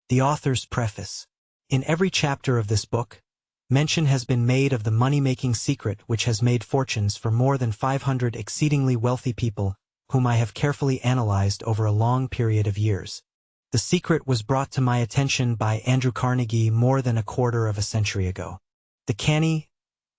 The author's preface. In every chapter of this book, mention has been made of the money-making secret which has made fortunes for more than 500 exceedingly wealthy people, whom I have carefully analyzed over a long period of years. The secret was brought to my attention by Andrew Carnegie more than a quarter of a century ago. The canny,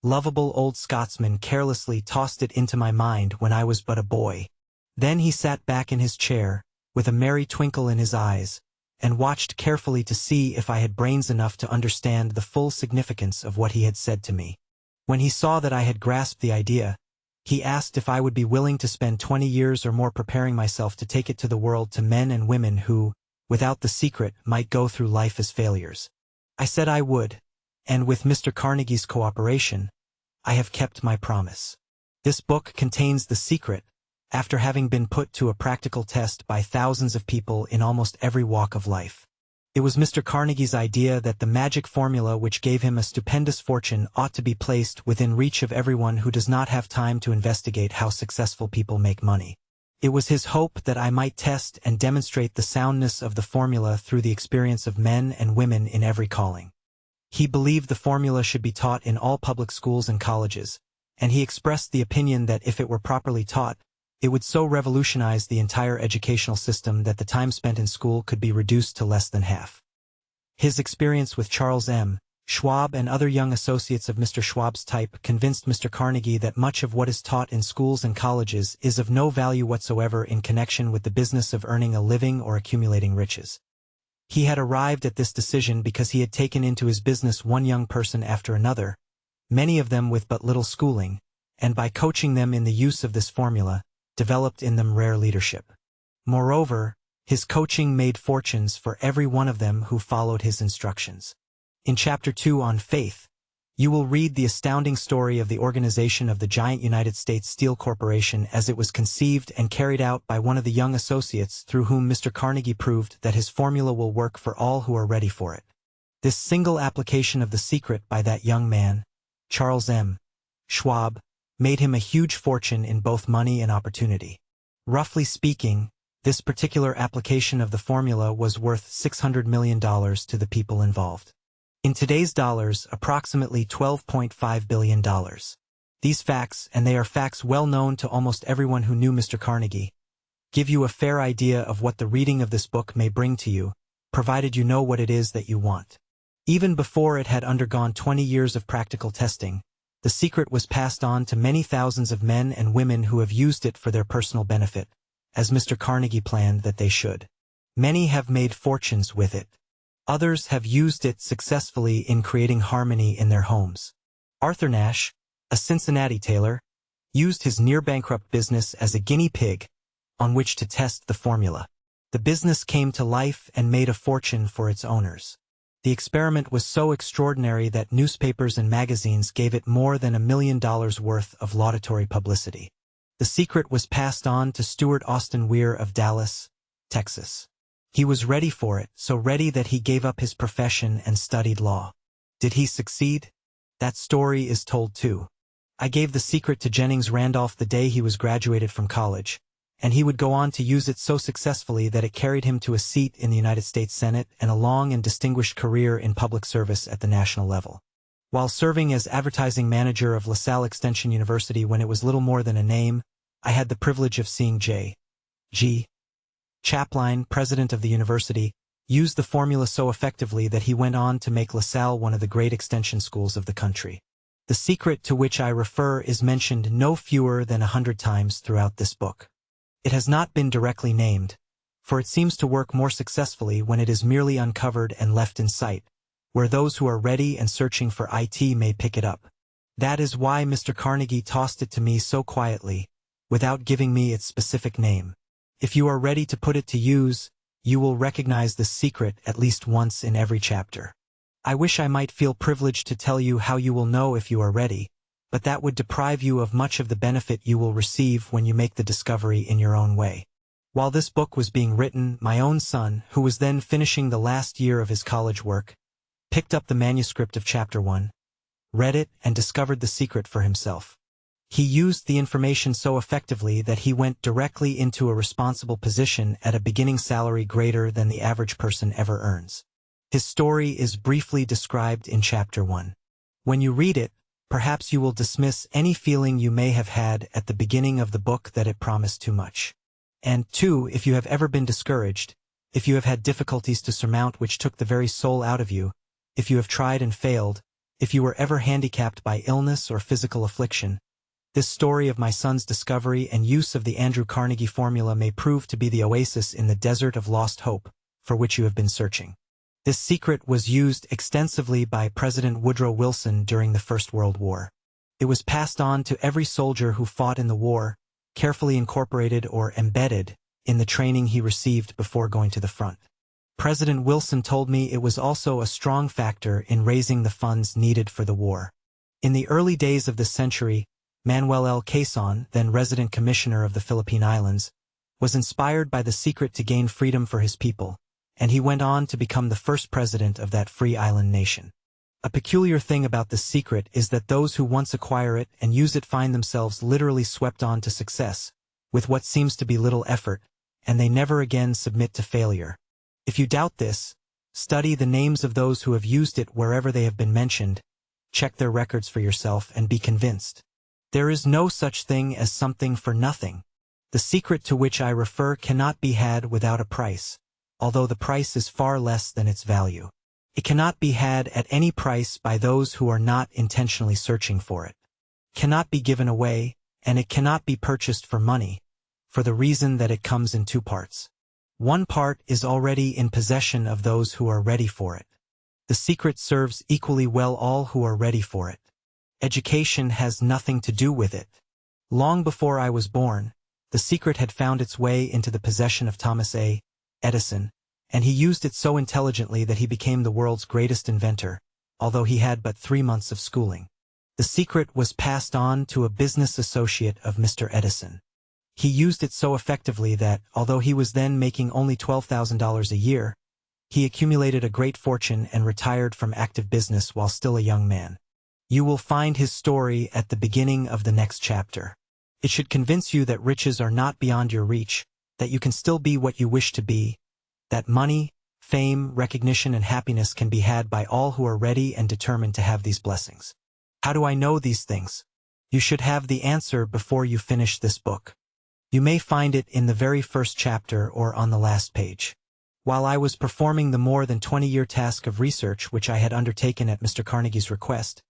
lovable old Scotsman carelessly tossed it into my mind when I was but a boy. Then he sat back in his chair, with a merry twinkle in his eyes, and watched carefully to see if I had brains enough to understand the full significance of what he had said to me. When he saw that I had grasped the idea, he asked if I would be willing to spend 20 years or more preparing myself to take it to the world to men and women who, without the secret, might go through life as failures. I said I would, and with Mr. Carnegie's cooperation, I have kept my promise. This book contains the secret, after having been put to a practical test by thousands of people in almost every walk of life. It was Mr. Carnegie's idea that the magic formula which gave him a stupendous fortune ought to be placed within reach of everyone who does not have time to investigate how successful people make money. It was his hope that I might test and demonstrate the soundness of the formula through the experience of men and women in every calling. He believed the formula should be taught in all public schools and colleges, and he expressed the opinion that if it were properly taught, it would so revolutionize the entire educational system that the time spent in school could be reduced to less than half. His experience with Charles M. Schwab and other young associates of Mr. Schwab's type convinced Mr. Carnegie that much of what is taught in schools and colleges is of no value whatsoever in connection with the business of earning a living or accumulating riches. He had arrived at this decision because he had taken into his business one young person after another, many of them with but little schooling, and by coaching them in the use of this formula, developed in them rare leadership. Moreover, his coaching made fortunes for every one of them who followed his instructions. In Chapter 2 on Faith, you will read the astounding story of the organization of the giant United States Steel Corporation as it was conceived and carried out by one of the young associates through whom Mr. Carnegie proved that his formula will work for all who are ready for it. This single application of the secret by that young man, Charles M. Schwab, made him a huge fortune in both money and opportunity. Roughly speaking, this particular application of the formula was worth $600 million to the people involved. In today's dollars, approximately $12.5 billion. These facts, and they are facts well known to almost everyone who knew Mr. Carnegie, give you a fair idea of what the reading of this book may bring to you, provided you know what it is that you want. Even before it had undergone 20 years of practical testing, the secret was passed on to many thousands of men and women who have used it for their personal benefit, as Mr. Carnegie planned that they should. Many have made fortunes with it. Others have used it successfully in creating harmony in their homes. Arthur Nash, a Cincinnati tailor, used his near-bankrupt business as a guinea pig on which to test the formula. The business came to life and made a fortune for its owners. The experiment was so extraordinary that newspapers and magazines gave it more than $1 million worth of laudatory publicity. The secret was passed on to Stuart Austin Weir of Dallas, Texas. He was ready for it, so ready that he gave up his profession and studied law. Did he succeed? That story is told too. I gave the secret to Jennings Randolph the day he was graduated from college, and he would go on to use it so successfully that it carried him to a seat in the United States Senate and a long and distinguished career in public service at the national level. While serving as advertising manager of LaSalle Extension University when it was little more than a name, I had the privilege of seeing J.G. Chapline, president of the university, use the formula so effectively that he went on to make LaSalle one of the great extension schools of the country. The secret to which I refer is mentioned no fewer than 100 times throughout this book. It has not been directly named, for it seems to work more successfully when it is merely uncovered and left in sight, where those who are ready and searching for it may pick it up. That is why Mr. Carnegie tossed it to me so quietly, without giving me its specific name. If you are ready to put it to use, you will recognize this secret at least once in every chapter. I wish I might feel privileged to tell you how you will know if you are ready, but that would deprive you of much of the benefit you will receive when you make the discovery in your own way. While this book was being written, my own son, who was then finishing the last year of his college work, picked up the manuscript of Chapter 1, read it, and discovered the secret for himself. He used the information so effectively that he went directly into a responsible position at a beginning salary greater than the average person ever earns. His story is briefly described in Chapter 1. When you read it, perhaps you will dismiss any feeling you may have had at the beginning of the book that it promised too much. And 2, if you have ever been discouraged, if you have had difficulties to surmount which took the very soul out of you, if you have tried and failed, if you were ever handicapped by illness or physical affliction, this story of my son's discovery and use of the Andrew Carnegie formula may prove to be the oasis in the desert of lost hope for which you have been searching. This secret was used extensively by President Woodrow Wilson during the First World War. It was passed on to every soldier who fought in the war, carefully incorporated or embedded in the training he received before going to the front. President Wilson told me it was also a strong factor in raising the funds needed for the war. In the early days of this century, Manuel L. Quezon, then resident commissioner of the Philippine Islands, was inspired by the secret to gain freedom for his people, and he went on to become the first president of that free island nation. A peculiar thing about this secret is that those who once acquire it and use it find themselves literally swept on to success, with what seems to be little effort, and they never again submit to failure. If you doubt this, study the names of those who have used it wherever they have been mentioned, check their records for yourself and be convinced. There is no such thing as something for nothing. The secret to which I refer cannot be had without a price, although the price is far less than its value. It cannot be had at any price by those who are not intentionally searching for it. It cannot be given away, and it cannot be purchased for money, for the reason that it comes in 2 parts. One part is already in possession of those who are ready for it. The secret serves equally well all who are ready for it. Education has nothing to do with it. Long before I was born, the secret had found its way into the possession of Thomas A. Edison, and he used it so intelligently that he became the world's greatest inventor, although he had but 3 months of schooling. The secret was passed on to a business associate of Mr. Edison. He used it so effectively that, although he was then making only $12,000 a year, he accumulated a great fortune and retired from active business while still a young man. You will find his story at the beginning of the next chapter. It should convince you that riches are not beyond your reach, that you can still be what you wish to be, that money, fame, recognition, and happiness can be had by all who are ready and determined to have these blessings. How do I know these things? You should have the answer before you finish this book. You may find it in the very first chapter or on the last page. While I was performing the more than 20-year task of research which I had undertaken at Mr. Carnegie's request,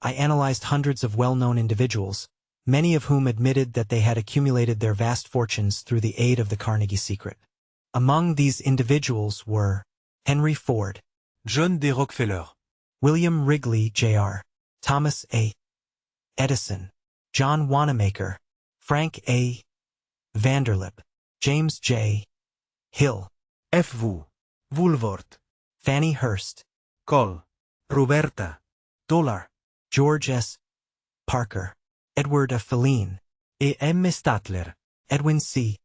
I analyzed hundreds of well-known individuals, many of whom admitted that they had accumulated their vast fortunes through the aid of the Carnegie secret. Among these individuals were Henry Ford, John D. Rockefeller, William Wrigley, Jr., Thomas A. Edison, John Wanamaker, Frank A. Vanderlip, James J. Hill, F.V. Woolworth, Fannie Hurst, Cole, Roberta, Dollar, George S. Parker, Edward F. Feline, et M. Statler, Edwin C.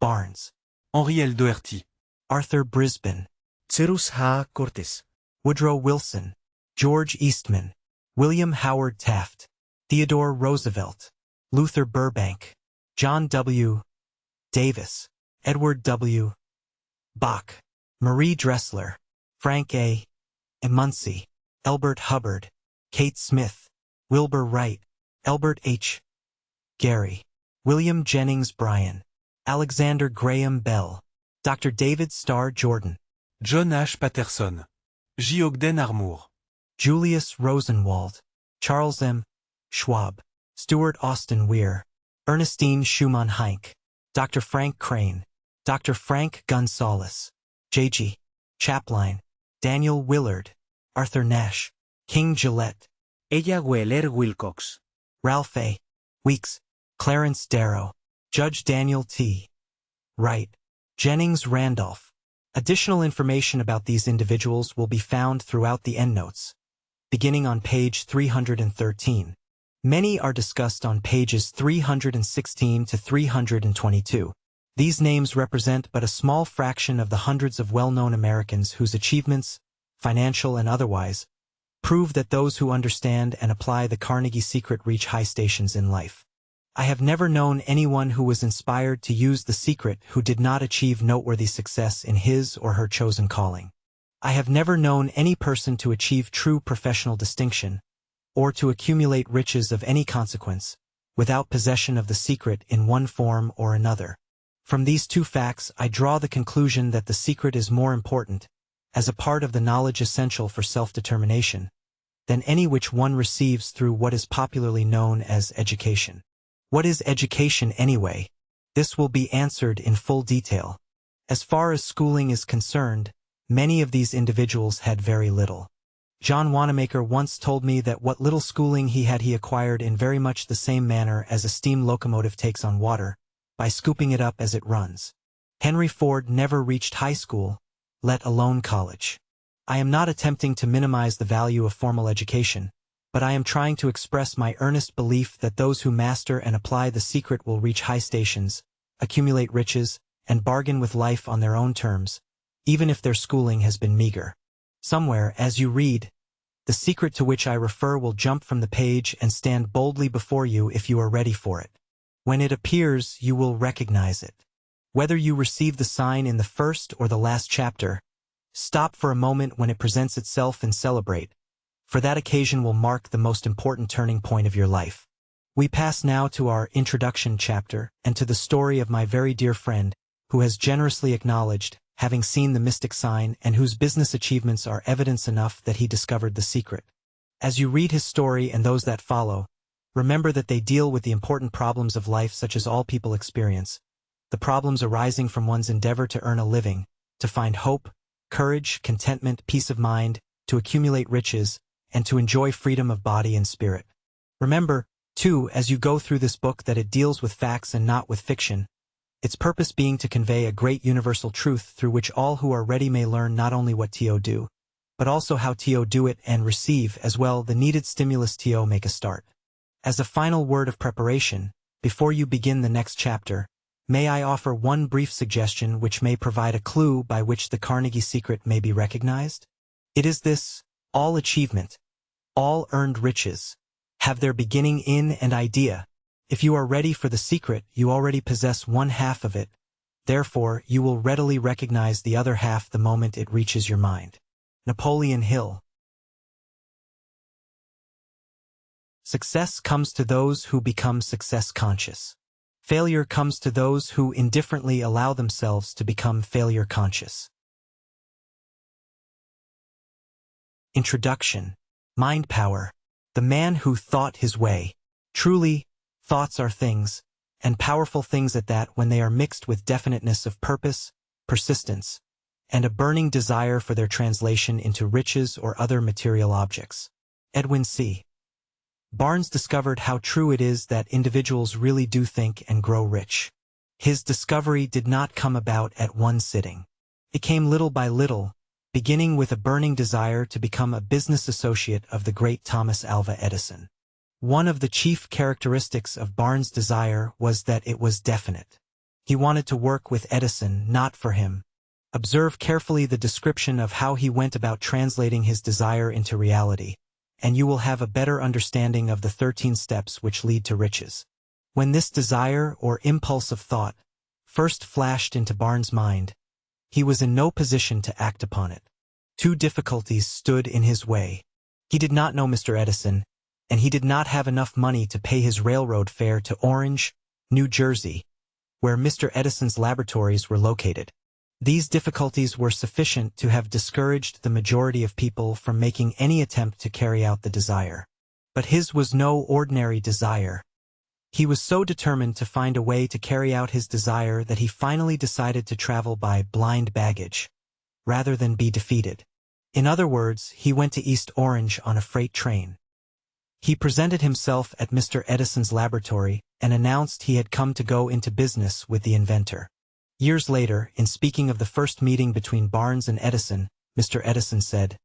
Barnes, Henri L. Doherty, Arthur Brisbane, Cyrus H. Cortez, Woodrow Wilson, George Eastman, William Howard Taft, Theodore Roosevelt, Luther Burbank, John W. Davis, Edward W. Bach, Marie Dressler, Frank A. Muncie, Elbert Hubbard, Kate Smith, Wilbur Wright, Albert H. Gary, William Jennings Bryan, Alexander Graham Bell, Dr. David Starr Jordan, John H. Patterson, J. Ogden Armour, Julius Rosenwald, Charles M. Schwab, Stuart Austin Weir, Ernestine Schumann Heink, Dr. Frank Crane, Dr. Frank Gonzalez, J.G. Chapline, Daniel Willard, Arthur Nash, King Gillette, Ella Weller Wilcox, Ralph A. Weeks, Clarence Darrow, Judge Daniel T. Wright, Jennings Randolph. Additional information about these individuals will be found throughout the endnotes, beginning on page 313. Many are discussed on pages 316 to 322. These names represent but a small fraction of the hundreds of well-known Americans whose achievements, financial and otherwise, prove that those who understand and apply the Carnegie secret reach high stations in life. I have never known anyone who was inspired to use the secret who did not achieve noteworthy success in his or her chosen calling. I have never known any person to achieve true professional distinction, or to accumulate riches of any consequence, without possession of the secret in one form or another. From these two facts I draw the conclusion that the secret is more important, as a part of the knowledge essential for self-determination, than any which one receives through what is popularly known as education. What is education anyway? This will be answered in full detail. As far as schooling is concerned, many of these individuals had very little. John Wanamaker once told me that what little schooling he acquired in very much the same manner as a steam locomotive takes on water, by scooping it up as it runs. Henry Ford never reached high school, let alone college. I am not attempting to minimize the value of formal education, but I am trying to express my earnest belief that those who master and apply the secret will reach high stations, accumulate riches, and bargain with life on their own terms, even if their schooling has been meager. Somewhere, as you read, the secret to which I refer will jump from the page and stand boldly before you if you are ready for it. When it appears, you will recognize it. Whether you receive the sign in the first or the last chapter, stop for a moment when it presents itself and celebrate, for that occasion will mark the most important turning point of your life. We pass now to our introduction chapter and to the story of my very dear friend, who has generously acknowledged having seen the mystic sign and whose business achievements are evidence enough that he discovered the secret. As you read his story and those that follow, remember that they deal with the important problems of life such as all people experience, the problems arising from one's endeavor to earn a living, to find hope, courage, contentment, peace of mind, to accumulate riches, and to enjoy freedom of body and spirit. Remember, too, as you go through this book that it deals with facts and not with fiction, its purpose being to convey a great universal truth through which all who are ready may learn not only what to do, but also how to do it and receive as well the needed stimulus to make a start. As a final word of preparation, before you begin the next chapter, may I offer one brief suggestion which may provide a clue by which the Carnegie secret may be recognized? It is this: all achievement, all earned riches, have their beginning in an idea. If you are ready for the secret, you already possess one half of it, therefore you will readily recognize the other half the moment it reaches your mind. Napoleon Hill. Success comes to those who become success-conscious. Failure comes to those who indifferently allow themselves to become failure-conscious. Introduction. Mind power. The man who thought his way. Truly, thoughts are things, and powerful things at that, when they are mixed with definiteness of purpose, persistence, and a burning desire for their translation into riches or other material objects. Edwin C. Barnes discovered how true it is that individuals really do think and grow rich. His discovery did not come about at one sitting. It came little by little, beginning with a burning desire to become a business associate of the great Thomas Alva Edison. One of the chief characteristics of Barnes' desire was that it was definite. He wanted to work with Edison, not for him. Observe carefully the description of how he went about translating his desire into reality, and you will have a better understanding of the 13 steps which lead to riches. When this desire or impulse of thought first flashed into Barnes' mind, he was in no position to act upon it. Two difficulties stood in his way. He did not know Mr. Edison, and he did not have enough money to pay his railroad fare to Orange, New Jersey, where Mr. Edison's laboratories were located. These difficulties were sufficient to have discouraged the majority of people from making any attempt to carry out the desire. But his was no ordinary desire. He was so determined to find a way to carry out his desire that he finally decided to travel by blind baggage, rather than be defeated. In other words, he went to East Orange on a freight train. He presented himself at Mr. Edison's laboratory and announced he had come to go into business with the inventor. Years later, in speaking of the first meeting between Barnes and Edison, Mr. Edison said,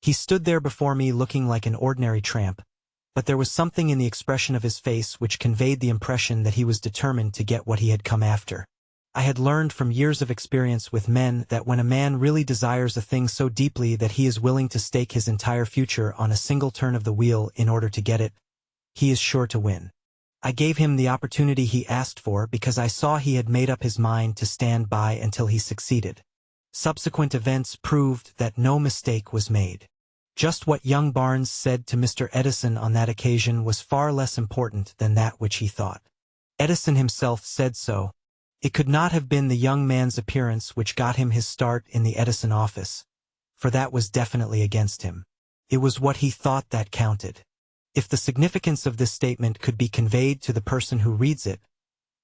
"He stood there before me looking like an ordinary tramp, but there was something in the expression of his face which conveyed the impression that he was determined to get what he had come after. I had learned from years of experience with men that when a man really desires a thing so deeply that he is willing to stake his entire future on a single turn of the wheel in order to get it, he is sure to win. I gave him the opportunity he asked for because I saw he had made up his mind to stand by until he succeeded. Subsequent events proved that no mistake was made. Just what young Barnes said to Mr. Edison on that occasion was far less important than that which he thought. Edison himself said so. It could not have been the young man's appearance which got him his start in the Edison office, for that was definitely against him. It was what he thought that counted. If the significance of this statement could be conveyed to the person who reads it,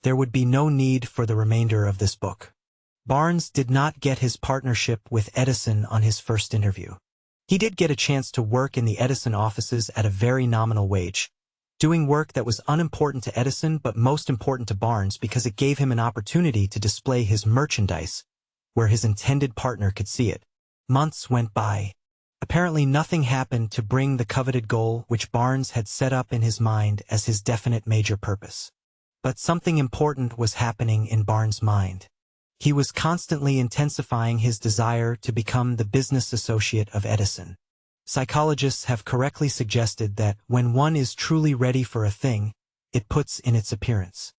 there would be no need for the remainder of this book. Barnes did not get his partnership with Edison on his first interview. He did get a chance to work in the Edison offices at a very nominal wage, doing work that was unimportant to Edison but most important to Barnes because it gave him an opportunity to display his merchandise where his intended partner could see it. Months went by. Apparently nothing happened to bring the coveted goal which Barnes had set up in his mind as his definite major purpose. But something important was happening in Barnes' mind. He was constantly intensifying his desire to become the business associate of Edison. Psychologists have correctly suggested that when one is truly ready for a thing, it puts in its appearance.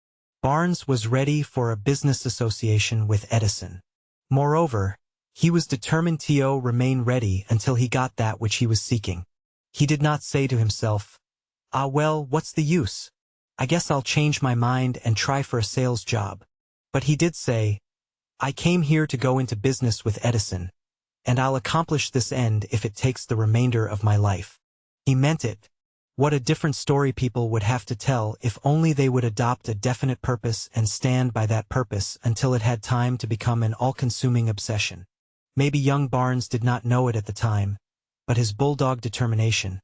Barnes was ready for a business association with Edison. Moreover, he was determined to remain ready until he got that which he was seeking. He did not say to himself, "Ah well, what's the use? I guess I'll change my mind and try for a sales job." But he did say, "I came here to go into business with Edison, and I'll accomplish this end if it takes the remainder of my life." He meant it. What a different story people would have to tell if only they would adopt a definite purpose and stand by that purpose until it had time to become an all-consuming obsession. Maybe young Barnes did not know it at the time, but his bulldog determination,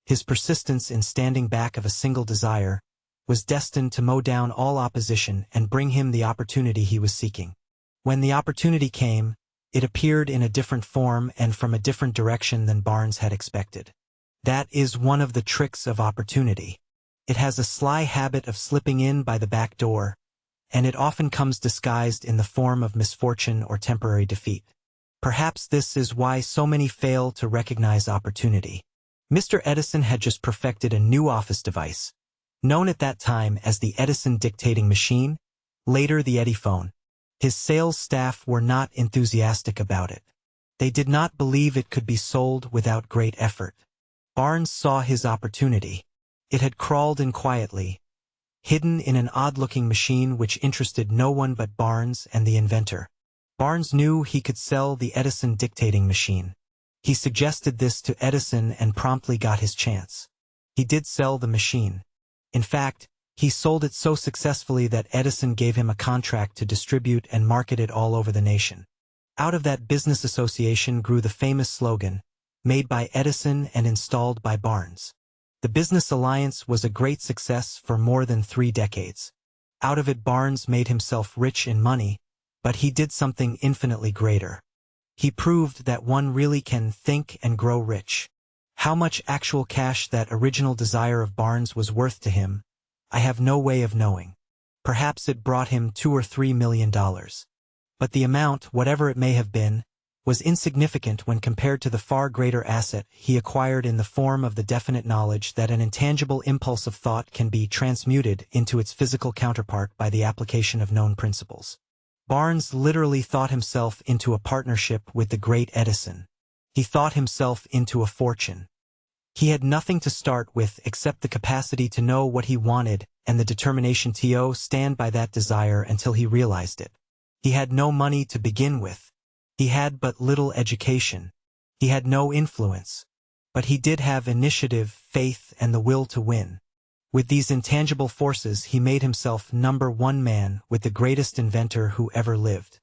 his persistence in standing back of a single desire, was destined to mow down all opposition and bring him the opportunity he was seeking. When the opportunity came, it appeared in a different form and from a different direction than Barnes had expected. That is one of the tricks of opportunity. It has a sly habit of slipping in by the back door, and it often comes disguised in the form of misfortune or temporary defeat. Perhaps this is why so many fail to recognize opportunity. Mr. Edison had just perfected a new office device, known at that time as the Edison dictating machine, later the Ediphone. His sales staff were not enthusiastic about it. They did not believe it could be sold without great effort. Barnes saw his opportunity. It had crawled in quietly, hidden in an odd-looking machine which interested no one but Barnes and the inventor. Barnes knew he could sell the Edison dictating machine. He suggested this to Edison and promptly got his chance. He did sell the machine. In fact, he sold it so successfully that Edison gave him a contract to distribute and market it all over the nation. Out of that business association grew the famous slogan, "Made by Edison and installed by Barnes." The business alliance was a great success for more than 3 decades. Out of it Barnes made himself rich in money, but he did something infinitely greater. He proved that one really can think and grow rich. How much actual cash that original desire of Barnes was worth to him, I have no way of knowing. Perhaps it brought him $2 or $3 million. But the amount, whatever it may have been, was insignificant when compared to the far greater asset he acquired in the form of the definite knowledge that an intangible impulse of thought can be transmuted into its physical counterpart by the application of known principles. Barnes literally thought himself into a partnership with the great Edison. He thought himself into a fortune. He had nothing to start with except the capacity to know what he wanted and the determination to stand by that desire until he realized it. He had no money to begin with. He had but little education. He had no influence. But he did have initiative, faith, and the will to win. With these intangible forces he made himself number one man with the greatest inventor who ever lived.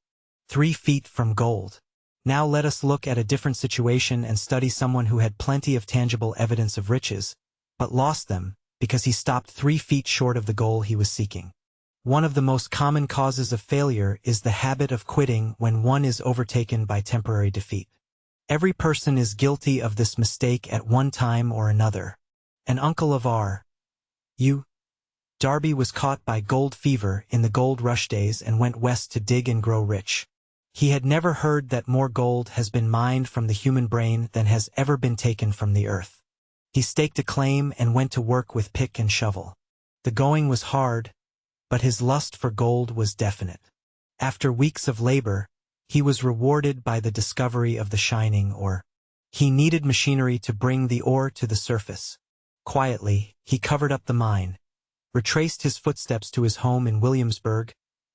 3 feet from gold. Now let us look at a different situation and study someone who had plenty of tangible evidence of riches, but lost them because he stopped 3 feet short of the goal he was seeking. One of the most common causes of failure is the habit of quitting when one is overtaken by temporary defeat. Every person is guilty of this mistake at one time or another. An uncle of R.U. Darby was caught by gold fever in the gold rush days and went west to dig and grow rich. He had never heard that more gold has been mined from the human brain than has ever been taken from the earth. He staked a claim and went to work with pick and shovel. The going was hard, but his lust for gold was definite. After weeks of labor, He was rewarded by the discovery of the shining ore. He needed machinery to bring the ore to the surface. Quietly, he covered up the mine, retraced his footsteps to his home in Williamsburg,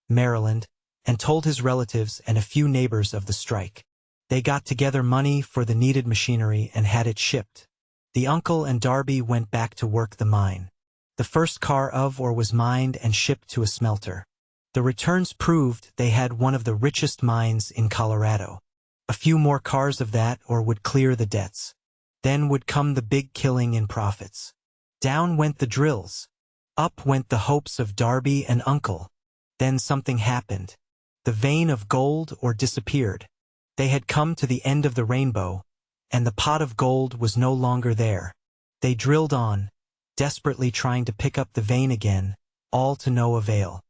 Maryland, and told his relatives and a few neighbors of the strike. They got together money for the needed machinery and had it shipped. The uncle and Darby went back to work the mine. The first car of ore was mined and shipped to a smelter. The returns proved they had one of the richest mines in Colorado. A few more cars of that ore would clear the debts. Then would come the big killing in profits. Down went the drills. Up went the hopes of Darby and uncle. Then something happened. The vein of gold ore disappeared. They had come to the end of the rainbow, and the pot of gold was no longer there. They drilled on, desperately trying to pick up the vein again, all to no avail.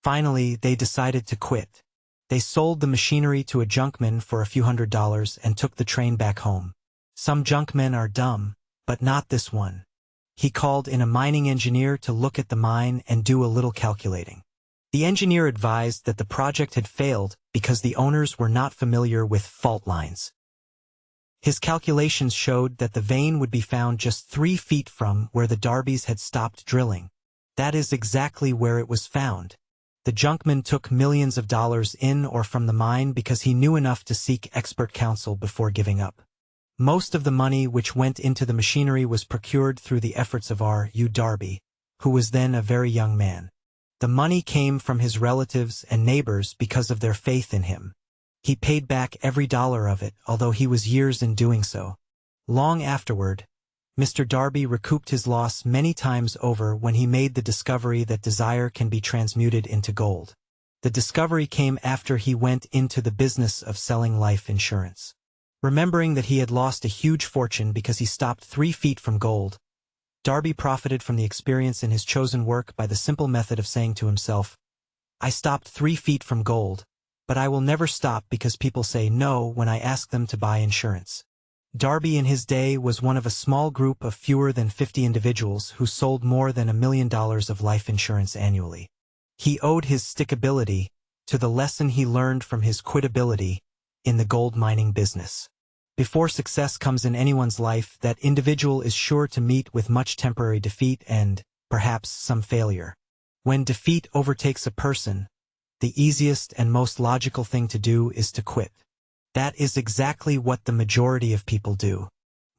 Finally, they decided to quit. They sold the machinery to a junkman for a few $100s and took the train back home. Some junkmen are dumb, but not this one. He called in a mining engineer to look at the mine and do a little calculating. The engineer advised that the project had failed because the owners were not familiar with fault lines. His calculations showed that the vein would be found just 3 feet from where the Darbys had stopped drilling. That is exactly where it was found. The junkman took millions of dollars in or from the mine because he knew enough to seek expert counsel before giving up. Most of the money which went into the machinery was procured through the efforts of R.U. Darby, who was then a very young man. The money came from his relatives and neighbors because of their faith in him. He paid back every dollar of it, although he was years in doing so. Long afterward, Mr. Darby recouped his loss many times over when he made the discovery that desire can be transmuted into gold. The discovery came after he went into the business of selling life insurance. Remembering that he had lost a huge fortune because he stopped 3 feet from gold, Darby profited from the experience in his chosen work by the simple method of saying to himself, "I stopped 3 feet from gold, but I will never stop because people say no when I ask them to buy insurance." Darby in his day was one of a small group of fewer than 50 individuals who sold more than $1 million of life insurance annually. He owed his stickability to the lesson he learned from his quitability in the gold mining business. Before success comes in anyone's life, that individual is sure to meet with much temporary defeat and, perhaps, some failure. When defeat overtakes a person, the easiest and most logical thing to do is to quit. That is exactly what the majority of people do.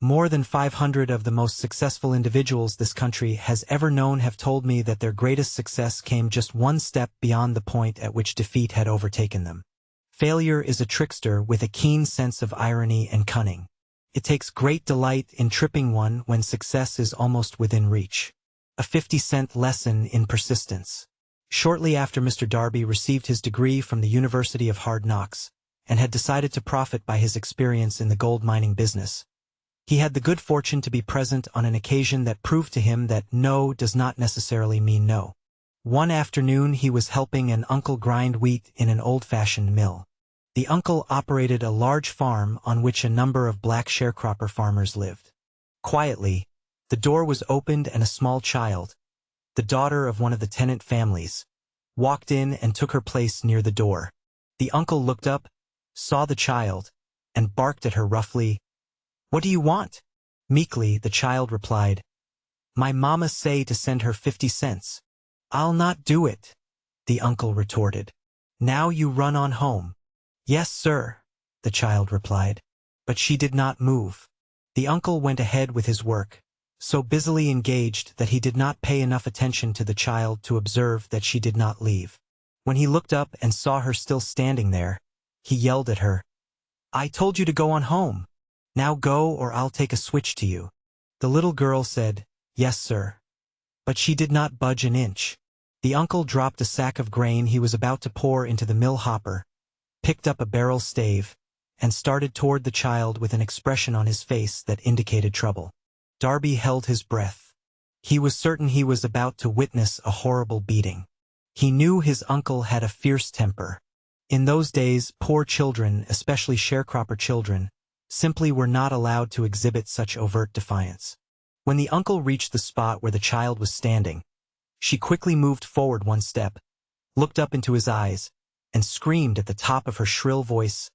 More than 500 of the most successful individuals this country has ever known have told me that their greatest success came just one step beyond the point at which defeat had overtaken them. Failure is a trickster with a keen sense of irony and cunning. It takes great delight in tripping one when success is almost within reach. A 50-cent lesson in persistence. Shortly after Mr. Darby received his degree from the University of Hard Knocks, and had decided to profit by his experience in the gold mining business, he had the good fortune to be present on an occasion that proved to him that no does not necessarily mean no. One afternoon he was helping an uncle grind wheat in an old-fashioned mill. The uncle operated a large farm on which a number of black sharecropper farmers lived. Quietly, the door was opened and a small child, the daughter of one of the tenant families, walked in and took her place near the door. The uncle looked up, saw the child, and barked at her roughly, "What do you want?" Meekly, the child replied, "My mama say to send her 50 cents. "I'll not do it," the uncle retorted. "Now you run on home." "Yes, sir," the child replied. But she did not move. The uncle went ahead with his work, so busily engaged that he did not pay enough attention to the child to observe that she did not leave. When he looked up and saw her still standing there, he yelled at her, "I told you to go on home. Now go or I'll take a switch to you." The little girl said, "Yes, sir." But she did not budge an inch. The uncle dropped a sack of grain he was about to pour into the mill hopper, picked up a barrel stave, and started toward the child with an expression on his face that indicated trouble. Darby held his breath. He was certain he was about to witness a horrible beating. He knew his uncle had a fierce temper. In those days, poor children, especially sharecropper children, simply were not allowed to exhibit such overt defiance. When the uncle reached the spot where the child was standing, she quickly moved forward one step, looked up into his eyes, and screamed at the top of her shrill voice,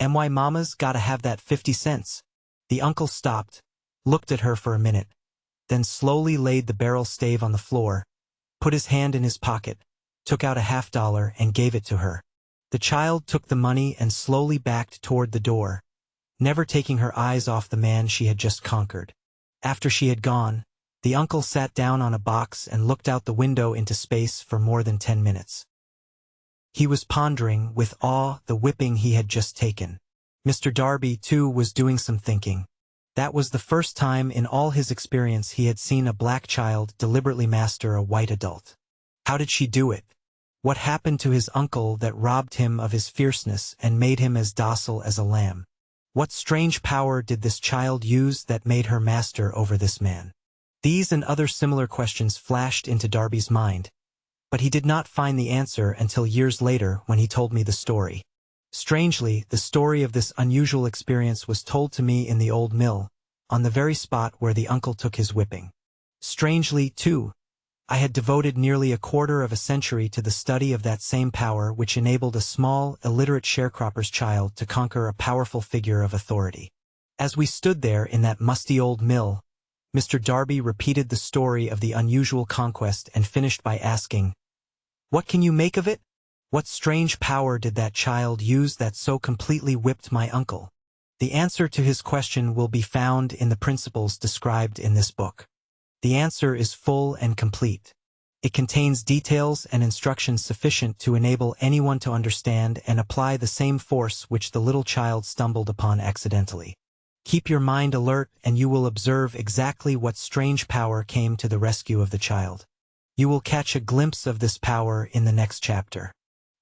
"My mama's gotta have that 50 cents. The uncle stopped, looked at her for a minute, then slowly laid the barrel stave on the floor, put his hand in his pocket, took out a $50 and gave it to her. The child took the money and slowly backed toward the door, never taking her eyes off the man she had just conquered. After she had gone, the uncle sat down on a box and looked out the window into space for more than 10 minutes. He was pondering, with awe, the whipping he had just taken. Mr. Darby, too, was doing some thinking. That was the first time in all his experience he had seen a black child deliberately master a white adult. How did she do it? What happened to his uncle that robbed him of his fierceness and made him as docile as a lamb? What strange power did this child use that made her master over this man? These and other similar questions flashed into Darby's mind, but he did not find the answer until years later when he told me the story. Strangely, the story of this unusual experience was told to me in the old mill, on the very spot where the uncle took his whipping. Strangely, too, I had devoted nearly a quarter of a century to the study of that same power which enabled a small, illiterate sharecropper's child to conquer a powerful figure of authority. As we stood there in that musty old mill, Mr. Darby repeated the story of the unusual conquest and finished by asking, "What can you make of it? What strange power did that child use that so completely whipped my uncle?" The answer to his question will be found in the principles described in this book. The answer is full and complete. It contains details and instructions sufficient to enable anyone to understand and apply the same force which the little child stumbled upon accidentally. Keep your mind alert and you will observe exactly what strange power came to the rescue of the child. You will catch a glimpse of this power in the next chapter.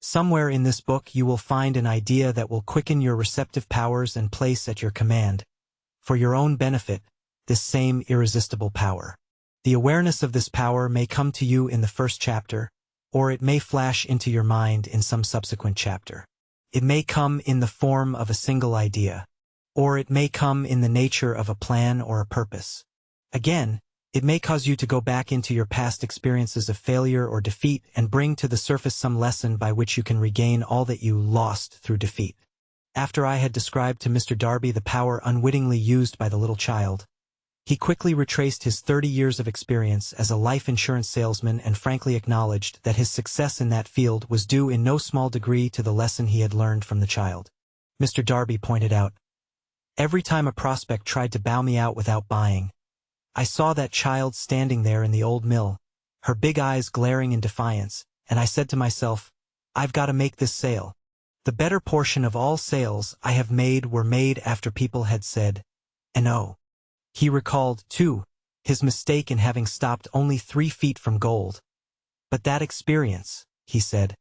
Somewhere in this book you will find an idea that will quicken your receptive powers and place at your command, for your own benefit, this same irresistible power. The awareness of this power may come to you in the first chapter, or it may flash into your mind in some subsequent chapter. It may come in the form of a single idea, or it may come in the nature of a plan or a purpose. Again, it may cause you to go back into your past experiences of failure or defeat and bring to the surface some lesson by which you can regain all that you lost through defeat. After I had described to Mr. Darby the power unwittingly used by the little child, he quickly retraced his 30 years of experience as a life insurance salesman and frankly acknowledged that his success in that field was due in no small degree to the lesson he had learned from the child. Mr. Darby pointed out, "Every time a prospect tried to bow me out without buying, I saw that child standing there in the old mill, her big eyes glaring in defiance, and I said to myself, I've got to make this sale. The better portion of all sales I have made were made after people had said, no." He recalled, too, his mistake in having stopped only 3 feet from gold. "But that experience," he said,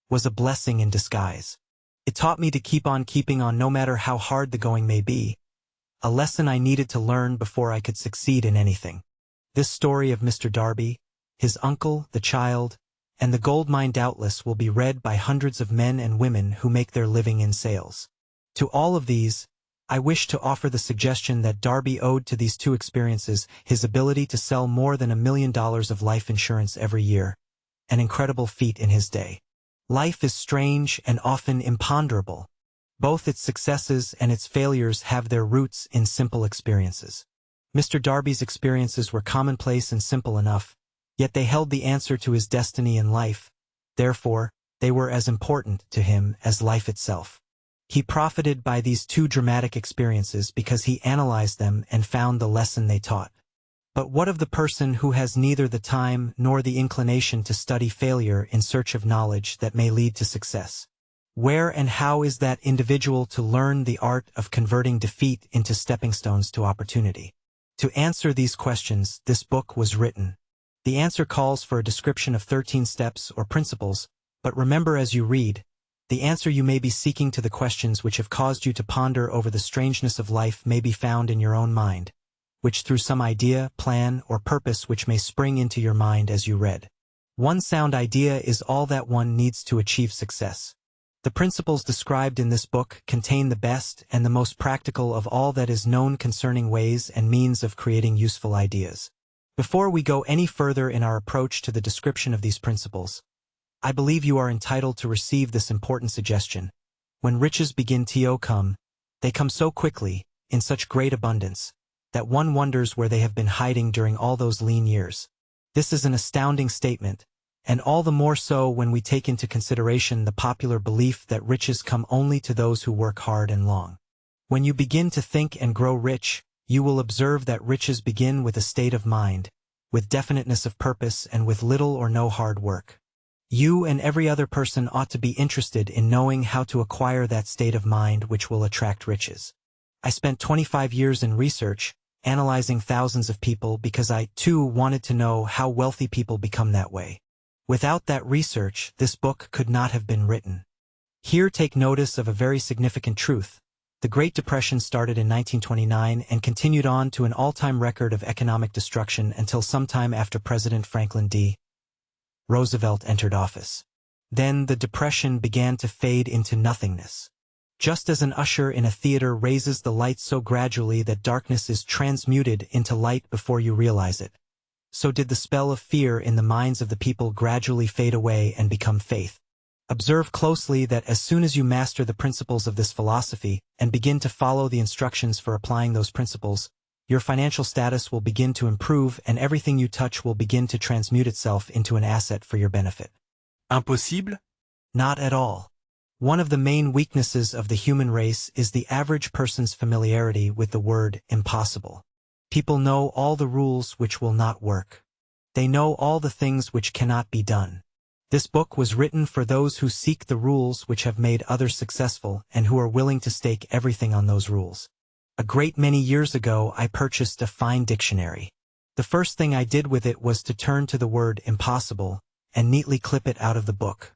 "was a blessing in disguise. It taught me to keep on keeping on no matter how hard the going may be, a lesson I needed to learn before I could succeed in anything." This story of Mr. Darby, his uncle, the child, and the gold mine doubtless will be read by hundreds of men and women who make their living in sales. To all of these, I wish to offer the suggestion that Darby owed to these 2 experiences his ability to sell more than $1 million of life insurance every year, an incredible feat in his day. Life is strange and often imponderable. Both its successes and its failures have their roots in simple experiences. Mr. Darby's experiences were commonplace and simple enough, yet they held the answer to his destiny in life. Therefore, they were as important to him as life itself. He profited by these 2 dramatic experiences because he analyzed them and found the lesson they taught. But what of the person who has neither the time nor the inclination to study failure in search of knowledge that may lead to success? Where and how is that individual to learn the art of converting defeat into stepping stones to opportunity? To answer these questions, this book was written. The answer calls for a description of 13 steps or principles, but remember as you read, the answer you may be seeking to the questions which have caused you to ponder over the strangeness of life may be found in your own mind, which through some idea, plan, or purpose which may spring into your mind as you read. One sound idea is all that one needs to achieve success. The principles described in this book contain the best and the most practical of all that is known concerning ways and means of creating useful ideas. Before we go any further in our approach to the description of these principles, I believe you are entitled to receive this important suggestion. When riches begin to come, they come so quickly, in such great abundance, that one wonders where they have been hiding during all those lean years. This is an astounding statement, and all the more so when we take into consideration the popular belief that riches come only to those who work hard and long. When you begin to think and grow rich, you will observe that riches begin with a state of mind, with definiteness of purpose and with little or no hard work. You and every other person ought to be interested in knowing how to acquire that state of mind which will attract riches. I spent 25 years in research, analyzing thousands of people because I, too, wanted to know how wealthy people become that way. Without that research, this book could not have been written. Here take notice of a very significant truth. The Great Depression started in 1929 and continued on to an all-time record of economic destruction until sometime after President Franklin D. Roosevelt entered office. Then the Depression began to fade into nothingness. Just as an usher in a theater raises the lights so gradually that darkness is transmuted into light before you realize it, so did the spell of fear in the minds of the people gradually fade away and become faith. Observe closely that as soon as you master the principles of this philosophy and begin to follow the instructions for applying those principles, your financial status will begin to improve and everything you touch will begin to transmute itself into an asset for your benefit. Impossible? Not at all. One of the main weaknesses of the human race is the average person's familiarity with the word impossible. People know all the rules which will not work. They know all the things which cannot be done. This book was written for those who seek the rules which have made others successful and who are willing to stake everything on those rules. A great many years ago, I purchased a fine dictionary. The first thing I did with it was to turn to the word impossible and neatly clip it out of the book.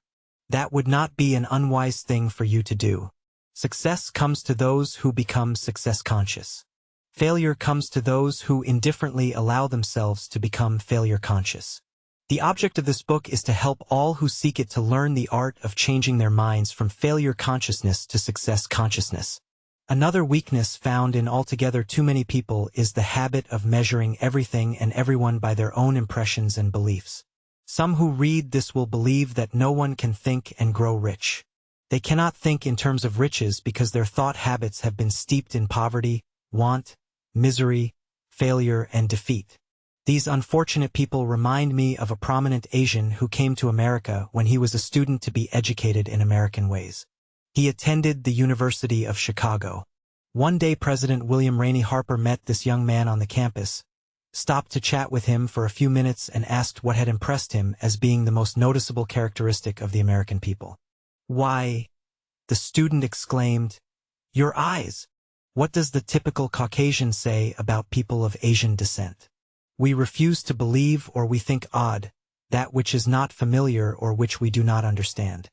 That would not be an unwise thing for you to do. Success comes to those who become success-conscious. Failure comes to those who indifferently allow themselves to become failure-conscious. The object of this book is to help all who seek it to learn the art of changing their minds from failure consciousness to success consciousness. Another weakness found in altogether too many people is the habit of measuring everything and everyone by their own impressions and beliefs. Some who read this will believe that no one can think and grow rich. They cannot think in terms of riches because their thought habits have been steeped in poverty, want, misery, failure, and defeat. These unfortunate people remind me of a prominent Asian who came to America when he was a student to be educated in American ways. He attended the University of Chicago. One day President William Rainey Harper met this young man on the campus, stopped to chat with him for a few minutes and asked what had impressed him as being the most noticeable characteristic of the American people. "Why," the student exclaimed, "your eyes. What does the typical Caucasian say about people of Asian descent? We refuse to believe or we think odd, that which is not familiar or which we do not understand.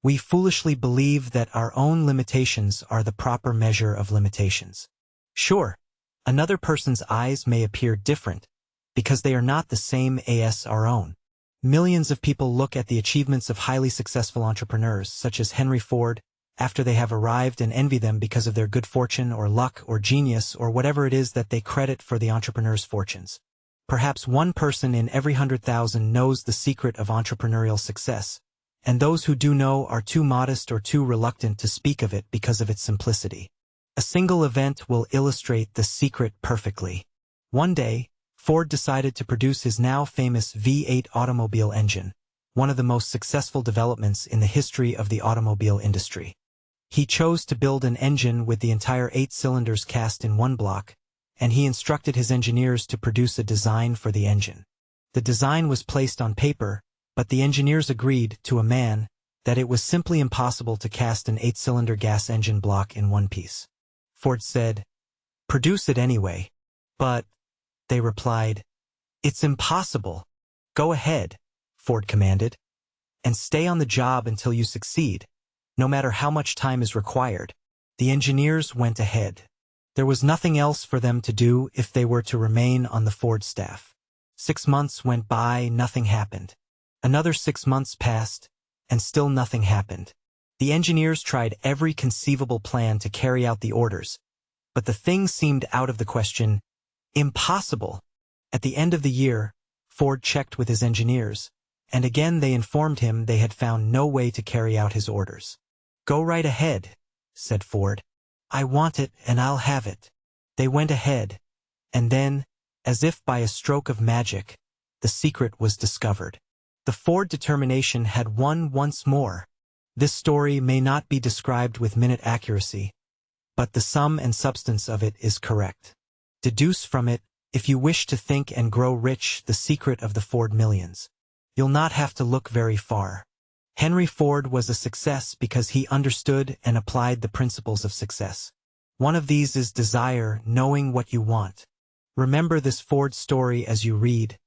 We foolishly believe that our own limitations are the proper measure of limitations." Sure, another person's eyes may appear different, because they are not the same as our own. Millions of people look at the achievements of highly successful entrepreneurs, such as Henry Ford, after they have arrived and envy them because of their good fortune or luck or genius or whatever it is that they credit for the entrepreneur's fortunes. Perhaps one person in every 100,000 knows the secret of entrepreneurial success, and those who do know are too modest or too reluctant to speak of it because of its simplicity. A single event will illustrate the secret perfectly. One day, Ford decided to produce his now famous V8 automobile engine, one of the most successful developments in the history of the automobile industry. He chose to build an engine with the entire 8 cylinders cast in one block, and he instructed his engineers to produce a design for the engine. The design was placed on paper, but the engineers agreed, to a man, that it was simply impossible to cast an 8-cylinder gas engine block in one piece. Ford said, "Produce it anyway." "But," they replied, "it's impossible." "Go ahead," Ford commanded, "and stay on the job until you succeed, no matter how much time is required." The engineers went ahead. There was nothing else for them to do if they were to remain on the Ford staff. 6 months went by, nothing happened. Another 6 months passed, and still nothing happened. The engineers tried every conceivable plan to carry out the orders, but the thing seemed out of the question. Impossible. At the end of the year, Ford checked with his engineers, and again they informed him they had found no way to carry out his orders. "Go right ahead," said Ford. "I want it and I'll have it." They went ahead, and then, as if by a stroke of magic, the secret was discovered. The Ford determination had won once more. This story may not be described with minute accuracy, but the sum and substance of it is correct. Deduce from it, if you wish to think and grow rich, the secret of the Ford millions. You'll not have to look very far. Henry Ford was a success because he understood and applied the principles of success. One of these is desire, knowing what you want. Remember this Ford story as you read,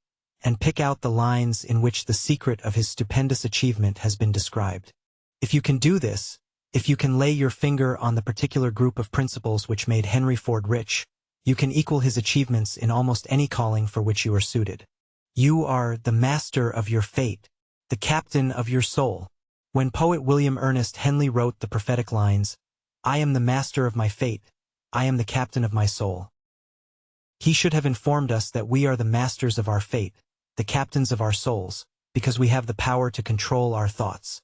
and pick out the lines in which the secret of his stupendous achievement has been described. If you can do this, if you can lay your finger on the particular group of principles which made Henry Ford rich, you can equal his achievements in almost any calling for which you are suited. You are the master of your fate, the captain of your soul. When poet William Ernest Henley wrote the prophetic lines, "I am the master of my fate, I am the captain of my soul," he should have informed us that we are the masters of our fate, the captains of our souls, because we have the power to control our thoughts.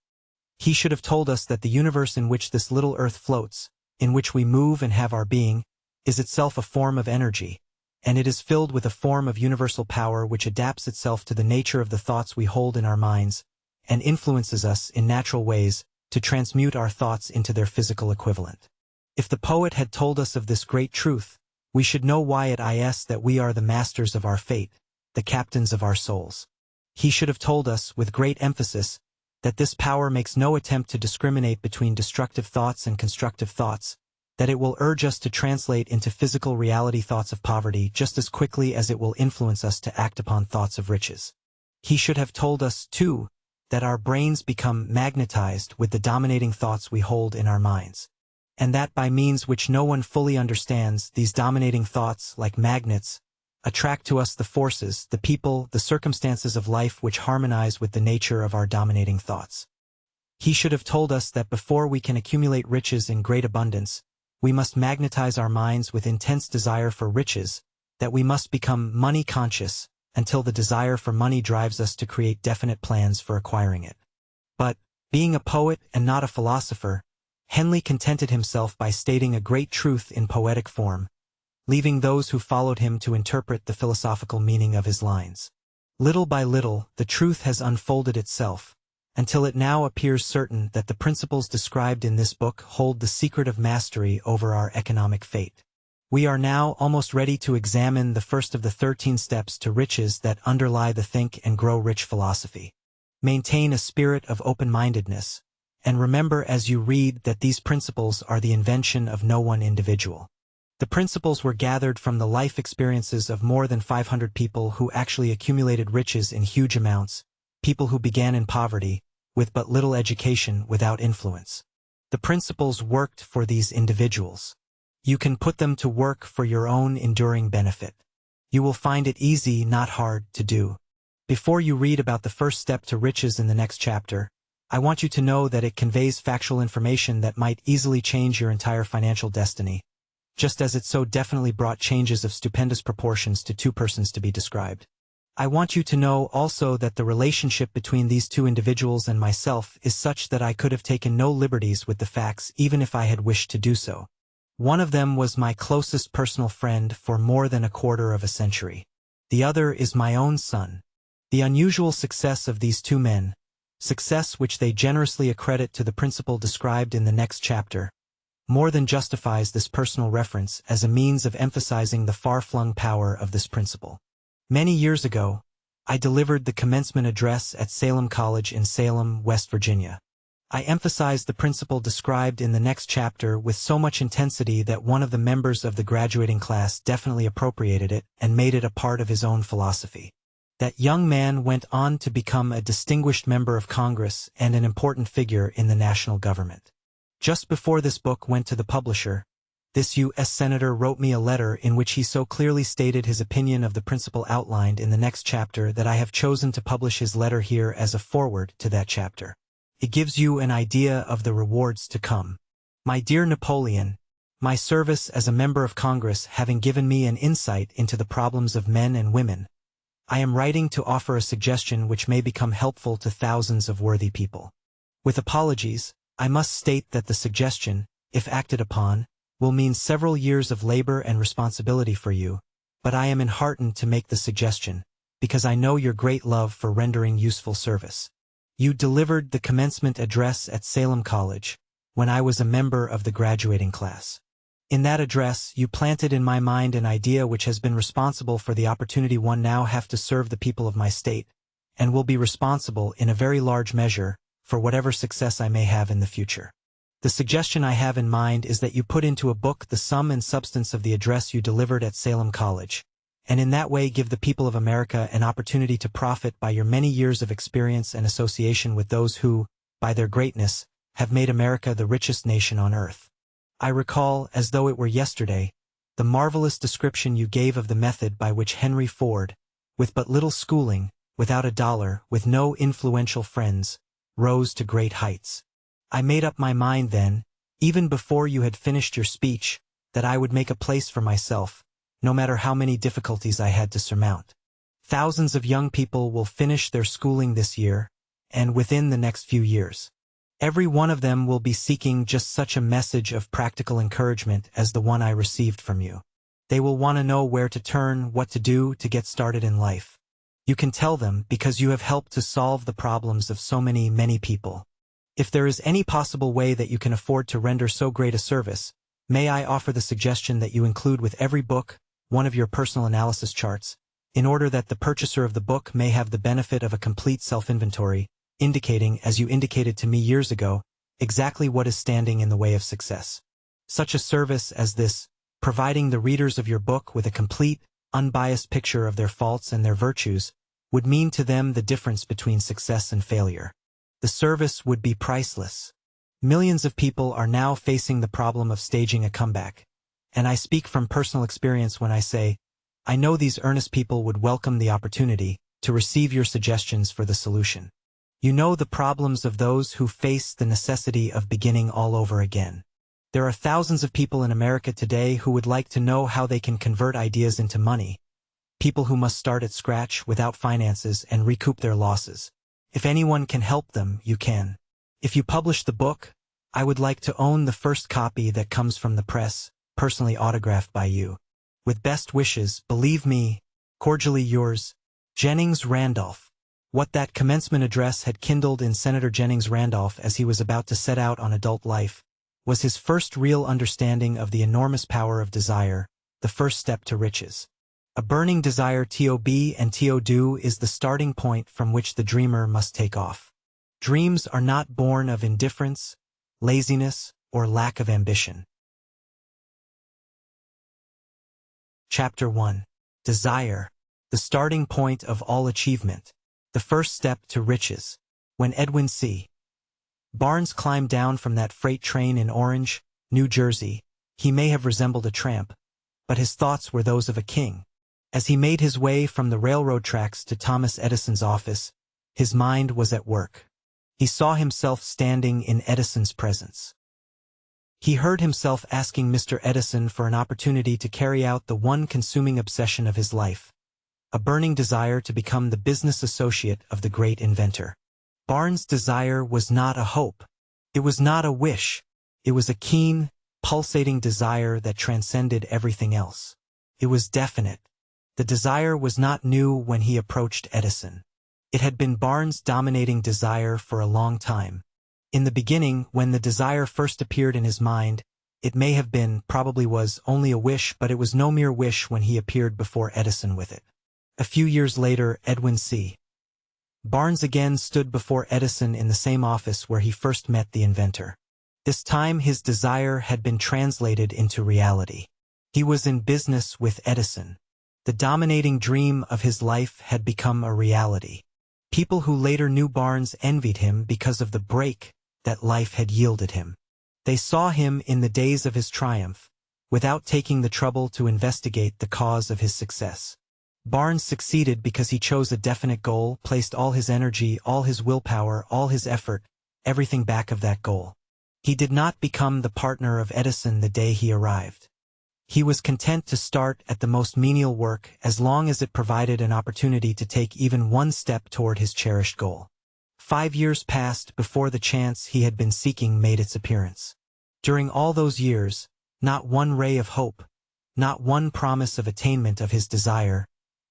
He should have told us that the universe in which this little earth floats, in which we move and have our being, is itself a form of energy, and it is filled with a form of universal power which adapts itself to the nature of the thoughts we hold in our minds, and influences us in natural ways to transmute our thoughts into their physical equivalent. If the poet had told us of this great truth, we should know why it is that we are the masters of our fate, the captains of our souls. He should have told us, with great emphasis, that this power makes no attempt to discriminate between destructive thoughts and constructive thoughts, that it will urge us to translate into physical reality thoughts of poverty just as quickly as it will influence us to act upon thoughts of riches. He should have told us, too, that our brains become magnetized with the dominating thoughts we hold in our minds, and that by means which no one fully understands, these dominating thoughts, like magnets, attract to us the forces, the people, the circumstances of life which harmonize with the nature of our dominating thoughts. He should have told us that before we can accumulate riches in great abundance, we must magnetize our minds with intense desire for riches, that we must become money-conscious, until the desire for money drives us to create definite plans for acquiring it. But, being a poet and not a philosopher, Henley contented himself by stating a great truth in poetic form, leaving those who followed him to interpret the philosophical meaning of his lines. Little by little, the truth has unfolded itself, until it now appears certain that the principles described in this book hold the secret of mastery over our economic fate. We are now almost ready to examine the first of the 13 steps to riches that underlie the Think and Grow Rich philosophy. Maintain a spirit of open-mindedness, and remember as you read that these principles are the invention of no one individual. The principles were gathered from the life experiences of more than 500 people who actually accumulated riches in huge amounts, people who began in poverty, with but little education, without influence. The principles worked for these individuals. You can put them to work for your own enduring benefit. You will find it easy, not hard, to do. Before you read about the first step to riches in the next chapter, I want you to know that it conveys factual information that might easily change your entire financial destiny, just as it so definitely brought changes of stupendous proportions to two persons to be described. I want you to know also that the relationship between these two individuals and myself is such that I could have taken no liberties with the facts even if I had wished to do so. One of them was my closest personal friend for more than a quarter of a century. The other is my own son. The unusual success of these two men, success which they generously accredit to the principle described in the next chapter, more than justifies this personal reference as a means of emphasizing the far-flung power of this principle. Many years ago, I delivered the commencement address at Salem College in Salem, West Virginia. I emphasized the principle described in the next chapter with so much intensity that one of the members of the graduating class definitely appropriated it and made it a part of his own philosophy. That young man went on to become a distinguished member of Congress and an important figure in the national government. Just before this book went to the publisher, this U.S. Senator wrote me a letter in which he so clearly stated his opinion of the principle outlined in the next chapter that I have chosen to publish his letter here as a foreword to that chapter. It gives you an idea of the rewards to come. My dear Napoleon, my service as a member of Congress having given me an insight into the problems of men and women, I am writing to offer a suggestion which may become helpful to thousands of worthy people. With apologies, I must state that the suggestion, if acted upon, will mean several years of labor and responsibility for you, but I am enheartened to make the suggestion, because I know your great love for rendering useful service. You delivered the commencement address at Salem College, when I was a member of the graduating class. In that address, you planted in my mind an idea which has been responsible for the opportunity one now have to serve the people of my state, and will be responsible in a very large measure for whatever success I may have in the future. The suggestion I have in mind is that you put into a book the sum and substance of the address you delivered at Salem College, and in that way give the people of America an opportunity to profit by your many years of experience and association with those who, by their greatness, have made America the richest nation on earth. I recall, as though it were yesterday, the marvelous description you gave of the method by which Henry Ford, with but little schooling, without a dollar, with no influential friends, rose to great heights. I made up my mind then, even before you had finished your speech, that I would make a place for myself, no matter how many difficulties I had to surmount. Thousands of young people will finish their schooling this year, and within the next few years. Every one of them will be seeking just such a message of practical encouragement as the one I received from you. They will want to know where to turn, what to do to get started in life. You can tell them because you have helped to solve the problems of so many people. If there is any possible way that you can afford to render so great a service, may I offer the suggestion that you include with every book one of your personal analysis charts, in order that the purchaser of the book may have the benefit of a complete self-inventory, indicating, as you indicated to me years ago, exactly what is standing in the way of success. Such a service as this, providing the readers of your book with a complete, unbiased picture of their faults and their virtues, would mean to them the difference between success and failure. The service would be priceless. Millions of people are now facing the problem of staging a comeback, and I speak from personal experience when I say, I know these earnest people would welcome the opportunity to receive your suggestions for the solution. You know the problems of those who face the necessity of beginning all over again. There are thousands of people in America today who would like to know how they can convert ideas into money, people who must start at scratch without finances and recoup their losses. If anyone can help them, you can. If you publish the book, I would like to own the first copy that comes from the press, personally autographed by you. With best wishes, believe me, cordially yours, Jennings Randolph. What that commencement address had kindled in Senator Jennings Randolph as he was about to set out on adult life was his first real understanding of the enormous power of desire, the first step to riches. A burning desire to and to do is the starting point from which the dreamer must take off. Dreams are not born of indifference, laziness, or lack of ambition. Chapter 1. Desire, the starting point of all achievement. The first step to riches. When Edwin C. Barnes climbed down from that freight train in Orange, New Jersey, he may have resembled a tramp, but his thoughts were those of a king. As he made his way from the railroad tracks to Thomas Edison's office, his mind was at work. He saw himself standing in Edison's presence. He heard himself asking Mr. Edison for an opportunity to carry out the one consuming obsession of his life, a burning desire to become the business associate of the great inventor. Barnes' desire was not a hope. It was not a wish. It was a keen, pulsating desire that transcended everything else. It was definite. The desire was not new when he approached Edison. It had been Barnes' dominating desire for a long time. In the beginning, when the desire first appeared in his mind, it may have been, probably was, only a wish, but it was no mere wish when he appeared before Edison with it. A few years later, Edwin C. Barnes again stood before Edison in the same office where he first met the inventor. This time his desire had been translated into reality. He was in business with Edison. The dominating dream of his life had become a reality. People who later knew Barnes envied him because of the break that life had yielded him. They saw him in the days of his triumph, without taking the trouble to investigate the cause of his success. Barnes succeeded because he chose a definite goal, placed all his energy, all his willpower, all his effort, everything back of that goal. He did not become the partner of Edison the day he arrived. He was content to start at the most menial work as long as it provided an opportunity to take even one step toward his cherished goal. 5 years passed before the chance he had been seeking made its appearance. During all those years, not one ray of hope, not one promise of attainment of his desire,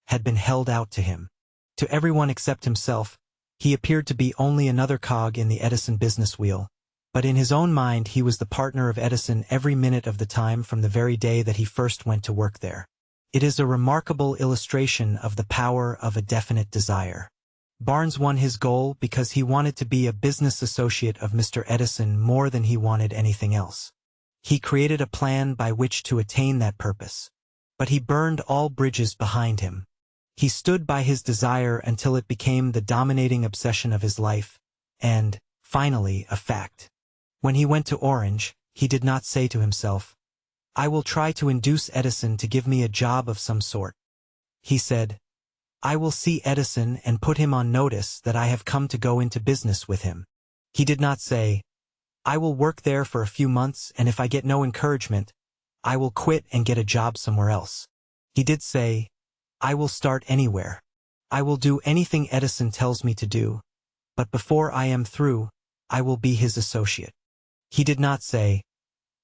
had been held out to him. To everyone except himself, he appeared to be only another cog in the Edison business wheel, but in his own mind he was the partner of Edison every minute of the time from the very day that he first went to work there. It is a remarkable illustration of the power of a definite desire. Barnes won his goal because he wanted to be a business associate of Mr. Edison more than he wanted anything else. He created a plan by which to attain that purpose. But he burned all bridges behind him. He stood by his desire until it became the dominating obsession of his life, and, finally, a fact. When he went to Orange, he did not say to himself, "I will try to induce Edison to give me a job of some sort." He said, "I will see Edison and put him on notice that I have come to go into business with him." He did not say, "I will work there for a few months and if I get no encouragement, I will quit and get a job somewhere else." He did say, "I will start anywhere. I will do anything Edison tells me to do, but before I am through, I will be his associate." He did not say,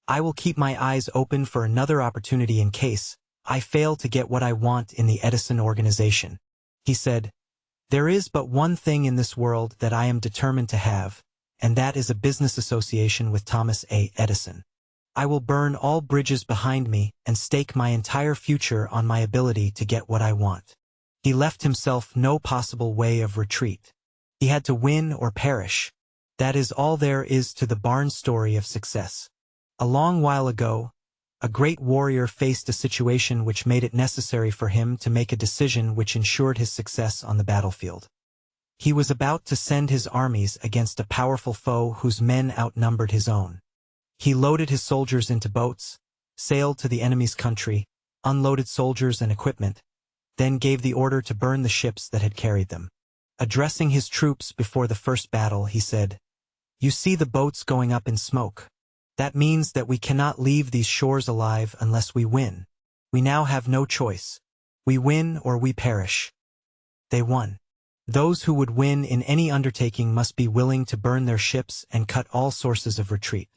"I will keep my eyes open for another opportunity in case I fail to get what I want in the Edison organization." He said, "There is but one thing in this world that I am determined to have, and that is a business association with Thomas A. Edison. I will burn all bridges behind me and stake my entire future on my ability to get what I want." He left himself no possible way of retreat. He had to win or perish. That is all there is to the Barnes story of success. A long while ago, a great warrior faced a situation which made it necessary for him to make a decision which ensured his success on the battlefield. He was about to send his armies against a powerful foe whose men outnumbered his own. He loaded his soldiers into boats, sailed to the enemy's country, unloaded soldiers and equipment, then gave the order to burn the ships that had carried them. Addressing his troops before the first battle, he said, "You see the boats going up in smoke. That means that we cannot leave these shores alive unless we win. We now have no choice. We win or we perish." They won. Those who would win in any undertaking must be willing to burn their ships and cut all sources of retreat.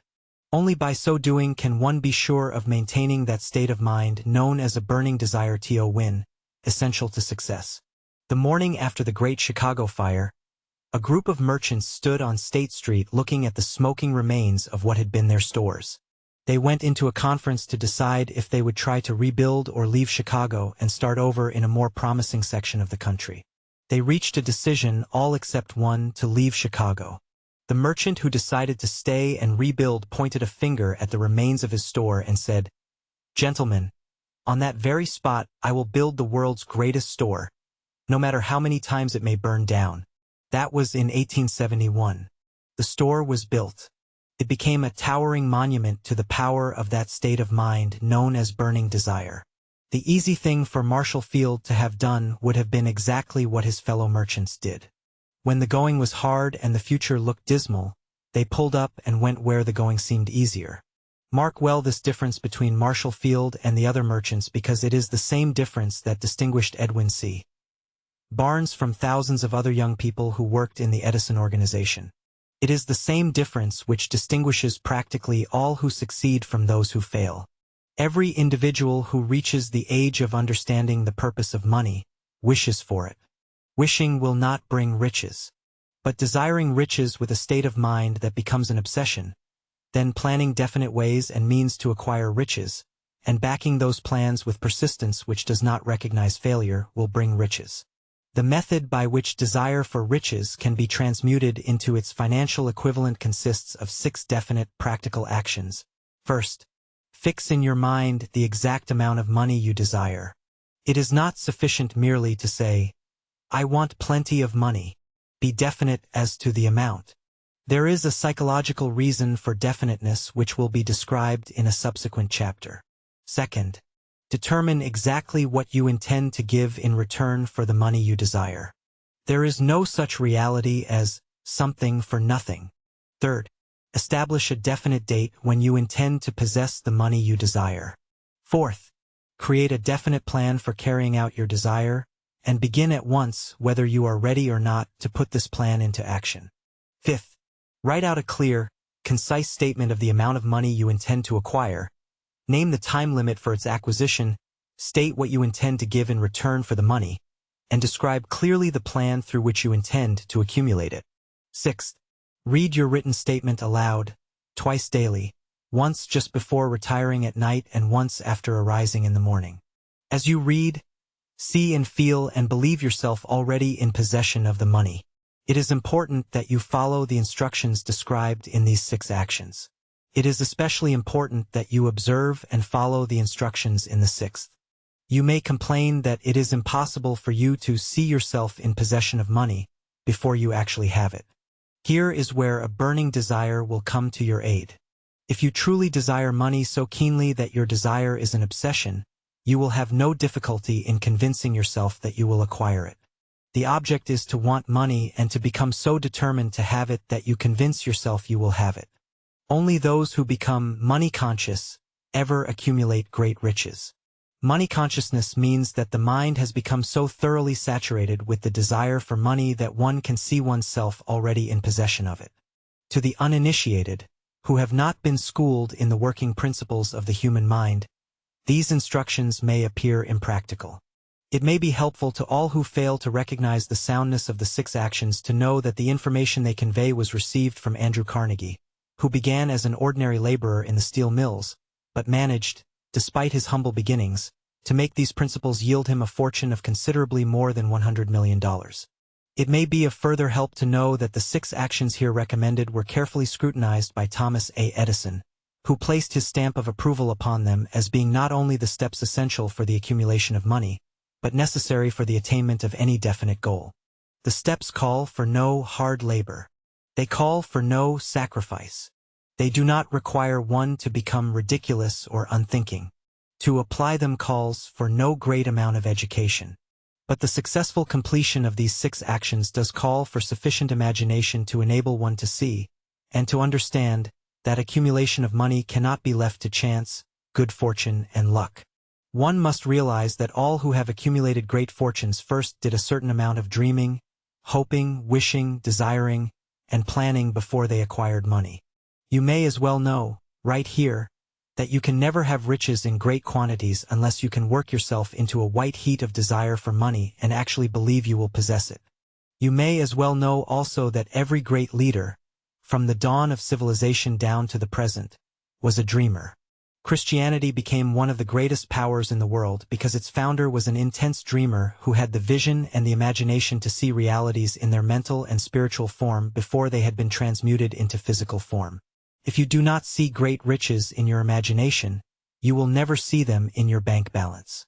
Only by so doing can one be sure of maintaining that state of mind known as a burning desire to win, essential to success. The morning after the Great Chicago Fire, a group of merchants stood on State Street looking at the smoking remains of what had been their stores. They went into a conference to decide if they would try to rebuild or leave Chicago and start over in a more promising section of the country. They reached a decision, all except one, to leave Chicago. The merchant who decided to stay and rebuild pointed a finger at the remains of his store and said, "Gentlemen, on that very spot I will build the world's greatest store, no matter how many times it may burn down." That was in 1871. The store was built. It became a towering monument to the power of that state of mind known as burning desire. The easy thing for Marshall Field to have done would have been exactly what his fellow merchants did. When the going was hard and the future looked dismal, they pulled up and went where the going seemed easier. Mark well this difference between Marshall Field and the other merchants, because it is the same difference that distinguished Edwin C. Barnes from thousands of other young people who worked in the Edison organization. It is the same difference which distinguishes practically all who succeed from those who fail. Every individual who reaches the age of understanding the purpose of money wishes for it. Wishing will not bring riches. But desiring riches with a state of mind that becomes an obsession, then planning definite ways and means to acquire riches, and backing those plans with persistence which does not recognize failure, will bring riches. The method by which desire for riches can be transmuted into its financial equivalent consists of 6 definite, practical actions. First, fix in your mind the exact amount of money you desire. It is not sufficient merely to say, "I want plenty of money." Be definite as to the amount. There is a psychological reason for definiteness which will be described in a subsequent chapter. Second, determine exactly what you intend to give in return for the money you desire. There is no such reality as something for nothing. Third, establish a definite date when you intend to possess the money you desire. Fourth, create a definite plan for carrying out your desire, and begin at once, whether you are ready or not, to put this plan into action. Fifth, write out a clear, concise statement of the amount of money you intend to acquire. Name the time limit for its acquisition, state what you intend to give in return for the money, and describe clearly the plan through which you intend to accumulate it. Sixth, read your written statement aloud, twice daily, once just before retiring at night and once after arising in the morning. As you read, see and feel and believe yourself already in possession of the money. It is important that you follow the instructions described in these 6 actions. It is especially important that you observe and follow the instructions in the 6th. You may complain that it is impossible for you to see yourself in possession of money before you actually have it. Here is where a burning desire will come to your aid. If you truly desire money so keenly that your desire is an obsession, you will have no difficulty in convincing yourself that you will acquire it. The object is to want money and to become so determined to have it that you convince yourself you will have it. Only those who become money conscious ever accumulate great riches. Money consciousness means that the mind has become so thoroughly saturated with the desire for money that one can see oneself already in possession of it. To the uninitiated, who have not been schooled in the working principles of the human mind, these instructions may appear impractical. It may be helpful to all who fail to recognize the soundness of the 6 actions to know that the information they convey was received from Andrew Carnegie, who began as an ordinary laborer in the steel mills, but managed, despite his humble beginnings, to make these principles yield him a fortune of considerably more than $100 million. It may be of further help to know that the 6 actions here recommended were carefully scrutinized by Thomas A. Edison, who placed his stamp of approval upon them as being not only the steps essential for the accumulation of money, but necessary for the attainment of any definite goal. The steps call for no hard labor. They call for no sacrifice. They do not require one to become ridiculous or unthinking. To apply them calls for no great amount of education. But the successful completion of these 6 actions does call for sufficient imagination to enable one to see, and to understand, that accumulation of money cannot be left to chance, good fortune, and luck. One must realize that all who have accumulated great fortunes first did a certain amount of dreaming, hoping, wishing, desiring, and planning before they acquired money. You may as well know, right here, that you can never have riches in great quantities unless you can work yourself into a white heat of desire for money and actually believe you will possess it. You may as well know also that every great leader, from the dawn of civilization down to the present, was a dreamer. Christianity became one of the greatest powers in the world because its founder was an intense dreamer who had the vision and the imagination to see realities in their mental and spiritual form before they had been transmuted into physical form. If you do not see great riches in your imagination, you will never see them in your bank balance.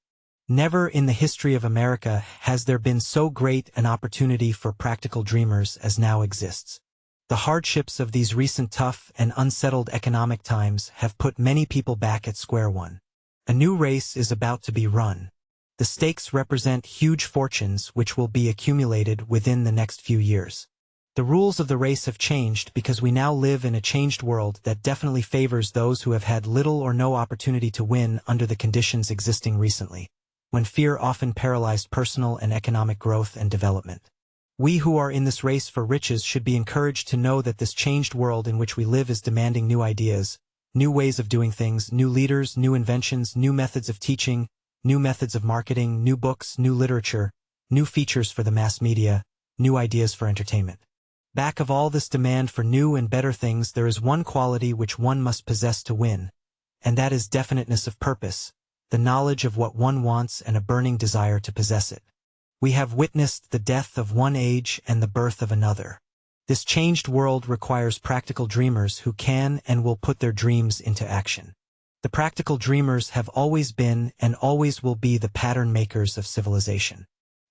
Never in the history of America has there been so great an opportunity for practical dreamers as now exists. The hardships of these recent tough and unsettled economic times have put many people back at square one. A new race is about to be run. The stakes represent huge fortunes which will be accumulated within the next few years. The rules of the race have changed because we now live in a changed world that definitely favors those who have had little or no opportunity to win under the conditions existing recently, when fear often paralyzed personal and economic growth and development. We who are in this race for riches should be encouraged to know that this changed world in which we live is demanding new ideas, new ways of doing things, new leaders, new inventions, new methods of teaching, new methods of marketing, new books, new literature, new features for the mass media, new ideas for entertainment. Back of all this demand for new and better things there is one quality which one must possess to win, and that is definiteness of purpose, the knowledge of what one wants and a burning desire to possess it. We have witnessed the death of one age and the birth of another. This changed world requires practical dreamers who can and will put their dreams into action. The practical dreamers have always been and always will be the pattern makers of civilization.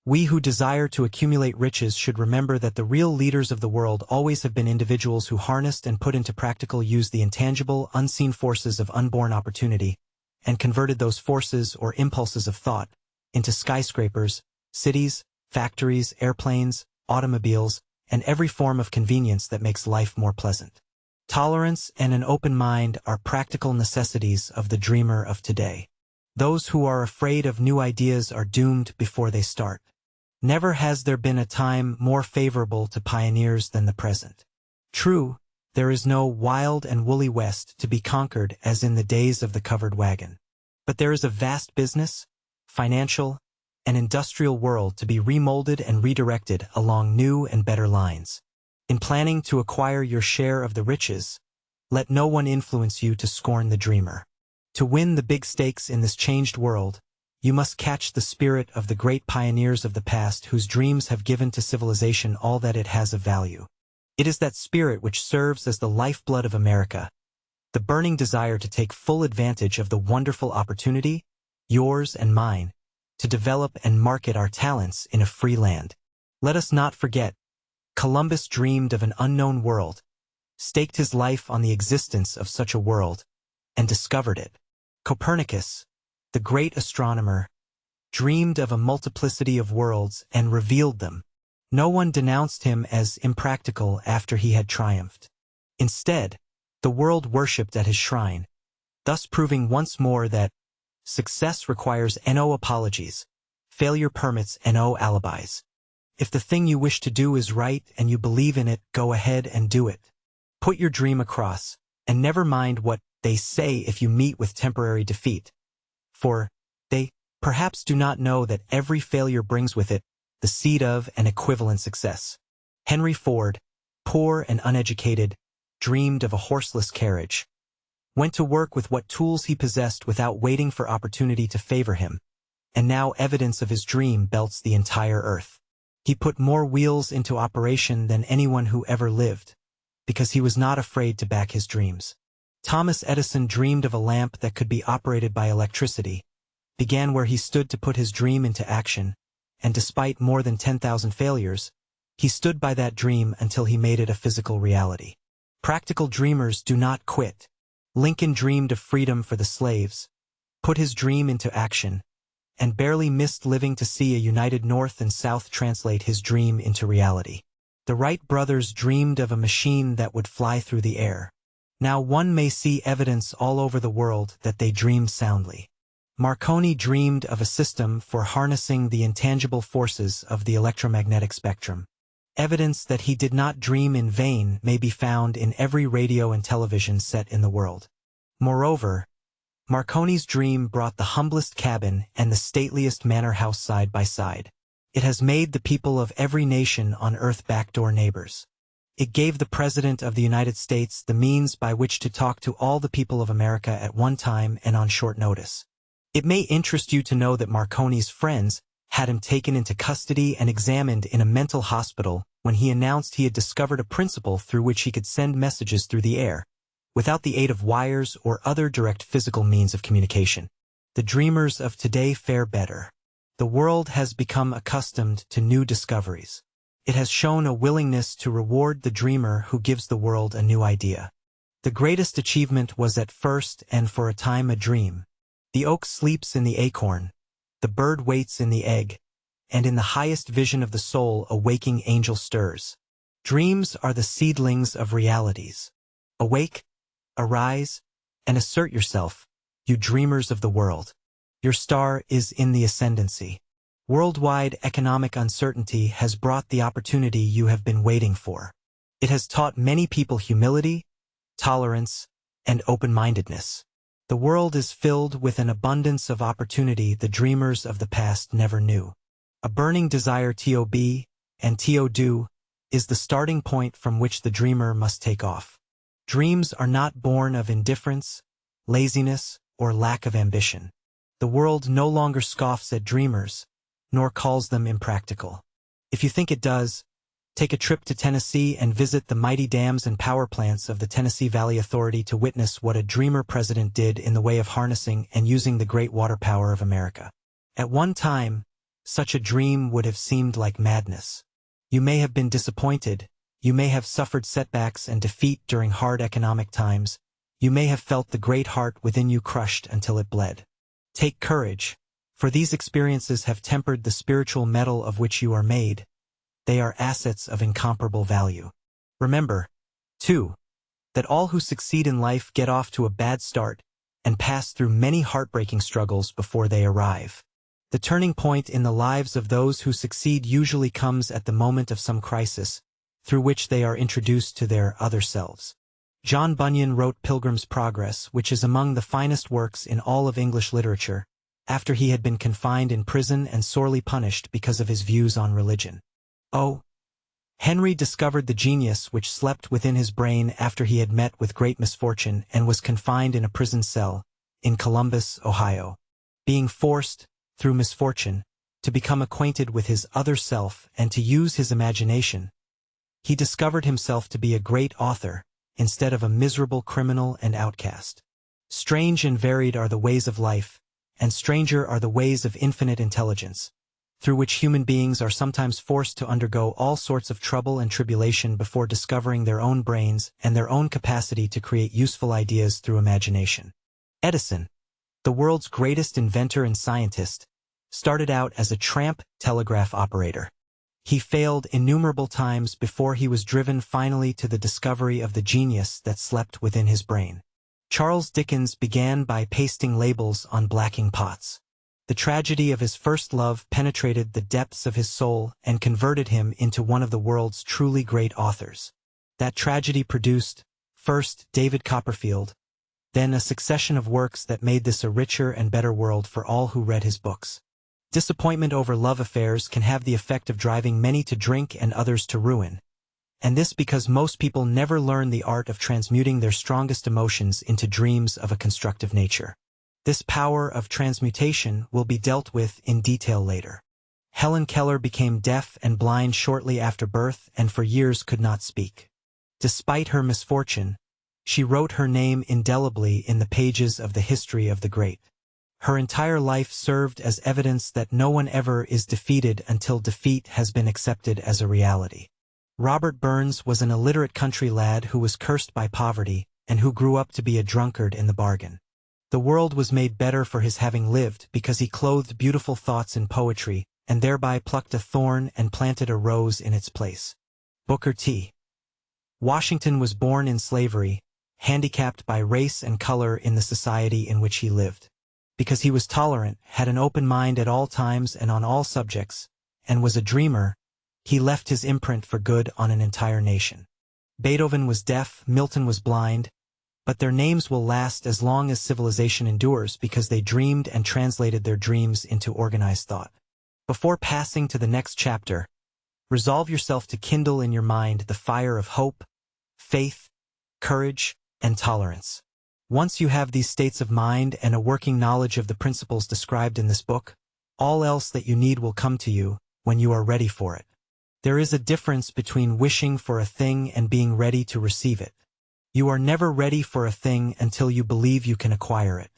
We who desire to accumulate riches should remember that the real leaders of the world always have been individuals who harnessed and put into practical use the intangible, unseen forces of unborn opportunity, and converted those forces or impulses of thought into skyscrapers, cities, factories, airplanes, automobiles, and every form of convenience that makes life more pleasant. Tolerance and an open mind are practical necessities of the dreamer of today. Those who are afraid of new ideas are doomed before they start. Never has there been a time more favorable to pioneers than the present. True, there is no wild and woolly West to be conquered as in the days of the covered wagon. But there is a vast business, financial, and industrial world to be remolded and redirected along new and better lines. In planning to acquire your share of the riches, let no one influence you to scorn the dreamer. To win the big stakes in this changed world, you must catch the spirit of the great pioneers of the past whose dreams have given to civilization all that it has of value. It is that spirit which serves as the lifeblood of America, the burning desire to take full advantage of the wonderful opportunity, yours and mine, to develop and market our talents in a free land. Let us not forget, Columbus dreamed of an unknown world, staked his life on the existence of such a world, and discovered it. Copernicus, the great astronomer, dreamed of a multiplicity of worlds and revealed them. No one denounced him as impractical after he had triumphed. Instead, the world worshipped at his shrine, thus proving once more that success requires no apologies, failure permits no alibis. If the thing you wish to do is right and you believe in it, go ahead and do it. Put your dream across, and never mind what they say if you meet with temporary defeat. For they perhaps do not know that every failure brings with it the seed of an equivalent success. Henry Ford, poor and uneducated, dreamed of a horseless carriage, went to work with what tools he possessed without waiting for opportunity to favor him, and now evidence of his dream belts the entire earth. He put more wheels into operation than anyone who ever lived, because he was not afraid to back his dreams. Thomas Edison dreamed of a lamp that could be operated by electricity, began where he stood to put his dream into action, and despite more than 10,000 failures, he stood by that dream until he made it a physical reality. Practical dreamers do not quit. Lincoln dreamed of freedom for the slaves, put his dream into action, and barely missed living to see a united North and South translate his dream into reality. The Wright brothers dreamed of a machine that would fly through the air. Now one may see evidence all over the world that they dreamed soundly. Marconi dreamed of a system for harnessing the intangible forces of the electromagnetic spectrum. Evidence that he did not dream in vain may be found in every radio and television set in the world. Moreover, Marconi's dream brought the humblest cabin and the stateliest manor house side by side. It has made the people of every nation on earth backdoor neighbors. It gave the President of the United States the means by which to talk to all the people of America at one time and on short notice. It may interest you to know that Marconi's friends had him taken into custody and examined in a mental hospital when he announced he had discovered a principle through which he could send messages through the air, without the aid of wires or other direct physical means of communication. The dreamers of today fare better. The world has become accustomed to new discoveries. It has shown a willingness to reward the dreamer who gives the world a new idea. The greatest achievement was at first and for a time a dream. The oak sleeps in the acorn, the bird waits in the egg, and in the highest vision of the soul a waking angel stirs. Dreams are the seedlings of realities. Awake, arise, and assert yourself, you dreamers of the world. Your star is in the ascendancy. Worldwide economic uncertainty has brought the opportunity you have been waiting for. It has taught many people humility, tolerance, and open-mindedness. The world is filled with an abundance of opportunity the dreamers of the past never knew. A burning desire to be and to do is the starting point from which the dreamer must take off. Dreams are not born of indifference, laziness, or lack of ambition. The world no longer scoffs at dreamers, nor calls them impractical. If you think it does, take a trip to Tennessee and visit the mighty dams and power plants of the Tennessee Valley Authority to witness what a dreamer president did in the way of harnessing and using the great water power of America. At one time, such a dream would have seemed like madness. You may have been disappointed, you may have suffered setbacks and defeat during hard economic times, you may have felt the great heart within you crushed until it bled. Take courage, for these experiences have tempered the spiritual metal of which you are made. They are assets of incomparable value. Remember, too, that all who succeed in life get off to a bad start, and pass through many heartbreaking struggles before they arrive. The turning point in the lives of those who succeed usually comes at the moment of some crisis, through which they are introduced to their other selves. John Bunyan wrote Pilgrim's Progress, which is among the finest works in all of English literature, after he had been confined in prison and sorely punished because of his views on religion. O. Henry discovered the genius which slept within his brain after he had met with great misfortune and was confined in a prison cell in Columbus, Ohio. Being forced, through misfortune, to become acquainted with his other self and to use his imagination, he discovered himself to be a great author, instead of a miserable criminal and outcast. Strange and varied are the ways of life, and stranger are the ways of infinite intelligence, through which human beings are sometimes forced to undergo all sorts of trouble and tribulation before discovering their own brains and their own capacity to create useful ideas through imagination. Edison, the world's greatest inventor and scientist, started out as a tramp telegraph operator. He failed innumerable times before he was driven finally to the discovery of the genius that slept within his brain. Charles Dickens began by pasting labels on blacking pots. The tragedy of his first love penetrated the depths of his soul and converted him into one of the world's truly great authors. That tragedy produced, first, David Copperfield, then a succession of works that made this a richer and better world for all who read his books. Disappointment over love affairs can have the effect of driving many to drink and others to ruin, and this because most people never learn the art of transmuting their strongest emotions into dreams of a constructive nature. This power of transmutation will be dealt with in detail later. Helen Keller became deaf and blind shortly after birth and for years could not speak. Despite her misfortune, she wrote her name indelibly in the pages of the history of the great. Her entire life served as evidence that no one ever is defeated until defeat has been accepted as a reality. Robert Burns was an illiterate country lad who was cursed by poverty and who grew up to be a drunkard in the bargain. The world was made better for his having lived because he clothed beautiful thoughts in poetry and thereby plucked a thorn and planted a rose in its place. Booker T. Washington was born in slavery, handicapped by race and color in the society in which he lived. Because he was tolerant, had an open mind at all times and on all subjects, and was a dreamer, he left his imprint for good on an entire nation. Beethoven was deaf, Milton was blind, but their names will last as long as civilization endures because they dreamed and translated their dreams into organized thought. Before passing to the next chapter, resolve yourself to kindle in your mind the fire of hope, faith, courage, and tolerance. Once you have these states of mind and a working knowledge of the principles described in this book, all else that you need will come to you when you are ready for it. There is a difference between wishing for a thing and being ready to receive it. You are never ready for a thing until you believe you can acquire it.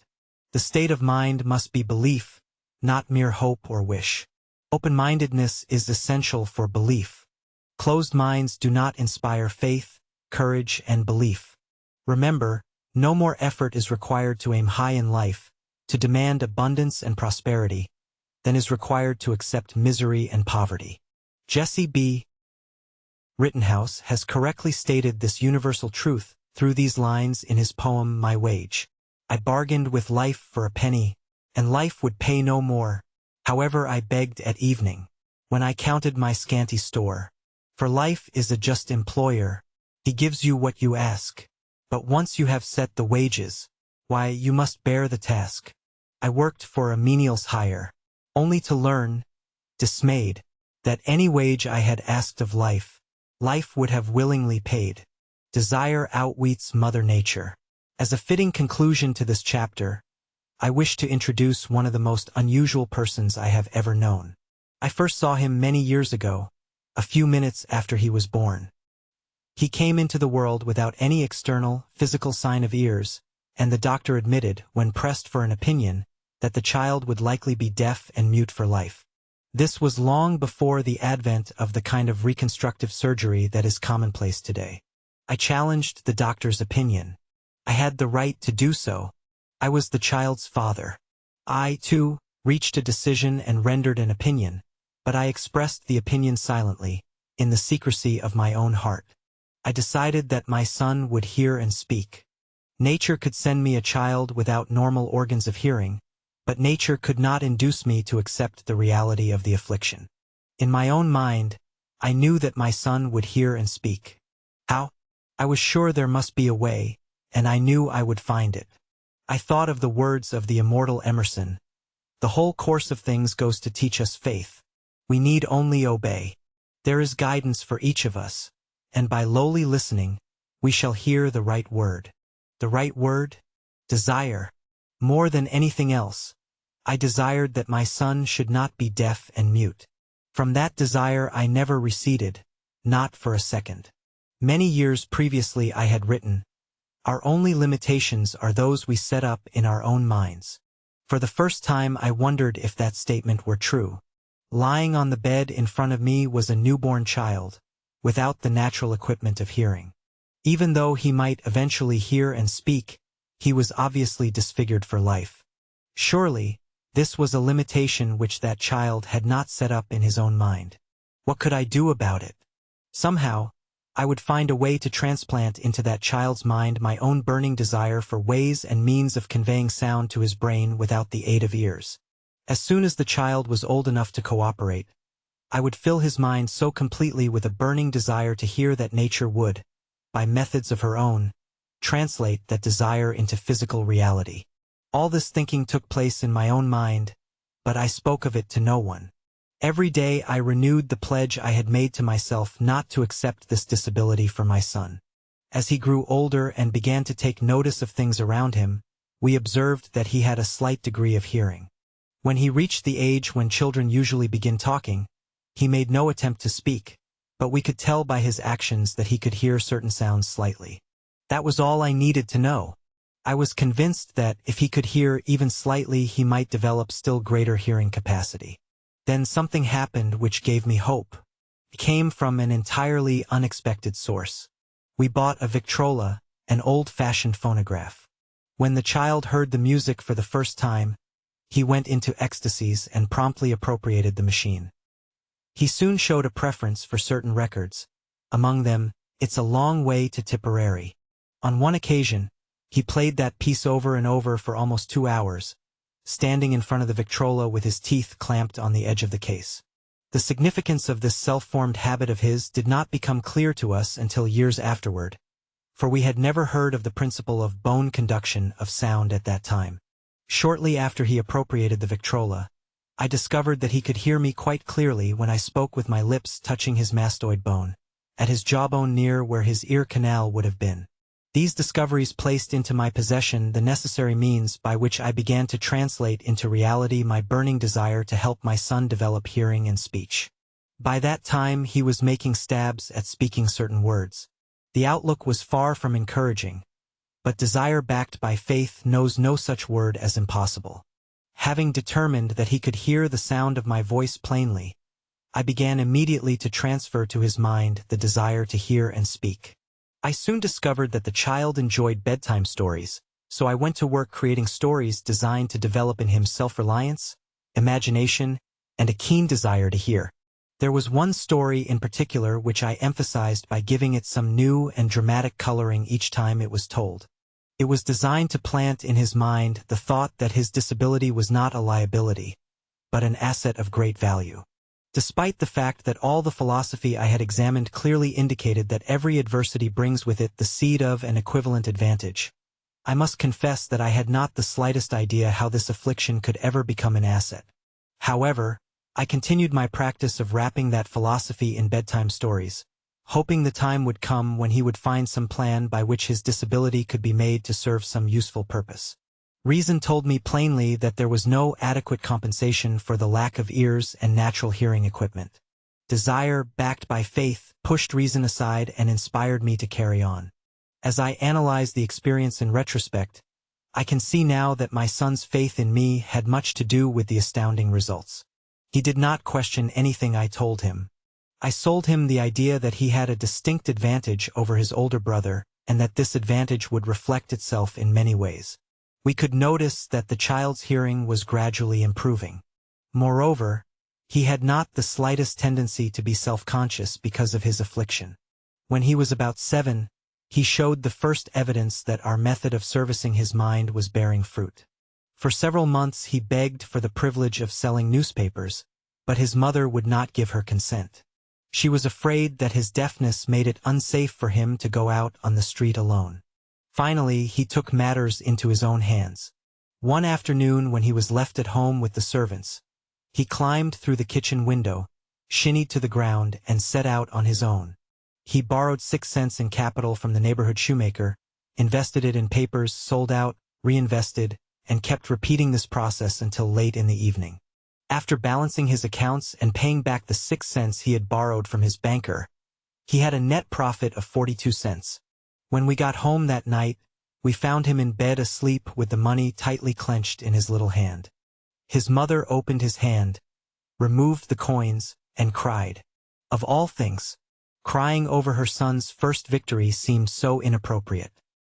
The state of mind must be belief, not mere hope or wish. Open-mindedness is essential for belief. Closed minds do not inspire faith, courage, and belief. Remember, no more effort is required to aim high in life, to demand abundance and prosperity, than is required to accept misery and poverty. Jesse B. Rittenhouse has correctly stated this universal truth through these lines in his poem My Wage. I bargained with life for a penny, and life would pay no more. However, I begged at evening, when I counted my scanty store. For life is a just employer, he gives you what you ask. But once you have set the wages, why, you must bear the task. I worked for a menial's hire, only to learn, dismayed, that any wage I had asked of life, life would have willingly paid. Desire outweets Mother Nature. As a fitting conclusion to this chapter, I wish to introduce one of the most unusual persons I have ever known. I first saw him many years ago, a few minutes after he was born. He came into the world without any external, physical sign of ears, and the doctor admitted, when pressed for an opinion, that the child would likely be deaf and mute for life. This was long before the advent of the kind of reconstructive surgery that is commonplace today. I challenged the doctor's opinion. I had the right to do so. I was the child's father. I, too, reached a decision and rendered an opinion, but I expressed the opinion silently, in the secrecy of my own heart. I decided that my son would hear and speak. Nature could send me a child without normal organs of hearing, but nature could not induce me to accept the reality of the affliction. In my own mind, I knew that my son would hear and speak. How? I was sure there must be a way, and I knew I would find it. I thought of the words of the immortal Emerson. The whole course of things goes to teach us faith. We need only obey. There is guidance for each of us, and by lowly listening, we shall hear the right word. The right word? Desire. More than anything else, I desired that my son should not be deaf and mute. From that desire I never receded, not for a second. Many years previously I had written, "Our only limitations are those we set up in our own minds." For the first time I wondered if that statement were true. Lying on the bed in front of me was a newborn child, without the natural equipment of hearing. Even though he might eventually hear and speak, he was obviously disfigured for life. Surely, this was a limitation which that child had not set up in his own mind. What could I do about it? Somehow, I would find a way to transplant into that child's mind my own burning desire for ways and means of conveying sound to his brain without the aid of ears. As soon as the child was old enough to cooperate, I would fill his mind so completely with a burning desire to hear that nature would, by methods of her own, translate that desire into physical reality. All this thinking took place in my own mind, but I spoke of it to no one. Every day I renewed the pledge I had made to myself not to accept this disability for my son. As he grew older and began to take notice of things around him, we observed that he had a slight degree of hearing. When he reached the age when children usually begin talking, he made no attempt to speak, but we could tell by his actions that he could hear certain sounds slightly. That was all I needed to know. I was convinced that if he could hear even slightly, he might develop still greater hearing capacity. Then something happened which gave me hope. It came from an entirely unexpected source. We bought a Victrola, an old-fashioned phonograph. When the child heard the music for the first time, he went into ecstasies and promptly appropriated the machine. He soon showed a preference for certain records, among them, "It's a Long Way to Tipperary." On one occasion, he played that piece over and over for almost 2 hours, standing in front of the Victrola with his teeth clamped on the edge of the case. The significance of this self-formed habit of his did not become clear to us until years afterward, for we had never heard of the principle of bone conduction of sound at that time. Shortly after he appropriated the Victrola, I discovered that he could hear me quite clearly when I spoke with my lips touching his mastoid bone, at his jawbone near where his ear canal would have been. These discoveries placed into my possession the necessary means by which I began to translate into reality my burning desire to help my son develop hearing and speech. By that time he was making stabs at speaking certain words. The outlook was far from encouraging, but desire backed by faith knows no such word as impossible. Having determined that he could hear the sound of my voice plainly, I began immediately to transfer to his mind the desire to hear and speak. I soon discovered that the child enjoyed bedtime stories, so I went to work creating stories designed to develop in him self-reliance, imagination, and a keen desire to hear. There was one story in particular which I emphasized by giving it some new and dramatic coloring each time it was told. It was designed to plant in his mind the thought that his disability was not a liability, but an asset of great value. Despite the fact that all the philosophy I had examined clearly indicated that every adversity brings with it the seed of an equivalent advantage, I must confess that I had not the slightest idea how this affliction could ever become an asset. However, I continued my practice of wrapping that philosophy in bedtime stories, hoping the time would come when he would find some plan by which his disability could be made to serve some useful purpose. Reason told me plainly that there was no adequate compensation for the lack of ears and natural hearing equipment. Desire, backed by faith, pushed reason aside and inspired me to carry on. As I analyze the experience in retrospect, I can see now that my son's faith in me had much to do with the astounding results. He did not question anything I told him. I sold him the idea that he had a distinct advantage over his older brother, and that this advantage would reflect itself in many ways. We could notice that the child's hearing was gradually improving. Moreover, he had not the slightest tendency to be self-conscious because of his affliction. When he was about 7, He showed the first evidence that our method of servicing his mind was bearing fruit. For several months he begged for the privilege of selling newspapers, but his mother would not give her consent. She was afraid that his deafness made it unsafe for him to go out on the street alone. Finally, he took matters into his own hands. One afternoon when he was left at home with the servants, he climbed through the kitchen window, shinnied to the ground, and set out on his own. He borrowed 6 cents in capital from the neighborhood shoemaker, invested it in papers, sold out, reinvested, and kept repeating this process until late in the evening. After balancing his accounts and paying back the 6 cents he had borrowed from his banker, he had a net profit of 42 cents. When we got home that night, we found him in bed asleep with the money tightly clenched in his little hand. His mother opened his hand, removed the coins, and cried. Of all things, crying over her son's first victory seemed so inappropriate.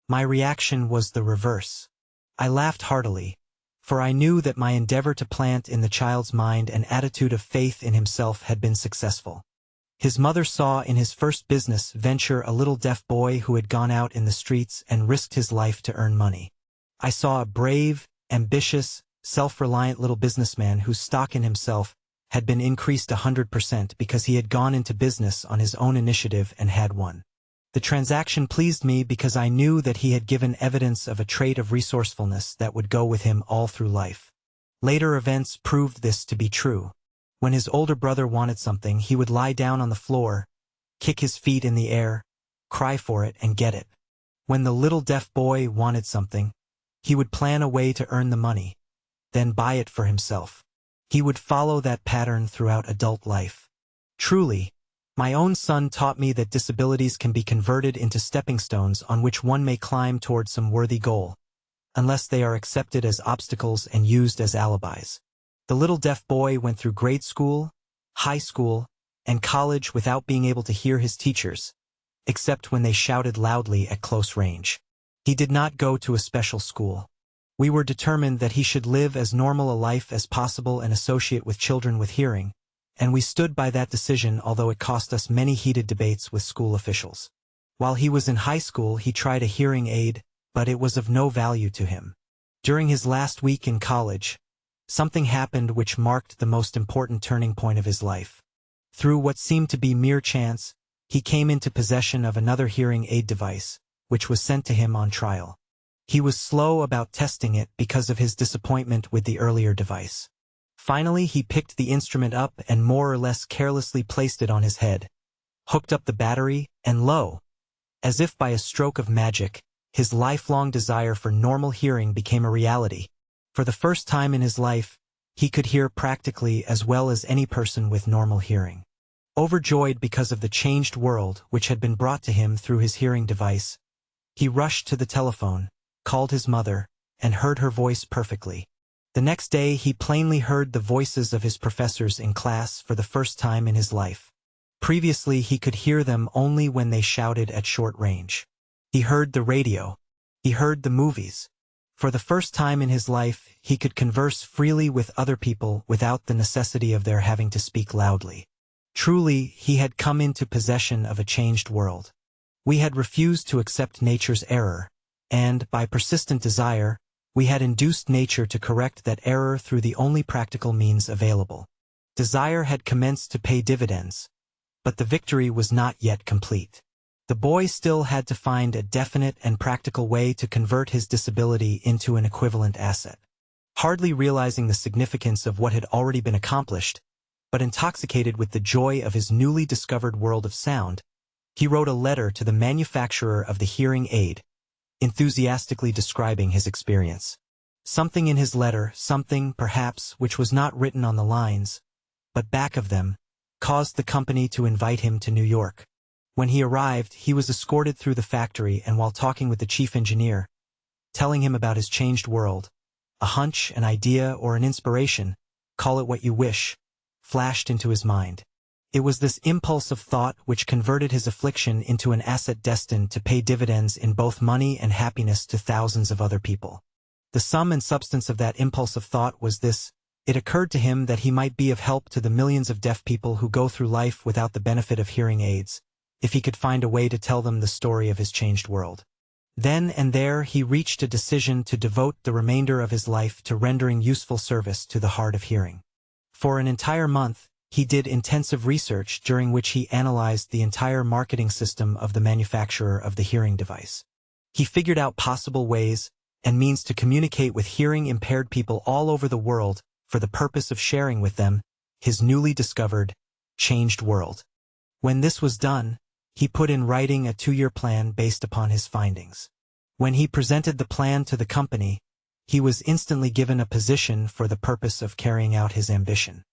My reaction was the reverse. I laughed heartily, for I knew that my endeavor to plant in the child's mind an attitude of faith in himself had been successful. His mother saw in his first business venture a little deaf boy who had gone out in the streets and risked his life to earn money. I saw a brave, ambitious, self-reliant little businessman whose stock in himself had been increased 100% because he had gone into business on his own initiative and had won. The transaction pleased me because I knew that he had given evidence of a trait of resourcefulness that would go with him all through life. Later events proved this to be true. When his older brother wanted something, he would lie down on the floor, kick his feet in the air, cry for it, and get it. When the little deaf boy wanted something, he would plan a way to earn the money, then buy it for himself. He would follow that pattern throughout adult life. Truly, my own son taught me that disabilities can be converted into stepping stones on which one may climb toward some worthy goal, unless they are accepted as obstacles and used as alibis. The little deaf boy went through grade school, high school, and college without being able to hear his teachers, except when they shouted loudly at close range. He did not go to a special school. We were determined that he should live as normal a life as possible and associate with children with hearing, and we stood by that decision although it cost us many heated debates with school officials. While he was in high school, he tried a hearing aid, but it was of no value to him. During his last week in college, something happened which marked the most important turning point of his life. Through what seemed to be mere chance, he came into possession of another hearing aid device, which was sent to him on trial. He was slow about testing it because of his disappointment with the earlier device. Finally, he picked the instrument up and more or less carelessly placed it on his head, hooked up the battery, and lo! As if by a stroke of magic, his lifelong desire for normal hearing became a reality. For the first time in his life, he could hear practically as well as any person with normal hearing. Overjoyed because of the changed world which had been brought to him through his hearing device, he rushed to the telephone, called his mother, and heard her voice perfectly. The next day he plainly heard the voices of his professors in class for the first time in his life. Previously he could hear them only when they shouted at short range. He heard the radio. He heard the movies. For the first time in his life, he could converse freely with other people without the necessity of their having to speak loudly. Truly, he had come into possession of a changed world. We had refused to accept nature's error, and, by persistent desire, we had induced nature to correct that error through the only practical means available. Desire had commenced to pay dividends, but the victory was not yet complete. The boy still had to find a definite and practical way to convert his disability into an equivalent asset. Hardly realizing the significance of what had already been accomplished, but intoxicated with the joy of his newly discovered world of sound, he wrote a letter to the manufacturer of the hearing aid, enthusiastically describing his experience. Something in his letter, something, perhaps, which was not written on the lines, but back of them, caused the company to invite him to New York. When he arrived, he was escorted through the factory, and while talking with the chief engineer, telling him about his changed world, a hunch, an idea, or an inspiration, call it what you wish, flashed into his mind. It was this impulse of thought which converted his affliction into an asset destined to pay dividends in both money and happiness to thousands of other people. The sum and substance of that impulse of thought was this: it occurred to him that he might be of help to the millions of deaf people who go through life without the benefit of hearing aids, if he could find a way to tell them the story of his changed world. Then and there he reached a decision to devote the remainder of his life to rendering useful service to the hard of hearing. For an entire month, he did intensive research during which he analyzed the entire marketing system of the manufacturer of the hearing device. He figured out possible ways and means to communicate with hearing-impaired people all over the world for the purpose of sharing with them his newly discovered, changed world. When this was done, he put in writing a 2-year plan based upon his findings. When he presented the plan to the company, he was instantly given a position for the purpose of carrying out his ambition.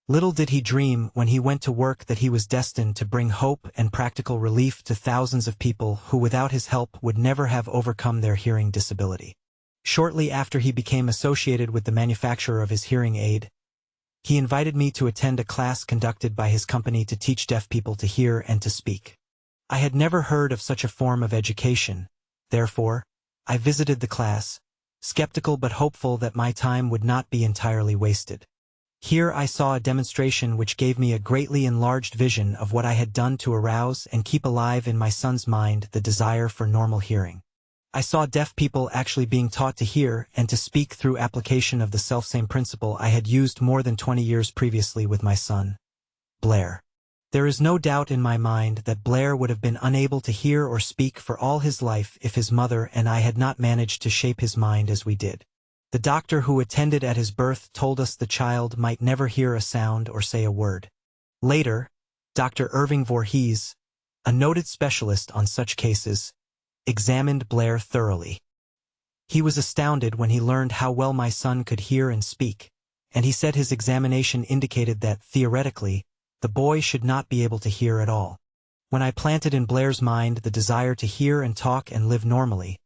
Little did he dream when he went to work that he was destined to bring hope and practical relief to thousands of people who without his help would never have overcome their hearing disability. Shortly after he became associated with the manufacturer of his hearing aid, he invited me to attend a class conducted by his company to teach deaf people to hear and to speak. I had never heard of such a form of education, therefore, I visited the class, skeptical but hopeful that my time would not be entirely wasted. Here I saw a demonstration which gave me a greatly enlarged vision of what I had done to arouse and keep alive in my son's mind the desire for normal hearing. I saw deaf people actually being taught to hear and to speak through application of the selfsame principle I had used more than 20 years previously with my son, Blair. There is no doubt in my mind that Blair would have been unable to hear or speak for all his life if his mother and I had not managed to shape his mind as we did. The doctor who attended at his birth told us the child might never hear a sound or say a word. Later, Dr. Irving Voorhees, a noted specialist on such cases, examined Blair thoroughly. He was astounded when he learned how well my son could hear and speak, and he said his examination indicated that, theoretically, the boy should not be able to hear at all. When I planted in Blair's mind the desire to hear and talk and live normally,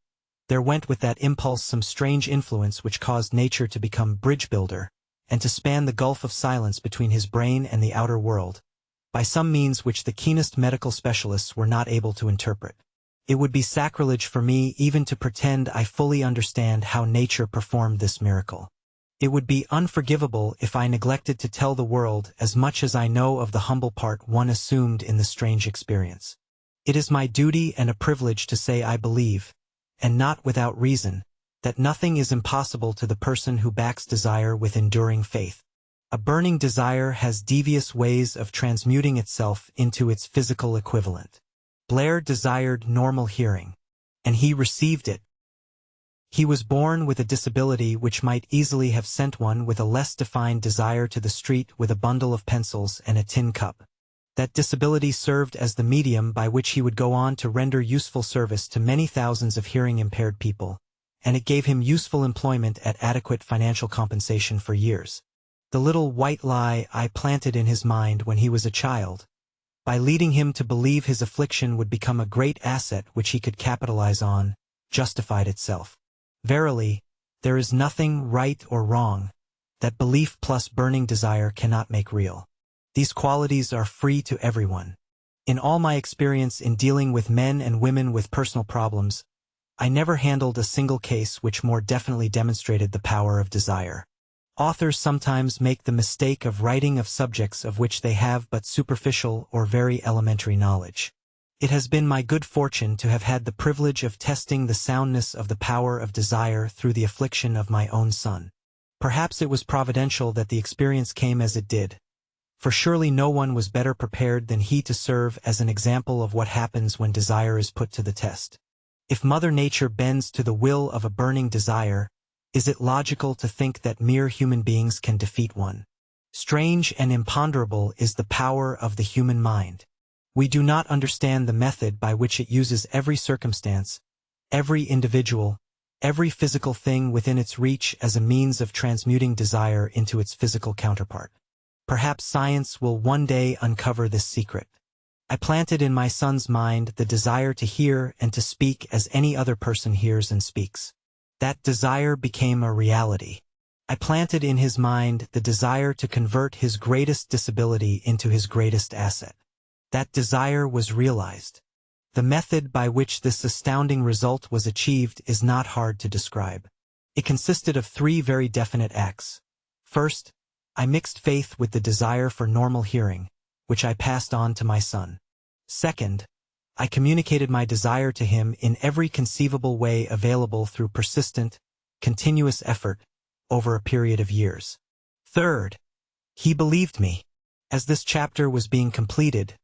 there went with that impulse some strange influence which caused nature to become bridge builder, and to span the gulf of silence between his brain and the outer world, by some means which the keenest medical specialists were not able to interpret. It would be sacrilege for me even to pretend I fully understand how nature performed this miracle. It would be unforgivable if I neglected to tell the world as much as I know of the humble part one assumed in the strange experience. It is my duty and a privilege to say I believe, and not without reason, that nothing is impossible to the person who backs desire with enduring faith. A burning desire has devious ways of transmuting itself into its physical equivalent. Blair desired normal hearing, and he received it. He was born with a disability which might easily have sent one with a less defined desire to the street with a bundle of pencils and a tin cup. That disability served as the medium by which he would go on to render useful service to many thousands of hearing-impaired people, and it gave him useful employment at adequate financial compensation for years. The little white lie I planted in his mind when he was a child, by leading him to believe his affliction would become a great asset which he could capitalize on, justified itself. Verily, there is nothing right or wrong that belief plus burning desire cannot make real. These qualities are free to everyone. In all my experience in dealing with men and women with personal problems, I never handled a single case which more definitely demonstrated the power of desire. Authors sometimes make the mistake of writing of subjects of which they have but superficial or very elementary knowledge. It has been my good fortune to have had the privilege of testing the soundness of the power of desire through the affliction of my own son. Perhaps it was providential that the experience came as it did, for surely no one was better prepared than he to serve as an example of what happens when desire is put to the test. If Mother Nature bends to the will of a burning desire, is it logical to think that mere human beings can defeat one? Strange and imponderable is the power of the human mind. We do not understand the method by which it uses every circumstance, every individual, every physical thing within its reach as a means of transmuting desire into its physical counterpart. Perhaps science will one day uncover this secret. I planted in my son's mind the desire to hear and to speak as any other person hears and speaks. That desire became a reality. I planted in his mind the desire to convert his greatest disability into his greatest asset. That desire was realized. The method by which this astounding result was achieved is not hard to describe. It consisted of 3 very definite acts. First, I mixed faith with the desire for normal hearing, which I passed on to my son. Second, I communicated my desire to him in every conceivable way available through persistent, continuous effort over a period of years. Third, he believed me. As this chapter was being completed,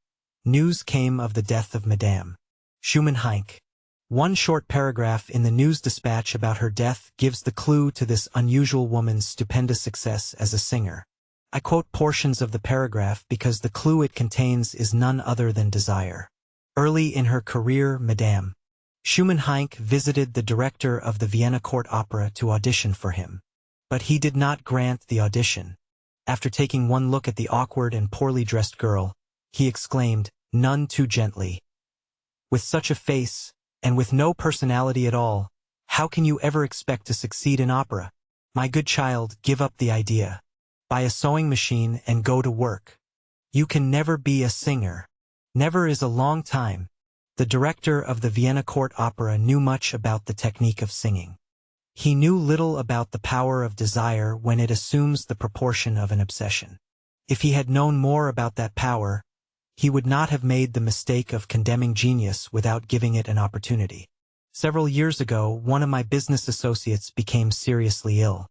news came of the death of Madame Schumann-Heink. One short paragraph in the news dispatch about her death gives the clue to this unusual woman's stupendous success as a singer. I quote portions of the paragraph because the clue it contains is none other than desire. Early in her career, Madame Schumann-Heink visited the director of the Vienna Court Opera to audition for him. But he did not grant the audition. After taking one look at the awkward and poorly dressed girl, he exclaimed, none too gently, "With such a face, and with no personality at all, how can you ever expect to succeed in opera? My good child, give up the idea. Buy a sewing machine and go to work. You can never be a singer." Never is a long time. The director of the Vienna Court Opera knew much about the technique of singing. He knew little about the power of desire when it assumes the proportion of an obsession. If he had known more about that power, he would not have made the mistake of condemning genius without giving it an opportunity. Several years ago, one of my business associates became seriously ill.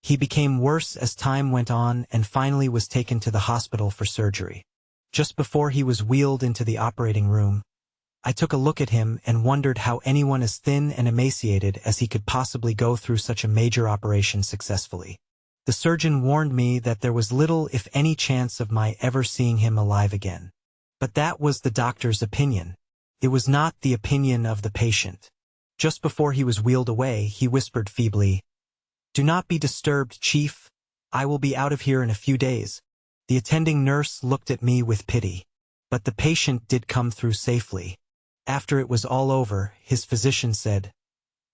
He became worse as time went on and finally was taken to the hospital for surgery. Just before he was wheeled into the operating room, I took a look at him and wondered how anyone as thin and emaciated as he could possibly go through such a major operation successfully. The surgeon warned me that there was little if any chance of my ever seeing him alive again. But that was the doctor's opinion. It was not the opinion of the patient. Just before he was wheeled away, he whispered feebly, "Do not be disturbed, Chief. I will be out of here in a few days." The attending nurse looked at me with pity. But the patient did come through safely. After it was all over, his physician said,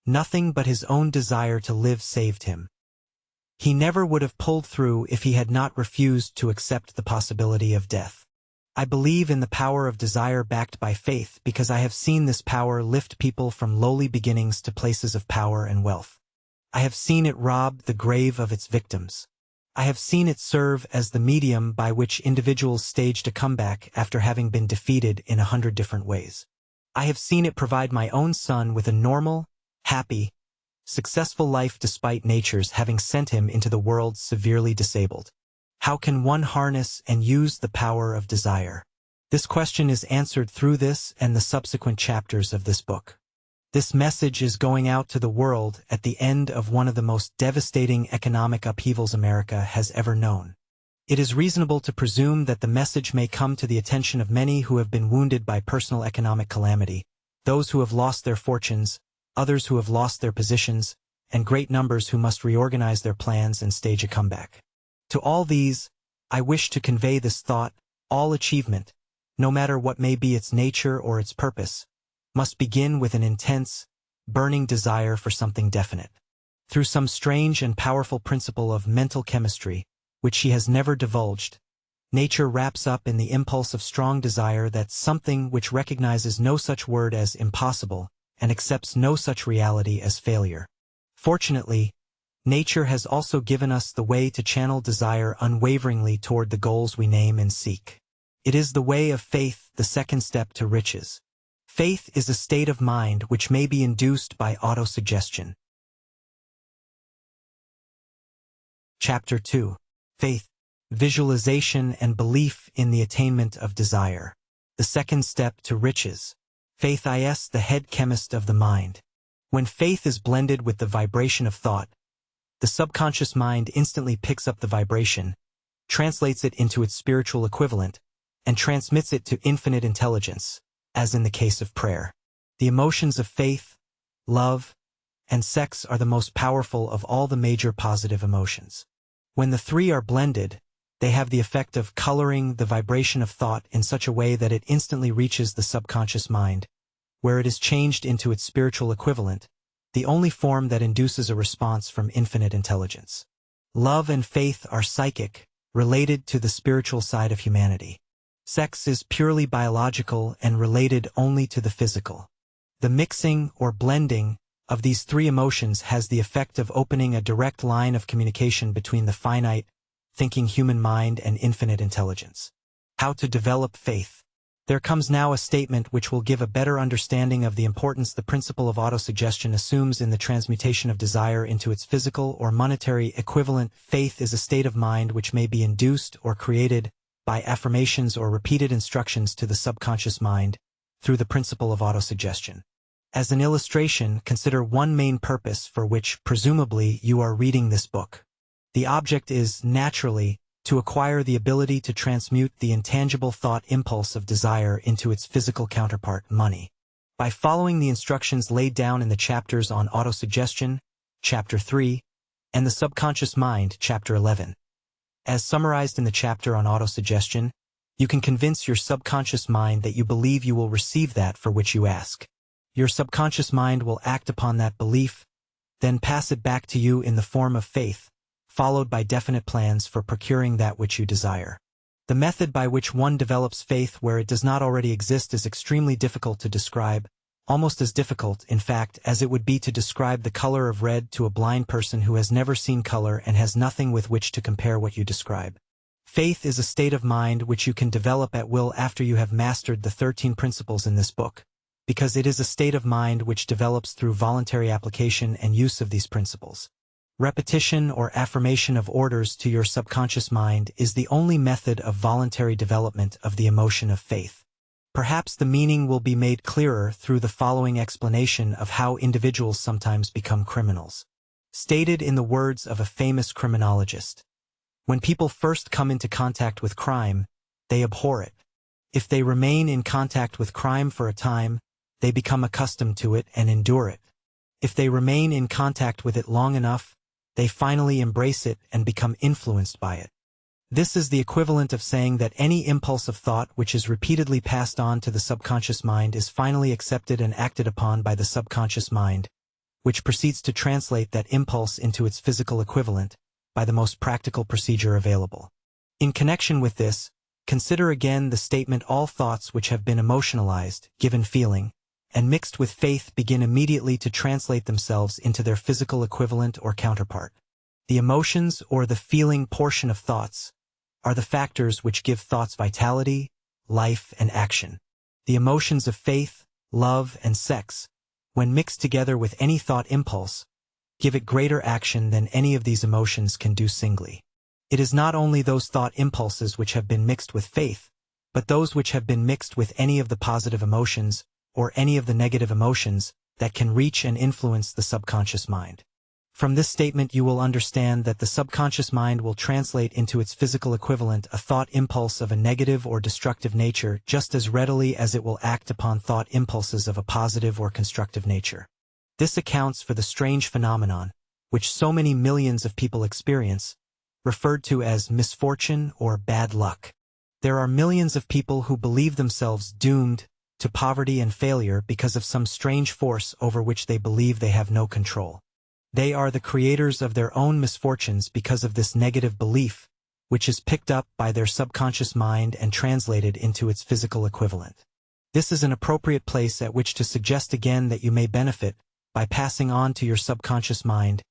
"Nothing but his own desire to live saved him. He never would have pulled through if he had not refused to accept the possibility of death." I believe in the power of desire backed by faith because I have seen this power lift people from lowly beginnings to places of power and wealth. I have seen it rob the grave of its victims. I have seen it serve as the medium by which individuals staged a comeback after having been defeated in 100 different ways. I have seen it provide my own son with a normal, happy, successful life despite nature's having sent him into the world severely disabled. How can one harness and use the power of desire? This question is answered through this and the subsequent chapters of this book. This message is going out to the world at the end of one of the most devastating economic upheavals America has ever known. It is reasonable to presume that the message may come to the attention of many who have been wounded by personal economic calamity, those who have lost their fortunes, others who have lost their positions, and great numbers who must reorganize their plans and stage a comeback. To all these, I wish to convey this thought: all achievement, no matter what may be its nature or its purpose, must begin with an intense, burning desire for something definite. Through some strange and powerful principle of mental chemistry, which she has never divulged, nature wraps up in the impulse of strong desire that something which recognizes no such word as impossible and accepts no such reality as failure. Fortunately, nature has also given us the way to channel desire unwaveringly toward the goals we name and seek. It is the way of faith, the second step to riches. Faith is a state of mind which may be induced by autosuggestion. Chapter 2. Faith, Visualization and Belief in the Attainment of Desire. The second step to riches. Faith is the head chemist of the mind. When faith is blended with the vibration of thought, the subconscious mind instantly picks up the vibration, translates it into its spiritual equivalent, and transmits it to infinite intelligence, as in the case of prayer. The emotions of faith, love, and sex are the most powerful of all the major positive emotions. When the three are blended, they have the effect of coloring the vibration of thought in such a way that it instantly reaches the subconscious mind, where it is changed into its spiritual equivalent, the only form that induces a response from infinite intelligence. Love and faith are psychic, related to the spiritual side of humanity. Sex is purely biological and related only to the physical. The mixing or blending of these three emotions has the effect of opening a direct line of communication between the finite, thinking human mind and infinite intelligence. How to develop faith. There comes now a statement which will give a better understanding of the importance the principle of autosuggestion assumes in the transmutation of desire into its physical or monetary equivalent. Faith is a state of mind which may be induced or created by affirmations or repeated instructions to the subconscious mind through the principle of autosuggestion. As an illustration, consider one main purpose for which, presumably, you are reading this book. The object is, naturally, to acquire the ability to transmute the intangible thought impulse of desire into its physical counterpart, money. By following the instructions laid down in the chapters on autosuggestion, Chapter 3, and the subconscious mind, Chapter 11. As summarized in the chapter on autosuggestion, you can convince your subconscious mind that you believe you will receive that for which you ask. Your subconscious mind will act upon that belief, then pass it back to you in the form of faith, followed by definite plans for procuring that which you desire. The method by which one develops faith where it does not already exist is extremely difficult to describe, almost as difficult, in fact, as it would be to describe the color of red to a blind person who has never seen color and has nothing with which to compare what you describe. Faith is a state of mind which you can develop at will after you have mastered the 13 principles in this book, because it is a state of mind which develops through voluntary application and use of these principles. Repetition or affirmation of orders to your subconscious mind is the only method of voluntary development of the emotion of faith. Perhaps the meaning will be made clearer through the following explanation of how individuals sometimes become criminals. Stated in the words of a famous criminologist, when people first come into contact with crime, they abhor it. If they remain in contact with crime for a time, they become accustomed to it and endure it. If they remain in contact with it long enough, they finally embrace it and become influenced by it. This is the equivalent of saying that any impulse of thought which is repeatedly passed on to the subconscious mind is finally accepted and acted upon by the subconscious mind, which proceeds to translate that impulse into its physical equivalent by the most practical procedure available. In connection with this, consider again the statement: all thoughts which have been emotionalized, given feeling, and mixed with faith begin immediately to translate themselves into their physical equivalent or counterpart. The emotions or the feeling portion of thoughts are the factors which give thoughts vitality, life, and action. The emotions of faith, love, and sex, when mixed together with any thought impulse, give it greater action than any of these emotions can do singly. It is not only those thought impulses which have been mixed with faith, but those which have been mixed with any of the positive emotions, or any of the negative emotions, that can reach and influence the subconscious mind. From this statement you will understand that the subconscious mind will translate into its physical equivalent a thought impulse of a negative or destructive nature just as readily as it will act upon thought impulses of a positive or constructive nature. This accounts for the strange phenomenon, which so many millions of people experience, referred to as misfortune or bad luck. There are millions of people who believe themselves doomed to poverty and failure because of some strange force over which they believe they have no control. They are the creators of their own misfortunes because of this negative belief, which is picked up by their subconscious mind and translated into its physical equivalent. This is an appropriate place at which to suggest again that you may benefit by passing on to your subconscious mind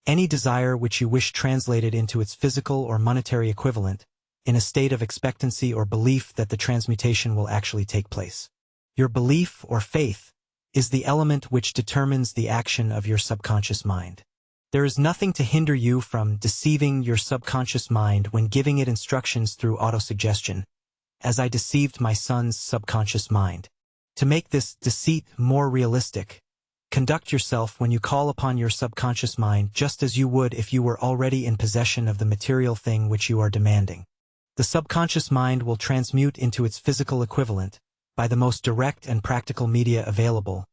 any desire which you wish translated into its physical or monetary equivalent, in a state of expectancy or belief that the transmutation will actually take place. Your belief or faith is the element which determines the action of your subconscious mind. There is nothing to hinder you from deceiving your subconscious mind when giving it instructions through autosuggestion, as I deceived my son's subconscious mind. To make this deceit more realistic, conduct yourself when you call upon your subconscious mind just as you would if you were already in possession of the material thing which you are demanding. The subconscious mind will transmute into its physical equivalent, by the most direct and practical media available,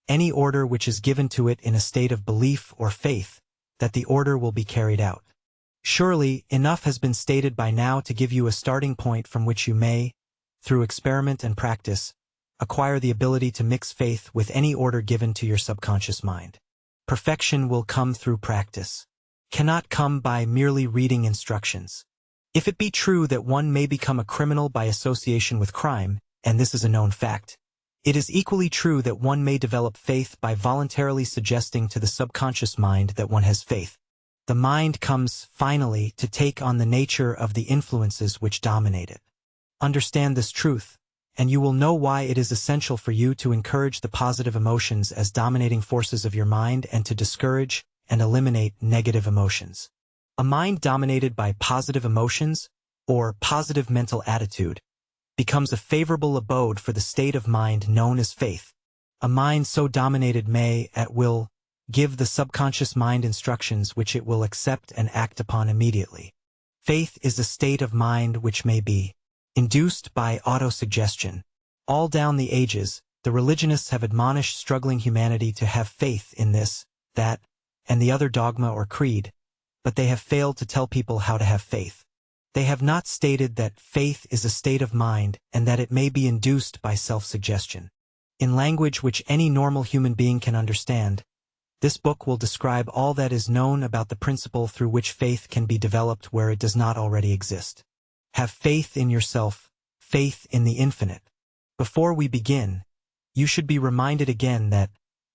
any order which is given to it in a state of belief or faith that the order will be carried out. Surely, enough has been stated by now to give you a starting point from which you may, through experiment and practice, acquire the ability to mix faith with any order given to your subconscious mind. Perfection will come through practice, cannot come by merely reading instructions. If it be true that one may become a criminal by association with crime, and this is a known fact, it is equally true that one may develop faith by voluntarily suggesting to the subconscious mind that one has faith. The mind comes, finally, to take on the nature of the influences which dominate it. Understand this truth, and you will know why it is essential for you to encourage the positive emotions as dominating forces of your mind and to discourage and eliminate negative emotions. A mind dominated by positive emotions, or positive mental attitude, becomes a favorable abode for the state of mind known as faith. A mind so dominated may, at will, give the subconscious mind instructions which it will accept and act upon immediately. Faith is a state of mind which may be induced by autosuggestion. All down the ages, the religionists have admonished struggling humanity to have faith in this, that, and the other dogma or creed, but they have failed to tell people how to have faith. They have not stated that faith is a state of mind and that it may be induced by self-suggestion. In language which any normal human being can understand, this book will describe all that is known about the principle through which faith can be developed where it does not already exist. Have faith in yourself, faith in the infinite. Before we begin, you should be reminded again that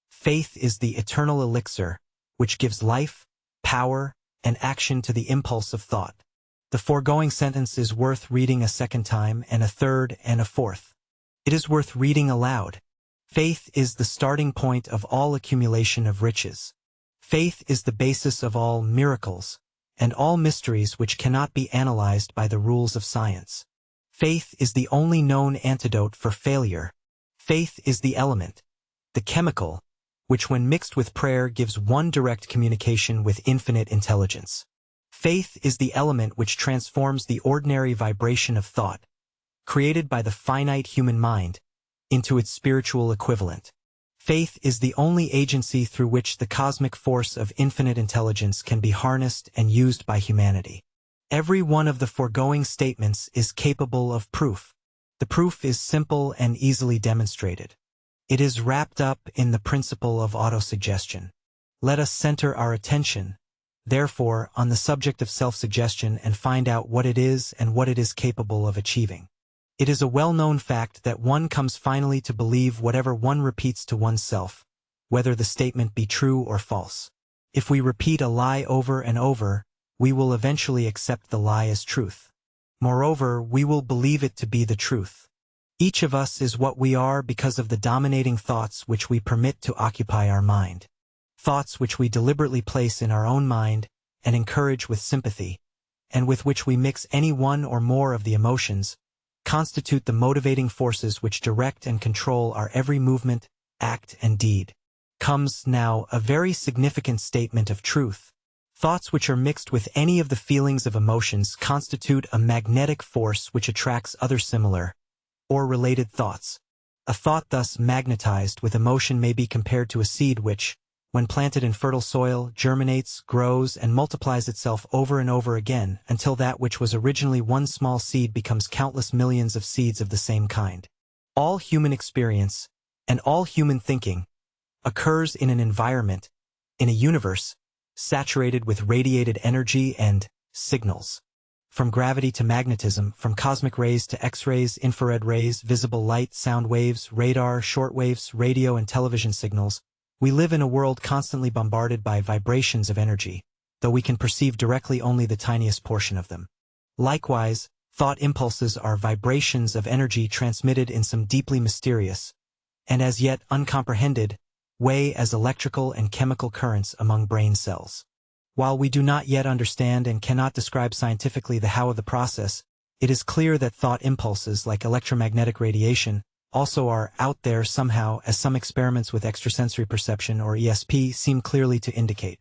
faith is the eternal elixir which gives life, power, and action to the impulse of thought. The foregoing sentence is worth reading a second time and a third and a fourth. It is worth reading aloud. Faith is the starting point of all accumulation of riches. Faith is the basis of all miracles, and all mysteries which cannot be analyzed by the rules of science. Faith is the only known antidote for failure. Faith is the element, the chemical, which when mixed with prayer gives one direct communication with infinite intelligence. Faith is the element which transforms the ordinary vibration of thought, created by the finite human mind, into its spiritual equivalent. Faith is the only agency through which the cosmic force of infinite intelligence can be harnessed and used by humanity. Every one of the foregoing statements is capable of proof. The proof is simple and easily demonstrated. It is wrapped up in the principle of autosuggestion. Let us center our attention, therefore, on the subject of self-suggestion and find out what it is and what it is capable of achieving. It is a well-known fact that one comes finally to believe whatever one repeats to oneself, whether the statement be true or false. If we repeat a lie over and over, we will eventually accept the lie as truth. Moreover, we will believe it to be the truth. Each of us is what we are because of the dominating thoughts which we permit to occupy our mind. Thoughts which we deliberately place in our own mind and encourage with sympathy, and with which we mix any one or more of the emotions, constitute the motivating forces which direct and control our every movement, act, and deed. Comes now a very significant statement of truth. Thoughts which are mixed with any of the feelings of emotions constitute a magnetic force which attracts other similar, or related thoughts. A thought thus magnetized with emotion may be compared to a seed which, when planted in fertile soil, germinates, grows, and multiplies itself over and over again until that which was originally one small seed becomes countless millions of seeds of the same kind. All human experience, and all human thinking, occurs in an environment, in a universe, saturated with radiated energy and signals. From gravity to magnetism, from cosmic rays to X-rays, infrared rays, visible light, sound waves, radar, shortwaves, radio and television signals, we live in a world constantly bombarded by vibrations of energy, though we can perceive directly only the tiniest portion of them. Likewise, thought impulses are vibrations of energy transmitted in some deeply mysterious, and as yet uncomprehended, way as electrical and chemical currents among brain cells. While we do not yet understand and cannot describe scientifically the how of the process, it is clear that thought impulses like electromagnetic radiation also are out there somehow, as some experiments with extrasensory perception or ESP seem clearly to indicate.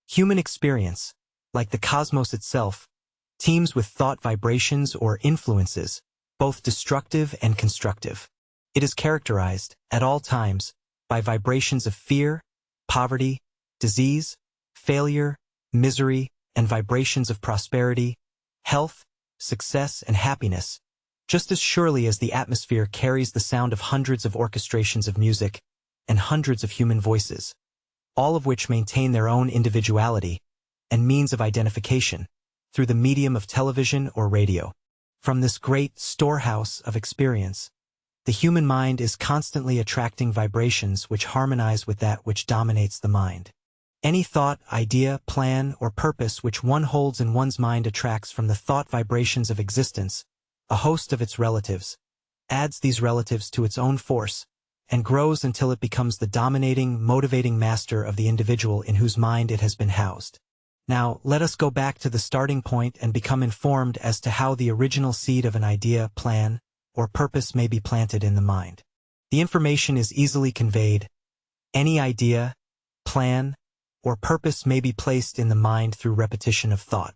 Human experience, like the cosmos itself, teems with thought vibrations or influences, both destructive and constructive. It is characterized, at all times, by vibrations of fear, poverty, disease, failure, misery, and vibrations of prosperity, health, success, and happiness, just as surely as the atmosphere carries the sound of hundreds of orchestrations of music and hundreds of human voices, all of which maintain their own individuality and means of identification through the medium of television or radio. From this great storehouse of experience, the human mind is constantly attracting vibrations which harmonize with that which dominates the mind. Any thought, idea, plan, or purpose which one holds in one's mind attracts from the thought vibrations of existence a host of its relatives, adds these relatives to its own force, and grows until it becomes the dominating, motivating master of the individual in whose mind it has been housed. Now, let us go back to the starting point and become informed as to how the original seed of an idea, plan, or purpose may be planted in the mind. The information is easily conveyed. Any idea, plan, or purpose may be placed in the mind through repetition of thought.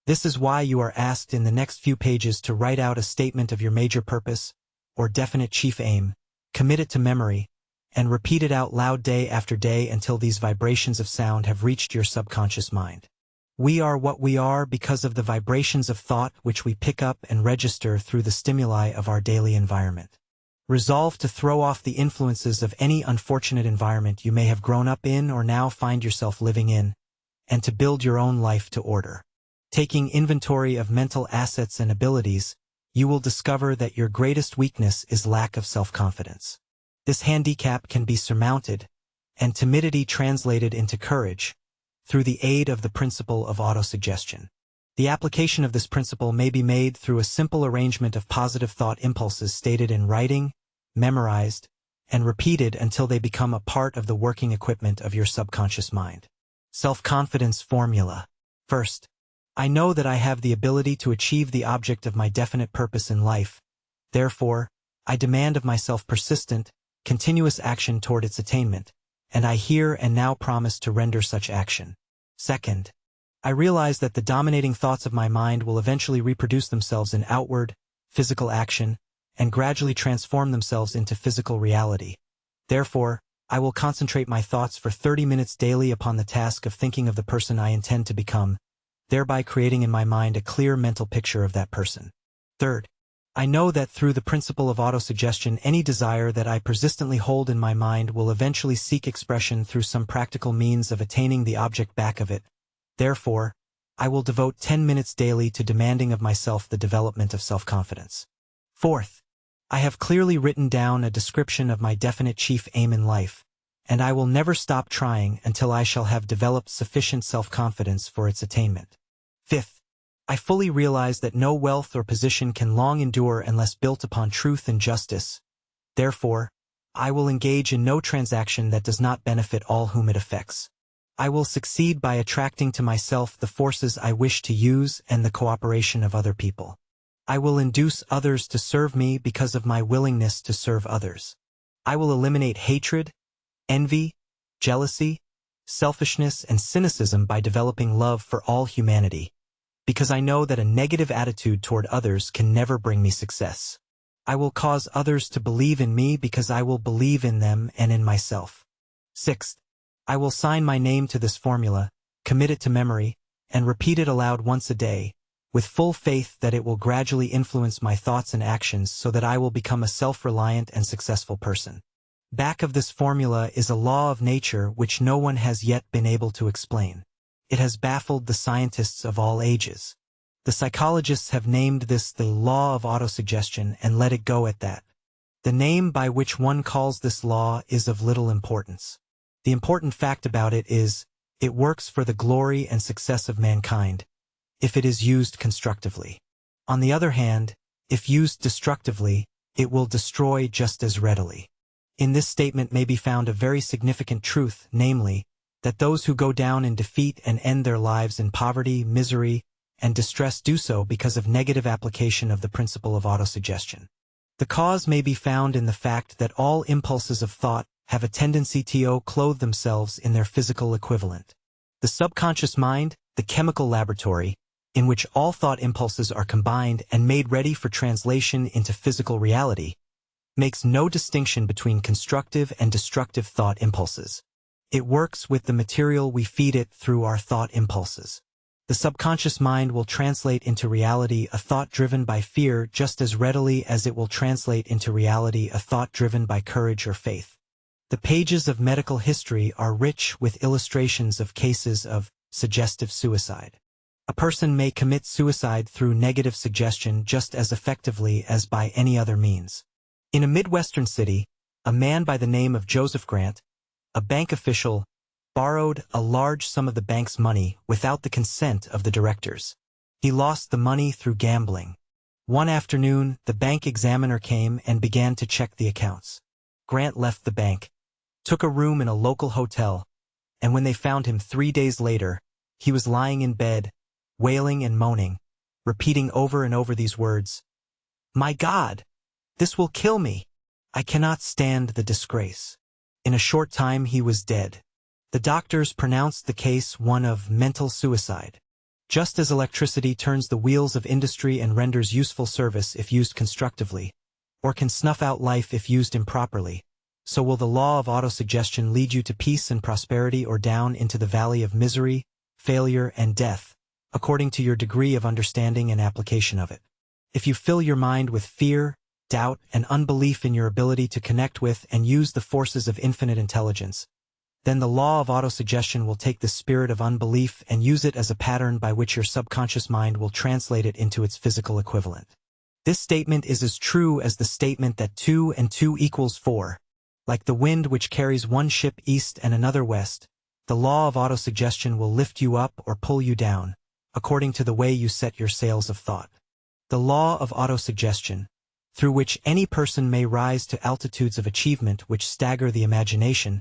This is why you are asked in the next few pages to write out a statement of your major purpose, or definite chief aim, commit it to memory, and repeat it out loud day after day until these vibrations of sound have reached your subconscious mind. We are what we are because of the vibrations of thought which we pick up and register through the stimuli of our daily environment. Resolve to throw off the influences of any unfortunate environment you may have grown up in or now find yourself living in, and to build your own life to order. Taking inventory of mental assets and abilities, you will discover that your greatest weakness is lack of self-confidence. This handicap can be surmounted, and timidity translated into courage, through the aid of the principle of autosuggestion. The application of this principle may be made through a simple arrangement of positive thought impulses stated in writing, memorized, and repeated until they become a part of the working equipment of your subconscious mind. Self-confidence formula. First, I know that I have the ability to achieve the object of my definite purpose in life. Therefore, I demand of myself persistent, continuous action toward its attainment, and I here and now promise to render such action. Second, I realize that the dominating thoughts of my mind will eventually reproduce themselves in outward, physical action, and gradually transform themselves into physical reality. Therefore, I will concentrate my thoughts for 30 minutes daily upon the task of thinking of the person I intend to become, thereby creating in my mind a clear mental picture of that person. Third, I know that through the principle of autosuggestion, any desire that I persistently hold in my mind will eventually seek expression through some practical means of attaining the object back of it. Therefore, I will devote 10 minutes daily to demanding of myself the development of self-confidence. Fourth, I have clearly written down a description of my definite chief aim in life, and I will never stop trying until I shall have developed sufficient self-confidence for its attainment. Fifth, I fully realize that no wealth or position can long endure unless built upon truth and justice. Therefore, I will engage in no transaction that does not benefit all whom it affects. I will succeed by attracting to myself the forces I wish to use and the cooperation of other people. I will induce others to serve me because of my willingness to serve others. I will eliminate hatred, envy, jealousy, selfishness, and cynicism by developing love for all humanity, because I know that a negative attitude toward others can never bring me success. I will cause others to believe in me because I will believe in them and in myself. Sixth, I will sign my name to this formula, commit it to memory, and repeat it aloud once a day, with full faith that it will gradually influence my thoughts and actions so that I will become a self-reliant and successful person. Back of this formula is a law of nature which no one has yet been able to explain. It has baffled the scientists of all ages. The psychologists have named this the law of autosuggestion and let it go at that. The name by which one calls this law is of little importance. The important fact about it is, it works for the glory and success of mankind, if it is used constructively. On the other hand, if used destructively, it will destroy just as readily. In this statement may be found a very significant truth, namely, that those who go down in defeat and end their lives in poverty, misery, and distress do so because of negative application of the principle of autosuggestion. The cause may be found in the fact that all impulses of thought have a tendency to clothe themselves in their physical equivalent. The subconscious mind, the chemical laboratory, in which all thought impulses are combined and made ready for translation into physical reality, makes no distinction between constructive and destructive thought impulses. It works with the material we feed it through our thought impulses. The subconscious mind will translate into reality a thought driven by fear just as readily as it will translate into reality a thought driven by courage or faith. The pages of medical history are rich with illustrations of cases of suggestive suicide. A person may commit suicide through negative suggestion just as effectively as by any other means. In a Midwestern city, a man by the name of Joseph Grant, a bank official, borrowed a large sum of the bank's money without the consent of the directors. He lost the money through gambling. One afternoon, the bank examiner came and began to check the accounts. Grant left the bank, took a room in a local hotel, and when they found him 3 days later, he was lying in bed, wailing and moaning, repeating over and over these words, "My God, this will kill me. I cannot stand the disgrace." In a short time he was dead. The doctors pronounced the case one of mental suicide. Just as electricity turns the wheels of industry and renders useful service if used constructively, or can snuff out life if used improperly, so will the law of autosuggestion lead you to peace and prosperity or down into the valley of misery, failure, and death, according to your degree of understanding and application of it. If you fill your mind with fear, doubt, and unbelief in your ability to connect with and use the forces of infinite intelligence, then the law of autosuggestion will take the spirit of unbelief and use it as a pattern by which your subconscious mind will translate it into its physical equivalent. This statement is as true as the statement that 2 and 2 equals 4. Like the wind which carries one ship east and another west, the law of autosuggestion will lift you up or pull you down, according to the way you set your sails of thought. The law of autosuggestion, through which any person may rise to altitudes of achievement which stagger the imagination,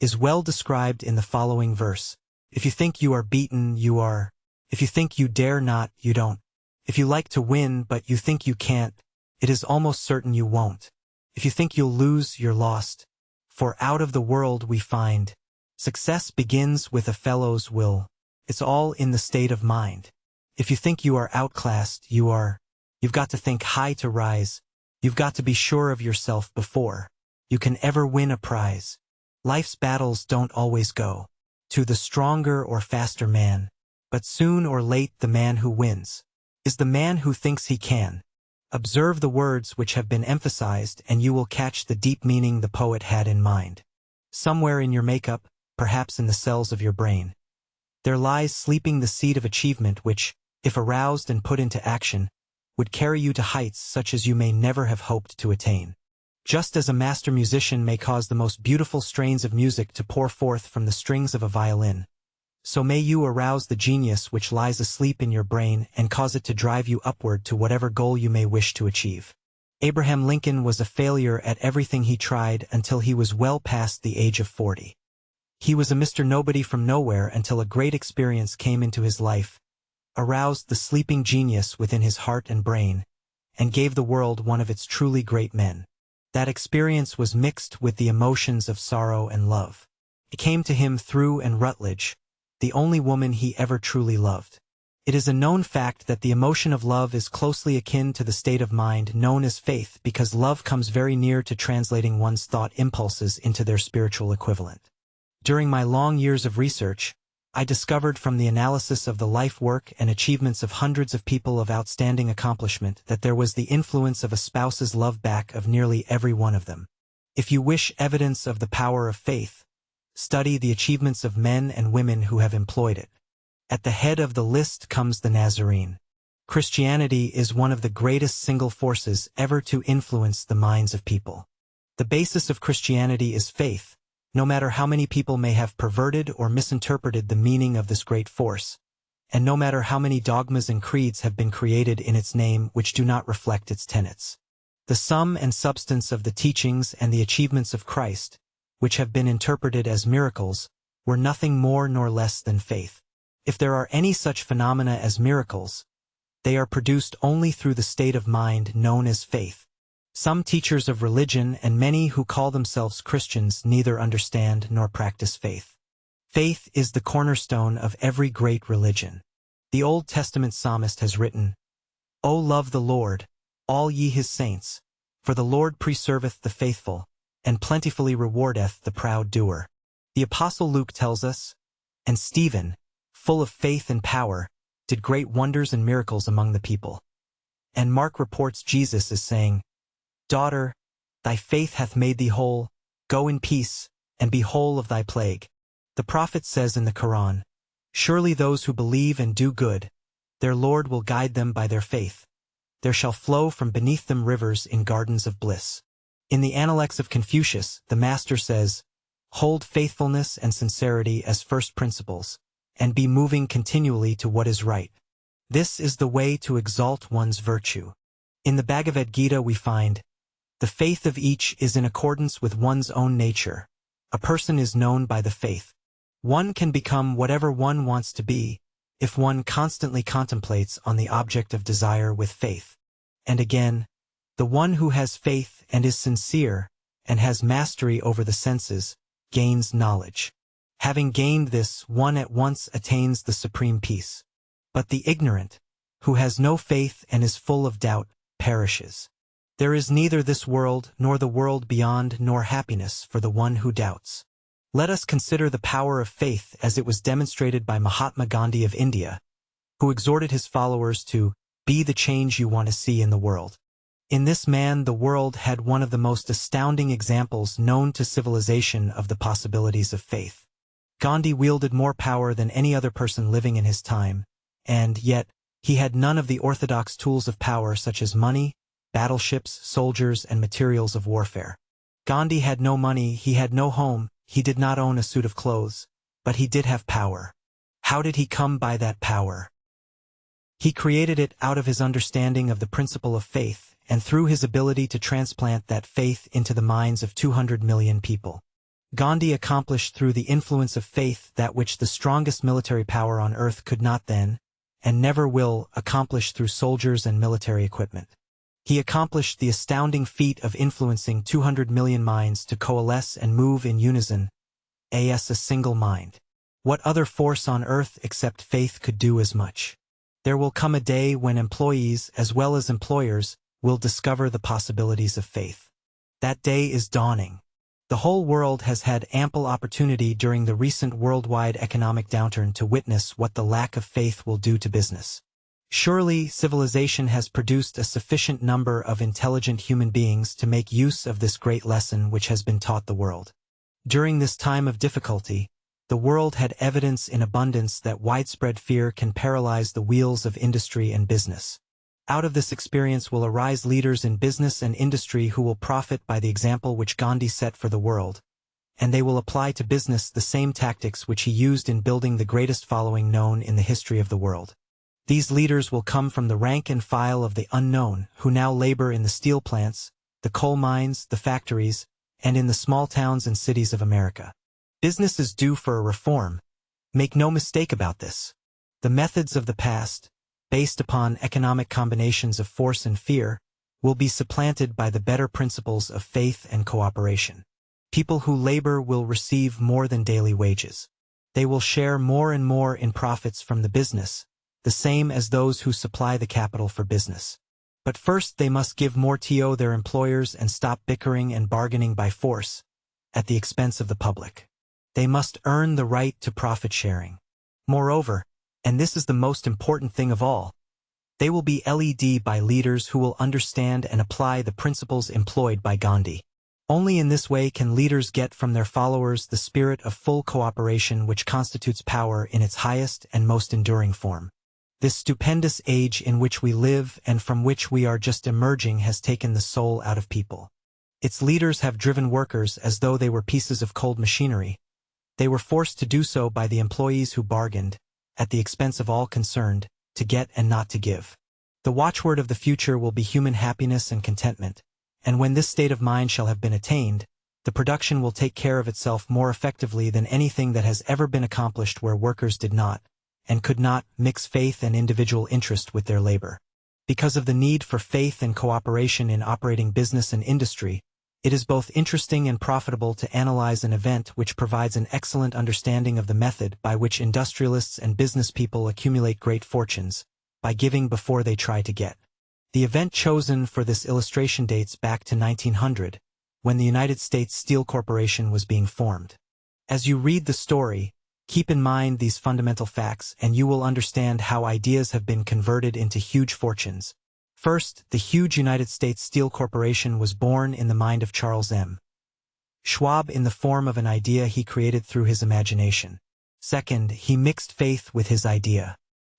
is well described in the following verse. If you think you are beaten, you are. If you think you dare not, you don't. If you like to win but you think you can't, it is almost certain you won't. If you think you'll lose, you're lost. For out of the world we find. Success begins with a fellow's will. It's all in the state of mind. If you think you are outclassed, you are. You've got to think high to rise. You've got to be sure of yourself before you can ever win a prize. Life's battles don't always go to the stronger or faster man, but soon or late the man who wins is the man who thinks he can. Observe the words which have been emphasized and you will catch the deep meaning the poet had in mind. Somewhere in your makeup, perhaps in the cells of your brain, there lies sleeping the seed of achievement which, if aroused and put into action, would carry you to heights such as you may never have hoped to attain. Just as a master musician may cause the most beautiful strains of music to pour forth from the strings of a violin, so may you arouse the genius which lies asleep in your brain and cause it to drive you upward to whatever goal you may wish to achieve. Abraham Lincoln was a failure at everything he tried until he was well past the age of 40. He was a Mr. Nobody from nowhere until a great experience came into his life, aroused the sleeping genius within his heart and brain, and gave the world one of its truly great men. That experience was mixed with the emotions of sorrow and love. It came to him through Anne Rutledge, the only woman he ever truly loved. It is a known fact that the emotion of love is closely akin to the state of mind known as faith because love comes very near to translating one's thought impulses into their spiritual equivalent. During my long years of research, I discovered from the analysis of the life work and achievements of hundreds of people of outstanding accomplishment that there was the influence of a spouse's love back of nearly every one of them. If you wish evidence of the power of faith, study the achievements of men and women who have employed it. At the head of the list comes the Nazarene. Christianity is one of the greatest single forces ever to influence the minds of people. The basis of Christianity is faith, no matter how many people may have perverted or misinterpreted the meaning of this great force, and no matter how many dogmas and creeds have been created in its name which do not reflect its tenets. The sum and substance of the teachings and the achievements of Christ, which have been interpreted as miracles, were nothing more nor less than faith. If there are any such phenomena as miracles, they are produced only through the state of mind known as faith. Some teachers of religion and many who call themselves Christians neither understand nor practice faith. Faith is the cornerstone of every great religion. The Old Testament psalmist has written, "O love the Lord, all ye his saints, for the Lord preserveth the faithful, and plentifully rewardeth the proud doer." The Apostle Luke tells us, "And Stephen, full of faith and power, did great wonders and miracles among the people." And Mark reports Jesus as saying, "Daughter, thy faith hath made thee whole, go in peace, and be whole of thy plague." The prophet says in the Quran, "Surely those who believe and do good, their Lord will guide them by their faith. There shall flow from beneath them rivers in gardens of bliss." In the Analects of Confucius, the master says, "Hold faithfulness and sincerity as first principles, and be moving continually to what is right. This is the way to exalt one's virtue." In the Bhagavad Gita we find, "The faith of each is in accordance with one's own nature. A person is known by the faith. One can become whatever one wants to be, if one constantly contemplates on the object of desire with faith." And again, "The one who has faith and is sincere, and has mastery over the senses, gains knowledge. Having gained this, one at once attains the supreme peace. But the ignorant, who has no faith and is full of doubt, perishes. There is neither this world nor the world beyond nor happiness for the one who doubts." Let us consider the power of faith as it was demonstrated by Mahatma Gandhi of India, who exhorted his followers to be the change you want to see in the world. In this man, the world had one of the most astounding examples known to civilization of the possibilities of faith. Gandhi wielded more power than any other person living in his time, and yet, he had none of the orthodox tools of power such as money, battleships, soldiers, and materials of warfare. Gandhi had no money, he had no home, he did not own a suit of clothes, but he did have power. How did he come by that power? He created it out of his understanding of the principle of faith, and through his ability to transplant that faith into the minds of 200 million people. Gandhi accomplished through the influence of faith that which the strongest military power on earth could not then, and never will, accomplish through soldiers and military equipment. He accomplished the astounding feat of influencing 200 million minds to coalesce and move in unison, as a single mind. What other force on earth except faith could do as much? There will come a day when employees, as well as employers, will discover the possibilities of faith. That day is dawning. The whole world has had ample opportunity during the recent worldwide economic downturn to witness what the lack of faith will do to business. Surely, civilization has produced a sufficient number of intelligent human beings to make use of this great lesson which has been taught the world. During this time of difficulty, the world had evidence in abundance that widespread fear can paralyze the wheels of industry and business. Out of this experience will arise leaders in business and industry who will profit by the example which Gandhi set for the world, and they will apply to business the same tactics which he used in building the greatest following known in the history of the world. These leaders will come from the rank and file of the unknown, who now labor in the steel plants, the coal mines, the factories, and in the small towns and cities of America. Business is due for a reform. Make no mistake about this. The methods of the past, based upon economic combinations of force and fear, will be supplanted by the better principles of faith and cooperation. People who labor will receive more than daily wages. They will share more and more in profits from the business, the same as those who supply the capital for business. But first they must give more to their employers and stop bickering and bargaining by force, at the expense of the public. They must earn the right to profit sharing. Moreover, and this is the most important thing of all, they will be led by leaders who will understand and apply the principles employed by Gandhi. Only in this way can leaders get from their followers the spirit of full cooperation which constitutes power in its highest and most enduring form. This stupendous age in which we live and from which we are just emerging has taken the soul out of people. Its leaders have driven workers as though they were pieces of cold machinery. They were forced to do so by the employees who bargained, at the expense of all concerned, to get and not to give. The watchword of the future will be human happiness and contentment, and when this state of mind shall have been attained, the production will take care of itself more effectively than anything that has ever been accomplished where workers did not, and could not, mix faith and individual interest with their labor. Because of the need for faith and cooperation in operating business and industry, it is both interesting and profitable to analyze an event which provides an excellent understanding of the method by which industrialists and business people accumulate great fortunes, by giving before they try to get. The event chosen for this illustration dates back to 1900, when the United States Steel Corporation was being formed. As you read the story, keep in mind these fundamental facts and you will understand how ideas have been converted into huge fortunes. First, the huge United States Steel Corporation was born in the mind of Charles M. Schwab in the form of an idea he created through his imagination. Second, he mixed faith with his idea.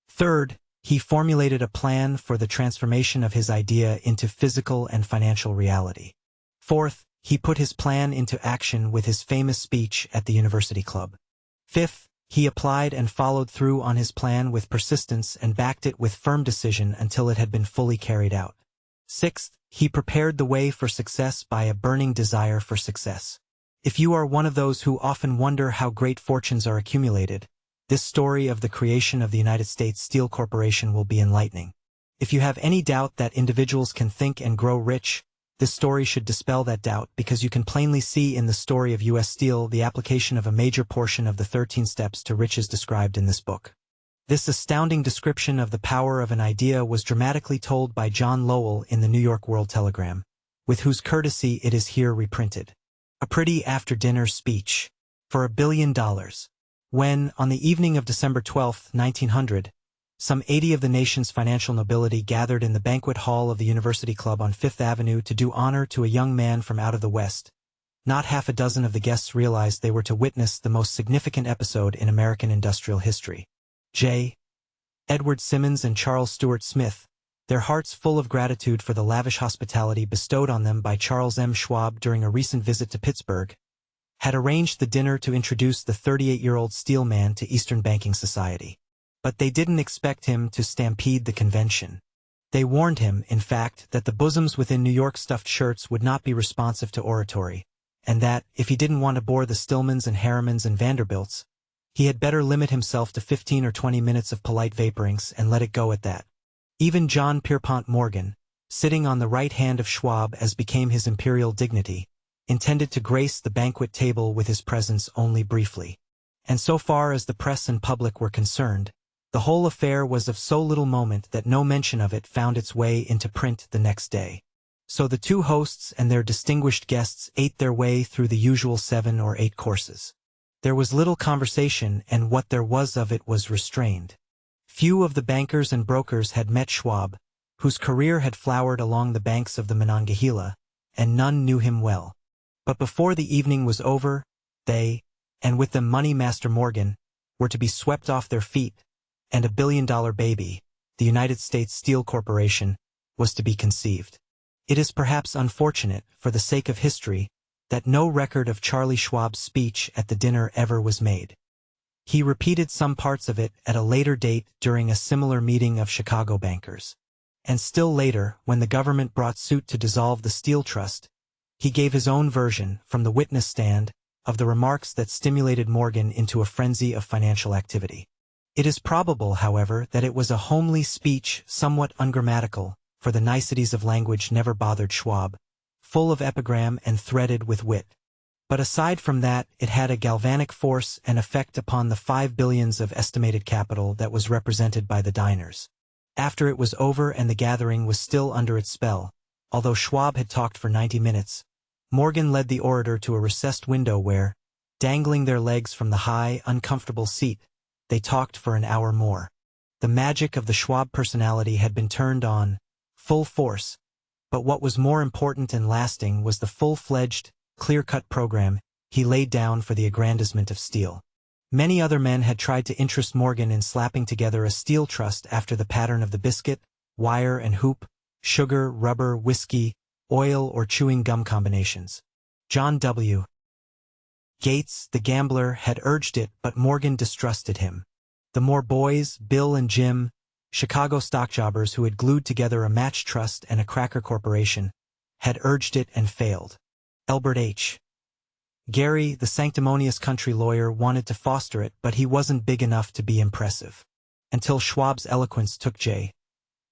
Third, he formulated a plan for the transformation of his idea into physical and financial reality. Fourth, he put his plan into action with his famous speech at the University Club. Fifth, he applied and followed through on his plan with persistence and backed it with firm decision until it had been fully carried out. Sixth, he prepared the way for success by a burning desire for success. If you are one of those who often wonder how great fortunes are accumulated, this story of the creation of the United States Steel Corporation will be enlightening. If you have any doubt that individuals can think and grow rich, this story should dispel that doubt because you can plainly see in the story of U.S. Steel the application of a major portion of the 13 steps to riches described in this book. This astounding description of the power of an idea was dramatically told by John Lowell in the New York World Telegram, with whose courtesy it is here reprinted. A pretty after-dinner speech. For $1 billion. When, on the evening of December 12, 1900, some 80 of the nation's financial nobility gathered in the banquet hall of the University Club on Fifth Avenue to do honor to a young man from out of the West, not half a dozen of the guests realized they were to witness the most significant episode in American industrial history. J. Edward Simmons and Charles Stuart Smith, their hearts full of gratitude for the lavish hospitality bestowed on them by Charles M. Schwab during a recent visit to Pittsburgh, had arranged the dinner to introduce the 38-year-old steel man to Eastern banking society. But they didn't expect him to stampede the convention. They warned him, in fact, that the bosoms within New York stuffed shirts would not be responsive to oratory, and that, if he didn't want to bore the Stillmans and Harrimans and Vanderbilts, he had better limit himself to 15 or 20 minutes of polite vaporings and let it go at that. Even John Pierpont Morgan, sitting on the right hand of Schwab as became his imperial dignity, intended to grace the banquet table with his presence only briefly. And so far as the press and public were concerned, the whole affair was of so little moment that no mention of it found its way into print the next day. So the two hosts and their distinguished guests ate their way through the usual 7 or 8 courses. There was little conversation, and what there was of it was restrained. Few of the bankers and brokers had met Schwab, whose career had flowered along the banks of the Monongahela, and none knew him well. But before the evening was over, they, and with them Money Master Morgan, were to be swept off their feet, and $1 billion baby, the United States Steel Corporation, was to be conceived. It is perhaps unfortunate, for the sake of history, that no record of Charlie Schwab's speech at the dinner ever was made. He repeated some parts of it at a later date during a similar meeting of Chicago bankers. And still later, when the government brought suit to dissolve the Steel Trust, he gave his own version, from the witness stand, of the remarks that stimulated Morgan into a frenzy of financial activity. It is probable, however, that it was a homely speech, somewhat ungrammatical, for the niceties of language never bothered Schwab, full of epigram and threaded with wit. But aside from that, it had a galvanic force and effect upon the 5 billions of estimated capital that was represented by the diners. After it was over and the gathering was still under its spell, although Schwab had talked for 90 minutes, Morgan led the orator to a recessed window where, dangling their legs from the high, uncomfortable seat, they talked for an hour more. The magic of the Schwab personality had been turned on, full force, but what was more important and lasting was the full-fledged, clear-cut program he laid down for the aggrandizement of steel. Many other men had tried to interest Morgan in slapping together a steel trust after the pattern of the biscuit, wire and hoop, sugar, rubber, whiskey, oil or chewing gum combinations. John W. Gates, the gambler, had urged it, but Morgan distrusted him. The Moore boys, Bill and Jim, Chicago stockjobbers who had glued together a match trust and a cracker corporation, had urged it and failed. Elbert H. Gary, the sanctimonious country lawyer, wanted to foster it, but he wasn't big enough to be impressive. Until Schwab's eloquence took J.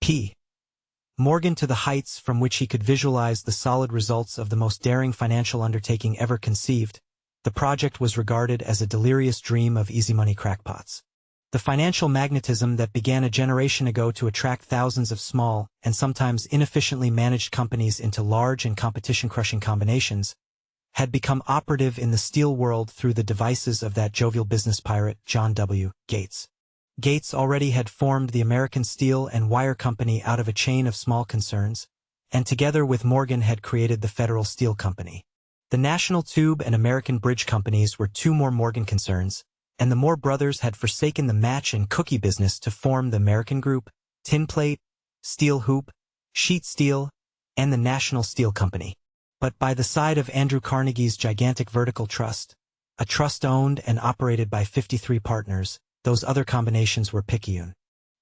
P. Morgan to the heights from which he could visualize the solid results of the most daring financial undertaking ever conceived, the project was regarded as a delirious dream of easy money crackpots. The financial magnetism that began a generation ago to attract thousands of small and sometimes inefficiently managed companies into large and competition-crushing combinations had become operative in the steel world through the devices of that jovial business pirate, John W. Gates. Gates already had formed the American Steel and Wire Company out of a chain of small concerns, and together with Morgan had created the Federal Steel Company. The National Tube and American Bridge Companies were 2 more Morgan concerns, and the Moore brothers had forsaken the match and cookie business to form the American Group, Tin Plate, Steel Hoop, Sheet Steel, and the National Steel Company. But by the side of Andrew Carnegie's gigantic vertical trust, a trust owned and operated by 53 partners, those other combinations were picayune.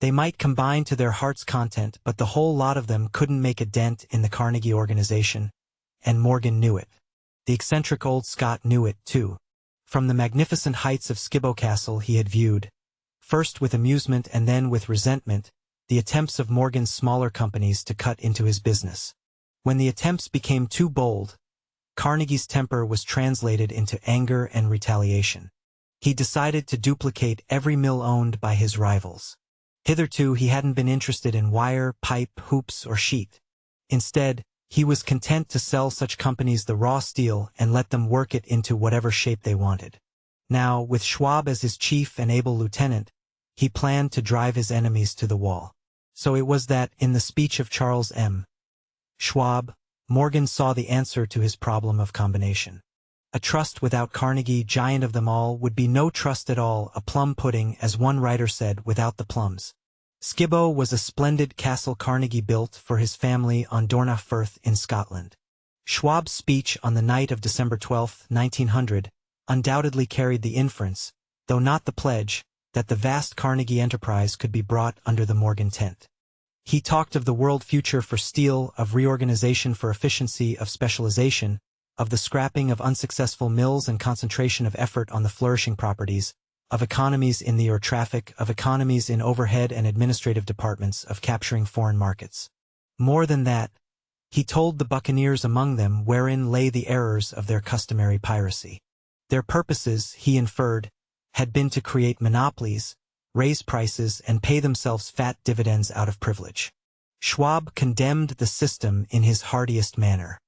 They might combine to their heart's content, but the whole lot of them couldn't make a dent in the Carnegie organization, and Morgan knew it. The eccentric old Scot knew it, too. From the magnificent heights of Skibo Castle he had viewed, first with amusement and then with resentment, the attempts of Morgan's smaller companies to cut into his business. When the attempts became too bold, Carnegie's temper was translated into anger and retaliation. He decided to duplicate every mill owned by his rivals. Hitherto he hadn't been interested in wire, pipe, hoops, or sheet. Instead, he was content to sell such companies the raw steel and let them work it into whatever shape they wanted. Now, with Schwab as his chief and able lieutenant, he planned to drive his enemies to the wall. So it was that, in the speech of Charles M. Schwab, Morgan saw the answer to his problem of combination. A trust without Carnegie, giant of them all, would be no trust at all, a plum pudding, as one writer said, without the plums. Skibo was a splendid castle Carnegie built for his family on Dornoch Firth in Scotland. Schwab's speech on the night of December 12, 1900, undoubtedly carried the inference, though not the pledge, that the vast Carnegie enterprise could be brought under the Morgan tent. He talked of the world future for steel, of reorganization for efficiency, of specialization, of the scrapping of unsuccessful mills and concentration of effort on the flourishing properties, of economies in the air traffic, of economies in overhead and administrative departments, of capturing foreign markets. More than that, he told the buccaneers among them wherein lay the errors of their customary piracy. Their purposes, he inferred, had been to create monopolies, raise prices, and pay themselves fat dividends out of privilege. Schwab condemned the system in his heartiest manner.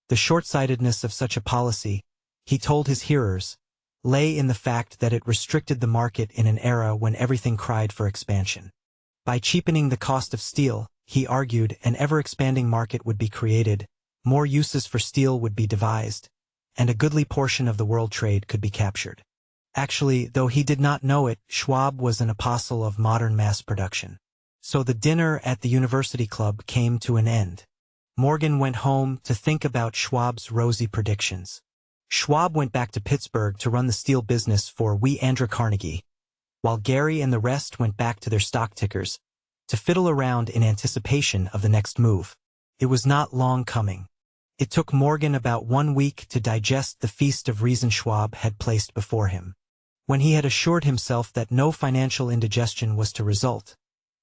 The short-sightedness of such a policy, he told his hearers, lay in the fact that it restricted the market in an era when everything cried for expansion. By cheapening the cost of steel, he argued, an ever-expanding market would be created, more uses for steel would be devised, and a goodly portion of the world trade could be captured. Actually, though he did not know it, Schwab was an apostle of modern mass production. So the dinner at the University Club came to an end. Morgan went home to think about Schwab's rosy predictions. Schwab went back to Pittsburgh to run the steel business for wee Andrew Carnegie, while Gary and the rest went back to their stock tickers, to fiddle around in anticipation of the next move. It was not long coming. It took Morgan about 1 week to digest the feast of reason Schwab had placed before him. When he had assured himself that no financial indigestion was to result,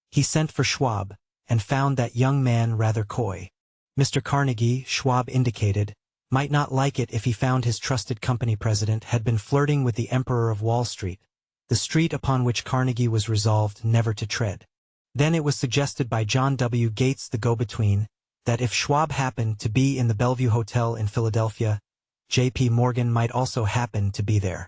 he sent for Schwab, and found that young man rather coy. Mr. Carnegie, Schwab indicated, might not like it if he found his trusted company president had been flirting with the Emperor of Wall Street, the street upon which Carnegie was resolved never to tread. Then it was suggested by John W. Gates, the go-between, that if Schwab happened to be in the Bellevue Hotel in Philadelphia, J.P. Morgan might also happen to be there.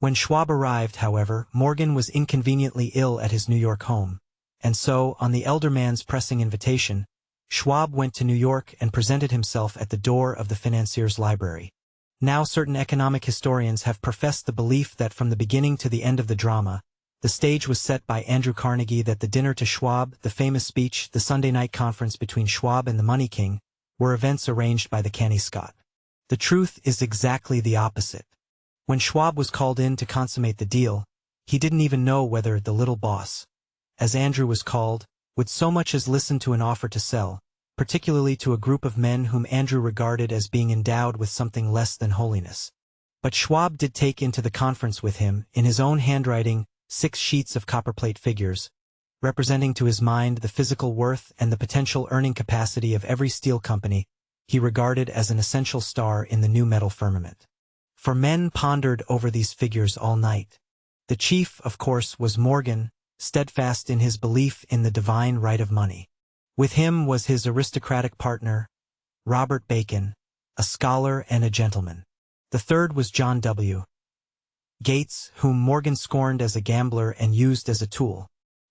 When Schwab arrived, however, Morgan was inconveniently ill at his New York home, and so, on the elder man's pressing invitation, Schwab went to New York and presented himself at the door of the financier's library. Now certain economic historians have professed the belief that from the beginning to the end of the drama, the stage was set by Andrew Carnegie, that the dinner to Schwab, the famous speech, the Sunday night conference between Schwab and the Money King, were events arranged by the canny Scot. The truth is exactly the opposite. When Schwab was called in to consummate the deal, he didn't even know whether the little boss, as Andrew was called, would so much as listen to an offer to sell, particularly to a group of men whom Andrew regarded as being endowed with something less than holiness. But Schwab did take into the conference with him, in his own handwriting, 6 sheets of copperplate figures, representing to his mind the physical worth and the potential earning capacity of every steel company he regarded as an essential star in the new metal firmament. For men pondered over these figures all night. The chief, of course, was Morgan, steadfast in his belief in the divine right of money. With him was his aristocratic partner, Robert Bacon, a scholar and a gentleman. The third was John W. Gates, whom Morgan scorned as a gambler and used as a tool.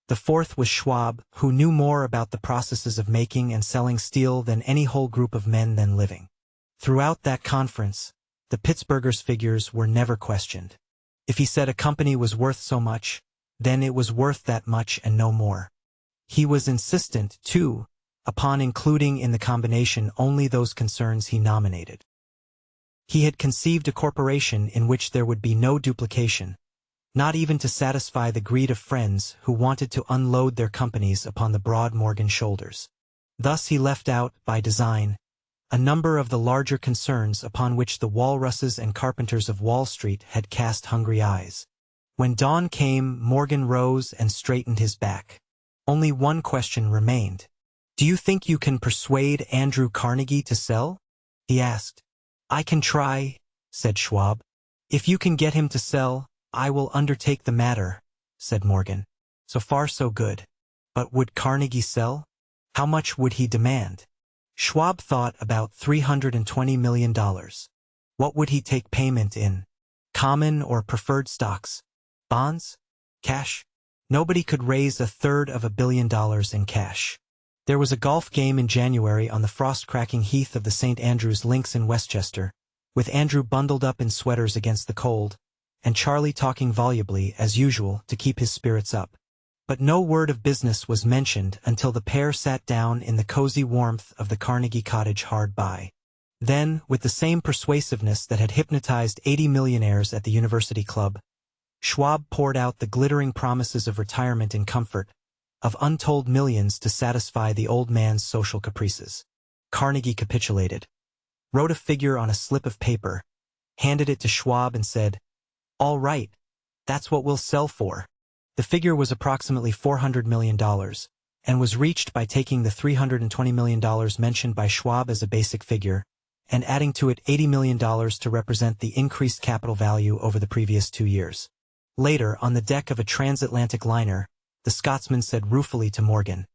The fourth was Schwab, who knew more about the processes of making and selling steel than any whole group of men then living. Throughout that conference, the Pittsburghers' figures were never questioned. If he said a company was worth so much, then it was worth that much and no more. He was insistent, too, upon including in the combination only those concerns he nominated. He had conceived a corporation in which there would be no duplication, not even to satisfy the greed of friends who wanted to unload their companies upon the broad Morgan shoulders. Thus he left out, by design, a number of the larger concerns upon which the walruses and carpenters of Wall Street had cast hungry eyes. When dawn came, Morgan rose and straightened his back. Only one question remained. "Do you think you can persuade Andrew Carnegie to sell?" he asked. "I can try," said Schwab. "If you can get him to sell, I will undertake the matter," said Morgan. So far so good. But would Carnegie sell? How much would he demand? Schwab thought about $320 million. What would he take payment in? Common or preferred stocks? Bonds? Cash? Nobody could raise $1/3 billion in cash. There was a golf game in January on the frost-cracking heath of the St. Andrew's Links in Westchester, with Andrew bundled up in sweaters against the cold, and Charlie talking volubly, as usual, to keep his spirits up. But no word of business was mentioned until the pair sat down in the cozy warmth of the Carnegie cottage hard by. Then, with the same persuasiveness that had hypnotized 80 millionaires at the University Club, Schwab poured out the glittering promises of retirement in comfort, of untold millions to satisfy the old man's social caprices. Carnegie capitulated, wrote a figure on a slip of paper, handed it to Schwab and said, "All right, that's what we'll sell for." The figure was approximately $400 million, and was reached by taking the $320 million mentioned by Schwab as a basic figure, and adding to it $80 million to represent the increased capital value over the previous 2 years. Later, on the deck of a transatlantic liner, the Scotsman said ruefully to Morgan,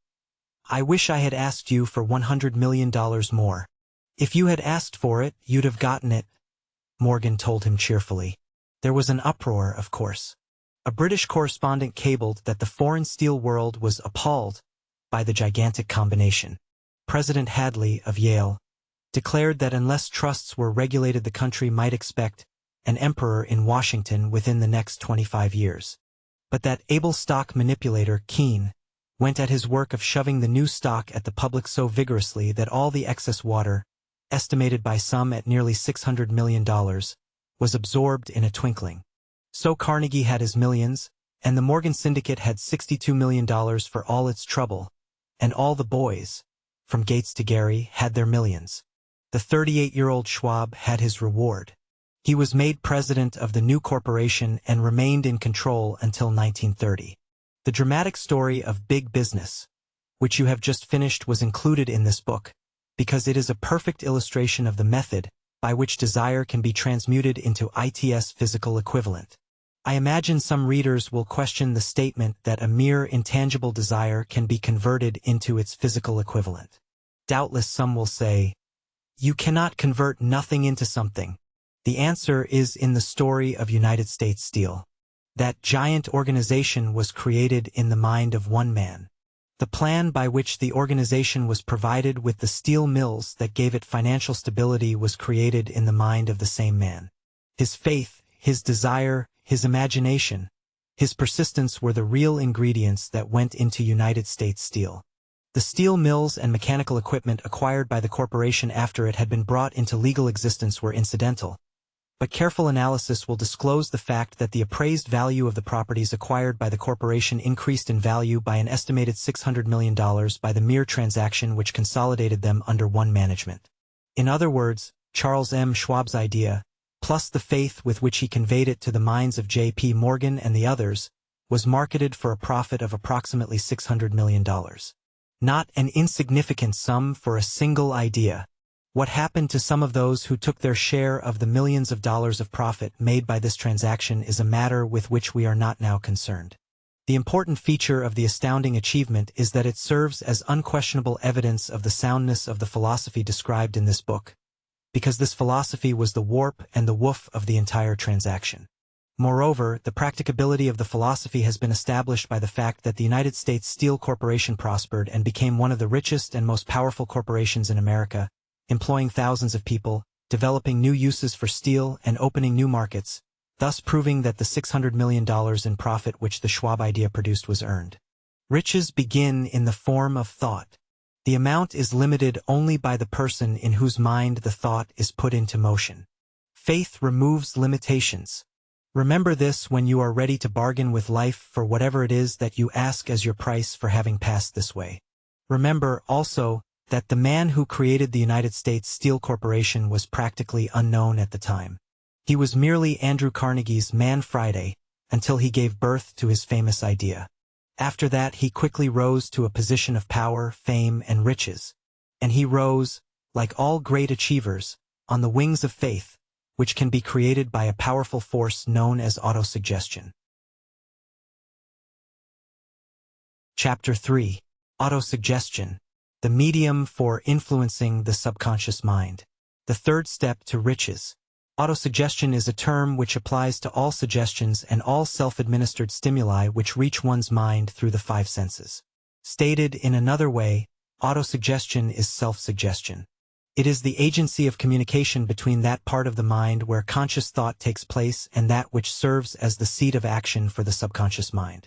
"I wish I had asked you for $100 million more." "If you had asked for it, you'd have gotten it," Morgan told him cheerfully. There was an uproar, of course. A British correspondent cabled that the foreign steel world was appalled by the gigantic combination. President Hadley of Yale declared that unless trusts were regulated, the country might expect an emperor in Washington within the next 25 years. But that able stock manipulator, Keene, went at his work of shoving the new stock at the public so vigorously that all the excess water, estimated by some at nearly $600 million, was absorbed in a twinkling. So Carnegie had his millions, and the Morgan Syndicate had $62 million for all its trouble, and all the boys, from Gates to Gary, had their millions. The 38-year-old Schwab had his reward. He was made president of the new corporation and remained in control until 1930. The dramatic story of big business, which you have just finished, was included in this book, because it is a perfect illustration of the method by which desire can be transmuted into its physical equivalent. I imagine some readers will question the statement that a mere intangible desire can be converted into its physical equivalent. Doubtless some will say, "You cannot convert nothing into something." The answer is in the story of United States Steel. That giant organization was created in the mind of one man. The plan by which the organization was provided with the steel mills that gave it financial stability was created in the mind of the same man. His faith, his desire, his imagination, his persistence were the real ingredients that went into United States Steel. The steel mills and mechanical equipment acquired by the corporation after it had been brought into legal existence were incidental. But careful analysis will disclose the fact that the appraised value of the properties acquired by the corporation increased in value by an estimated $600 million by the mere transaction which consolidated them under one management. In other words, Charles M. Schwab's idea, plus the faith with which he conveyed it to the minds of J.P. Morgan and the others, was marketed for a profit of approximately $600 million. Not an insignificant sum for a single idea. What happened to some of those who took their share of the millions of dollars of profit made by this transaction is a matter with which we are not now concerned. The important feature of the astounding achievement is that it serves as unquestionable evidence of the soundness of the philosophy described in this book, because this philosophy was the warp and the woof of the entire transaction. Moreover, the practicability of the philosophy has been established by the fact that the United States Steel Corporation prospered and became one of the richest and most powerful corporations in America, employing thousands of people, developing new uses for steel, and opening new markets, thus proving that the $600 million in profit which the Schwab idea produced was earned. Riches begin in the form of thought. The amount is limited only by the person in whose mind the thought is put into motion. Faith removes limitations. Remember this when you are ready to bargain with life for whatever it is that you ask as your price for having passed this way. Remember, also, that the man who created the United States Steel Corporation was practically unknown at the time. He was merely Andrew Carnegie's Man Friday, until he gave birth to his famous idea. After that he quickly rose to a position of power, fame, and riches. And he rose, like all great achievers, on the wings of faith, which can be created by a powerful force known as autosuggestion. Chapter 3. Autosuggestion, the medium for influencing the subconscious mind. The third step to riches. Autosuggestion is a term which applies to all suggestions and all self-administered stimuli which reach one's mind through the five senses. Stated in another way, autosuggestion is self-suggestion. It is the agency of communication between that part of the mind where conscious thought takes place and that which serves as the seat of action for the subconscious mind.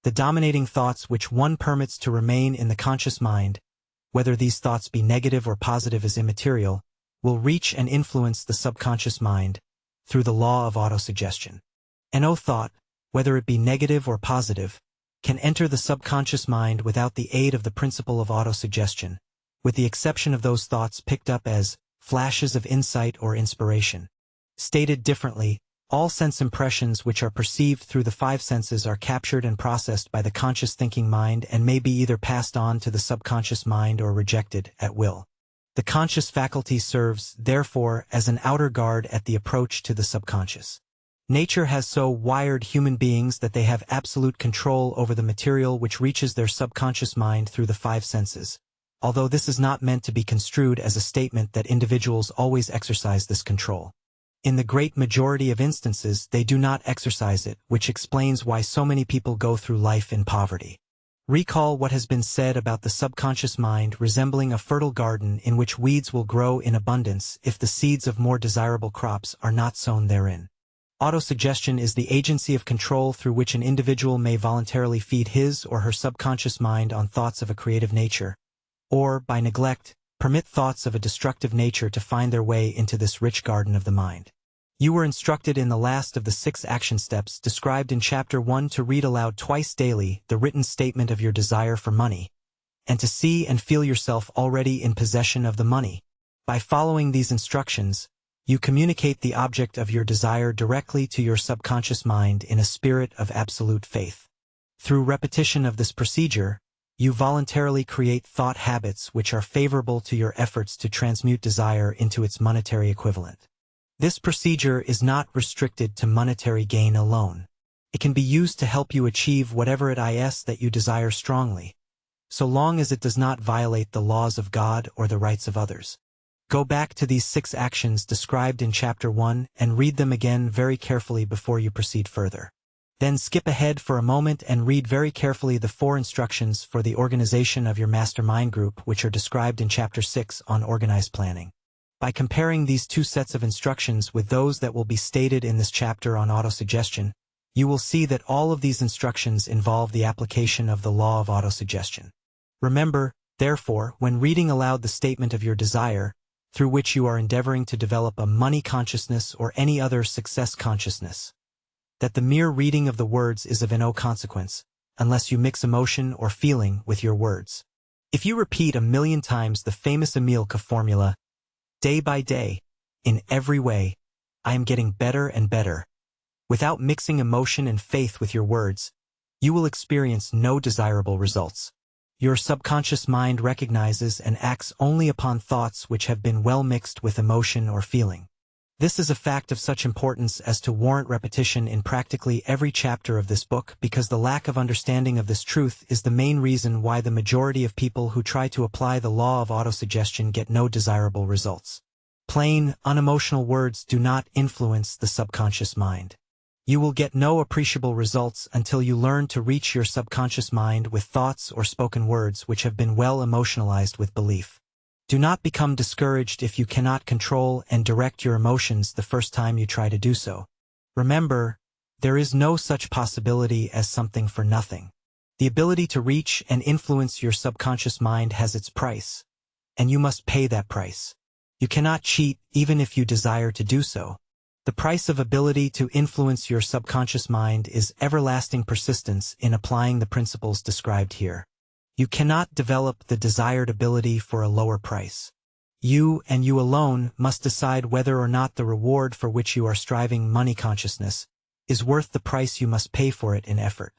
The dominating thoughts which one permits to remain in the conscious mind, whether these thoughts be negative or positive is immaterial, will reach and influence the subconscious mind through the law of autosuggestion. No thought, whether it be negative or positive, can enter the subconscious mind without the aid of the principle of autosuggestion, with the exception of those thoughts picked up as flashes of insight or inspiration. Stated differently, all sense impressions which are perceived through the five senses are captured and processed by the conscious thinking mind and may be either passed on to the subconscious mind or rejected at will. The conscious faculty serves, therefore, as an outer guard at the approach to the subconscious. Nature has so wired human beings that they have absolute control over the material which reaches their subconscious mind through the five senses, although this is not meant to be construed as a statement that individuals always exercise this control. In the great majority of instances, they do not exercise it, which explains why so many people go through life in poverty. Recall what has been said about the subconscious mind resembling a fertile garden in which weeds will grow in abundance if the seeds of more desirable crops are not sown therein. Autosuggestion is the agency of control through which an individual may voluntarily feed his or her subconscious mind on thoughts of a creative nature, or, by neglect, permit thoughts of a destructive nature to find their way into this rich garden of the mind. You were instructed in the last of the 6 action steps described in Chapter 1 to read aloud twice daily the written statement of your desire for money, and to see and feel yourself already in possession of the money. By following these instructions, you communicate the object of your desire directly to your subconscious mind in a spirit of absolute faith. Through repetition of this procedure, you voluntarily create thought habits which are favorable to your efforts to transmute desire into its monetary equivalent. This procedure is not restricted to monetary gain alone. It can be used to help you achieve whatever it is that you desire strongly, so long as it does not violate the laws of God or the rights of others. Go back to these 6 actions described in Chapter 1 and read them again very carefully before you proceed further. Then skip ahead for a moment and read very carefully the 4 instructions for the organization of your mastermind group which are described in Chapter 6 on organized planning. By comparing these 2 sets of instructions with those that will be stated in this chapter on autosuggestion, you will see that all of these instructions involve the application of the law of autosuggestion. Remember, therefore, when reading aloud the statement of your desire, through which you are endeavoring to develop a money consciousness or any other success consciousness, that the mere reading of the words is of no consequence, unless you mix emotion or feeling with your words. If you repeat 1,000,000 times the famous Emil K formula, day by day, in every way, I am getting better and better, without mixing emotion and faith with your words, you will experience no desirable results. Your subconscious mind recognizes and acts only upon thoughts which have been well mixed with emotion or feeling. This is a fact of such importance as to warrant repetition in practically every chapter of this book because the lack of understanding of this truth is the main reason why the majority of people who try to apply the law of autosuggestion get no desirable results. Plain, unemotional words do not influence the subconscious mind. You will get no appreciable results until you learn to reach your subconscious mind with thoughts or spoken words which have been well emotionalized with belief. Do not become discouraged if you cannot control and direct your emotions the first time you try to do so. Remember, there is no such possibility as something for nothing. The ability to reach and influence your subconscious mind has its price, and you must pay that price. You cannot cheat even if you desire to do so. The price of ability to influence your subconscious mind is everlasting persistence in applying the principles described here. You cannot develop the desired ability for a lower price. You and you alone must decide whether or not the reward for which you are striving, money consciousness, is worth the price you must pay for it in effort.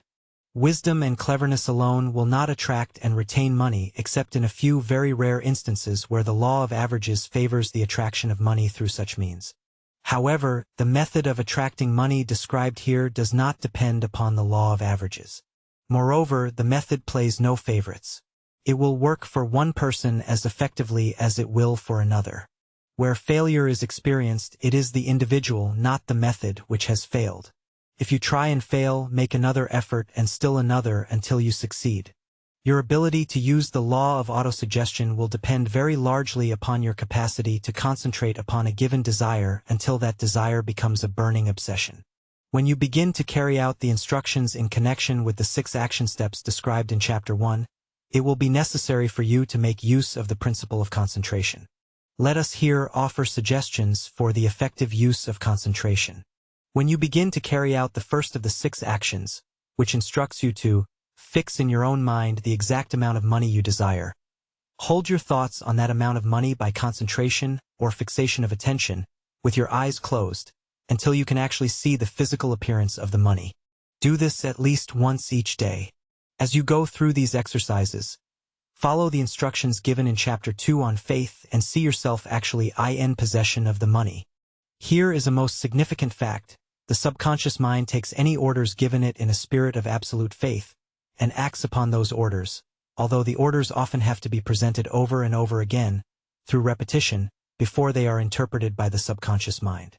Wisdom and cleverness alone will not attract and retain money except in a few very rare instances where the law of averages favors the attraction of money through such means. However, the method of attracting money described here does not depend upon the law of averages. Moreover, the method plays no favorites. It will work for one person as effectively as it will for another. Where failure is experienced, it is the individual, not the method, which has failed. If you try and fail, make another effort and still another until you succeed. Your ability to use the law of autosuggestion will depend very largely upon your capacity to concentrate upon a given desire until that desire becomes a burning obsession. When you begin to carry out the instructions in connection with the 6 action steps described in Chapter 1, it will be necessary for you to make use of the principle of concentration. Let us here offer suggestions for the effective use of concentration. When you begin to carry out the first of the 6 actions, which instructs you to fix in your own mind the exact amount of money you desire, hold your thoughts on that amount of money by concentration or fixation of attention, with your eyes closed, until you can actually see the physical appearance of the money. Do this at least once each day. As you go through these exercises, follow the instructions given in Chapter 2 on faith and see yourself actually in possession of the money. Here is a most significant fact. The subconscious mind takes any orders given it in a spirit of absolute faith and acts upon those orders, although the orders often have to be presented over and over again, through repetition, before they are interpreted by the subconscious mind.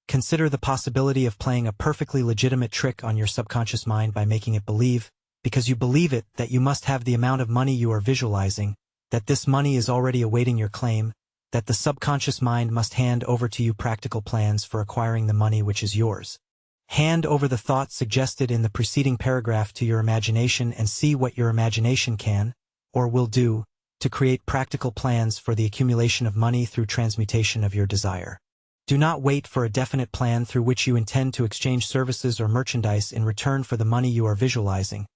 Consider the possibility of playing a perfectly legitimate trick on your subconscious mind by making it believe, because you believe it, that you must have the amount of money you are visualizing, that this money is already awaiting your claim, that the subconscious mind must hand over to you practical plans for acquiring the money which is yours. Hand over the thought suggested in the preceding paragraph to your imagination and see what your imagination can, or will do, to create practical plans for the accumulation of money through transmutation of your desire. Do not wait for a definite plan through which you intend to exchange services or merchandise in return for the money you are visualizing,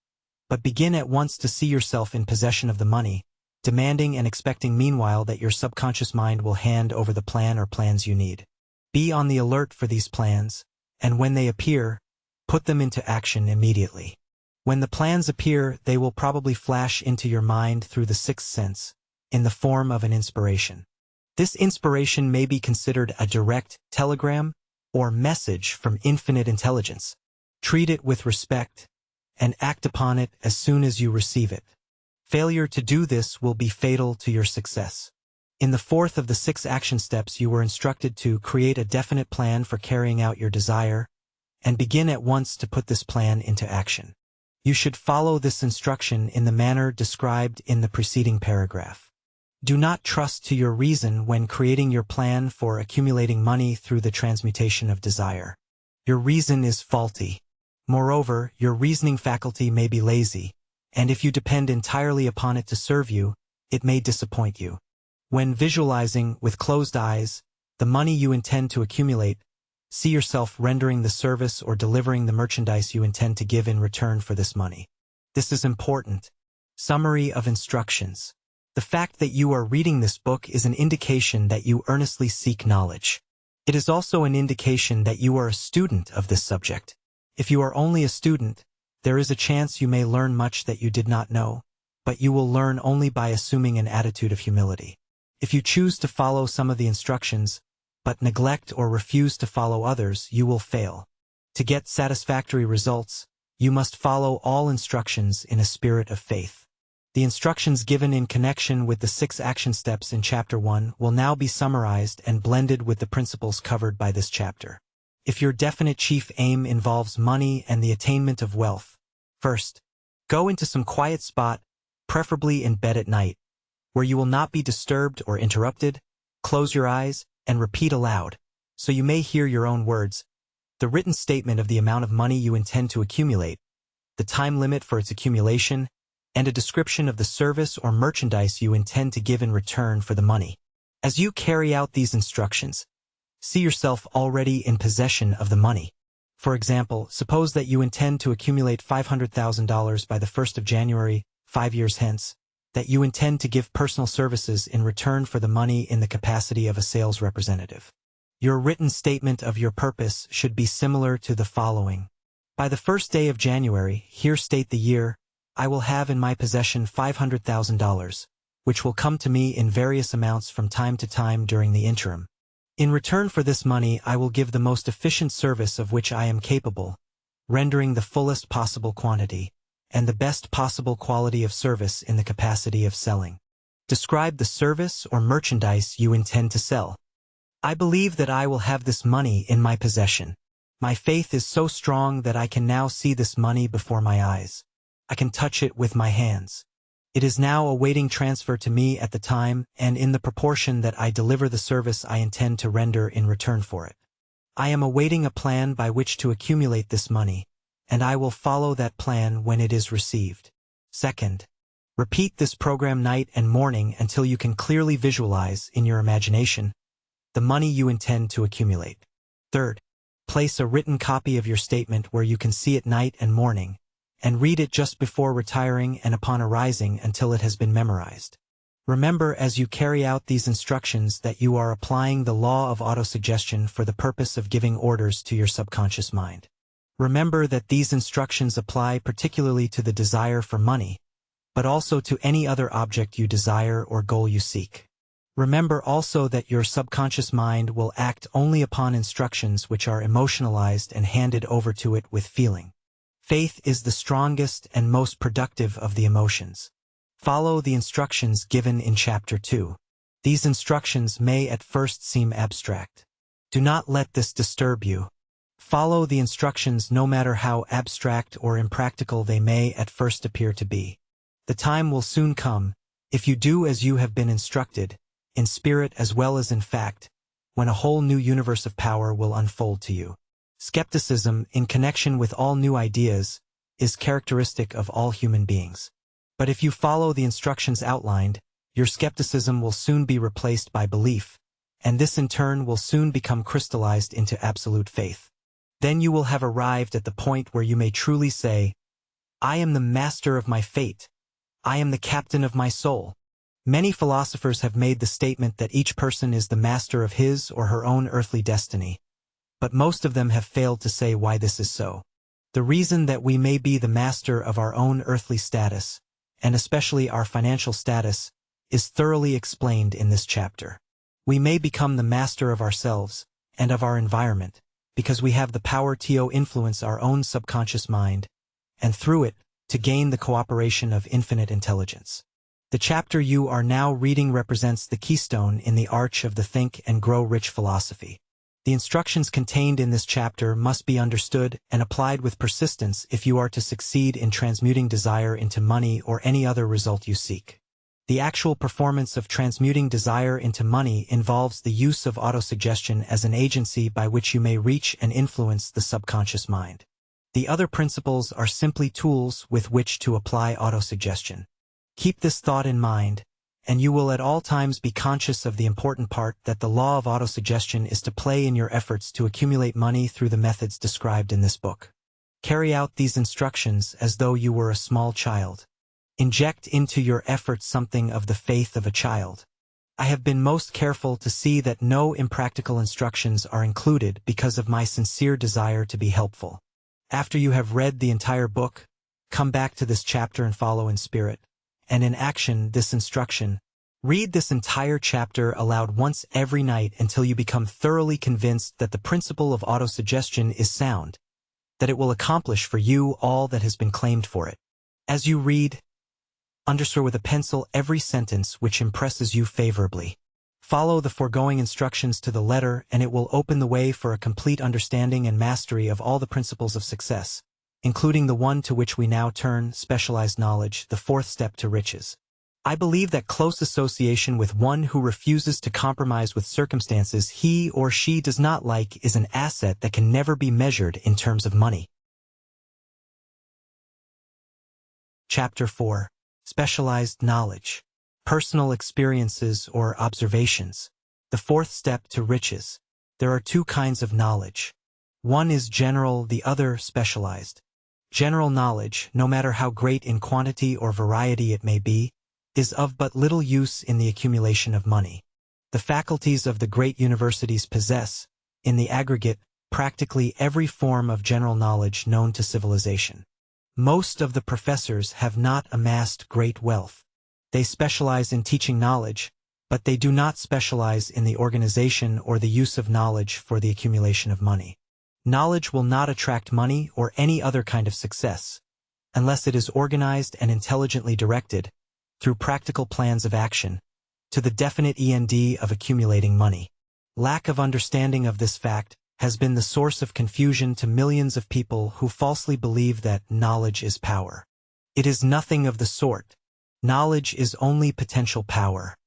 but begin at once to see yourself in possession of the money, demanding and expecting meanwhile that your subconscious mind will hand over the plan or plans you need. Be on the alert for these plans, and when they appear, put them into action immediately. When the plans appear, they will probably flash into your mind through the 6th sense, in the form of an inspiration. This inspiration may be considered a direct telegram or message from infinite intelligence. Treat it with respect, and act upon it as soon as you receive it. Failure to do this will be fatal to your success. In the 4th of the 6 action steps, you were instructed to create a definite plan for carrying out your desire, and begin at once to put this plan into action. You should follow this instruction in the manner described in the preceding paragraph. Do not trust to your reason when creating your plan for accumulating money through the transmutation of desire. Your reason is faulty. Moreover, your reasoning faculty may be lazy, and if you depend entirely upon it to serve you, it may disappoint you. When visualizing, with closed eyes, the money you intend to accumulate, see yourself rendering the service or delivering the merchandise you intend to give in return for this money. This is important. Summary of instructions. The fact that you are reading this book is an indication that you earnestly seek knowledge. It is also an indication that you are a student of this subject. If you are only a student, there is a chance you may learn much that you did not know, but you will learn only by assuming an attitude of humility. If you choose to follow some of the instructions, but neglect or refuse to follow others, you will fail. To get satisfactory results, you must follow all instructions in a spirit of faith. The instructions given in connection with the 6 action steps in Chapter 1 will now be summarized and blended with the principles covered by this chapter. If your definite chief aim involves money and the attainment of wealth, first, go into some quiet spot, preferably in bed at night, where you will not be disturbed or interrupted. Close your eyes and repeat aloud, so you may hear your own words, the written statement of the amount of money you intend to accumulate, the time limit for its accumulation, and a description of the service or merchandise you intend to give in return for the money. As you carry out these instructions, See yourself already in possession of the money. For example, suppose that you intend to accumulate $500,000 by the 1st of January, 5 years hence, that you intend to give personal services in return for the money in the capacity of a sales representative. Your written statement of your purpose should be similar to the following. By the 1st day of January, here state the year, I will have in my possession $500,000, which will come to me in various amounts from time to time during the interim. In return for this money, I will give the most efficient service of which I am capable, rendering the fullest possible quantity, and the best possible quality of service in the capacity of selling. Describe the service or merchandise you intend to sell. I believe that I will have this money in my possession. My faith is so strong that I can now see this money before my eyes. I can touch it with my hands. It is now awaiting transfer to me at the time and in the proportion that I deliver the service I intend to render in return for it. I am awaiting a plan by which to accumulate this money, and I will follow that plan when it is received. Second, repeat this program night and morning until you can clearly visualize, in your imagination, the money you intend to accumulate. Third, place a written copy of your statement where you can see it night and morning, and read it just before retiring and upon arising until it has been memorized. Remember as you carry out these instructions that you are applying the law of autosuggestion for the purpose of giving orders to your subconscious mind. Remember that these instructions apply particularly to the desire for money, but also to any other object you desire or goal you seek. Remember also that your subconscious mind will act only upon instructions which are emotionalized and handed over to it with feeling. Faith is the strongest and most productive of the emotions. Follow the instructions given in Chapter 2. These instructions may at first seem abstract. Do not let this disturb you. Follow the instructions no matter how abstract or impractical they may at first appear to be. The time will soon come, if you do as you have been instructed, in spirit as well as in fact, when a whole new universe of power will unfold to you. Skepticism, in connection with all new ideas, is characteristic of all human beings. But if you follow the instructions outlined, your skepticism will soon be replaced by belief, and this in turn will soon become crystallized into absolute faith. Then you will have arrived at the point where you may truly say, I am the master of my fate. I am the captain of my soul. Many philosophers have made the statement that each person is the master of his or her own earthly destiny, but most of them have failed to say why this is so. The reason that we may be the master of our own earthly status, and especially our financial status, is thoroughly explained in this chapter. We may become the master of ourselves and of our environment because we have the power to influence our own subconscious mind, and through it, to gain the cooperation of infinite intelligence. The chapter you are now reading represents the keystone in the arch of the Think and Grow Rich philosophy. The instructions contained in this chapter must be understood and applied with persistence if you are to succeed in transmuting desire into money or any other result you seek. The actual performance of transmuting desire into money involves the use of autosuggestion as an agency by which you may reach and influence the subconscious mind. The other principles are simply tools with which to apply autosuggestion. Keep this thought in mind, and you will at all times be conscious of the important part that the law of autosuggestion is to play in your efforts to accumulate money through the methods described in this book. Carry out these instructions as though you were a small child. Inject into your efforts something of the faith of a child. I have been most careful to see that no impractical instructions are included because of my sincere desire to be helpful. After you have read the entire book, come back to this chapter and follow in spirit, and in action this instruction. Read this entire chapter aloud once every night until you become thoroughly convinced that the principle of autosuggestion is sound, that it will accomplish for you all that has been claimed for it. As you read, underscore with a pencil every sentence which impresses you favorably. Follow the foregoing instructions to the letter and it will open the way for a complete understanding and mastery of all the principles of success, including the one to which we now turn, specialized knowledge, the fourth step to riches. I believe that close association with one who refuses to compromise with circumstances he or she does not like is an asset that can never be measured in terms of money. Chapter 4. Specialized knowledge. Personal experiences or observations. The fourth step to riches. There are two kinds of knowledge. One is general, the other specialized. General knowledge, no matter how great in quantity or variety it may be, is of but little use in the accumulation of money. The faculties of the great universities possess, in the aggregate, practically every form of general knowledge known to civilization. Most of the professors have not amassed great wealth. They specialize in teaching knowledge, but they do not specialize in the organization or the use of knowledge for the accumulation of money. Knowledge will not attract money or any other kind of success, unless it is organized and intelligently directed, through practical plans of action, to the definite end of accumulating money. Lack of understanding of this fact has been the source of confusion to millions of people who falsely believe that knowledge is power. It is nothing of the sort. Knowledge is only potential power.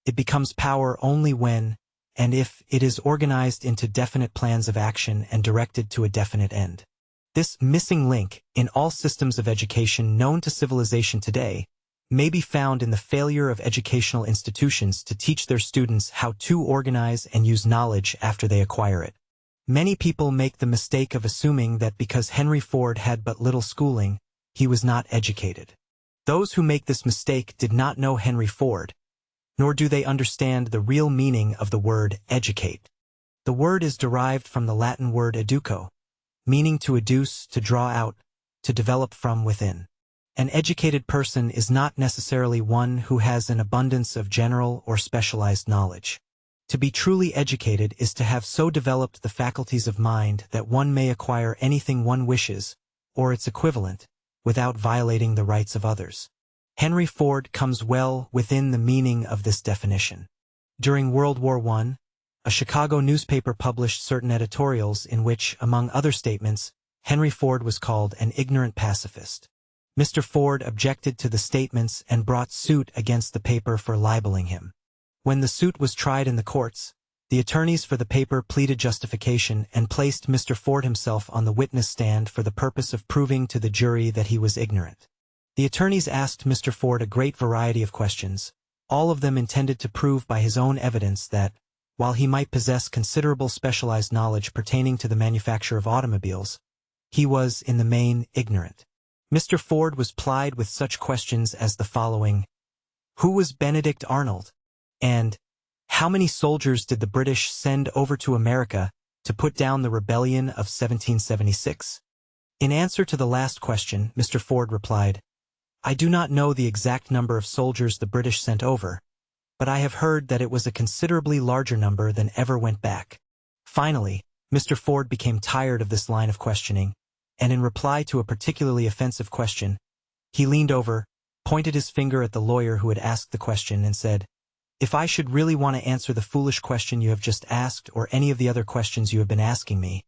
It becomes power only when, and if, it is organized into definite plans of action and directed to a definite end. This missing link, in all systems of education known to civilization today, may be found in the failure of educational institutions to teach their students how to organize and use knowledge after they acquire it. Many people make the mistake of assuming that because Henry Ford had but little schooling, he was not educated. Those who make this mistake did not know Henry Ford, nor do they understand the real meaning of the word educate. The word is derived from the Latin word educo, meaning to educe, to draw out, to develop from within. An educated person is not necessarily one who has an abundance of general or specialized knowledge. To be truly educated is to have so developed the faculties of mind that one may acquire anything one wishes, or its equivalent, without violating the rights of others. Henry Ford comes well within the meaning of this definition. During World War I, a Chicago newspaper published certain editorials in which, among other statements, Henry Ford was called an ignorant pacifist. Mr. Ford objected to the statements and brought suit against the paper for libeling him. When the suit was tried in the courts, the attorneys for the paper pleaded justification and placed Mr. Ford himself on the witness stand for the purpose of proving to the jury that he was ignorant. The attorneys asked Mr. Ford a great variety of questions, all of them intended to prove by his own evidence that, while he might possess considerable specialized knowledge pertaining to the manufacture of automobiles, he was, in the main, ignorant. Mr. Ford was plied with such questions as the following: Who was Benedict Arnold? And how many soldiers did the British send over to America to put down the rebellion of 1776? In answer to the last question, Mr. Ford replied, I do not know the exact number of soldiers the British sent over, but I have heard that it was a considerably larger number than ever went back. Finally, Mr. Ford became tired of this line of questioning, and in reply to a particularly offensive question, he leaned over, pointed his finger at the lawyer who had asked the question, and said, If I should really want to answer the foolish question you have just asked or any of the other questions you have been asking me,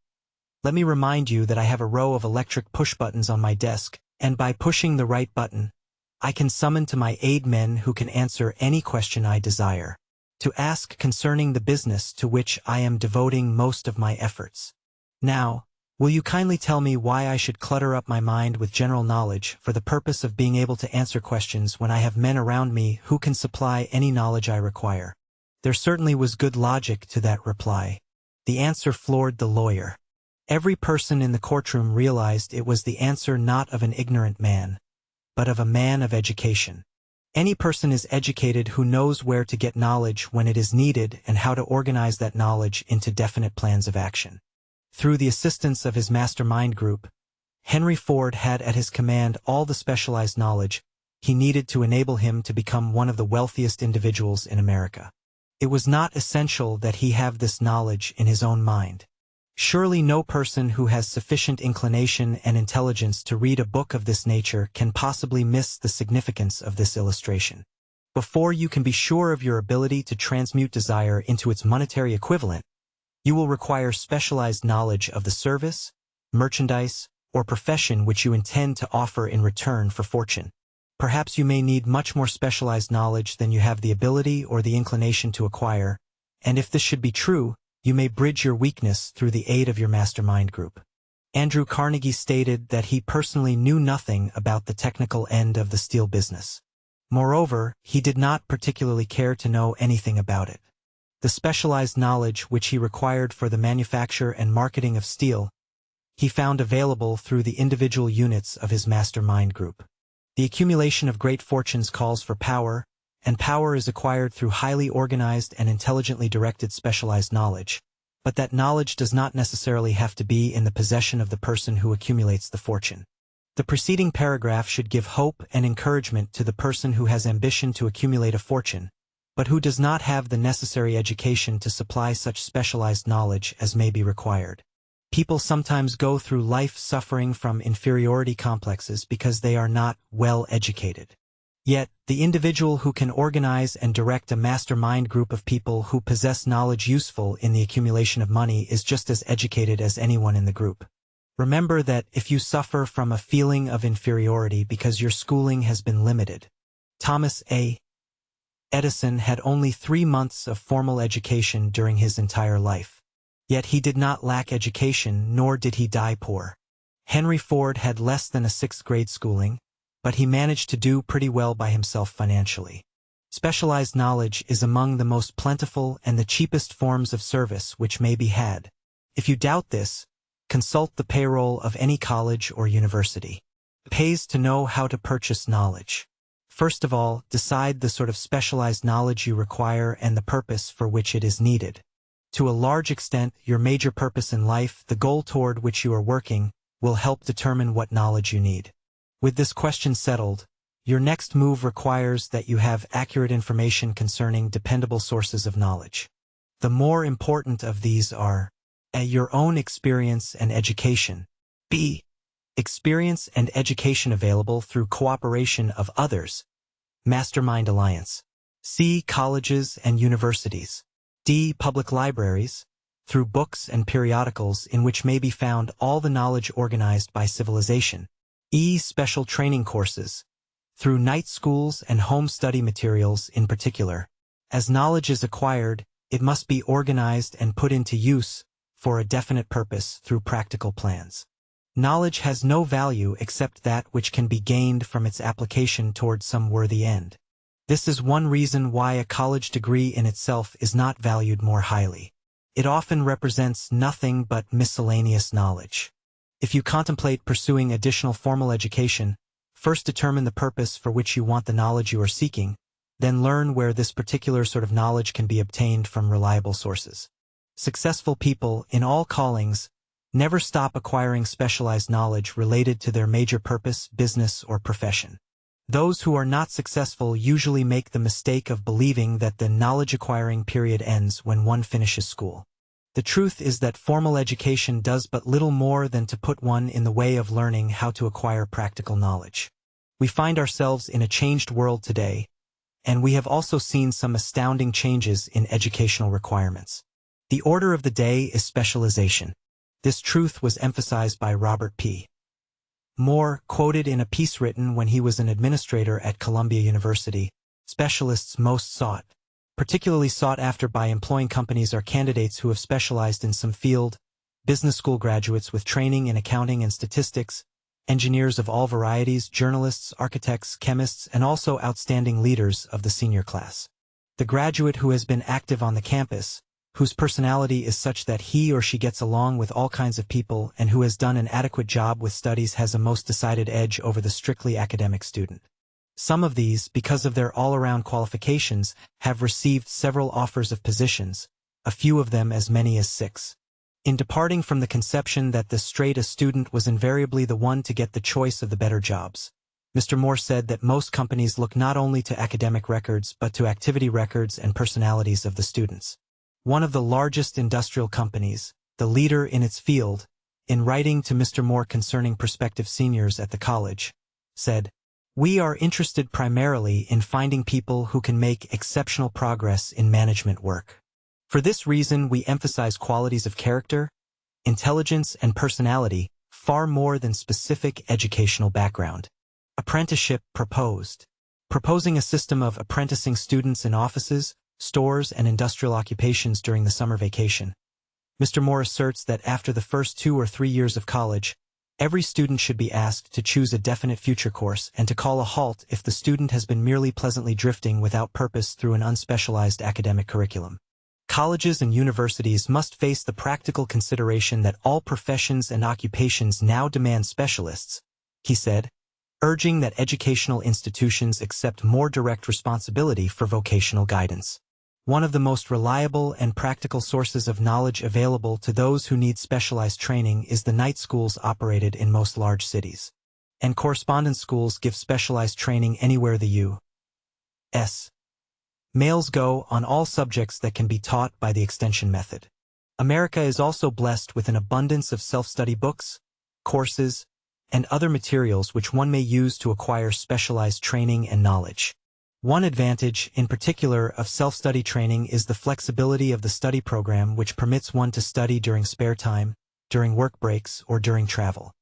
let me remind you that I have a row of electric push buttons on my desk, and by pushing the right button, I can summon to my aid men who can answer any question I desire, to ask concerning the business to which I am devoting most of my efforts. Now, will you kindly tell me why I should clutter up my mind with general knowledge for the purpose of being able to answer questions when I have men around me who can supply any knowledge I require? There certainly was good logic to that reply. The answer floored the lawyer. Every person in the courtroom realized it was the answer not of an ignorant man, but of a man of education. Any person is educated who knows where to get knowledge when it is needed and how to organize that knowledge into definite plans of action. Through the assistance of his mastermind group, Henry Ford had at his command all the specialized knowledge he needed to enable him to become one of the wealthiest individuals in America. It was not essential that he have this knowledge in his own mind. Surely no person who has sufficient inclination and intelligence to read a book of this nature can possibly miss the significance of this illustration. Before you can be sure of your ability to transmute desire into its monetary equivalent, you will require specialized knowledge of the service, merchandise, or profession which you intend to offer in return for fortune. Perhaps you may need much more specialized knowledge than you have the ability or the inclination to acquire, and if this should be true, you may bridge your weakness through the aid of your mastermind group. Andrew Carnegie stated that he personally knew nothing about the technical end of the steel business. Moreover, he did not particularly care to know anything about it. the specialized knowledge which he required for the manufacture and marketing of steel, he found available through the individual units of his mastermind group. The accumulation of great fortunes calls for power, and power is acquired through highly organized and intelligently directed specialized knowledge, but that knowledge does not necessarily have to be in the possession of the person who accumulates the fortune. The preceding paragraph should give hope and encouragement to the person who has ambition to accumulate a fortune, but who does not have the necessary education to supply such specialized knowledge as may be required. People sometimes go through life suffering from inferiority complexes because they are not well educated. Yet, the individual who can organize and direct a mastermind group of people who possess knowledge useful in the accumulation of money is just as educated as anyone in the group. Remember that if you suffer from a feeling of inferiority because your schooling has been limited. Thomas A. Edison had only 3 months of formal education during his entire life. Yet he did not lack education, nor did he die poor. Henry Ford had less than a 6th grade schooling, but he managed to do pretty well by himself financially. Specialized knowledge is among the most plentiful and the cheapest forms of service which may be had. If you doubt this, consult the payroll of any college or university. It pays to know how to purchase knowledge. First of all, decide the sort of specialized knowledge you require and the purpose for which it is needed. To a large extent, your major purpose in life, the goal toward which you are working, will help determine what knowledge you need. With this question settled, your next move requires that you have accurate information concerning dependable sources of knowledge. The more important of these are A. Your own experience and education. B. Experience and education available through cooperation of others. Mastermind alliance. C. Colleges and universities. D. Public libraries, through books and periodicals in which may be found all the knowledge organized by civilization. E. Special training courses, through night schools and home study materials in particular. As knowledge is acquired, it must be organized and put into use for a definite purpose through practical plans. Knowledge has no value except that which can be gained from its application toward some worthy end. This is one reason why a college degree in itself is not valued more highly. It often represents nothing but miscellaneous knowledge. If you contemplate pursuing additional formal education, first determine the purpose for which you want the knowledge you are seeking, then learn where this particular sort of knowledge can be obtained from reliable sources. Successful people, in all callings, never stop acquiring specialized knowledge related to their major purpose, business, or profession. Those who are not successful usually make the mistake of believing that the knowledge-acquiring period ends when one finishes school. The truth is that formal education does but little more than to put one in the way of learning how to acquire practical knowledge. We find ourselves in a changed world today, and we have also seen some astounding changes in educational requirements. The order of the day is specialization. This truth was emphasized by Robert P. Moore, quoted in a piece written when he was an administrator at Columbia University. Specialists most sought. Particularly sought after by employing companies are candidates who have specialized in some field, business school graduates with training in accounting and statistics, engineers of all varieties, journalists, architects, chemists, and also outstanding leaders of the senior class. The graduate who has been active on the campus, whose personality is such that he or she gets along with all kinds of people and who has done an adequate job with studies has a most decided edge over the strictly academic student. Some of these, because of their all-around qualifications, have received several offers of positions, a few of them as many as 6. In departing from the conception that the straight-A student was invariably the one to get the choice of the better jobs, Mr. Moore said that most companies look not only to academic records but to activity records and personalities of the students. One of the largest industrial companies, the leader in its field, in writing to Mr. Moore concerning prospective seniors at the college, said, "We are interested primarily in finding people who can make exceptional progress in management work. For this reason, we emphasize qualities of character, intelligence, and personality far more than specific educational background." Apprenticeship proposed. Proposing a system of apprenticing students in offices, stores, and industrial occupations during the summer vacation. Mr. Moore asserts that after the first 2 or 3 years of college, every student should be asked to choose a definite future course and to call a halt if the student has been merely pleasantly drifting without purpose through an unspecialized academic curriculum. Colleges and universities must face the practical consideration that all professions and occupations now demand specialists, he said, urging that educational institutions accept more direct responsibility for vocational guidance. One of the most reliable and practical sources of knowledge available to those who need specialized training is the night schools operated in most large cities. And correspondence schools give specialized training anywhere the U.S. males go on all subjects that can be taught by the extension method. America is also blessed with an abundance of self-study books, courses, and other materials which one may use to acquire specialized training and knowledge. One advantage, in particular, of self-study training is the flexibility of the study program, which permits one to study during spare time, during work breaks, or during travel.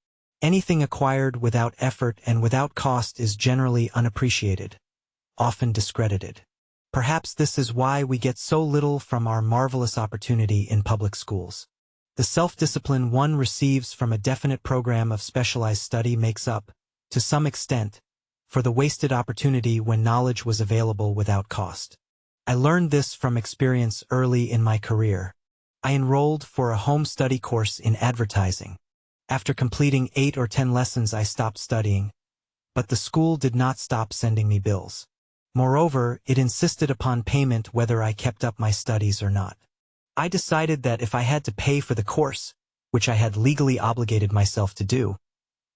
Anything acquired without effort and without cost is generally unappreciated, often discredited. Perhaps this is why we get so little from our marvelous opportunity in public schools. The self-discipline one receives from a definite program of specialized study makes up, to some extent, for the wasted opportunity when knowledge was available without cost. I learned this from experience early in my career. I enrolled for a home study course in advertising. After completing 8 or 10 lessons, I stopped studying, but the school did not stop sending me bills. Moreover, it insisted upon payment whether I kept up my studies or not. I decided that if I had to pay for the course, which I had legally obligated myself to do,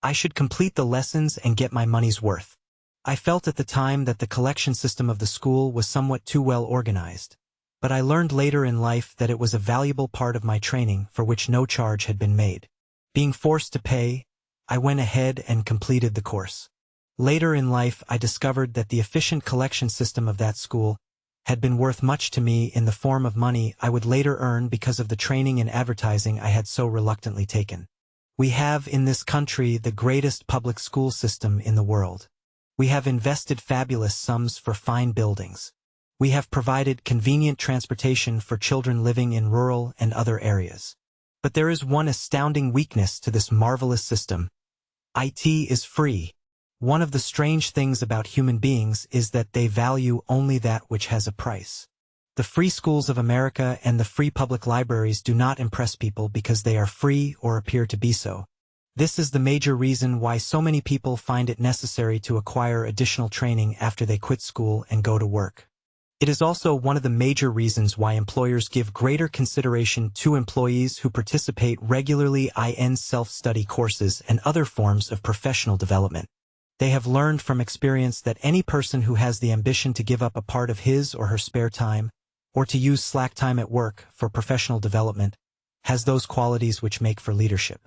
I should complete the lessons and get my money's worth. I felt at the time that the collection system of the school was somewhat too well organized, but I learned later in life that it was a valuable part of my training for which no charge had been made. Being forced to pay, I went ahead and completed the course. Later in life, I discovered that the efficient collection system of that school had been worth much to me in the form of money I would later earn because of the training in advertising I had so reluctantly taken. We have in this country the greatest public school system in the world. We have invested fabulous sums for fine buildings. We have provided convenient transportation for children living in rural and other areas. But there is one astounding weakness to this marvelous system. It is free. One of the strange things about human beings is that they value only that which has a price. The free schools of America and the free public libraries do not impress people because they are free or appear to be so. This is the major reason why so many people find it necessary to acquire additional training after they quit school and go to work. It is also one of the major reasons why employers give greater consideration to employees who participate regularly in self-study courses and other forms of professional development. They have learned from experience that any person who has the ambition to give up a part of his or her spare time, or to use slack time at work for professional development, has those qualities which make for leadership.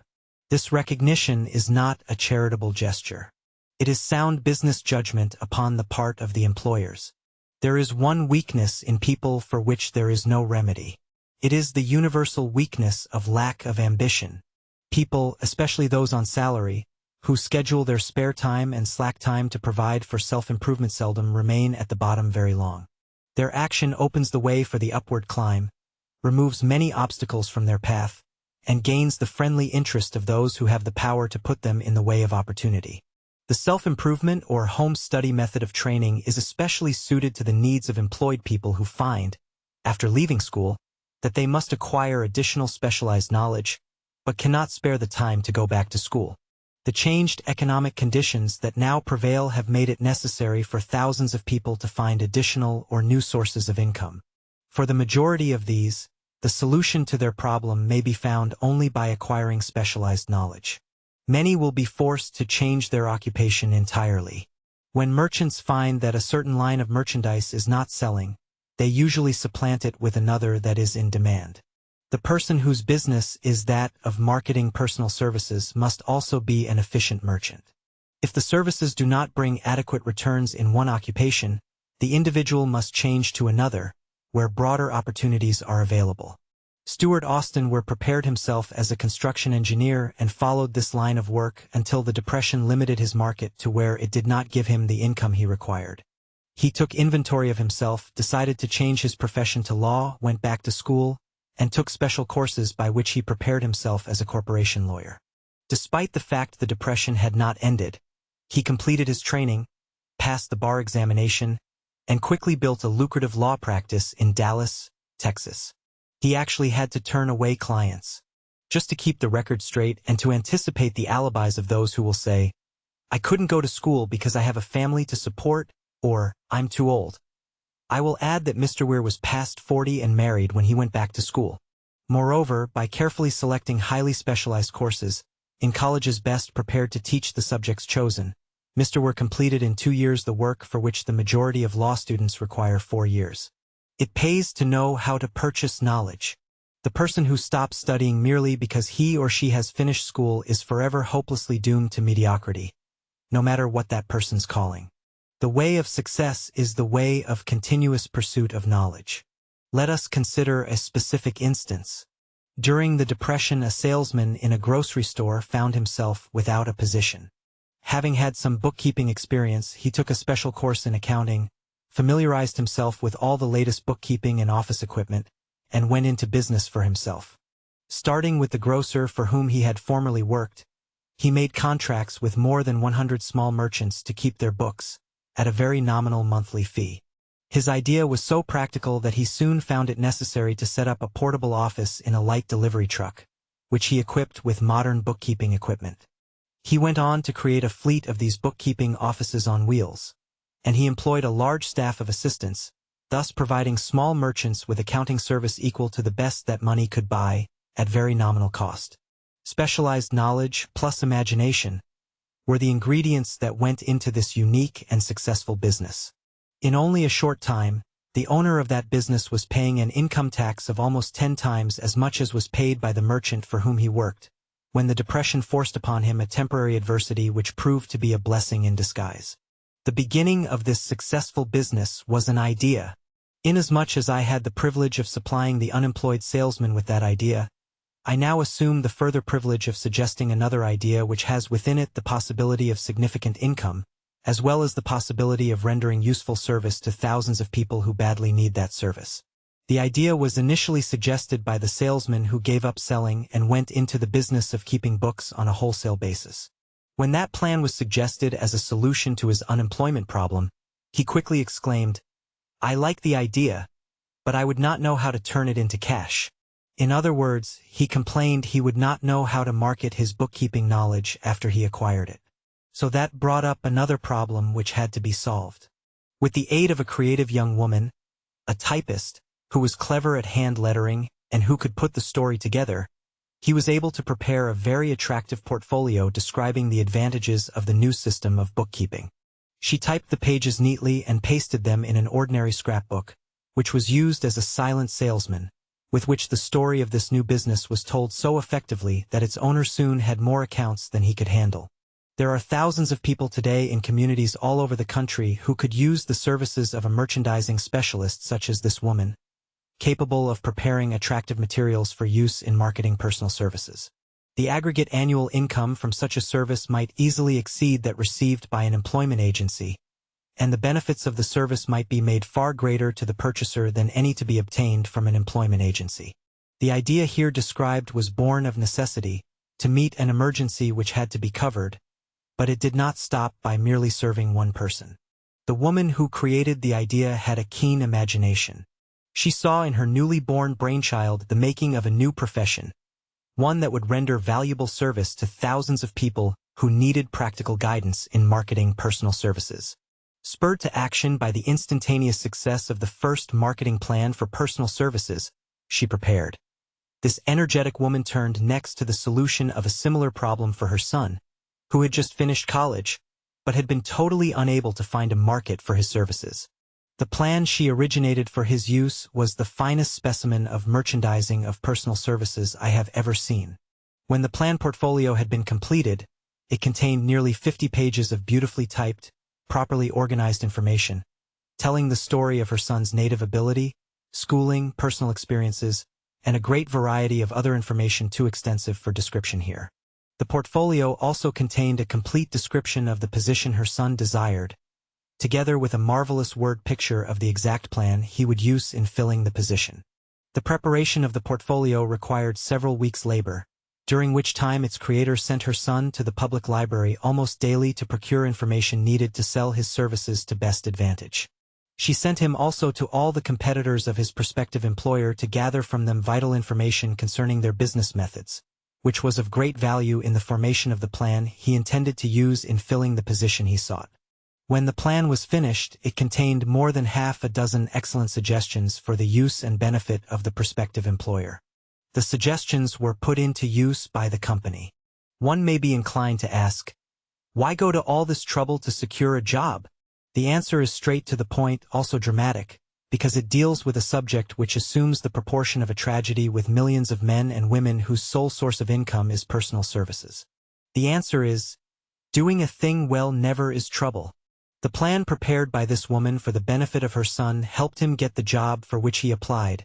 This recognition is not a charitable gesture. It is sound business judgment upon the part of the employers. There is one weakness in people for which there is no remedy. It is the universal weakness of lack of ambition. People, especially those on salary, who schedule their spare time and slack time to provide for self-improvement seldom remain at the bottom very long. Their action opens the way for the upward climb, removes many obstacles from their path, and gains the friendly interest of those who have the power to put them in the way of opportunity. The self-improvement or home study method of training is especially suited to the needs of employed people who find, after leaving school, that they must acquire additional specialized knowledge, but cannot spare the time to go back to school. The changed economic conditions that now prevail have made it necessary for thousands of people to find additional or new sources of income. For the majority of these, the solution to their problem may be found only by acquiring specialized knowledge. Many will be forced to change their occupation entirely. When merchants find that a certain line of merchandise is not selling, they usually supplant it with another that is in demand. The person whose business is that of marketing personal services must also be an efficient merchant. If the services do not bring adequate returns in one occupation, the individual must change to another, where broader opportunities are available. Stuart Austin prepared himself as a construction engineer and followed this line of work until the Depression limited his market to where it did not give him the income he required. He took inventory of himself, decided to change his profession to law, went back to school, and took special courses by which he prepared himself as a corporation lawyer. Despite the fact the Depression had not ended, he completed his training, passed the bar examination, and quickly built a lucrative law practice in Dallas, Texas. He actually had to turn away clients, just to keep the record straight and to anticipate the alibis of those who will say, "I couldn't go to school because I have a family to support," or "I'm too old." I will add that Mr. Weir was past 40 and married when he went back to school. Moreover, by carefully selecting highly specialized courses, in colleges best prepared to teach the subjects chosen, Mr. Weir completed in 2 years the work for which the majority of law students require 4 years. It pays to know how to purchase knowledge. The person who stops studying merely because he or she has finished school is forever hopelessly doomed to mediocrity, no matter what that person's calling. The way of success is the way of continuous pursuit of knowledge. Let us consider a specific instance. During the Depression, a salesman in a grocery store found himself without a position. Having had some bookkeeping experience, he took a special course in accounting, familiarized himself with all the latest bookkeeping and office equipment, and went into business for himself. Starting with the grocer for whom he had formerly worked, he made contracts with more than 100 small merchants to keep their books, at a very nominal monthly fee. His idea was so practical that he soon found it necessary to set up a portable office in a light delivery truck, which he equipped with modern bookkeeping equipment. He went on to create a fleet of these bookkeeping offices on wheels, and he employed a large staff of assistants, thus providing small merchants with accounting service equal to the best that money could buy, at very nominal cost. Specialized knowledge plus imagination were the ingredients that went into this unique and successful business. In only a short time, the owner of that business was paying an income tax of almost 10 times as much as was paid by the merchant for whom he worked, when the Depression forced upon him a temporary adversity which proved to be a blessing in disguise. The beginning of this successful business was an idea. Inasmuch as I had the privilege of supplying the unemployed salesman with that idea, I now assume the further privilege of suggesting another idea which has within it the possibility of significant income, as well as the possibility of rendering useful service to thousands of people who badly need that service. The idea was initially suggested by the salesman who gave up selling and went into the business of keeping books on a wholesale basis. When that plan was suggested as a solution to his unemployment problem, he quickly exclaimed, "I like the idea, but I would not know how to turn it into cash." In other words, he complained he would not know how to market his bookkeeping knowledge after he acquired it. So that brought up another problem which had to be solved. With the aid of a creative young woman, a typist, who was clever at hand lettering and who could put the story together, he was able to prepare a very attractive portfolio describing the advantages of the new system of bookkeeping. She typed the pages neatly and pasted them in an ordinary scrapbook, which was used as a silent salesman, with which the story of this new business was told so effectively that its owner soon had more accounts than he could handle. There are thousands of people today in communities all over the country who could use the services of a merchandising specialist such as this woman, capable of preparing attractive materials for use in marketing personal services. The aggregate annual income from such a service might easily exceed that received by an employment agency, and the benefits of the service might be made far greater to the purchaser than any to be obtained from an employment agency. The idea here described was born of necessity, to meet an emergency which had to be covered, but it did not stop by merely serving one person. The woman who created the idea had a keen imagination. She saw in her newly born brainchild the making of a new profession, one that would render valuable service to thousands of people who needed practical guidance in marketing personal services. Spurred to action by the instantaneous success of the first marketing plan for personal services, she prepared. This energetic woman turned next to the solution of a similar problem for her son, who had just finished college, but had been totally unable to find a market for his services. The plan she originated for his use was the finest specimen of merchandising of personal services I have ever seen. When the plan portfolio had been completed, it contained nearly 50 pages of beautifully typed, properly organized information, telling the story of her son's native ability, schooling, personal experiences, and a great variety of other information too extensive for description here. The portfolio also contained a complete description of the position her son desired, together with a marvelous word picture of the exact plan he would use in filling the position. The preparation of the portfolio required several weeks' labor, during which time its creator sent her son to the public library almost daily to procure information needed to sell his services to best advantage. She sent him also to all the competitors of his prospective employer to gather from them vital information concerning their business methods, which was of great value in the formation of the plan he intended to use in filling the position he sought. When the plan was finished, it contained more than half a dozen excellent suggestions for the use and benefit of the prospective employer. The suggestions were put into use by the company. One may be inclined to ask, why go to all this trouble to secure a job? The answer is straight to the point, also dramatic, because it deals with a subject which assumes the proportion of a tragedy with millions of men and women whose sole source of income is personal services. The answer is, doing a thing well never is trouble. The plan prepared by this woman for the benefit of her son helped him get the job for which he applied,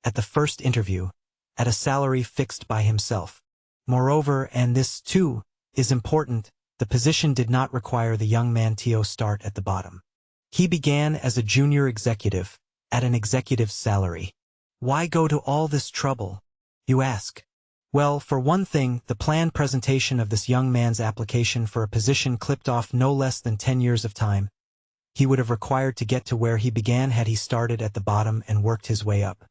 at the first interview, at a salary fixed by himself. Moreover, and this, too, is important, the position did not require the young man to start at the bottom. He began as a junior executive, at an executive's salary. Why go to all this trouble, you ask? Well, for one thing, the planned presentation of this young man's application for a position clipped off no less than 10 years of time he would have required to get to where he began had he started at the bottom and worked his way up.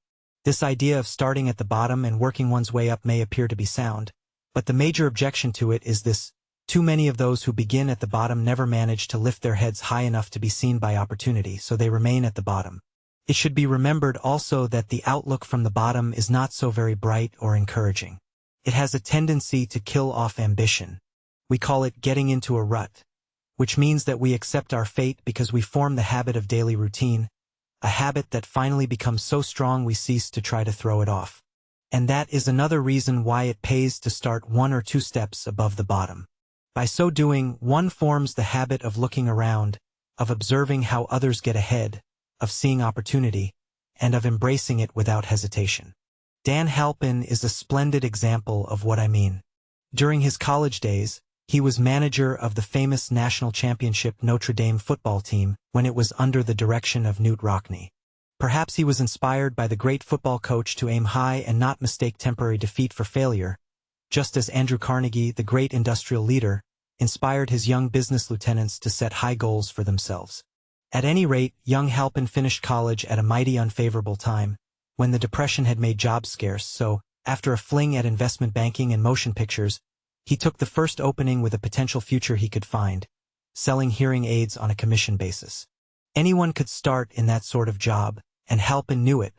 This idea of starting at the bottom and working one's way up may appear to be sound, but the major objection to it is this: too many of those who begin at the bottom never manage to lift their heads high enough to be seen by opportunity, so they remain at the bottom. It should be remembered also that the outlook from the bottom is not so very bright or encouraging. It has a tendency to kill off ambition. We call it getting into a rut, which means that we accept our fate because we form the habit of daily routine, a habit that finally becomes so strong we cease to try to throw it off. And that is another reason why it pays to start 1 or 2 steps above the bottom. By so doing, one forms the habit of looking around, of observing how others get ahead, of seeing opportunity, and of embracing it without hesitation. Dan Halpin is a splendid example of what I mean. During his college days, he was manager of the famous national championship Notre Dame football team when it was under the direction of Knute Rockne. Perhaps he was inspired by the great football coach to aim high and not mistake temporary defeat for failure, just as Andrew Carnegie, the great industrial leader, inspired his young business lieutenants to set high goals for themselves. At any rate, young Halpin finished college at a mighty unfavorable time, when the Depression had made jobs scarce, so, after a fling at investment banking and motion pictures, he took the first opening with a potential future he could find, selling hearing aids on a commission basis. Anyone could start in that sort of job, and Halpin knew it,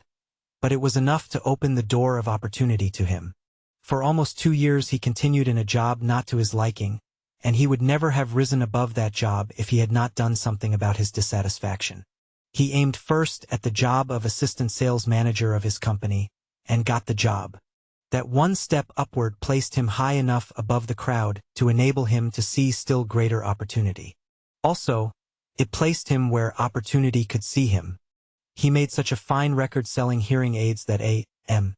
but it was enough to open the door of opportunity to him. For almost 2 years he continued in a job not to his liking, and he would never have risen above that job if he had not done something about his dissatisfaction. He aimed first at the job of assistant sales manager of his company, and got the job. That one step upward placed him high enough above the crowd to enable him to see still greater opportunity. Also, it placed him where opportunity could see him. He made such a fine record selling hearing aids that A.M.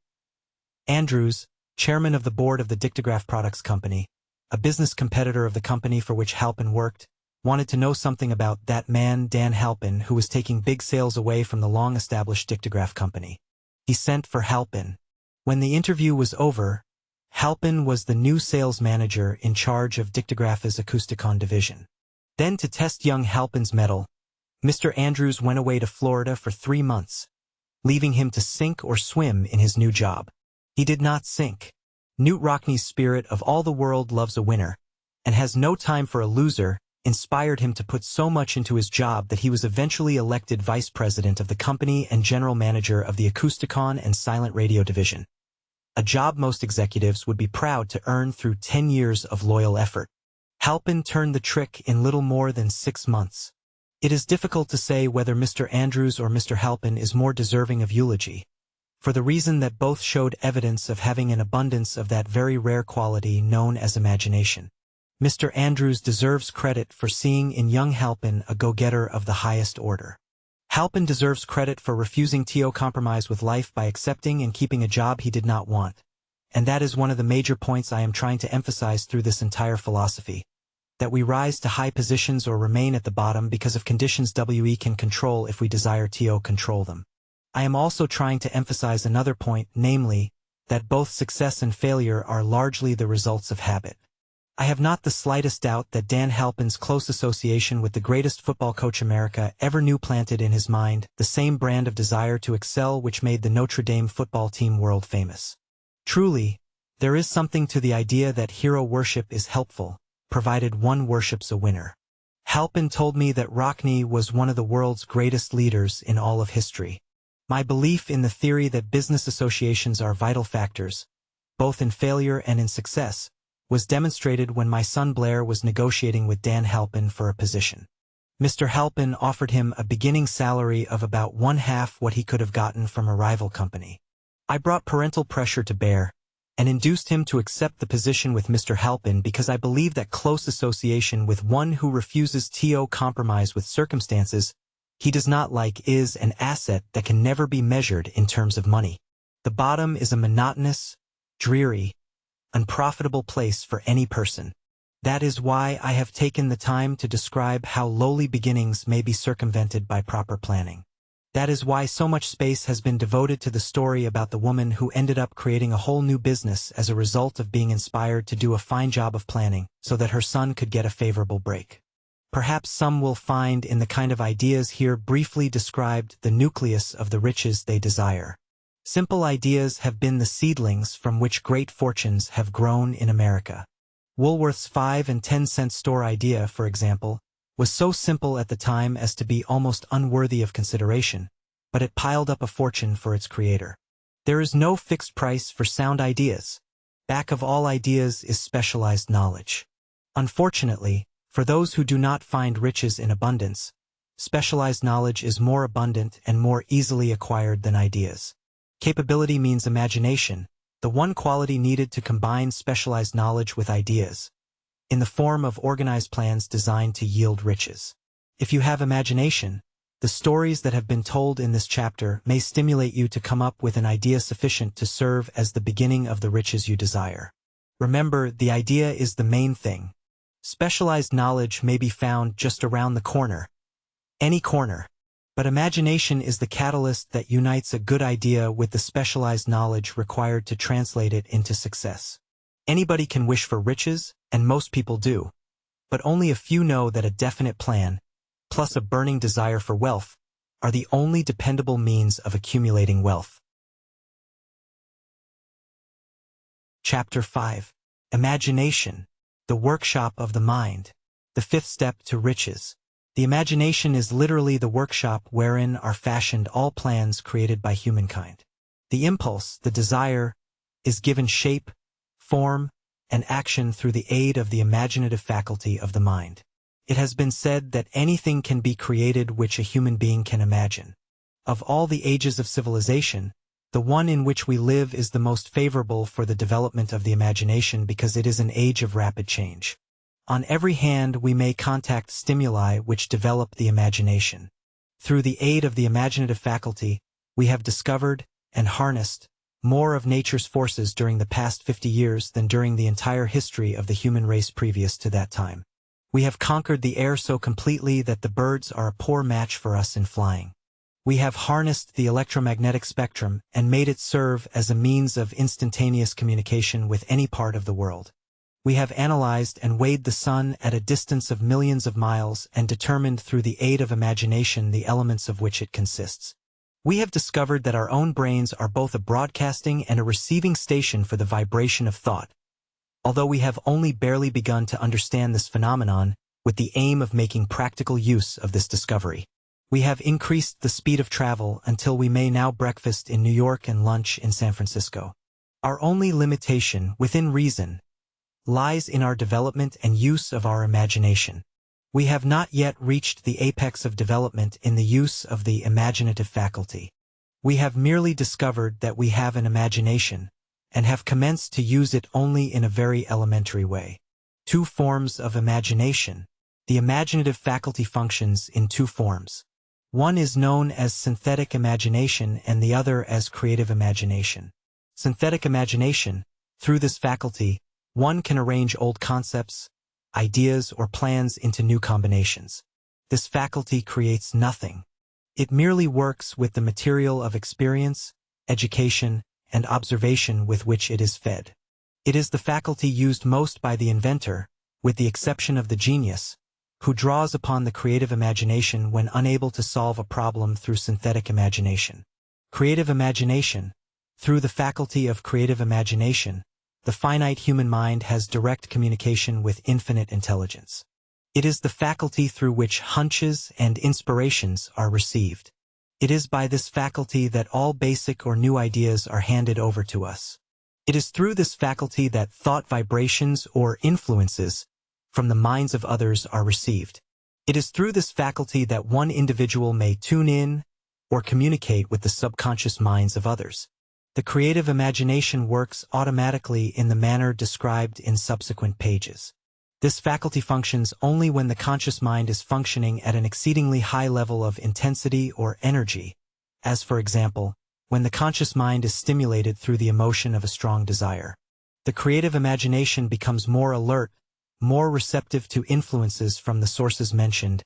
Andrews, chairman of the board of the Dictograph Products Company, a business competitor of the company for which Halpin worked, wanted to know something about that man Dan Halpin who was taking big sales away from the long-established Dictograph Company. He sent for Halpin. When the interview was over, Halpin was the new sales manager in charge of Dictograph's Acousticon division. Then, to test young Halpin's mettle, Mr. Andrews went away to Florida for 3 months, leaving him to sink or swim in his new job. He did not sink. Knute Rockne's spirit of all the world loves a winner, and has no time for a loser, inspired him to put so much into his job that he was eventually elected vice president of the company and general manager of the Acousticon and silent radio division. A job most executives would be proud to earn through 10 years of loyal effort. Halpin turned the trick in little more than 6 months. It is difficult to say whether Mr. Andrews or Mr. Halpin is more deserving of eulogy, for the reason that both showed evidence of having an abundance of that very rare quality known as imagination. Mr. Andrews deserves credit for seeing in young Halpin a go-getter of the highest order. Halpin deserves credit for refusing to compromise with life by accepting and keeping a job he did not want. And that is one of the major points I am trying to emphasize through this entire philosophy, that we rise to high positions or remain at the bottom because of conditions we can control if we desire to control them. I am also trying to emphasize another point, namely, that both success and failure are largely the results of habit. I have not the slightest doubt that Dan Halpin's close association with the greatest football coach America ever knew planted in his mind the same brand of desire to excel which made the Notre Dame football team world famous. Truly, there is something to the idea that hero worship is helpful, provided one worships a winner. Halpin told me that Rockne was one of the world's greatest leaders in all of history. My belief in the theory that business associations are vital factors, both in failure and in success, was demonstrated when my son Blair was negotiating with Dan Halpin for a position. Mr. Halpin offered him a beginning salary of about one-half what he could have gotten from a rival company. I brought parental pressure to bear, and induced him to accept the position with Mr. Halpin because I believe that close association with one who refuses to compromise with circumstances he does not like is an asset that can never be measured in terms of money. The bottom is a monotonous, dreary, unprofitable place for any person. That is why I have taken the time to describe how lowly beginnings may be circumvented by proper planning. That is why so much space has been devoted to the story about the woman who ended up creating a whole new business as a result of being inspired to do a fine job of planning so that her son could get a favorable break. Perhaps some will find in the kind of ideas here briefly described the nucleus of the riches they desire. Simple ideas have been the seedlings from which great fortunes have grown in America. Woolworth's 5 and 10 cent store idea, for example, was so simple at the time as to be almost unworthy of consideration, but it piled up a fortune for its creator. There is no fixed price for sound ideas. Back of all ideas is specialized knowledge. Unfortunately, for those who do not find riches in abundance, specialized knowledge is more abundant and more easily acquired than ideas. Capability means imagination, the one quality needed to combine specialized knowledge with ideas, in the form of organized plans designed to yield riches. If you have imagination, the stories that have been told in this chapter may stimulate you to come up with an idea sufficient to serve as the beginning of the riches you desire. Remember, the idea is the main thing. Specialized knowledge may be found just around the corner, any corner. But imagination is the catalyst that unites a good idea with the specialized knowledge required to translate it into success. Anybody can wish for riches, and most people do. But only a few know that a definite plan, plus a burning desire for wealth, are the only dependable means of accumulating wealth. Chapter 5. Imagination, the workshop of the mind. The fifth step to riches. The imagination is literally the workshop wherein are fashioned all plans created by humankind. The impulse, the desire, is given shape, form, and action through the aid of the imaginative faculty of the mind. It has been said that anything can be created which a human being can imagine. Of all the ages of civilization, the one in which we live is the most favorable for the development of the imagination because it is an age of rapid change. On every hand we may contact stimuli which develop the imagination. Through the aid of the imaginative faculty, we have discovered and harnessed more of nature's forces during the past 50 years than during the entire history of the human race previous to that time. We have conquered the air so completely that the birds are a poor match for us in flying. We have harnessed the electromagnetic spectrum and made it serve as a means of instantaneous communication with any part of the world. We have analyzed and weighed the sun at a distance of millions of miles and determined through the aid of imagination the elements of which it consists. We have discovered that our own brains are both a broadcasting and a receiving station for the vibration of thought, although we have only barely begun to understand this phenomenon with the aim of making practical use of this discovery. We have increased the speed of travel until we may now breakfast in New York and lunch in San Francisco. Our only limitation, within reason, lies in our development and use of our imagination. We have not yet reached the apex of development in the use of the imaginative faculty. We have merely discovered that we have an imagination, and have commenced to use it only in a very elementary way. Two forms of imagination. The imaginative faculty functions in two forms. One is known as synthetic imagination and the other as creative imagination. Synthetic imagination, through this faculty, one can arrange old concepts, ideas, or plans into new combinations. This faculty creates nothing. It merely works with the material of experience, education, and observation with which it is fed. It is the faculty used most by the inventor, with the exception of the genius, who draws upon the creative imagination when unable to solve a problem through synthetic imagination. Creative imagination. Through the faculty of creative imagination, the finite human mind has direct communication with infinite intelligence. It is the faculty through which hunches and inspirations are received. It is by this faculty that all basic or new ideas are handed over to us. It is through this faculty that thought vibrations or influences from the minds of others are received. It is through this faculty that one individual may tune in or communicate with the subconscious minds of others. The creative imagination works automatically in the manner described in subsequent pages. This faculty functions only when the conscious mind is functioning at an exceedingly high level of intensity or energy, as for example, when the conscious mind is stimulated through the emotion of a strong desire. The creative imagination becomes more alert, more receptive to influences from the sources mentioned,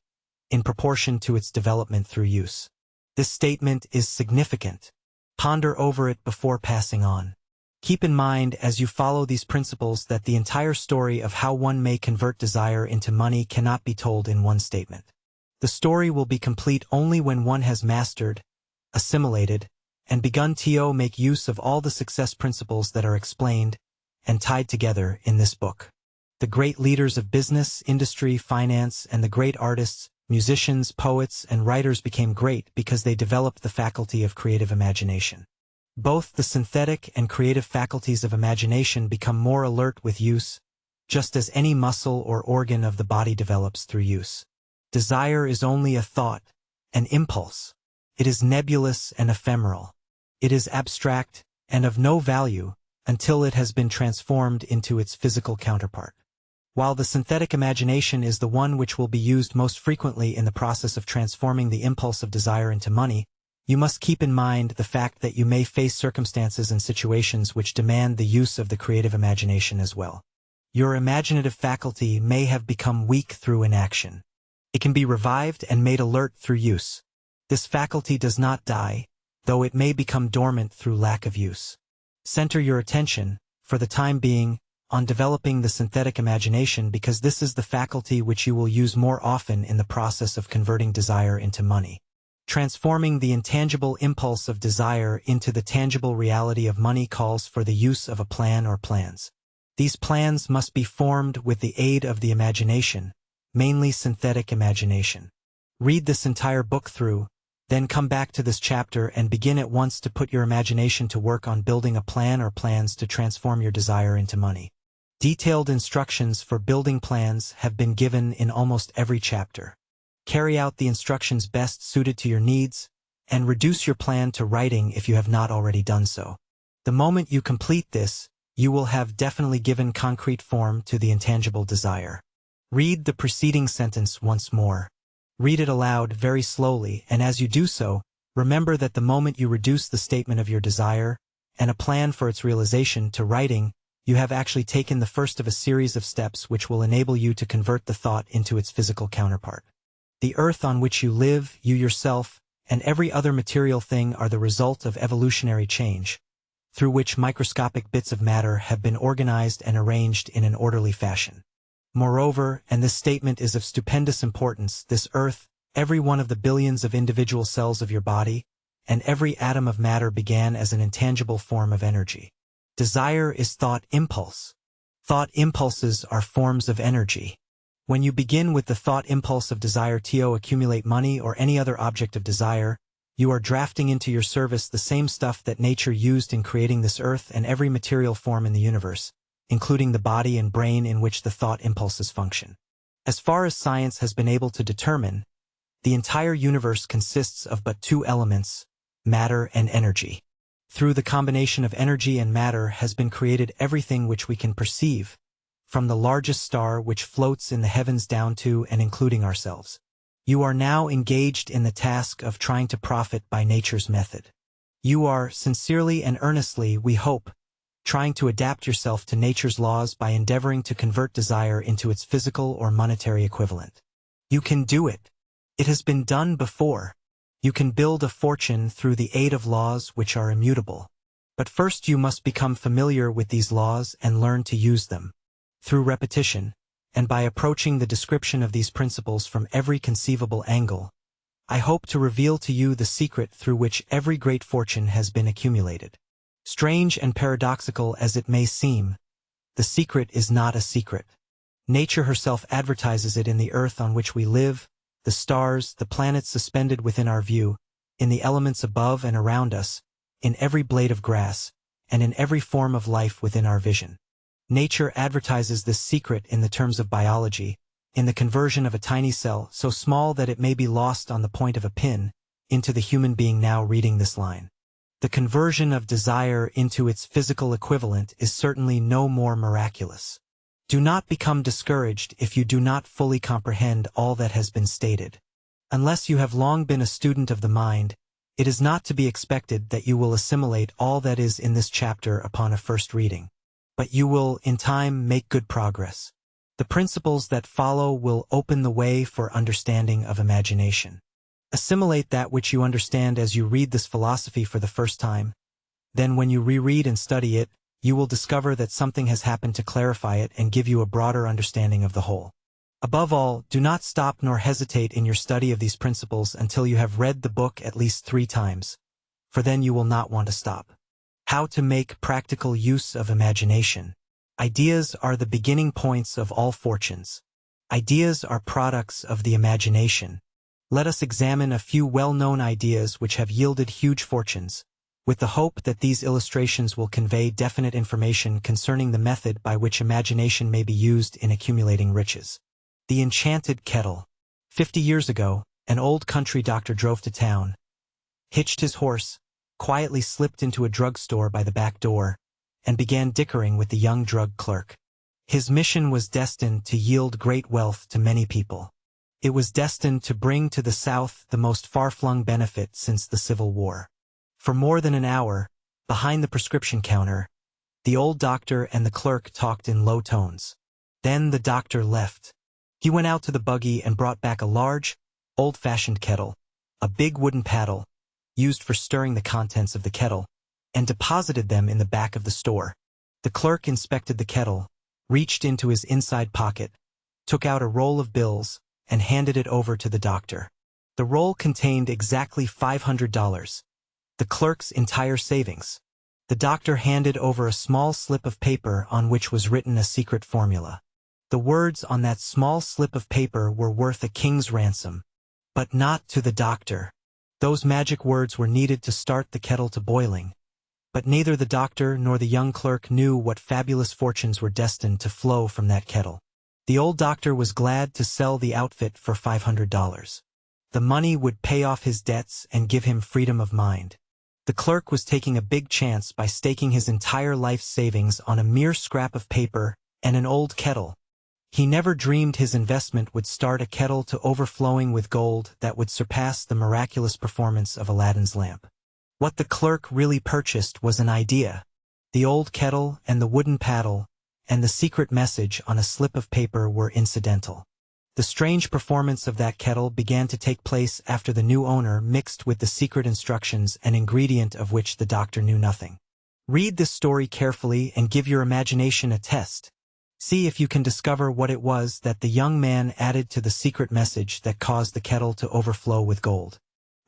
in proportion to its development through use. This statement is significant. Ponder over it before passing on. Keep in mind as you follow these principles that the entire story of how one may convert desire into money cannot be told in one statement. The story will be complete only when one has mastered, assimilated, and begun to make use of all the success principles that are explained and tied together in this book. The great leaders of business, industry, finance, and the great artists, musicians, poets, and writers became great because they developed the faculty of creative imagination. Both the synthetic and creative faculties of imagination become more alert with use, just as any muscle or organ of the body develops through use. Desire is only a thought, an impulse. It is nebulous and ephemeral. It is abstract and of no value until it has been transformed into its physical counterpart. While the synthetic imagination is the one which will be used most frequently in the process of transforming the impulse of desire into money, you must keep in mind the fact that you may face circumstances and situations which demand the use of the creative imagination as well. Your imaginative faculty may have become weak through inaction. It can be revived and made alert through use. This faculty does not die, though it may become dormant through lack of use. Center your attention, for the time being, on developing the synthetic imagination because this is the faculty which you will use more often in the process of converting desire into money. Transforming the intangible impulse of desire into the tangible reality of money calls for the use of a plan or plans. These plans must be formed with the aid of the imagination, mainly synthetic imagination. Read this entire book through, then come back to this chapter and begin at once to put your imagination to work on building a plan or plans to transform your desire into money. Detailed instructions for building plans have been given in almost every chapter. Carry out the instructions best suited to your needs, and reduce your plan to writing if you have not already done so. The moment you complete this, you will have definitely given concrete form to the intangible desire. Read the preceding sentence once more. Read it aloud very slowly, and as you do so, remember that the moment you reduce the statement of your desire, and a plan for its realization to writing, you have actually taken the first of a series of steps which will enable you to convert the thought into its physical counterpart. The earth on which you live, you yourself, and every other material thing are the result of evolutionary change, through which microscopic bits of matter have been organized and arranged in an orderly fashion. Moreover, and this statement is of stupendous importance, this earth, every one of the billions of individual cells of your body, and every atom of matter began as an intangible form of energy. Desire is thought impulse. Thought impulses are forms of energy. When you begin with the thought impulse of desire to accumulate money or any other object of desire, you are drafting into your service the same stuff that nature used in creating this earth and every material form in the universe, including the body and brain in which the thought impulses function. As far as science has been able to determine, the entire universe consists of but two elements, matter and energy. Through the combination of energy and matter has been created everything which we can perceive, from the largest star which floats in the heavens down to and including ourselves. You are now engaged in the task of trying to profit by nature's method. You are, sincerely and earnestly, we hope, trying to adapt yourself to nature's laws by endeavoring to convert desire into its physical or monetary equivalent. You can do it. It has been done before. You can build a fortune through the aid of laws which are immutable. But first you must become familiar with these laws and learn to use them. Through repetition, and by approaching the description of these principles from every conceivable angle, I hope to reveal to you the secret through which every great fortune has been accumulated. Strange and paradoxical as it may seem, the secret is not a secret. Nature herself advertises it in the earth on which we live, the stars, the planets suspended within our view, in the elements above and around us, in every blade of grass, and in every form of life within our vision. Nature advertises this secret in the terms of biology, in the conversion of a tiny cell so small that it may be lost on the point of a pin, into the human being now reading this line. The conversion of desire into its physical equivalent is certainly no more miraculous. Do not become discouraged if you do not fully comprehend all that has been stated. Unless you have long been a student of the mind, it is not to be expected that you will assimilate all that is in this chapter upon a first reading. But you will, in time, make good progress. The principles that follow will open the way for understanding of imagination. Assimilate that which you understand as you read this philosophy for the first time. Then when you reread and study it, you will discover that something has happened to clarify it and give you a broader understanding of the whole. Above all, do not stop nor hesitate in your study of these principles until you have read the book at least 3 times, for then you will not want to stop. How to make practical use of imagination. Ideas are the beginning points of all fortunes. Ideas are products of the imagination. Let us examine a few well-known ideas which have yielded huge fortunes, with the hope that these illustrations will convey definite information concerning the method by which imagination may be used in accumulating riches. The enchanted kettle. 50 years ago, an old country doctor drove to town, hitched his horse, quietly slipped into a drugstore by the back door, and began dickering with the young drug clerk. His mission was destined to yield great wealth to many people. It was destined to bring to the South the most far-flung benefit since the Civil War. For more than an hour, behind the prescription counter, the old doctor and the clerk talked in low tones. Then the doctor left. He went out to the buggy and brought back a large, old-fashioned kettle, a big wooden paddle, used for stirring the contents of the kettle, and deposited them in the back of the store. The clerk inspected the kettle, reached into his inside pocket, took out a roll of bills, and handed it over to the doctor. The roll contained exactly $500, the clerk's entire savings. The doctor handed over a small slip of paper on which was written a secret formula. The words on that small slip of paper were worth a king's ransom. But not to the doctor. Those magic words were needed to start the kettle to boiling. But neither the doctor nor the young clerk knew what fabulous fortunes were destined to flow from that kettle. The old doctor was glad to sell the outfit for $500. The money would pay off his debts and give him freedom of mind. The clerk was taking a big chance by staking his entire life's savings on a mere scrap of paper and an old kettle. He never dreamed his investment would start a kettle to overflowing with gold that would surpass the miraculous performance of Aladdin's lamp. What the clerk really purchased was an idea. The old kettle and the wooden paddle and the secret message on a slip of paper were incidental. The strange performance of that kettle began to take place after the new owner mixed with the secret instructions an ingredient of which the doctor knew nothing. Read this story carefully and give your imagination a test. See if you can discover what it was that the young man added to the secret message that caused the kettle to overflow with gold.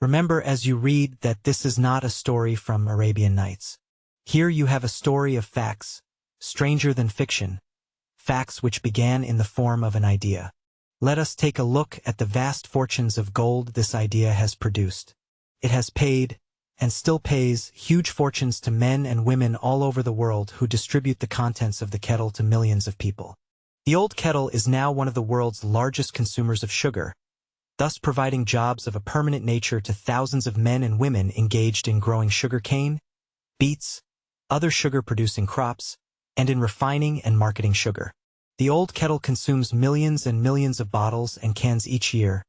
Remember as you read that this is not a story from Arabian Nights. Here you have a story of facts, stranger than fiction, facts which began in the form of an idea. Let us take a look at the vast fortunes of gold this idea has produced. It has paid, and still pays, huge fortunes to men and women all over the world who distribute the contents of the kettle to millions of people. The old kettle is now one of the world's largest consumers of sugar, thus providing jobs of a permanent nature to thousands of men and women engaged in growing sugar cane, beets, other sugar-producing crops, and in refining and marketing sugar. The old kettle consumes millions and millions of bottles and cans each year,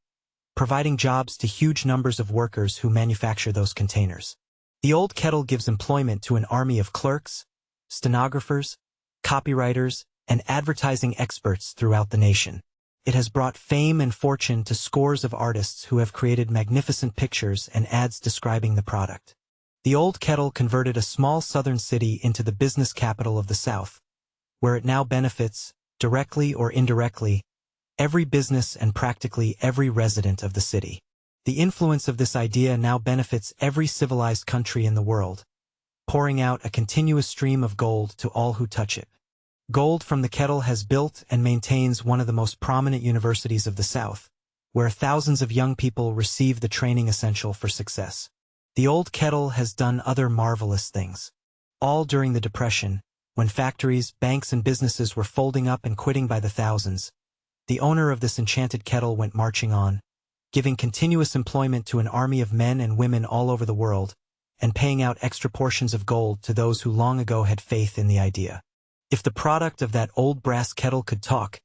providing jobs to huge numbers of workers who manufacture those containers. The old kettle gives employment to an army of clerks, stenographers, copywriters, and advertising experts throughout the nation. It has brought fame and fortune to scores of artists who have created magnificent pictures and ads describing the product. The old kettle converted a small southern city into the business capital of the South, where it now benefits, directly or indirectly, every business and practically every resident of the city. The influence of this idea now benefits every civilized country in the world, pouring out a continuous stream of gold to all who touch it. Gold from the kettle has built and maintains one of the most prominent universities of the South, where thousands of young people receive the training essential for success. The old kettle has done other marvelous things. All during the Depression, when factories, banks, and businesses were folding up and quitting by the thousands, the owner of this enchanted kettle went marching on, giving continuous employment to an army of men and women all over the world, and paying out extra portions of gold to those who long ago had faith in the idea. If the product of that old brass kettle could talk,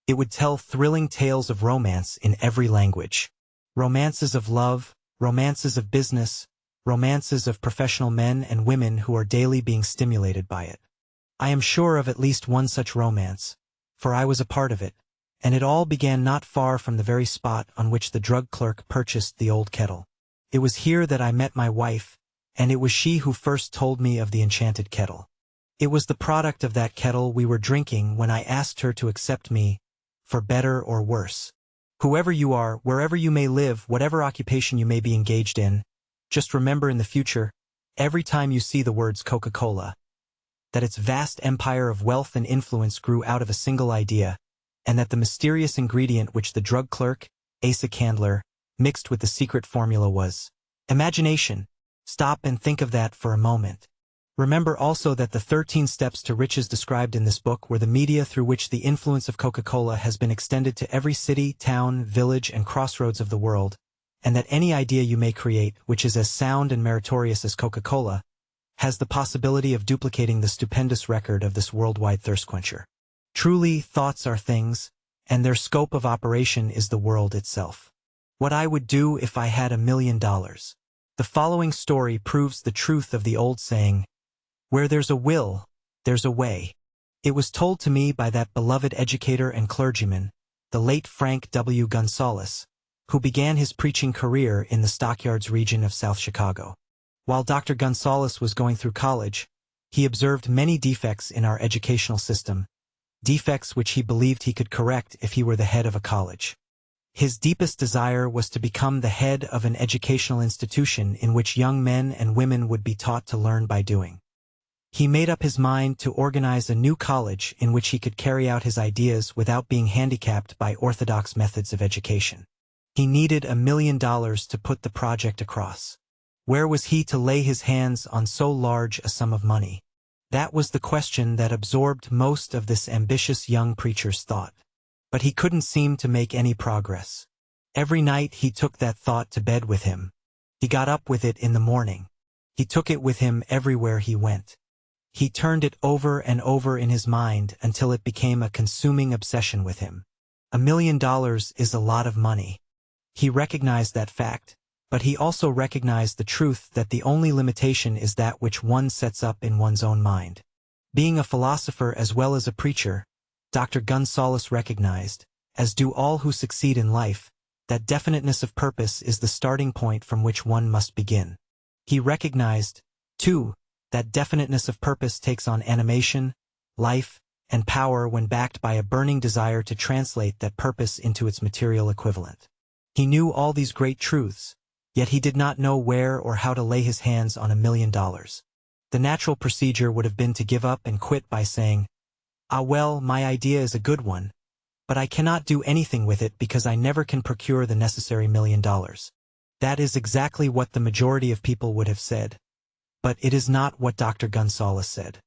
it would tell thrilling tales of romance in every language. Romances of love, romances of business, romances of professional men and women who are daily being stimulated by it. I am sure of at least one such romance, for I was a part of it, and it all began not far from the very spot on which the drug clerk purchased the old kettle. It was here that I met my wife, and it was she who first told me of the enchanted kettle. It was the product of that kettle we were drinking when I asked her to accept me, for better or worse. Whoever you are, wherever you may live, whatever occupation you may be engaged in, just remember in the future, every time you see the words Coca-Cola, that its vast empire of wealth and influence grew out of a single idea, and that the mysterious ingredient which the drug clerk, Asa Candler, mixed with the secret formula was imagination. Stop and think of that for a moment. Remember also that the 13 steps to riches described in this book were the media through which the influence of Coca-Cola has been extended to every city, town, village, and crossroads of the world, and that any idea you may create, which is as sound and meritorious as Coca-Cola, has the possibility of duplicating the stupendous record of this worldwide thirst quencher. Truly, thoughts are things, and their scope of operation is the world itself. What I would do if I had $1 million. The following story proves the truth of the old saying, "Where there's a will, there's a way." It was told to me by that beloved educator and clergyman, the late Frank W. Gonzalez, who began his preaching career in the Stockyards region of South Chicago. While Dr. Gonzalez was going through college, he observed many defects in our educational system, defects which he believed he could correct if he were the head of a college. His deepest desire was to become the head of an educational institution in which young men and women would be taught to learn by doing. He made up his mind to organize a new college in which he could carry out his ideas without being handicapped by orthodox methods of education. He needed $1 million to put the project across. Where was he to lay his hands on so large a sum of money? That was the question that absorbed most of this ambitious young preacher's thought. But he couldn't seem to make any progress. Every night he took that thought to bed with him. He got up with it in the morning. He took it with him everywhere he went. He turned it over and over in his mind until it became a consuming obsession with him. $1 million is a lot of money. He recognized that fact, but he also recognized the truth that the only limitation is that which one sets up in one's own mind. Being a philosopher as well as a preacher, Dr. Gonzalez recognized, as do all who succeed in life, that definiteness of purpose is the starting point from which one must begin. He recognized, too, that definiteness of purpose takes on animation, life, and power when backed by a burning desire to translate that purpose into its material equivalent. He knew all these great truths, yet he did not know where or how to lay his hands on $1 million. The natural procedure would have been to give up and quit by saying, "Ah well, my idea is a good one, but I cannot do anything with it because I never can procure the necessary $1 million." That is exactly what the majority of people would have said. But it is not what Dr. Gonzalez said.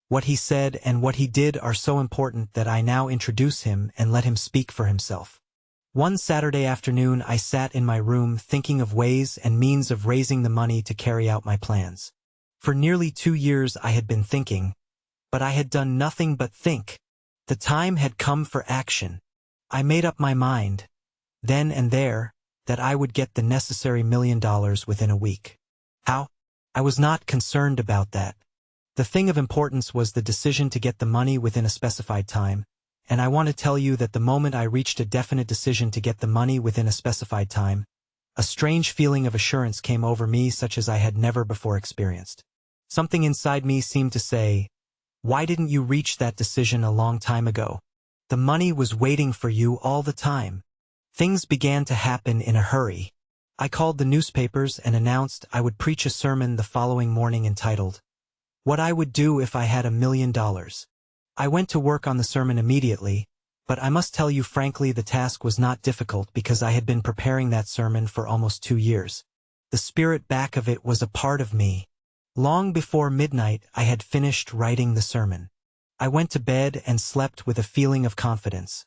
What he said and what he did are so important that I now introduce him and let him speak for himself. One Saturday afternoon I sat in my room thinking of ways and means of raising the money to carry out my plans. For nearly 2 years I had been thinking, but I had done nothing but think. The time had come for action. I made up my mind, then and there, that I would get the necessary $1 million within a week. How? I was not concerned about that. The thing of importance was the decision to get the money within a specified time, and I want to tell you that the moment I reached a definite decision to get the money within a specified time, A strange feeling of assurance came over me such as I had never before experienced. Something inside me seemed to say, "Why didn't you reach that decision a long time ago? The money was waiting for you all the time." Things began to happen in a hurry. I called the newspapers and announced I would preach a sermon the following morning entitled, "What I Would Do If I Had $1,000,000." I went to work on the sermon immediately, but I must tell you frankly the task was not difficult because I had been preparing that sermon for almost 2 years. The spirit back of it was a part of me. Long before midnight I had finished writing the sermon. I went to bed and slept with a feeling of confidence,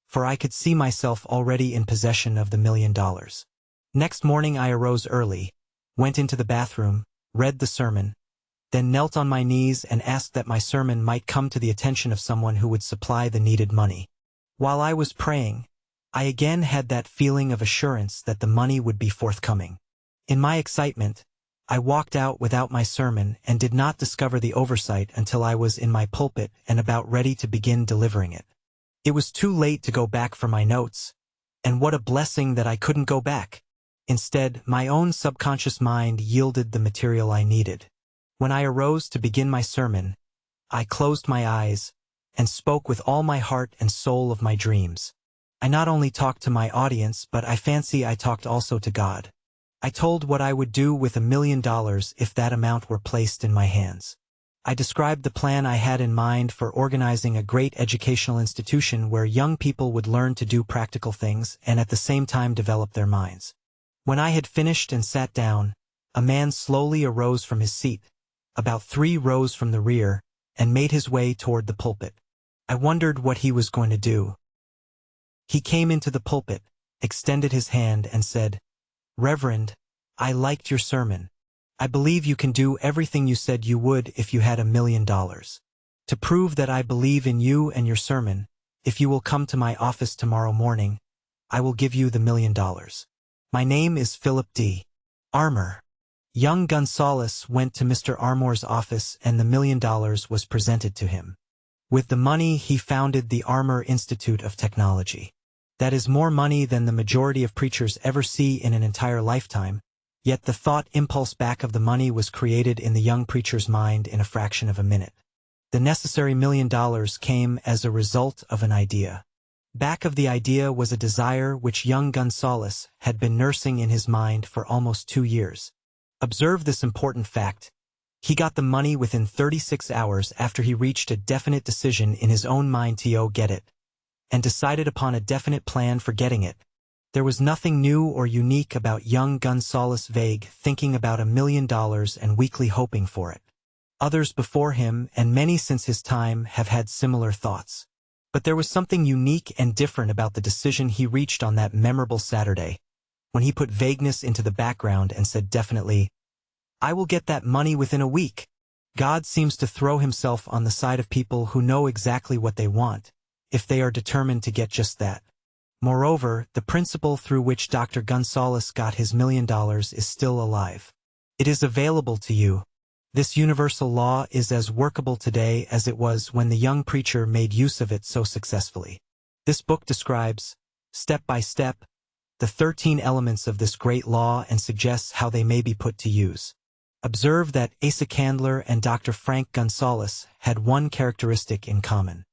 for I could see myself already in possession of the $1,000,000. Next morning I arose early, went into the bathroom, read the sermon, then knelt on my knees and asked that my sermon might come to the attention of someone who would supply the needed money. While I was praying, I again had that feeling of assurance that the money would be forthcoming. In my excitement, I walked out without my sermon and did not discover the oversight until I was in my pulpit and about ready to begin delivering it. It was too late to go back for my notes, and what a blessing that I couldn't go back. Instead, my own subconscious mind yielded the material I needed. When I arose to begin my sermon, I closed my eyes and spoke with all my heart and soul of my dreams. I not only talked to my audience, but I fancy I talked also to God. I told what I would do with $1,000,000 if that amount were placed in my hands. I described the plan I had in mind for organizing a great educational institution where young people would learn to do practical things and at the same time develop their minds. When I had finished and sat down, a man slowly arose from his seat, about 3 rows from the rear, and made his way toward the pulpit. I wondered what he was going to do. He came into the pulpit, extended his hand, and said, "Reverend, I liked your sermon. I believe you can do everything you said you would if you had $1,000,000. To prove that I believe in you and your sermon, if you will come to my office tomorrow morning, I will give you the $1,000,000. My name is Philip D. Armour." Young Gonzalez went to Mr. Armour's office and the $1,000,000 was presented to him. With the money, he founded the Armour Institute of Technology. That is more money than the majority of preachers ever see in an entire lifetime, yet the thought impulse back of the money was created in the young preacher's mind in a fraction of a minute. The necessary $1,000,000 came as a result of an idea. Back of the idea was a desire which young Gonzalez had been nursing in his mind for almost 2 years. Observe this important fact. He got the money within 36 hours after he reached a definite decision in his own mind to get it, and decided upon a definite plan for getting it. There was nothing new or unique about young Gonzalez vague thinking about $1,000,000 and weakly hoping for it. Others before him, and many since his time, have had similar thoughts. But there was something unique and different about the decision he reached on that memorable Saturday, when he put vagueness into the background and said definitely, "I will get that money within a week." God seems to throw himself on the side of people who know exactly what they want, if they are determined to get just that. Moreover, the principle through which Dr. Gonzalez got his $1,000,000 is still alive. It is available to you. This universal law is as workable today as it was when the young preacher made use of it so successfully. This book describes, step by step, the 13 elements of this great law and suggests how they may be put to use. Observe that Asa Candler and Dr. Frank Gonzalez had one characteristic in common.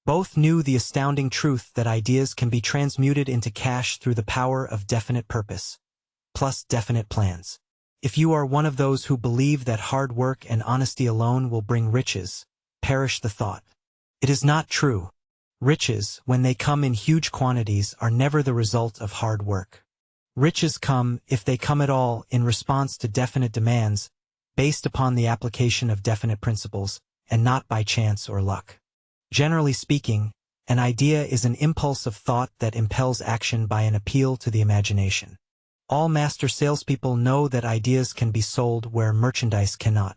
Both knew the astounding truth that ideas can be transmuted into cash through the power of definite purpose, plus definite plans. If you are one of those who believe that hard work and honesty alone will bring riches, perish the thought. It is not true. Riches, when they come in huge quantities, are never the result of hard work. Riches come, if they come at all, in response to definite demands, based upon the application of definite principles, and not by chance or luck. Generally speaking, an idea is an impulse of thought that impels action by an appeal to the imagination. All master salespeople know that ideas can be sold where merchandise cannot.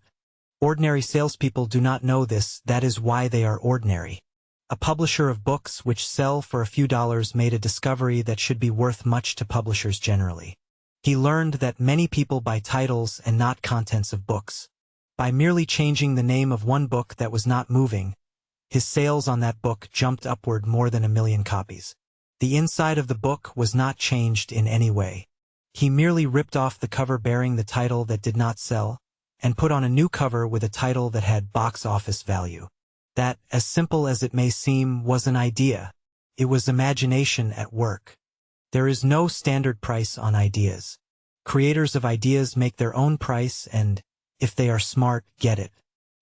Ordinary salespeople do not know this, that is why they are ordinary. A publisher of books which sell for a few dollars made a discovery that should be worth much to publishers generally. He learned that many people buy titles and not contents of books. By merely changing the name of one book that was not moving, his sales on that book jumped upward more than 1 million copies. The inside of the book was not changed in any way. He merely ripped off the cover bearing the title that did not sell, and put on a new cover with a title that had box office value. That, as simple as it may seem, was an idea. It was imagination at work. There is no standard price on ideas. Creators of ideas make their own price and, if they are smart, get it.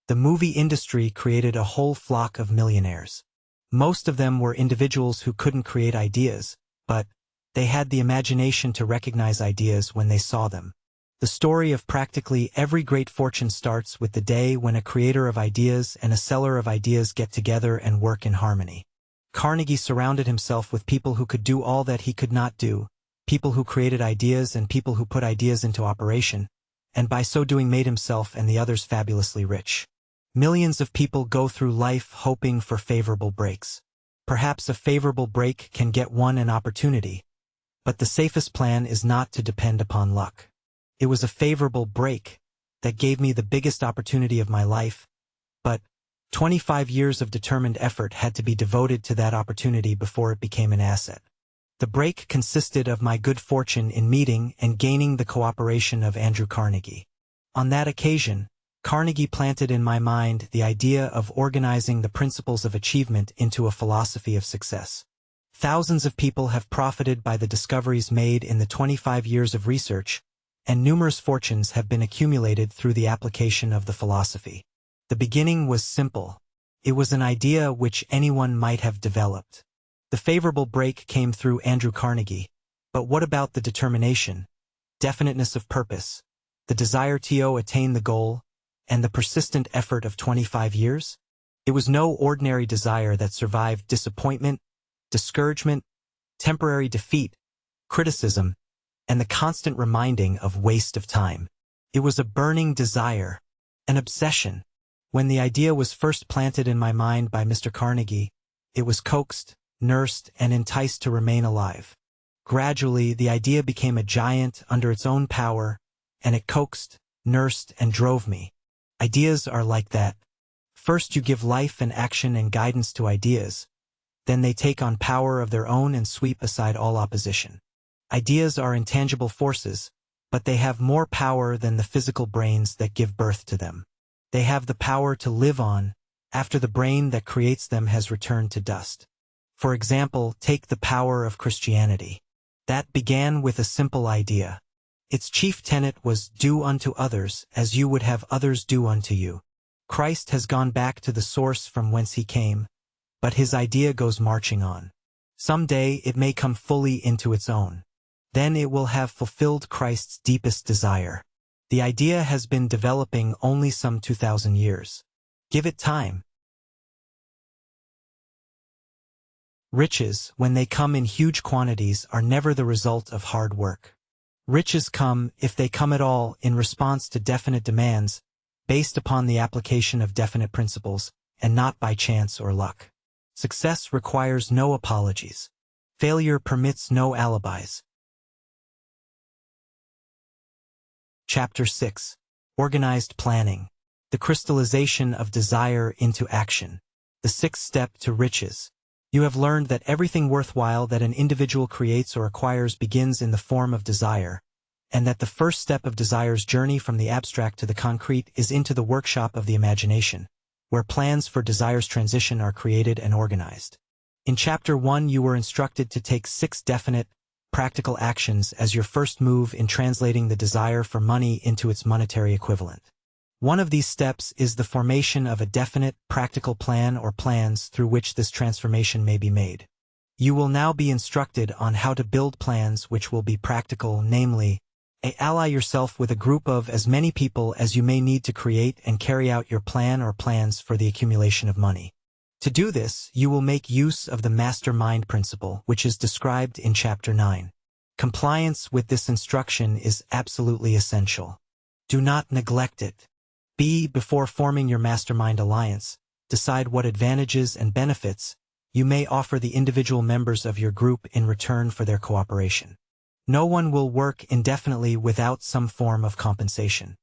The movie industry created a whole flock of millionaires. Most of them were individuals who couldn't create ideas, but they had the imagination to recognize ideas when they saw them. The story of practically every great fortune starts with the day when a creator of ideas and a seller of ideas get together and work in harmony. Carnegie surrounded himself with people who could do all that he could not do, people who created ideas and people who put ideas into operation, and by so doing made himself and the others fabulously rich. Millions of people go through life hoping for favorable breaks. Perhaps a favorable break can get one an opportunity, but the safest plan is not to depend upon luck. It was a favorable break that gave me the biggest opportunity of my life, but 25 years of determined effort had to be devoted to that opportunity before it became an asset. The break consisted of my good fortune in meeting and gaining the cooperation of Andrew Carnegie. On that occasion, Carnegie planted in my mind the idea of organizing the principles of achievement into a philosophy of success. Thousands of people have profited by the discoveries made in the 25 years of research, and numerous fortunes have been accumulated through the application of the philosophy. The beginning was simple. It was an idea which anyone might have developed. The favorable break came through Andrew Carnegie, but what about the determination, definiteness of purpose, the desire to attain the goal, and the persistent effort of 25 years? It was no ordinary desire that survived disappointment, discouragement, temporary defeat, criticism, and the constant reminding of waste of time. It was a burning desire, an obsession. When the idea was first planted in my mind by Mr. Carnegie, it was coaxed, nursed, and enticed to remain alive. Gradually, the idea became a giant under its own power, and it coaxed, nursed, and drove me. Ideas are like that. First you give life and action and guidance to ideas, then they take on power of their own and sweep aside all opposition. Ideas are intangible forces, but they have more power than the physical brains that give birth to them. They have the power to live on, after the brain that creates them has returned to dust. For example, take the power of Christianity. That began with a simple idea. Its chief tenet was do unto others as you would have others do unto you. Christ has gone back to the source from whence he came, but his idea goes marching on. Someday it may come fully into its own. Then it will have fulfilled Christ's deepest desire. The idea has been developing only some 2,000 years. Give it time. Riches, when they come in huge quantities, are never the result of hard work. Riches come, if they come at all, in response to definite demands, based upon the application of definite principles, and not by chance or luck. Success requires no apologies. Failure permits no alibis. Chapter 6. Organized Planning. The crystallization of desire into action. The sixth step to riches. You have learned that everything worthwhile that an individual creates or acquires begins in the form of desire, and that the first step of desire's journey from the abstract to the concrete is into the workshop of the imagination, where plans for desire's transition are created and organized. In Chapter 1 you were instructed to take 6 definite, practical actions as your first move in translating the desire for money into its monetary equivalent. One of these steps is the formation of a definite, practical plan or plans through which this transformation may be made. You will now be instructed on how to build plans which will be practical, namely, ally yourself with a group of as many people as you may need to create and carry out your plan or plans for the accumulation of money. To do this, you will make use of the mastermind principle, which is described in Chapter 9. Compliance with this instruction is absolutely essential. Do not neglect it. Before forming your mastermind alliance, decide what advantages and benefits you may offer the individual members of your group in return for their cooperation. No one will work indefinitely without some form of compensation.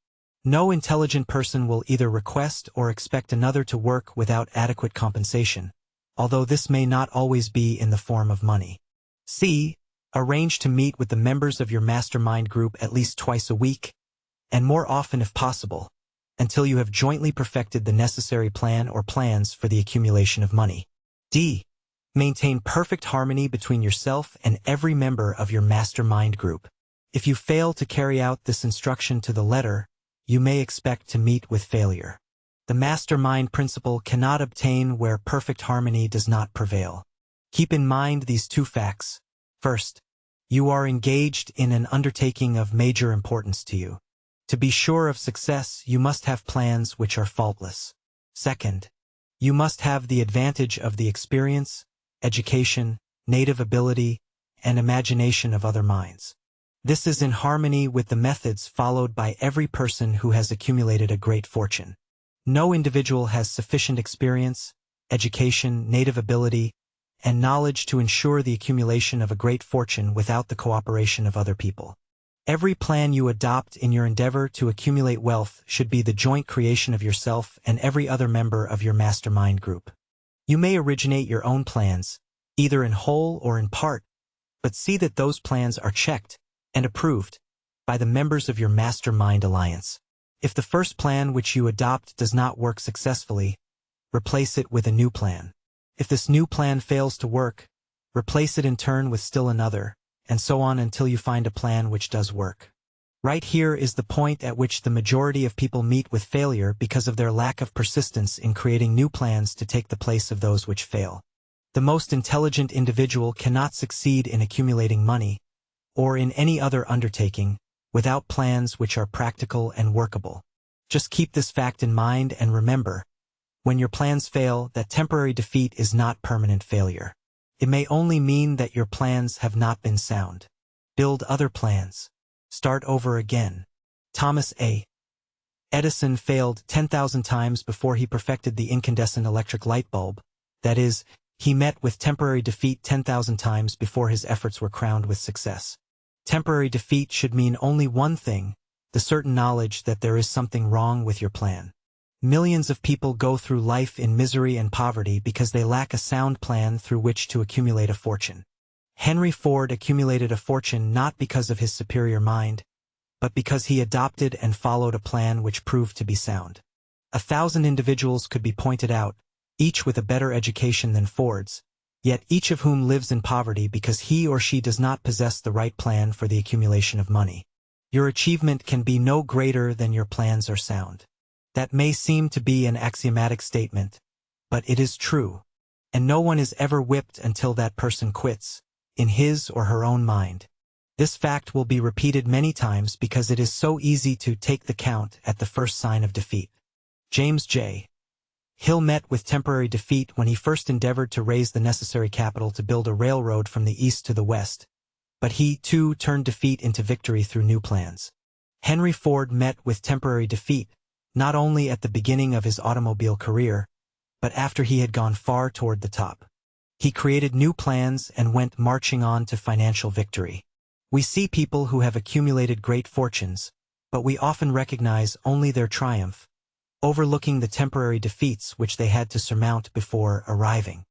No intelligent person will either request or expect another to work without adequate compensation, although this may not always be in the form of money. Arrange to meet with the members of your mastermind group at least twice a week, and more often if possible, until you have jointly perfected the necessary plan or plans for the accumulation of money. D. Maintain perfect harmony between yourself and every member of your mastermind group. If you fail to carry out this instruction to the letter, you may expect to meet with failure. The mastermind principle cannot obtain where perfect harmony does not prevail. Keep in mind these two facts. First, you are engaged in an undertaking of major importance to you. To be sure of success, you must have plans which are faultless. Second, you must have the advantage of the experience, education, native ability, and imagination of other minds. This is in harmony with the methods followed by every person who has accumulated a great fortune. No individual has sufficient experience, education, native ability, and knowledge to ensure the accumulation of a great fortune without the cooperation of other people. Every plan you adopt in your endeavor to accumulate wealth should be the joint creation of yourself and every other member of your mastermind group. You may originate your own plans, either in whole or in part, but see that those plans are checked and approved by the members of your mastermind alliance. If the first plan which you adopt does not work successfully, replace it with a new plan. If this new plan fails to work, replace it in turn with still another, and so on until you find a plan which does work. Right here is the point at which the majority of people meet with failure because of their lack of persistence in creating new plans to take the place of those which fail. The most intelligent individual cannot succeed in accumulating money, or in any other undertaking, without plans which are practical and workable. Just keep this fact in mind and remember, when your plans fail, that temporary defeat is not permanent failure. It may only mean that your plans have not been sound. Build other plans. Start over again. Thomas A. Edison failed 10,000 times before he perfected the incandescent electric light bulb. That is, he met with temporary defeat 10,000 times before his efforts were crowned with success. Temporary defeat should mean only one thing, the certain knowledge that there is something wrong with your plan. Millions of people go through life in misery and poverty because they lack a sound plan through which to accumulate a fortune. Henry Ford accumulated a fortune not because of his superior mind, but because he adopted and followed a plan which proved to be sound. 1,000 individuals could be pointed out, each with a better education than Ford's, yet each of whom lives in poverty because he or she does not possess the right plan for the accumulation of money. Your achievement can be no greater than your plans are sound. That may seem to be an axiomatic statement, but it is true, and no one is ever whipped until that person quits, in his or her own mind. This fact will be repeated many times because it is so easy to take the count at the first sign of defeat. James J. Hill met with temporary defeat when he first endeavored to raise the necessary capital to build a railroad from the east to the west, but he, too, turned defeat into victory through new plans. Henry Ford met with temporary defeat, not only at the beginning of his automobile career, but after he had gone far toward the top. He created new plans and went marching on to financial victory. We see people who have accumulated great fortunes, but we often recognize only their triumph, overlooking the temporary defeats which they had to surmount before arriving.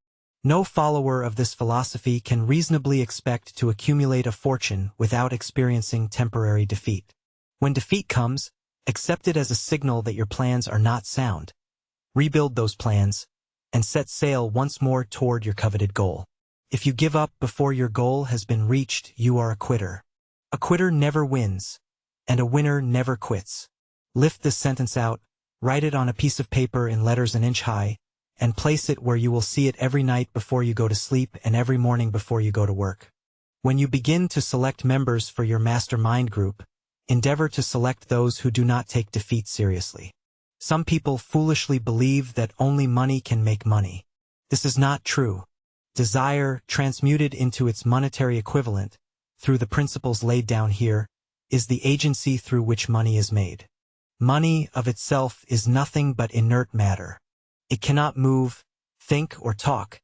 No follower of this philosophy can reasonably expect to accumulate a fortune without experiencing temporary defeat. When defeat comes, accept it as a signal that your plans are not sound. Rebuild those plans, and set sail once more toward your coveted goal. If you give up before your goal has been reached, you are a quitter. A quitter never wins, and a winner never quits. Lift this sentence out, write it on a piece of paper in letters an inch high, and place it where you will see it every night before you go to sleep and every morning before you go to work. When you begin to select members for your mastermind group, endeavor to select those who do not take defeat seriously. Some people foolishly believe that only money can make money. This is not true. Desire, transmuted into its monetary equivalent, through the principles laid down here, is the agency through which money is made. Money of itself is nothing but inert matter. It cannot move, think, or talk,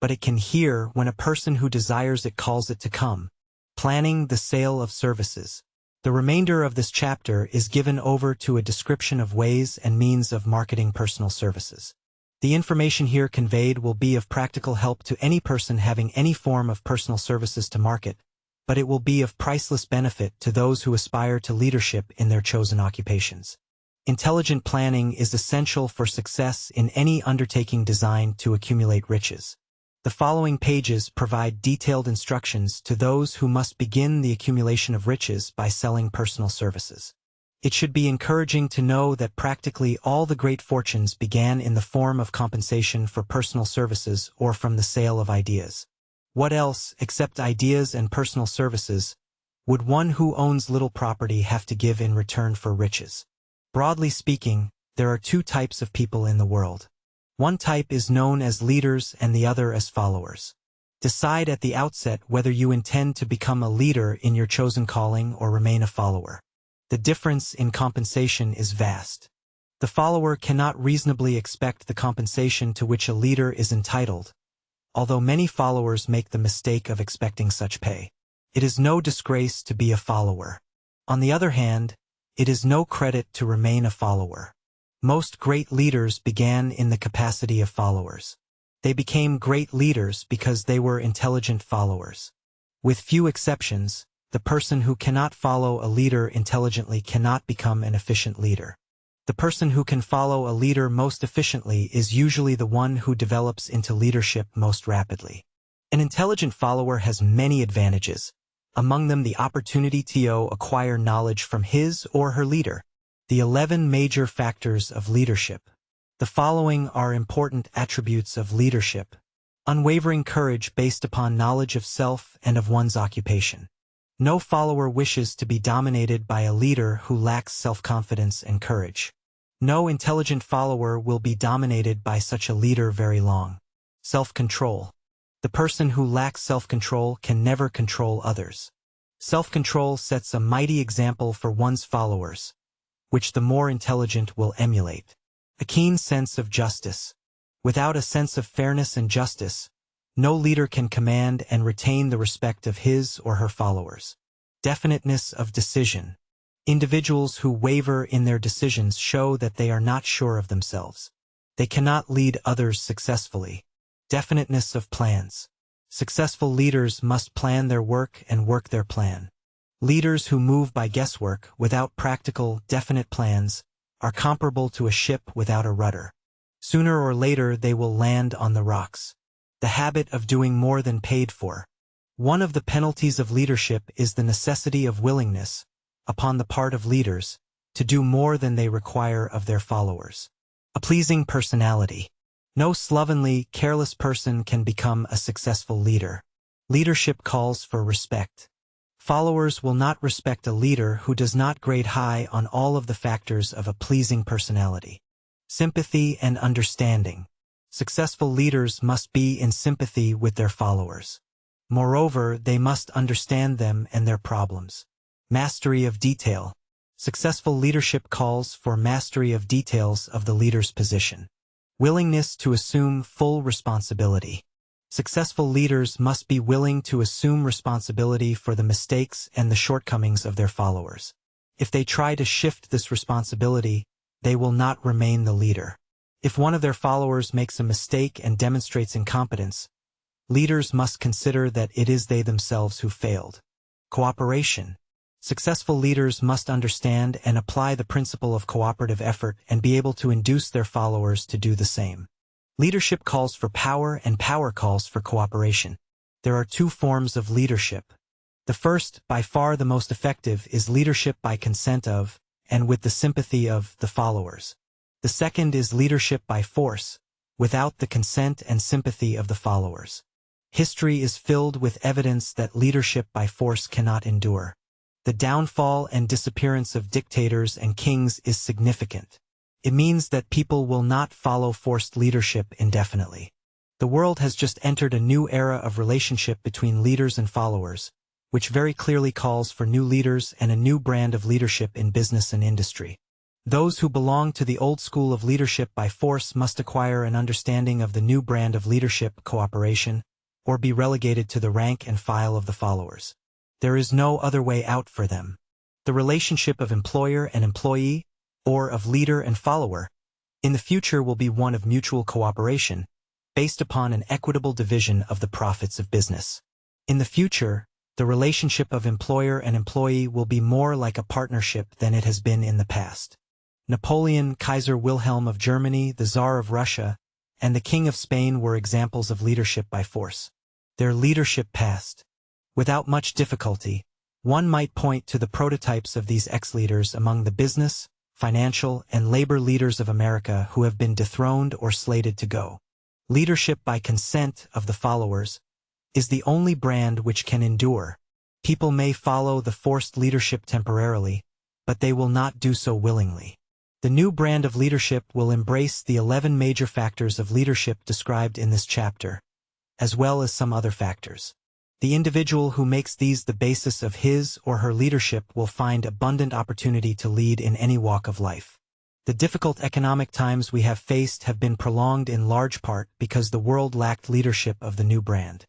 but it can hear when a person who desires it calls it to come. Planning the sale of services. The remainder of this chapter is given over to a description of ways and means of marketing personal services. The information here conveyed will be of practical help to any person having any form of personal services to market, but it will be of priceless benefit to those who aspire to leadership in their chosen occupations. Intelligent planning is essential for success in any undertaking designed to accumulate riches. The following pages provide detailed instructions to those who must begin the accumulation of riches by selling personal services. It should be encouraging to know that practically all the great fortunes began in the form of compensation for personal services or from the sale of ideas. What else, except ideas and personal services, would one who owns little property have to give in return for riches? Broadly speaking, there are two types of people in the world. One type is known as leaders and the other as followers. Decide at the outset whether you intend to become a leader in your chosen calling or remain a follower. The difference in compensation is vast. The follower cannot reasonably expect the compensation to which a leader is entitled, although many followers make the mistake of expecting such pay. It is no disgrace to be a follower. On the other hand, it is no credit to remain a follower. Most great leaders began in the capacity of followers. They became great leaders because they were intelligent followers. With few exceptions, the person who cannot follow a leader intelligently cannot become an efficient leader. The person who can follow a leader most efficiently is usually the one who develops into leadership most rapidly. An intelligent follower has many advantages, among them the opportunity to acquire knowledge from his or her leader. The 11 major factors of leadership. The following are important attributes of leadership. Unwavering courage based upon knowledge of self and of one's occupation. No follower wishes to be dominated by a leader who lacks self-confidence and courage. No intelligent follower will be dominated by such a leader very long. Self-control. The person who lacks self-control can never control others. Self-control sets a mighty example for one's followers, which the more intelligent will emulate. A keen sense of justice. Without a sense of fairness and justice, no leader can command and retain the respect of his or her followers. Definiteness of decision. Individuals who waver in their decisions show that they are not sure of themselves. They cannot lead others successfully. Definiteness of plans. Successful leaders must plan their work and work their plan. Leaders who move by guesswork without practical, definite plans are comparable to a ship without a rudder. Sooner or later they will land on the rocks. The habit of doing more than paid for. One of the penalties of leadership is the necessity of willingness, upon the part of leaders, to do more than they require of their followers. A pleasing personality. No slovenly, careless person can become a successful leader. Leadership calls for respect. Followers will not respect a leader who does not grade high on all of the factors of a pleasing personality. Sympathy and understanding. Successful leaders must be in sympathy with their followers. Moreover, they must understand them and their problems. Mastery of detail. Successful leadership calls for mastery of details of the leader's position. Willingness to assume full responsibility. Successful leaders must be willing to assume responsibility for the mistakes and the shortcomings of their followers. If they try to shift this responsibility, they will not remain the leader. If one of their followers makes a mistake and demonstrates incompetence, leaders must consider that it is they themselves who failed. Cooperation. Successful leaders must understand and apply the principle of cooperative effort and be able to induce their followers to do the same. Leadership calls for power and power calls for cooperation. There are two forms of leadership. The first, by far the most effective, is leadership by consent of, and with the sympathy of, the followers. The second is leadership by force, without the consent and sympathy of the followers. History is filled with evidence that leadership by force cannot endure. The downfall and disappearance of dictators and kings is significant. It means that people will not follow forced leadership indefinitely. The world has just entered a new era of relationship between leaders and followers, which very clearly calls for new leaders and a new brand of leadership in business and industry. Those who belong to the old school of leadership by force must acquire an understanding of the new brand of leadership, cooperation, or be relegated to the rank and file of the followers. There is no other way out for them. The relationship of employer and employee, or of leader and follower, in the future will be one of mutual cooperation, based upon an equitable division of the profits of business. In the future, The relationship of employer and employee will be more like a partnership than it has been in the past. Napoleon, Kaiser Wilhelm of Germany, the Tsar of Russia, and the King of Spain were examples of leadership by force. Their leadership passed without much difficulty. One might point to the prototypes of these ex-leaders among the business, financial, and labor leaders of America who have been dethroned or slated to go. Leadership by consent of the followers is the only brand which can endure. People may follow the forced leadership temporarily, but they will not do so willingly. The new brand of leadership will embrace the 11 major factors of leadership described in this chapter, as well as some other factors. The individual who makes these the basis of his or her leadership will find abundant opportunity to lead in any walk of life. The difficult economic times we have faced have been prolonged in large part because the world lacked leadership of the new brand.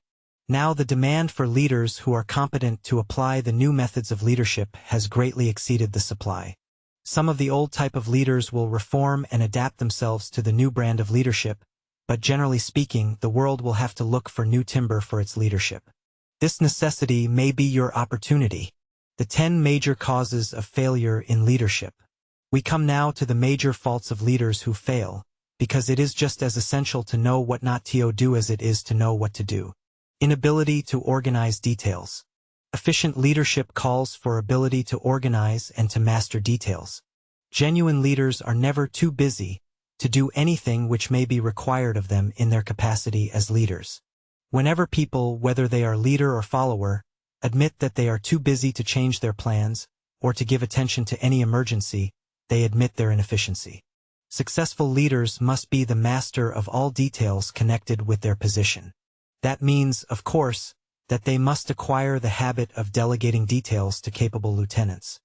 Now the demand for leaders who are competent to apply the new methods of leadership has greatly exceeded the supply. Some of the old type of leaders will reform and adapt themselves to the new brand of leadership, but generally speaking, the world will have to look for new timber for its leadership. This necessity may be your opportunity. The 10 major causes of failure in leadership. We come now to the major faults of leaders who fail, because it is just as essential to know what not to do as it is to know what to do. Inability to organize details. Efficient leadership calls for ability to organize and to master details. Genuine leaders are never too busy to do anything which may be required of them in their capacity as leaders. Whenever people, whether they are leader or follower, admit that they are too busy to change their plans or to give attention to any emergency, they admit their inefficiency. Successful leaders must be the master of all details connected with their position. That means, of course, that they must acquire the habit of delegating details to capable lieutenants.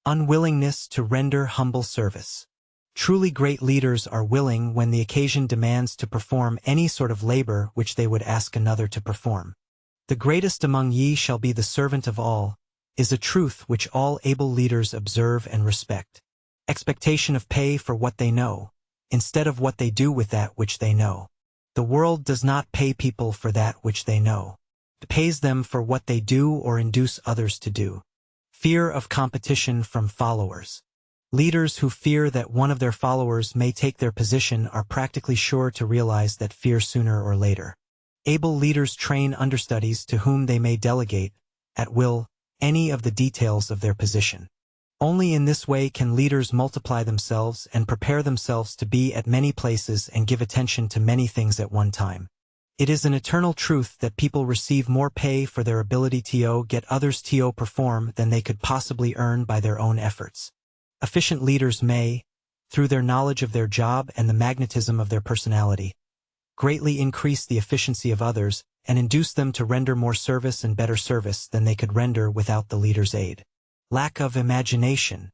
Unwillingness to render humble service. Truly great leaders are willing when the occasion demands to perform any sort of labor which they would ask another to perform. The greatest among ye shall be the servant of all, is a truth which all able leaders observe and respect. Expectation of pay for what they know, instead of what they do with that which they know. The world does not pay people for that which they know. It pays them for what they do or induce others to do. Fear of competition from followers. Leaders who fear that one of their followers may take their position are practically sure to realize that fear sooner or later. Able leaders train understudies to whom they may delegate, at will, any of the details of their position. Only in this way can leaders multiply themselves and prepare themselves to be at many places and give attention to many things at one time. It is an eternal truth that people receive more pay for their ability to get others to perform than they could possibly earn by their own efforts. Efficient leaders may, through their knowledge of their job and the magnetism of their personality, greatly increase the efficiency of others and induce them to render more service and better service than they could render without the leader's aid. Lack of imagination.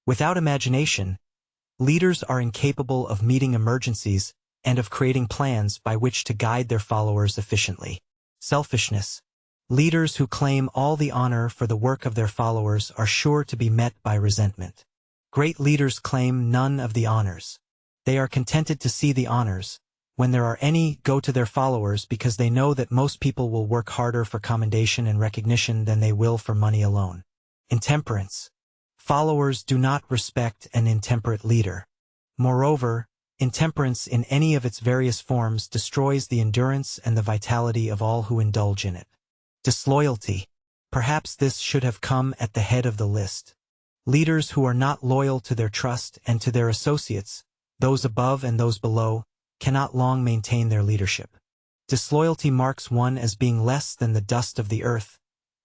Without imagination, leaders are incapable of meeting emergencies and of creating plans by which to guide their followers efficiently. Selfishness. Leaders who claim all the honor for the work of their followers are sure to be met by resentment. Great leaders claim none of the honors. They are contented to see the honors, when there are any, go to their followers because they know that most people will work harder for commendation and recognition than they will for money alone. Intemperance. Followers do not respect an intemperate leader. Moreover, intemperance in any of its various forms destroys the endurance and the vitality of all who indulge in it. Disloyalty. Perhaps this should have come at the head of the list. Leaders who are not loyal to their trust and to their associates, those above and those below, cannot long maintain their leadership. Disloyalty marks one as being less than the dust of the earth,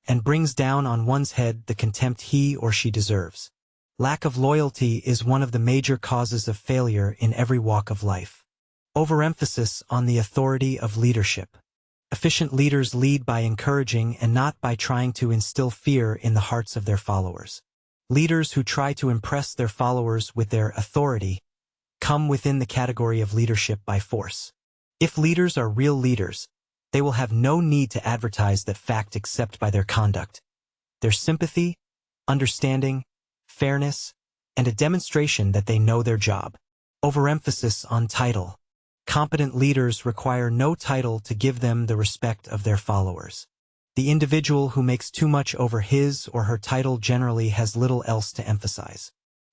and brings down on one's head the contempt he or she deserves. Lack of loyalty is one of the major causes of failure in every walk of life. Overemphasis on the authority of leadership. Efficient leaders lead by encouraging and not by trying to instill fear in the hearts of their followers. Leaders who try to impress their followers with their authority come within the category of leadership by force. If leaders are real leaders, they will have no need to advertise that fact except by their conduct, their sympathy, understanding, fairness, and a demonstration that they know their job. Overemphasis on title. Competent leaders require no title to give them the respect of their followers. The individual who makes too much over his or her title generally has little else to emphasize.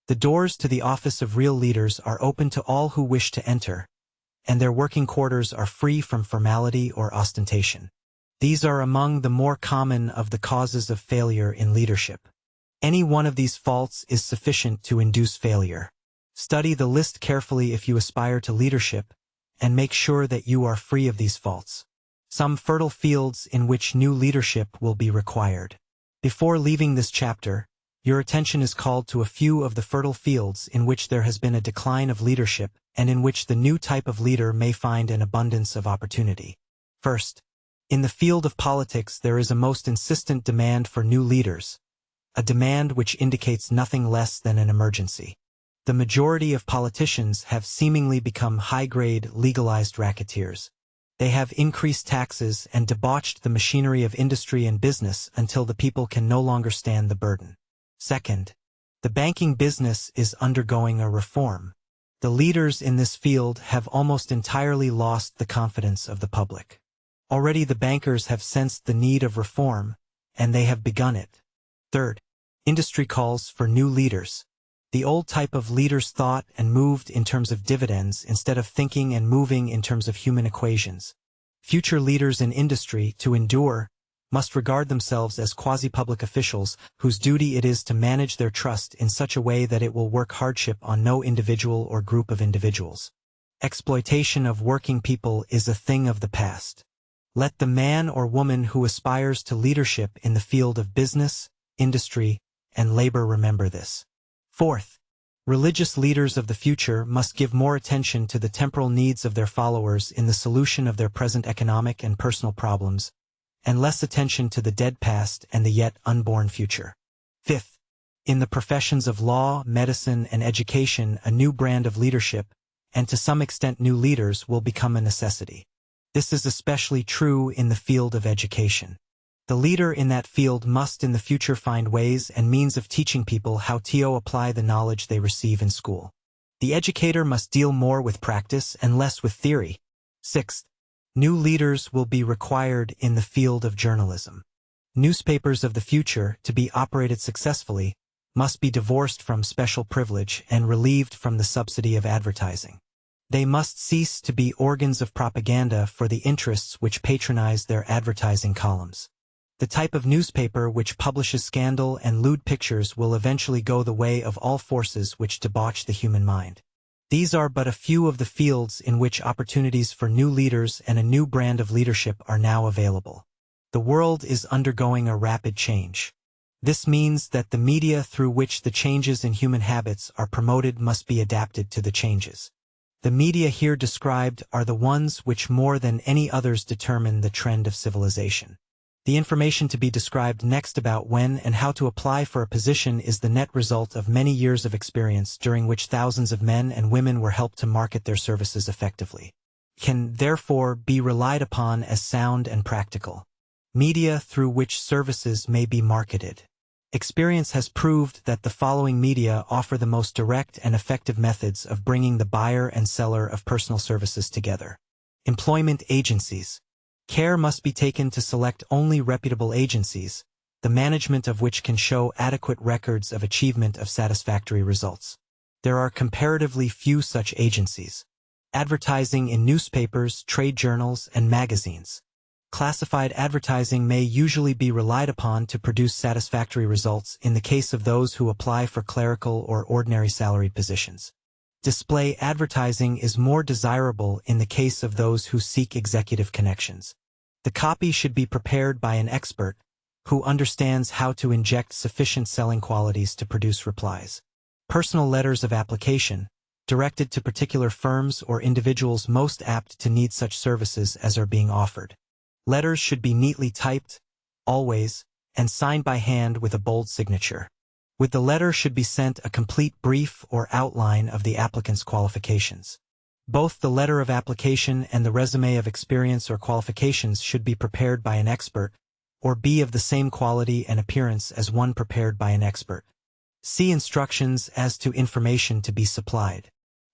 The doors to the office of real leaders are open to all who wish to enter, and their working quarters are free from formality or ostentation. These are among the more common of the causes of failure in leadership. Any one of these faults is sufficient to induce failure. Study the list carefully if you aspire to leadership, and make sure that you are free of these faults. Some fertile fields in which new leadership will be required. Before leaving this chapter, your attention is called to a few of the fertile fields in which there has been a decline of leadership and in which the new type of leader may find an abundance of opportunity. First, in the field of politics there is a most insistent demand for new leaders, a demand which indicates nothing less than an emergency. The majority of politicians have seemingly become high-grade, legalized racketeers. They have increased taxes and debauched the machinery of industry and business until the people can no longer stand the burden. Second, the banking business is undergoing a reform. The leaders in this field have almost entirely lost the confidence of the public. Already the bankers have sensed the need of reform, and they have begun it. Third, industry calls for new leaders. The old type of leaders thought and moved in terms of dividends instead of thinking and moving in terms of human equations. Future leaders in industry, to endure, must regard themselves as quasi-public officials whose duty it is to manage their trust in such a way that it will work hardship on no individual or group of individuals. Exploitation of working people is a thing of the past. Let the man or woman who aspires to leadership in the field of business, industry, and labor remember this. Fourth, religious leaders of the future must give more attention to the temporal needs of their followers in the solution of their present economic and personal problems, and less attention to the dead past and the yet unborn future. Fifth, in the professions of law, medicine, and education, a new brand of leadership, and to some extent new leaders, will become a necessity. This is especially true in the field of education. The leader in that field must in the future find ways and means of teaching people how to apply the knowledge they receive in school. The educator must deal more with practice and less with theory. Sixth, new leaders will be required in the field of journalism. Newspapers of the future, to be operated successfully, must be divorced from special privilege and relieved from the subsidy of advertising. They must cease to be organs of propaganda for the interests which patronize their advertising columns. The type of newspaper which publishes scandal and lewd pictures will eventually go the way of all forces which debauch the human mind. These are but a few of the fields in which opportunities for new leaders and a new brand of leadership are now available. The world is undergoing a rapid change. This means that the media through which the changes in human habits are promoted must be adapted to the changes. The media here described are the ones which more than any others determine the trend of civilization. The information to be described next about when and how to apply for a position is the net result of many years of experience during which thousands of men and women were helped to market their services effectively. Can therefore be relied upon as sound and practical. Media through which services may be marketed. Experience has proved that the following media offer the most direct and effective methods of bringing the buyer and seller of personal services together. Employment agencies. Care must be taken to select only reputable agencies, the management of which can show adequate records of achievement of satisfactory results. There are comparatively few such agencies. Advertising in newspapers, trade journals, and magazines. Classified advertising may usually be relied upon to produce satisfactory results in the case of those who apply for clerical or ordinary salaried positions. Display advertising is more desirable in the case of those who seek executive connections. The copy should be prepared by an expert who understands how to inject sufficient selling qualities to produce replies. Personal letters of application, directed to particular firms or individuals most apt to need such services as are being offered. Letters should be neatly typed, always, and signed by hand with a bold signature. With the letter should be sent a complete brief or outline of the applicant's qualifications. Both the letter of application and the resume of experience or qualifications should be prepared by an expert, or be of the same quality and appearance as one prepared by an expert. See instructions as to information to be supplied.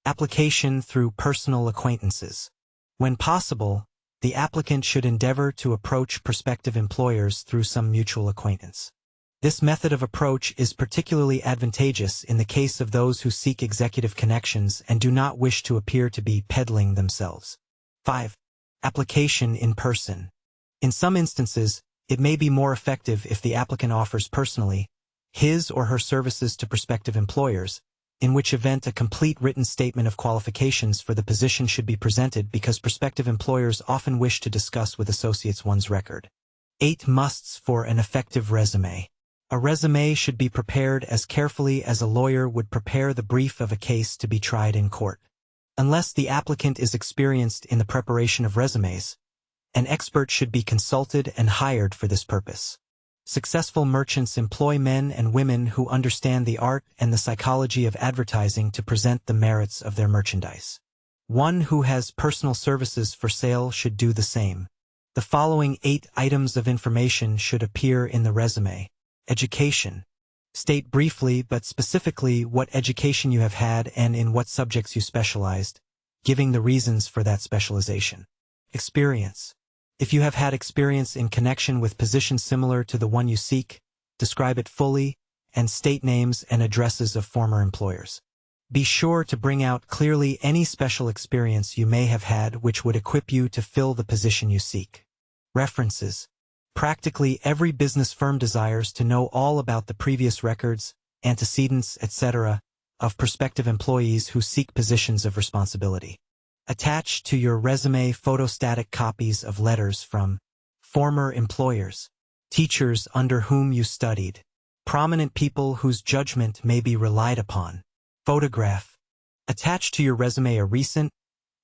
Application through personal acquaintances. When possible, The applicant should endeavor to approach prospective employers through some mutual acquaintance. This method of approach is particularly advantageous in the case of those who seek executive connections and do not wish to appear to be peddling themselves. 5. Application in person. In some instances, it may be more effective if the applicant offers personally his or her services to prospective employers, in which event a complete written statement of qualifications for the position should be presented because prospective employers often wish to discuss with associates one's record. 8 musts for an effective resume. A resume should be prepared as carefully as a lawyer would prepare the brief of a case to be tried in court. Unless the applicant is experienced in the preparation of resumes, an expert should be consulted and hired for this purpose. Successful merchants employ men and women who understand the art and the psychology of advertising to present the merits of their merchandise. One who has personal services for sale should do the same. The following 8 items of information should appear in the resume. Education. State briefly but specifically what education you have had and in what subjects you specialized, giving the reasons for that specialization. Experience. If you have had experience in connection with positions similar to the one you seek, describe it fully, and state names and addresses of former employers. Be sure to bring out clearly any special experience you may have had which would equip you to fill the position you seek. References. Practically every business firm desires to know all about the previous records, antecedents, etc., of prospective employees who seek positions of responsibility. Attach to your resume photostatic copies of letters from former employers, teachers under whom you studied, prominent people whose judgment may be relied upon. Photograph. Attach to your resume a recent,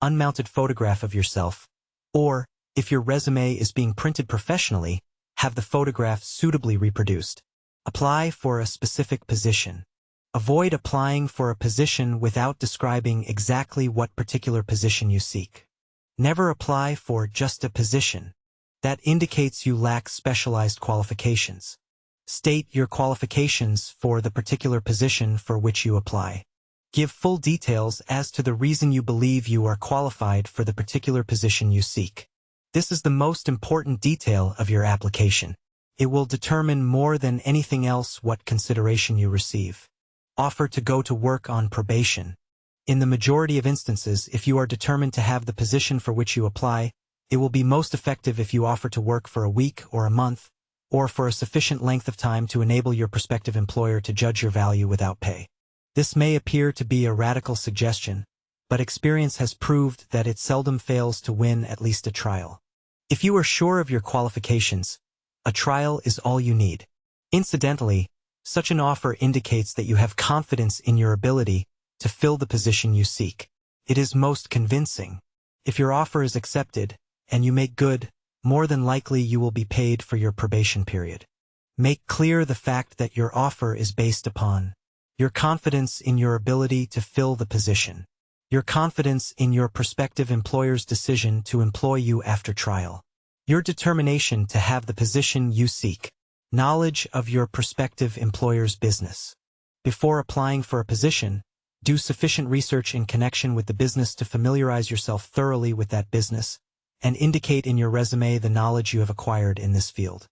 unmounted photograph of yourself, or, if your resume is being printed professionally, have the photograph suitably reproduced. Apply for a specific position. Avoid applying for a position without describing exactly what particular position you seek. Never apply for just a position. That indicates you lack specialized qualifications. State your qualifications for the particular position for which you apply. Give full details as to the reason you believe you are qualified for the particular position you seek. This is the most important detail of your application. It will determine more than anything else what consideration you receive. Offer to go to work on probation. In the majority of instances, if you are determined to have the position for which you apply, it will be most effective if you offer to work for a week or a month, or for a sufficient length of time to enable your prospective employer to judge your value without pay. This may appear to be a radical suggestion, but experience has proved that it seldom fails to win at least a trial. If you are sure of your qualifications, a trial is all you need. Incidentally, such an offer indicates that you have confidence in your ability to fill the position you seek. It is most convincing. If your offer is accepted, and you make good, more than likely you will be paid for your probation period. Make clear the fact that your offer is based upon your confidence in your ability to fill the position, your confidence in your prospective employer's decision to employ you after trial, your determination to have the position you seek, knowledge of your prospective employer's business. Before applying for a position, do sufficient research in connection with the business to familiarize yourself thoroughly with that business, and indicate in your resume the knowledge you have acquired in this field.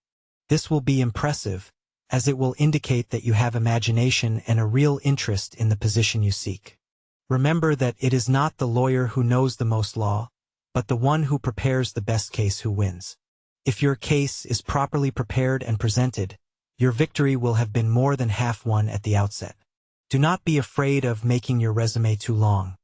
This will be impressive, as it will indicate that you have imagination and a real interest in the position you seek. Remember that it is not the lawyer who knows the most law, but the one who prepares the best case who wins. If your case is properly prepared and presented, your victory will have been more than half won at the outset. Do not be afraid of making your resume too long.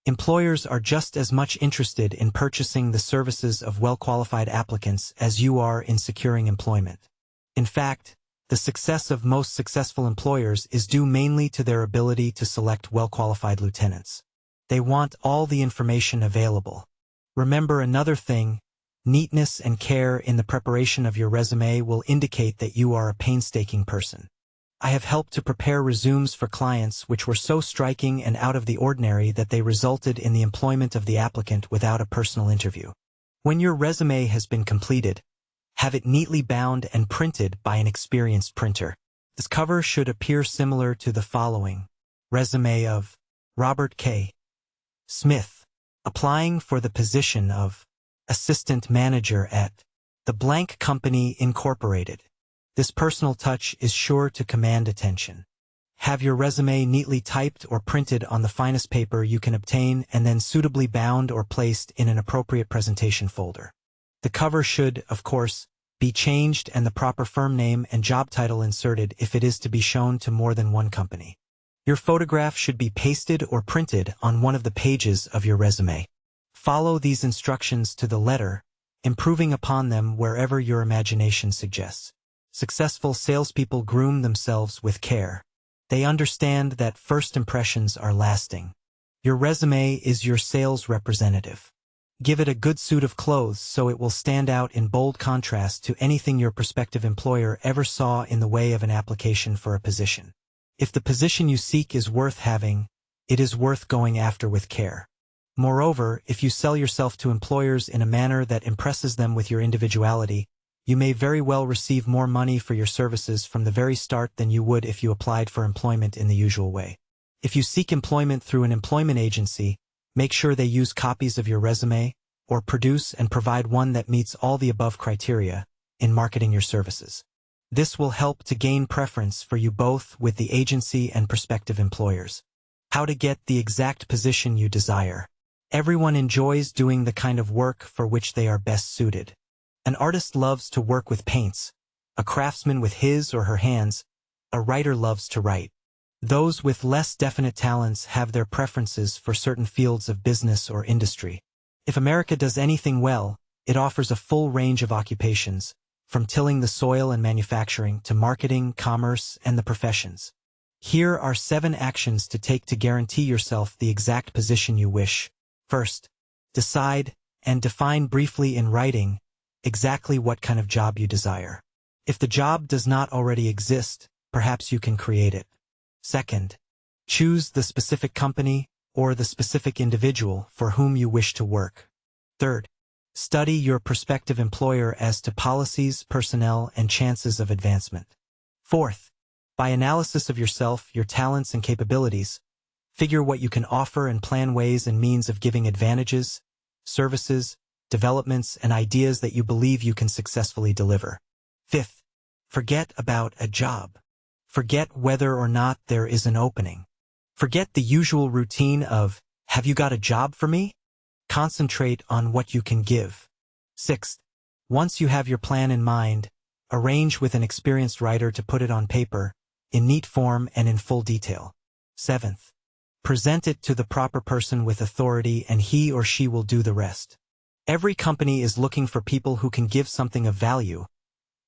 Employers are just as much interested in purchasing the services of well-qualified applicants as you are in securing employment. In fact, the success of most successful employers is due mainly to their ability to select well-qualified lieutenants. They want all the information available. Remember another thing, neatness and care in the preparation of your resume will indicate that you are a painstaking person. I have helped to prepare resumes for clients which were so striking and out of the ordinary that they resulted in the employment of the applicant without a personal interview. When your resume has been completed, have it neatly bound and printed by an experienced printer. This cover should appear similar to the following. Resume of Robert K. Smith, applying for the position of assistant manager at the blank company incorporated. This personal touch is sure to command attention. Have your resume neatly typed or printed on the finest paper you can obtain and then suitably bound or placed in an appropriate presentation folder. The cover should, of course, be changed and the proper firm name and job title inserted if it is to be shown to more than one company. Your photograph should be pasted or printed on one of the pages of your resume. Follow these instructions to the letter, improving upon them wherever your imagination suggests. Successful salespeople groom themselves with care. They understand that first impressions are lasting. Your resume is your sales representative. Give it a good suit of clothes so it will stand out in bold contrast to anything your prospective employer ever saw in the way of an application for a position. If the position you seek is worth having, it is worth going after with care. Moreover, if you sell yourself to employers in a manner that impresses them with your individuality, you may very well receive more money for your services from the very start than you would if you applied for employment in the usual way. If you seek employment through an employment agency, make sure they use copies of your resume, or produce and provide one that meets all the above criteria in marketing your services. This will help to gain preference for you both with the agency and prospective employers. How to get the exact position you desire. Everyone enjoys doing the kind of work for which they are best suited. An artist loves to work with paints, a craftsman with his or her hands, a writer loves to write. Those with less definite talents have their preferences for certain fields of business or industry. If America does anything well, it offers a full range of occupations, from tilling the soil and manufacturing to marketing, commerce, and the professions. Here are 7 actions to take to guarantee yourself the exact position you wish. First, decide and define briefly in writing exactly what kind of job you desire. If the job does not already exist, perhaps you can create it. Second, choose the specific company or the specific individual for whom you wish to work. Third, study your prospective employer as to policies, personnel, and chances of advancement. Fourth, by analysis of yourself, your talents and capabilities, figure what you can offer and plan ways and means of giving advantages, services, developments, and ideas that you believe you can successfully deliver. Fifth, forget about a job. Forget whether or not there is an opening. Forget the usual routine of, "Have you got a job for me?" Concentrate on what you can give. Sixth, once you have your plan in mind, arrange with an experienced writer to put it on paper, in neat form and in full detail. Seventh, present it to the proper person with authority and he or she will do the rest. Every company is looking for people who can give something of value,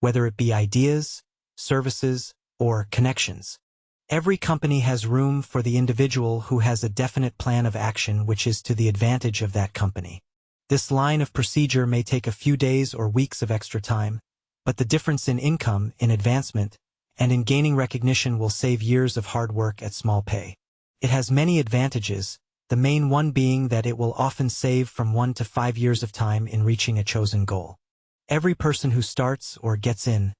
whether it be ideas, services, or connections. Every company has room for the individual who has a definite plan of action which is to the advantage of that company. This line of procedure may take a few days or weeks of extra time, but the difference in income, in advancement, and in gaining recognition will save years of hard work at small pay. It has many advantages, the main one being that it will often save from 1 to 5 years of time in reaching a chosen goal. Every person who starts or gets in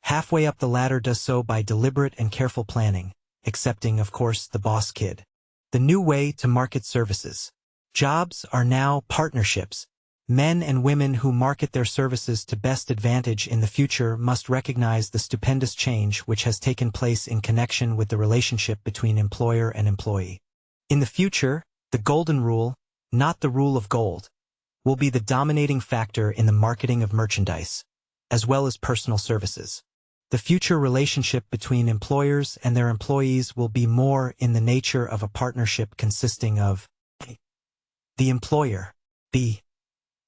halfway up the ladder does so by deliberate and careful planning, excepting, of course, the boss kid. The new way to market services. Jobs are now partnerships. Men and women who market their services to best advantage in the future must recognize the stupendous change which has taken place in connection with the relationship between employer and employee. In the future, the golden rule, not the rule of gold, will be the dominating factor in the marketing of merchandise, as well as personal services. The future relationship between employers and their employees will be more in the nature of a partnership consisting of A, the employer, B,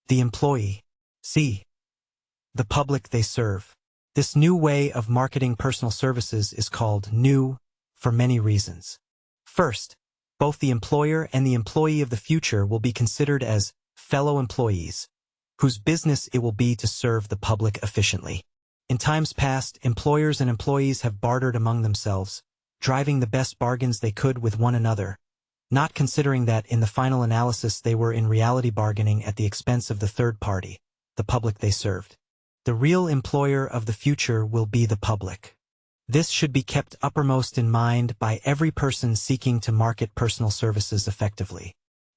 the employee, C, the public they serve. This new way of marketing personal services is called new for many reasons. First, both the employer and the employee of the future will be considered as fellow employees, whose business it will be to serve the public efficiently. In times past, employers and employees have bartered among themselves, driving the best bargains they could with one another, not considering that in the final analysis they were in reality bargaining at the expense of the third party, the public they served. The real employer of the future will be the public. This should be kept uppermost in mind by every person seeking to market personal services effectively.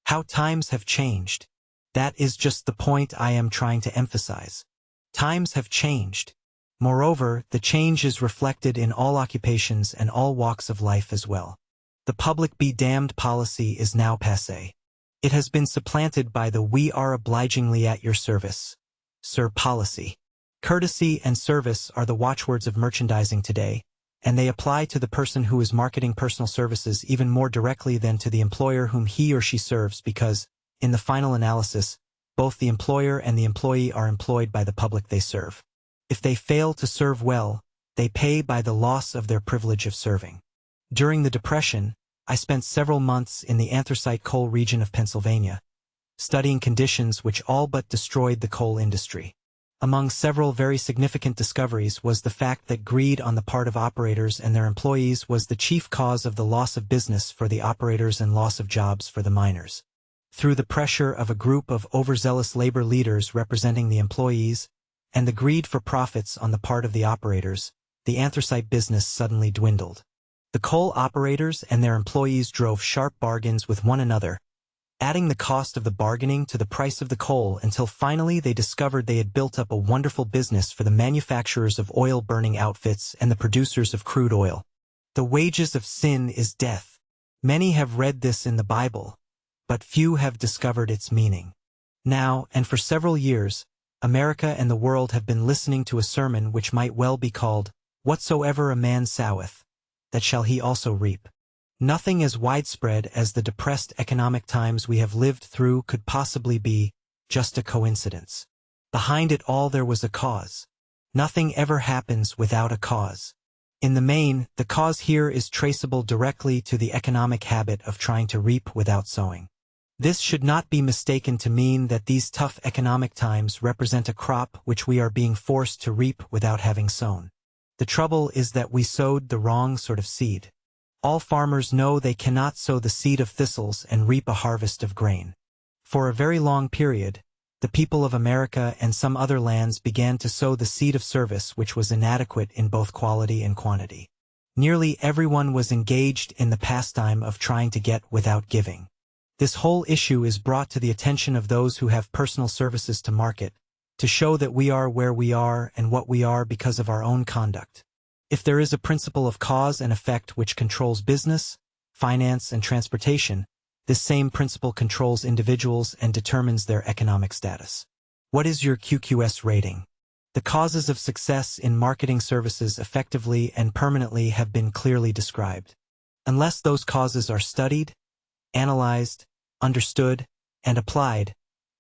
How times have changed. That is just the point I am trying to emphasize. Times have changed. Moreover, the change is reflected in all occupations and all walks of life as well. The public be damned policy is now passé. It has been supplanted by the we are obligingly at your service, sir policy. Courtesy and service are the watchwords of merchandising today, and they apply to the person who is marketing personal services even more directly than to the employer whom he or she serves because, in the final analysis, both the employer and the employee are employed by the public they serve. If they fail to serve well, they pay by the loss of their privilege of serving. During the Depression, I spent several months in the anthracite coal region of Pennsylvania, studying conditions which all but destroyed the coal industry. Among several very significant discoveries was the fact that greed on the part of operators and their employees was the chief cause of the loss of business for the operators and loss of jobs for the miners. Through the pressure of a group of overzealous labor leaders representing the employees, and the greed for profits on the part of the operators, the anthracite business suddenly dwindled. The coal operators and their employees drove sharp bargains with one another, adding the cost of the bargaining to the price of the coal until finally they discovered they had built up a wonderful business for the manufacturers of oil-burning outfits and the producers of crude oil. The wages of sin is death. Many have read this in the Bible, but few have discovered its meaning. Now, and for several years, America and the world have been listening to a sermon which might well be called, "Whatsoever a man soweth, that shall he also reap." Nothing as widespread as the depressed economic times we have lived through could possibly be just a coincidence. Behind it all there was a cause. Nothing ever happens without a cause. In the main, the cause here is traceable directly to the economic habit of trying to reap without sowing. This should not be mistaken to mean that these tough economic times represent a crop which we are being forced to reap without having sown. The trouble is that we sowed the wrong sort of seed. All farmers know they cannot sow the seed of thistles and reap a harvest of grain. For a very long period, the people of America and some other lands began to sow the seed of service which was inadequate in both quality and quantity. Nearly everyone was engaged in the pastime of trying to get without giving. This whole issue is brought to the attention of those who have personal services to market, to show that we are where we are and what we are because of our own conduct. If there is a principle of cause and effect which controls business, finance, and transportation, this same principle controls individuals and determines their economic status. What is your QQS rating? The causes of success in marketing services effectively and permanently have been clearly described. Unless those causes are studied, analyzed, understood, and applied,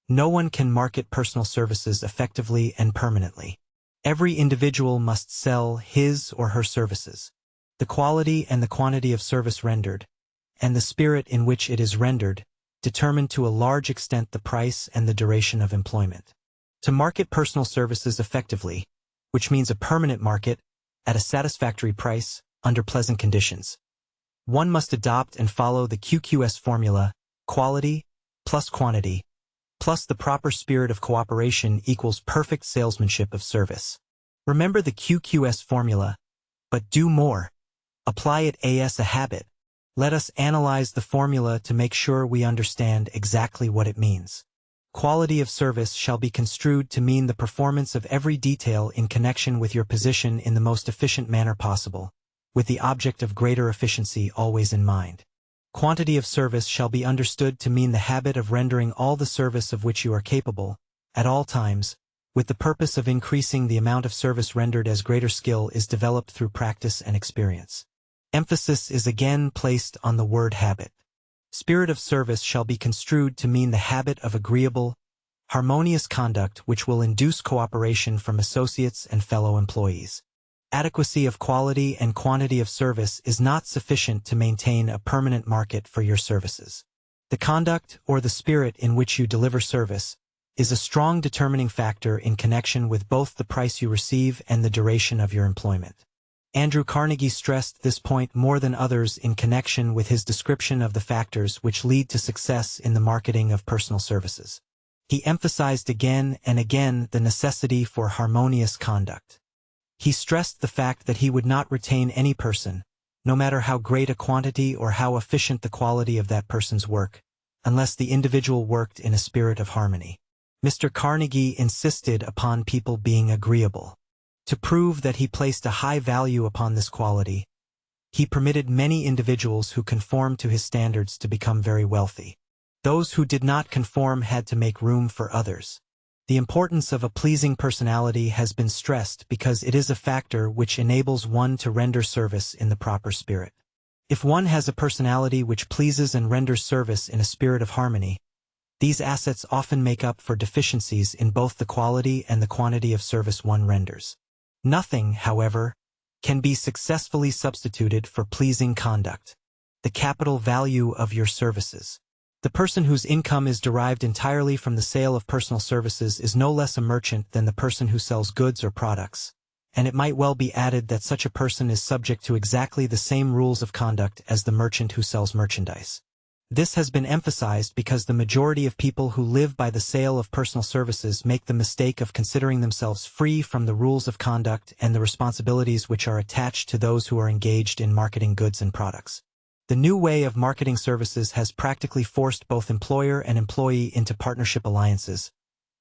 no one can market personal services effectively and permanently. Every individual must sell his or her services. The quality and the quantity of service rendered, and the spirit in which it is rendered, determine to a large extent the price and the duration of employment. To market personal services effectively, which means a permanent market, at a satisfactory price, under pleasant conditions, one must adopt and follow the QQS formula, quality plus quantity, plus the proper spirit of cooperation equals perfect salesmanship of service. Remember the QQS formula, but do more. Apply it as a habit. Let us analyze the formula to make sure we understand exactly what it means. Quality of service shall be construed to mean the performance of every detail in connection with your position in the most efficient manner possible, with the object of greater efficiency always in mind. Quantity of service shall be understood to mean the habit of rendering all the service of which you are capable, at all times, with the purpose of increasing the amount of service rendered as greater skill is developed through practice and experience. Emphasis is again placed on the word habit. Spirit of service shall be construed to mean the habit of agreeable, harmonious conduct which will induce cooperation from associates and fellow employees. Adequacy of quality and quantity of service is not sufficient to maintain a permanent market for your services. The conduct or the spirit in which you deliver service is a strong determining factor in connection with both the price you receive and the duration of your employment. Andrew Carnegie stressed this point more than others in connection with his description of the factors which lead to success in the marketing of personal services. He emphasized again and again the necessity for harmonious conduct. He stressed the fact that he would not retain any person, no matter how great a quantity or how efficient the quality of that person's work, unless the individual worked in a spirit of harmony. Mr. Carnegie insisted upon people being agreeable. To prove that he placed a high value upon this quality, he permitted many individuals who conformed to his standards to become very wealthy. Those who did not conform had to make room for others. The importance of a pleasing personality has been stressed because it is a factor which enables one to render service in the proper spirit. If one has a personality which pleases and renders service in a spirit of harmony, these assets often make up for deficiencies in both the quality and the quantity of service one renders. Nothing, however, can be successfully substituted for pleasing conduct. The capital value of your services. The person whose income is derived entirely from the sale of personal services is no less a merchant than the person who sells goods or products, and it might well be added that such a person is subject to exactly the same rules of conduct as the merchant who sells merchandise. This has been emphasized because the majority of people who live by the sale of personal services make the mistake of considering themselves free from the rules of conduct and the responsibilities which are attached to those who are engaged in marketing goods and products. The new way of marketing services has practically forced both employer and employee into partnership alliances,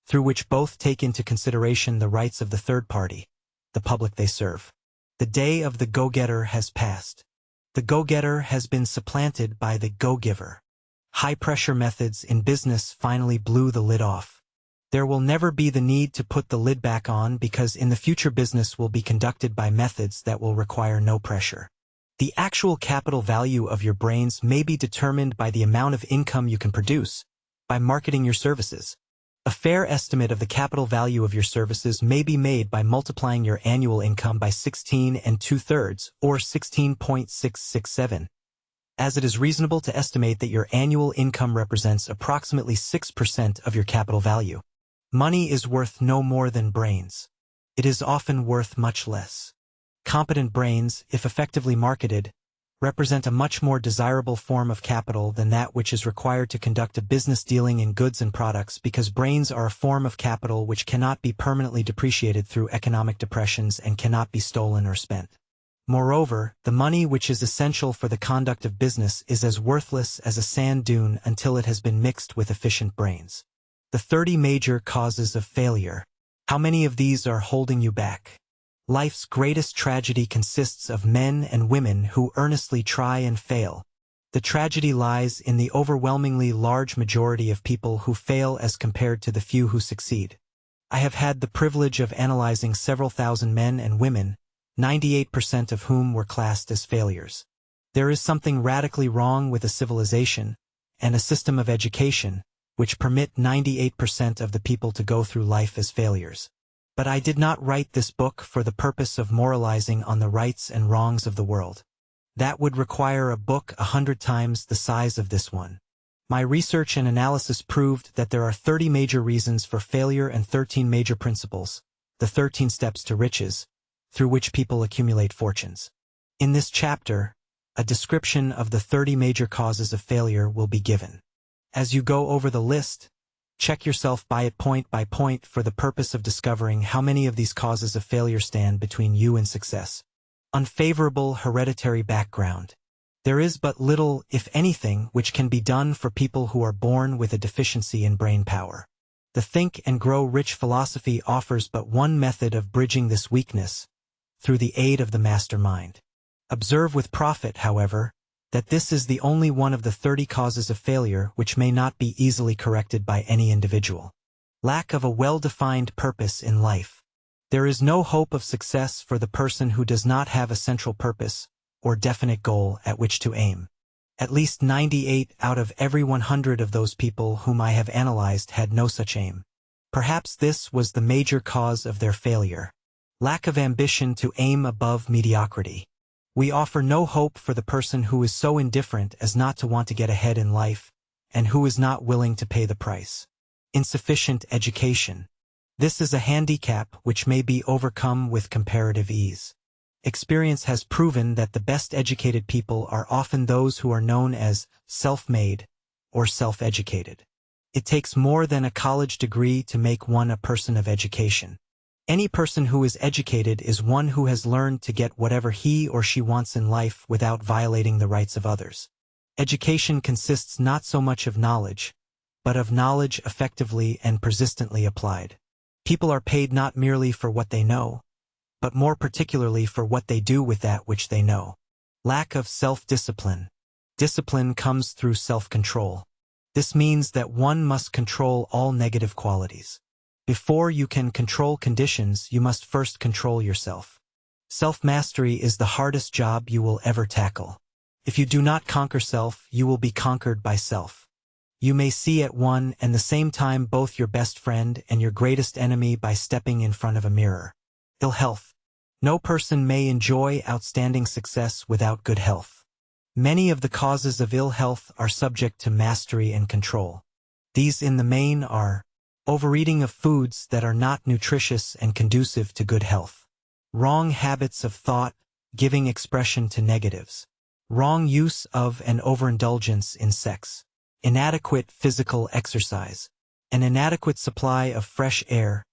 through which both take into consideration the rights of the third party, the public they serve. The day of the go-getter has passed. The go-getter has been supplanted by the go-giver. High-pressure methods in business finally blew the lid off. There will never be the need to put the lid back on because in the future business will be conducted by methods that will require no pressure. The actual capital value of your brains may be determined by the amount of income you can produce by marketing your services. A fair estimate of the capital value of your services may be made by multiplying your annual income by 16 2/3 or 16.667, as it is reasonable to estimate that your annual income represents approximately 6% of your capital value. Money is worth no more than brains. It is often worth much less. Competent brains, if effectively marketed, represent a much more desirable form of capital than that which is required to conduct a business dealing in goods and products because brains are a form of capital which cannot be permanently depreciated through economic depressions and cannot be stolen or spent. Moreover, the money which is essential for the conduct of business is as worthless as a sand dune until it has been mixed with efficient brains. The 30 major causes of failure. How many of these are holding you back? Life's greatest tragedy consists of men and women who earnestly try and fail. The tragedy lies in the overwhelmingly large majority of people who fail as compared to the few who succeed. I have had the privilege of analyzing several thousand men and women, 98% of whom were classed as failures. There is something radically wrong with a civilization and a system of education which permit 98% of the people to go through life as failures. But I did not write this book for the purpose of moralizing on the rights and wrongs of the world. That would require a book 100 times the size of this one. My research and analysis proved that there are 30 major reasons for failure and 13 major principles, the 13 steps to riches, through which people accumulate fortunes. In this chapter, a description of the 30 major causes of failure will be given. As you go over the list, check yourself by it point by point for the purpose of discovering how many of these causes of failure stand between you and success. Unfavorable hereditary background. There is but little, if anything, which can be done for people who are born with a deficiency in brain power. The Think and Grow Rich philosophy offers but one method of bridging this weakness, through the aid of the mastermind. Observe with profit, however, that this is the only one of the 30 causes of failure which may not be easily corrected by any individual. Lack of a well-defined purpose in life. There is no hope of success for the person who does not have a central purpose or definite goal at which to aim. At least 98 out of every 100 of those people whom I have analyzed had no such aim. Perhaps this was the major cause of their failure. Lack of ambition to aim above mediocrity. We offer no hope for the person who is so indifferent as not to want to get ahead in life, and who is not willing to pay the price. Insufficient education. This is a handicap which may be overcome with comparative ease. Experience has proven that the best educated people are often those who are known as self-made or self-educated. It takes more than a college degree to make one a person of education. Any person who is educated is one who has learned to get whatever he or she wants in life without violating the rights of others. Education consists not so much of knowledge, but of knowledge effectively and persistently applied. People are paid not merely for what they know, but more particularly for what they do with that which they know. Lack of self-discipline. Discipline comes through self-control. This means that one must control all negative qualities. Before you can control conditions, you must first control yourself. Self-mastery is the hardest job you will ever tackle. If you do not conquer self, you will be conquered by self. You may see at one and the same time both your best friend and your greatest enemy by stepping in front of a mirror. Ill health. No person may enjoy outstanding success without good health. Many of the causes of ill health are subject to mastery and control. These in the main are overeating of foods that are not nutritious and conducive to good health, wrong habits of thought, giving expression to negatives, wrong use of and overindulgence in sex, inadequate physical exercise, an inadequate supply of fresh air,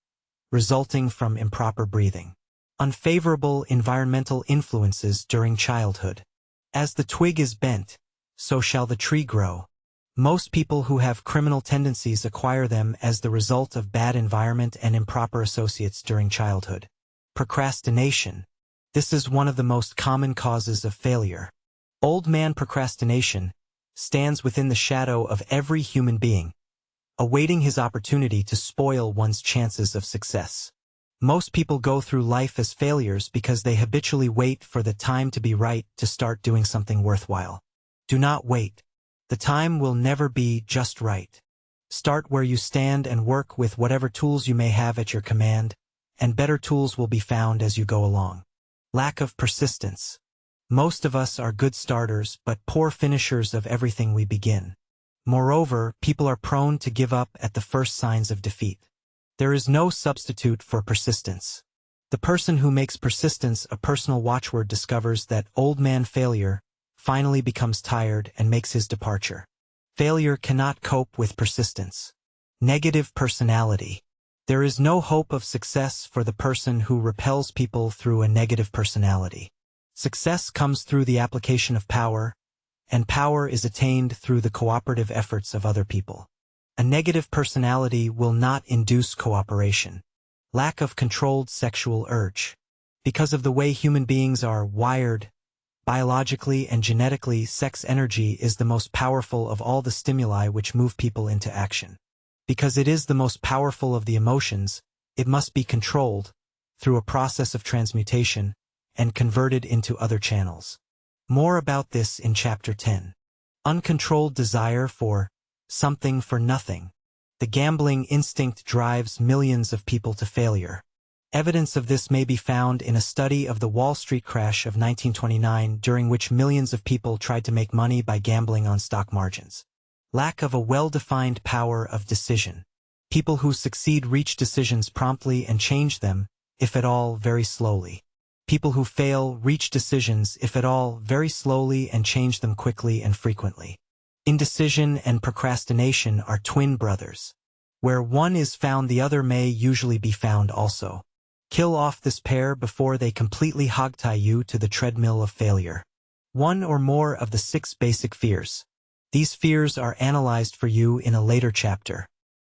resulting from improper breathing, unfavorable environmental influences during childhood. As the twig is bent, so shall the tree grow. Most people who have criminal tendencies acquire them as the result of bad environment and improper associates during childhood. Procrastination. This is one of the most common causes of failure. Old man procrastination stands within the shadow of every human being, awaiting his opportunity to spoil one's chances of success. Most people go through life as failures because they habitually wait for the time to be right to start doing something worthwhile. Do not wait. The time will never be just right. Start where you stand and work with whatever tools you may have at your command, and better tools will be found as you go along. Lack of persistence. Most of us are good starters but poor finishers of everything we begin. Moreover, people are prone to give up at the first signs of defeat. There is no substitute for persistence. The person who makes persistence a personal watchword discovers that old man failure finally becomes tired and makes his departure. Failure cannot cope with persistence. Negative personality. There is no hope of success for the person who repels people through a negative personality. Success comes through the application of power, and power is attained through the cooperative efforts of other people. A negative personality will not induce cooperation. Lack of controlled sexual urge. Because of the way human beings are wired, biologically and genetically, sex energy is the most powerful of all the stimuli which move people into action. Because it is the most powerful of the emotions, it must be controlled through a process of transmutation and converted into other channels. More about this in Chapter 10. Uncontrolled desire for something for nothing. The gambling instinct drives millions of people to failure. Evidence of this may be found in a study of the Wall Street crash of 1929, during which millions of people tried to make money by gambling on stock margins. Lack of a well-defined power of decision. People who succeed reach decisions promptly and change them, if at all, very slowly. People who fail reach decisions, if at all, very slowly and change them quickly and frequently. Indecision and procrastination are twin brothers. Where one is found, the other may usually be found also. Kill off this pair before they completely hogtie you to the treadmill of failure. One or more of the 6 basic fears. These fears are analyzed for you in a later chapter.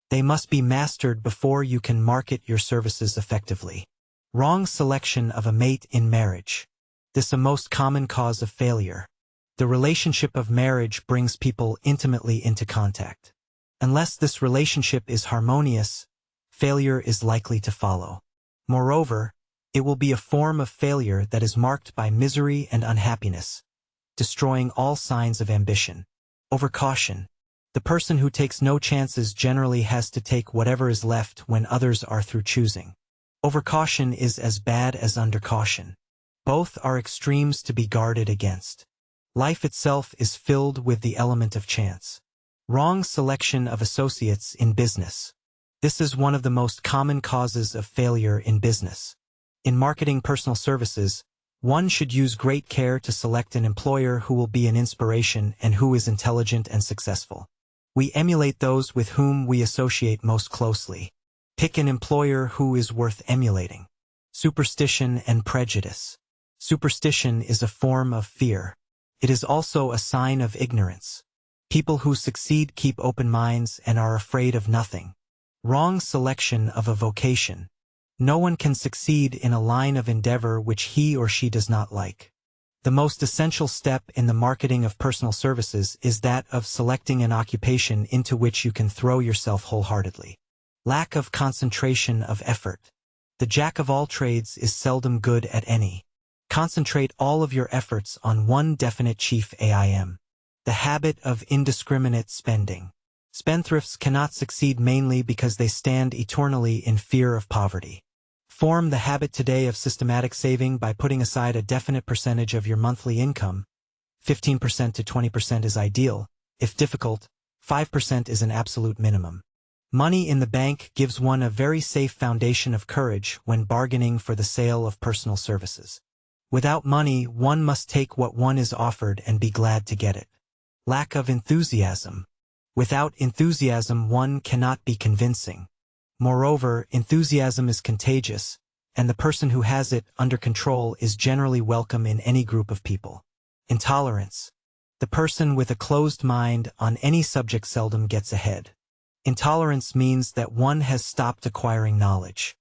They must be mastered before you can market your services effectively. Wrong selection of a mate in marriage. This is a most common cause of failure. The relationship of marriage brings people intimately into contact. Unless this relationship is harmonious, failure is likely to follow. Moreover, it will be a form of failure that is marked by misery and unhappiness, destroying all signs of ambition. Overcaution. The person who takes no chances generally has to take whatever is left when others are through choosing. Overcaution is as bad as undercaution. Both are extremes to be guarded against. Life itself is filled with the element of chance. Wrong selection of associates in business. This is one of the most common causes of failure in business. In marketing personal services, one should use great care to select an employer who will be an inspiration and who is intelligent and successful. We emulate those with whom we associate most closely. Pick an employer who is worth emulating. Superstition and prejudice. Superstition is a form of fear. It is also a sign of ignorance. People who succeed keep open minds and are afraid of nothing. Wrong selection of a vocation. No one can succeed in a line of endeavor which he or she does not like. The most essential step in the marketing of personal services is that of selecting an occupation into which you can throw yourself wholeheartedly. Lack of concentration of effort. The jack of all trades is seldom good at any. Concentrate all of your efforts on one definite chief aim. The habit of indiscriminate spending. Spendthrifts cannot succeed mainly because they stand eternally in fear of poverty. Form the habit today of systematic saving by putting aside a definite percentage of your monthly income. 15% to 20% is ideal. If difficult, 5% is an absolute minimum. Money in the bank gives one a very safe foundation of courage when bargaining for the sale of personal services. Without money, one must take what one is offered and be glad to get it. Lack of enthusiasm. Without enthusiasm, one cannot be convincing. Moreover, enthusiasm is contagious, and the person who has it under control is generally welcome in any group of people. Intolerance. The person with a closed mind on any subject seldom gets ahead. Intolerance means that one has stopped acquiring knowledge.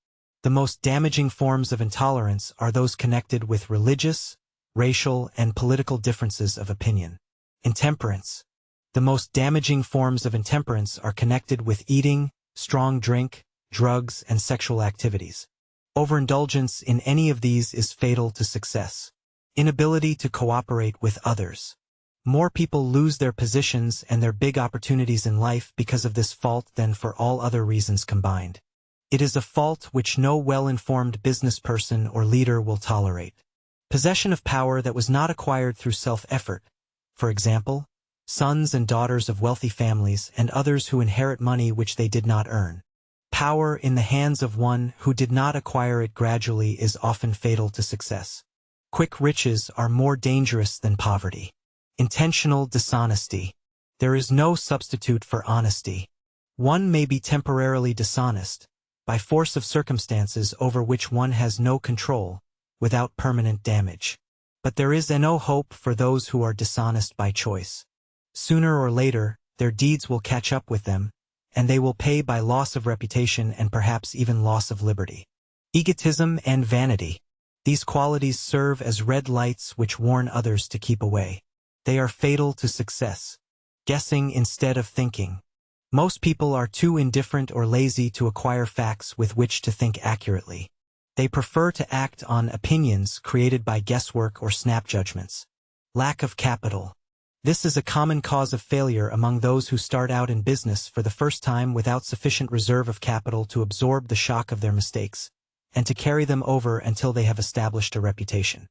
The most damaging forms of intolerance are those connected with religious, racial, and political differences of opinion. Intemperance. The most damaging forms of intemperance are connected with eating, strong drink, drugs, and sexual activities. Overindulgence in any of these is fatal to success. Inability to cooperate with others. More people lose their positions and their big opportunities in life because of this fault than for all other reasons combined. It is a fault which no well-informed business person or leader will tolerate. Possession of power that was not acquired through self-effort. For example, sons and daughters of wealthy families and others who inherit money which they did not earn. Power in the hands of one who did not acquire it gradually is often fatal to success. Quick riches are more dangerous than poverty. Intentional dishonesty. There is no substitute for honesty. One may be temporarily dishonest, by force of circumstances over which one has no control, without permanent damage. But there is no hope for those who are dishonest by choice. Sooner or later, their deeds will catch up with them, and they will pay by loss of reputation and perhaps even loss of liberty. Egotism and vanity. These qualities serve as red lights which warn others to keep away. They are fatal to success. Guessing instead of thinking. Most people are too indifferent or lazy to acquire facts with which to think accurately. They prefer to act on opinions created by guesswork or snap judgments. Lack of capital. This is a common cause of failure among those who start out in business for the first time without sufficient reserve of capital to absorb the shock of their mistakes, and to carry them over until they have established a reputation.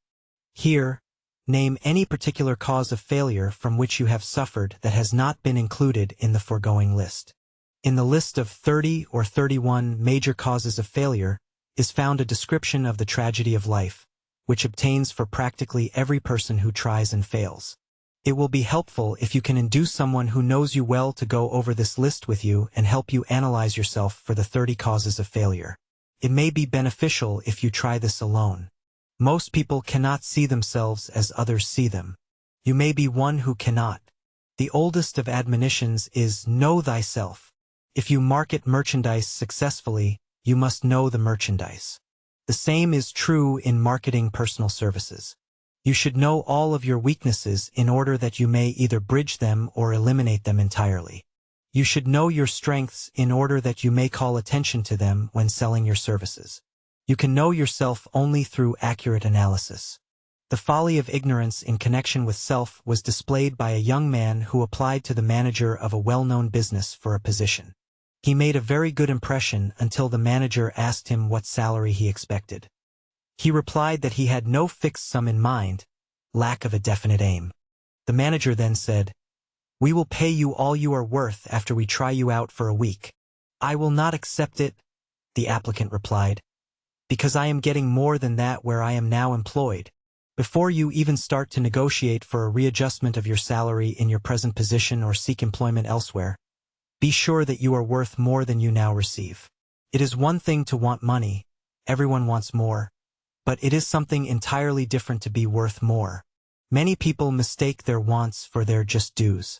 Here, name any particular cause of failure from which you have suffered that has not been included in the foregoing list. In the list of 30 or 31 major causes of failure is found a description of the tragedy of life, which obtains for practically every person who tries and fails. It will be helpful if you can induce someone who knows you well to go over this list with you and help you analyze yourself for the 30 causes of failure. It may be beneficial if you try this alone. Most people cannot see themselves as others see them. You may be one who cannot. The oldest of admonitions is know thyself. If you market merchandise successfully, you must know the merchandise. The same is true in marketing personal services. You should know all of your weaknesses in order that you may either bridge them or eliminate them entirely. You should know your strengths in order that you may call attention to them when selling your services. You can know yourself only through accurate analysis. The folly of ignorance in connection with self was displayed by a young man who applied to the manager of a well-known business for a position. He made a very good impression until the manager asked him what salary he expected. He replied that he had no fixed sum in mind, lack of a definite aim. The manager then said, "We will pay you all you are worth after we try you out for a week." "I will not accept it," the applicant replied, "because I am getting more than that where I am now employed. Before you even start to negotiate for a readjustment of your salary in your present position or seek employment elsewhere, be sure that you are worth more than you now receive. It is one thing to want money, everyone wants more, but it is something entirely different to be worth more. Many people mistake their wants for their just dues.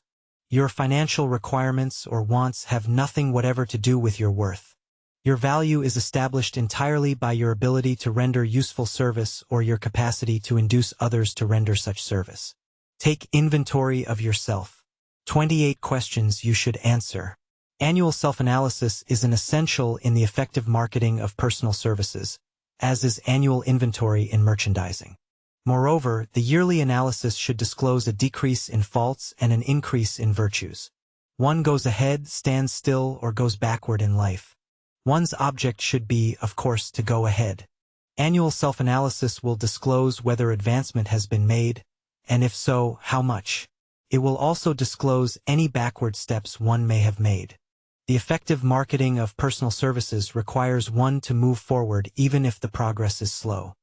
Your financial requirements or wants have nothing whatever to do with your worth. Your value is established entirely by your ability to render useful service or your capacity to induce others to render such service. Take inventory of yourself. 28 questions you should answer. Annual self-analysis is an essential in the effective marketing of personal services, as is annual inventory in merchandising. Moreover, the yearly analysis should disclose a decrease in faults and an increase in virtues. One goes ahead, stands still, or goes backward in life. One's object should be, of course, to go ahead. Annual self-analysis will disclose whether advancement has been made, and if so, how much. It will also disclose any backward steps one may have made. The effective marketing of personal services requires one to move forward even if the progress is slow.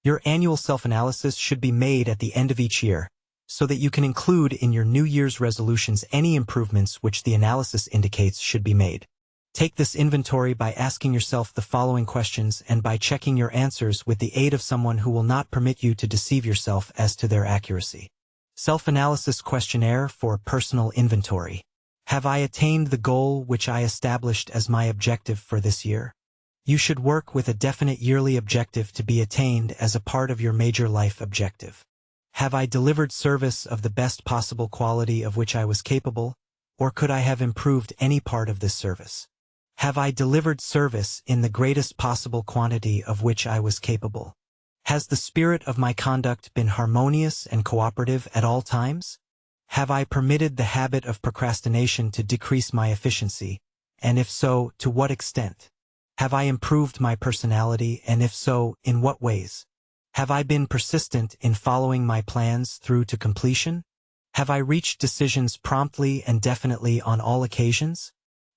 Your annual self-analysis should be made at the end of each year, so that you can include in your New Year's resolutions any improvements which the analysis indicates should be made. Take this inventory by asking yourself the following questions and by checking your answers with the aid of someone who will not permit you to deceive yourself as to their accuracy. Self-analysis questionnaire for personal inventory. Have I attained the goal which I established as my objective for this year? You should work with a definite yearly objective to be attained as a part of your major life objective. Have I delivered service of the best possible quality of which I was capable, or could I have improved any part of this service? Have I delivered service in the greatest possible quantity of which I was capable? Has the spirit of my conduct been harmonious and cooperative at all times? Have I permitted the habit of procrastination to decrease my efficiency, and if so, to what extent? Have I improved my personality, and if so, in what ways? Have I been persistent in following my plans through to completion? Have I reached decisions promptly and definitely on all occasions?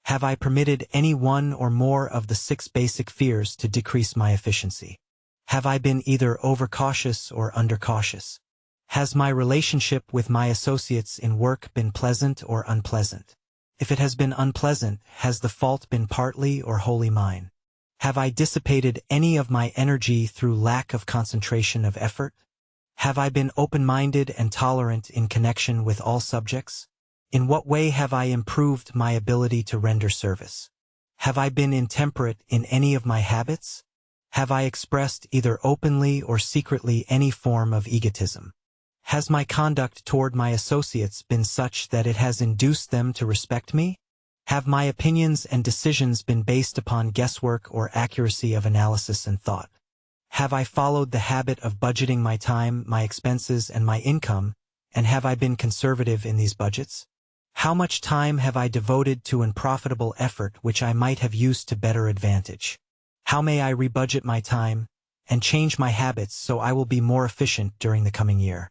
Have I permitted any one or more of the 6 basic fears to decrease my efficiency? Have I been either overcautious or undercautious? Has my relationship with my associates in work been pleasant or unpleasant? If it has been unpleasant, has the fault been partly or wholly mine? Have I dissipated any of my energy through lack of concentration of effort? Have I been open-minded and tolerant in connection with all subjects? In what way have I improved my ability to render service? Have I been intemperate in any of my habits? Have I expressed either openly or secretly any form of egotism? Has my conduct toward my associates been such that it has induced them to respect me? Have my opinions and decisions been based upon guesswork or accuracy of analysis and thought? Have I followed the habit of budgeting my time, my expenses, and my income, and have I been conservative in these budgets? How much time have I devoted to unprofitable effort which I might have used to better advantage? How may I rebudget my time and change my habits so I will be more efficient during the coming year?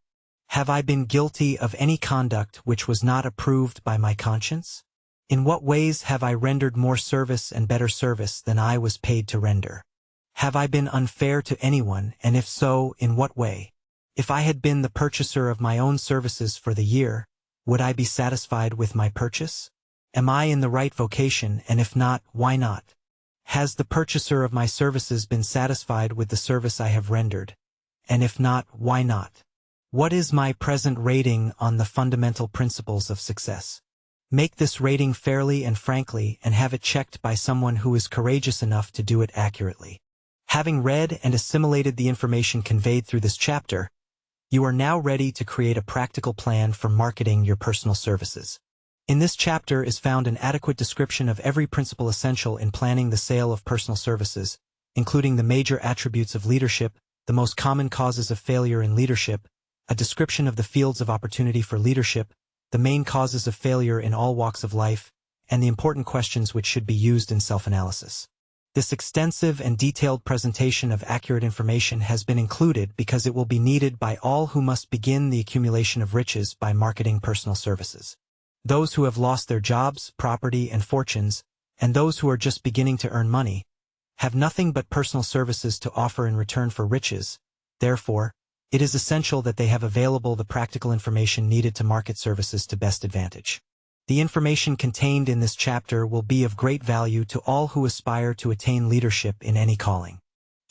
Have I been guilty of any conduct which was not approved by my conscience? In what ways have I rendered more service and better service than I was paid to render? Have I been unfair to anyone, and if so, in what way? If I had been the purchaser of my own services for the year, would I be satisfied with my purchase? Am I in the right vocation, and if not, why not? Has the purchaser of my services been satisfied with the service I have rendered? And if not, why not? What is my present rating on the fundamental principles of success? Make this rating fairly and frankly and have it checked by someone who is courageous enough to do it accurately. Having read and assimilated the information conveyed through this chapter, you are now ready to create a practical plan for marketing your personal services. In this chapter is found an adequate description of every principle essential in planning the sale of personal services, including the major attributes of leadership, the most common causes of failure in leadership, a description of the fields of opportunity for leadership, the main causes of failure in all walks of life, and the important questions which should be used in self-analysis. This extensive and detailed presentation of accurate information has been included because it will be needed by all who must begin the accumulation of riches by marketing personal services. Those who have lost their jobs, property, and fortunes, and those who are just beginning to earn money, have nothing but personal services to offer in return for riches. Therefore, it is essential that they have available the practical information needed to market services to best advantage. The information contained in this chapter will be of great value to all who aspire to attain leadership in any calling.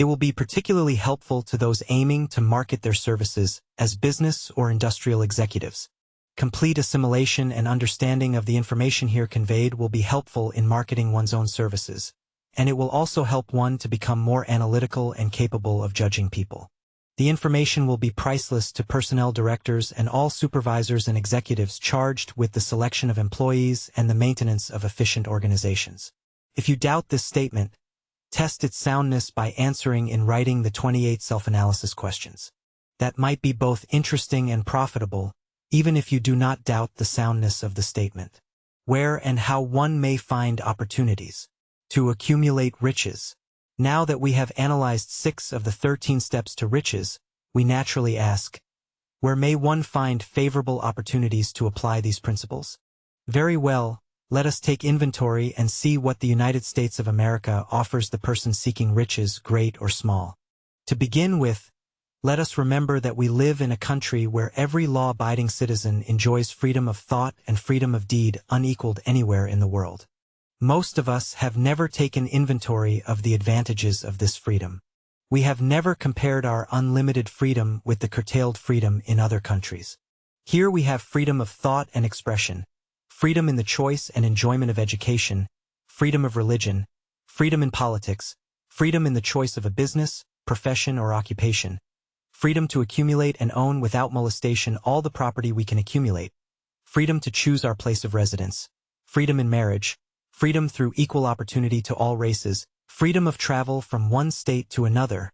It will be particularly helpful to those aiming to market their services as business or industrial executives. Complete assimilation and understanding of the information here conveyed will be helpful in marketing one's own services, and it will also help one to become more analytical and capable of judging people. The information will be priceless to personnel directors and all supervisors and executives charged with the selection of employees and the maintenance of efficient organizations. If you doubt this statement, test its soundness by answering in writing the 28 self-analysis questions. That might be both interesting and profitable, even if you do not doubt the soundness of the statement. Where and how one may find opportunities to accumulate riches. Now that we have analyzed 6 of the 13 steps to riches, we naturally ask, where may one find favorable opportunities to apply these principles? Very well, let us take inventory and see what the United States of America offers the person seeking riches, great or small. To begin with, let us remember that we live in a country where every law-abiding citizen enjoys freedom of thought and freedom of deed unequaled anywhere in the world. Most of us have never taken inventory of the advantages of this freedom. We have never compared our unlimited freedom with the curtailed freedom in other countries. Here we have freedom of thought and expression, freedom in the choice and enjoyment of education, freedom of religion, freedom in politics, freedom in the choice of a business, profession or occupation, freedom to accumulate and own without molestation all the property we can accumulate, freedom to choose our place of residence, freedom in marriage, freedom through equal opportunity to all races, freedom of travel from one state to another,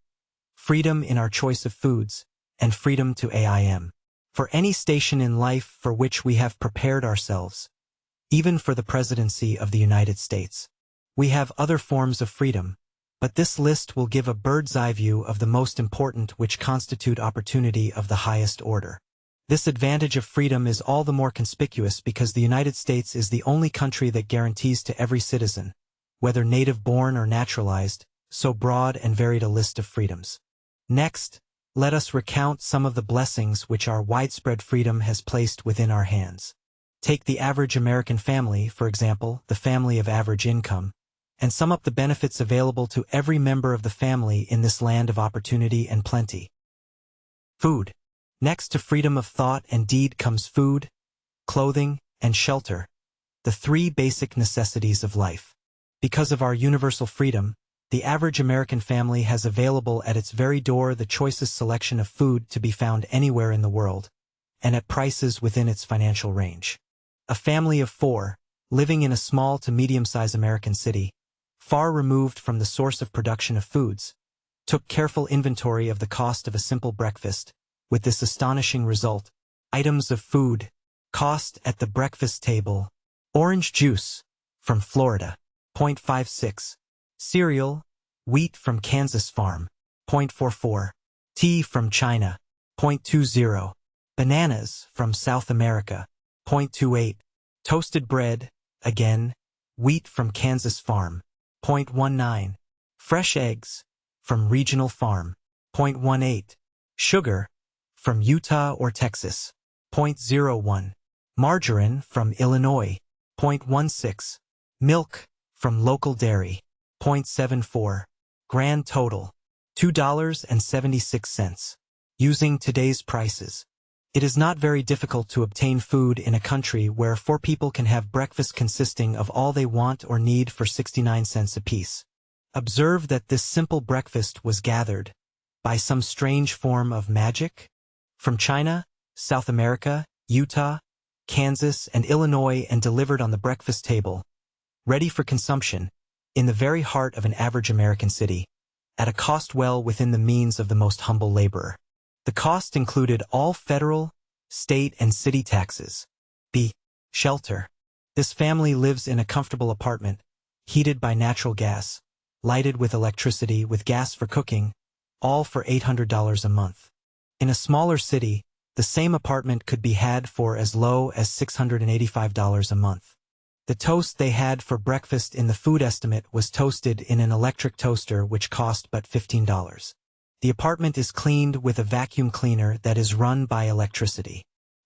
freedom in our choice of foods, and freedom to AIM. For any station in life for which we have prepared ourselves, even for the presidency of the United States. We have other forms of freedom, but this list will give a bird's-eye view of the most important which constitute opportunity of the highest order. This advantage of freedom is all the more conspicuous because the United States is the only country that guarantees to every citizen, whether native-born or naturalized, so broad and varied a list of freedoms. Next, let us recount some of the blessings which our widespread freedom has placed within our hands. Take the average American family, for example, the family of average income, and sum up the benefits available to every member of the family in this land of opportunity and plenty. Food. Next to freedom of thought and deed comes food, clothing, and shelter, the 3 basic necessities of life. Because of our universal freedom, the average American family has available at its very door the choicest selection of food to be found anywhere in the world, and at prices within its financial range. A family of 4, living in a small to medium-sized American city, far removed from the source of production of foods, took careful inventory of the cost of a simple breakfast, with this astonishing result. Items of food. Cost at the breakfast table. Orange juice, from Florida, 0.56. Cereal, wheat from Kansas farm, 0.44. Tea from China, 0.20. Bananas from South America, 0.28. Toasted bread, again, wheat from Kansas farm, 0.19. Fresh eggs, from regional farm, 0.18. Sugar, from Utah or Texas, 0.01. Margarine from Illinois, 0.16. Milk from local dairy, 0.74. Grand total, $2.76. Using today's prices. It is not very difficult to obtain food in a country where 4 people can have breakfast consisting of all they want or need for 69 cents apiece. Observe that this simple breakfast was gathered, by some strange form of magic, from China, South America, Utah, Kansas, and Illinois and delivered on the breakfast table, ready for consumption, in the very heart of an average American city, at a cost well within the means of the most humble laborer. The cost included all federal, state, and city taxes. B. Shelter. This family lives in a comfortable apartment, heated by natural gas, lighted with electricity with gas for cooking, all for $800 a month. In a smaller city, the same apartment could be had for as low as $685 a month. The toast they had for breakfast in the food estimate was toasted in an electric toaster which cost but $15. The apartment is cleaned with a vacuum cleaner that is run by electricity.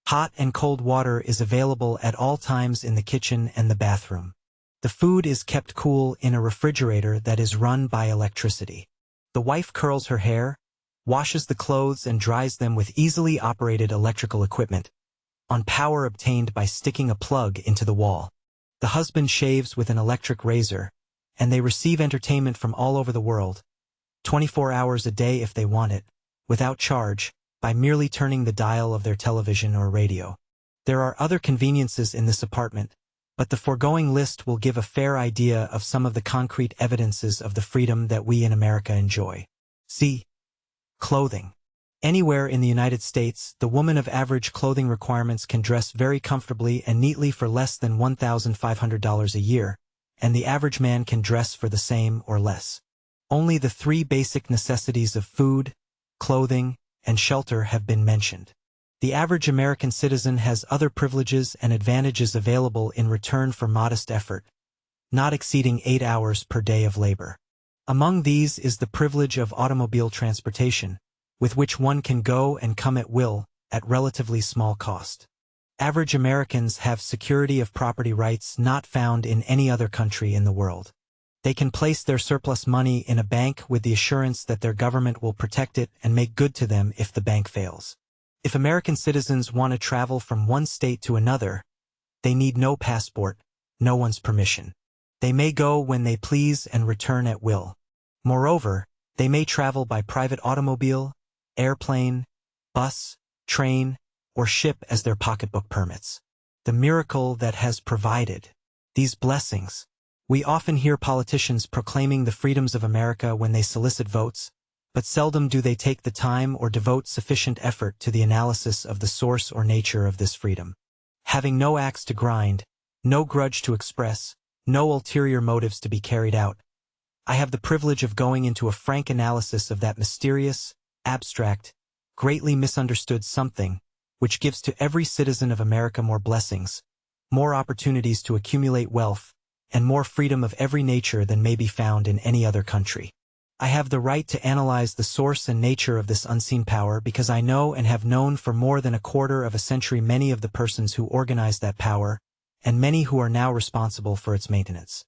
Hot and cold water is available at all times in the kitchen and the bathroom. The food is kept cool in a refrigerator that is run by electricity. The wife curls her hair, washes the clothes and dries them with easily operated electrical equipment, on power obtained by sticking a plug into the wall. The husband shaves with an electric razor, and they receive entertainment from all over the world, 24 hours a day if they want it, without charge, by merely turning the dial of their television or radio. There are other conveniences in this apartment, but the foregoing list will give a fair idea of some of the concrete evidences of the freedom that we in America enjoy. C. Clothing. Anywhere in the United States, the woman of average clothing requirements can dress very comfortably and neatly for less than $1,500 a year, and the average man can dress for the same or less. Only the three basic necessities of food, clothing, and shelter have been mentioned. The average American citizen has other privileges and advantages available in return for modest effort, not exceeding 8 hours per day of labor. Among these is the privilege of automobile transportation, with which one can go and come at will, at relatively small cost. Average Americans have security of property rights not found in any other country in the world. They can place their surplus money in a bank with the assurance that their government will protect it and make good to them if the bank fails. If American citizens want to travel from one state to another, they need no passport, no one's permission. They may go when they please and return at will. Moreover, they may travel by private automobile, airplane, bus, train, or ship as their pocketbook permits. The miracle that has provided these blessings. We often hear politicians proclaiming the freedoms of America when they solicit votes, but seldom do they take the time or devote sufficient effort to the analysis of the source or nature of this freedom. Having no axe to grind, no grudge to express, no ulterior motives to be carried out, I have the privilege of going into a frank analysis of that mysterious, abstract, greatly misunderstood something, which gives to every citizen of America more blessings, more opportunities to accumulate wealth, and more freedom of every nature than may be found in any other country. I have the right to analyze the source and nature of this unseen power because I know and have known for more than a quarter of a century many of the persons who organized that power, and many who are now responsible for its maintenance.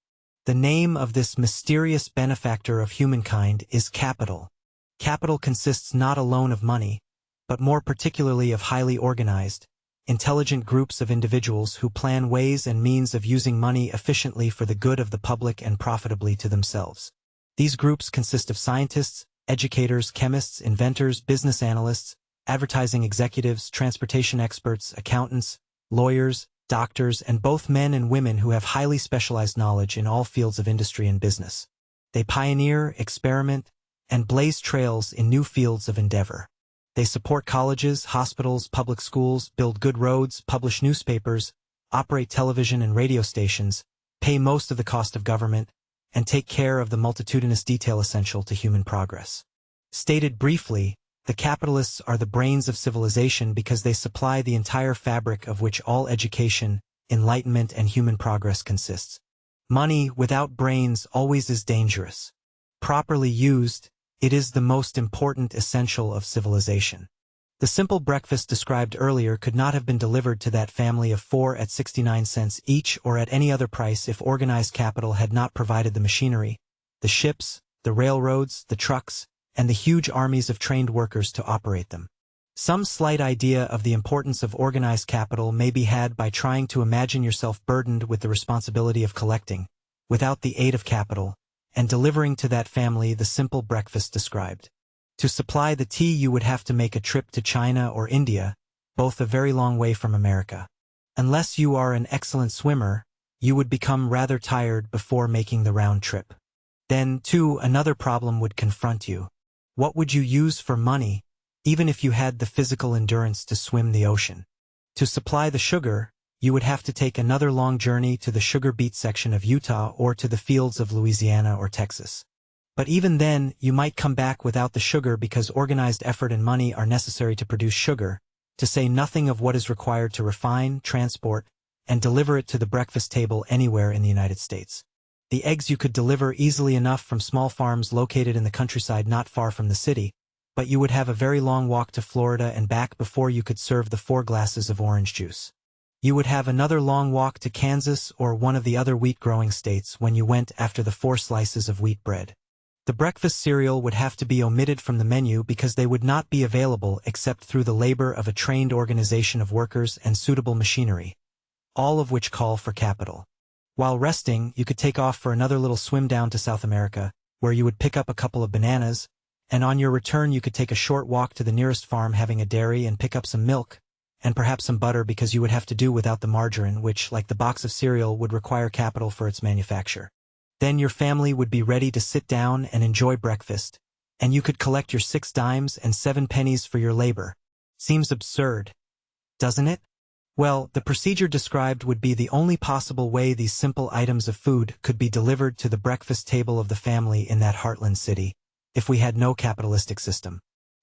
The name of this mysterious benefactor of humankind is capital. Capital consists not alone of money, but more particularly of highly organized, intelligent groups of individuals who plan ways and means of using money efficiently for the good of the public and profitably to themselves. These groups consist of scientists, educators, chemists, inventors, business analysts, advertising executives, transportation experts, accountants, lawyers, doctors, and both men and women who have highly specialized knowledge in all fields of industry and business. They pioneer, experiment, and blaze trails in new fields of endeavor. They support colleges, hospitals, public schools, build good roads, publish newspapers, operate television and radio stations, pay most of the cost of government, and take care of the multitudinous detail essential to human progress. Stated briefly, the capitalists are the brains of civilization because they supply the entire fabric of which all education, enlightenment, and human progress consists. Money without brains always is dangerous. Properly used, it is the most important essential of civilization. The simple breakfast described earlier could not have been delivered to that family of 4 at 69 cents each or at any other price if organized capital had not provided the machinery, the ships, the railroads, the trucks, and the huge armies of trained workers to operate them. Some slight idea of the importance of organized capital may be had by trying to imagine yourself burdened with the responsibility of collecting, without the aid of capital, and delivering to that family the simple breakfast described. To supply the tea you would have to make a trip to China or India, both a very long way from America. Unless you are an excellent swimmer, you would become rather tired before making the round trip. Then, too, another problem would confront you. What would you use for money, even if you had the physical endurance to swim the ocean? To supply the sugar, you would have to take another long journey to the sugar beet section of Utah or to the fields of Louisiana or Texas. But even then, you might come back without the sugar because organized effort and money are necessary to produce sugar, to say nothing of what is required to refine, transport, and deliver it to the breakfast table anywhere in the United States. The eggs you could deliver easily enough from small farms located in the countryside not far from the city, but you would have a very long walk to Florida and back before you could serve the 4 glasses of orange juice. You would have another long walk to Kansas or one of the other wheat-growing states when you went after the 4 slices of wheat bread. The breakfast cereal would have to be omitted from the menu because they would not be available except through the labor of a trained organization of workers and suitable machinery, all of which call for capital. While resting, you could take off for another little swim down to South America, where you would pick up a couple of bananas, and on your return you could take a short walk to the nearest farm having a dairy and pick up some milk, and perhaps some butter because you would have to do without the margarine which, like the box of cereal, would require capital for its manufacture. Then your family would be ready to sit down and enjoy breakfast, and you could collect your 6 dimes and 7 pennies for your labor. Seems absurd, doesn't it? Well, the procedure described would be the only possible way these simple items of food could be delivered to the breakfast table of the family in that heartland city, if we had no capitalistic system.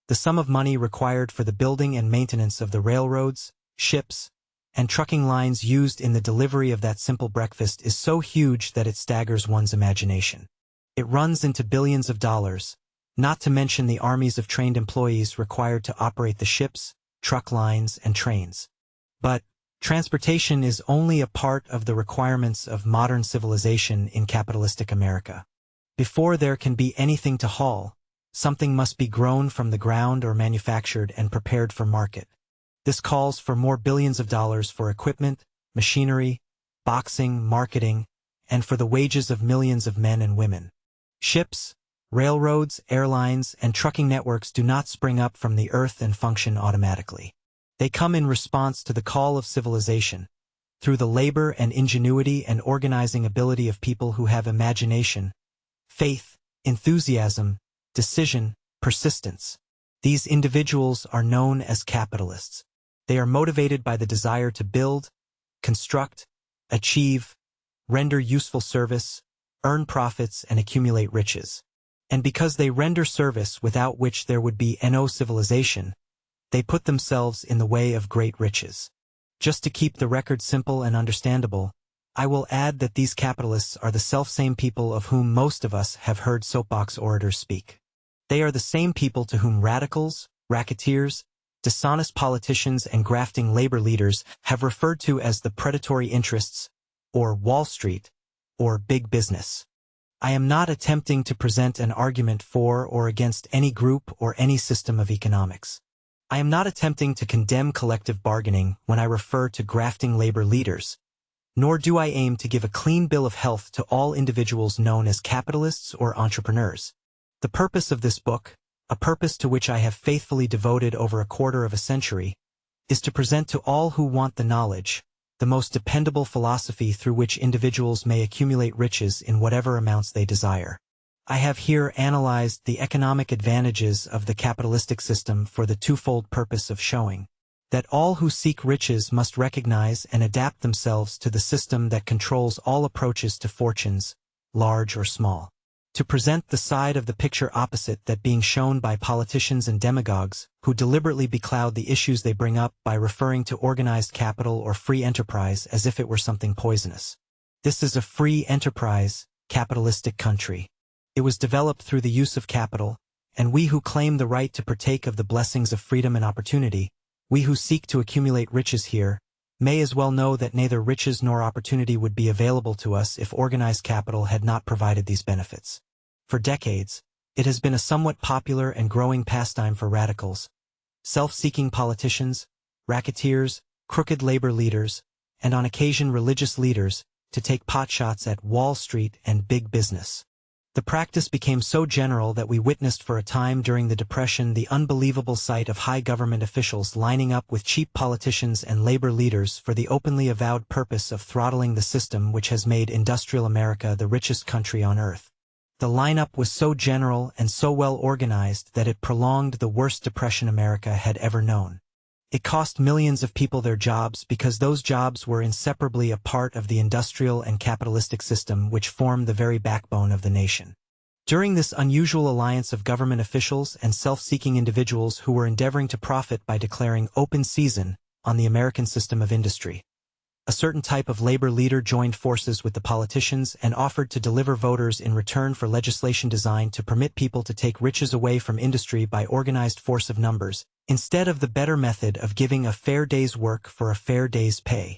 The sum of money required for the building and maintenance of the railroads, ships, and trucking lines used in the delivery of that simple breakfast is so huge that it staggers one's imagination. It runs into billions of dollars, not to mention the armies of trained employees required to operate the ships, truck lines, and trains. But transportation is only a part of the requirements of modern civilization in capitalistic America. Before there can be anything to haul, something must be grown from the ground or manufactured and prepared for market. This calls for more billions of dollars for equipment, machinery, boxing, marketing, and for the wages of millions of men and women. Ships, railroads, airlines, and trucking networks do not spring up from the earth and function automatically. They come in response to the call of civilization, through the labor and ingenuity and organizing ability of people who have imagination, faith, enthusiasm, decision, persistence. These individuals are known as capitalists. They are motivated by the desire to build, construct, achieve, render useful service, earn profits, and accumulate riches. And because they render service without which there would be no civilization, they put themselves in the way of great riches. Just to keep the record simple and understandable, I will add that these capitalists are the selfsame people of whom most of us have heard soapbox orators speak. They are the same people to whom radicals, racketeers, dishonest politicians, and grafting labor leaders have referred to as the predatory interests, or Wall Street, or big business. I am not attempting to present an argument for or against any group or any system of economics. I am not attempting to condemn collective bargaining when I refer to grafting labor leaders, nor do I aim to give a clean bill of health to all individuals known as capitalists or entrepreneurs. The purpose of this book, a purpose to which I have faithfully devoted over a quarter of a century, is to present to all who want the knowledge, the most dependable philosophy through which individuals may accumulate riches in whatever amounts they desire. I have here analyzed the economic advantages of the capitalistic system for the twofold purpose of showing that all who seek riches must recognize and adapt themselves to the system that controls all approaches to fortunes, large or small. To present the side of the picture opposite that being shown by politicians and demagogues who deliberately becloud the issues they bring up by referring to organized capital or free enterprise as if it were something poisonous. This is a free enterprise, capitalistic country. It was developed through the use of capital, and we who claim the right to partake of the blessings of freedom and opportunity, we who seek to accumulate riches here, may as well know that neither riches nor opportunity would be available to us if organized capital had not provided these benefits. For decades, it has been a somewhat popular and growing pastime for radicals, self-seeking politicians, racketeers, crooked labor leaders, and on occasion religious leaders, to take potshots at Wall Street and big business. The practice became so general that we witnessed for a time during the Depression the unbelievable sight of high government officials lining up with cheap politicians and labor leaders for the openly avowed purpose of throttling the system which has made industrial America the richest country on earth. The lineup was so general and so well organized that it prolonged the worst depression America had ever known. It cost millions of people their jobs because those jobs were inseparably a part of the industrial and capitalistic system which formed the very backbone of the nation. During this unusual alliance of government officials and self-seeking individuals who were endeavoring to profit by declaring open season on the American system of industry, a certain type of labor leader joined forces with the politicians and offered to deliver voters in return for legislation designed to permit people to take riches away from industry by organized force of numbers, instead of the better method of giving a fair day's work for a fair day's pay.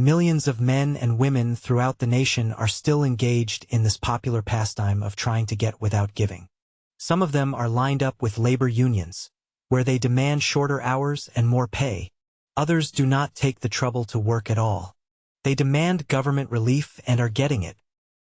Millions of men and women throughout the nation are still engaged in this popular pastime of trying to get without giving. Some of them are lined up with labor unions, where they demand shorter hours and more pay. Others do not take the trouble to work at all. They demand government relief and are getting it.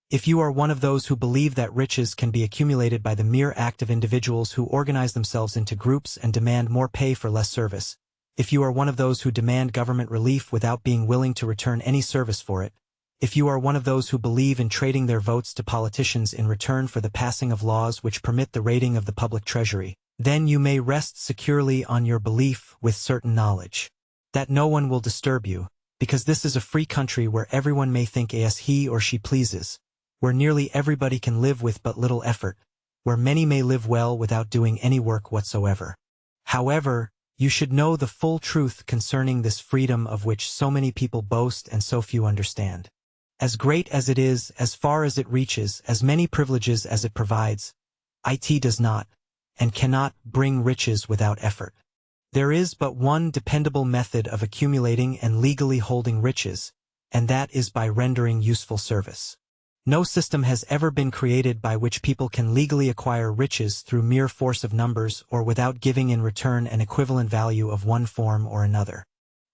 If you are one of those who believe that riches can be accumulated by the mere act of individuals who organize themselves into groups and demand more pay for less service, if you are one of those who demand government relief without being willing to return any service for it, if you are one of those who believe in trading their votes to politicians in return for the passing of laws which permit the raiding of the public treasury, then you may rest securely on your belief with certain knowledge that no one will disturb you, because this is a free country where everyone may think as he or she pleases, where nearly everybody can live with but little effort, where many may live well without doing any work whatsoever. However, you should know the full truth concerning this freedom of which so many people boast and so few understand. As great as it is, as far as it reaches, as many privileges as it provides, it does not, and cannot, bring riches without effort. There is but one dependable method of accumulating and legally holding riches, and that is by rendering useful service. No system has ever been created by which people can legally acquire riches through mere force of numbers or without giving in return an equivalent value of one form or another.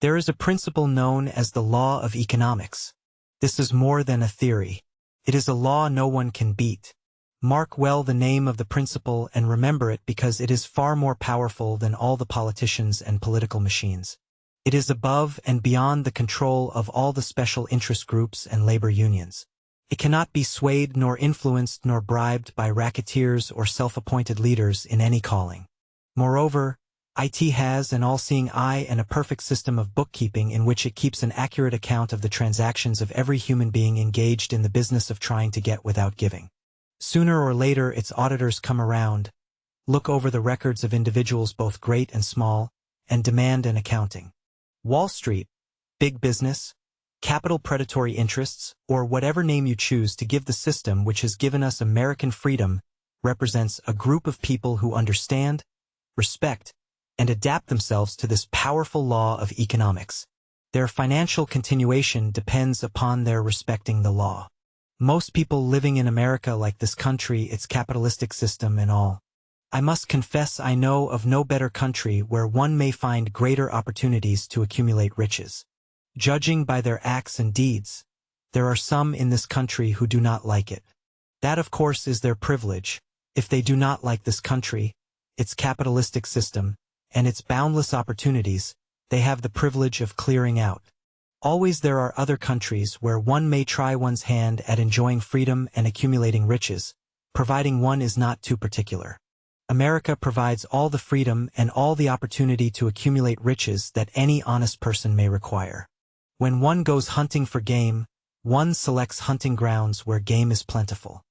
There is a principle known as the law of economics. This is more than a theory. It is a law no one can beat. Mark well the name of the principle and remember it because it is far more powerful than all the politicians and political machines. It is above and beyond the control of all the special interest groups and labor unions. It cannot be swayed nor influenced nor bribed by racketeers or self-appointed leaders in any calling. Moreover, it has an all-seeing eye and a perfect system of bookkeeping in which it keeps an accurate account of the transactions of every human being engaged in the business of trying to get without giving. Sooner or later its auditors come around, look over the records of individuals both great and small, and demand an accounting. Wall Street, big business, capital predatory interests, or whatever name you choose to give the system which has given us American freedom, represents a group of people who understand, respect, and adapt themselves to this powerful law of economics. Their financial continuation depends upon their respecting the law. Most people living in America like this country, its capitalistic system and all. I must confess I know of no better country where one may find greater opportunities to accumulate riches. Judging by their acts and deeds, there are some in this country who do not like it. That of course is their privilege. If they do not like this country, its capitalistic system, and its boundless opportunities, they have the privilege of clearing out. Always there are other countries where one may try one's hand at enjoying freedom and accumulating riches, providing one is not too particular. America provides all the freedom and all the opportunity to accumulate riches that any honest person may require. When one goes hunting for game, one selects hunting grounds where game is plentiful.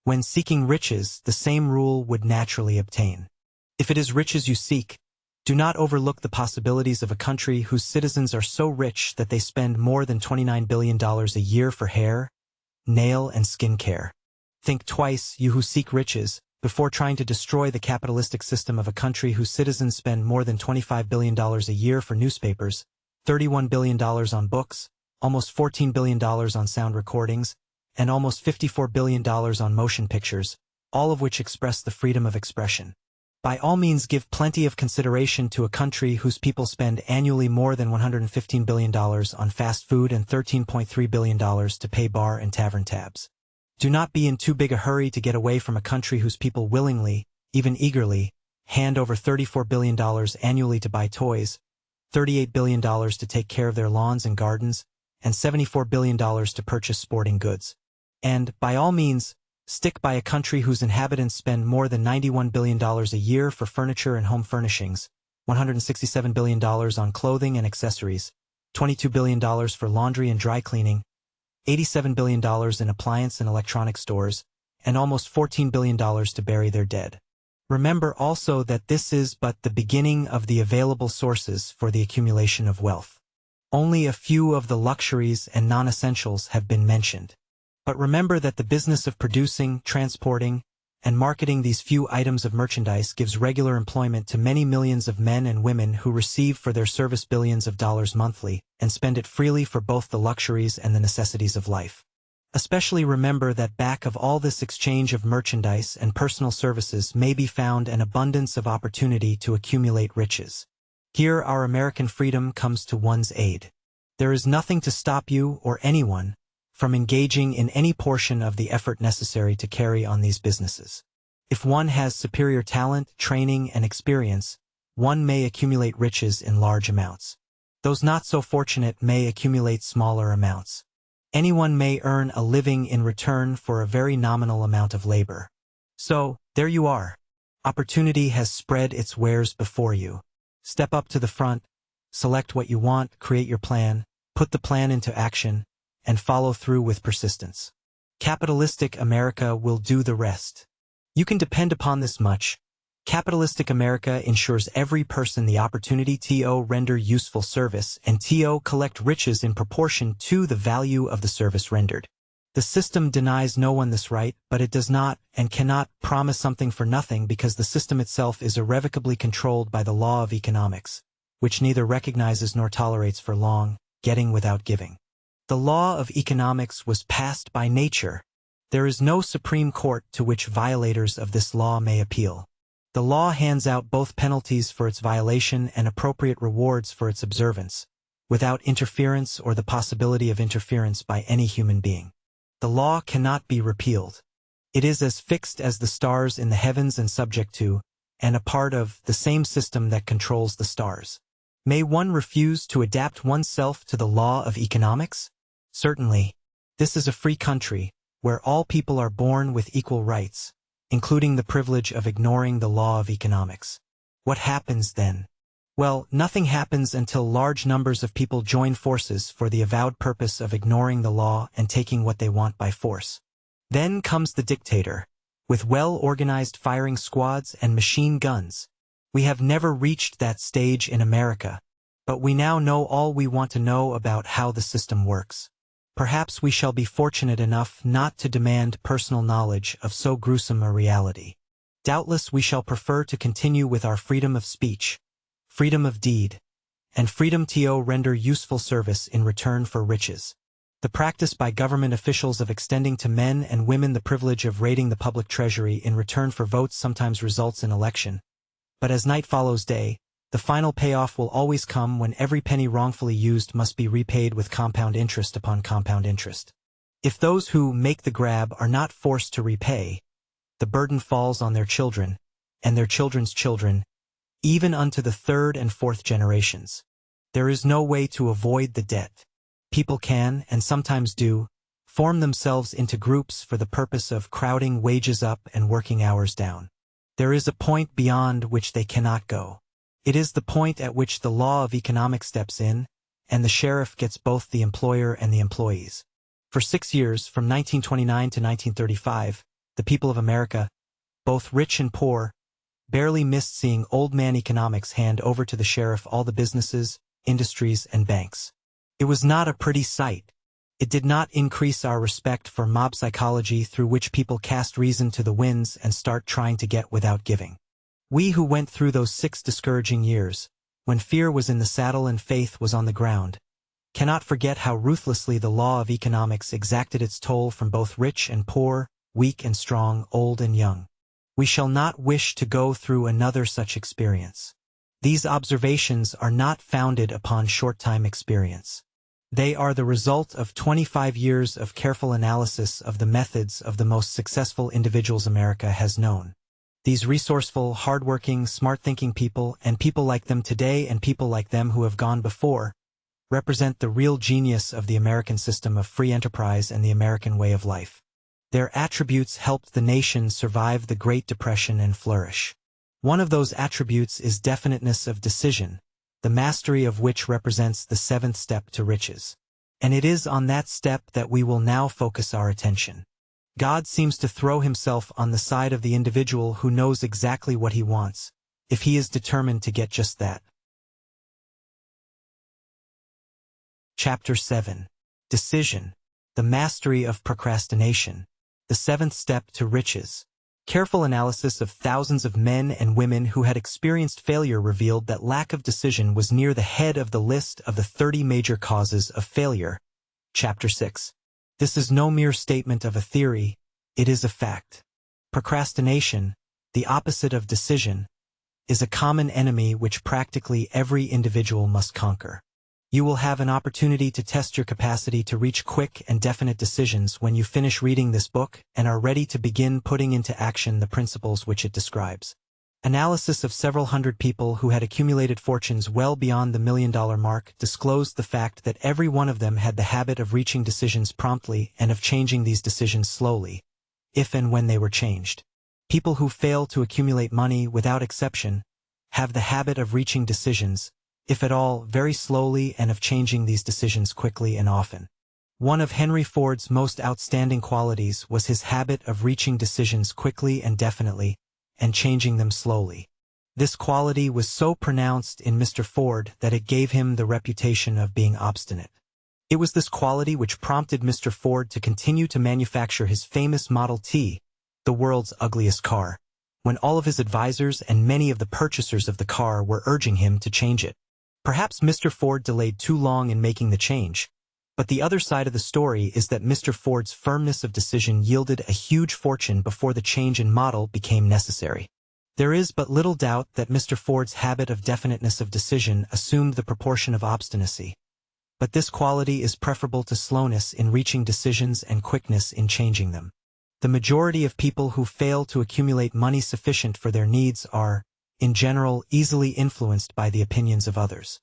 When seeking riches, the same rule would naturally obtain. If it is riches you seek, do not overlook the possibilities of a country whose citizens are so rich that they spend more than $29 billion a year for hair, nail, and skin care. Think twice, you who seek riches, before trying to destroy the capitalistic system of a country whose citizens spend more than $25 billion a year for newspapers, $31 billion on books, almost $14 billion on sound recordings, and almost $54 billion on motion pictures, all of which express the freedom of expression. By all means give plenty of consideration to a country whose people spend annually more than $115 billion on fast food and $13.3 billion to pay bar and tavern tabs. Do not be in too big a hurry to get away from a country whose people willingly, even eagerly, hand over $34 billion annually to buy toys, $38 billion to take care of their lawns and gardens, and $74 billion to purchase sporting goods. And, by all means, stick by a country whose inhabitants spend more than $91 billion a year for furniture and home furnishings, $167 billion on clothing and accessories, $22 billion for laundry and dry cleaning, $87 billion in appliance and electronic stores, and almost $14 billion to bury their dead. Remember also that this is but the beginning of the available sources for the accumulation of wealth. Only a few of the luxuries and non-essentials have been mentioned. But remember that the business of producing, transporting, and marketing these few items of merchandise gives regular employment to many millions of men and women who receive for their service billions of dollars monthly and spend it freely for both the luxuries and the necessities of life. Especially remember that back of all this exchange of merchandise and personal services may be found an abundance of opportunity to accumulate riches. Here our American freedom comes to one's aid. There is nothing to stop you or anyone from engaging in any portion of the effort necessary to carry on these businesses. If one has superior talent, training, and experience, one may accumulate riches in large amounts. Those not so fortunate may accumulate smaller amounts. Anyone may earn a living in return for a very nominal amount of labor. So, there you are. Opportunity has spread its wares before you. Step up to the front, select what you want, create your plan, put the plan into action, and follow through with persistence. Capitalistic America will do the rest. You can depend upon this much. Capitalistic America ensures every person the opportunity to render useful service and to collect riches in proportion to the value of the service rendered. The system denies no one this right, but it does not and cannot promise something for nothing because the system itself is irrevocably controlled by the law of economics, which neither recognizes nor tolerates for long, getting without giving. The law of economics was passed by nature. There is no Supreme Court to which violators of this law may appeal. The law hands out both penalties for its violation and appropriate rewards for its observance, without interference or the possibility of interference by any human being. The law cannot be repealed. It is as fixed as the stars in the heavens and subject to, and a part of, the same system that controls the stars. May one refuse to adapt oneself to the law of economics? Certainly. This is a free country, where all people are born with equal rights, including the privilege of ignoring the law of economics. What happens then? Well, nothing happens until large numbers of people join forces for the avowed purpose of ignoring the law and taking what they want by force. Then comes the dictator, with well-organized firing squads and machine guns. We have never reached that stage in America, but we now know all we want to know about how the system works. Perhaps we shall be fortunate enough not to demand personal knowledge of so gruesome a reality. Doubtless we shall prefer to continue with our freedom of speech, freedom of deed, and freedom to render useful service in return for riches. The practice by government officials of extending to men and women the privilege of raiding the public treasury in return for votes sometimes results in election. But as night follows day, the final payoff will always come when every penny wrongfully used must be repaid with compound interest upon compound interest. If those who make the grab are not forced to repay, the burden falls on their children, and their children's children, even unto the third and fourth generations. There is no way to avoid the debt. People can, and sometimes do, form themselves into groups for the purpose of crowding wages up and working hours down. There is a point beyond which they cannot go. It is the point at which the law of economics steps in, and the sheriff gets both the employer and the employees. For 6 years, from 1929 to 1935, the people of America, both rich and poor, barely missed seeing old man economics hand over to the sheriff all the businesses, industries, and banks. It was not a pretty sight. It did not increase our respect for mob psychology through which people cast reason to the winds and start trying to get without giving. We who went through those 6 discouraging years, when fear was in the saddle and faith was on the ground, cannot forget how ruthlessly the law of economics exacted its toll from both rich and poor, weak and strong, old and young. We shall not wish to go through another such experience. These observations are not founded upon short-time experience. They are the result of 25 years of careful analysis of the methods of the most successful individuals America has known. These resourceful, hardworking, smart-thinking people, and people like them today and people like them who have gone before, represent the real genius of the American system of free enterprise and the American way of life. Their attributes helped the nation survive the Great Depression and flourish. One of those attributes is definiteness of decision, the mastery of which represents the 7th step to riches. And it is on that step that we will now focus our attention. God seems to throw himself on the side of the individual who knows exactly what he wants, if he is determined to get just that. Chapter 7. Decision. The mastery of procrastination. The 7th step to riches. Careful analysis of thousands of men and women who had experienced failure revealed that lack of decision was near the head of the list of the 30 major causes of failure. Chapter 6. This is no mere statement of a theory, it is a fact. Procrastination, the opposite of decision, is a common enemy which practically every individual must conquer. You will have an opportunity to test your capacity to reach quick and definite decisions when you finish reading this book and are ready to begin putting into action the principles which it describes. Analysis of several hundred people who had accumulated fortunes well beyond the $1 million mark disclosed the fact that every one of them had the habit of reaching decisions promptly and of changing these decisions slowly, if and when they were changed. People who fail to accumulate money, without exception, have the habit of reaching decisions, if at all, very slowly, and of changing these decisions quickly and often. One of Henry Ford's most outstanding qualities was his habit of reaching decisions quickly and definitely, and changing them slowly. This quality was so pronounced in Mr. Ford that it gave him the reputation of being obstinate. It was this quality which prompted Mr. Ford to continue to manufacture his famous Model T, the world's ugliest car, when all of his advisors and many of the purchasers of the car were urging him to change it. Perhaps Mr. Ford delayed too long in making the change, but the other side of the story is that Mr. Ford's firmness of decision yielded a huge fortune before the change in model became necessary. There is but little doubt that Mr. Ford's habit of definiteness of decision assumed the proportion of obstinacy, but this quality is preferable to slowness in reaching decisions and quickness in changing them. The majority of people who fail to accumulate money sufficient for their needs are, in general, easily influenced by the opinions of others.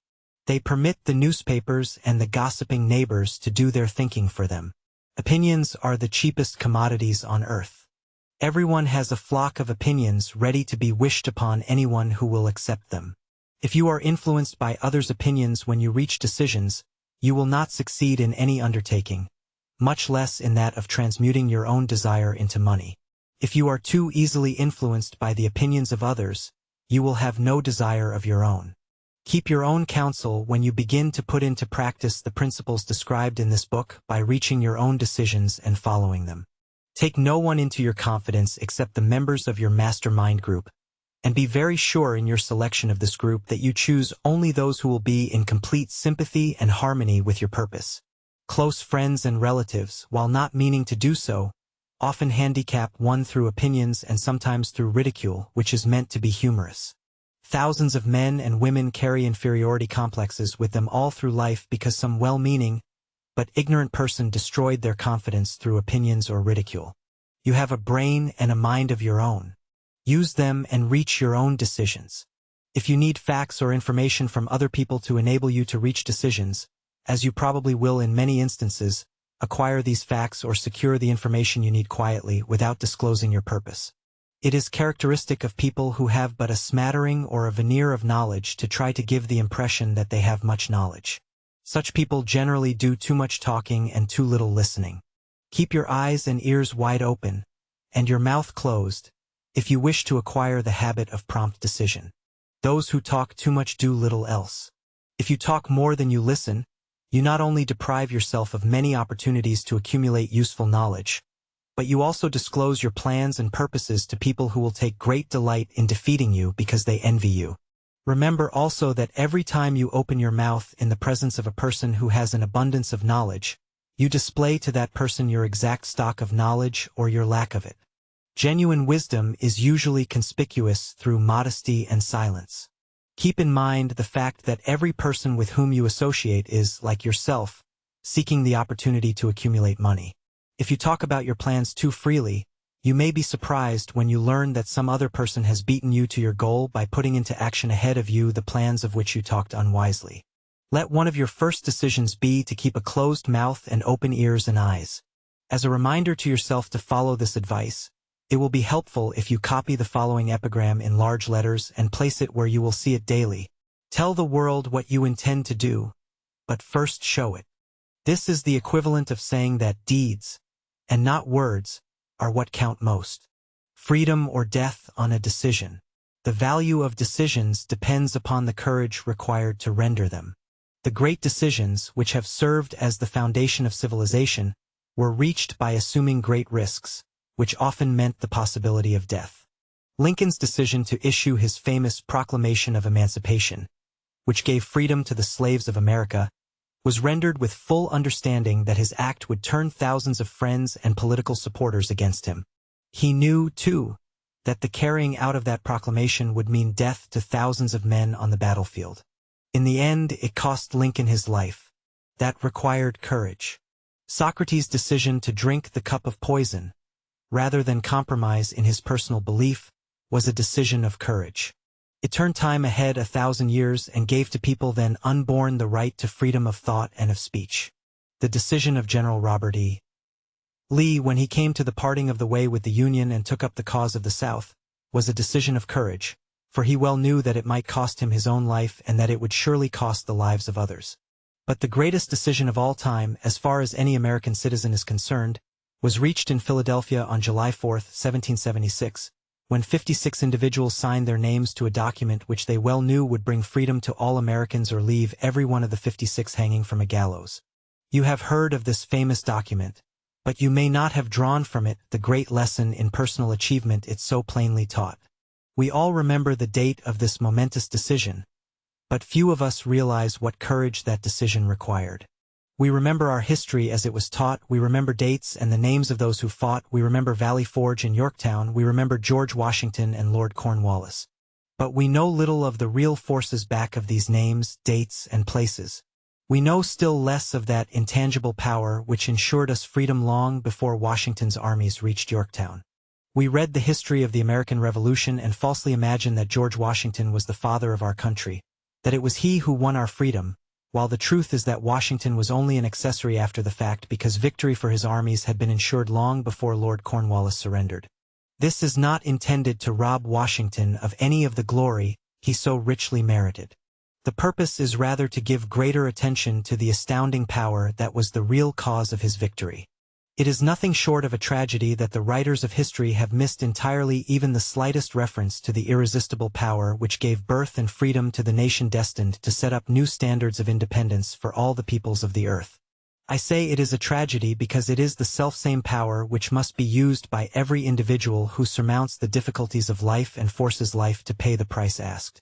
They permit the newspapers and the gossiping neighbors to do their thinking for them. Opinions are the cheapest commodities on earth. Everyone has a flock of opinions ready to be wished upon anyone who will accept them. If you are influenced by others' opinions when you reach decisions, you will not succeed in any undertaking, much less in that of transmuting your own desire into money. If you are too easily influenced by the opinions of others, you will have no desire of your own. Keep your own counsel when you begin to put into practice the principles described in this book by reaching your own decisions and following them. Take no one into your confidence except the members of your mastermind group, and be very sure in your selection of this group that you choose only those who will be in complete sympathy and harmony with your purpose. Close friends and relatives, while not meaning to do so, often handicap one through opinions and sometimes through ridicule, which is meant to be humorous. Thousands of men and women carry inferiority complexes with them all through life because some well-meaning, but ignorant person destroyed their confidence through opinions or ridicule. You have a brain and a mind of your own. Use them and reach your own decisions. If you need facts or information from other people to enable you to reach decisions, as you probably will in many instances, acquire these facts or secure the information you need quietly without disclosing your purpose. It is characteristic of people who have but a smattering or a veneer of knowledge to try to give the impression that they have much knowledge. Such people generally do too much talking and too little listening. Keep your eyes and ears wide open, and your mouth closed, if you wish to acquire the habit of prompt decision. Those who talk too much do little else. If you talk more than you listen, you not only deprive yourself of many opportunities to accumulate useful knowledge, but you also disclose your plans and purposes to people who will take great delight in defeating you because they envy you. Remember also that every time you open your mouth in the presence of a person who has an abundance of knowledge, you display to that person your exact stock of knowledge or your lack of it. Genuine wisdom is usually conspicuous through modesty and silence. Keep in mind the fact that every person with whom you associate is, like yourself, seeking the opportunity to accumulate money. If you talk about your plans too freely, you may be surprised when you learn that some other person has beaten you to your goal by putting into action ahead of you the plans of which you talked unwisely. Let one of your first decisions be to keep a closed mouth and open ears and eyes. As a reminder to yourself to follow this advice, it will be helpful if you copy the following epigram in large letters and place it where you will see it daily. Tell the world what you intend to do, but first show it. This is the equivalent of saying that deeds, and not words, are what count most. Freedom or death on a decision. The value of decisions depends upon the courage required to render them. The great decisions, which have served as the foundation of civilization, were reached by assuming great risks, which often meant the possibility of death. Lincoln's decision to issue his famous Proclamation of Emancipation, which gave freedom to the slaves of America, was rendered with full understanding that his act would turn thousands of friends and political supporters against him. He knew, too, that the carrying out of that proclamation would mean death to thousands of men on the battlefield. In the end, it cost Lincoln his life. That required courage. Socrates' decision to drink the cup of poison, rather than compromise in his personal belief, was a decision of courage. It turned time ahead 1,000 years and gave to people then unborn the right to freedom of thought and of speech. The decision of General Robert E. Lee, when he came to the parting of the way with the Union and took up the cause of the South, was a decision of courage, for he well knew that it might cost him his own life and that it would surely cost the lives of others. But the greatest decision of all time, as far as any American citizen is concerned, was reached in Philadelphia on July 4, 1776, when 56 individuals signed their names to a document which they well knew would bring freedom to all Americans or leave every one of the 56 hanging from a gallows. You have heard of this famous document, but you may not have drawn from it the great lesson in personal achievement it so plainly taught. We all remember the date of this momentous decision, but few of us realize what courage that decision required. We remember our history as it was taught, we remember dates and the names of those who fought, we remember Valley Forge and Yorktown, we remember George Washington and Lord Cornwallis. But we know little of the real forces back of these names, dates, and places. We know still less of that intangible power which ensured us freedom long before Washington's armies reached Yorktown. We read the history of the American Revolution and falsely imagined that George Washington was the father of our country, that it was he who won our freedom, while the truth is that Washington was only an accessory after the fact because victory for his armies had been ensured long before Lord Cornwallis surrendered. This is not intended to rob Washington of any of the glory he so richly merited. The purpose is rather to give greater attention to the astounding power that was the real cause of his victory. It is nothing short of a tragedy that the writers of history have missed entirely even the slightest reference to the irresistible power which gave birth and freedom to the nation destined to set up new standards of independence for all the peoples of the earth. I say it is a tragedy because it is the selfsame power which must be used by every individual who surmounts the difficulties of life and forces life to pay the price asked.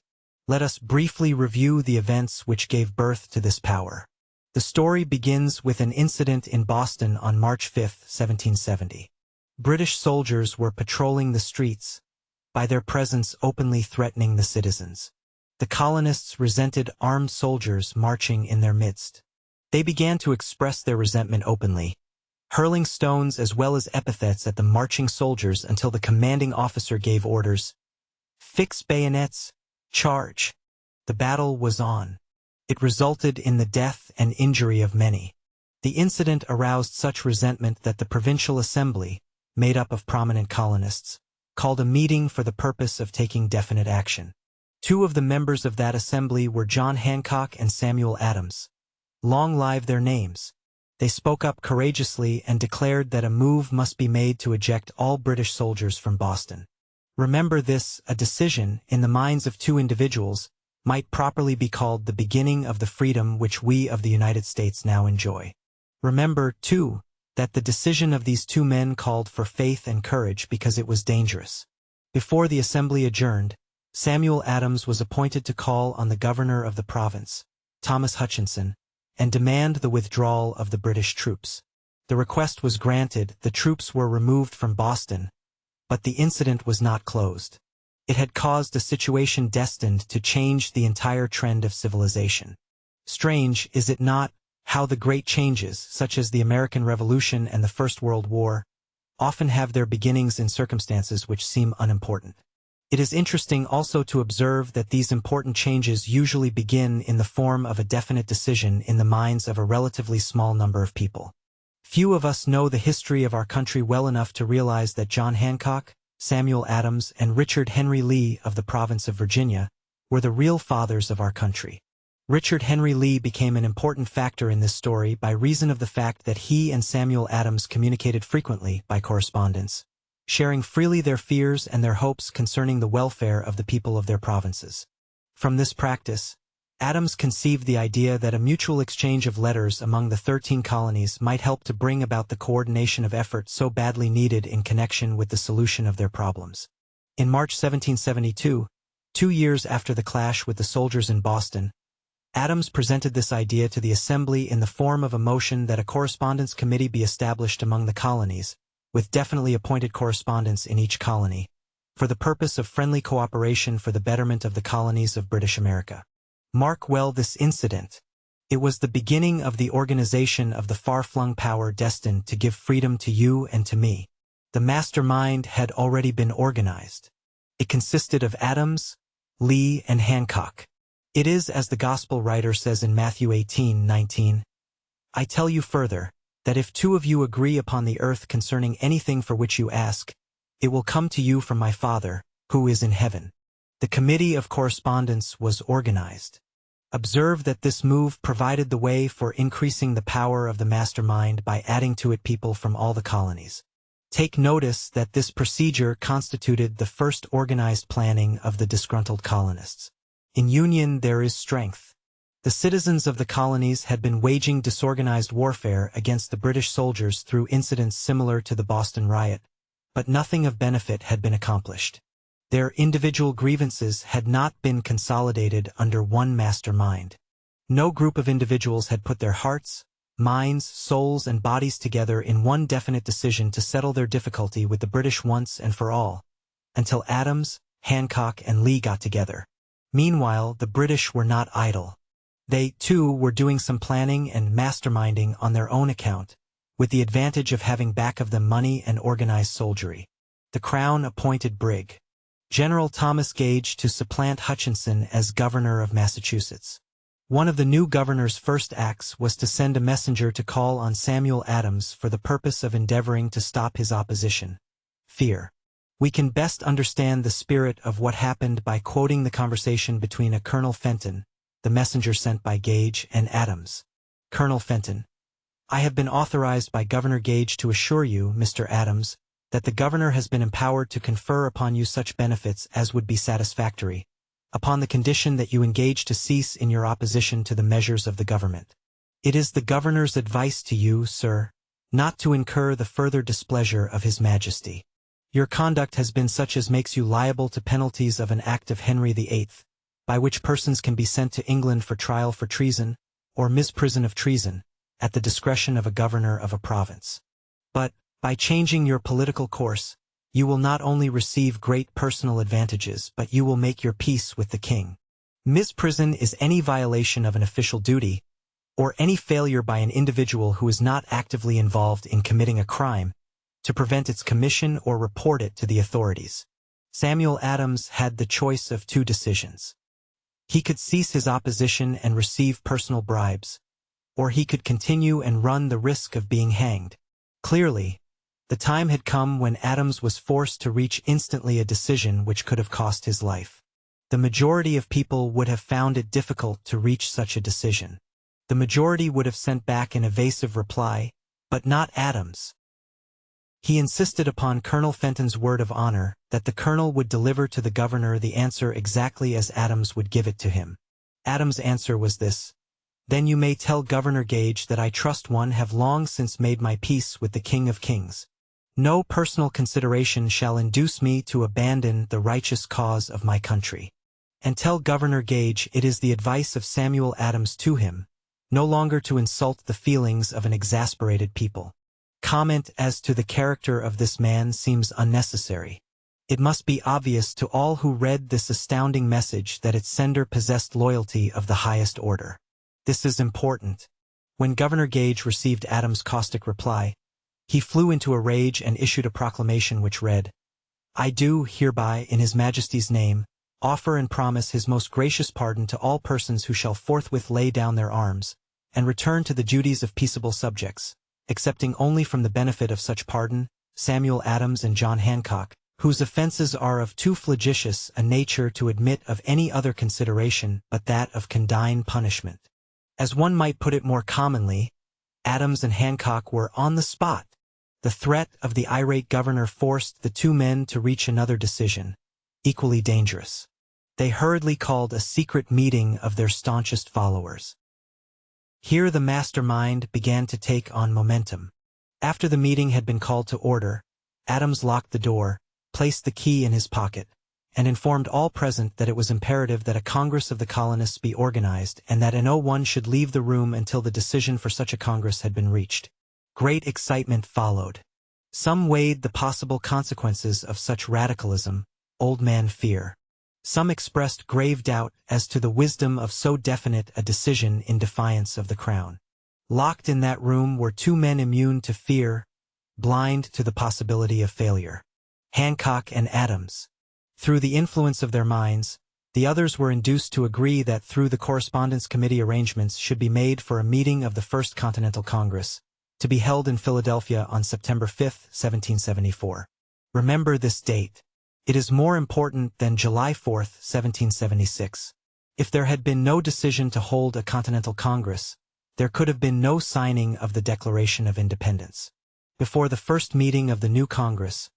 Let us briefly review the events which gave birth to this power. The story begins with an incident in Boston on March 5, 1770. British soldiers were patrolling the streets, by their presence openly threatening the citizens. The colonists resented armed soldiers marching in their midst. They began to express their resentment openly, hurling stones as well as epithets at the marching soldiers until the commanding officer gave orders. "Fix bayonets, charge." The battle was on. It resulted in the death and injury of many. The incident aroused such resentment that the Provincial Assembly, made up of prominent colonists, called a meeting for the purpose of taking definite action. Two of the members of that assembly were John Hancock and Samuel Adams. Long live their names. They spoke up courageously and declared that a move must be made to eject all British soldiers from Boston. Remember this, a decision, in the minds of two individuals, might properly be called the beginning of the freedom which we of the United States now enjoy. Remember, too, that the decision of these two men called for faith and courage because it was dangerous. Before the assembly adjourned, Samuel Adams was appointed to call on the governor of the province, Thomas Hutchinson, and demand the withdrawal of the British troops. The request was granted, the troops were removed from Boston, but the incident was not closed. It had caused a situation destined to change the entire trend of civilization. Strange, is it not, how the great changes, such as the American Revolution and the First World War, often have their beginnings in circumstances which seem unimportant. It is interesting also to observe that these important changes usually begin in the form of a definite decision in the minds of a relatively small number of people. Few of us know the history of our country well enough to realize that John Hancock, Samuel Adams, and Richard Henry Lee of the province of Virginia were the real fathers of our country. Richard Henry Lee became an important factor in this story by reason of the fact that he and Samuel Adams communicated frequently by correspondence, sharing freely their fears and their hopes concerning the welfare of the people of their provinces. From this practice, Adams conceived the idea that a mutual exchange of letters among the 13 colonies might help to bring about the coordination of effort so badly needed in connection with the solution of their problems. In March 1772, 2 years after the clash with the soldiers in Boston, Adams presented this idea to the Assembly in the form of a motion that a correspondence committee be established among the colonies, with definitely appointed correspondents in each colony, for the purpose of friendly cooperation for the betterment of the colonies of British America. Mark well this incident. It was the beginning of the organization of the far-flung power destined to give freedom to you and to me. The mastermind had already been organized. It consisted of Adams, Lee, and Hancock. It is as the Gospel writer says in Matthew 18:19, "I tell you further, that if 2 of you agree upon the earth concerning anything for which you ask, it will come to you from my Father, who is in heaven." The Committee of Correspondence was organized. Observe that this move provided the way for increasing the power of the mastermind by adding to it people from all the colonies. Take notice that this procedure constituted the first organized planning of the disgruntled colonists. In union there is strength. The citizens of the colonies had been waging disorganized warfare against the British soldiers through incidents similar to the Boston riot, but nothing of benefit had been accomplished. Their individual grievances had not been consolidated under one mastermind. No group of individuals had put their hearts, minds, souls, and bodies together in one definite decision to settle their difficulty with the British once and for all, until Adams, Hancock, and Lee got together. Meanwhile, the British were not idle. They, too, were doing some planning and masterminding on their own account, with the advantage of having back of them money and organized soldiery. The Crown appointed Brig. General Thomas Gage to supplant Hutchinson as governor of Massachusetts. One of the new governor's first acts was to send a messenger to call on Samuel Adams for the purpose of endeavoring to stop his opposition. Fear. We can best understand the spirit of what happened by quoting the conversation between a Colonel Fenton, the messenger sent by Gage, and Adams. Colonel Fenton: "I have been authorized by Governor Gage to assure you, Mr. Adams, that the governor has been empowered to confer upon you such benefits as would be satisfactory, upon the condition that you engage to cease in your opposition to the measures of the government. It is the governor's advice to you, sir, not to incur the further displeasure of His Majesty. Your conduct has been such as makes you liable to penalties of an act of Henry VIII, by which persons can be sent to England for trial for treason, or misprison of treason, at the discretion of a governor of a province. But, by changing your political course, you will not only receive great personal advantages, but you will make your peace with the king. Misprison is any violation of an official duty, or any failure by an individual who is not actively involved in committing a crime, to prevent its commission or report it to the authorities. Samuel Adams had the choice of 2 decisions. He could cease his opposition and receive personal bribes, or he could continue and run the risk of being hanged. Clearly, the time had come when Adams was forced to reach instantly a decision which could have cost his life. The majority of people would have found it difficult to reach such a decision. The majority would have sent back an evasive reply, but not Adams. He insisted upon Colonel Fenton's word of honor that the colonel would deliver to the governor the answer exactly as Adams would give it to him. Adams' answer was this: "Then you may tell Governor Gage that I trust one have long since made my peace with the King of Kings. No personal consideration shall induce me to abandon the righteous cause of my country. And tell Governor Gage it is the advice of Samuel Adams to him, no longer to insult the feelings of an exasperated people. Comment as to the character of this man seems unnecessary. It must be obvious to all who read this astounding message that its sender possessed loyalty of the highest order. This is important." When Governor Gage received Adams' caustic reply, he flew into a rage and issued a proclamation which read, "I do hereby, in His Majesty's name, offer and promise His most gracious pardon to all persons who shall forthwith lay down their arms, and return to the duties of peaceable subjects, excepting only from the benefit of such pardon, Samuel Adams and John Hancock, whose offenses are of too flagitious a nature to admit of any other consideration but that of condign punishment." As one might put it more commonly, Adams and Hancock were on the spot. The threat of the irate governor forced the 2 men to reach another decision, equally dangerous. they hurriedly called a secret meeting of their staunchest followers. Here the mastermind began to take on momentum. After the meeting had been called to order, Adams locked the door, placed the key in his pocket, and informed all present that it was imperative that a Congress of the colonists be organized and that no one should leave the room until the decision for such a Congress had been reached. Great excitement followed. Some weighed the possible consequences of such radicalism, old man fear. Some expressed grave doubt as to the wisdom of so definite a decision in defiance of the Crown. Locked in that room were two men immune to fear, blind to the possibility of failure: Hancock and Adams. Through the influence of their minds, the others were induced to agree that through the Correspondence Committee arrangements should be made for a meeting of the First Continental Congress, to be held in Philadelphia on September 5, 1774. Remember this date. It is more important than July 4, 1776. If there had been no decision to hold a Continental Congress, there could have been no signing of the Declaration of Independence. Before the first meeting of the new Congress,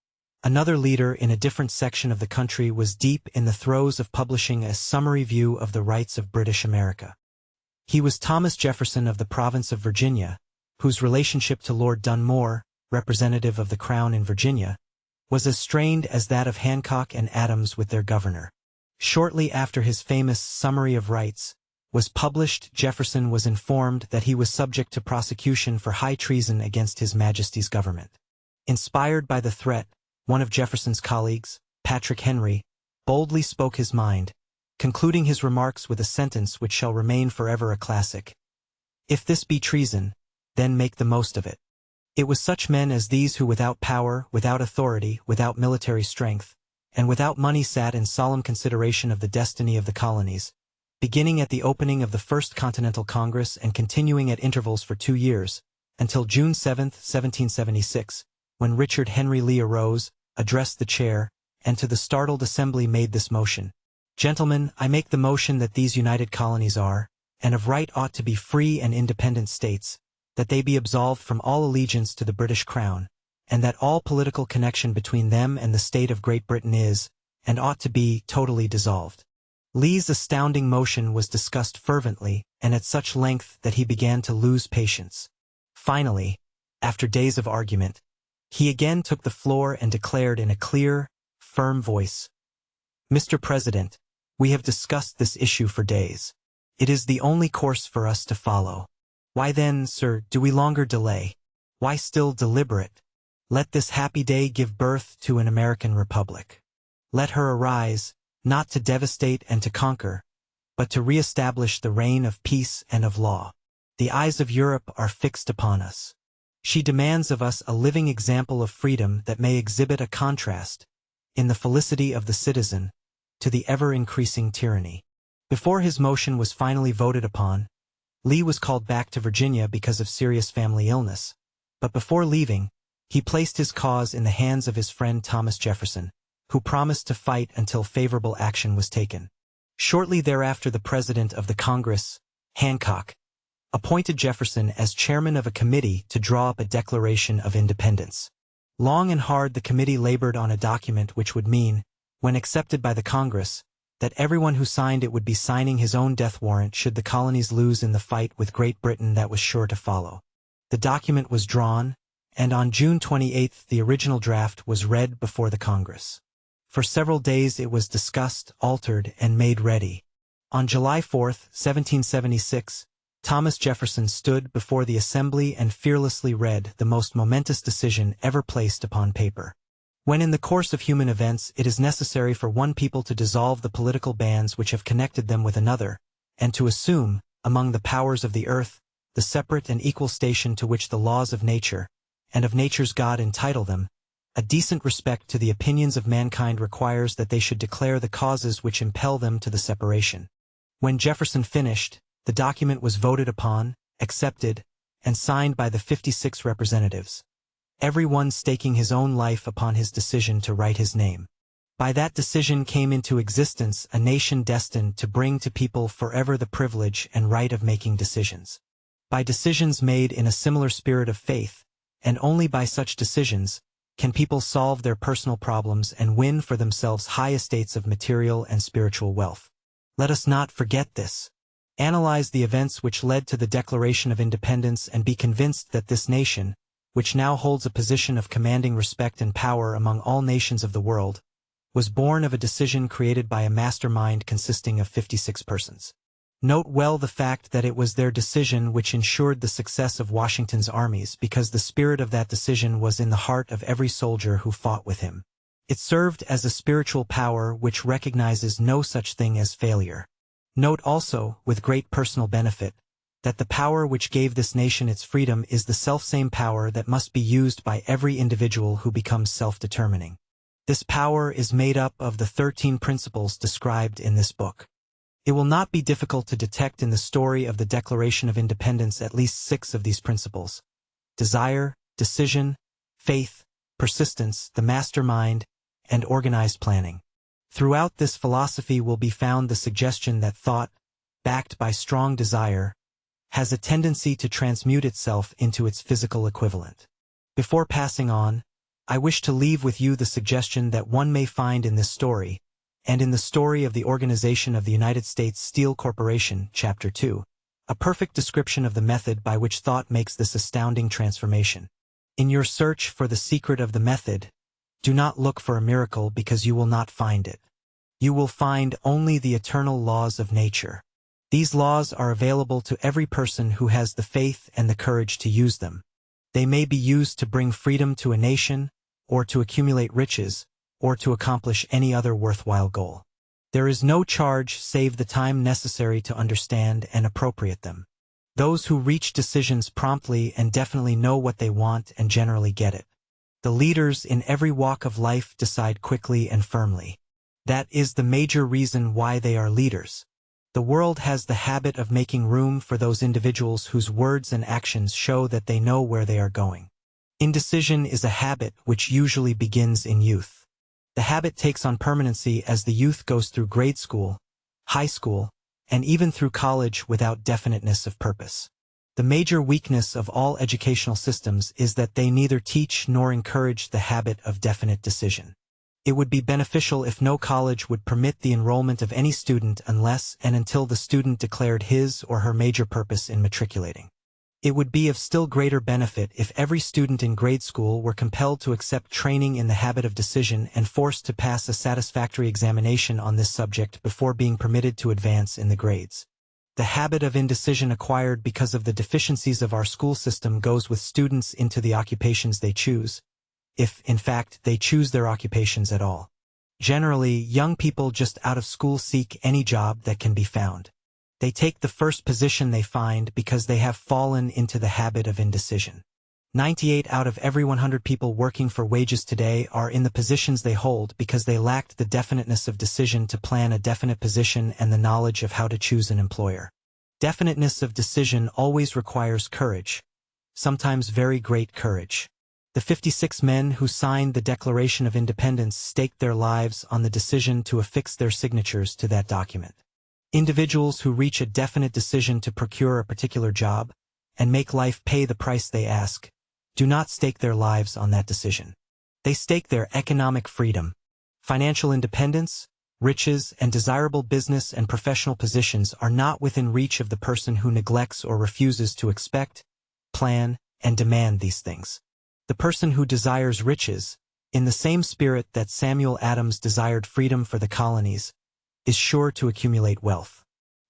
another leader in a different section of the country was deep in the throes of publishing a summary view of the rights of British America. He was Thomas Jefferson of the province of Virginia, whose relationship to Lord Dunmore, representative of the Crown in Virginia, was as strained as that of Hancock and Adams with their governor. Shortly after his famous Summary of Rights was published, Jefferson was informed that he was subject to prosecution for high treason against His Majesty's government. Inspired by the threat, one of Jefferson's colleagues, Patrick Henry, boldly spoke his mind, concluding his remarks with a sentence which shall remain forever a classic: "If this be treason, then make the most of it." It was such men as these who without power, without authority, without military strength, and without money sat in solemn consideration of the destiny of the colonies, beginning at the opening of the First Continental Congress and continuing at intervals for 2 years, until June 7, 1776, when Richard Henry Lee arose, addressed the chair, and to the startled assembly made this motion: "Gentlemen, I make the motion that these united colonies are, and of right ought to be free and independent states, that they be absolved from all allegiance to the British Crown, and that all political connection between them and the state of Great Britain is, and ought to be, totally dissolved." Lee's astounding motion was discussed fervently and at such length that he began to lose patience. Finally, after days of argument, he again took the floor and declared in a clear, firm voice: "Mr. President, we have discussed this issue for days. It is the only course for us to follow. Why then, sir, do we longer delay? Why still deliberate? Let this happy day give birth to an American Republic. Let her arise, not to devastate and to conquer, but to re-establish the reign of peace and of law. The eyes of Europe are fixed upon us. She demands of us a living example of freedom that may exhibit a contrast, in the felicity of the citizen, to the ever-increasing tyranny." Before his motion was finally voted upon, Lee was called back to Virginia because of serious family illness, but before leaving, he placed his cause in the hands of his friend Thomas Jefferson, who promised to fight until favorable action was taken. Shortly thereafter, the President of the Congress, Hancock, appointed Jefferson as chairman of a committee to draw up a Declaration of Independence. Long and hard the committee labored on a document which would mean, when accepted by the Congress, that everyone who signed it would be signing his own death warrant should the colonies lose in the fight with Great Britain that was sure to follow. The document was drawn, and on June 28 the original draft was read before the Congress. For several days it was discussed, altered, and made ready. On July 4, 1776, Thomas Jefferson stood before the assembly and fearlessly read the most momentous decision ever placed upon paper. When in the course of human events it is necessary for one people to dissolve the political bands which have connected them with another, and to assume, among the powers of the earth, the separate and equal station to which the laws of nature, and of nature's God entitle them, a decent respect to the opinions of mankind requires that they should declare the causes which impel them to the separation. When Jefferson finished, the document was voted upon, accepted, and signed by the 56 representatives, every one staking his own life upon his decision to write his name. By that decision came into existence a nation destined to bring to people forever the privilege and right of making decisions. By decisions made in a similar spirit of faith, and only by such decisions, can people solve their personal problems and win for themselves high estates of material and spiritual wealth. Let us not forget this. Analyze the events which led to the Declaration of Independence and be convinced that this nation, which now holds a position of commanding respect and power among all nations of the world, was born of a decision created by a mastermind consisting of 56 persons. Note well the fact that it was their decision which ensured the success of Washington's armies because the spirit of that decision was in the heart of every soldier who fought with him. It served as a spiritual power which recognizes no such thing as failure. Note also, with great personal benefit, that the power which gave this nation its freedom is the selfsame power that must be used by every individual who becomes self-determining. This power is made up of the 13 principles described in this book. It will not be difficult to detect in the story of the Declaration of Independence at least 6 of these principles: desire, decision, faith, persistence, the mastermind, and organized planning. Throughout this philosophy will be found the suggestion that thought, backed by strong desire, has a tendency to transmute itself into its physical equivalent. Before passing on, I wish to leave with you the suggestion that one may find in this story, and in the story of the Organization of the United States Steel Corporation, Chapter 2, a perfect description of the method by which thought makes this astounding transformation. In your search for the secret of the method, do not look for a miracle because you will not find it. You will find only the eternal laws of nature. These laws are available to every person who has the faith and the courage to use them. They may be used to bring freedom to a nation, or to accumulate riches, or to accomplish any other worthwhile goal. There is no charge save the time necessary to understand and appropriate them. Those who reach decisions promptly and definitely know what they want and generally get it. The leaders in every walk of life decide quickly and firmly. That is the major reason why they are leaders. The world has the habit of making room for those individuals whose words and actions show that they know where they are going. Indecision is a habit which usually begins in youth. The habit takes on permanency as the youth goes through grade school, high school, and even through college without definiteness of purpose. The major weakness of all educational systems is that they neither teach nor encourage the habit of definite decision. It would be beneficial if no college would permit the enrollment of any student unless and until the student declared his or her major purpose in matriculating. It would be of still greater benefit if every student in grade school were compelled to accept training in the habit of decision and forced to pass a satisfactory examination on this subject before being permitted to advance in the grades. The habit of indecision acquired because of the deficiencies of our school system goes with students into the occupations they choose, if, in fact, they choose their occupations at all. Generally, young people just out of school seek any job that can be found. They take the first position they find because they have fallen into the habit of indecision. 98 out of every 100 people working for wages today are in the positions they hold because they lacked the definiteness of decision to plan a definite position and the knowledge of how to choose an employer. Definiteness of decision always requires courage, sometimes very great courage. The 56 men who signed the Declaration of Independence staked their lives on the decision to affix their signatures to that document. Individuals who reach a definite decision to procure a particular job and make life pay the price they ask do not stake their lives on that decision. They stake their economic freedom, financial independence, riches, and desirable business and professional positions are not within reach of the person who neglects or refuses to expect, plan, and demand these things. The person who desires riches, in the same spirit that Samuel Adams desired freedom for the colonies, is sure to accumulate wealth.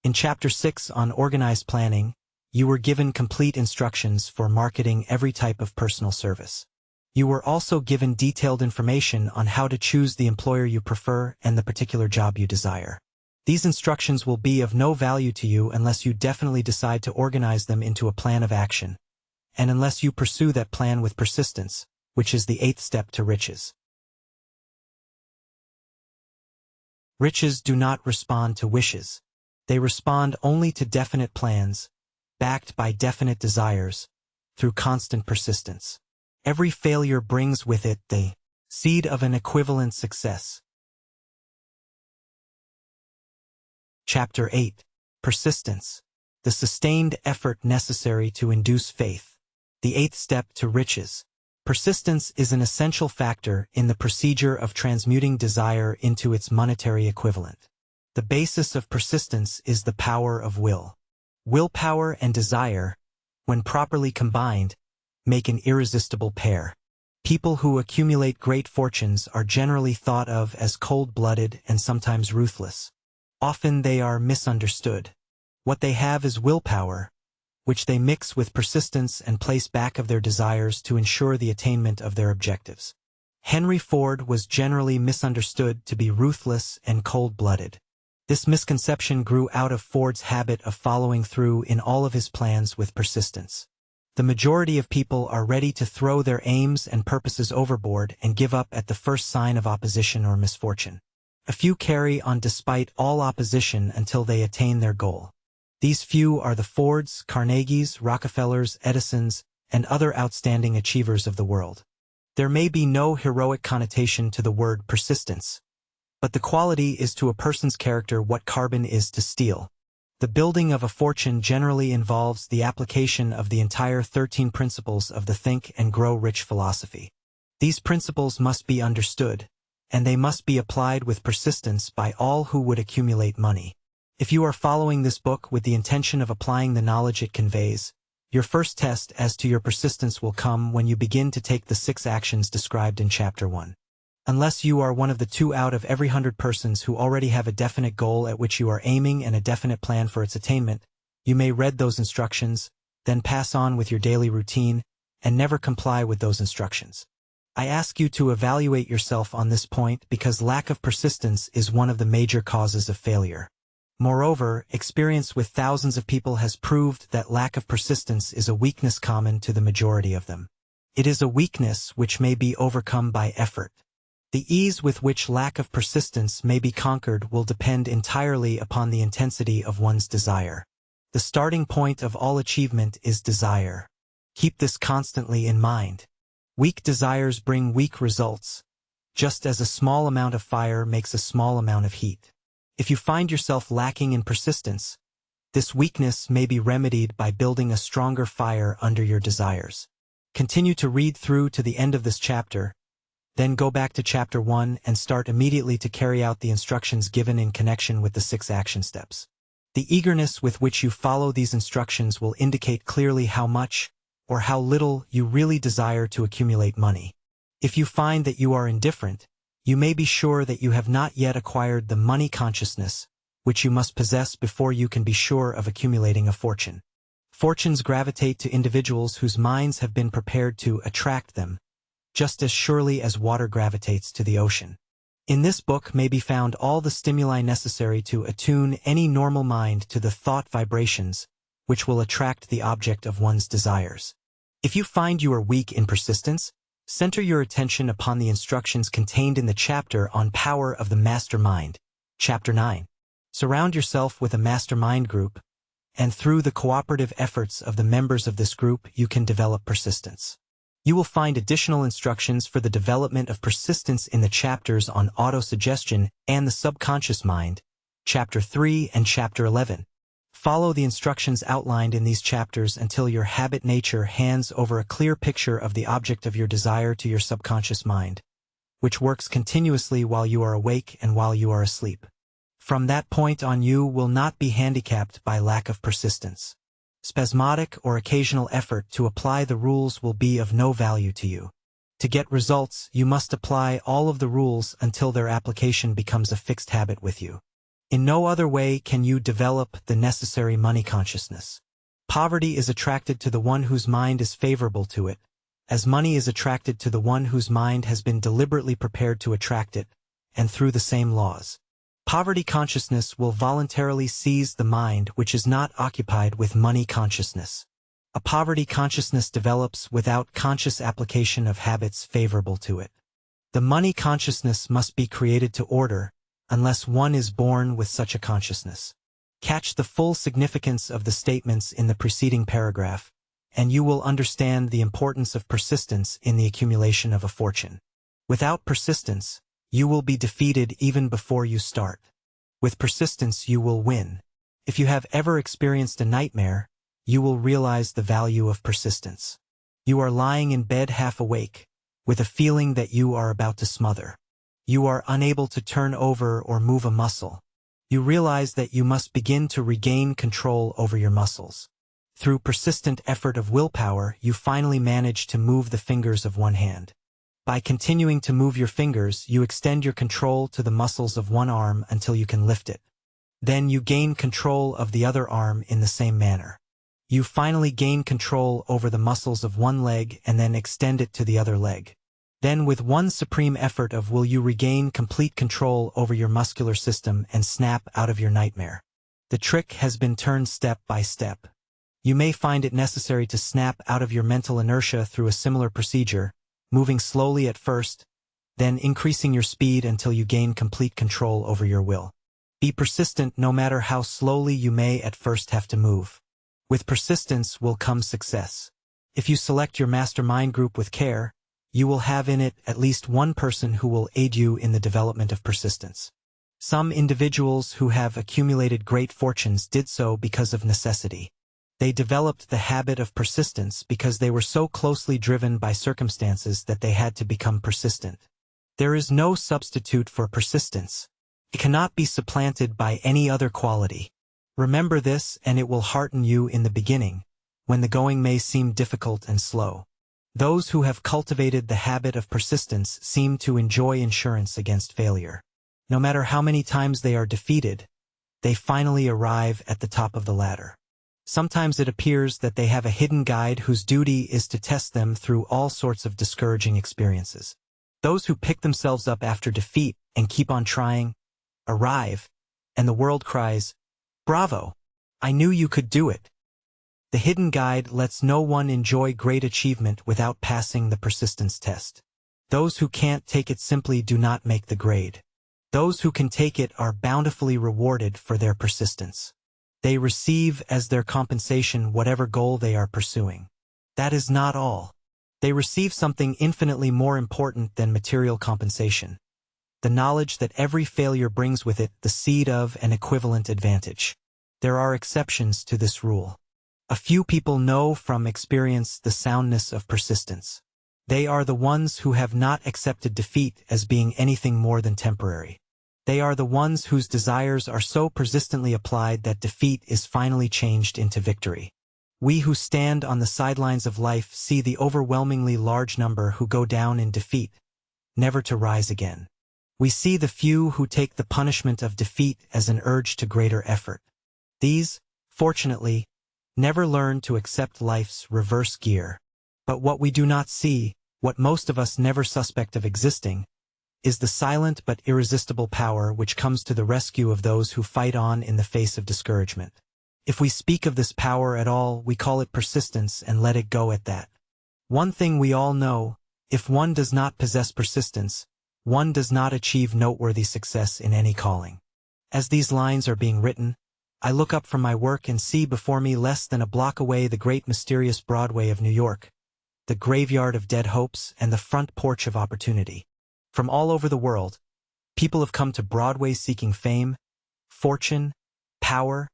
In Chapter 6 on Organized Planning, you were given complete instructions for marketing every type of personal service. You were also given detailed information on how to choose the employer you prefer and the particular job you desire. These instructions will be of no value to you unless you definitely decide to organize them into a plan of action, and unless you pursue that plan with persistence, which is the 8th step to riches. Riches do not respond to wishes. They respond only to definite plans, backed by definite desires, through constant persistence. Every failure brings with it the seed of an equivalent success. Chapter 8. Persistence. The sustained effort necessary to induce faith. The 8th step to riches. Persistence is an essential factor in the procedure of transmuting desire into its monetary equivalent. The basis of persistence is the power of will. Willpower and desire, when properly combined, make an irresistible pair. People who accumulate great fortunes are generally thought of as cold-blooded and sometimes ruthless. Often they are misunderstood. What they have is willpower, which they mix with persistence and place back of their desires to ensure the attainment of their objectives. Henry Ford was generally misunderstood to be ruthless and cold-blooded. This misconception grew out of Ford's habit of following through in all of his plans with persistence. The majority of people are ready to throw their aims and purposes overboard and give up at the first sign of opposition or misfortune. A few carry on despite all opposition until they attain their goal. These few are the Fords, Carnegies, Rockefellers, Edisons, and other outstanding achievers of the world. There may be no heroic connotation to the word persistence, but the quality is to a person's character what carbon is to steel. The building of a fortune generally involves the application of the entire 13 principles of the Think and Grow Rich philosophy. These principles must be understood, and they must be applied with persistence by all who would accumulate money. If you are following this book with the intention of applying the knowledge it conveys, your first test as to your persistence will come when you begin to take the 6 actions described in Chapter 1. Unless you are one of the 2 out of every 100 persons who already have a definite goal at which you are aiming and a definite plan for its attainment, you may read those instructions, then pass on with your daily routine, and never comply with those instructions. I ask you to evaluate yourself on this point because lack of persistence is one of the major causes of failure. Moreover, experience with thousands of people has proved that lack of persistence is a weakness common to the majority of them. It is a weakness which may be overcome by effort. The ease with which lack of persistence may be conquered will depend entirely upon the intensity of one's desire. The starting point of all achievement is desire. Keep this constantly in mind. Weak desires bring weak results, just as a small amount of fire makes a small amount of heat. If you find yourself lacking in persistence, this weakness may be remedied by building a stronger fire under your desires. Continue to read through to the end of this chapter, then go back to Chapter 1 and start immediately to carry out the instructions given in connection with the 6 action steps. The eagerness with which you follow these instructions will indicate clearly how much, or how little, you really desire to accumulate money. If you find that you are indifferent, you may be sure that you have not yet acquired the money consciousness, which you must possess before you can be sure of accumulating a fortune. Fortunes gravitate to individuals whose minds have been prepared to attract them, just as surely as water gravitates to the ocean. In this book may be found all the stimuli necessary to attune any normal mind to the thought vibrations, which will attract the object of one's desires. If you find you are weak in persistence, center your attention upon the instructions contained in the chapter on Power of the Mastermind, Chapter 9. Surround yourself with a mastermind group, and through the cooperative efforts of the members of this group you can develop persistence. You will find additional instructions for the development of persistence in the chapters on autosuggestion and the subconscious mind, Chapter 3 and Chapter 11. Follow the instructions outlined in these chapters until your habit nature hands over a clear picture of the object of your desire to your subconscious mind, which works continuously while you are awake and while you are asleep. From that point on you will not be handicapped by lack of persistence. Spasmodic or occasional effort to apply the rules will be of no value to you. To get results, you must apply all of the rules until their application becomes a fixed habit with you. In no other way can you develop the necessary money consciousness. Poverty is attracted to the one whose mind is favorable to it, as money is attracted to the one whose mind has been deliberately prepared to attract it, and through the same laws. Poverty consciousness will voluntarily seize the mind which is not occupied with money consciousness. A poverty consciousness develops without conscious application of habits favorable to it. The money consciousness must be created to order, unless one is born with such a consciousness. Catch the full significance of the statements in the preceding paragraph, and you will understand the importance of persistence in the accumulation of a fortune. Without persistence, you will be defeated even before you start. With persistence you will win. If you have ever experienced a nightmare, you will realize the value of persistence. You are lying in bed half awake, with a feeling that you are about to smother. You are unable to turn over or move a muscle. You realize that you must begin to regain control over your muscles. Through persistent effort of willpower, you finally manage to move the fingers of one hand. By continuing to move your fingers, you extend your control to the muscles of one arm until you can lift it. Then you gain control of the other arm in the same manner. You finally gain control over the muscles of one leg and then extend it to the other leg. Then with one supreme effort of will you regain complete control over your muscular system and snap out of your nightmare. The trick has been turned step by step. You may find it necessary to snap out of your mental inertia through a similar procedure, moving slowly at first, then increasing your speed until you gain complete control over your will. Be persistent no matter how slowly you may at first have to move. With persistence will come success. If you select your mastermind group with care, you will have in it at least one person who will aid you in the development of persistence. Some individuals who have accumulated great fortunes did so because of necessity. They developed the habit of persistence because they were so closely driven by circumstances that they had to become persistent. There is no substitute for persistence. It cannot be supplanted by any other quality. Remember this, and it will hearten you in the beginning, when the going may seem difficult and slow. Those who have cultivated the habit of persistence seem to enjoy insurance against failure. No matter how many times they are defeated, they finally arrive at the top of the ladder. Sometimes it appears that they have a hidden guide whose duty is to test them through all sorts of discouraging experiences. Those who pick themselves up after defeat and keep on trying, arrive, and the world cries, "Bravo! I knew you could do it." The hidden guide lets no one enjoy great achievement without passing the persistence test. Those who can't take it simply do not make the grade. Those who can take it are bountifully rewarded for their persistence. They receive as their compensation whatever goal they are pursuing. That is not all. They receive something infinitely more important than material compensation. The knowledge that every failure brings with it the seed of an equivalent advantage. There are exceptions to this rule. A few people know from experience the soundness of persistence. They are the ones who have not accepted defeat as being anything more than temporary. They are the ones whose desires are so persistently applied that defeat is finally changed into victory. We who stand on the sidelines of life see the overwhelmingly large number who go down in defeat, never to rise again. We see the few who take the punishment of defeat as an urge to greater effort. These, fortunately, never learn to accept life's reverse gear. But what we do not see, what most of us never suspect of existing, is the silent but irresistible power which comes to the rescue of those who fight on in the face of discouragement. If we speak of this power at all, we call it persistence and let it go at that. One thing we all know, if one does not possess persistence, one does not achieve noteworthy success in any calling. As these lines are being written, I look up from my work and see before me less than a block away the great mysterious Broadway of New York, the graveyard of dead hopes and the front porch of opportunity. From all over the world, people have come to Broadway seeking fame, fortune, power,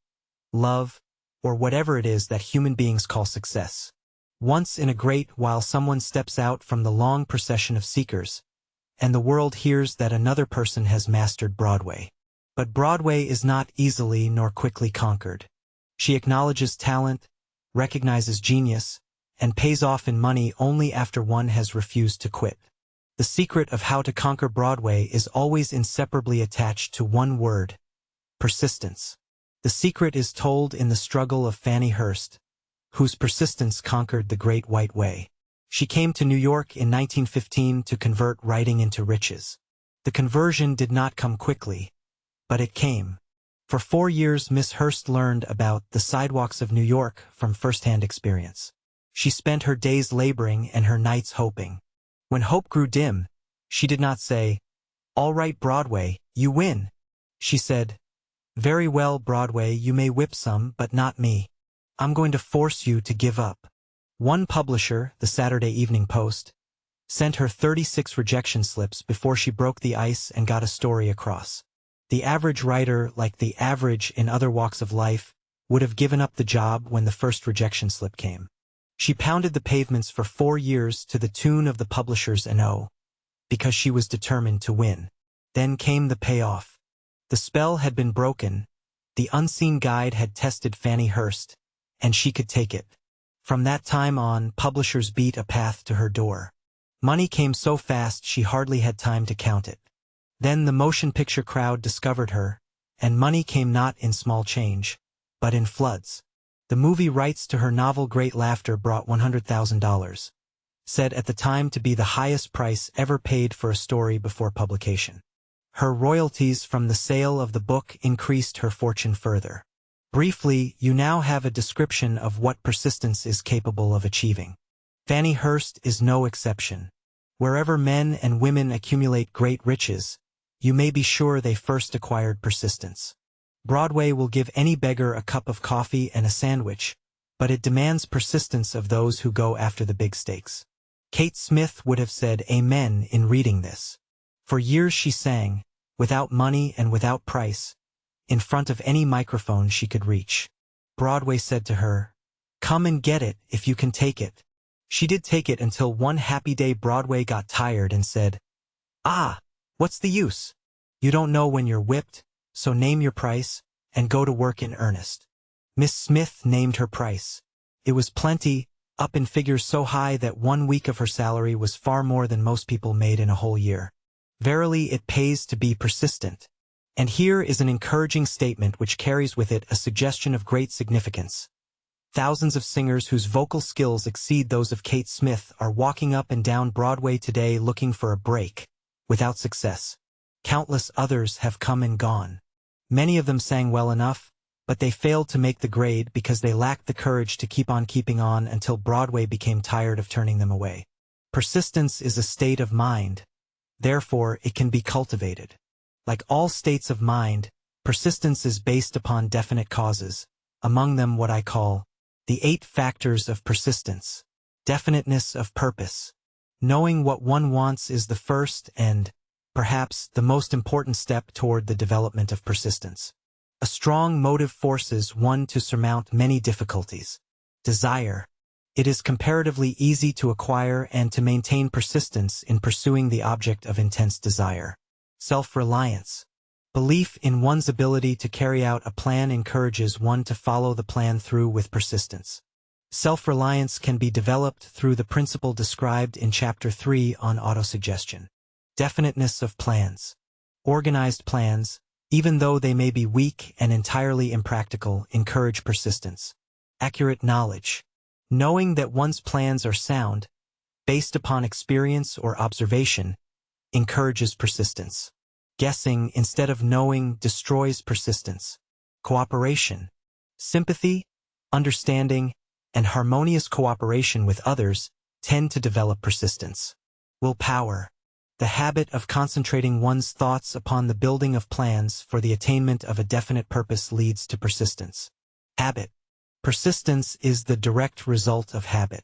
love, or whatever it is that human beings call success. Once in a great while someone steps out from the long procession of seekers, and the world hears that another person has mastered Broadway. But Broadway is not easily nor quickly conquered. She acknowledges talent, recognizes genius, and pays off in money only after one has refused to quit. The secret of how to conquer Broadway is always inseparably attached to one word: persistence. The secret is told in the struggle of Fannie Hurst, whose persistence conquered the Great White Way. She came to New York in 1915 to convert writing into riches. The conversion did not come quickly, but it came. For 4 years Miss Hurst learned about the sidewalks of New York from first-hand experience. She spent her days laboring and her nights hoping. When hope grew dim, she did not say, "All right, Broadway, you win." She said, "Very well, Broadway, you may whip some, but not me. I'm going to force you to give up." One publisher, the Saturday Evening Post, sent her 36 rejection slips before she broke the ice and got a story across. The average writer, like the average in other walks of life, would have given up the job when the first rejection slip came. She pounded the pavements for 4 years to the tune of the publisher's N.O., because she was determined to win. Then came the payoff. The spell had been broken, the unseen guide had tested Fanny Hurst, and she could take it. From that time on, publishers beat a path to her door. Money came so fast she hardly had time to count it. Then the motion picture crowd discovered her, and money came not in small change, but in floods. The movie rights to her novel Great Laughter brought $100,000, said at the time to be the highest price ever paid for a story before publication. Her royalties from the sale of the book increased her fortune further. Briefly, you now have a description of what persistence is capable of achieving. Fanny Hurst is no exception. Wherever men and women accumulate great riches, you may be sure they first acquired persistence. Broadway will give any beggar a cup of coffee and a sandwich, but it demands persistence of those who go after the big stakes. Kate Smith would have said amen in reading this. For years she sang, without money and without price, in front of any microphone she could reach. Broadway said to her, "Come and get it if you can take it." She did take it until one happy day Broadway got tired and said, "Ah, what's the use? You don't know when you're whipped, so name your price, and go to work in earnest." Miss Smith named her price. It was plenty, up in figures so high that 1 week of her salary was far more than most people made in a whole year. Verily, it pays to be persistent. And here is an encouraging statement which carries with it a suggestion of great significance. Thousands of singers whose vocal skills exceed those of Kate Smith are walking up and down Broadway today looking for a break, without success. Countless others have come and gone. Many of them sang well enough, but they failed to make the grade because they lacked the courage to keep on keeping on until Broadway became tired of turning them away. Persistence is a state of mind. Therefore, it can be cultivated. Like all states of mind, persistence is based upon definite causes, among them what I call the 8 factors of persistence. Definiteness of purpose. Knowing what one wants is the first and, perhaps, the most important step toward the development of persistence. A strong motive forces one to surmount many difficulties. Desire. It is comparatively easy to acquire and to maintain persistence in pursuing the object of intense desire. Self-reliance. Belief in one's ability to carry out a plan encourages one to follow the plan through with persistence. Self-reliance can be developed through the principle described in Chapter 3 on autosuggestion. Definiteness of plans. Organized plans, even though they may be weak and entirely impractical, encourage persistence. Accurate knowledge. Knowing that one's plans are sound, based upon experience or observation, encourages persistence. Guessing instead of knowing destroys persistence. Cooperation. Sympathy, understanding, and harmonious cooperation with others tend to develop persistence. Willpower. The habit of concentrating one's thoughts upon the building of plans for the attainment of a definite purpose leads to persistence. Habit. Persistence is the direct result of habit.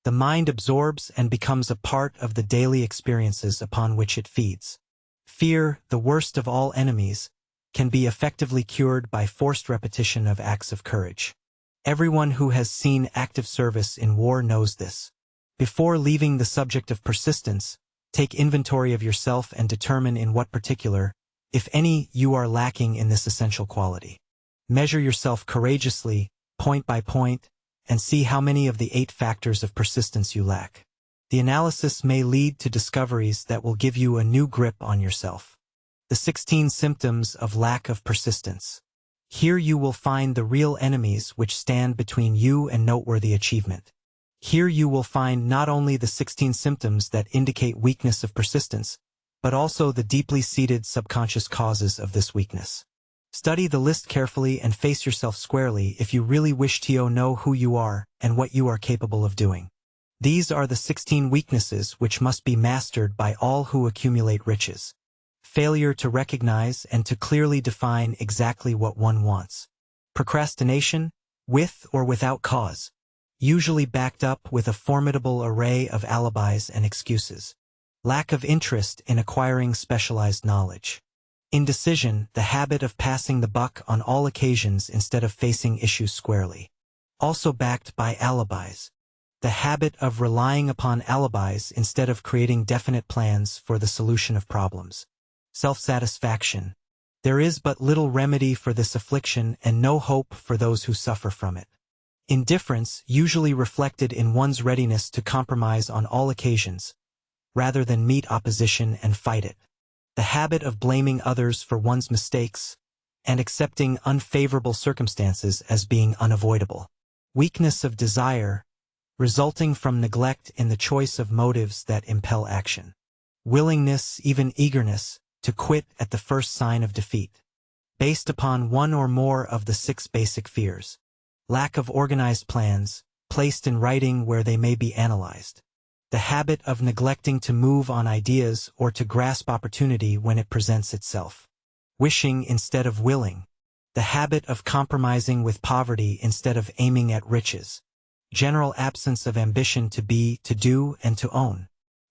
The mind absorbs and becomes a part of the daily experiences upon which it feeds. Fear, the worst of all enemies, can be effectively cured by forced repetition of acts of courage. Everyone who has seen active service in war knows this. Before leaving the subject of persistence, take inventory of yourself and determine in what particular, if any, you are lacking in this essential quality. Measure yourself courageously, point by point, and see how many of the 8 factors of persistence you lack. The analysis may lead to discoveries that will give you a new grip on yourself. The 16 symptoms of lack of persistence. Here you will find the real enemies which stand between you and noteworthy achievement. Here you will find not only the 16 symptoms that indicate weakness of persistence, but also the deeply seated subconscious causes of this weakness. Study the list carefully and face yourself squarely if you really wish to know who you are and what you are capable of doing. These are the 16 weaknesses which must be mastered by all who accumulate riches. Failure to recognize and to clearly define exactly what one wants. Procrastination, with or without cause, usually backed up with a formidable array of alibis and excuses. Lack of interest in acquiring specialized knowledge. Indecision, the habit of passing the buck on all occasions instead of facing issues squarely. Also backed by alibis. The habit of relying upon alibis instead of creating definite plans for the solution of problems. Self-satisfaction. There is but little remedy for this affliction and no hope for those who suffer from it. Indifference, usually reflected in one's readiness to compromise on all occasions, rather than meet opposition and fight it. The habit of blaming others for one's mistakes, and accepting unfavorable circumstances as being unavoidable. Weakness of desire, resulting from neglect in the choice of motives that impel action. Willingness, even eagerness, to quit at the first sign of defeat. Based upon one or more of the 6 basic fears. Lack of organized plans, placed in writing where they may be analyzed. The habit of neglecting to move on ideas or to grasp opportunity when it presents itself. Wishing instead of willing. The habit of compromising with poverty instead of aiming at riches. General absence of ambition to be, to do, and to own.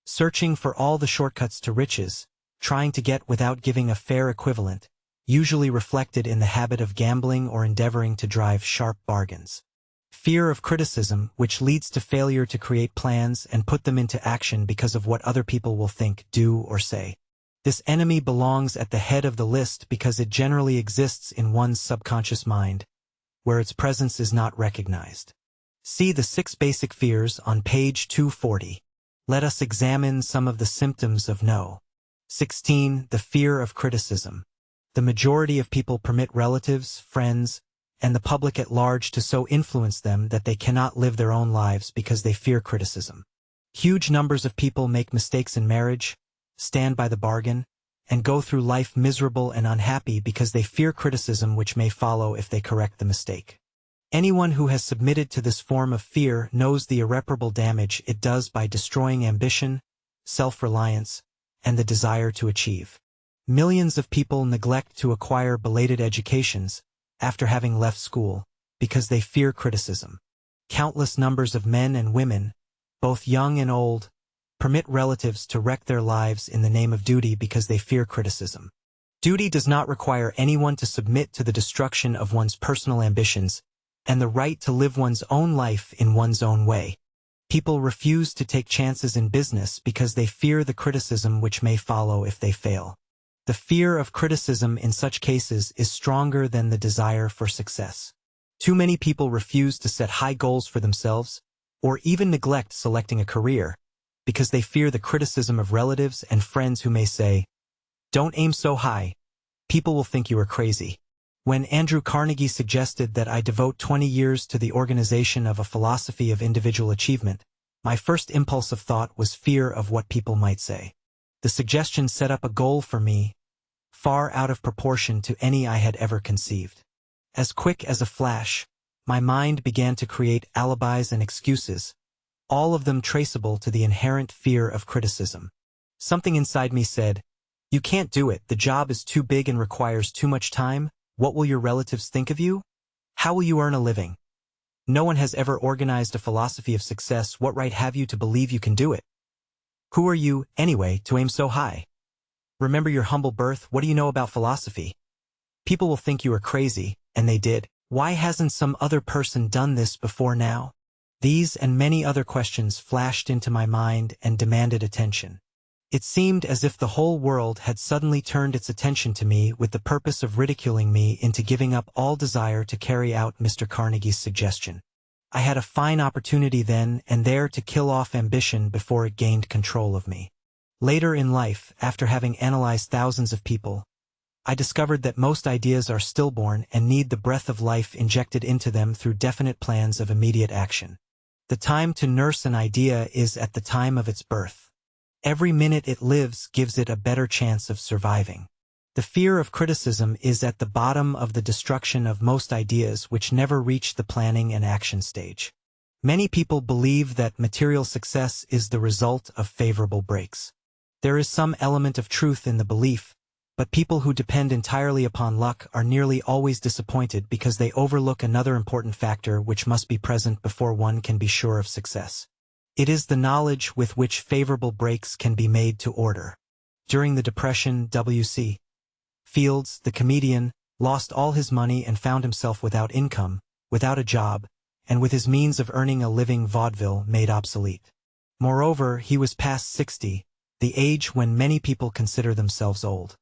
Searching for all the shortcuts to riches, trying to get without giving a fair equivalent, usually reflected in the habit of gambling or endeavoring to drive sharp bargains. Fear of criticism, which leads to failure to create plans and put them into action because of what other people will think, do, or say. This enemy belongs at the head of the list because it generally exists in one's subconscious mind, where its presence is not recognized. See the 6 basic fears on page 240. Let us examine some of the symptoms of no. 16. The fear of criticism. The majority of people permit relatives, friends, and the public at large to so influence them that they cannot live their own lives because they fear criticism. Huge numbers of people make mistakes in marriage, stand by the bargain, and go through life miserable and unhappy because they fear criticism which may follow if they correct the mistake. Anyone who has submitted to this form of fear knows the irreparable damage it does by destroying ambition, self-reliance, and the desire to achieve. Millions of people neglect to acquire belated educations after having left school because they fear criticism. Countless numbers of men and women, both young and old, permit relatives to wreck their lives in the name of duty because they fear criticism. Duty does not require anyone to submit to the destruction of one's personal ambitions and the right to live one's own life in one's own way. People refuse to take chances in business because they fear the criticism which may follow if they fail. The fear of criticism in such cases is stronger than the desire for success. Too many people refuse to set high goals for themselves, or even neglect selecting a career, because they fear the criticism of relatives and friends who may say, "Don't aim so high. People will think you are crazy." When Andrew Carnegie suggested that I devote 20 years to the organization of a philosophy of individual achievement, my first impulse of thought was fear of what people might say. The suggestion set up a goal for me, far out of proportion to any I had ever conceived. As quick as a flash, my mind began to create alibis and excuses, all of them traceable to the inherent fear of criticism. Something inside me said, "You can't do it, the job is too big and requires too much time. What will your relatives think of you? How will you earn a living? No one has ever organized a philosophy of success. What right have you to believe you can do it? Who are you, anyway, to aim so high? Remember your humble birth. What do you know about philosophy? People will think you are crazy," and they did. Why hasn't some other person done this before now? These and many other questions flashed into my mind and demanded attention. It seemed as if the whole world had suddenly turned its attention to me with the purpose of ridiculing me into giving up all desire to carry out Mr. Carnegie's suggestion. I had a fine opportunity then and there to kill off ambition before it gained control of me. Later in life, after having analyzed thousands of people, I discovered that most ideas are stillborn and need the breath of life injected into them through definite plans of immediate action. The time to nurse an idea is at the time of its birth. Every minute it lives gives it a better chance of surviving. The fear of criticism is at the bottom of the destruction of most ideas which never reach the planning and action stage. Many people believe that material success is the result of favorable breaks. There is some element of truth in the belief, but people who depend entirely upon luck are nearly always disappointed because they overlook another important factor which must be present before one can be sure of success. It is the knowledge with which favorable breaks can be made to order. During the Depression, W.C. Fields, the comedian, lost all his money and found himself without income, without a job, and with his means of earning a living vaudeville made obsolete. Moreover, he was past 60, the age when many people consider themselves old.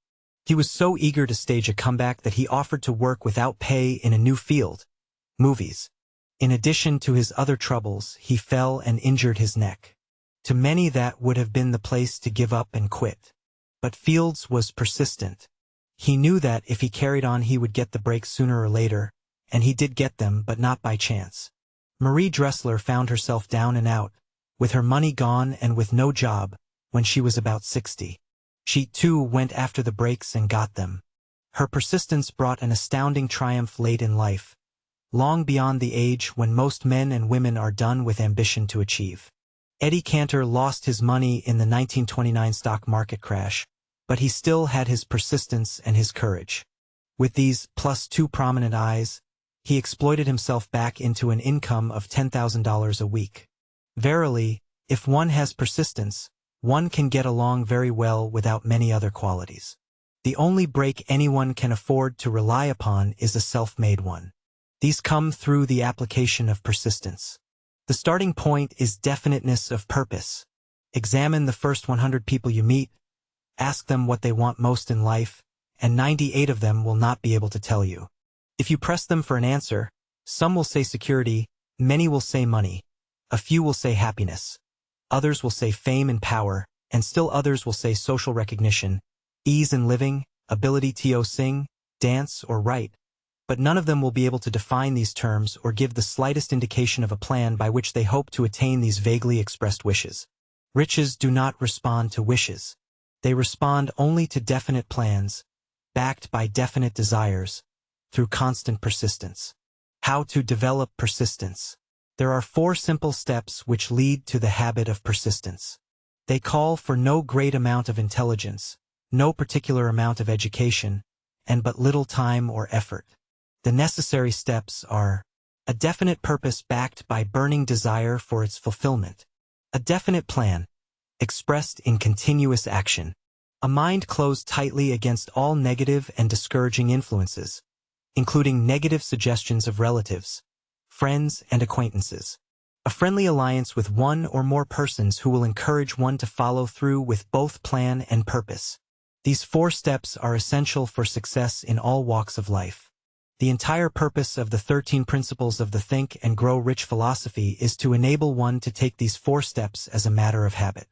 He was so eager to stage a comeback that he offered to work without pay in a new field, movies. In addition to his other troubles, he fell and injured his neck. To many that would have been the place to give up and quit. But Fields was persistent. He knew that if he carried on he would get the break sooner or later, and he did get them, but not by chance. Marie Dressler found herself down and out, with her money gone and with no job, when she was about 60. She, too, went after the breaks and got them. Her persistence brought an astounding triumph late in life, long beyond the age when most men and women are done with ambition to achieve. Eddie Cantor lost his money in the 1929 stock market crash, but he still had his persistence and his courage. With these +2 prominent eyes, he exploited himself back into an income of $10,000 a week. Verily, if one has persistence, one can get along very well without many other qualities. The only break anyone can afford to rely upon is a self-made one. These come through the application of persistence. The starting point is definiteness of purpose. Examine the first 100 people you meet, ask them what they want most in life, and 98 of them will not be able to tell you. If you press them for an answer, some will say security, many will say money, a few will say happiness, others will say fame and power, and still others will say social recognition, ease in living, ability to sing, dance, or write. But none of them will be able to define these terms or give the slightest indication of a plan by which they hope to attain these vaguely expressed wishes. Riches do not respond to wishes. They respond only to definite plans, backed by definite desires, through constant persistence. How to develop persistence? There are 4 simple steps which lead to the habit of persistence. They call for no great amount of intelligence, no particular amount of education, and but little time or effort. The necessary steps are: a definite purpose backed by burning desire for its fulfillment, a definite plan, expressed in continuous action, a mind closed tightly against all negative and discouraging influences, including negative suggestions of relatives, friends, and acquaintances, a friendly alliance with one or more persons who will encourage one to follow through with both plan and purpose. These 4 steps are essential for success in all walks of life. The entire purpose of the 13 principles of the Think and Grow Rich philosophy is to enable one to take these 4 steps as a matter of habit.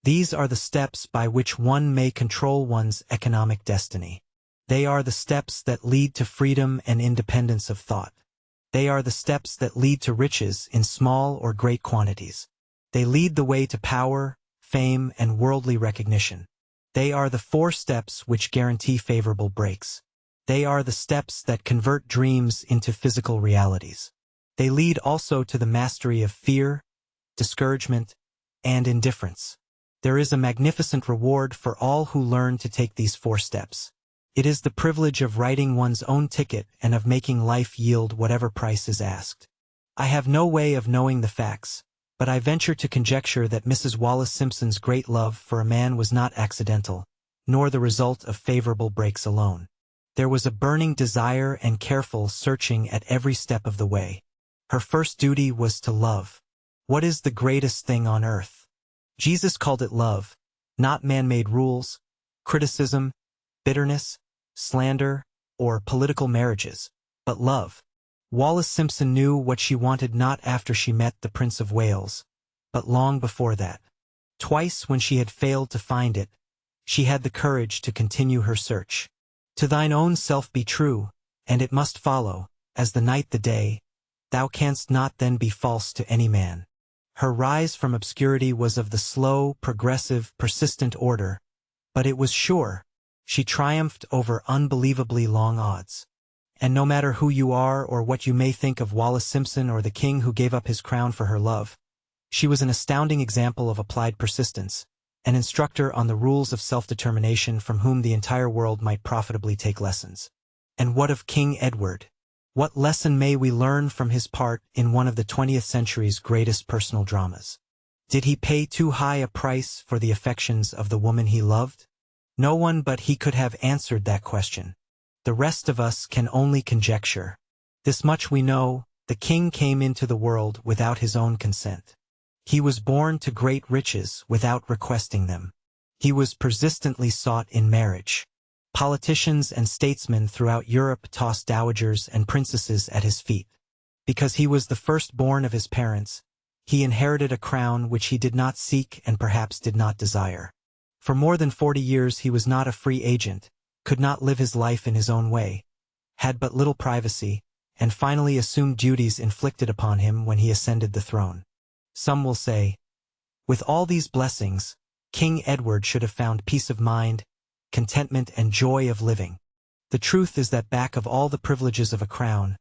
These are the steps by which one may control one's economic destiny. They are the steps that lead to freedom and independence of thought. They are the steps that lead to riches in small or great quantities. They lead the way to power, fame, and worldly recognition. They are the 4 steps which guarantee favorable breaks. They are the steps that convert dreams into physical realities. They lead also to the mastery of fear, discouragement, and indifference. There is a magnificent reward for all who learn to take these 4 steps. It is the privilege of writing one's own ticket and of making life yield whatever price is asked. I have no way of knowing the facts, but I venture to conjecture that Mrs. Wallace Simpson's great love for a man was not accidental, nor the result of favorable breaks alone. There was a burning desire and careful searching at every step of the way. Her first duty was to love. What is the greatest thing on earth? Jesus called it love, not man-made rules, criticism, bitterness, slander, or political marriages, but love. Wallace Simpson knew what she wanted not after she met the Prince of Wales, but long before that. Twice when she had failed to find it, she had the courage to continue her search. To thine own self be true, and it must follow, as the night the day, thou canst not then be false to any man. Her rise from obscurity was of the slow, progressive, persistent order, but it was sure. She triumphed over unbelievably long odds. And no matter who you are or what you may think of Wallace Simpson or the king who gave up his crown for her love, she was an astounding example of applied persistence, an instructor on the rules of self-determination from whom the entire world might profitably take lessons. And what of King Edward? What lesson may we learn from his part in one of the 20th century's greatest personal dramas? Did he pay too high a price for the affections of the woman he loved? No one but he could have answered that question. The rest of us can only conjecture. This much we know, The king came into the world without his own consent. He was born to great riches without requesting them. He was persistently sought in marriage. Politicians and statesmen throughout Europe tossed dowagers and princesses at his feet. Because he was the firstborn of his parents, he inherited a crown which he did not seek and perhaps did not desire. For more than 40 years he was not a free agent, could not live his life in his own way, had but little privacy, and finally assumed duties inflicted upon him when he ascended the throne. Some will say, with all these blessings, King Edward should have found peace of mind, contentment and joy of living. The truth is that back of all the privileges of a crown,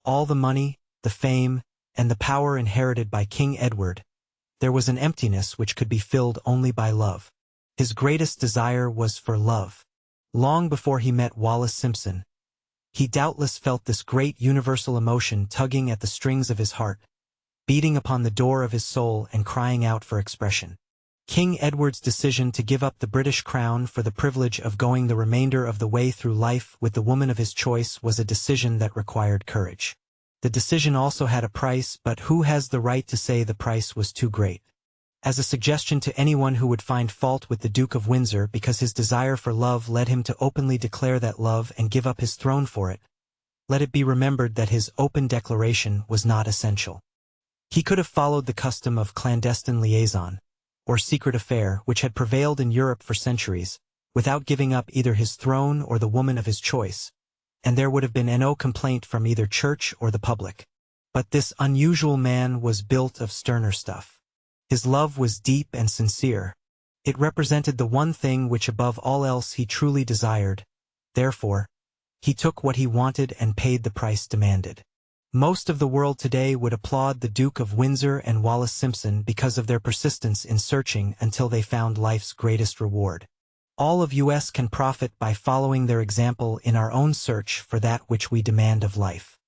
all the money, the fame, and the power inherited by King Edward, there was an emptiness which could be filled only by love. His greatest desire was for love. Long before he met Wallis Simpson, he doubtless felt this great universal emotion tugging at the strings of his heart, beating upon the door of his soul and crying out for expression. King Edward's decision to give up the British crown for the privilege of going the remainder of the way through life with the woman of his choice was a decision that required courage. The decision also had a price, but who has the right to say the price was too great? As a suggestion to anyone who would find fault with the Duke of Windsor because his desire for love led him to openly declare that love and give up his throne for it, let it be remembered that his open declaration was not essential. He could have followed the custom of clandestine liaison, or secret affair, which had prevailed in Europe for centuries, without giving up either his throne or the woman of his choice, and there would have been no complaint from either church or the public. But this unusual man was built of sterner stuff. His love was deep and sincere. It represented the one thing which above all else he truly desired. Therefore, he took what he wanted and paid the price demanded. Most of the world today would applaud the Duke of Windsor and Wallis Simpson because of their persistence in searching until they found life's greatest reward. All of us can profit by following their example in our own search for that which we demand of life.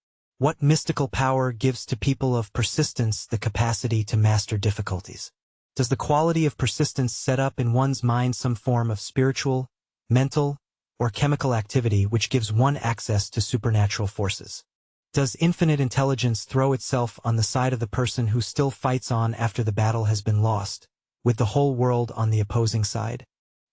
What mystical power gives to people of persistence the capacity to master difficulties? Does the quality of persistence set up in one's mind some form of spiritual, mental, or chemical activity which gives one access to supernatural forces? Does infinite intelligence throw itself on the side of the person who still fights on after the battle has been lost, with the whole world on the opposing side?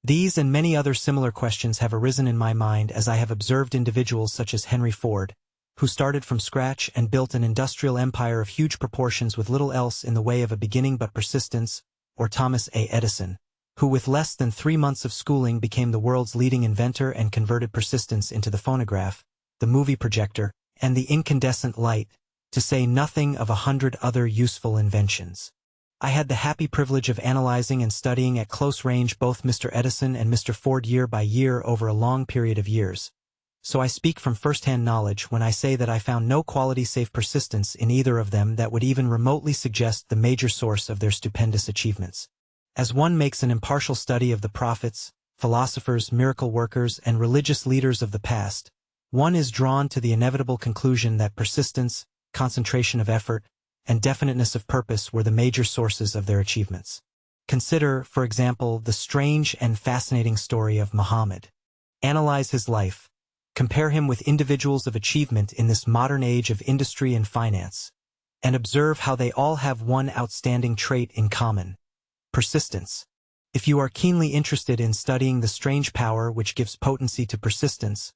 These and many other similar questions have arisen in my mind as I have observed individuals such as Henry Ford, who started from scratch and built an industrial empire of huge proportions with little else in the way of a beginning but persistence, or Thomas A. Edison, who with less than 3 months of schooling became the world's leading inventor and converted persistence into the phonograph, the movie projector, and the incandescent light, to say nothing of 100 other useful inventions. I had the happy privilege of analyzing and studying at close range both Mr. Edison and Mr. Ford year by year over a long period of years, so I speak from first-hand knowledge when I say that I found no quality save persistence in either of them that would even remotely suggest the major source of their stupendous achievements. As one makes an impartial study of the prophets, philosophers, miracle workers, and religious leaders of the past, one is drawn to the inevitable conclusion that persistence, concentration of effort, and definiteness of purpose were the major sources of their achievements. Consider, for example, the strange and fascinating story of Muhammad. Analyze his life. Compare him with individuals of achievement in this modern age of industry and finance, and observe how they all have one outstanding trait in common: persistence. If you are keenly interested in studying the strange power which gives potency to persistence,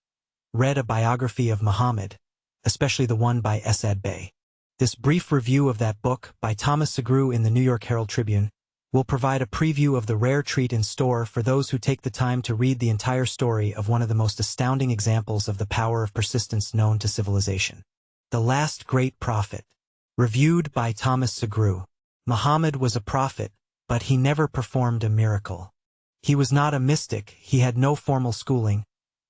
read a biography of Muhammad, especially the one by Esad Bey. This brief review of that book, by Thomas Segru in the New York Herald Tribune, will provide a preview of the rare treat in store for those who take the time to read the entire story of one of the most astounding examples of the power of persistence known to civilization. The Last Great Prophet. Reviewed by Thomas Segru. Muhammad was a prophet, but he never performed a miracle. He was not a mystic, he had no formal schooling.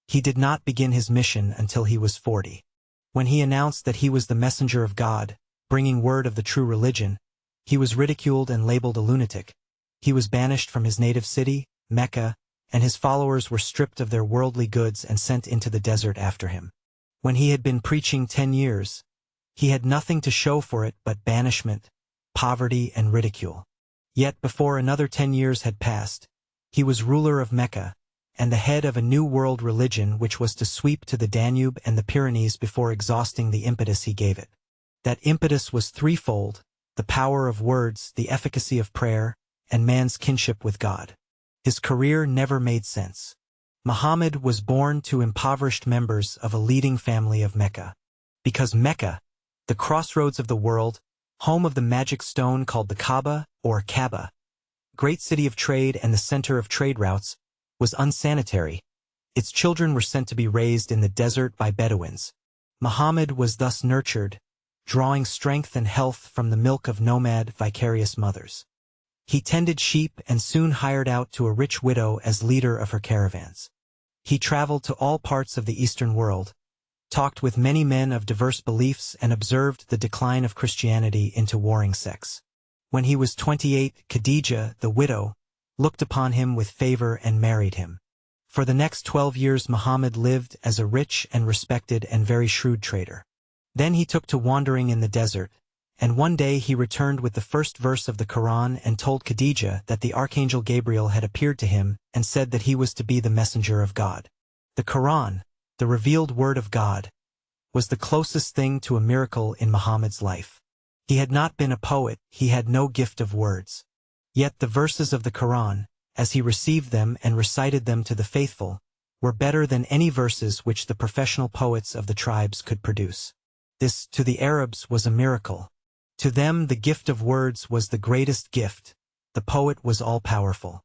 He did not begin his mission until he was 40. When he announced that he was the messenger of God, bringing word of the true religion, he was ridiculed and labeled a lunatic. He was banished from his native city, Mecca, and his followers were stripped of their worldly goods and sent into the desert after him. When he had been preaching 10 years, he had nothing to show for it but banishment, poverty, and ridicule. Yet before another 10 years had passed, he was ruler of Mecca, and the head of a new world religion which was to sweep to the Danube and the Pyrenees before exhausting the impetus he gave it. That impetus was threefold: the power of words, the efficacy of prayer, and man's kinship with God. His career never made sense. Muhammad was born to impoverished members of a leading family of Mecca. Because Mecca, the crossroads of the world, home of the magic stone called the Kaaba or Kaaba, great city of trade and the center of trade routes, was unsanitary, its children were sent to be raised in the desert by Bedouins. Muhammad was thus nurtured, drawing strength and health from the milk of nomad, vicarious mothers. He tended sheep and soon hired out to a rich widow as leader of her caravans. He traveled to all parts of the Eastern world, talked with many men of diverse beliefs, and observed the decline of Christianity into warring sects. When he was 28, Khadija, the widow, looked upon him with favor and married him. For the next 12 years Muhammad lived as a rich and respected and very shrewd trader. Then he took to wandering in the desert, and one day he returned with the first verse of the Quran and told Khadija that the Archangel Gabriel had appeared to him and said that he was to be the messenger of God. The Quran, the revealed word of God, was the closest thing to a miracle in Muhammad's life. He had not been a poet, he had no gift of words. Yet the verses of the Quran, as he received them and recited them to the faithful, were better than any verses which the professional poets of the tribes could produce. This, to the Arabs, was a miracle. To them the gift of words was the greatest gift. The poet was all-powerful.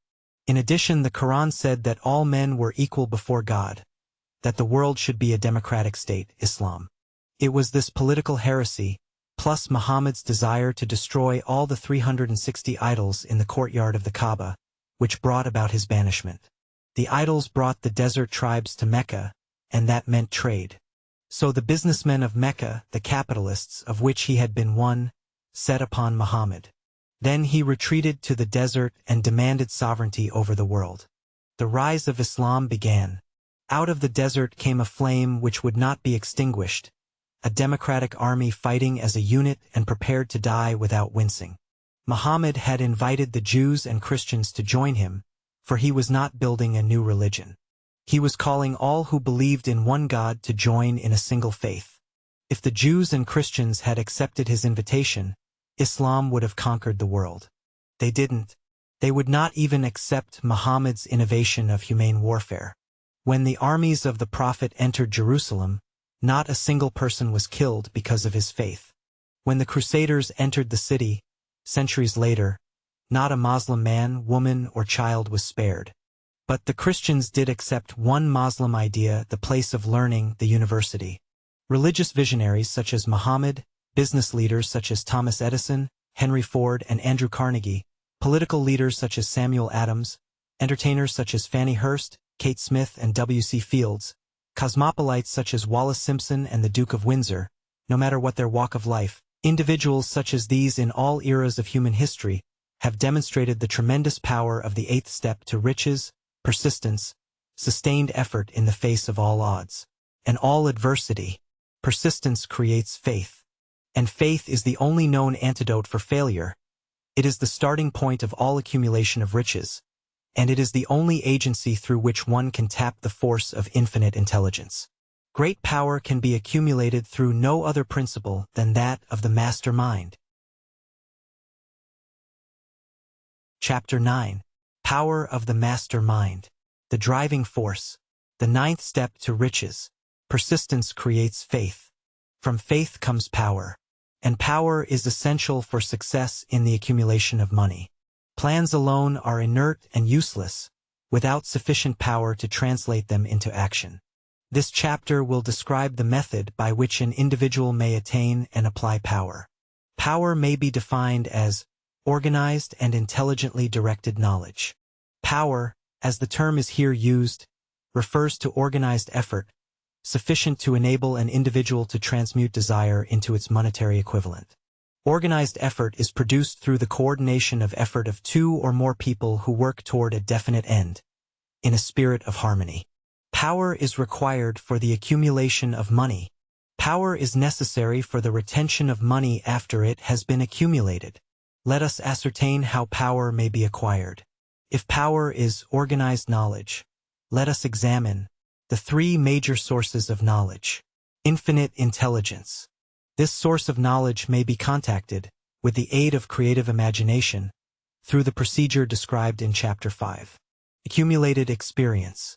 In addition, the Quran said that all men were equal before God, that the world should be a democratic state, Islam. It was this political heresy, plus Muhammad's desire to destroy all the 360 idols in the courtyard of the Kaaba, which brought about his banishment. The idols brought the desert tribes to Mecca, and that meant trade. So the businessmen of Mecca, the capitalists of which he had been one, set upon Muhammad. Then he retreated to the desert and demanded sovereignty over the world. The rise of Islam began. Out of the desert came a flame which would not be extinguished, a democratic army fighting as a unit and prepared to die without wincing. Muhammad had invited the Jews and Christians to join him, for he was not building a new religion. He was calling all who believed in one God to join in a single faith. If the Jews and Christians had accepted his invitation, Islam would have conquered the world. They didn't. They would not even accept Muhammad's innovation of humane warfare. When the armies of the Prophet entered Jerusalem, not a single person was killed because of his faith. When the Crusaders entered the city, centuries later, not a Muslim man, woman, or child was spared. But the Christians did accept one Muslim idea, the place of learning, the university. Religious visionaries such as Muhammad, business leaders such as Thomas Edison, Henry Ford, and Andrew Carnegie, political leaders such as Samuel Adams, entertainers such as Fannie Hurst, Kate Smith, and W.C. Fields, cosmopolites such as Wallace Simpson and the Duke of Windsor, no matter what their walk of life, individuals such as these in all eras of human history have demonstrated the tremendous power of the eighth step to riches, persistence, sustained effort in the face of all odds, and all adversity. Persistence creates faith. And faith is the only known antidote for failure. It is the starting point of all accumulation of riches, and it is the only agency through which one can tap the force of infinite intelligence. Great power can be accumulated through no other principle than that of the master mind. Chapter 9. Power of the Master Mind. The driving force. The ninth step to riches. Persistence creates faith. From faith comes power. And power is essential for success in the accumulation of money. Plans alone are inert and useless, without sufficient power to translate them into action. This chapter will describe the method by which an individual may attain and apply power. Power may be defined as organized and intelligently directed knowledge. Power, as the term is here used, refers to organized effort, sufficient to enable an individual to transmute desire into its monetary equivalent. Organized effort is produced through the coordination of effort of two or more people who work toward a definite end, in a spirit of harmony. Power is required for the accumulation of money. Power is necessary for the retention of money after it has been accumulated. Let us ascertain how power may be acquired. If power is organized knowledge, let us examine the three major sources of knowledge. Infinite intelligence. This source of knowledge may be contacted, with the aid of creative imagination, through the procedure described in Chapter 5. Accumulated experience.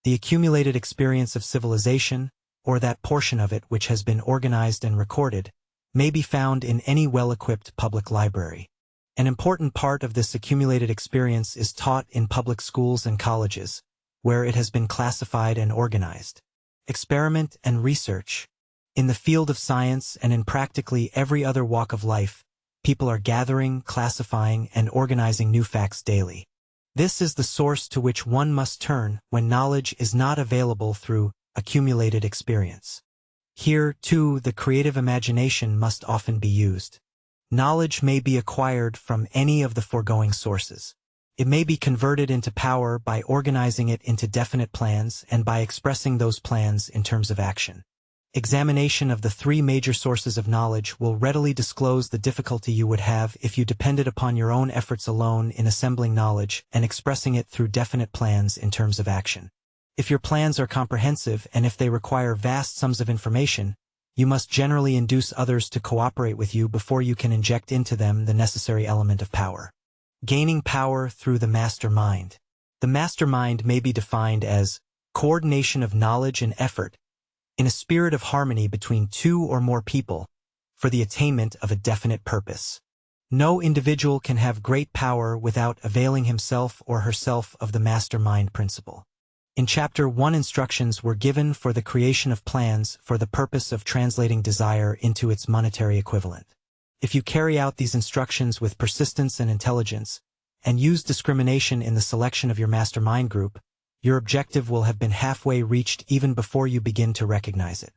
The accumulated experience of civilization, or that portion of it which has been organized and recorded, may be found in any well-equipped public library. An important part of this accumulated experience is taught in public schools and colleges, where it has been classified and organized. Experiment and research. In the field of science and in practically every other walk of life, people are gathering, classifying, and organizing new facts daily. This is the source to which one must turn when knowledge is not available through accumulated experience. Here, too, the creative imagination must often be used. Knowledge may be acquired from any of the foregoing sources. It may be converted into power by organizing it into definite plans and by expressing those plans in terms of action. Examination of the three major sources of knowledge will readily disclose the difficulty you would have if you depended upon your own efforts alone in assembling knowledge and expressing it through definite plans in terms of action. If your plans are comprehensive and if they require vast sums of information, you must generally induce others to cooperate with you before you can inject into them the necessary element of power. Gaining power through the master mind. The master mind may be defined as coordination of knowledge and effort in a spirit of harmony between two or more people for the attainment of a definite purpose. No individual can have great power without availing himself or herself of the master mind principle. In Chapter 1, instructions were given for the creation of plans for the purpose of translating desire into its monetary equivalent. If you carry out these instructions with persistence and intelligence, and use discrimination in the selection of your master mind group, your objective will have been halfway reached even before you begin to recognize it.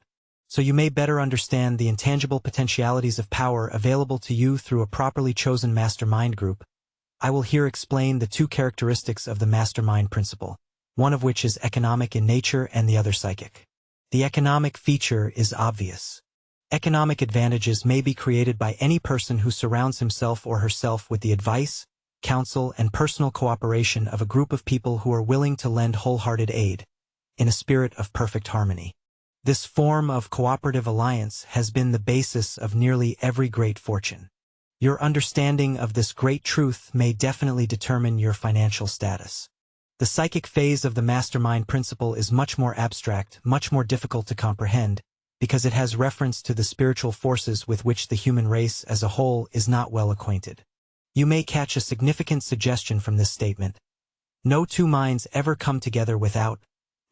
So you may better understand the intangible potentialities of power available to you through a properly chosen master mind group, I will here explain the two characteristics of the master mind principle, one of which is economic in nature and the other psychic. The economic feature is obvious. Economic advantages may be created by any person who surrounds himself or herself with the advice, counsel, and personal cooperation of a group of people who are willing to lend wholehearted aid, in a spirit of perfect harmony. This form of cooperative alliance has been the basis of nearly every great fortune. Your understanding of this great truth may definitely determine your financial status. The psychic phase of the mastermind principle is much more abstract, much more difficult to comprehend, because it has reference to the spiritual forces with which the human race as a whole is not well acquainted. You may catch a significant suggestion from this statement. No two minds ever come together without,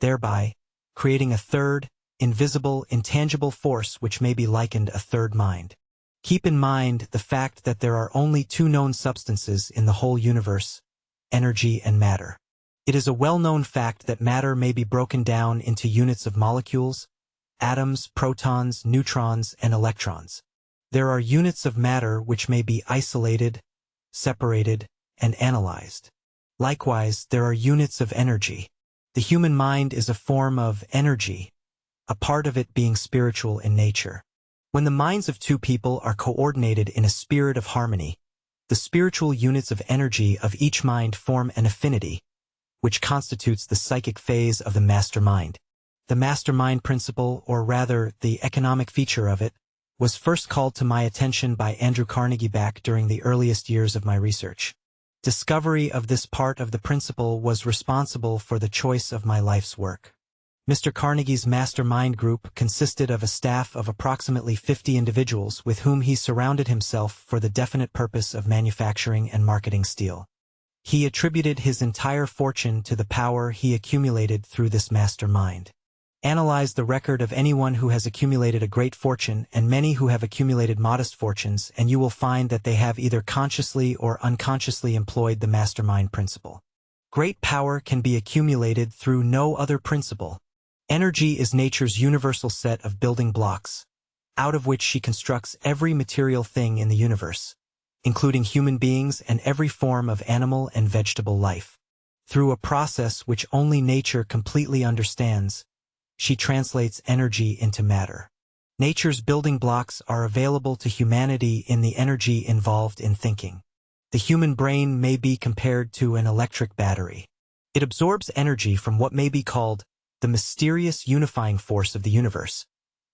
thereby, creating a third, invisible, intangible force which may be likened a third mind. Keep in mind the fact that there are only two known substances in the whole universe, energy and matter. It is a well-known fact that matter may be broken down into units of molecules, atoms, protons, neutrons, and electrons. There are units of matter which may be isolated, separated, and analyzed. Likewise, there are units of energy. The human mind is a form of energy, a part of it being spiritual in nature. When the minds of two people are coordinated in a spirit of harmony, the spiritual units of energy of each mind form an affinity, which constitutes the psychic phase of the master mind. The master mind principle, or rather the economic feature of it, was first called to my attention by Andrew Carnegie back during the earliest years of my research. Discovery of this part of the principle was responsible for the choice of my life's work. Mr. Carnegie's master mind group consisted of a staff of approximately 50 individuals with whom he surrounded himself for the definite purpose of manufacturing and marketing steel. He attributed his entire fortune to the power he accumulated through this master mind. Analyze the record of anyone who has accumulated a great fortune and many who have accumulated modest fortunes, and you will find that they have either consciously or unconsciously employed the mastermind principle. Great power can be accumulated through no other principle. Energy is nature's universal set of building blocks, out of which she constructs every material thing in the universe, including human beings and every form of animal and vegetable life. Through a process which only nature completely understands, she translates energy into matter. Nature's building blocks are available to humanity in the energy involved in thinking. The human brain may be compared to an electric battery. It absorbs energy from what may be called the mysterious unifying force of the universe,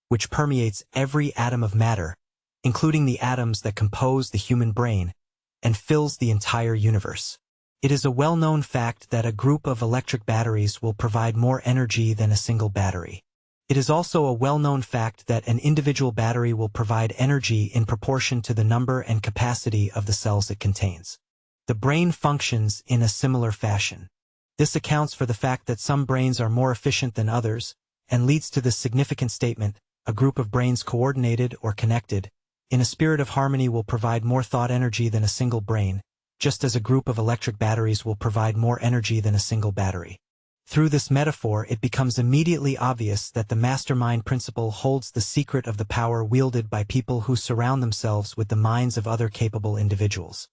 which permeates every atom of matter, including the atoms that compose the human brain, and fills the entire universe. It is a well-known fact that a group of electric batteries will provide more energy than a single battery. It is also a well-known fact that an individual battery will provide energy in proportion to the number and capacity of the cells it contains. The brain functions in a similar fashion. This accounts for the fact that some brains are more efficient than others, and leads to this significant statement: a group of brains coordinated or connected in a spirit of harmony will provide more thought energy than a single brain, just as a group of electric batteries will provide more energy than a single battery. Through this metaphor, it becomes immediately obvious that the mastermind principle holds the secret of the power wielded by people who surround themselves with the minds of other capable individuals.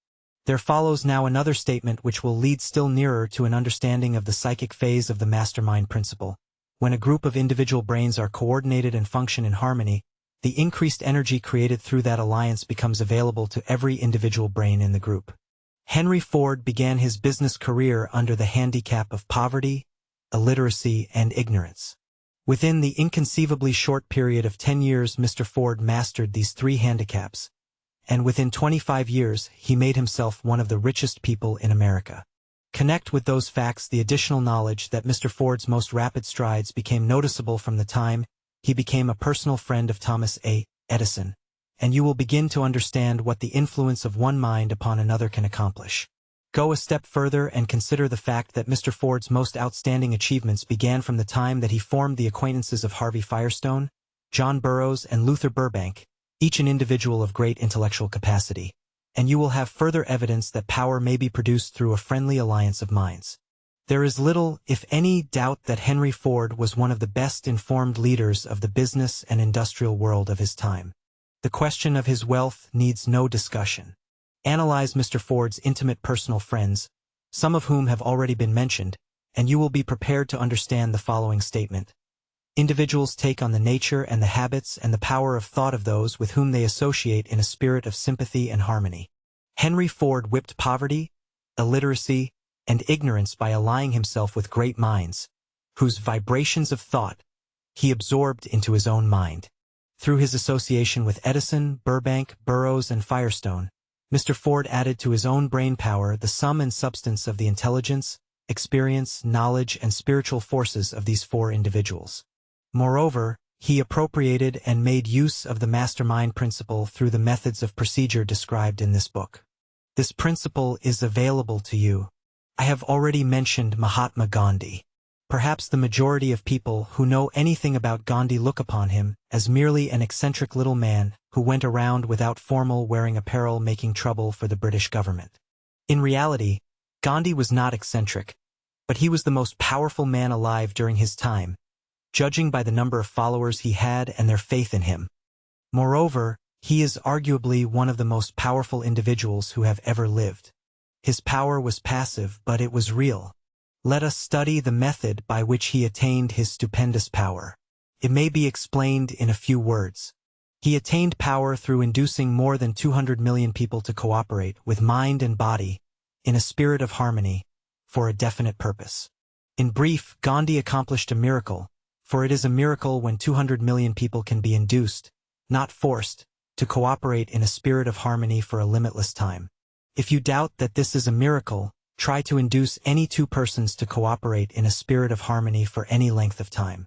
There follows now another statement which will lead still nearer to an understanding of the psychic phase of the mastermind principle. When a group of individual brains are coordinated and function in harmony, the increased energy created through that alliance becomes available to every individual brain in the group. Henry Ford began his business career under the handicap of poverty, illiteracy, and ignorance. Within the inconceivably short period of 10 years, Mr. Ford mastered these three handicaps, and within 25 years, he made himself one of the richest people in America. Connect with those facts the additional knowledge that Mr. Ford's most rapid strides became noticeable from the time he became a personal friend of Thomas A. Edison, and you will begin to understand what the influence of one mind upon another can accomplish. Go a step further and consider the fact that Mr. Ford's most outstanding achievements began from the time that he formed the acquaintances of Harvey Firestone, John Burroughs, and Luther Burbank, each an individual of great intellectual capacity, and you will have further evidence that power may be produced through a friendly alliance of minds. There is little, if any, doubt that Henry Ford was one of the best-informed leaders of the business and industrial world of his time. The question of his wealth needs no discussion. Analyze Mr. Ford's intimate personal friends, some of whom have already been mentioned, and you will be prepared to understand the following statement. Individuals take on the nature and the habits and the power of thought of those with whom they associate in a spirit of sympathy and harmony. Henry Ford whipped poverty, illiteracy, and ignorance by allying himself with great minds, whose vibrations of thought he absorbed into his own mind. Through his association with Edison, Burbank, Burroughs, and Firestone, Mr. Ford added to his own brain power the sum and substance of the intelligence, experience, knowledge, and spiritual forces of these four individuals. Moreover, he appropriated and made use of the mastermind principle through the methods of procedure described in this book. This principle is available to you. I have already mentioned Mahatma Gandhi. Perhaps the majority of people who know anything about Gandhi look upon him as merely an eccentric little man who went around without formal wearing apparel making trouble for the British government. In reality, Gandhi was not eccentric, but he was the most powerful man alive during his time, judging by the number of followers he had and their faith in him. Moreover, he is arguably one of the most powerful individuals who have ever lived. His power was passive, but it was real. Let us study the method by which he attained his stupendous power. It may be explained in a few words. He attained power through inducing more than 200 million people to cooperate with mind and body, in a spirit of harmony, for a definite purpose. In brief, Gandhi accomplished a miracle, for it is a miracle when 200 million people can be induced, not forced, to cooperate in a spirit of harmony for a limitless time. If you doubt that this is a miracle, try to induce any two persons to cooperate in a spirit of harmony for any length of time.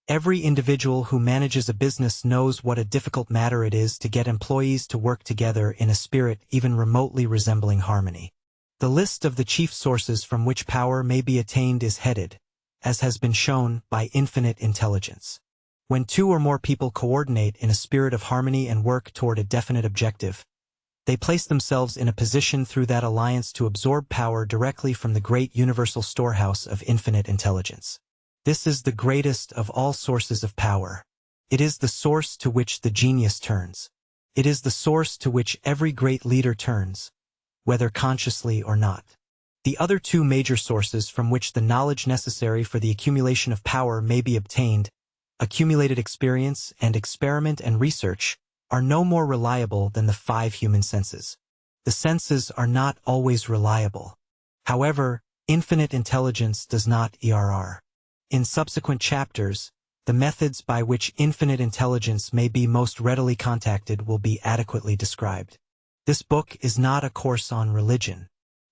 Every individual who manages a business knows what a difficult matter it is to get employees to work together in a spirit even remotely resembling harmony. The list of the chief sources from which power may be attained is headed, as has been shown, by infinite intelligence. When two or more people coordinate in a spirit of harmony and work toward a definite objective, they place themselves in a position through that alliance to absorb power directly from the great universal storehouse of infinite intelligence. This is the greatest of all sources of power. It is the source to which the genius turns. It is the source to which every great leader turns, whether consciously or not. The other two major sources from which the knowledge necessary for the accumulation of power may be obtained, accumulated experience and experiment and research, are no more reliable than the 5 human senses. The senses are not always reliable. However, infinite intelligence does not err. In subsequent chapters, the methods by which infinite intelligence may be most readily contacted will be adequately described. This book is not a course on religion.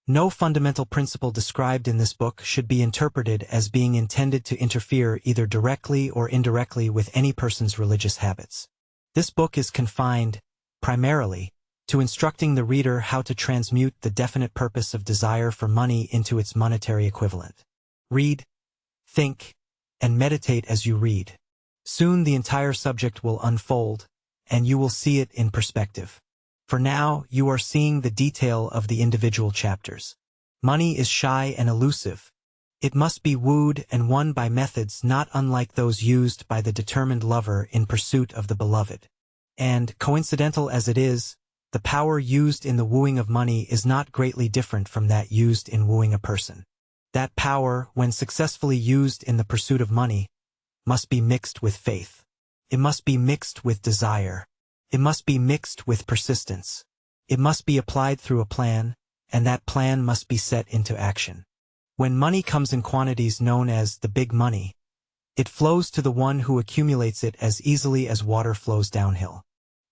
No fundamental principle described in this book should be interpreted as being intended to interfere either directly or indirectly with any person's religious habits. This book is confined, primarily, to instructing the reader how to transmute the definite purpose of desire for money into its monetary equivalent. Read, think, and meditate as you read. Soon the entire subject will unfold, and you will see it in perspective. For now, you are seeing the detail of the individual chapters. Money is shy and elusive. It must be wooed and won by methods not unlike those used by the determined lover in pursuit of the beloved. And, coincidental as it is, the power used in the wooing of money is not greatly different from that used in wooing a person. That power, when successfully used in the pursuit of money, must be mixed with faith. It must be mixed with desire. It must be mixed with persistence. It must be applied through a plan, and that plan must be set into action. When money comes in quantities known as the big money, it flows to the one who accumulates it as easily as water flows downhill.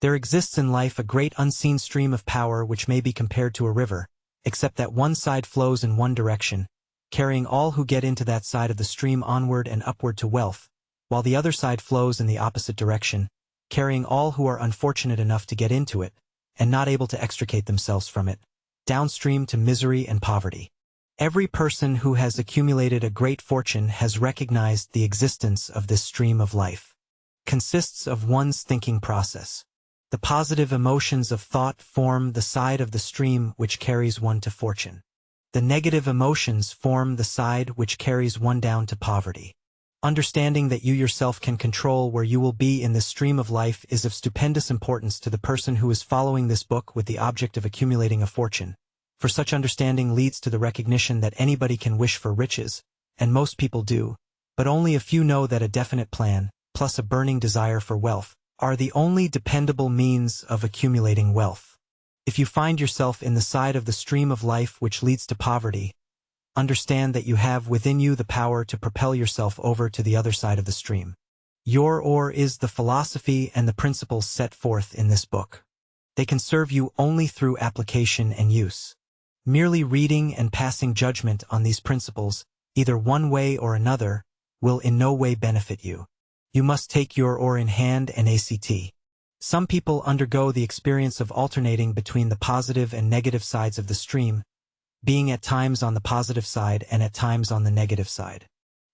There exists in life a great unseen stream of power which may be compared to a river, except that one side flows in one direction, carrying all who get into that side of the stream onward and upward to wealth, while the other side flows in the opposite direction, carrying all who are unfortunate enough to get into it, and not able to extricate themselves from it, downstream to misery and poverty. Every person who has accumulated a great fortune has recognized the existence of this stream of life. Consists of one's thinking process. The positive emotions of thought form the side of the stream which carries one to fortune. The negative emotions form the side which carries one down to poverty. Understanding that you yourself can control where you will be in this stream of life is of stupendous importance to the person who is following this book with the object of accumulating a fortune, for such understanding leads to the recognition that anybody can wish for riches, and most people do, but only a few know that a definite plan, plus a burning desire for wealth, are the only dependable means of accumulating wealth. If you find yourself in the side of the stream of life which leads to poverty, understand that you have within you the power to propel yourself over to the other side of the stream. Your oar is the philosophy and the principles set forth in this book. They can serve you only through application and use. Merely reading and passing judgment on these principles, either one way or another, will in no way benefit you. You must take your oar in hand and act. Some people undergo the experience of alternating between the positive and negative sides of the stream, being at times on the positive side and at times on the negative side.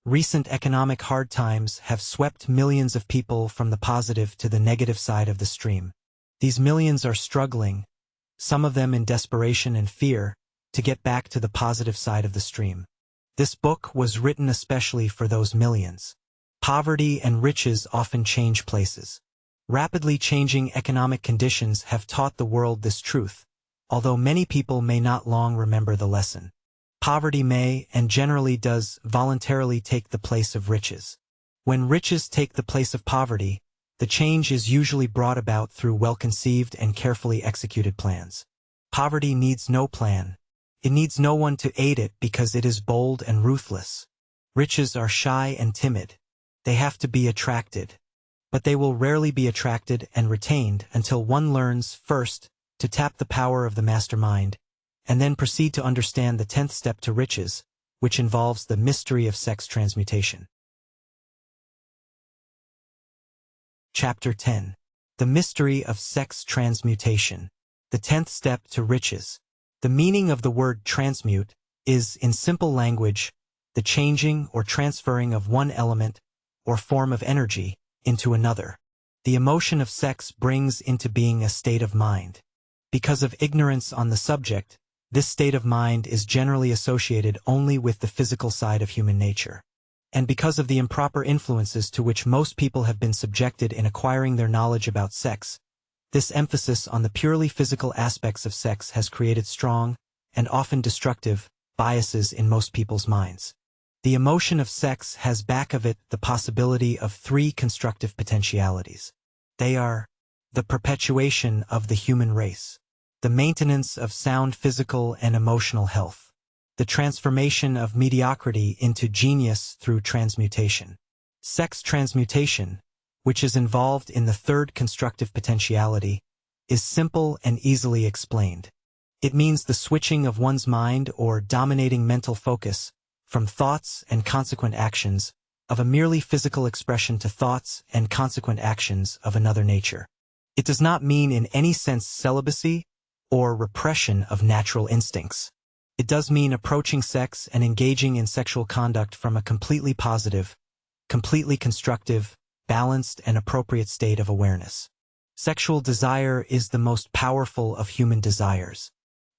Recent economic hard times have swept millions of people from the positive to the negative side of the stream. These millions are struggling, some of them in desperation and fear, to get back to the positive side of the stream. This book was written especially for those millions. Poverty and riches often change places. Rapidly changing economic conditions have taught the world this truth, although many people may not long remember the lesson. Poverty may, and generally does, voluntarily take the place of riches. When riches take the place of poverty, the change is usually brought about through well-conceived and carefully executed plans. Poverty needs no plan. It needs no one to aid it because it is bold and ruthless. Riches are shy and timid. They have to be attracted. But they will rarely be attracted and retained until one learns, first, to tap the power of the mastermind, and then proceed to understand the 10th step to riches, which involves the mystery of sex transmutation. Chapter 10. The Mystery of Sex Transmutation. The 10th Step to Riches. The meaning of the word transmute is, in simple language, the changing or transferring of one element or form of energy into another. The emotion of sex brings into being a state of mind. Because of ignorance on the subject, this state of mind is generally associated only with the physical side of human nature. And because of the improper influences to which most people have been subjected in acquiring their knowledge about sex, this emphasis on the purely physical aspects of sex has created strong, and often destructive, biases in most people's minds. The emotion of sex has back of it the possibility of 3 constructive potentialities. They are the perpetuation of the human race, the maintenance of sound physical and emotional health, the transformation of mediocrity into genius through transmutation. Sex transmutation, which is involved in the third constructive potentiality, is simple and easily explained. It means the switching of one's mind or dominating mental focus from thoughts and consequent actions of a merely physical expression to thoughts and consequent actions of another nature. It does not mean in any sense celibacy or repression of natural instincts. It does mean approaching sex and engaging in sexual conduct from a completely positive, completely constructive, balanced and appropriate state of awareness. Sexual desire is the most powerful of human desires.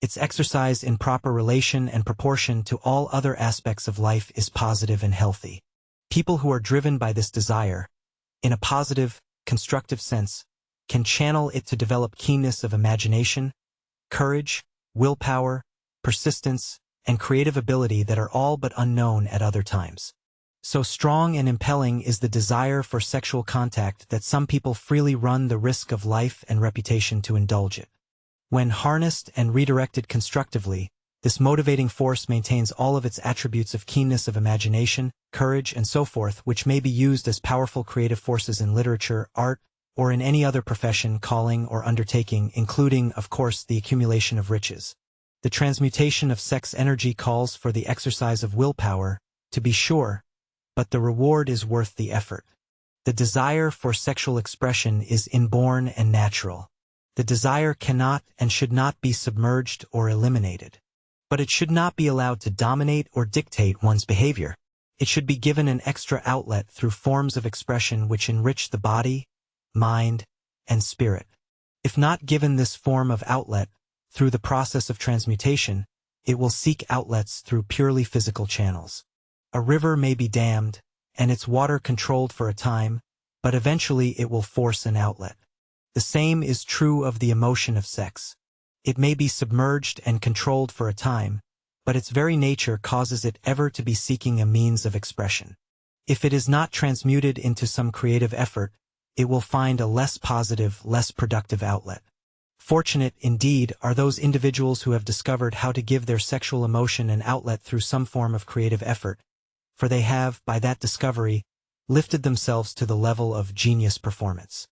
Its exercise in proper relation and proportion to all other aspects of life is positive and healthy. People who are driven by this desire, in a positive, constructive sense, can channel it to develop keenness of imagination, courage, willpower, persistence, and creative ability that are all but unknown at other times. So strong and impelling is the desire for sexual contact that some people freely run the risk of life and reputation to indulge it. When harnessed and redirected constructively, this motivating force maintains all of its attributes of keenness of imagination, courage, and so forth, which may be used as powerful creative forces in literature, art, or in any other profession, calling, or undertaking, including, of course, the accumulation of riches. The transmutation of sex energy calls for the exercise of willpower, to be sure, but the reward is worth the effort. The desire for sexual expression is inborn and natural. The desire cannot and should not be submerged or eliminated. But it should not be allowed to dominate or dictate one's behavior. It should be given an extra outlet through forms of expression which enrich the body, mind, and spirit. If not given this form of outlet, through the process of transmutation, it will seek outlets through purely physical channels. A river may be dammed, and its water controlled for a time, but eventually it will force an outlet. The same is true of the emotion of sex. It may be submerged and controlled for a time, but its very nature causes it ever to be seeking a means of expression. If it is not transmuted into some creative effort, it will find a less positive, less productive outlet. Fortunate, indeed, are those individuals who have discovered how to give their sexual emotion an outlet through some form of creative effort, for they have, by that discovery, lifted themselves to the level of genius performance.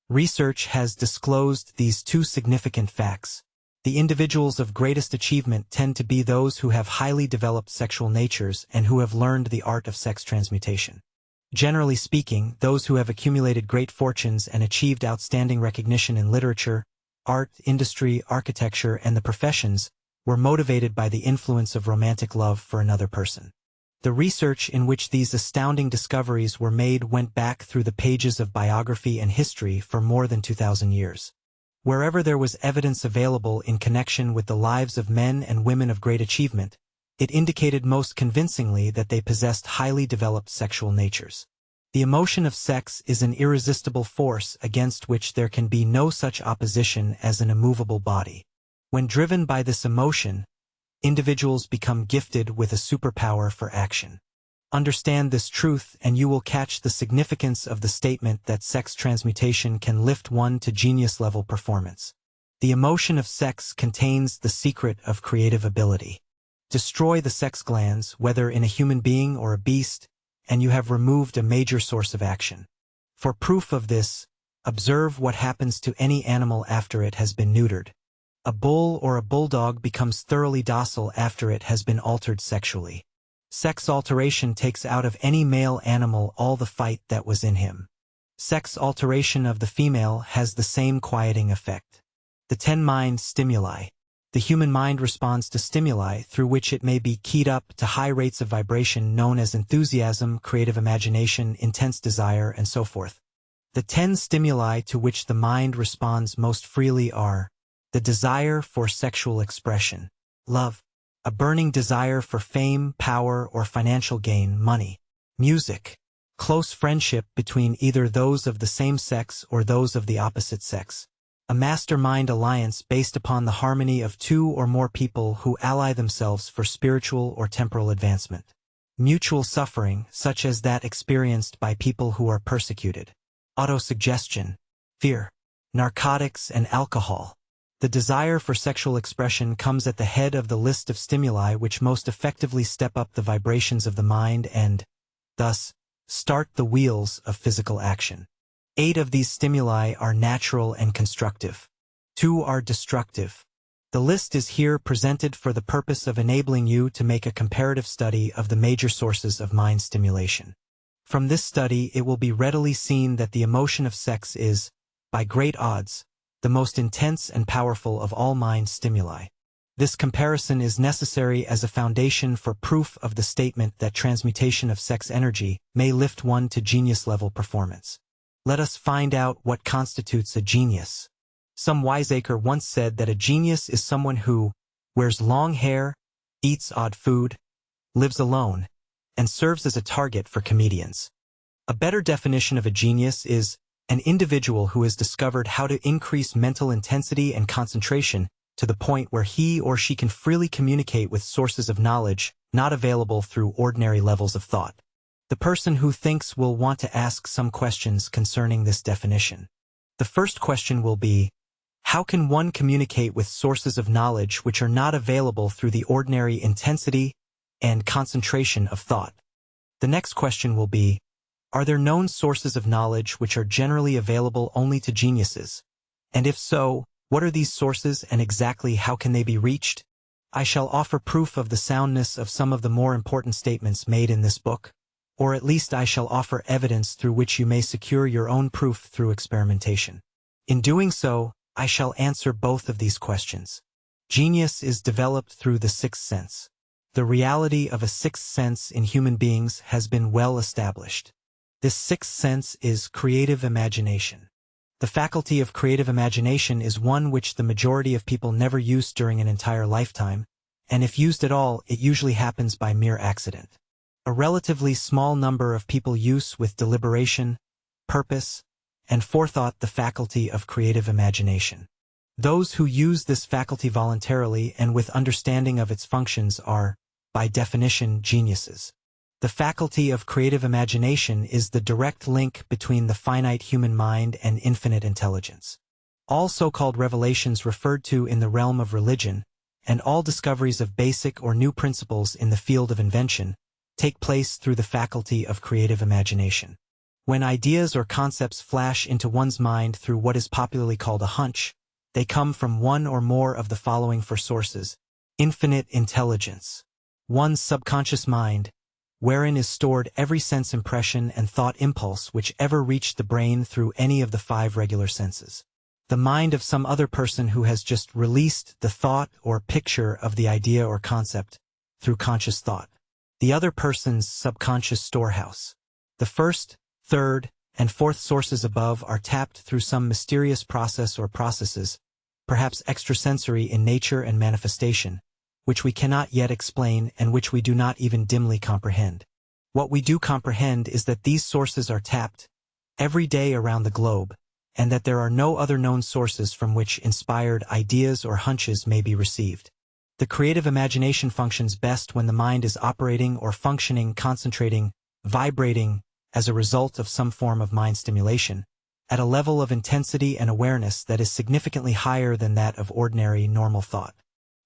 Research has disclosed these two significant facts. The individuals of greatest achievement tend to be those who have highly developed sexual natures and who have learned the art of sex transmutation. Generally speaking, those who have accumulated great fortunes and achieved outstanding recognition in literature, art, industry, architecture, and the professions were motivated by the influence of romantic love for another person. The research in which these astounding discoveries were made went back through the pages of biography and history for more than 2,000 years. Wherever there was evidence available in connection with the lives of men and women of great achievement, it indicated most convincingly that they possessed highly developed sexual natures. The emotion of sex is an irresistible force against which there can be no such opposition as an immovable body. When driven by this emotion, individuals become gifted with a superpower for action. Understand this truth and you will catch the significance of the statement that sex transmutation can lift one to genius-level performance. The emotion of sex contains the secret of creative ability. Destroy the sex glands, whether in a human being or a beast, and you have removed a major source of action. For proof of this, observe what happens to any animal after it has been neutered. A bull or a bulldog becomes thoroughly docile after it has been altered sexually. Sex alteration takes out of any male animal all the fight that was in him. Sex alteration of the female has the same quieting effect. The 10 mind stimuli. The human mind responds to stimuli through which it may be keyed up to high rates of vibration known as enthusiasm, creative imagination, intense desire, and so forth. The 10 stimuli to which the mind responds most freely are the desire for sexual expression, love, a burning desire for fame, power, or financial gain, money, music, close friendship between either those of the same sex or those of the opposite sex, a mastermind alliance based upon the harmony of 2 or more people who ally themselves for spiritual or temporal advancement, mutual suffering such as that experienced by people who are persecuted, autosuggestion, fear, narcotics, and alcohol. The desire for sexual expression comes at the head of the list of stimuli which most effectively step up the vibrations of the mind and, thus, start the wheels of physical action. 8 of these stimuli are natural and constructive. 2 are destructive. The list is here presented for the purpose of enabling you to make a comparative study of the major sources of mind stimulation. From this study, it will be readily seen that the emotion of sex is, by great odds, the most intense and powerful of all mind stimuli. This comparison is necessary as a foundation for proof of the statement that transmutation of sex energy may lift one to genius-level performance. Let us find out what constitutes a genius. Some wiseacre once said that a genius is someone who wears long hair, eats odd food, lives alone, and serves as a target for comedians. A better definition of a genius is an individual who has discovered how to increase mental intensity and concentration to the point where he or she can freely communicate with sources of knowledge not available through ordinary levels of thought. The person who thinks will want to ask some questions concerning this definition. The first question will be, how can one communicate with sources of knowledge which are not available through the ordinary intensity and concentration of thought? The next question will be, are there known sources of knowledge which are generally available only to geniuses? And if so, what are these sources and exactly how can they be reached? I shall offer proof of the soundness of some of the more important statements made in this book, or at least I shall offer evidence through which you may secure your own proof through experimentation. In doing so, I shall answer both of these questions. Genius is developed through the sixth sense. The reality of a sixth sense in human beings has been well established. This sixth sense is creative imagination. The faculty of creative imagination is one which the majority of people never use during an entire lifetime, and if used at all, it usually happens by mere accident. A relatively small number of people use with deliberation, purpose, and forethought the faculty of creative imagination. Those who use this faculty voluntarily and with understanding of its functions are, by definition, geniuses. The faculty of creative imagination is the direct link between the finite human mind and infinite intelligence. All so-called revelations referred to in the realm of religion, and all discoveries of basic or new principles in the field of invention, take place through the faculty of creative imagination. When ideas or concepts flash into one's mind through what is popularly called a hunch, they come from one or more of the following four sources: infinite intelligence, one's subconscious mind, wherein is stored every sense impression and thought impulse which ever reached the brain through any of the 5 regular senses. The mind of some other person who has just released the thought or picture of the idea or concept through conscious thought. The other person's subconscious storehouse. The first, third, and fourth sources above are tapped through some mysterious process or processes, perhaps extrasensory in nature and manifestation, which we cannot yet explain and which we do not even dimly comprehend. What we do comprehend is that these sources are tapped every day around the globe, and that there are no other known sources from which inspired ideas or hunches may be received. The creative imagination functions best when the mind is operating or functioning, concentrating, vibrating, as a result of some form of mind stimulation, at a level of intensity and awareness that is significantly higher than that of ordinary, normal thought.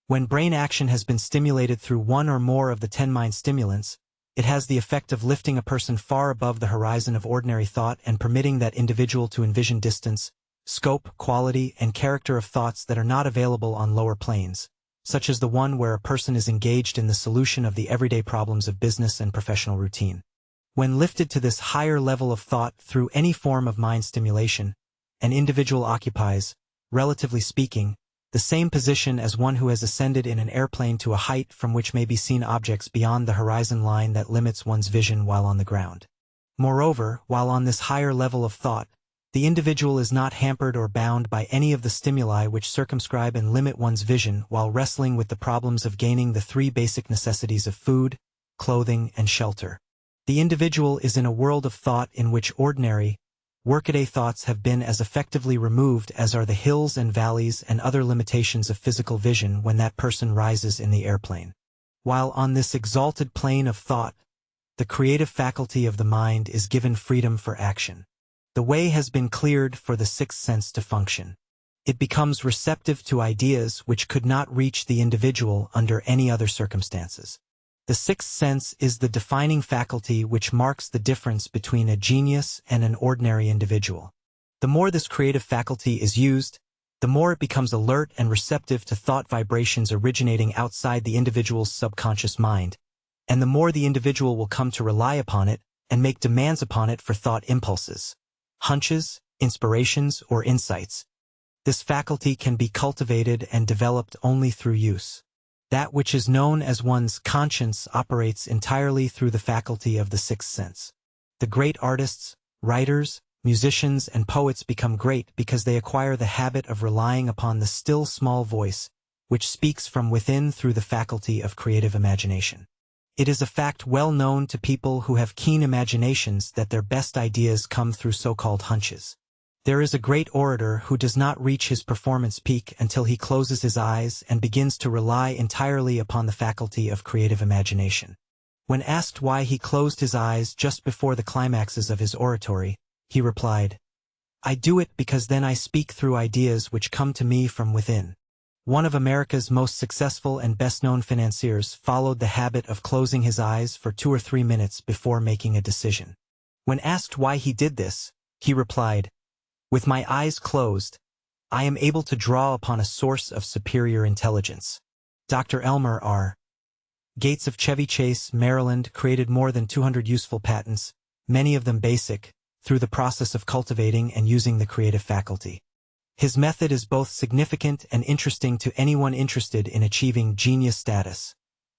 When brain action has been stimulated through one or more of the 10 mind stimulants, it has the effect of lifting a person far above the horizon of ordinary thought and permitting that individual to envision distance, scope, quality, and character of thoughts that are not available on lower planes, such as the one where a person is engaged in the solution of the everyday problems of business and professional routine. When lifted to this higher level of thought through any form of mind stimulation, an individual occupies, relatively speaking, the same position as one who has ascended in an airplane to a height from which may be seen objects beyond the horizon line that limits one's vision while on the ground. Moreover, while on this higher level of thought, the individual is not hampered or bound by any of the stimuli which circumscribe and limit one's vision while wrestling with the problems of gaining the 3 basic necessities of food, clothing, and shelter. The individual is in a world of thought in which ordinary, workaday thoughts have been as effectively removed as are the hills and valleys and other limitations of physical vision when that person rises in the airplane. While on this exalted plane of thought, the creative faculty of the mind is given freedom for action. The way has been cleared for the sixth sense to function. It becomes receptive to ideas which could not reach the individual under any other circumstances. The sixth sense is the defining faculty which marks the difference between a genius and an ordinary individual. The more this creative faculty is used, the more it becomes alert and receptive to thought vibrations originating outside the individual's subconscious mind, and the more the individual will come to rely upon it and make demands upon it for thought impulses, hunches, inspirations, or insights. This faculty can be cultivated and developed only through use. That which is known as one's conscience operates entirely through the faculty of the sixth sense. The great artists, writers, musicians, and poets become great because they acquire the habit of relying upon the still small voice, which speaks from within through the faculty of creative imagination. It is a fact well known to people who have keen imaginations that their best ideas come through so-called hunches. There is a great orator who does not reach his performance peak until he closes his eyes and begins to rely entirely upon the faculty of creative imagination. When asked why he closed his eyes just before the climaxes of his oratory, he replied, "I do it because then I speak through ideas which come to me from within." One of America's most successful and best-known financiers followed the habit of closing his eyes for 2 or 3 minutes before making a decision. When asked why he did this, he replied, "With my eyes closed, I am able to draw upon a source of superior intelligence." Dr. Elmer R. Gates of Chevy Chase, Maryland, created more than 200 useful patents, many of them basic, through the process of cultivating and using the creative faculty. His method is both significant and interesting to anyone interested in achieving genius status,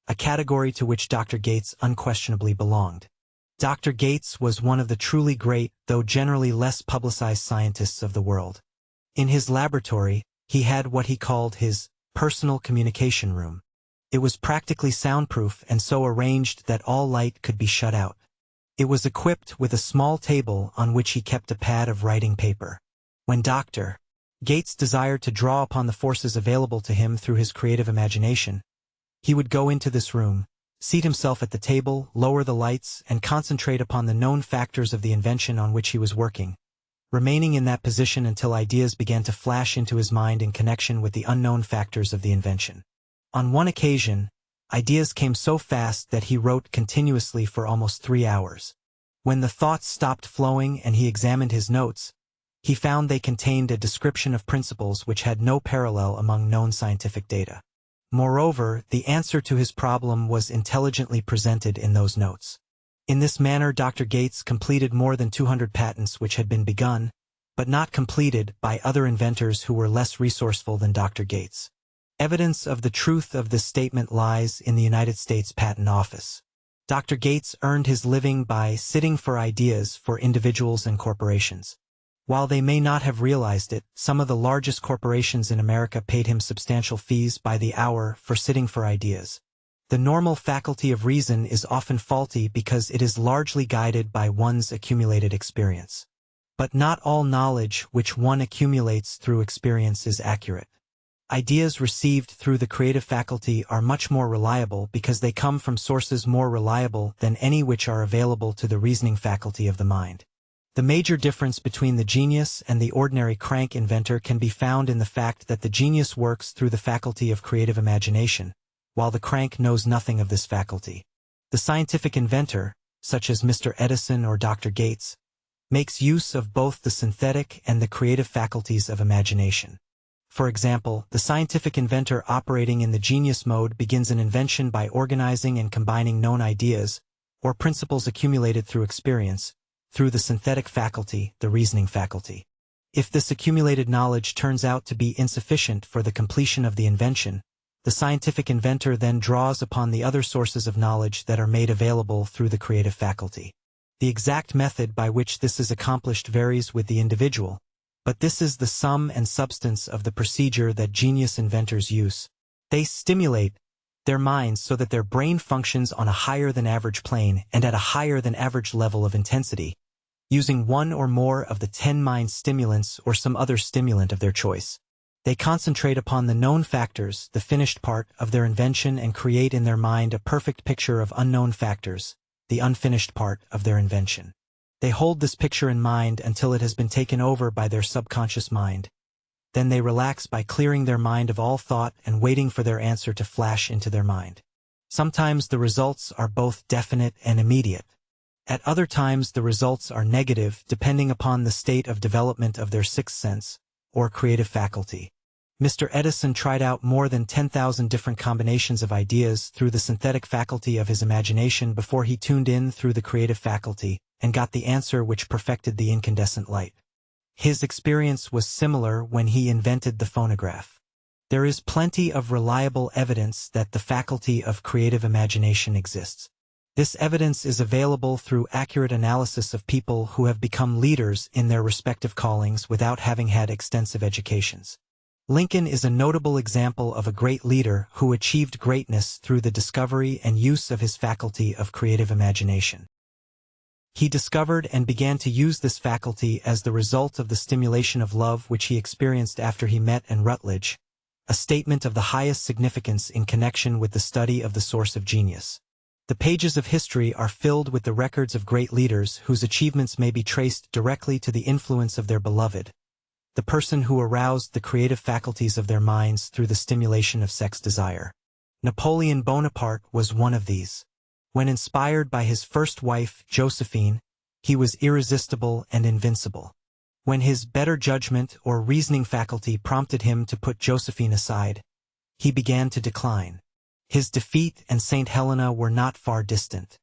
a category to which Dr. Gates unquestionably belonged. Dr. Gates was one of the truly great, though generally less publicized scientists of the world. In his laboratory, he had what he called his personal communication room. It was practically soundproof and so arranged that all light could be shut out. It was equipped with a small table on which he kept a pad of writing paper. When Dr. Gates desired to draw upon the forces available to him through his creative imagination, he would go into this room, seat himself at the table, lower the lights, and concentrate upon the known factors of the invention on which he was working, remaining in that position until ideas began to flash into his mind in connection with the unknown factors of the invention. On one occasion, ideas came so fast that he wrote continuously for almost 3 hours. When the thoughts stopped flowing and he examined his notes, he found they contained a description of principles which had no parallel among known scientific data. Moreover, the answer to his problem was intelligently presented in those notes. In this manner, Dr. Gates completed more than 200 patents which had been begun, but not completed, by other inventors who were less resourceful than Dr. Gates. Evidence of the truth of this statement lies in the United States Patent Office. Dr. Gates earned his living by sitting for ideas for individuals and corporations. While they may not have realized it, some of the largest corporations in America paid him substantial fees by the hour for sitting for ideas. The normal faculty of reason is often faulty because it is largely guided by one's accumulated experience. But not all knowledge which one accumulates through experience is accurate. Ideas received through the creative faculty are much more reliable because they come from sources more reliable than any which are available to the reasoning faculty of the mind. The major difference between the genius and the ordinary crank inventor can be found in the fact that the genius works through the faculty of creative imagination, while the crank knows nothing of this faculty. The scientific inventor, such as Mr. Edison or Dr. Gates, makes use of both the synthetic and the creative faculties of imagination. For example, the scientific inventor operating in the genius mode begins an invention by organizing and combining known ideas, or principles accumulated through experience, through the synthetic faculty, the reasoning faculty. If this accumulated knowledge turns out to be insufficient for the completion of the invention, the scientific inventor then draws upon the other sources of knowledge that are made available through the creative faculty. The exact method by which this is accomplished varies with the individual, but this is the sum and substance of the procedure that genius inventors use. They stimulate their minds so that their brain functions on a higher than average plane and at a higher than average level of intensity, using one or more of the 10 mind stimulants or some other stimulant of their choice. They concentrate upon the known factors, the finished part of their invention, and create in their mind a perfect picture of unknown factors, the unfinished part of their invention. They hold this picture in mind until it has been taken over by their subconscious mind. Then they relax by clearing their mind of all thought and waiting for their answer to flash into their mind. Sometimes the results are both definite and immediate. At other times the results are negative depending upon the state of development of their sixth sense, or creative faculty. Mr. Edison tried out more than 10,000 different combinations of ideas through the synthetic faculty of his imagination before he tuned in through the creative faculty, and got the answer which perfected the incandescent light. His experience was similar when he invented the phonograph. There is plenty of reliable evidence that the faculty of creative imagination exists. This evidence is available through accurate analysis of people who have become leaders in their respective callings without having had extensive educations. Lincoln is a notable example of a great leader who achieved greatness through the discovery and use of his faculty of creative imagination. He discovered and began to use this faculty as the result of the stimulation of love which he experienced after he met Anne Rutledge, a statement of the highest significance in connection with the study of the source of genius. The pages of history are filled with the records of great leaders whose achievements may be traced directly to the influence of their beloved, the person who aroused the creative faculties of their minds through the stimulation of sex desire. Napoleon Bonaparte was one of these. When inspired by his first wife, Josephine, he was irresistible and invincible. When his better judgment or reasoning faculty prompted him to put Josephine aside, he began to decline. His defeat and St. Helena were not far distant.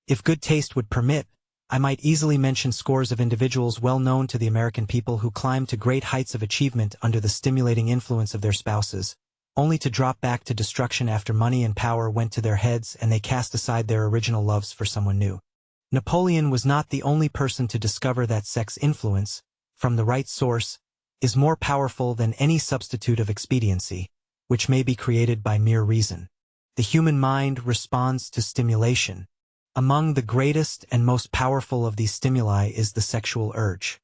If good taste would permit, I might easily mention scores of individuals well known to the American people who climbed to great heights of achievement under the stimulating influence of their spouses, only to drop back to destruction after money and power went to their heads and they cast aside their original loves for someone new. Napoleon was not the only person to discover that sex influence, from the right source, is more powerful than any substitute of expediency, which may be created by mere reason. The human mind responds to stimulation. Among the greatest and most powerful of these stimuli is the sexual urge.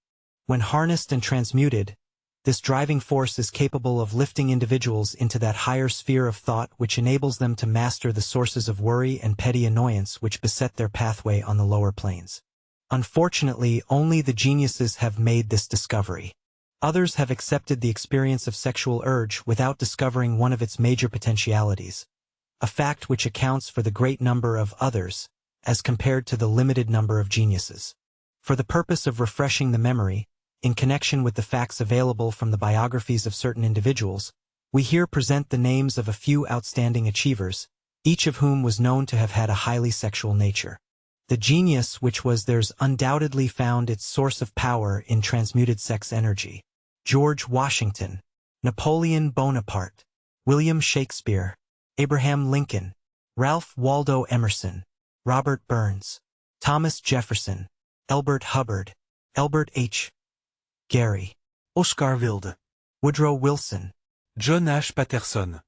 When harnessed and transmuted, this driving force is capable of lifting individuals into that higher sphere of thought which enables them to master the sources of worry and petty annoyance which beset their pathway on the lower planes. Unfortunately, only the geniuses have made this discovery. Others have accepted the experience of sexual urge without discovering one of its major potentialities, a fact which accounts for the great number of others, as compared to the limited number of geniuses. For the purpose of refreshing the memory, in connection with the facts available from the biographies of certain individuals, we here present the names of a few outstanding achievers, each of whom was known to have had a highly sexual nature. The genius which was theirs undoubtedly found its source of power in transmuted sex energy. George Washington, Napoleon Bonaparte, William Shakespeare, Abraham Lincoln, Ralph Waldo Emerson, Robert Burns, Thomas Jefferson, Elbert Hubbard, Elbert H. Gary, Oscar Wilde, Woodrow Wilson, John H. Patterson,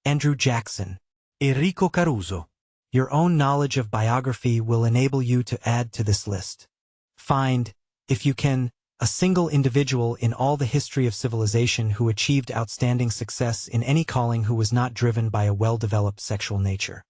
Andrew Jackson, Enrico Caruso. Your own knowledge of biography will enable you to add to this list. Find, if you can, a single individual in all the history of civilization who achieved outstanding success in any calling who was not driven by a well-developed sexual nature.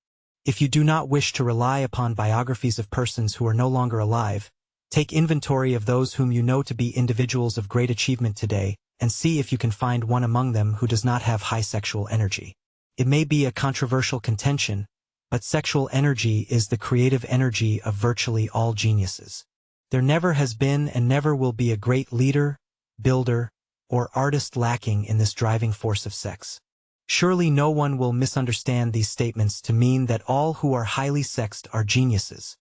If you do not wish to rely upon biographies of persons who are no longer alive, take inventory of those whom you know to be individuals of great achievement today, and see if you can find one among them who does not have high sexual energy. It may be a controversial contention, but sexual energy is the creative energy of virtually all geniuses. There never has been and never will be a great leader, builder, or artist lacking in this driving force of sex. Surely no one will misunderstand these statements to mean that all who are highly sexed are geniuses.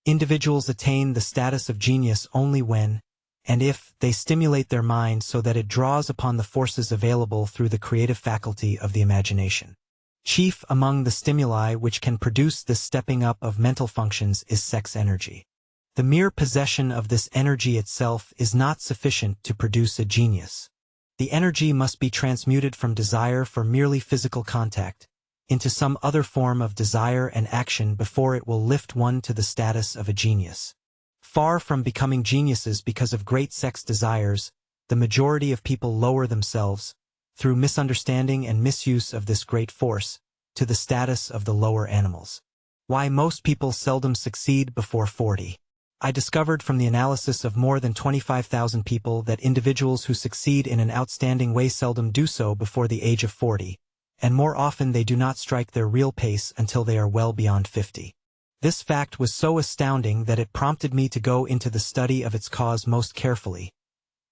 Individuals attain the status of genius only when, and if, they stimulate their mind so that it draws upon the forces available through the creative faculty of the imagination. Chief among the stimuli which can produce this stepping up of mental functions is sex energy. The mere possession of this energy itself is not sufficient to produce a genius. The energy must be transmuted from desire for merely physical contact into some other form of desire and action before it will lift one to the status of a genius. Far from becoming geniuses because of great sex desires, the majority of people lower themselves, through misunderstanding and misuse of this great force, to the status of the lower animals. Why most people seldom succeed before 40. I discovered from the analysis of more than 25,000 people that individuals who succeed in an outstanding way seldom do so before the age of 40, and more often they do not strike their real pace until they are well beyond 50. This fact was so astounding that it prompted me to go into the study of its cause most carefully,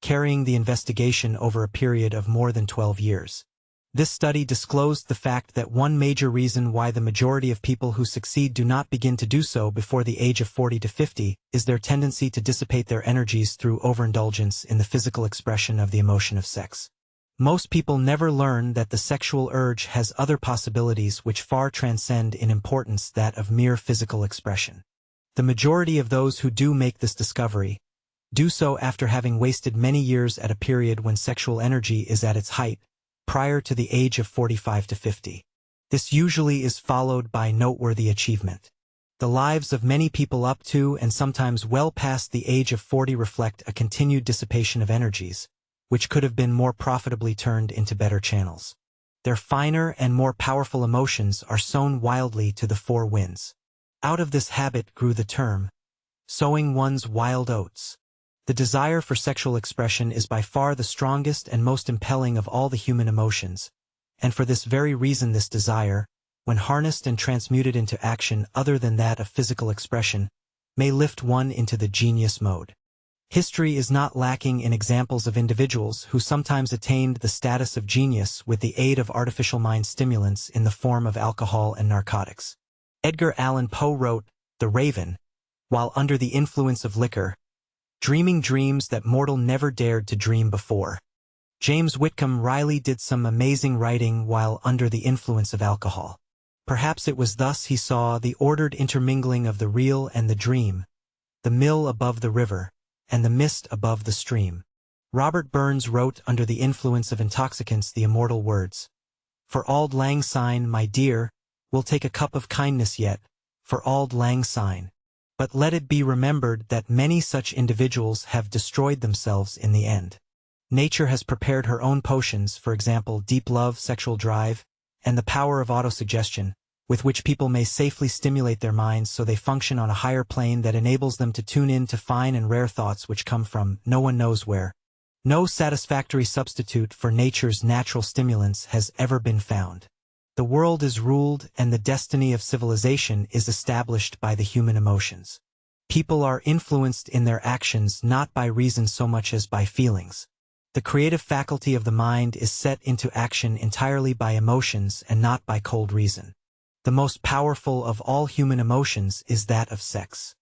carrying the investigation over a period of more than 12 years. This study disclosed the fact that one major reason why the majority of people who succeed do not begin to do so before the age of 40 to 50 is their tendency to dissipate their energies through overindulgence in the physical expression of the emotion of sex. Most people never learn that the sexual urge has other possibilities which far transcend in importance that of mere physical expression. The majority of those who do make this discovery do so after having wasted many years at a period when sexual energy is at its height, prior to the age of 45 to 50. This usually is followed by noteworthy achievement. The lives of many people up to and sometimes well past the age of 40 reflect a continued dissipation of energies, which could have been more profitably turned into better channels. Their finer and more powerful emotions are sown wildly to the four winds. Out of this habit grew the term, sowing one's wild oats. The desire for sexual expression is by far the strongest and most impelling of all the human emotions, and for this very reason this desire, when harnessed and transmuted into action other than that of physical expression, may lift one into the genius mode. History is not lacking in examples of individuals who sometimes attained the status of genius with the aid of artificial mind stimulants in the form of alcohol and narcotics. Edgar Allan Poe wrote, "The Raven," while under the influence of liquor, dreaming dreams that mortal never dared to dream before. James Whitcomb Riley did some amazing writing while under the influence of alcohol. Perhaps it was thus he saw the ordered intermingling of the real and the dream, the mill above the river, and the mist above the stream. Robert Burns wrote under the influence of intoxicants the immortal words, "For auld lang syne, my dear, we'll take a cup of kindness yet, for auld lang syne." But let it be remembered that many such individuals have destroyed themselves in the end. Nature has prepared her own potions, for example, deep love, sexual drive, and the power of autosuggestion, with which people may safely stimulate their minds so they function on a higher plane that enables them to tune in to fine and rare thoughts which come from no one knows where. No satisfactory substitute for nature's natural stimulants has ever been found. The world is ruled and the destiny of civilization is established by the human emotions. People are influenced in their actions not by reason so much as by feelings. The creative faculty of the mind is set into action entirely by emotions and not by cold reason. The most powerful of all human emotions is that of sex.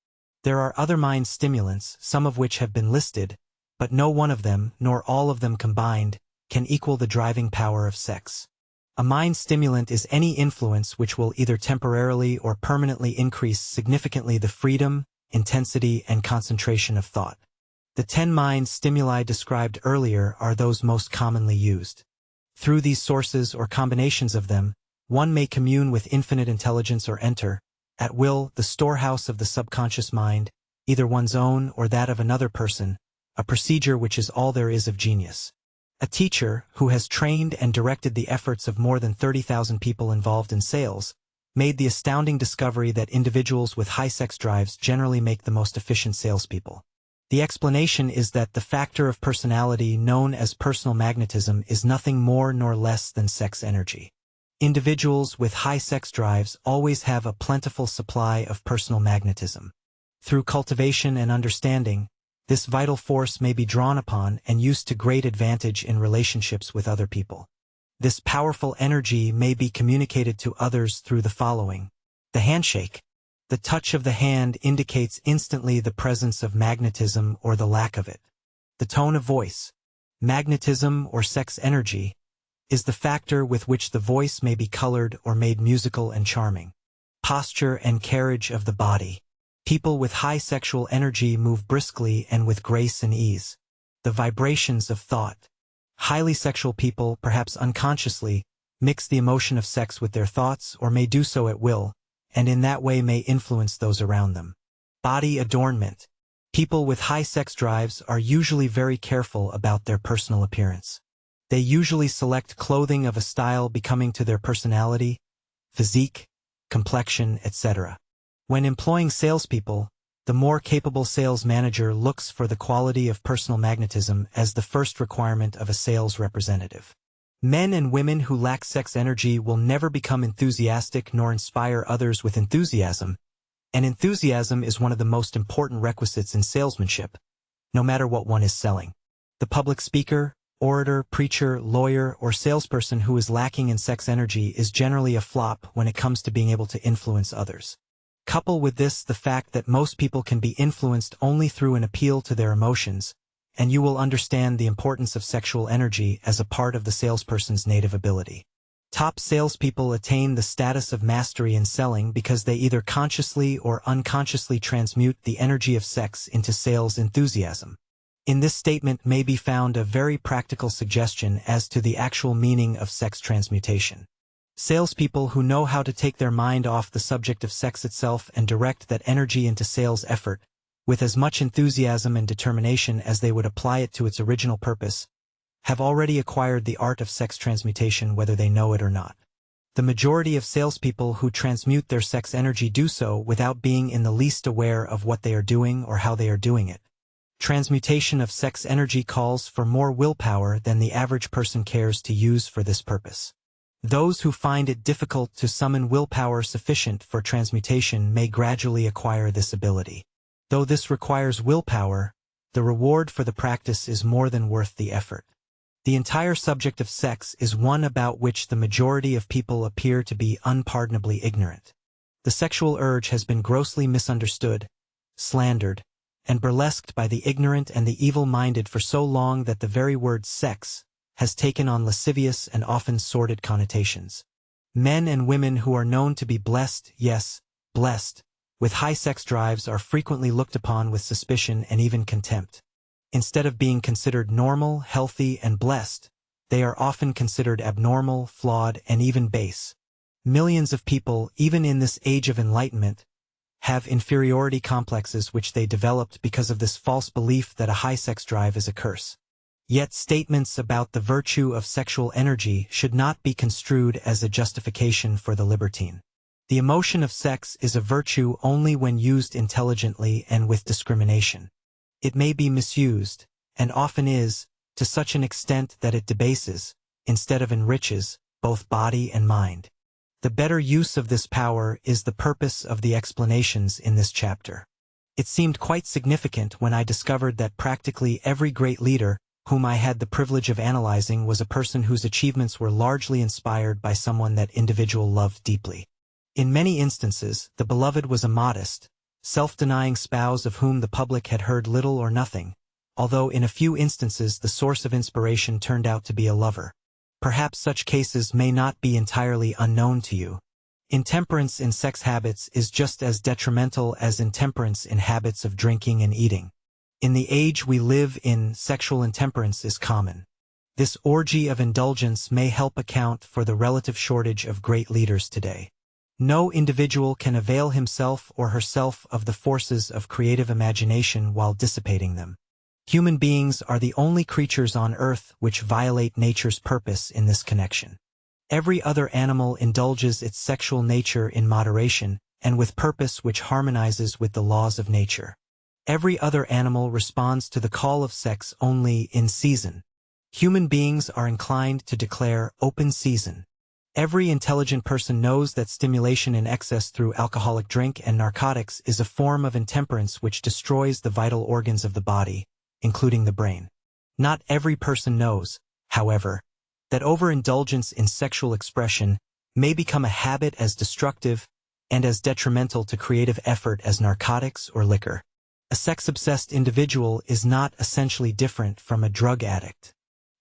There are other mind stimulants, some of which have been listed, but no one of them, nor all of them combined, can equal the driving power of sex. A mind stimulant is any influence which will either temporarily or permanently increase significantly the freedom, intensity, and concentration of thought. The 10 mind stimuli described earlier are those most commonly used. Through these sources or combinations of them, one may commune with infinite intelligence or enter, at will, the storehouse of the subconscious mind, either one's own or that of another person, a procedure which is all there is of genius. A teacher, who has trained and directed the efforts of more than 30,000 people involved in sales, made the astounding discovery that individuals with high sex drives generally make the most efficient salespeople. The explanation is that the factor of personality known as personal magnetism is nothing more nor less than sex energy. Individuals with high sex drives always have a plentiful supply of personal magnetism. Through cultivation and understanding, this vital force may be drawn upon and used to great advantage in relationships with other people. This powerful energy may be communicated to others through the following. The handshake. The touch of the hand indicates instantly the presence of magnetism or the lack of it. The tone of voice. Magnetism or sex energy is the factor with which the voice may be colored or made musical and charming. Posture and carriage of the body. People with high sexual energy move briskly and with grace and ease. The vibrations of thought. Highly sexual people, perhaps unconsciously, mix the emotion of sex with their thoughts or may do so at will, and in that way may influence those around them. Body adornment. People with high sex drives are usually very careful about their personal appearance. They usually select clothing of a style becoming to their personality, physique, complexion, etc. When employing salespeople, the more capable sales manager looks for the quality of personal magnetism as the first requirement of a sales representative. Men and women who lack sex energy will never become enthusiastic nor inspire others with enthusiasm, and enthusiasm is one of the most important requisites in salesmanship, no matter what one is selling. The public speaker, orator, preacher, lawyer, or salesperson who is lacking in sex energy is generally a flop when it comes to being able to influence others. Couple with this the fact that most people can be influenced only through an appeal to their emotions, and you will understand the importance of sexual energy as a part of the salesperson's native ability. Top salespeople attain the status of mastery in selling because they either consciously or unconsciously transmute the energy of sex into sales enthusiasm. In this statement may be found a very practical suggestion as to the actual meaning of sex transmutation. Salespeople who know how to take their mind off the subject of sex itself and direct that energy into sales effort, with as much enthusiasm and determination as they would apply it to its original purpose, have already acquired the art of sex transmutation whether they know it or not. The majority of salespeople who transmute their sex energy do so without being in the least aware of what they are doing or how they are doing it. Transmutation of sex energy calls for more willpower than the average person cares to use for this purpose. Those who find it difficult to summon willpower sufficient for transmutation may gradually acquire this ability. Though this requires willpower, the reward for the practice is more than worth the effort. The entire subject of sex is one about which the majority of people appear to be unpardonably ignorant. The sexual urge has been grossly misunderstood, slandered, and burlesqued by the ignorant and the evil-minded for so long that the very word sex has taken on lascivious and often sordid connotations. Men and women who are known to be blessed, yes, blessed, with high sex drives are frequently looked upon with suspicion and even contempt. Instead of being considered normal, healthy, and blessed, they are often considered abnormal, flawed, and even base. Millions of people, even in this age of enlightenment, have inferiority complexes which they developed because of this false belief that a high sex drive is a curse. Yet statements about the virtue of sexual energy should not be construed as a justification for the libertine. The emotion of sex is a virtue only when used intelligently and with discrimination. It may be misused, and often is, to such an extent that it debases, instead of enriches, both body and mind. The better use of this power is the purpose of the explanations in this chapter. It seemed quite significant when I discovered that practically every great leader whom I had the privilege of analyzing was a person whose achievements were largely inspired by someone that individual loved deeply. In many instances, the beloved was a modest, self-denying spouse of whom the public had heard little or nothing, although in a few instances the source of inspiration turned out to be a lover. Perhaps such cases may not be entirely unknown to you. Intemperance in sex habits is just as detrimental as intemperance in habits of drinking and eating. In the age we live in, sexual intemperance is common. This orgy of indulgence may help account for the relative shortage of great leaders today. No individual can avail himself or herself of the forces of creative imagination while dissipating them. Human beings are the only creatures on earth which violate nature's purpose in this connection. Every other animal indulges its sexual nature in moderation and with purpose which harmonizes with the laws of nature. Every other animal responds to the call of sex only in season. Human beings are inclined to declare open season. Every intelligent person knows that stimulation in excess through alcoholic drink and narcotics is a form of intemperance which destroys the vital organs of the body, including the brain. Not every person knows, however, that overindulgence in sexual expression may become a habit as destructive and as detrimental to creative effort as narcotics or liquor. A sex-obsessed individual is not essentially different from a drug addict.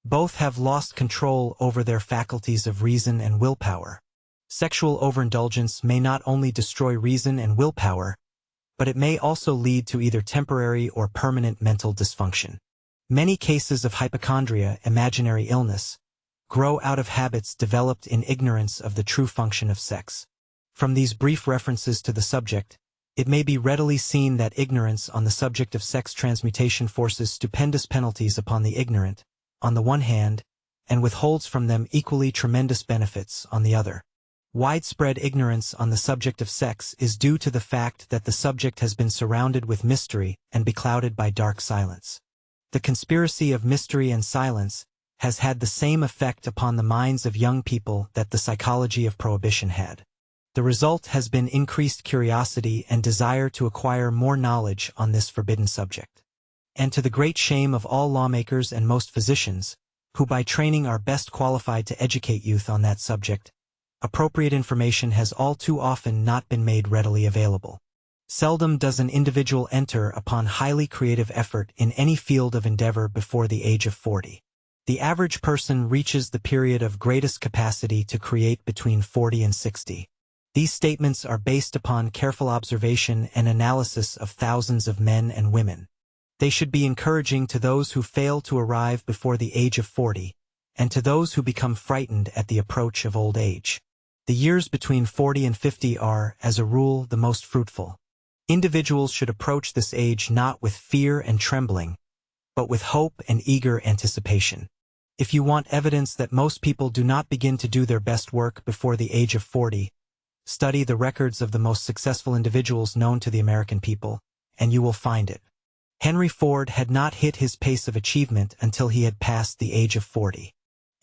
Both have lost control over their faculties of reason and willpower. Sexual overindulgence may not only destroy reason and willpower, but it may also lead to either temporary or permanent mental dysfunction. Many cases of hypochondria, imaginary illness, grow out of habits developed in ignorance of the true function of sex. From these brief references to the subject, it may be readily seen that ignorance on the subject of sex transmutation forces stupendous penalties upon the ignorant, on the one hand, and withholds from them equally tremendous benefits on the other. Widespread ignorance on the subject of sex is due to the fact that the subject has been surrounded with mystery and beclouded by dark silence. The conspiracy of mystery and silence has had the same effect upon the minds of young people that the psychology of prohibition had. The result has been increased curiosity and desire to acquire more knowledge on this forbidden subject. And to the great shame of all lawmakers and most physicians, who by training are best qualified to educate youth on that subject, appropriate information has all too often not been made readily available. Seldom does an individual enter upon highly creative effort in any field of endeavor before the age of 40. The average person reaches the period of greatest capacity to create between 40 and 60. These statements are based upon careful observation and analysis of thousands of men and women. They should be encouraging to those who fail to arrive before the age of 40, and to those who become frightened at the approach of old age. The years between 40 and 50 are, as a rule, the most fruitful. Individuals should approach this age not with fear and trembling, but with hope and eager anticipation. If you want evidence that most people do not begin to do their best work before the age of 40, study the records of the most successful individuals known to the American people, and you will find it. Henry Ford had not hit his pace of achievement until he had passed the age of 40.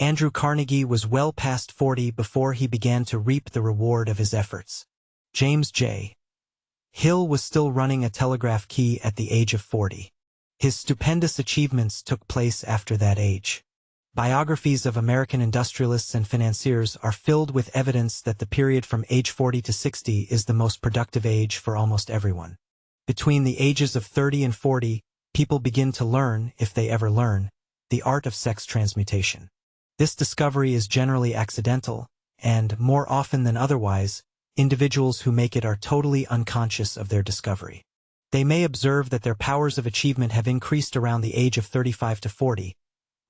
Andrew Carnegie was well past 40 before he began to reap the reward of his efforts. James J. Hill was still running a telegraph key at the age of 40. His stupendous achievements took place after that age. Biographies of American industrialists and financiers are filled with evidence that the period from age 40 to 60 is the most productive age for almost everyone. Between the ages of 30 and 40, people begin to learn, if they ever learn, the art of sex transmutation. This discovery is generally accidental, and, more often than otherwise, individuals who make it are totally unconscious of their discovery. They may observe that their powers of achievement have increased around the age of 35 to 40,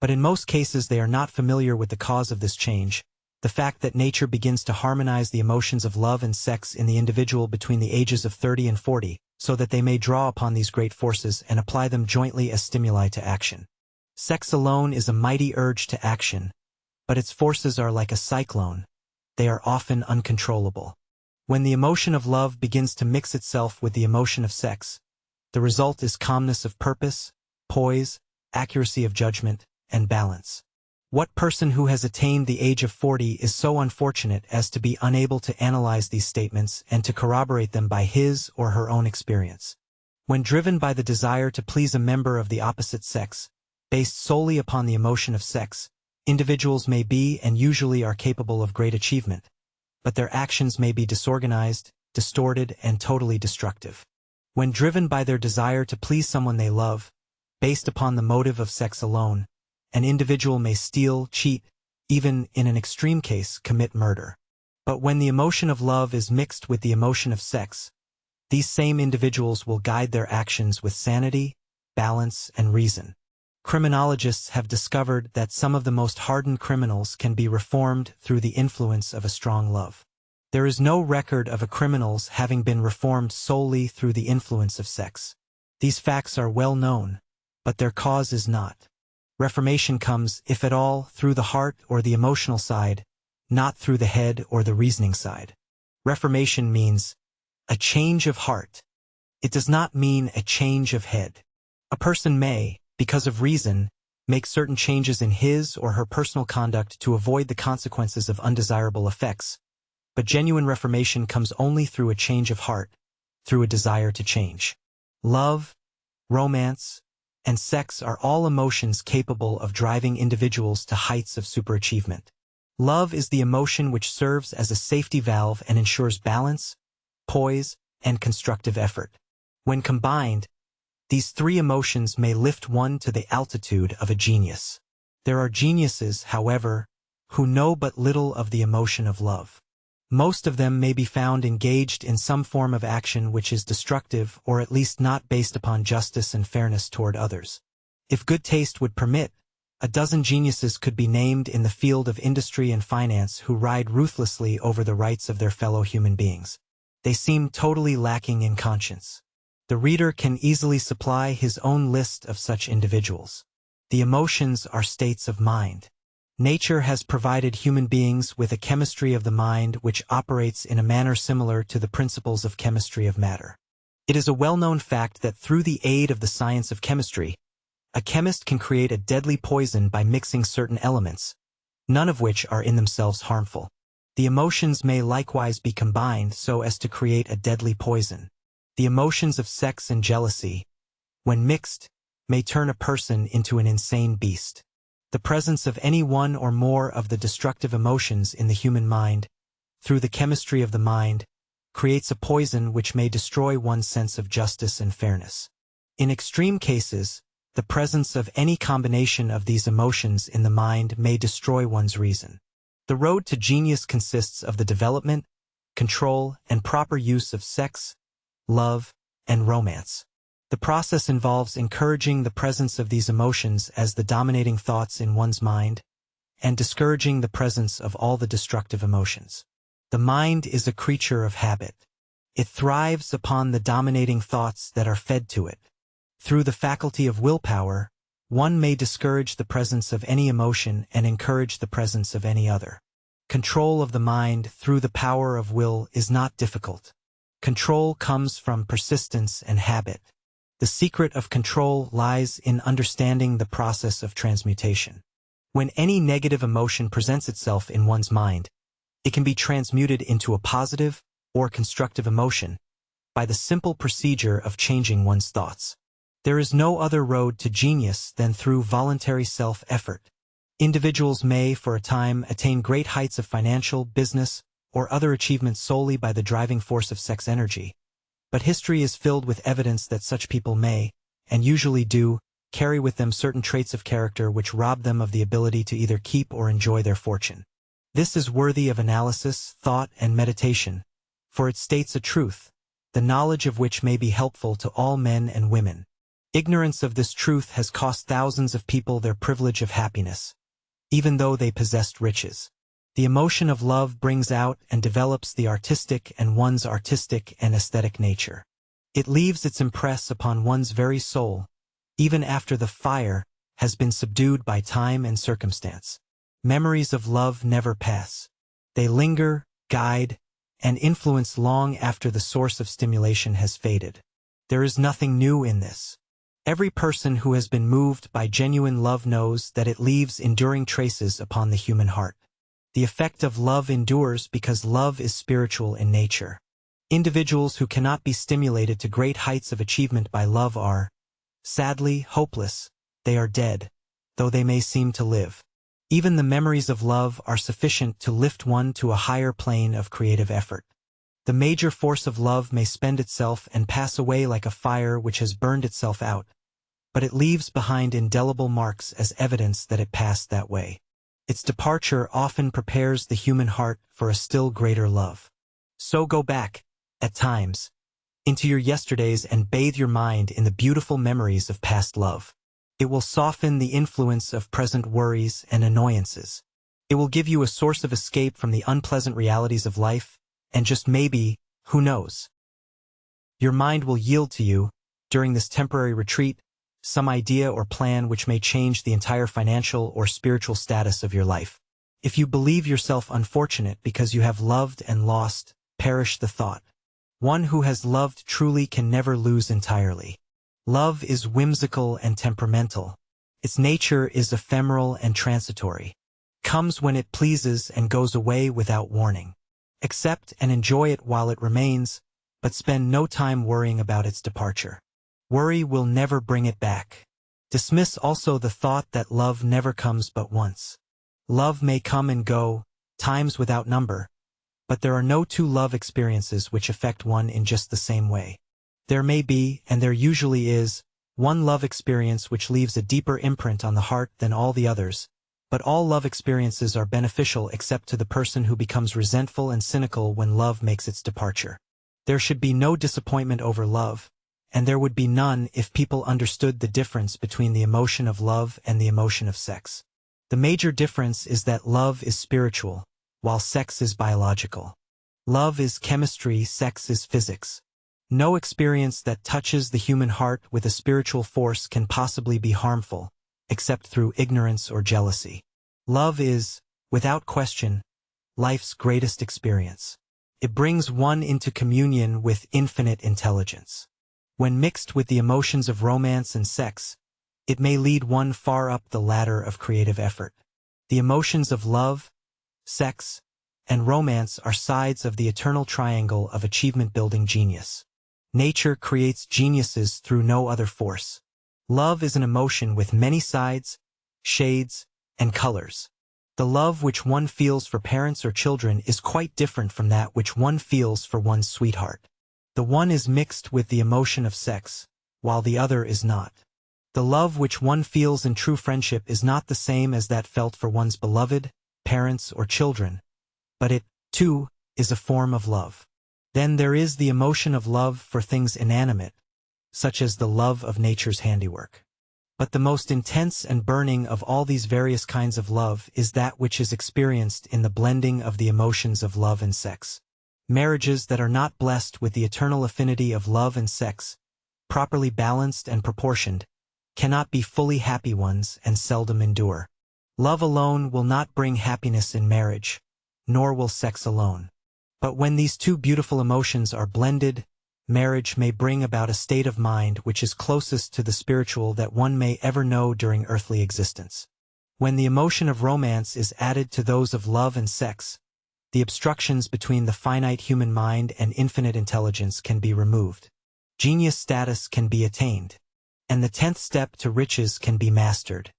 but in most cases they are not familiar with the cause of this change, the fact that nature begins to harmonize the emotions of love and sex in the individual between the ages of 30 and 40, so that they may draw upon these great forces and apply them jointly as stimuli to action. Sex alone is a mighty urge to action, but its forces are like a cyclone. They are often uncontrollable. When the emotion of love begins to mix itself with the emotion of sex, the result is calmness of purpose, poise, accuracy of judgment, and balance. What person who has attained the age of 40 is so unfortunate as to be unable to analyze these statements and to corroborate them by his or her own experience? When driven by the desire to please a member of the opposite sex, based solely upon the emotion of sex, individuals may be and usually are capable of great achievement, but their actions may be disorganized, distorted, and totally destructive. When driven by their desire to please someone they love, based upon the motive of sex alone, an individual may steal, cheat, even, in an extreme case, commit murder. But when the emotion of love is mixed with the emotion of sex, these same individuals will guide their actions with sanity, balance, and reason. Criminologists have discovered that some of the most hardened criminals can be reformed through the influence of a strong love. There is no record of a criminal's having been reformed solely through the influence of sex. These facts are well known, but their cause is not. Reformation comes, if at all, through the heart or the emotional side, not through the head or the reasoning side. Reformation means a change of heart. It does not mean a change of head. A person may, because of reason, make certain changes in his or her personal conduct to avoid the consequences of undesirable effects, but genuine reformation comes only through a change of heart, through a desire to change. Love, romance, and sex are all emotions capable of driving individuals to heights of superachievement. Love is the emotion which serves as a safety valve and ensures balance, poise, and constructive effort. When combined, these three emotions may lift one to the altitude of a genius. There are geniuses, however, who know but little of the emotion of love. Most of them may be found engaged in some form of action which is destructive or at least not based upon justice and fairness toward others. If good taste would permit, a dozen geniuses could be named in the field of industry and finance who ride ruthlessly over the rights of their fellow human beings. They seem totally lacking in conscience. The reader can easily supply his own list of such individuals. The emotions are states of mind. Nature has provided human beings with a chemistry of the mind which operates in a manner similar to the principles of chemistry of matter. It is a well-known fact that through the aid of the science of chemistry, A chemist can create a deadly poison by mixing certain elements, none of which are in themselves harmful. The emotions may likewise be combined so as to create a deadly poison. The emotions of sex and jealousy, when mixed, may turn a person into an insane beast. The presence of any one or more of the destructive emotions in the human mind, through the chemistry of the mind, creates a poison which may destroy one's sense of justice and fairness. In extreme cases, the presence of any combination of these emotions in the mind may destroy one's reason. The road to genius consists of the development, control, and proper use of sex, love, and romance. The process involves encouraging the presence of these emotions as the dominating thoughts in one's mind, and discouraging the presence of all the destructive emotions. The mind is a creature of habit. It thrives upon the dominating thoughts that are fed to it. Through the faculty of willpower, one may discourage the presence of any emotion and encourage the presence of any other. Control of the mind through the power of will is not difficult. Control comes from persistence and habit. The secret of control lies in understanding the process of transmutation. When any negative emotion presents itself in one's mind, it can be transmuted into a positive or constructive emotion by the simple procedure of changing one's thoughts. There is no other road to genius than through voluntary self-effort. Individuals may, for a time, attain great heights of financial, business, or other achievements solely by the driving force of sex energy. But history is filled with evidence that such people may, and usually do, carry with them certain traits of character which rob them of the ability to either keep or enjoy their fortune. This is worthy of analysis, thought, and meditation, for it states a truth, the knowledge of which may be helpful to all men and women. Ignorance of this truth has cost thousands of people their privilege of happiness, even though they possessed riches. The emotion of love brings out and develops the artistic and one's artistic and aesthetic nature. It leaves its impress upon one's very soul, even after the fire has been subdued by time and circumstance. Memories of love never pass. They linger, guide, and influence long after the source of stimulation has faded. There is nothing new in this. Every person who has been moved by genuine love knows that it leaves enduring traces upon the human heart. The effect of love endures because love is spiritual in nature. Individuals who cannot be stimulated to great heights of achievement by love are, sadly, hopeless. They are dead, though they may seem to live. Even the memories of love are sufficient to lift one to a higher plane of creative effort. The major force of love may spend itself and pass away like a fire which has burned itself out, but it leaves behind indelible marks as evidence that it passed that way. Its departure often prepares the human heart for a still greater love. So go back, at times, into your yesterdays and bathe your mind in the beautiful memories of past love. It will soften the influence of present worries and annoyances. It will give you a source of escape from the unpleasant realities of life, and just maybe, who knows? Your mind will yield to you, during this temporary retreat, some idea or plan which may change the entire financial or spiritual status of your life. If you believe yourself unfortunate because you have loved and lost, perish the thought. One who has loved truly can never lose entirely. Love is whimsical and temperamental. Its nature is ephemeral and transitory. Comes when it pleases and goes away without warning. Accept and enjoy it while it remains, but spend no time worrying about its departure. Worry will never bring it back. Dismiss also the thought that love never comes but once. Love may come and go, times without number, but there are no two love experiences which affect one in just the same way. There may be, and there usually is, one love experience which leaves a deeper imprint on the heart than all the others, but all love experiences are beneficial except to the person who becomes resentful and cynical when love makes its departure. There should be no disappointment over love, and there would be none if people understood the difference between the emotion of love and the emotion of sex. The major difference is that love is spiritual, while sex is biological. Love is chemistry, sex is physics. No experience that touches the human heart with a spiritual force can possibly be harmful, except through ignorance or jealousy. Love is, without question, life's greatest experience. It brings one into communion with infinite intelligence. When mixed with the emotions of romance and sex, It may lead one far up the ladder of creative effort. The emotions of love, sex, and romance are sides of the eternal triangle of achievement-building genius. Nature creates geniuses through no other force. Love is an emotion with many sides, shades, and colors. The love which one feels for parents or children is quite different from that which one feels for one's sweetheart. The one is mixed with the emotion of sex, while the other is not. The love which one feels in true friendship is not the same as that felt for one's beloved, parents, or children, but it, too, is a form of love. Then there is the emotion of love for things inanimate, such as the love of nature's handiwork. But the most intense and burning of all these various kinds of love is that which is experienced in the blending of the emotions of love and sex. Marriages that are not blessed with the eternal affinity of love and sex, properly balanced and proportioned, cannot be fully happy ones and seldom endure. Love alone will not bring happiness in marriage, nor will sex alone. But when these two beautiful emotions are blended, marriage may bring about a state of mind which is closest to the spiritual that one may ever know during earthly existence. When the emotion of romance is added to those of love and sex, the obstructions between the finite human mind and infinite intelligence can be removed. Genius status can be attained, and the 10th step to riches can be mastered.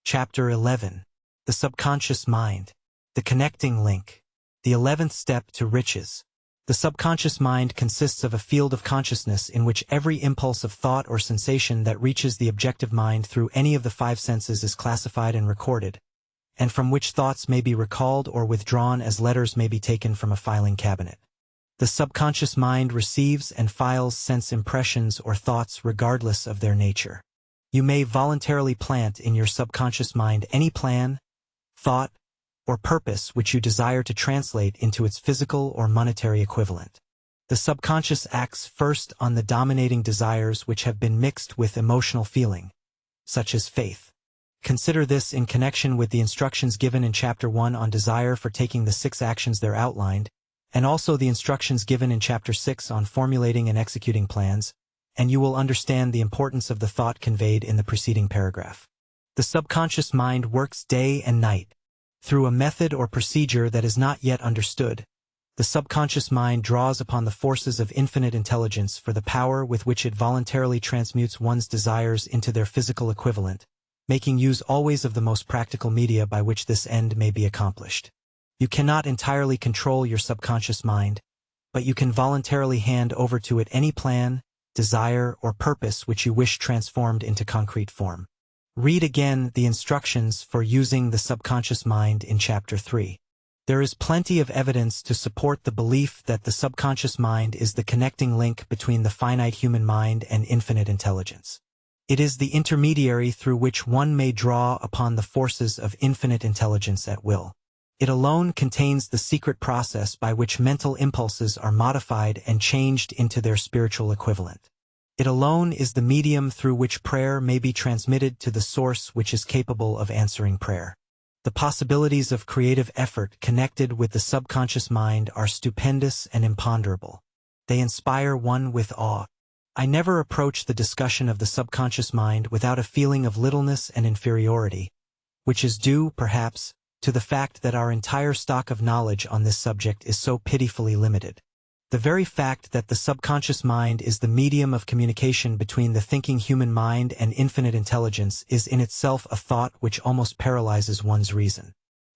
Chapter 11. The Subconscious Mind. The Connecting Link. The 11th step to riches. The subconscious mind consists of a field of consciousness in which every impulse of thought or sensation that reaches the objective mind through any of the 5 senses is classified and recorded, and from which thoughts may be recalled or withdrawn as letters may be taken from a filing cabinet. The subconscious mind receives and files sense impressions or thoughts regardless of their nature. You may voluntarily plant in your subconscious mind any plan, thought, or purpose which you desire to translate into its physical or monetary equivalent. The subconscious acts first on the dominating desires which have been mixed with emotional feeling, such as faith. Consider this in connection with the instructions given in Chapter 1 on desire for taking the 6 actions there outlined, and also the instructions given in Chapter 6 on formulating and executing plans, and you will understand the importance of the thought conveyed in the preceding paragraph. The subconscious mind works day and night. Through a method or procedure that is not yet understood, the subconscious mind draws upon the forces of infinite intelligence for the power with which it voluntarily transmutes one's desires into their physical equivalent, making use always of the most practical media by which this end may be accomplished. You cannot entirely control your subconscious mind, but you can voluntarily hand over to it any plan, desire, or purpose which you wish transformed into concrete form. Read again the instructions for using the subconscious mind in Chapter 3. There is plenty of evidence to support the belief that the subconscious mind is the connecting link between the finite human mind and infinite intelligence. It is the intermediary through which one may draw upon the forces of infinite intelligence at will. It alone contains the secret process by which mental impulses are modified and changed into their spiritual equivalent. It alone is the medium through which prayer may be transmitted to the source which is capable of answering prayer. The possibilities of creative effort connected with the subconscious mind are stupendous and imponderable. They inspire one with awe. I never approach the discussion of the subconscious mind without a feeling of littleness and inferiority, which is due, perhaps, to the fact that our entire stock of knowledge on this subject is so pitifully limited. The very fact that the subconscious mind is the medium of communication between the thinking human mind and infinite intelligence is in itself a thought which almost paralyzes one's reason.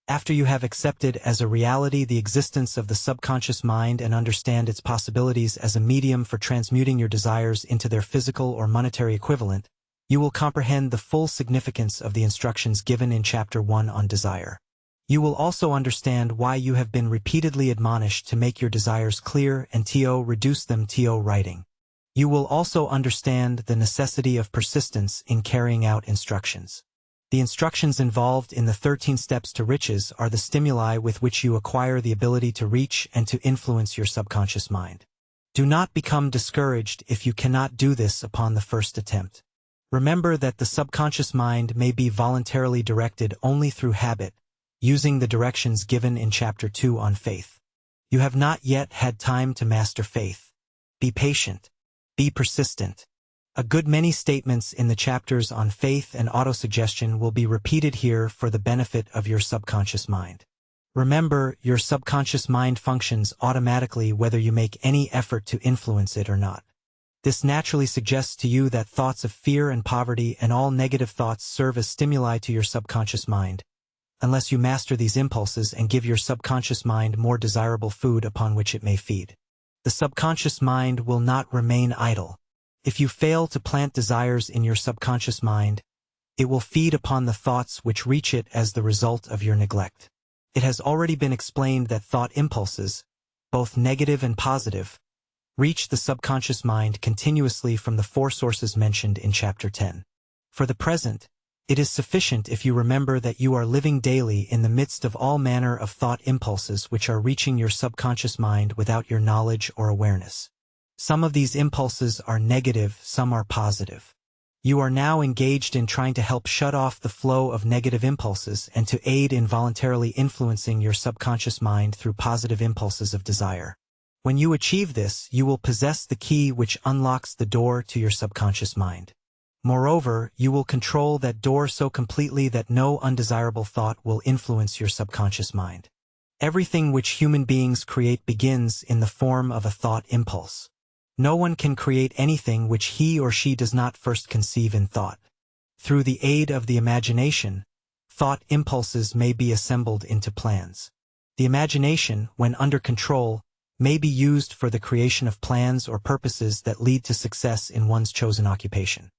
After you have accepted as a reality the existence of the subconscious mind and understand its possibilities as a medium for transmuting your desires into their physical or monetary equivalent, you will comprehend the full significance of the instructions given in Chapter 1 on desire. You will also understand why you have been repeatedly admonished to make your desires clear and reduce them to writing. You will also understand the necessity of persistence in carrying out instructions. The instructions involved in the 13 steps to riches are the stimuli with which you acquire the ability to reach and to influence your subconscious mind. Do not become discouraged if you cannot do this upon the first attempt. Remember that the subconscious mind may be voluntarily directed only through habit, using the directions given in Chapter 2 on faith. You have not yet had time to master faith. Be patient. Be persistent. A good many statements in the chapters on faith and autosuggestion will be repeated here for the benefit of your subconscious mind. Remember, your subconscious mind functions automatically whether you make any effort to influence it or not. This naturally suggests to you that thoughts of fear and poverty and all negative thoughts serve as stimuli to your subconscious mind, unless you master these impulses and give your subconscious mind more desirable food upon which it may feed. The subconscious mind will not remain idle. If you fail to plant desires in your subconscious mind, it will feed upon the thoughts which reach it as the result of your neglect. It has already been explained that thought impulses, both negative and positive, reach the subconscious mind continuously from the 4 sources mentioned in Chapter 10. For the present, it is sufficient if you remember that you are living daily in the midst of all manner of thought impulses which are reaching your subconscious mind without your knowledge or awareness. Some of these impulses are negative, some are positive. You are now engaged in trying to help shut off the flow of negative impulses and to aid in voluntarily influencing your subconscious mind through positive impulses of desire. When you achieve this, you will possess the key which unlocks the door to your subconscious mind. Moreover, you will control that door so completely that no undesirable thought will influence your subconscious mind. Everything which human beings create begins in the form of a thought impulse. No one can create anything which he or she does not first conceive in thought. Through the aid of the imagination, thought impulses may be assembled into plans. The imagination, when under control, may be used for the creation of plans or purposes that lead to success in one's chosen occupation.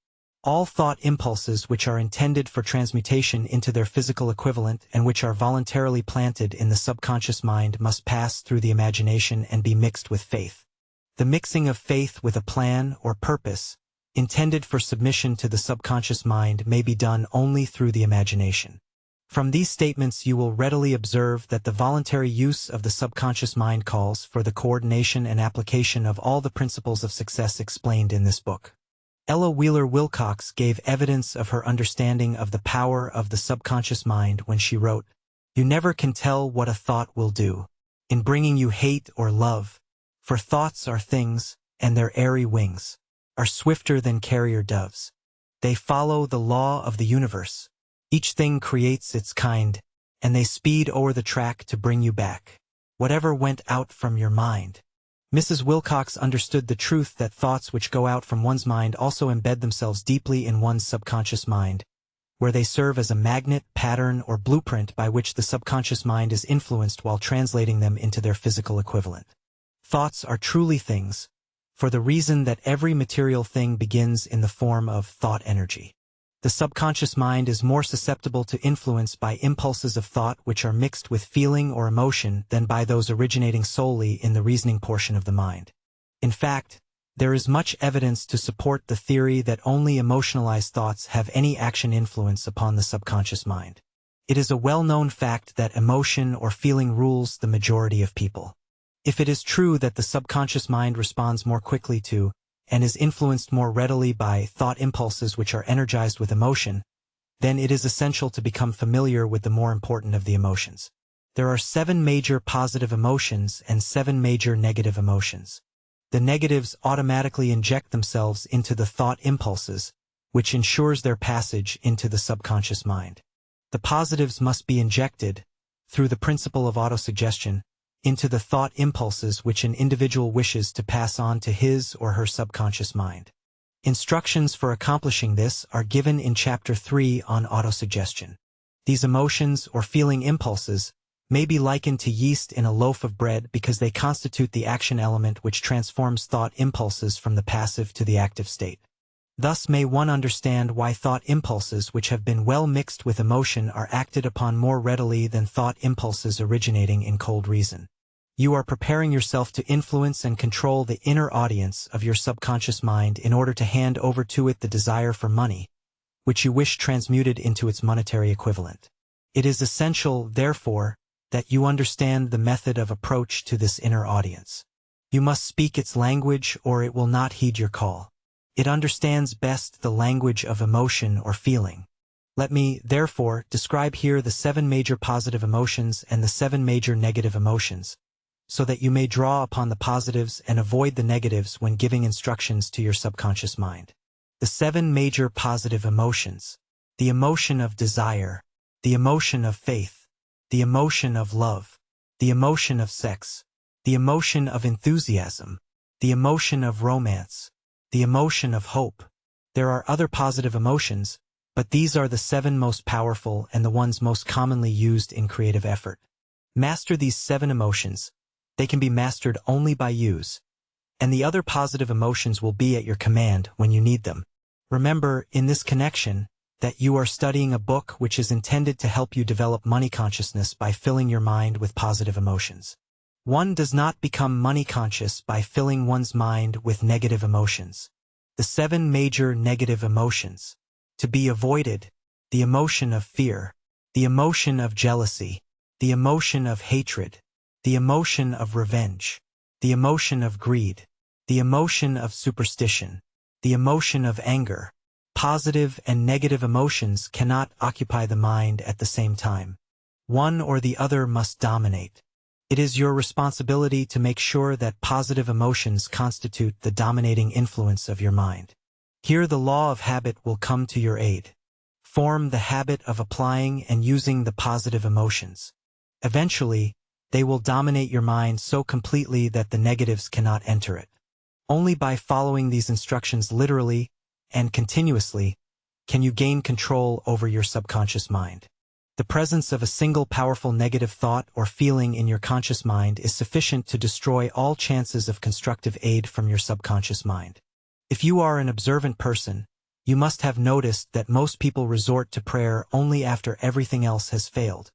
All thought impulses which are intended for transmutation into their physical equivalent and which are voluntarily planted in the subconscious mind must pass through the imagination and be mixed with faith. The mixing of faith with a plan or purpose, intended for submission to the subconscious mind, may be done only through the imagination. From these statements you will readily observe that the voluntary use of the subconscious mind calls for the coordination and application of all the principles of success explained in this book. Ella Wheeler Wilcox gave evidence of her understanding of the power of the subconscious mind when she wrote, "You never can tell what a thought will do, in bringing you hate or love, for thoughts are things, and their airy wings are swifter than carrier doves. They follow the law of the universe. Each thing creates its kind, and they speed o'er the track to bring you back whatever went out from your mind." Mrs. Wilcox understood the truth that thoughts which go out from one's mind also embed themselves deeply in one's subconscious mind, where they serve as a magnet, pattern, or blueprint by which the subconscious mind is influenced while translating them into their physical equivalent. Thoughts are truly things, for the reason that every material thing begins in the form of thought energy. The subconscious mind is more susceptible to influence by impulses of thought which are mixed with feeling or emotion than by those originating solely in the reasoning portion of the mind. In fact, there is much evidence to support the theory that only emotionalized thoughts have any action influence upon the subconscious mind. It is a well-known fact that emotion or feeling rules the majority of people. If it is true that the subconscious mind responds more quickly to, and is influenced more readily by, thought impulses which are energized with emotion, then it is essential to become familiar with the more important of the emotions. There are 7 major positive emotions and 7 major negative emotions. The negatives automatically inject themselves into the thought impulses, which ensures their passage into the subconscious mind. The positives must be injected, through the principle of autosuggestion, into the thought impulses which an individual wishes to pass on to his or her subconscious mind. Instructions for accomplishing this are given in Chapter 3 on autosuggestion. These emotions or feeling impulses may be likened to yeast in a loaf of bread because they constitute the action element which transforms thought impulses from the passive to the active state. Thus may one understand why thought impulses which have been well mixed with emotion are acted upon more readily than thought impulses originating in cold reason. You are preparing yourself to influence and control the inner audience of your subconscious mind in order to hand over to it the desire for money, which you wish transmuted into its monetary equivalent. It is essential, therefore, that you understand the method of approach to this inner audience. You must speak its language or it will not heed your call. It understands best the language of emotion or feeling. Let me, therefore, describe here the 7 major positive emotions and the 7 major negative emotions, so that you may draw upon the positives and avoid the negatives when giving instructions to your subconscious mind. The 7 major positive emotions. The emotion of desire, the emotion of faith, the emotion of love, the emotion of sex, the emotion of enthusiasm, the emotion of romance, the emotion of hope. There are other positive emotions, but these are the 7 most powerful and the ones most commonly used in creative effort. Master these 7 emotions. They can be mastered only by use, and the other positive emotions will be at your command when you need them. Remember, in this connection, that you are studying a book which is intended to help you develop money consciousness by filling your mind with positive emotions. One does not become money conscious by filling one's mind with negative emotions. The 7 major negative emotions. To be avoided: the emotion of fear, the emotion of jealousy, the emotion of hatred, the emotion of revenge, the emotion of greed, the emotion of superstition, the emotion of anger. Positive and negative emotions cannot occupy the mind at the same time. One or the other must dominate. It is your responsibility to make sure that positive emotions constitute the dominating influence of your mind. Here the law of habit will come to your aid. Form the habit of applying and using the positive emotions. Eventually, they will dominate your mind so completely that the negatives cannot enter it. Only by following these instructions literally and continuously can you gain control over your subconscious mind. The presence of a single powerful negative thought or feeling in your conscious mind is sufficient to destroy all chances of constructive aid from your subconscious mind. If you are an observant person, you must have noticed that most people resort to prayer only after everything else has failed,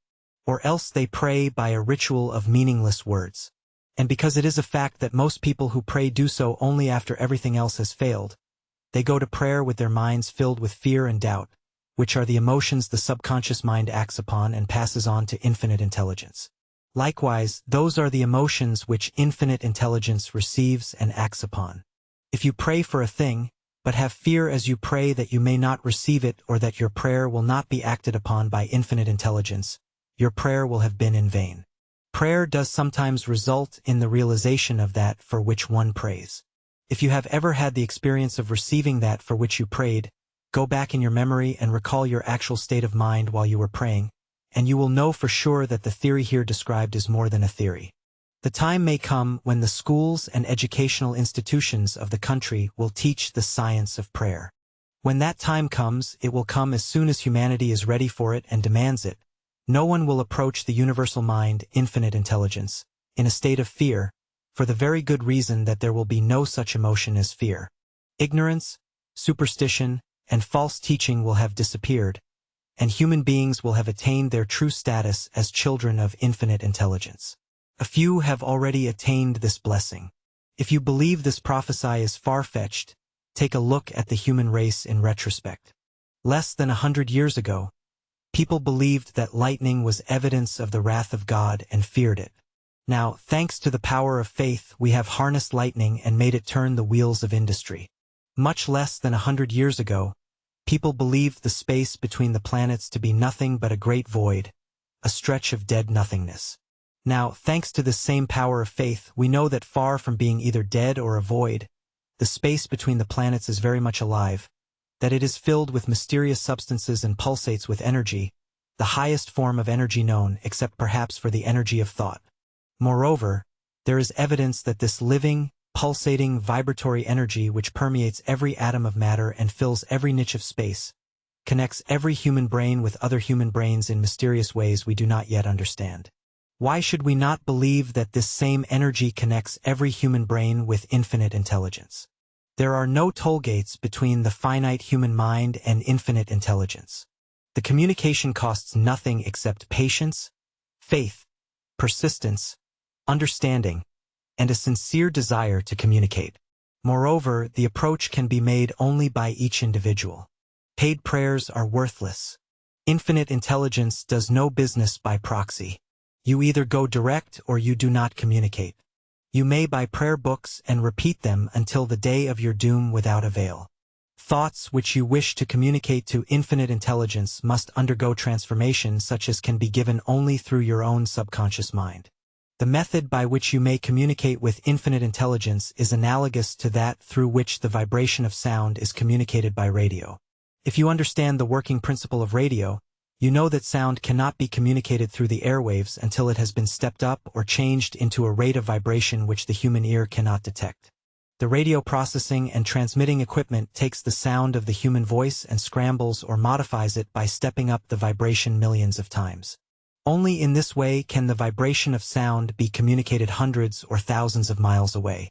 or else they pray by a ritual of meaningless words. And because it is a fact that most people who pray do so only after everything else has failed, they go to prayer with their minds filled with fear and doubt, which are the emotions the subconscious mind acts upon and passes on to infinite intelligence. Likewise, those are the emotions which infinite intelligence receives and acts upon. If you pray for a thing, but have fear as you pray that you may not receive it or that your prayer will not be acted upon by infinite intelligence, your prayer will have been in vain. Prayer does sometimes result in the realization of that for which one prays. If you have ever had the experience of receiving that for which you prayed, go back in your memory and recall your actual state of mind while you were praying, and you will know for sure that the theory here described is more than a theory. The time may come when the schools and educational institutions of the country will teach the science of prayer. When that time comes, it will come as soon as humanity is ready for it and demands it. No one will approach the universal mind, infinite intelligence, in a state of fear, for the very good reason that there will be no such emotion as fear. Ignorance, superstition, and false teaching will have disappeared, and human beings will have attained their true status as children of infinite intelligence. A few have already attained this blessing. If you believe this prophecy is far-fetched, take a look at the human race in retrospect. Less than 100 years ago, people believed that lightning was evidence of the wrath of God and feared it. Now, thanks to the power of faith, we have harnessed lightning and made it turn the wheels of industry. Much less than 100 years ago, people believed the space between the planets to be nothing but a great void, a stretch of dead nothingness. Now, thanks to this same power of faith, we know that far from being either dead or a void, the space between the planets is very much alive, that it is filled with mysterious substances and pulsates with energy, the highest form of energy known, except perhaps for the energy of thought. Moreover, there is evidence that this living, pulsating, vibratory energy which permeates every atom of matter and fills every niche of space, connects every human brain with other human brains in mysterious ways we do not yet understand. Why should we not believe that this same energy connects every human brain with infinite intelligence? There are no toll gates between the finite human mind and infinite intelligence. The communication costs nothing except patience, faith, persistence, understanding, and a sincere desire to communicate. Moreover, the approach can be made only by each individual. Paid prayers are worthless. Infinite intelligence does no business by proxy. You either go direct or you do not communicate. You may buy prayer books and repeat them until the day of your doom without avail. Thoughts which you wish to communicate to infinite intelligence must undergo transformation such as can be given only through your own subconscious mind. The method by which you may communicate with infinite intelligence is analogous to that through which the vibration of sound is communicated by radio. If you understand the working principle of radio, you know that sound cannot be communicated through the airwaves until it has been stepped up or changed into a rate of vibration which the human ear cannot detect. The radio processing and transmitting equipment takes the sound of the human voice and scrambles or modifies it by stepping up the vibration millions of times. Only in this way can the vibration of sound be communicated hundreds or thousands of miles away.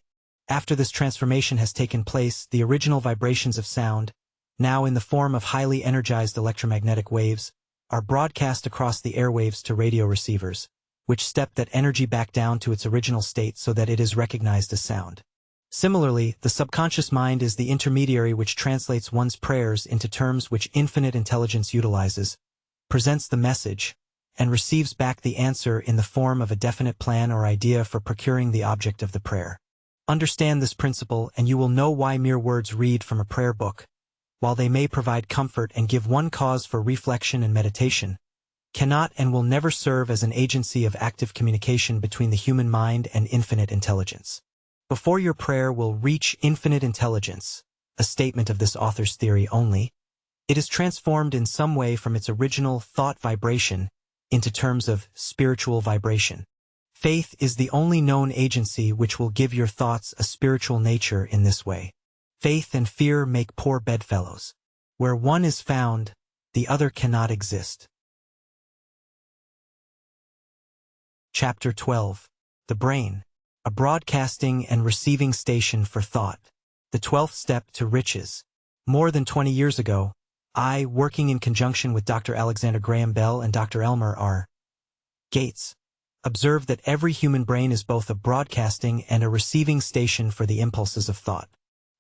After this transformation has taken place, the original vibrations of sound, now in the form of highly energized electromagnetic waves, are broadcast across the airwaves to radio receivers, which step that energy back down to its original state so that it is recognized as sound. Similarly, the subconscious mind is the intermediary which translates one's prayers into terms which infinite intelligence utilizes, presents the message, and receives back the answer in the form of a definite plan or idea for procuring the object of the prayer. Understand this principle and you will know why mere words read from a prayer book, while they may provide comfort and give one cause for reflection and meditation, cannot and will never serve as an agency of active communication between the human mind and infinite intelligence. Before your prayer will reach infinite intelligence, a statement of this author's theory only, it is transformed in some way from its original thought vibration into terms of spiritual vibration. Faith is the only known agency which will give your thoughts a spiritual nature in this way. Faith and fear make poor bedfellows. Where one is found, the other cannot exist. Chapter 12. The Brain, a broadcasting and receiving station for thought. The 12th step to riches. More than 20 years ago, I, working in conjunction with Dr. Alexander Graham Bell and Dr. Elmer R. Gates, observed that every human brain is both a broadcasting and a receiving station for the impulses of thought.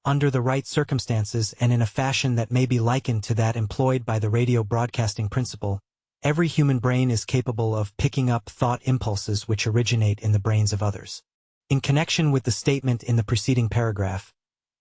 Under the right circumstances and in a fashion that may be likened to that employed by the radio broadcasting principle, every human brain is capable of picking up thought impulses which originate in the brains of others. In connection with the statement in the preceding paragraph,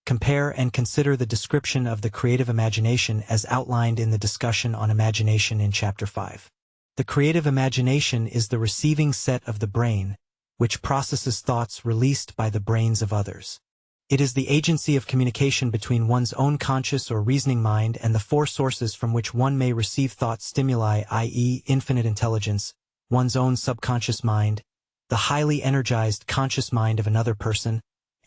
compare and consider the description of the creative imagination as outlined in the discussion on imagination in Chapter 5. The creative imagination is the receiving set of the brain, which processes thoughts released by the brains of others. It is the agency of communication between one's own conscious or reasoning mind and the four sources from which one may receive thought stimuli, i.e., infinite intelligence, one's own subconscious mind, the highly energized conscious mind of another person,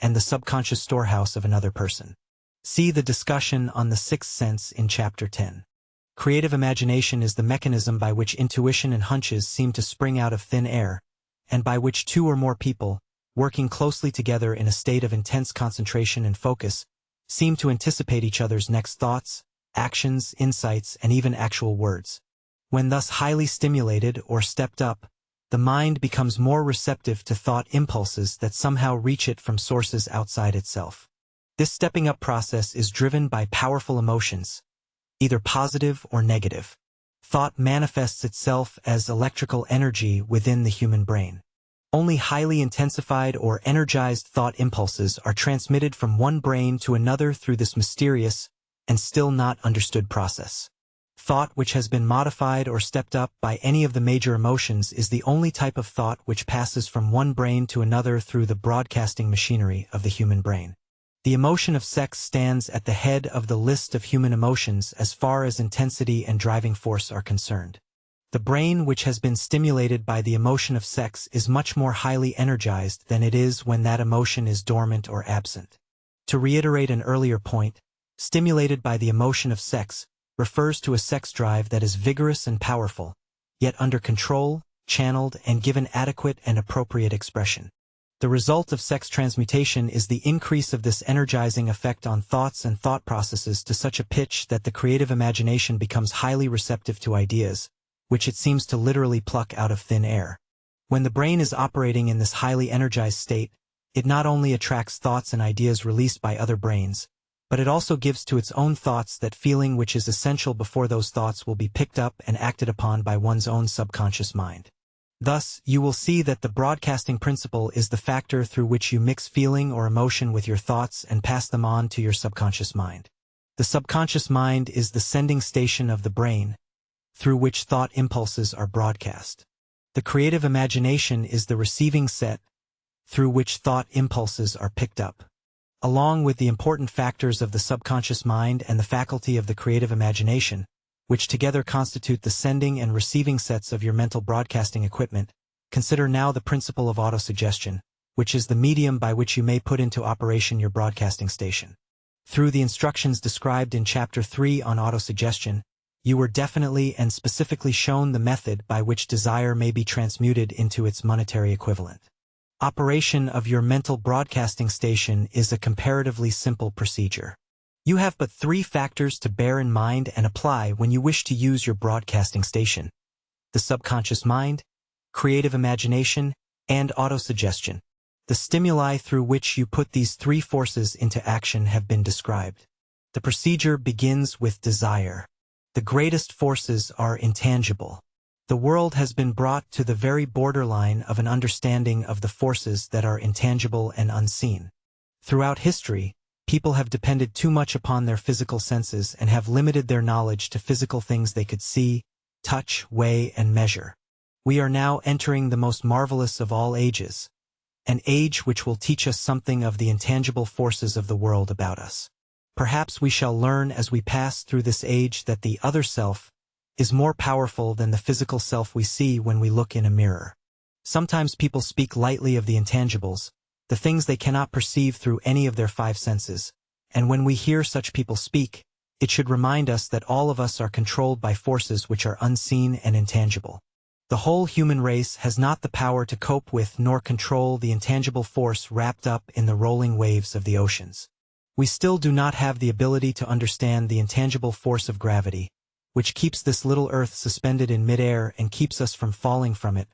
and the subconscious storehouse of another person. See the discussion on the sixth sense in Chapter 10. Creative imagination is the mechanism by which intuition and hunches seem to spring out of thin air, and by which two or more people, working closely together in a state of intense concentration and focus, seem to anticipate each other's next thoughts, actions, insights, and even actual words. When thus highly stimulated or stepped up, the mind becomes more receptive to thought impulses that somehow reach it from sources outside itself. This stepping up process is driven by powerful emotions, either positive or negative. Thought manifests itself as electrical energy within the human brain. Only highly intensified or energized thought impulses are transmitted from one brain to another through this mysterious and still not understood process. Thought which has been modified or stepped up by any of the major emotions is the only type of thought which passes from one brain to another through the broadcasting machinery of the human brain. The emotion of sex stands at the head of the list of human emotions as far as intensity and driving force are concerned. The brain which has been stimulated by the emotion of sex is much more highly energized than it is when that emotion is dormant or absent. To reiterate an earlier point, stimulated by the emotion of sex refers to a sex drive that is vigorous and powerful, yet under control, channeled, and given adequate and appropriate expression. The result of sex transmutation is the increase of this energizing effect on thoughts and thought processes to such a pitch that the creative imagination becomes highly receptive to ideas, which it seems to literally pluck out of thin air. When the brain is operating in this highly energized state, it not only attracts thoughts and ideas released by other brains, but it also gives to its own thoughts that feeling which is essential before those thoughts will be picked up and acted upon by one's own subconscious mind. Thus, you will see that the broadcasting principle is the factor through which you mix feeling or emotion with your thoughts and pass them on to your subconscious mind. The subconscious mind is the sending station of the brain, through which thought impulses are broadcast. The creative imagination is the receiving set through which thought impulses are picked up. Along with the important factors of the subconscious mind and the faculty of the creative imagination, which together constitute the sending and receiving sets of your mental broadcasting equipment, consider now the principle of autosuggestion, which is the medium by which you may put into operation your broadcasting station. Through the instructions described in Chapter 3 on autosuggestion, you were definitely and specifically shown the method by which desire may be transmuted into its monetary equivalent. Operation of your mental broadcasting station is a comparatively simple procedure. You have but 3 factors to bear in mind and apply when you wish to use your broadcasting station: the subconscious mind, creative imagination, and autosuggestion. The stimuli through which you put these 3 forces into action have been described. The procedure begins with desire. The greatest forces are intangible. The world has been brought to the very borderline of an understanding of the forces that are intangible and unseen. Throughout history, people have depended too much upon their physical senses and have limited their knowledge to physical things they could see, touch, weigh, and measure. We are now entering the most marvelous of all ages, an age which will teach us something of the intangible forces of the world about us. Perhaps we shall learn as we pass through this age that the other self is more powerful than the physical self we see when we look in a mirror. Sometimes people speak lightly of the intangibles, the things they cannot perceive through any of their 5 senses, and when we hear such people speak, it should remind us that all of us are controlled by forces which are unseen and intangible. The whole human race has not the power to cope with nor control the intangible force wrapped up in the rolling waves of the oceans. We still do not have the ability to understand the intangible force of gravity, which keeps this little earth suspended in midair and keeps us from falling from it,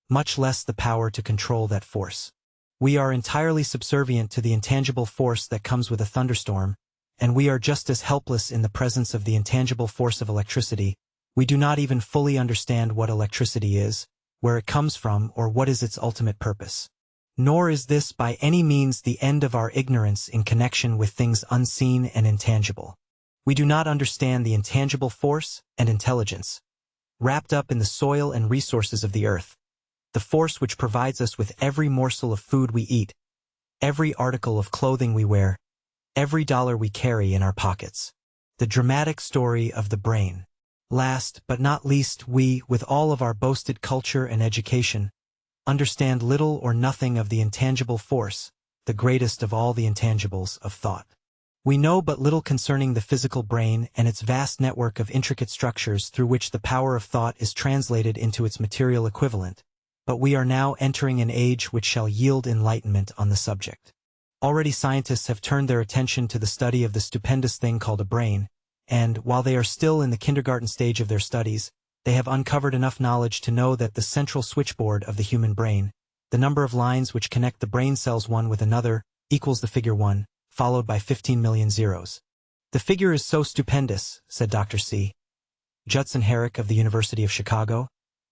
much less the power to control that force. We are entirely subservient to the intangible force that comes with a thunderstorm, and we are just as helpless in the presence of the intangible force of electricity. We do not even fully understand what electricity is, where it comes from, or what is its ultimate purpose. Nor is this by any means the end of our ignorance in connection with things unseen and intangible. We do not understand the intangible force and intelligence wrapped up in the soil and resources of the earth, the force which provides us with every morsel of food we eat, every article of clothing we wear, every dollar we carry in our pockets. The dramatic story of the brain. Last but not least, we, with all of our boasted culture and education, understand little or nothing of the intangible force, the greatest of all the intangibles, of thought. We know but little concerning the physical brain and its vast network of intricate structures through which the power of thought is translated into its material equivalent, but we are now entering an age which shall yield enlightenment on the subject. Already scientists have turned their attention to the study of the stupendous thing called a brain, and, while they are still in the kindergarten stage of their studies, they have uncovered enough knowledge to know that the central switchboard of the human brain, the number of lines which connect the brain cells one with another, equals the figure 1, followed by 15 million zeros. The figure is so stupendous, said Dr. C. Judson Herrick of the University of Chicago,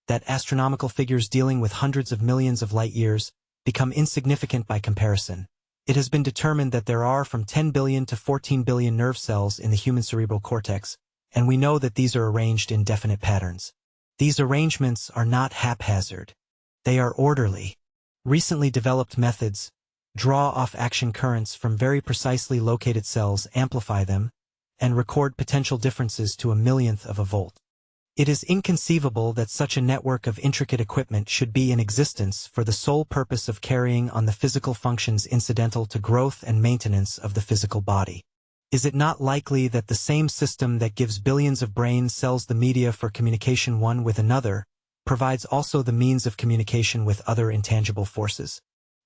that astronomical figures dealing with hundreds of millions of light years become insignificant by comparison. It has been determined that there are from 10 billion to 14 billion nerve cells in the human cerebral cortex, and we know that these are arranged in definite patterns. These arrangements are not haphazard. They are orderly. Recently developed methods draw off action currents from very precisely located cells, amplify them, and record potential differences to a millionth of a volt. It is inconceivable that such a network of intricate equipment should be in existence for the sole purpose of carrying on the physical functions incidental to growth and maintenance of the physical body. Is it not likely that the same system that gives billions of brain cells the media for communication one with another provides also the means of communication with other intangible forces?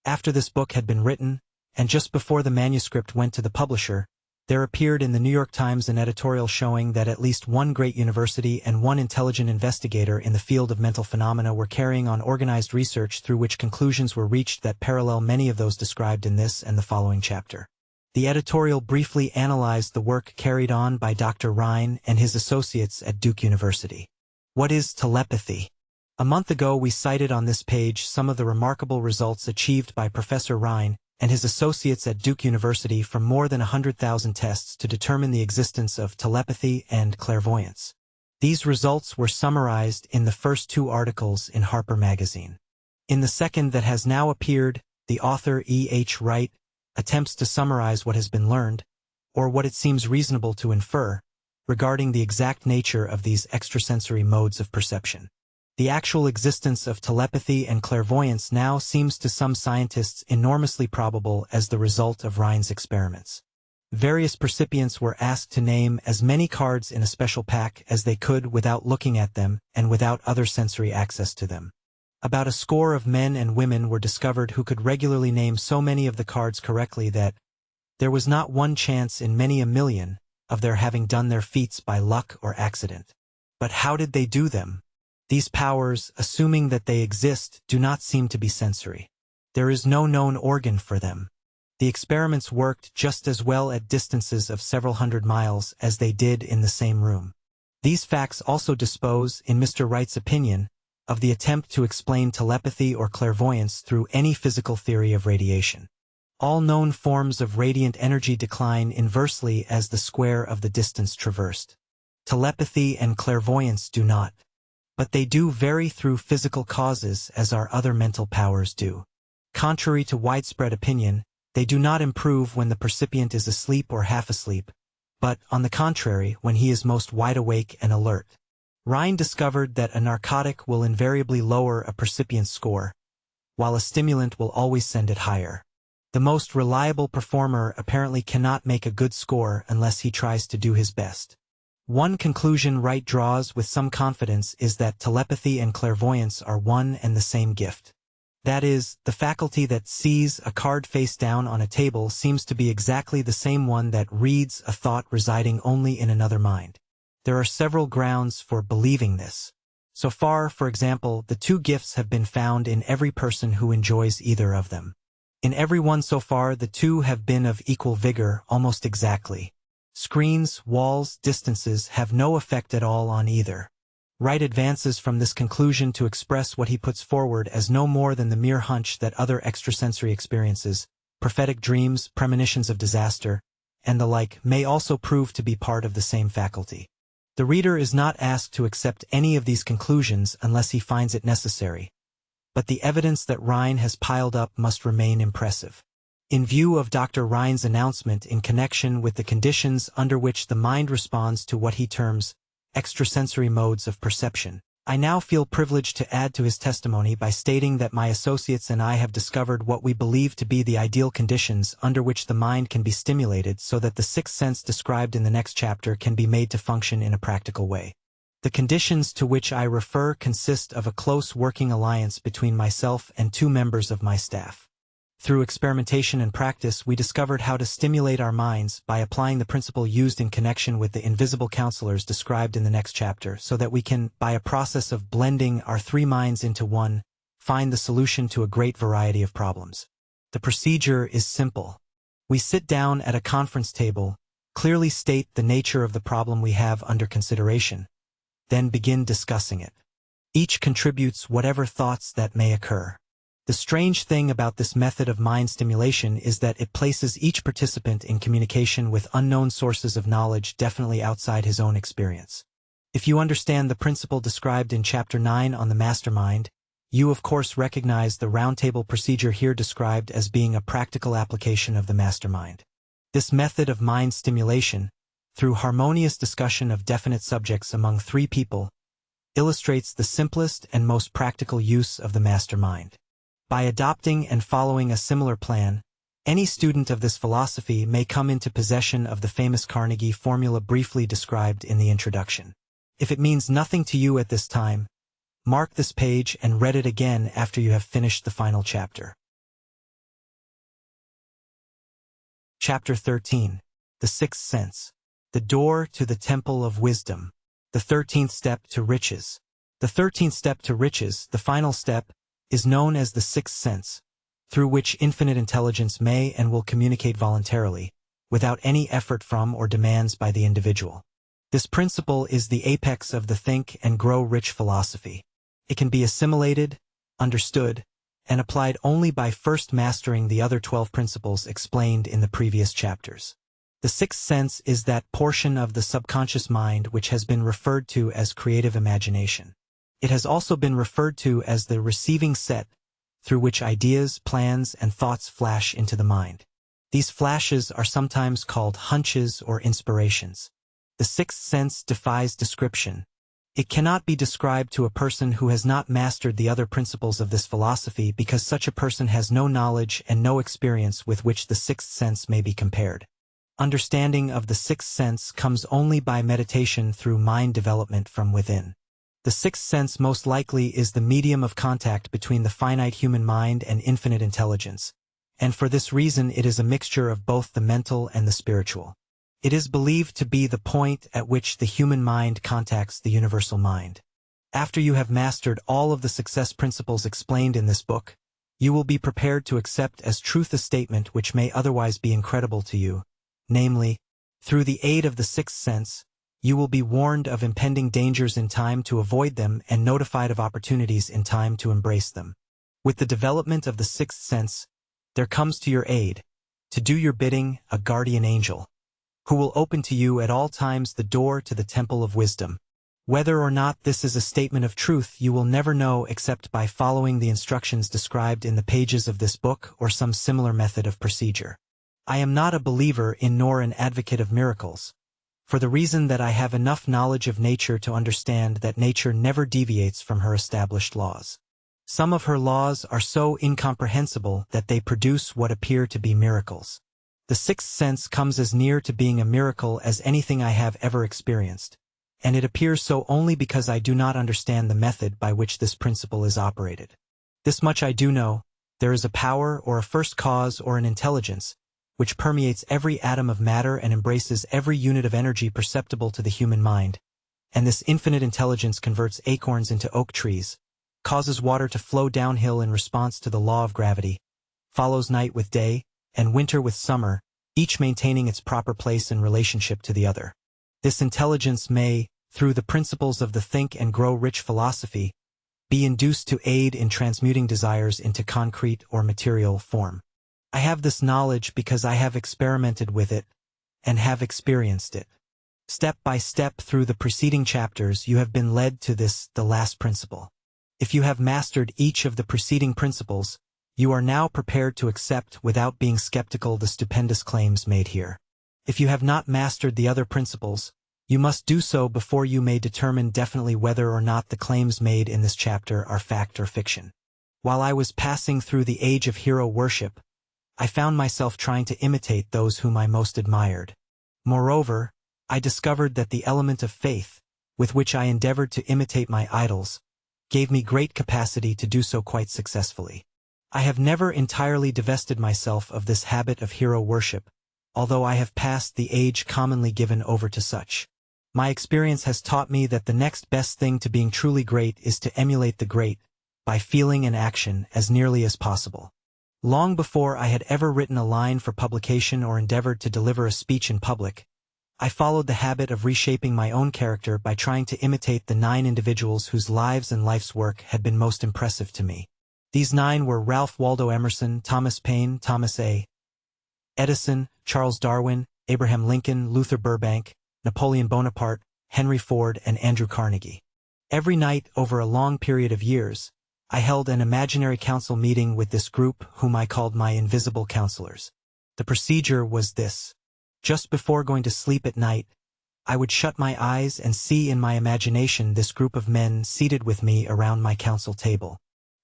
After this book had been written, and just before the manuscript went to the publisher, there appeared in the New York Times an editorial showing that at least one great university and one intelligent investigator in the field of mental phenomena were carrying on organized research through which conclusions were reached that parallel many of those described in this and the following chapter. The editorial briefly analyzed the work carried on by Dr. Rhine and his associates at Duke University. What is telepathy? A month ago we cited on this page some of the remarkable results achieved by Professor Rhine and his associates at Duke University from more than 100,000 tests to determine the existence of telepathy and clairvoyance. These results were summarized in the first 2 articles in Harper Magazine. In the second that has now appeared, the author E.H. Wright attempts to summarize what has been learned, or what it seems reasonable to infer, regarding the exact nature of these extrasensory modes of perception. The actual existence of telepathy and clairvoyance now seems to some scientists enormously probable as the result of Rhine's experiments. Various percipients were asked to name as many cards in a special pack as they could without looking at them and without other sensory access to them. About a score of men and women were discovered who could regularly name so many of the cards correctly that there was not one chance in many a million of their having done their feats by luck or accident. But how did they do them? These powers, assuming that they exist, do not seem to be sensory. There is no known organ for them. The experiments worked just as well at distances of several hundred miles as they did in the same room. These facts also dispose, in Mr. Wright's opinion, of the attempt to explain telepathy or clairvoyance through any physical theory of radiation. All known forms of radiant energy decline inversely as the square of the distance traversed. Telepathy and clairvoyance do not. But they do vary through physical causes as our other mental powers do. Contrary to widespread opinion, they do not improve when the percipient is asleep or half asleep, but, on the contrary, when he is most wide awake and alert. Rhine discovered that a narcotic will invariably lower a percipient's score, while a stimulant will always send it higher. The most reliable performer apparently cannot make a good score unless he tries to do his best. One conclusion Wright draws with some confidence is that telepathy and clairvoyance are one and the same gift. That is, the faculty that sees a card face down on a table seems to be exactly the same one that reads a thought residing only in another mind. There are several grounds for believing this. So far, for example, the 2 gifts have been found in every person who enjoys either of them. In every one so far, the 2 have been of equal vigor, almost exactly. Screens, walls, distances have no effect at all on either. Wright advances from this conclusion to express what he puts forward as no more than the mere hunch that other extrasensory experiences, prophetic dreams, premonitions of disaster, and the like, may also prove to be part of the same faculty. The reader is not asked to accept any of these conclusions unless he finds it necessary, but the evidence that Rhine has piled up must remain impressive. In view of Dr. Rhine's announcement in connection with the conditions under which the mind responds to what he terms extrasensory modes of perception, I now feel privileged to add to his testimony by stating that my associates and I have discovered what we believe to be the ideal conditions under which the mind can be stimulated so that the 6th sense described in the next chapter can be made to function in a practical way. The conditions to which I refer consist of a close working alliance between myself and 2 members of my staff. Through experimentation and practice, we discovered how to stimulate our minds by applying the principle used in connection with the invisible counselors described in the next chapter, so that we can, by a process of blending our 3 minds into one, find the solution to a great variety of problems. The procedure is simple. We sit down at a conference table, clearly state the nature of the problem we have under consideration, then begin discussing it. Each contributes whatever thoughts that may occur. The strange thing about this method of mind stimulation is that it places each participant in communication with unknown sources of knowledge definitely outside his own experience. If you understand the principle described in Chapter 9 on the mastermind, you of course recognize the roundtable procedure here described as being a practical application of the mastermind. This method of mind stimulation, through harmonious discussion of definite subjects among 3 people, illustrates the simplest and most practical use of the mastermind. By adopting and following a similar plan, any student of this philosophy may come into possession of the famous Carnegie formula briefly described in the introduction. If it means nothing to you at this time, mark this page and read it again after you have finished the final chapter. Chapter 13. The 6th sense. The door to the temple of wisdom. The 13th step to riches. The 13th step to riches, the final step, is known as the 6th sense, through which infinite intelligence may and will communicate voluntarily, without any effort from or demands by the individual. This principle is the apex of the think and grow rich philosophy. It can be assimilated, understood, and applied only by first mastering the other 12 principles explained in the previous chapters. The sixth sense is that portion of the subconscious mind which has been referred to as creative imagination. It has also been referred to as the receiving set, through which ideas, plans, and thoughts flash into the mind. These flashes are sometimes called hunches or inspirations. The sixth sense defies description. It cannot be described to a person who has not mastered the other principles of this philosophy because such a person has no knowledge and no experience with which the sixth sense may be compared. Understanding of the sixth sense comes only by meditation through mind development from within. The sixth sense most likely is the medium of contact between the finite human mind and infinite intelligence, and for this reason it is a mixture of both the mental and the spiritual. It is believed to be the point at which the human mind contacts the universal mind. After you have mastered all of the success principles explained in this book, you will be prepared to accept as truth a statement which may otherwise be incredible to you, namely, through the aid of the sixth sense, you will be warned of impending dangers in time to avoid them and notified of opportunities in time to embrace them. With the development of the sixth sense, there comes to your aid, to do your bidding, a guardian angel, who will open to you at all times the door to the temple of wisdom. Whether or not this is a statement of truth you will never know except by following the instructions described in the pages of this book or some similar method of procedure. I am not a believer in nor an advocate of miracles, for the reason that I have enough knowledge of nature to understand that nature never deviates from her established laws. Some of her laws are so incomprehensible that they produce what appear to be miracles. The sixth sense comes as near to being a miracle as anything I have ever experienced, and it appears so only because I do not understand the method by which this principle is operated. This much I do know: there is a power or a first cause or an intelligence, which permeates every atom of matter and embraces every unit of energy perceptible to the human mind, and this infinite intelligence converts acorns into oak trees, causes water to flow downhill in response to the law of gravity, follows night with day, and winter with summer, each maintaining its proper place in relationship to the other. This intelligence may, through the principles of the Think and Grow Rich philosophy, be induced to aid in transmuting desires into concrete or material form. I have this knowledge because I have experimented with it and have experienced it. Step by step through the preceding chapters you have been led to this, the last principle. If you have mastered each of the preceding principles, you are now prepared to accept without being skeptical the stupendous claims made here. If you have not mastered the other principles, you must do so before you may determine definitely whether or not the claims made in this chapter are fact or fiction. While I was passing through the age of hero worship, I found myself trying to imitate those whom I most admired. Moreover, I discovered that the element of faith, with which I endeavored to imitate my idols, gave me great capacity to do so quite successfully. I have never entirely divested myself of this habit of hero worship, although I have passed the age commonly given over to such. My experience has taught me that the next best thing to being truly great is to emulate the great, by feeling and action as nearly as possible. Long before I had ever written a line for publication or endeavored to deliver a speech in public, I followed the habit of reshaping my own character by trying to imitate the 9 individuals whose lives and life's work had been most impressive to me. These 9 were Ralph Waldo Emerson, Thomas Paine, Thomas A. Edison, Charles Darwin, Abraham Lincoln, Luther Burbank, Napoleon Bonaparte, Henry Ford, and Andrew Carnegie. Every night over a long period of years, I held an imaginary council meeting with this group whom I called my invisible counselors. The procedure was this. Just before going to sleep at night, I would shut my eyes and see in my imagination this group of men seated with me around my council table.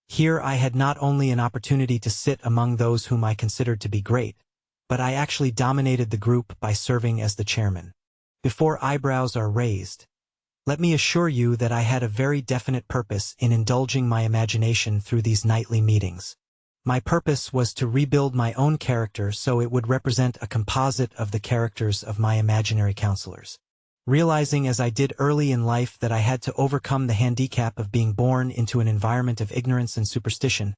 Here I had not only an opportunity to sit among those whom I considered to be great, but I actually dominated the group by serving as the chairman. Before eyebrows are raised, let me assure you that I had a very definite purpose in indulging my imagination through these nightly meetings. My purpose was to rebuild my own character so it would represent a composite of the characters of my imaginary counselors. Realizing as I did early in life that I had to overcome the handicap of being born into an environment of ignorance and superstition,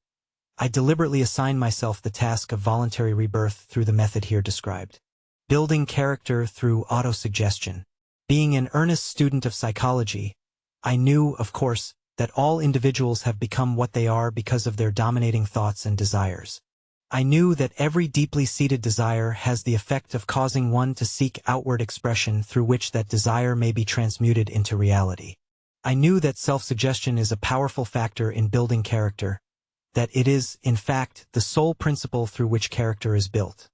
I deliberately assigned myself the task of voluntary rebirth through the method here described. Building character through autosuggestion. Being an earnest student of psychology, I knew, of course, that all individuals have become what they are because of their dominating thoughts and desires. I knew that every deeply seated desire has the effect of causing one to seek outward expression through which that desire may be transmuted into reality. I knew that self-suggestion is a powerful factor in building character, that it is, in fact, the sole principle through which character is built.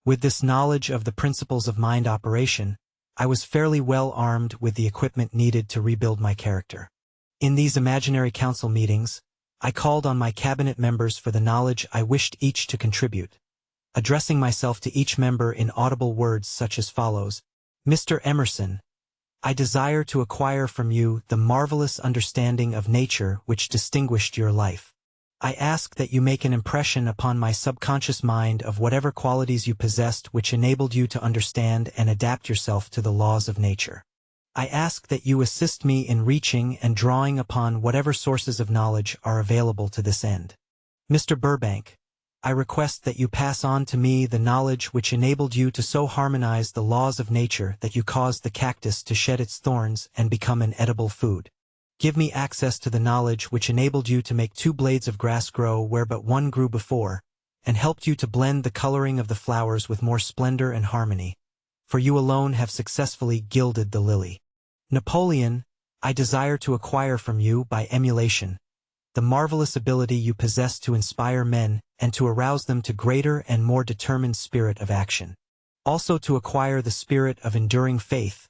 With this knowledge of the principles of mind operation, I was fairly well armed with the equipment needed to rebuild my character. In these imaginary council meetings, I called on my cabinet members for the knowledge I wished each to contribute, addressing myself to each member in audible words such as follows: Mr. Emerson, I desire to acquire from you the marvelous understanding of nature which distinguished your life. I ask that you make an impression upon my subconscious mind of whatever qualities you possessed which enabled you to understand and adapt yourself to the laws of nature. I ask that you assist me in reaching and drawing upon whatever sources of knowledge are available to this end. Mr. Burbank, I request that you pass on to me the knowledge which enabled you to so harmonize the laws of nature that you caused the cactus to shed its thorns and become an edible food. Give me access to the knowledge which enabled you to make 2 blades of grass grow where but one grew before, and helped you to blend the coloring of the flowers with more splendor and harmony, for you alone have successfully gilded the lily. Napoleon, I desire to acquire from you, by emulation, the marvelous ability you possess to inspire men and to arouse them to greater and more determined spirit of action. Also to acquire the spirit of enduring faith,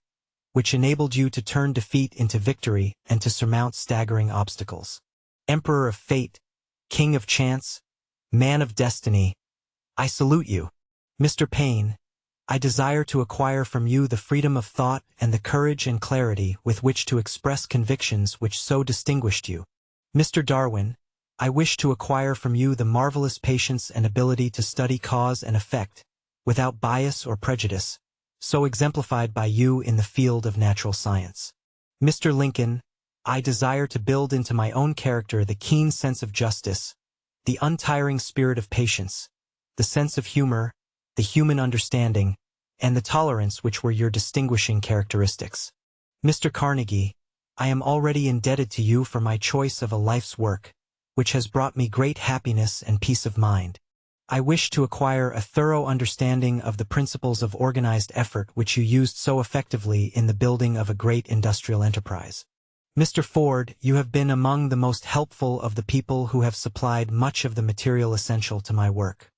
which enabled you to turn defeat into victory and to surmount staggering obstacles. Emperor of fate, king of chance, man of destiny, I salute you. Mr. Payne, I desire to acquire from you the freedom of thought and the courage and clarity with which to express convictions which so distinguished you. Mr. Darwin, I wish to acquire from you the marvelous patience and ability to study cause and effect, without bias or prejudice, so exemplified by you in the field of natural science. Mr. Lincoln, I desire to build into my own character the keen sense of justice, the untiring spirit of patience, the sense of humor, the human understanding, and the tolerance which were your distinguishing characteristics. Mr. Carnegie, I am already indebted to you for my choice of a life's work, which has brought me great happiness and peace of mind. I wish to acquire a thorough understanding of the principles of organized effort which you used so effectively in the building of a great industrial enterprise. Mr. Ford, you have been among the most helpful of the people who have supplied much of the material essential to my work.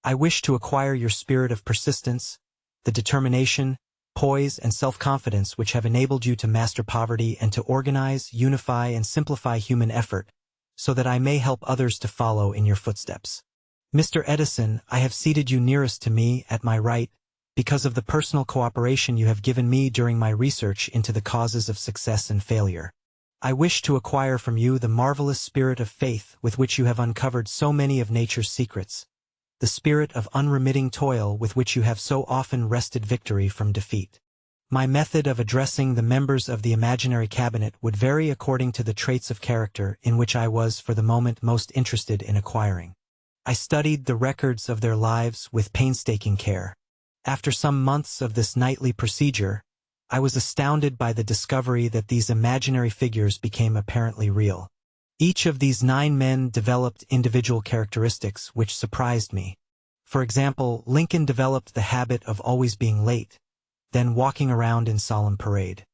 I wish to acquire your spirit of persistence, the determination, poise, and self-confidence which have enabled you to master poverty and to organize, unify, and simplify human effort, so that I may help others to follow in your footsteps. Mr. Edison, I have seated you nearest to me, at my right, because of the personal cooperation you have given me during my research into the causes of success and failure. I wish to acquire from you the marvelous spirit of faith with which you have uncovered so many of nature's secrets, the spirit of unremitting toil with which you have so often wrested victory from defeat. My method of addressing the members of the imaginary cabinet would vary according to the traits of character in which I was for the moment most interested in acquiring. I studied the records of their lives with painstaking care. After some months of this nightly procedure, I was astounded by the discovery that these imaginary figures became apparently real. Each of these 9 men developed individual characteristics which surprised me. For example, Lincoln developed the habit of always being late, then walking around in solemn parade.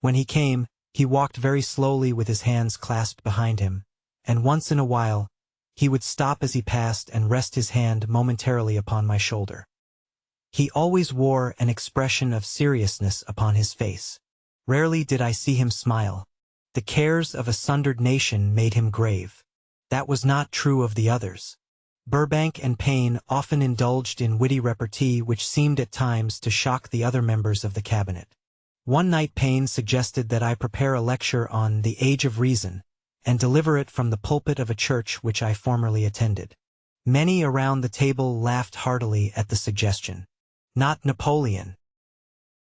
When he came, he walked very slowly with his hands clasped behind him, and once in a while, he would stop as he passed and rest his hand momentarily upon my shoulder. He always wore an expression of seriousness upon his face. Rarely did I see him smile. The cares of a sundered nation made him grave. That was not true of the others. Burbank and Payne often indulged in witty repartee which seemed at times to shock the other members of the cabinet. One night Payne suggested that I prepare a lecture on the Age of Reason, and deliver it from the pulpit of a church which I formerly attended. Many around the table laughed heartily at the suggestion. Not Napoleon.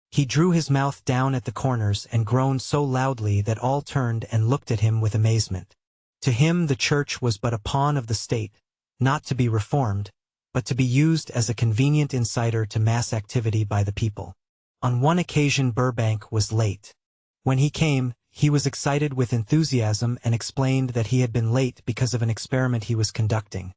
He drew his mouth down at the corners and groaned so loudly that all turned and looked at him with amazement. To him the church was but a pawn of the state, not to be reformed, but to be used as a convenient inciter to mass activity by the people. On one occasion Burbank was late. When he came, he was excited with enthusiasm and explained that he had been late because of an experiment he was conducting.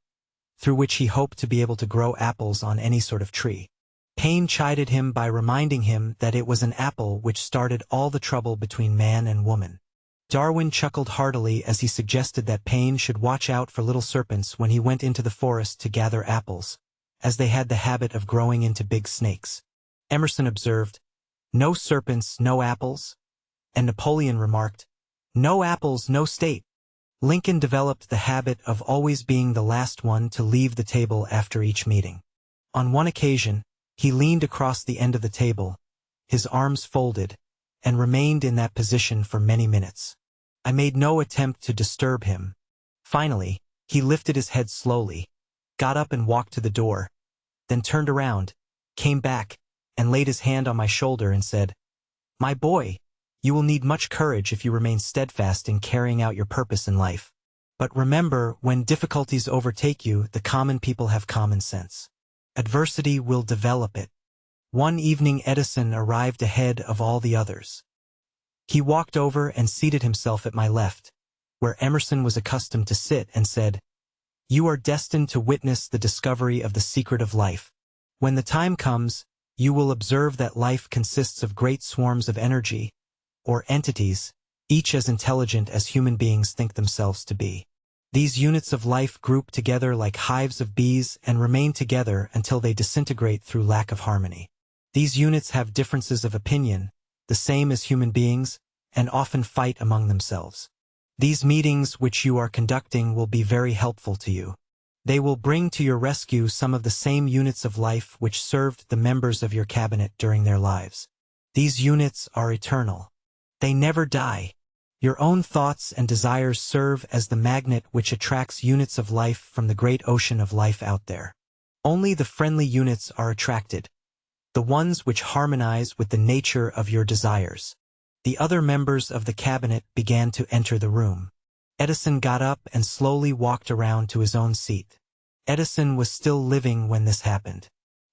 through which he hoped to be able to grow apples on any sort of tree. Paine chided him by reminding him that it was an apple which started all the trouble between man and woman. Darwin chuckled heartily as he suggested that Paine should watch out for little serpents when he went into the forest to gather apples, as they had the habit of growing into big snakes. Emerson observed, "No serpents, no apples," and Napoleon remarked, "No apples, no state." Lincoln developed the habit of always being the last one to leave the table after each meeting. On one occasion, he leaned across the end of the table, his arms folded, and remained in that position for many minutes. I made no attempt to disturb him. Finally, he lifted his head slowly, got up and walked to the door, then turned around, came back, and laid his hand on my shoulder and said, "My boy, you will need much courage if you remain steadfast in carrying out your purpose in life. But remember, when difficulties overtake you, the common people have common sense. Adversity will develop it." One evening Edison arrived ahead of all the others. He walked over and seated himself at my left, where Emerson was accustomed to sit, and said, "You are destined to witness the discovery of the secret of life. When the time comes, you will observe that life consists of great swarms of energy, or entities, each as intelligent as human beings think themselves to be. These units of life group together like hives of bees and remain together until they disintegrate through lack of harmony. These units have differences of opinion, the same as human beings, and often fight among themselves. These meetings which you are conducting will be very helpful to you. They will bring to your rescue some of the same units of life which served the members of your cabinet during their lives. These units are eternal. They never die. Your own thoughts and desires serve as the magnet which attracts units of life from the great ocean of life out there. Only the friendly units are attracted, the ones which harmonize with the nature of your desires. The other members of the cabinet began to enter the room. Edison got up and slowly walked around to his own seat. Edison was still living when this happened.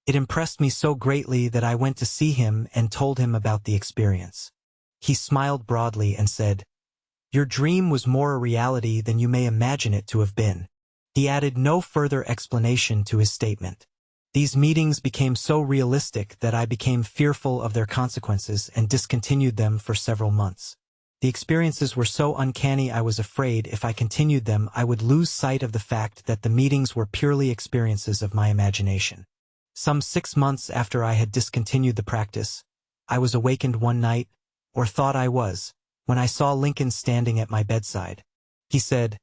It impressed me so greatly that I went to see him and told him about the experience. He smiled broadly and said, "Your dream was more a reality than you may imagine it to have been." He added no further explanation to his statement. These meetings became so realistic that I became fearful of their consequences and discontinued them for several months. The experiences were so uncanny I was afraid if I continued them I would lose sight of the fact that the meetings were purely experiences of my imagination. Some 6 months after I had discontinued the practice, I was awakened one night, or thought I was, when I saw Lincoln standing at my bedside. He said,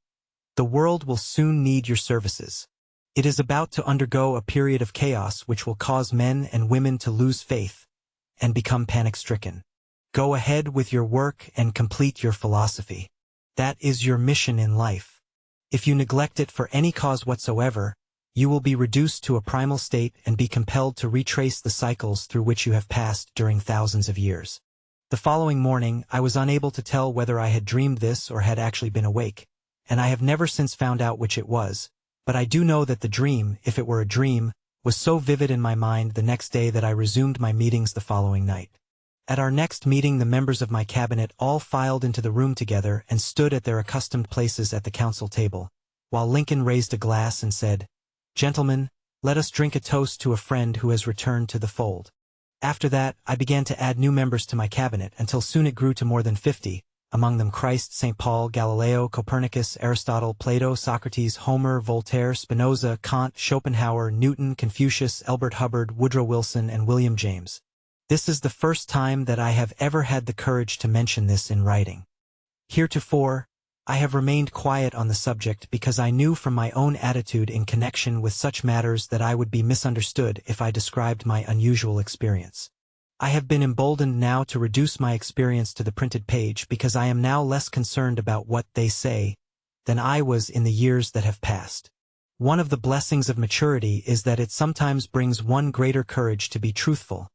"The world will soon need your services. It is about to undergo a period of chaos which will cause men and women to lose faith and become panic-stricken. Go ahead with your work and complete your philosophy. That is your mission in life. If you neglect it for any cause whatsoever, you will be reduced to a primal state and be compelled to retrace the cycles through which you have passed during thousands of years." The following morning, I was unable to tell whether I had dreamed this or had actually been awake, and I have never since found out which it was. But I do know that the dream, if it were a dream, was so vivid in my mind the next day that I resumed my meetings the following night. At our next meeting the members of my cabinet all filed into the room together and stood at their accustomed places at the council table, while Lincoln raised a glass and said, "Gentlemen, let us drink a toast to a friend who has returned to the fold." After that, I began to add new members to my cabinet until soon it grew to more than 50, among them Christ, St. Paul, Galileo, Copernicus, Aristotle, Plato, Socrates, Homer, Voltaire, Spinoza, Kant, Schopenhauer, Newton, Confucius, Elbert Hubbard, Woodrow Wilson, and William James. This is the first time that I have ever had the courage to mention this in writing. Heretofore, I have remained quiet on the subject because I knew from my own attitude in connection with such matters that I would be misunderstood if I described my unusual experience. I have been emboldened now to reduce my experience to the printed page because I am now less concerned about what they say than I was in the years that have passed. One of the blessings of maturity is that it sometimes brings one greater courage to be truthful,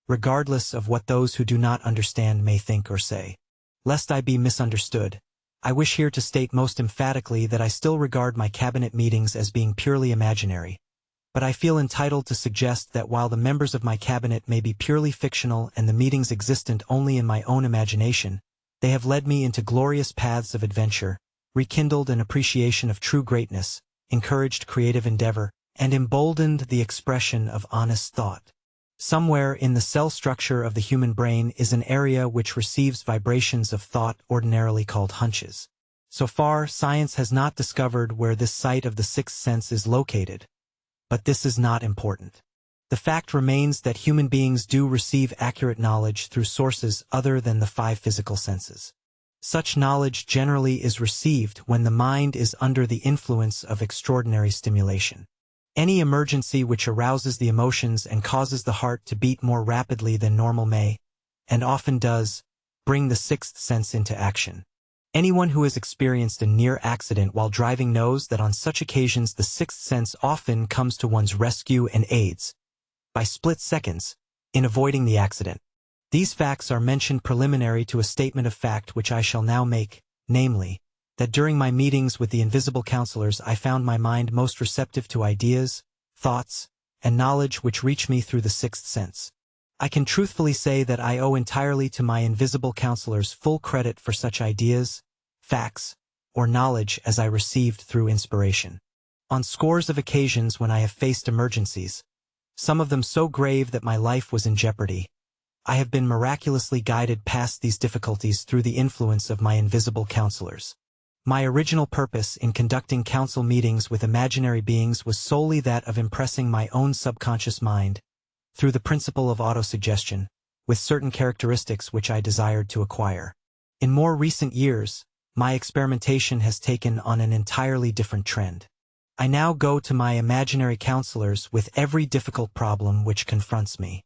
regardless of what those who do not understand may think or say. Lest I be misunderstood, I wish here to state most emphatically that I still regard my cabinet meetings as being purely imaginary, but I feel entitled to suggest that while the members of my cabinet may be purely fictional and the meetings existent only in my own imagination, they have led me into glorious paths of adventure, rekindled an appreciation of true greatness, encouraged creative endeavor, and emboldened the expression of honest thought. Somewhere in the cell structure of the human brain is an area which receives vibrations of thought ordinarily called hunches. So far, science has not discovered where this site of the sixth sense is located. But this is not important. The fact remains that human beings do receive accurate knowledge through sources other than the five physical senses. Such knowledge generally is received when the mind is under the influence of extraordinary stimulation. Any emergency which arouses the emotions and causes the heart to beat more rapidly than normal may, and often does, bring the sixth sense into action. Anyone who has experienced a near accident while driving knows that on such occasions the sixth sense often comes to one's rescue and aids, by split seconds, in avoiding the accident. These facts are mentioned preliminary to a statement of fact which I shall now make, namely, that during my meetings with the invisible counselors I found my mind most receptive to ideas, thoughts, and knowledge which reach me through the sixth sense. I can truthfully say that I owe entirely to my invisible counselors full credit for such ideas, facts, or knowledge as I received through inspiration. On scores of occasions when I have faced emergencies, some of them so grave that my life was in jeopardy, I have been miraculously guided past these difficulties through the influence of my invisible counselors. My original purpose in conducting council meetings with imaginary beings was solely that of impressing my own subconscious mind, through the principle of autosuggestion, with certain characteristics which I desired to acquire. In more recent years, my experimentation has taken on an entirely different trend. I now go to my imaginary counselors with every difficult problem which confronts me.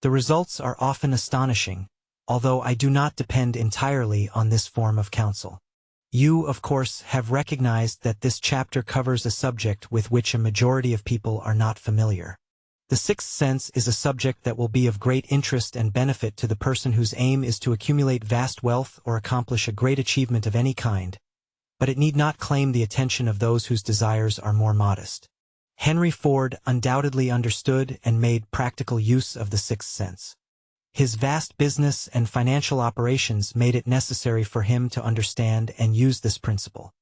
The results are often astonishing, although I do not depend entirely on this form of counsel. You, of course, have recognized that this chapter covers a subject with which a majority of people are not familiar. The sixth sense is a subject that will be of great interest and benefit to the person whose aim is to accumulate vast wealth or accomplish a great achievement of any kind, but it need not claim the attention of those whose desires are more modest. Henry Ford undoubtedly understood and made practical use of the sixth sense. His vast business and financial operations made it necessary for him to understand and use this principle.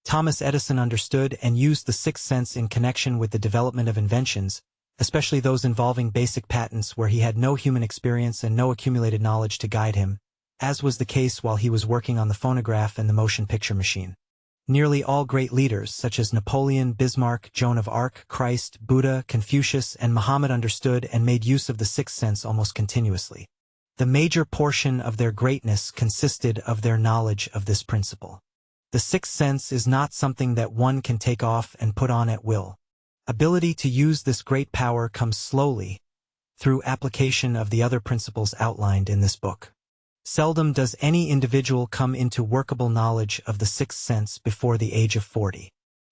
Thomas Edison understood and used the sixth sense in connection with the development of inventions, especially those involving basic patents where he had no human experience and no accumulated knowledge to guide him, as was the case while he was working on the phonograph and the motion picture machine. Nearly all great leaders, such as Napoleon, Bismarck, Joan of Arc, Christ, Buddha, Confucius, and Muhammad understood and made use of the sixth sense almost continuously. The major portion of their greatness consisted of their knowledge of this principle. The sixth sense is not something that one can take off and put on at will. Ability to use this great power comes slowly, through application of the other principles outlined in this book. Seldom does any individual come into workable knowledge of the sixth sense before the age of 40.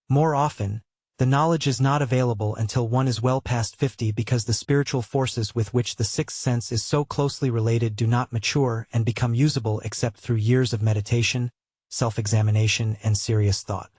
More often, the knowledge is not available until one is well past 50 because the spiritual forces with which the sixth sense is so closely related do not mature and become usable except through years of meditation, self-examination, and serious thought.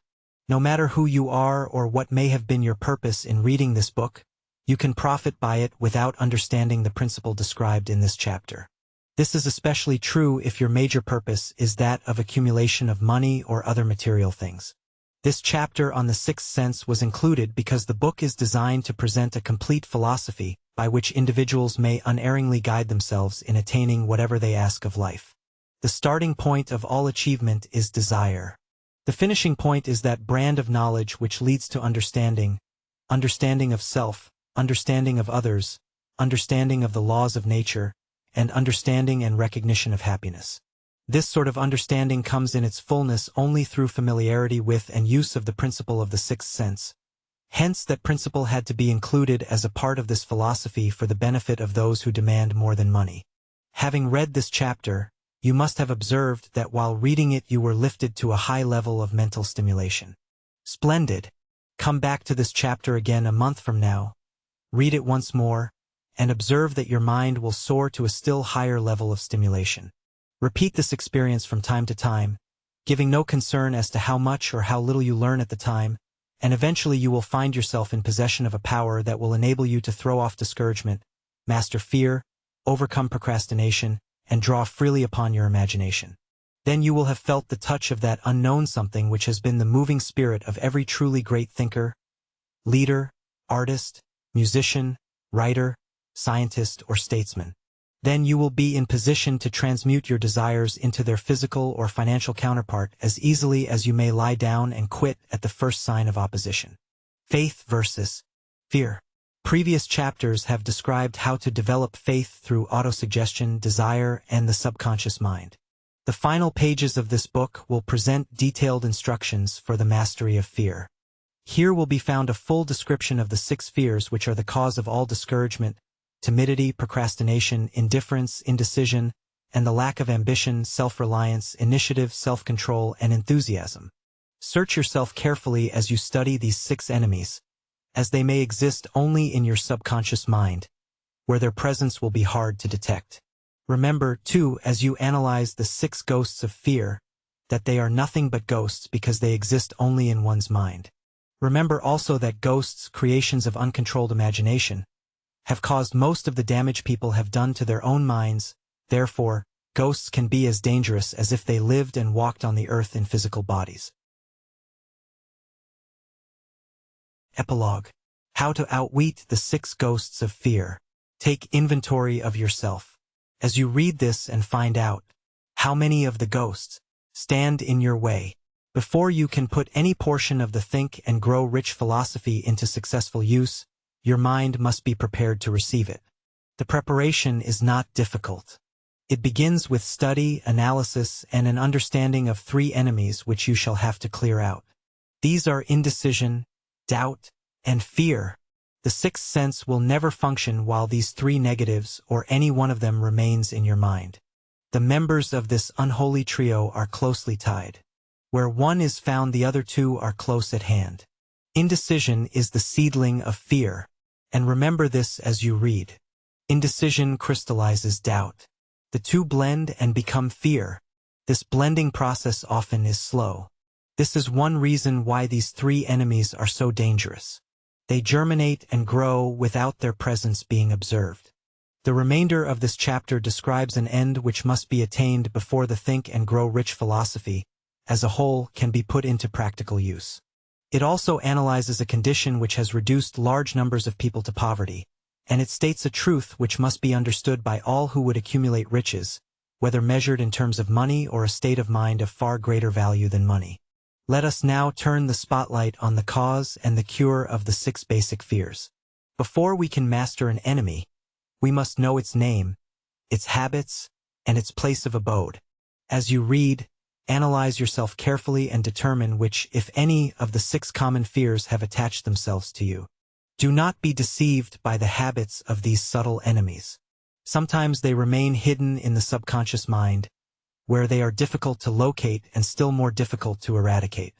No matter who you are or what may have been your purpose in reading this book, you can profit by it without understanding the principle described in this chapter. This is especially true if your major purpose is that of accumulation of money or other material things. This chapter on the sixth sense was included because the book is designed to present a complete philosophy by which individuals may unerringly guide themselves in attaining whatever they ask of life. The starting point of all achievement is desire. The finishing point is that brand of knowledge which leads to understanding, understanding of self, understanding of others, understanding of the laws of nature, and understanding and recognition of happiness. This sort of understanding comes in its fullness only through familiarity with and use of the principle of the sixth sense. Hence that principle had to be included as a part of this philosophy for the benefit of those who demand more than money. Having read this chapter, you must have observed that while reading it you were lifted to a high level of mental stimulation. Splendid! Come back to this chapter again a month from now, read it once more, and observe that your mind will soar to a still higher level of stimulation. Repeat this experience from time to time, giving no concern as to how much or how little you learn at the time, and eventually you will find yourself in possession of a power that will enable you to throw off discouragement, master fear, overcome procrastination, and draw freely upon your imagination. Then you will have felt the touch of that unknown something which has been the moving spirit of every truly great thinker, leader, artist, musician, writer, scientist, or statesman. Then you will be in position to transmute your desires into their physical or financial counterpart as easily as you may lie down and quit at the first sign of opposition. Faith versus fear. Previous chapters have described how to develop faith through autosuggestion, desire, and the subconscious mind. The final pages of this book will present detailed instructions for the mastery of fear. Here will be found a full description of the 6 fears which are the cause of all discouragement, timidity, procrastination, indifference, indecision, and the lack of ambition, self-reliance, initiative, self-control, and enthusiasm. Search yourself carefully as you study these 6 enemies, as they may exist only in your subconscious mind, where their presence will be hard to detect. Remember, too, as you analyze the 6 ghosts of fear, that they are nothing but ghosts because they exist only in one's mind. Remember also that ghosts, creations of uncontrolled imagination, have caused most of the damage people have done to their own minds. Therefore, ghosts can be as dangerous as if they lived and walked on the earth in physical bodies. Epilogue. How to outwit the 6 ghosts of fear. Take inventory of yourself. As you read this and find out how many of the ghosts stand in your way, before you can put any portion of the Think and Grow Rich philosophy into successful use, your mind must be prepared to receive it. The preparation is not difficult. It begins with study, analysis, and an understanding of 3 enemies which you shall have to clear out. These are indecision, doubt, and fear. The 6th sense will never function while these 3 negatives or any one of them remains in your mind. The members of this unholy trio are closely tied. Where one is found, the other 2 are close at hand. Indecision is the seedling of fear, and remember this as you read. Indecision crystallizes doubt. The 2 blend and become fear. This blending process often is slow. This is one reason why these 3 enemies are so dangerous. They germinate and grow without their presence being observed. The remainder of this chapter describes an end which must be attained before the Think and Grow Rich philosophy, as a whole, can be put into practical use. It also analyzes a condition which has reduced large numbers of people to poverty, and it states a truth which must be understood by all who would accumulate riches, whether measured in terms of money or a state of mind of far greater value than money. Let us now turn the spotlight on the cause and the cure of the 6 basic fears. Before we can master an enemy, we must know its name, its habits, and its place of abode. As you read, analyze yourself carefully and determine which, if any, of the 6 common fears have attached themselves to you. Do not be deceived by the habits of these subtle enemies. Sometimes they remain hidden in the subconscious mind, where they are difficult to locate and still more difficult to eradicate.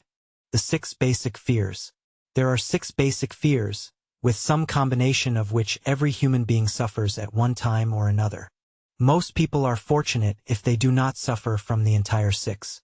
The 6 basic fears. There are 6 basic fears, with some combination of which every human being suffers at one time or another. Most people are fortunate if they do not suffer from the entire 6.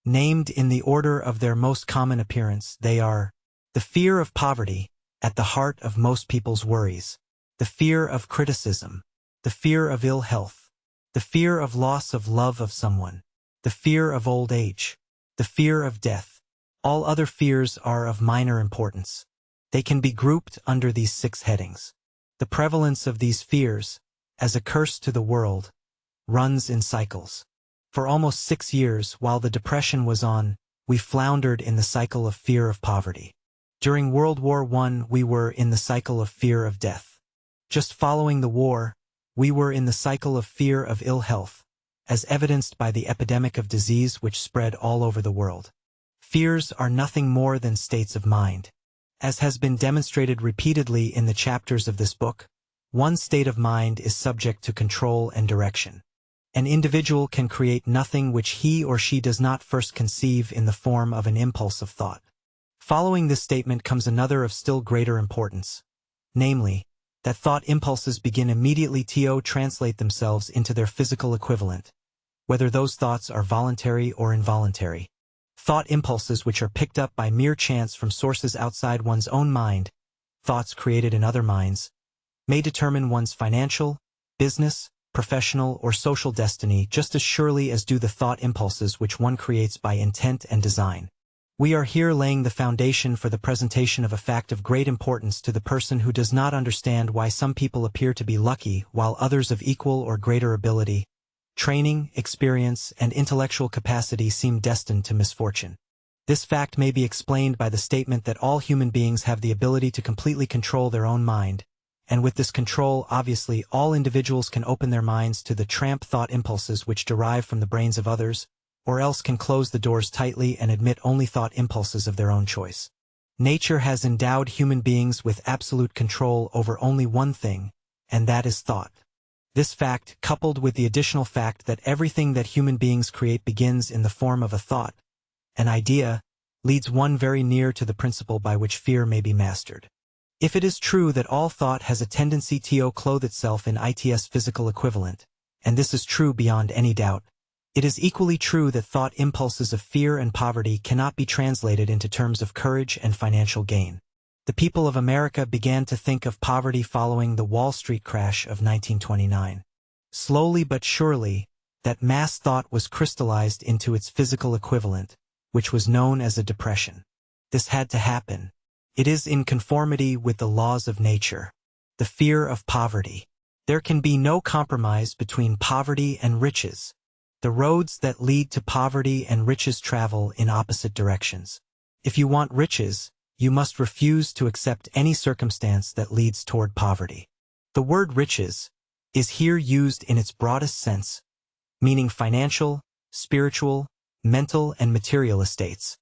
Named in the order of their most common appearance, they are the fear of poverty, at the heart of most people's worries, the fear of criticism, the fear of ill health, the fear of loss of love of someone, the fear of old age, the fear of death. All other fears are of minor importance. They can be grouped under these 6 headings. The prevalence of these fears, as a curse to the world, runs in cycles. For almost 6 years, while the Depression was on, we floundered in the cycle of fear of poverty. During World War I, we were in the cycle of fear of death. Just following the war, we were in the cycle of fear of ill health, as evidenced by the epidemic of disease which spread all over the world. Fears are nothing more than states of mind. As has been demonstrated repeatedly in the chapters of this book, one state of mind is subject to control and direction. An individual can create nothing which he or she does not first conceive in the form of an impulse of thought. Following this statement comes another of still greater importance, namely, that thought impulses begin immediately to translate themselves into their physical equivalent, whether those thoughts are voluntary or involuntary. Thought impulses which are picked up by mere chance from sources outside one's own mind, thoughts created in other minds, may determine one's financial, business, professional, or social destiny just as surely as do the thought impulses which one creates by intent and design. We are here laying the foundation for the presentation of a fact of great importance to the person who does not understand why some people appear to be lucky while others of equal or greater ability, training, experience, and intellectual capacity seem destined to misfortune. This fact may be explained by the statement that all human beings have the ability to completely control their own mind, and with this control, obviously, all individuals can open their minds to the tramp thought impulses which derive from the brains of others, or else can close the doors tightly and admit only thought impulses of their own choice. Nature has endowed human beings with absolute control over only one thing, and that is thought. This fact, coupled with the additional fact that everything that human beings create begins in the form of a thought, an idea, leads one very near to the principle by which fear may be mastered. If it is true that all thought has a tendency to clothe itself in its physical equivalent, and this is true beyond any doubt, it is equally true that thought impulses of fear and poverty cannot be translated into terms of courage and financial gain. The people of America began to think of poverty following the Wall Street crash of 1929. Slowly but surely, that mass thought was crystallized into its physical equivalent, which was known as a depression. This had to happen. It is in conformity with the laws of nature. The fear of poverty. There can be no compromise between poverty and riches. The roads that lead to poverty and riches travel in opposite directions. If you want riches, you must refuse to accept any circumstance that leads toward poverty. The word riches is here used in its broadest sense, meaning financial, spiritual, mental, and material estates.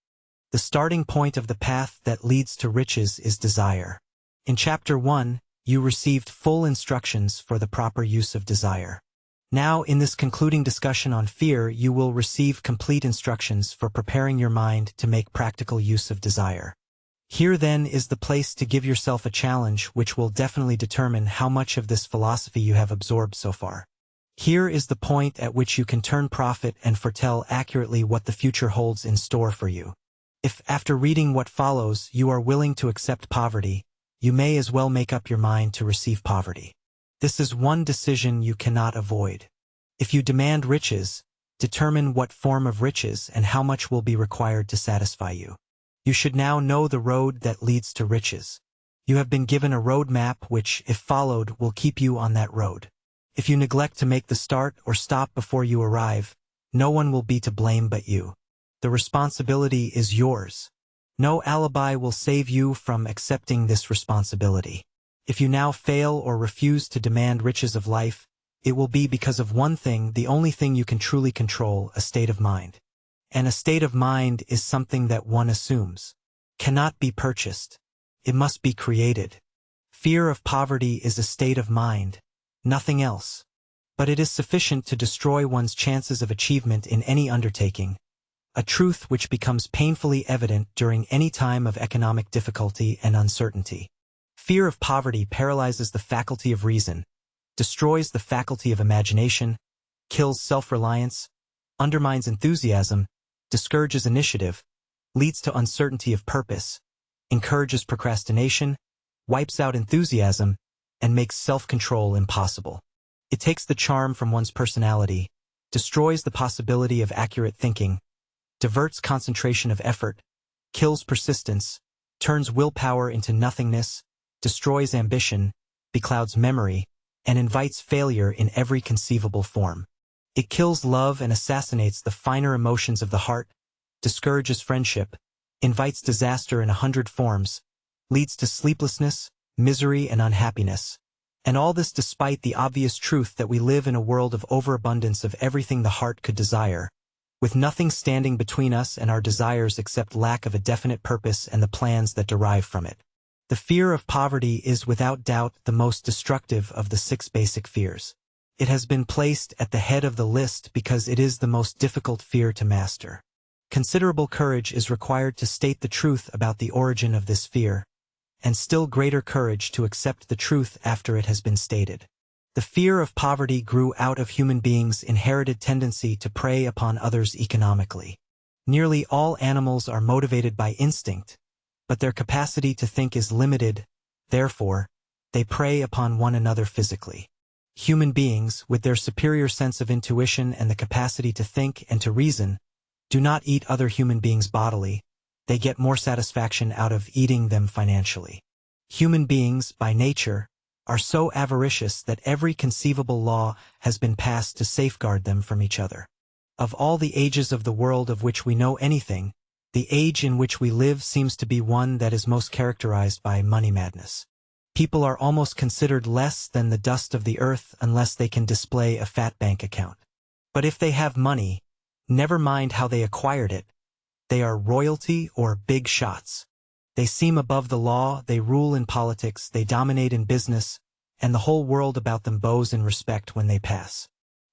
The starting point of the path that leads to riches is desire. In Chapter 1, you received full instructions for the proper use of desire. Now, in this concluding discussion on fear, you will receive complete instructions for preparing your mind to make practical use of desire. Here then is the place to give yourself a challenge which will definitely determine how much of this philosophy you have absorbed so far. Here is the point at which you can turn prophet and foretell accurately what the future holds in store for you. If, after reading what follows, you are willing to accept poverty, you may as well make up your mind to receive poverty. This is one decision you cannot avoid. If you demand riches, determine what form of riches and how much will be required to satisfy you. You should now know the road that leads to riches. You have been given a road map which, if followed, will keep you on that road. If you neglect to make the start or stop before you arrive, no one will be to blame but you. The responsibility is yours. No alibi will save you from accepting this responsibility. If you now fail or refuse to demand riches of life, it will be because of one thing, the only thing you can truly control, a state of mind. And a state of mind is something that one assumes cannot be purchased. It must be created. Fear of poverty is a state of mind, nothing else. But it is sufficient to destroy one's chances of achievement in any undertaking, a truth which becomes painfully evident during any time of economic difficulty and uncertainty. Fear of poverty paralyzes the faculty of reason, destroys the faculty of imagination, kills self-reliance, undermines enthusiasm, discourages initiative, leads to uncertainty of purpose, encourages procrastination, wipes out enthusiasm, and makes self-control impossible. It takes the charm from one's personality, destroys the possibility of accurate thinking, diverts concentration of effort, kills persistence, turns willpower into nothingness, destroys ambition, beclouds memory, and invites failure in every conceivable form. It kills love and assassinates the finer emotions of the heart, discourages friendship, invites disaster in 100 forms, leads to sleeplessness, misery, and unhappiness. And all this despite the obvious truth that we live in a world of overabundance of everything the heart could desire, with nothing standing between us and our desires except lack of a definite purpose and the plans that derive from it. The fear of poverty is without doubt the most destructive of the 6 basic fears. It has been placed at the head of the list because it is the most difficult fear to master. Considerable courage is required to state the truth about the origin of this fear, and still greater courage to accept the truth after it has been stated. The fear of poverty grew out of human beings' inherited tendency to prey upon others economically. Nearly all animals are motivated by instinct, but their capacity to think is limited, therefore, they prey upon one another physically. Human beings, with their superior sense of intuition and the capacity to think and to reason, do not eat other human beings bodily, they get more satisfaction out of eating them financially. Human beings, by nature, are so avaricious that every conceivable law has been passed to safeguard them from each other. Of all the ages of the world of which we know anything, the age in which we live seems to be one that is most characterized by money madness. People are almost considered less than the dust of the earth unless they can display a fat bank account. But if they have money, never mind how they acquired it, they are royalty or big shots. They seem above the law, they rule in politics, they dominate in business, and the whole world about them bows in respect when they pass.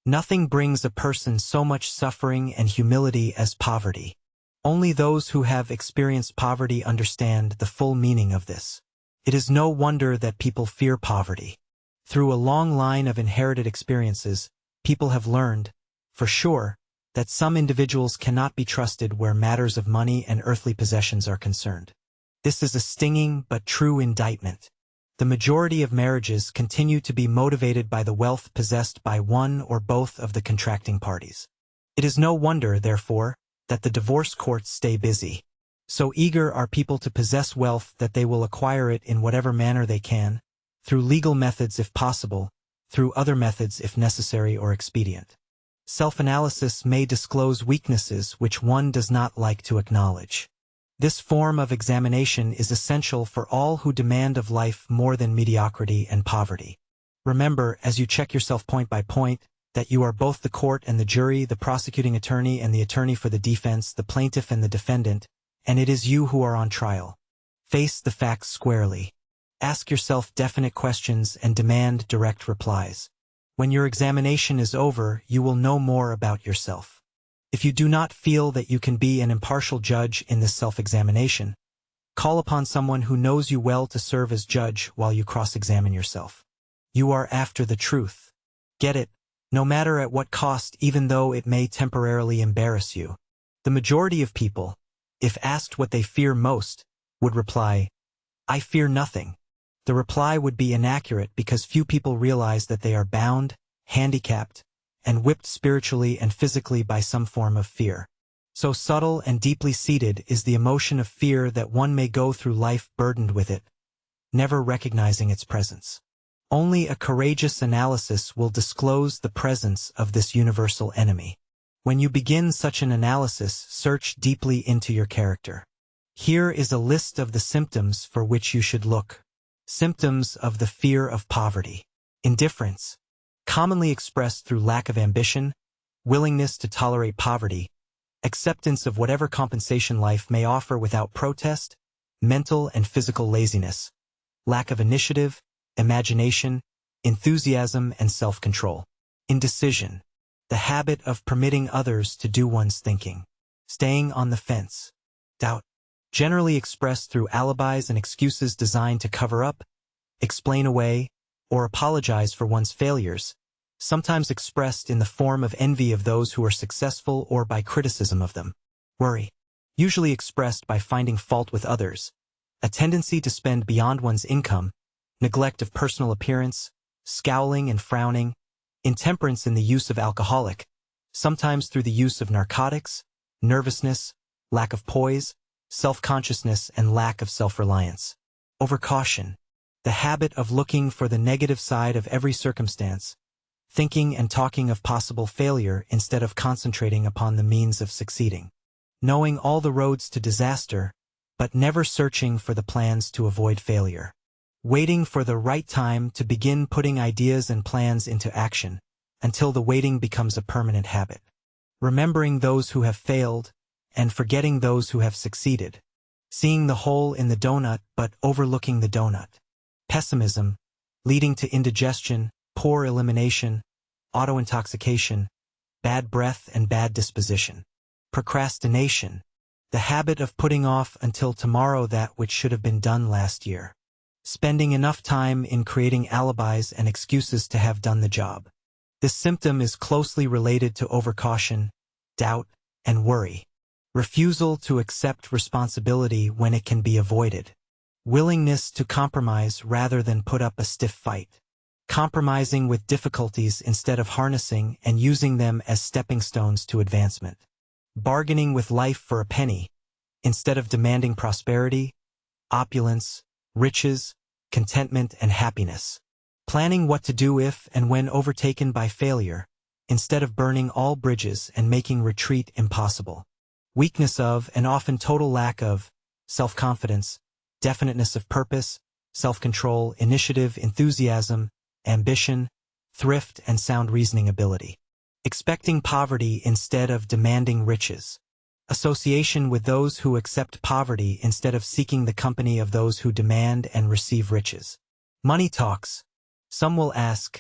Nothing brings a person so much suffering and humility as poverty. Only those who have experienced poverty understand the full meaning of this. It is no wonder that people fear poverty. Through a long line of inherited experiences, people have learned, for sure, that some individuals cannot be trusted where matters of money and earthly possessions are concerned. This is a stinging but true indictment. The majority of marriages continue to be motivated by the wealth possessed by one or both of the contracting parties. It is no wonder, therefore, that the divorce courts stay busy. So eager are people to possess wealth that they will acquire it in whatever manner they can, through legal methods if possible, through other methods if necessary or expedient. Self-analysis may disclose weaknesses which one does not like to acknowledge. This form of examination is essential for all who demand of life more than mediocrity and poverty. Remember, as you check yourself point by point, that you are both the court and the jury, the prosecuting attorney and the attorney for the defense, the plaintiff and the defendant, and it is you who are on trial. Face the facts squarely. Ask yourself definite questions and demand direct replies. When your examination is over, you will know more about yourself. If you do not feel that you can be an impartial judge in this self-examination, call upon someone who knows you well to serve as judge while you cross-examine yourself. You are after the truth. Get it, no matter at what cost, even though it may temporarily embarrass you. The majority of people, if asked what they fear most, would reply, "I fear nothing." The reply would be inaccurate because few people realize that they are bound, handicapped, and whipped spiritually and physically by some form of fear. So subtle and deeply seated is the emotion of fear that one may go through life burdened with it, never recognizing its presence. Only a courageous analysis will disclose the presence of this universal enemy. When you begin such an analysis, search deeply into your character. Here is a list of the symptoms for which you should look. Symptoms of the fear of poverty. Indifference, commonly expressed through lack of ambition, willingness to tolerate poverty, acceptance of whatever compensation life may offer without protest, mental and physical laziness, lack of initiative, imagination, enthusiasm, and self-control. Indecision, the habit of permitting others to do one's thinking. Staying on the fence. Doubt, generally expressed through alibis and excuses designed to cover up, explain away, or apologize for one's failures, sometimes expressed in the form of envy of those who are successful or by criticism of them. Worry, usually expressed by finding fault with others, a tendency to spend beyond one's income, neglect of personal appearance, scowling and frowning, intemperance in the use of alcoholic, sometimes through the use of narcotics, nervousness, lack of poise, self-consciousness, and lack of self-reliance. Overcaution, the habit of looking for the negative side of every circumstance, thinking and talking of possible failure instead of concentrating upon the means of succeeding. Knowing all the roads to disaster, but never searching for the plans to avoid failure. Waiting for the right time to begin putting ideas and plans into action, until the waiting becomes a permanent habit. Remembering those who have failed, and forgetting those who have succeeded. Seeing the hole in the donut but overlooking the donut. Pessimism, leading to indigestion, poor elimination, auto-intoxication, bad breath and bad disposition. Procrastination, the habit of putting off until tomorrow that which should have been done last year. Spending enough time in creating alibis and excuses to have done the job. This symptom is closely related to overcaution, doubt, and worry. Refusal to accept responsibility when it can be avoided. Willingness to compromise rather than put up a stiff fight. compromising with difficulties instead of harnessing and using them as stepping stones to advancement, bargaining with life for a penny, instead of demanding prosperity, opulence, riches, contentment, and happiness, planning what to do if and when overtaken by failure, instead of burning all bridges and making retreat impossible, weakness of and often total lack of self-confidence, definiteness of purpose, self-control, initiative, enthusiasm, ambition, thrift, and sound reasoning ability, expecting poverty instead of demanding riches, association with those who accept poverty instead of seeking the company of those who demand and receive riches. Money talks. Some will ask,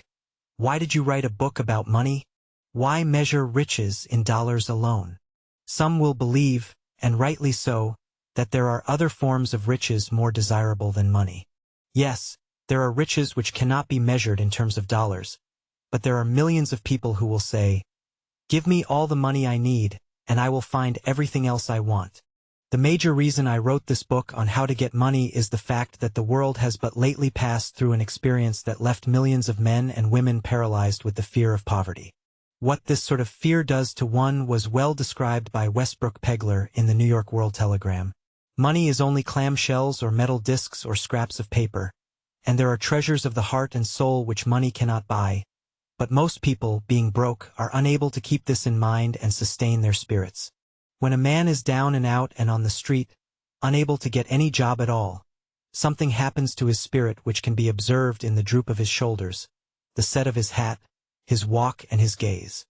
why did you write a book about money? Why measure riches in dollars alone? Some will believe, and rightly so, that there are other forms of riches more desirable than money. Yes, there are riches which cannot be measured in terms of dollars, but there are millions of people who will say, give me all the money I need, and I will find everything else I want. The major reason I wrote this book on how to get money is the fact that the world has but lately passed through an experience that left millions of men and women paralyzed with the fear of poverty. What this sort of fear does to one was well described by Westbrook Pegler in the New York World Telegram. Money is only clamshells or metal discs or scraps of paper, and there are treasures of the heart and soul which money cannot buy. But most people, being broke, are unable to keep this in mind and sustain their spirits. When a man is down and out and on the street, unable to get any job at all, something happens to his spirit which can be observed in the droop of his shoulders, the set of his hat, his walk, and his gaze.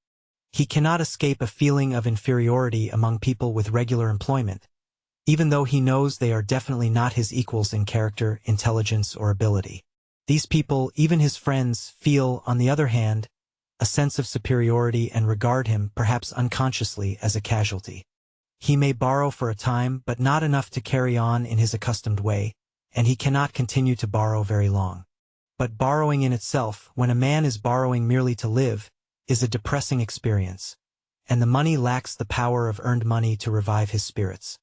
He cannot escape a feeling of inferiority among people with regular employment, even though he knows they are definitely not his equals in character, intelligence, or ability. These people, even his friends, feel, on the other hand, a sense of superiority and regard him, perhaps unconsciously, as a casualty. He may borrow for a time, but not enough to carry on in his accustomed way, and he cannot continue to borrow very long. But borrowing in itself, when a man is borrowing merely to live, is a depressing experience, and the money lacks the power of earned money to revive his spirits.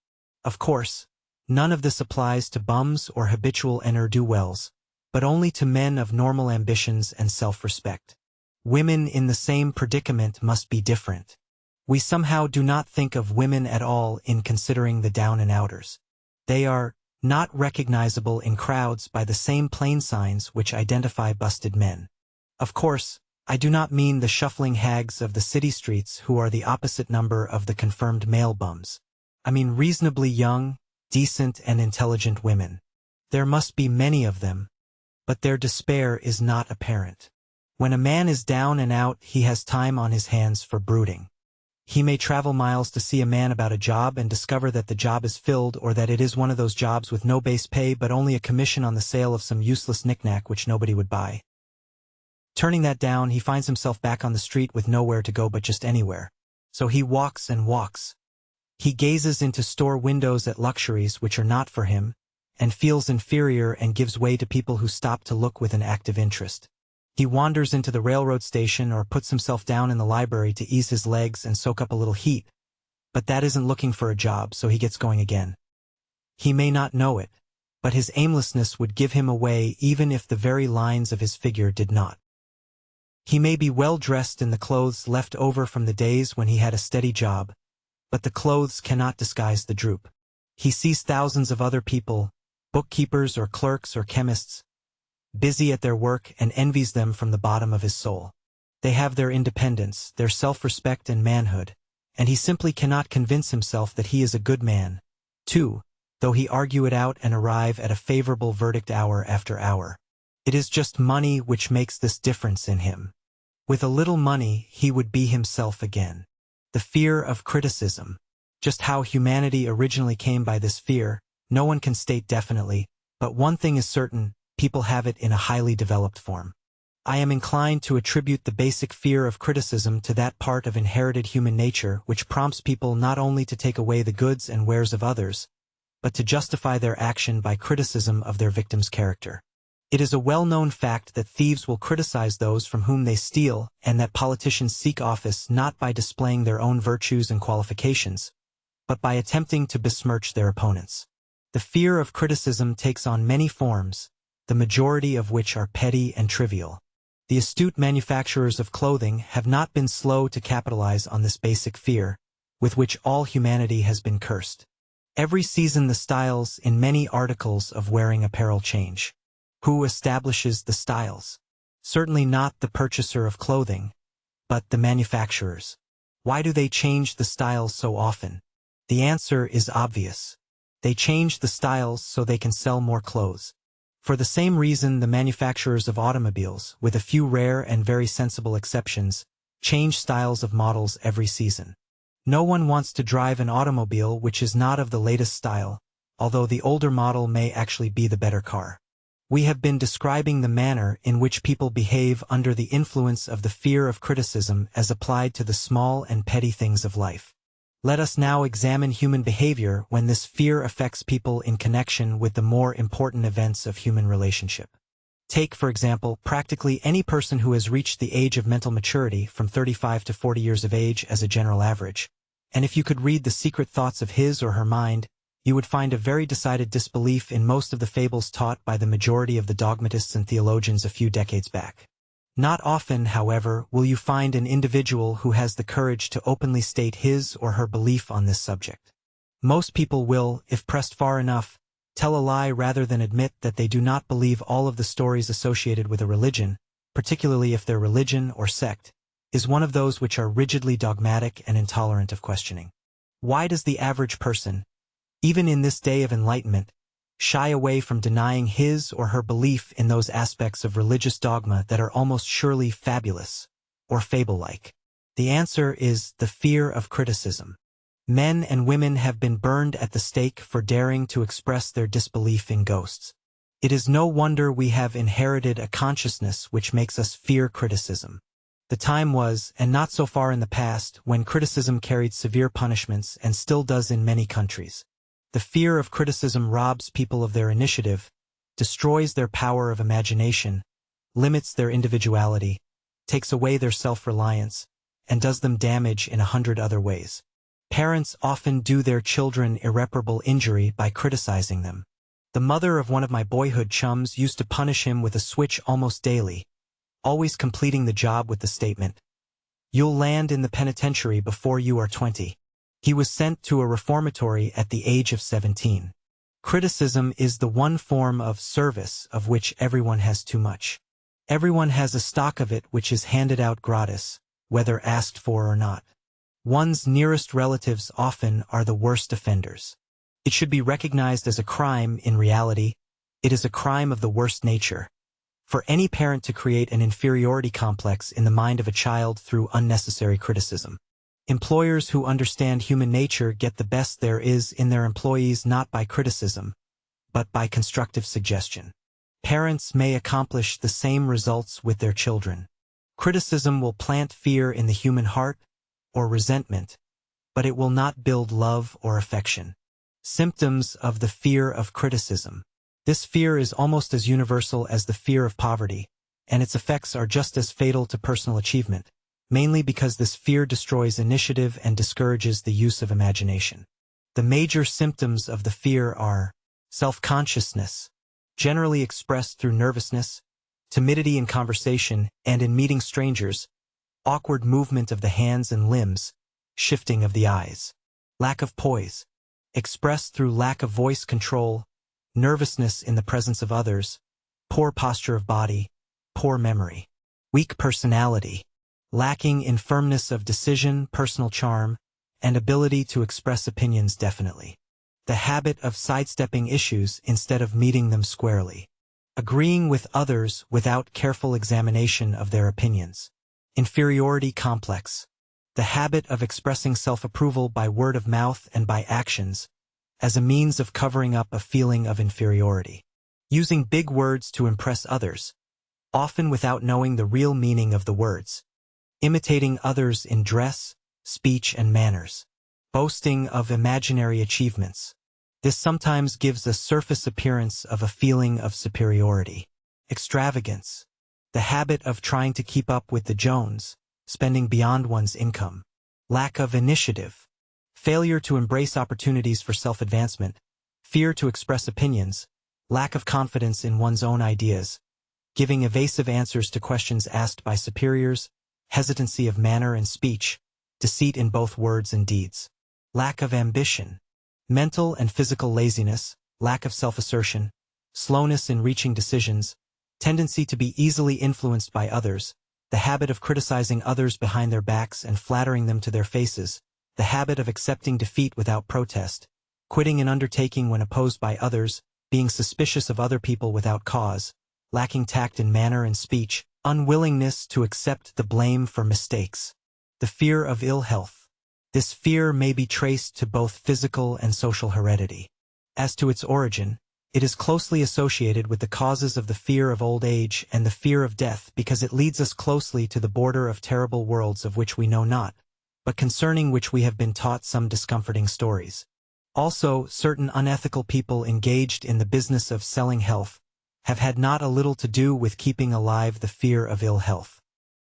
Of course, none of this applies to bums or habitual ne'er-do-wells, but only to men of normal ambitions and self-respect. Women in the same predicament must be different. We somehow do not think of women at all in considering the down-and-outers. They are not recognizable in crowds by the same plain signs which identify busted men. Of course, I do not mean the shuffling hags of the city streets who are the opposite number of the confirmed male bums. I mean reasonably young, decent, and intelligent women. There must be many of them, but their despair is not apparent. When a man is down and out, he has time on his hands for brooding. He may travel miles to see a man about a job and discover that the job is filled, or that it is one of those jobs with no base pay but only a commission on the sale of some useless knickknack which nobody would buy. Turning that down, he finds himself back on the street with nowhere to go but just anywhere. So he walks and walks. He gazes into store windows at luxuries which are not for him, and feels inferior and gives way to people who stop to look with an active interest. He wanders into the railroad station or puts himself down in the library to ease his legs and soak up a little heat, but that isn't looking for a job, so he gets going again. He may not know it, but his aimlessness would give him away even if the very lines of his figure did not. He may be well dressed in the clothes left over from the days when he had a steady job, but the clothes cannot disguise the droop. He sees thousands of other people, bookkeepers or clerks or chemists, busy at their work, and envies them from the bottom of his soul. They have their independence, their self-respect and manhood, and he simply cannot convince himself that he is a good man, too, though he argue it out and arrive at a favorable verdict hour after hour. It is just money which makes this difference in him. With a little money, he would be himself again. The fear of criticism. Just how humanity originally came by this fear, no one can state definitely, but one thing is certain: people have it in a highly developed form. I am inclined to attribute the basic fear of criticism to that part of inherited human nature which prompts people not only to take away the goods and wares of others, but to justify their action by criticism of their victim's character. It is a well-known fact that thieves will criticize those from whom they steal, and that politicians seek office not by displaying their own virtues and qualifications, but by attempting to besmirch their opponents. The fear of criticism takes on many forms, the majority of which are petty and trivial. The astute manufacturers of clothing have not been slow to capitalize on this basic fear, with which all humanity has been cursed. Every season the styles in many articles of wearing apparel change. Who establishes the styles? Certainly not the purchaser of clothing, but the manufacturers. Why do they change the styles so often? The answer is obvious. They change the styles so they can sell more clothes. For the same reason the manufacturers of automobiles, with a few rare and very sensible exceptions, change styles of models every season. No one wants to drive an automobile which is not of the latest style, although the older model may actually be the better car. We have been describing the manner in which people behave under the influence of the fear of criticism as applied to the small and petty things of life. Let us now examine human behavior when this fear affects people in connection with the more important events of human relationship. Take, for example, practically any person who has reached the age of mental maturity from 35 to 40 years of age as a general average, and if you could read the secret thoughts of his or her mind, you would find a very decided disbelief in most of the fables taught by the majority of the dogmatists and theologians a few decades back. Not often, however, will you find an individual who has the courage to openly state his or her belief on this subject. Most people will, if pressed far enough, tell a lie rather than admit that they do not believe all of the stories associated with a religion, particularly if their religion or sect is one of those which are rigidly dogmatic and intolerant of questioning. Why does the average person, even in this day of enlightenment, shy away from denying his or her belief in those aspects of religious dogma that are almost surely fabulous or fable-like? The answer is the fear of criticism. Men and women have been burned at the stake for daring to express their disbelief in ghosts. It is no wonder we have inherited a consciousness which makes us fear criticism. The time was, and not so far in the past, when criticism carried severe punishments and still does in many countries. The fear of criticism robs people of their initiative, destroys their power of imagination, limits their individuality, takes away their self-reliance, and does them damage in 100 other ways. Parents often do their children irreparable injury by criticizing them. The mother of one of my boyhood chums used to punish him with a switch almost daily, always completing the job with the statement, "You'll land in the penitentiary before you are 20. He was sent to a reformatory at the age of 17. Criticism is the one form of service of which everyone has too much. Everyone has a stock of it which is handed out gratis, whether asked for or not. One's nearest relatives often are the worst offenders. It should be recognized as a crime. In reality, it is a crime of the worst nature. For any parent to create an inferiority complex in the mind of a child through unnecessary criticism. Employers who understand human nature get the best there is in their employees not by criticism, but by constructive suggestion. Parents may accomplish the same results with their children. Criticism will plant fear in the human heart, or resentment, but it will not build love or affection. Symptoms of the fear of criticism. This fear is almost as universal as the fear of poverty, and its effects are just as fatal to personal achievement, mainly because this fear destroys initiative and discourages the use of imagination. The major symptoms of the fear are self-consciousness, generally expressed through nervousness, timidity in conversation and in meeting strangers, awkward movement of the hands and limbs, shifting of the eyes. Lack of poise, expressed through lack of voice control, nervousness in the presence of others, poor posture of body, poor memory. Weak personality, lacking in firmness of decision, personal charm, and ability to express opinions definitely. The habit of sidestepping issues instead of meeting them squarely. Agreeing with others without careful examination of their opinions. Inferiority complex, the habit of expressing self-approval by word of mouth and by actions, as a means of covering up a feeling of inferiority. Using big words to impress others, often without knowing the real meaning of the words. Imitating others in dress, speech, and manners. Boasting of imaginary achievements. This sometimes gives a surface appearance of a feeling of superiority. Extravagance. The habit of trying to keep up with the Jones, spending beyond one's income. Lack of initiative. Failure to embrace opportunities for self-advancement. Fear to express opinions. Lack of confidence in one's own ideas. giving evasive answers to questions asked by superiors, hesitancy of manner and speech, deceit in both words and deeds. Lack of ambition. Mental and physical laziness, lack of self-assertion, slowness in reaching decisions, tendency to be easily influenced by others, the habit of criticizing others behind their backs and flattering them to their faces, the habit of accepting defeat without protest, quitting an undertaking when opposed by others, being suspicious of other people without cause, lacking tact in manner and speech, unwillingness to accept the blame for mistakes. The fear of ill health. This fear may be traced to both physical and social heredity. As to its origin, it is closely associated with the causes of the fear of old age and the fear of death because it leads us closely to the border of terrible worlds of which we know not, but concerning which we have been taught some discomforting stories. Also, certain unethical people engaged in the business of selling health have had not a little to do with keeping alive the fear of ill health.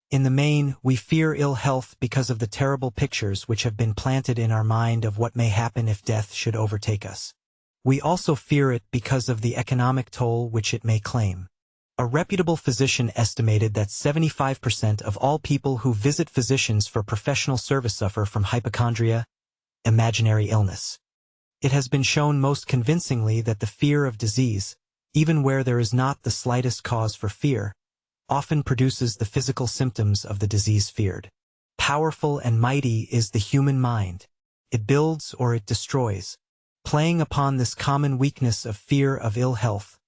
In the main, we fear ill health because of the terrible pictures which have been planted in our mind of what may happen if death should overtake us. We also fear it because of the economic toll which it may claim. A reputable physician estimated that 75% of all people who visit physicians for professional service suffer from hypochondria, imaginary illness. It has been shown most convincingly that the fear of disease, even where there is not the slightest cause for fear, often produces the physical symptoms of the disease feared. Powerful and mighty is the human mind. It builds or it destroys. Playing upon this common weakness of fear of ill health,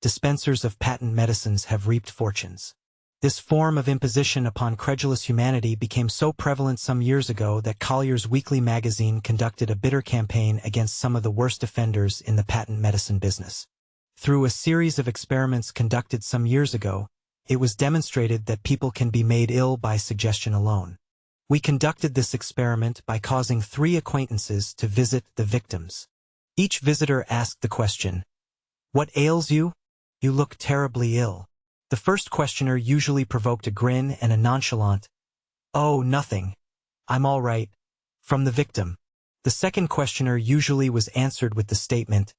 dispensers of patent medicines have reaped fortunes. This form of imposition upon credulous humanity became so prevalent some years ago that Collier's Weekly magazine conducted a bitter campaign against some of the worst offenders in the patent medicine business. Through a series of experiments conducted some years ago, it was demonstrated that people can be made ill by suggestion alone. We conducted this experiment by causing 3 acquaintances to visit the victims. Each visitor asked the question, "What ails you? You look terribly ill." The first questioner usually provoked a grin and a nonchalant, "Oh, nothing. I'm all right," from the victim. The second questioner usually was answered with the statement,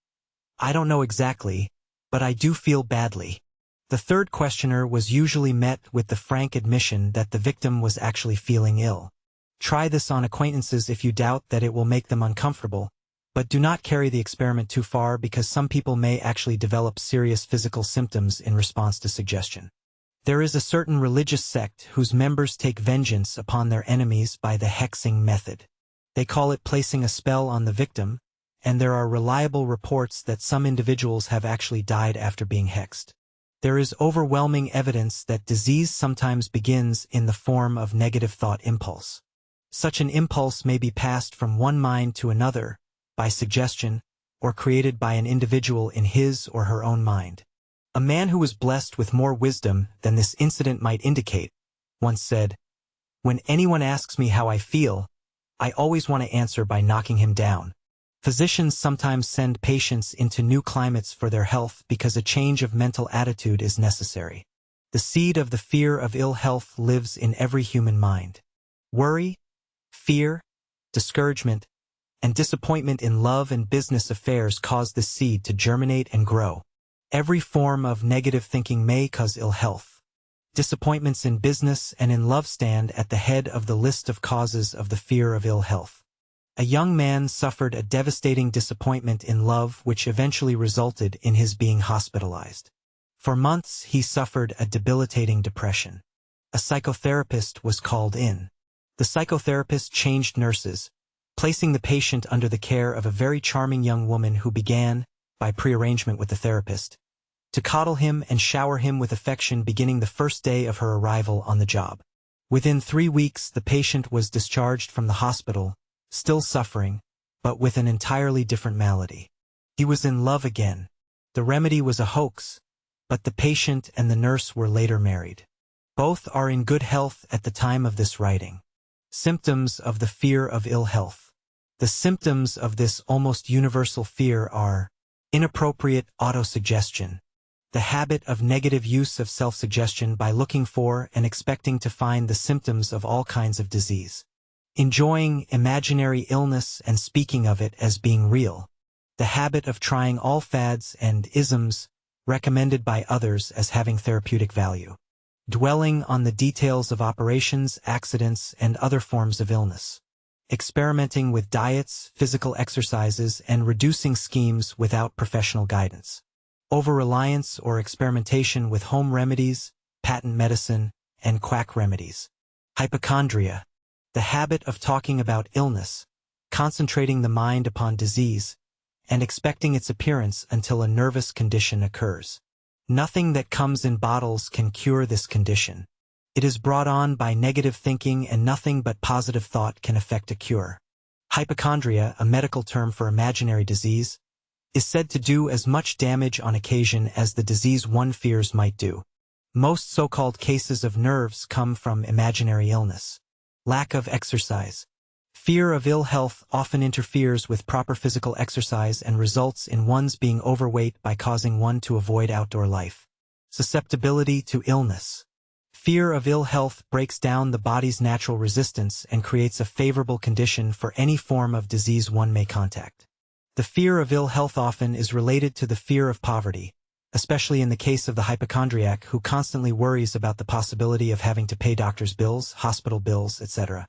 "I don't know exactly, but I do feel badly." The third questioner was usually met with the frank admission that the victim was actually feeling ill. Try this on acquaintances if you doubt that it will make them uncomfortable, but do not carry the experiment too far because some people may actually develop serious physical symptoms in response to suggestion. There is a certain religious sect whose members take vengeance upon their enemies by the hexing method. They call it placing a spell on the victim, and there are reliable reports that some individuals have actually died after being hexed. There is overwhelming evidence that disease sometimes begins in the form of negative thought impulse. Such an impulse may be passed from one mind to another, by suggestion, or created by an individual in his or her own mind. A man who was blessed with more wisdom than this incident might indicate once said, "When anyone asks me how I feel, I always want to answer by knocking him down." Physicians sometimes send patients into new climates for their health because a change of mental attitude is necessary. The seed of the fear of ill health lives in every human mind. Worry, fear, discouragement, and disappointment in love and business affairs cause this seed to germinate and grow. Every form of negative thinking may cause ill health. Disappointments in business and in love stand at the head of the list of causes of the fear of ill health. A young man suffered a devastating disappointment in love which eventually resulted in his being hospitalized. For months he suffered a debilitating depression. A psychotherapist was called in. The psychotherapist changed nurses, placing the patient under the care of a very charming young woman who began, by prearrangement with the therapist, to coddle him and shower him with affection beginning the first day of her arrival on the job. Within 3 weeks the patient was discharged from the hospital, still suffering, but with an entirely different malady. He was in love again. The remedy was a hoax, but the patient and the nurse were later married. Both are in good health at the time of this writing. Symptoms of the fear of ill health. The symptoms of this almost universal fear are inappropriate autosuggestion, the habit of negative use of self-suggestion by looking for and expecting to find the symptoms of all kinds of disease. Enjoying imaginary illness and speaking of it as being real. The habit of trying all fads and isms recommended by others as having therapeutic value. Dwelling on the details of operations, accidents, and other forms of illness. Experimenting with diets, physical exercises, and reducing schemes without professional guidance. Over-reliance or experimentation with home remedies, patent medicine, and quack remedies. Hypochondria. The habit of talking about illness, concentrating the mind upon disease, and expecting its appearance until a nervous condition occurs. Nothing that comes in bottles can cure this condition. It is brought on by negative thinking, and nothing but positive thought can effect a cure. Hypochondria, a medical term for imaginary disease, is said to do as much damage on occasion as the disease one fears might do. Most so-called cases of nerves come from imaginary illness. Lack of exercise. Fear of ill health often interferes with proper physical exercise and results in one's being overweight by causing one to avoid outdoor life. Susceptibility to illness. Fear of ill health breaks down the body's natural resistance and creates a favorable condition for any form of disease one may contact. The fear of ill health often is related to the fear of poverty, especially in the case of the hypochondriac who constantly worries about the possibility of having to pay doctor's bills, hospital bills, etc.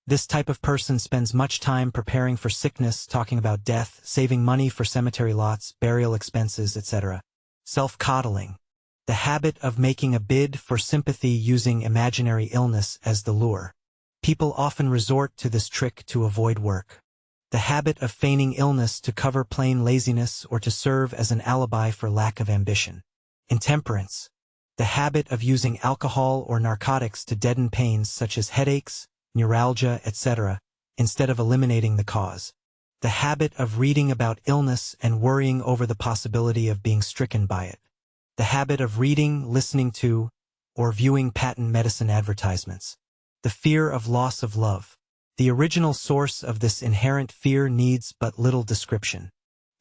This type of person spends much time preparing for sickness, talking about death, saving money for cemetery lots, burial expenses, etc. Self-coddling. The habit of making a bid for sympathy using imaginary illness as the lure. People often resort to this trick to avoid work. The habit of feigning illness to cover plain laziness or to serve as an alibi for lack of ambition. Intemperance. The habit of using alcohol or narcotics to deaden pains such as headaches, neuralgia, etc., instead of eliminating the cause. The habit of reading about illness and worrying over the possibility of being stricken by it. The habit of reading, listening to, or viewing patent medicine advertisements. The fear of loss of love. The original source of this inherent fear needs but little description.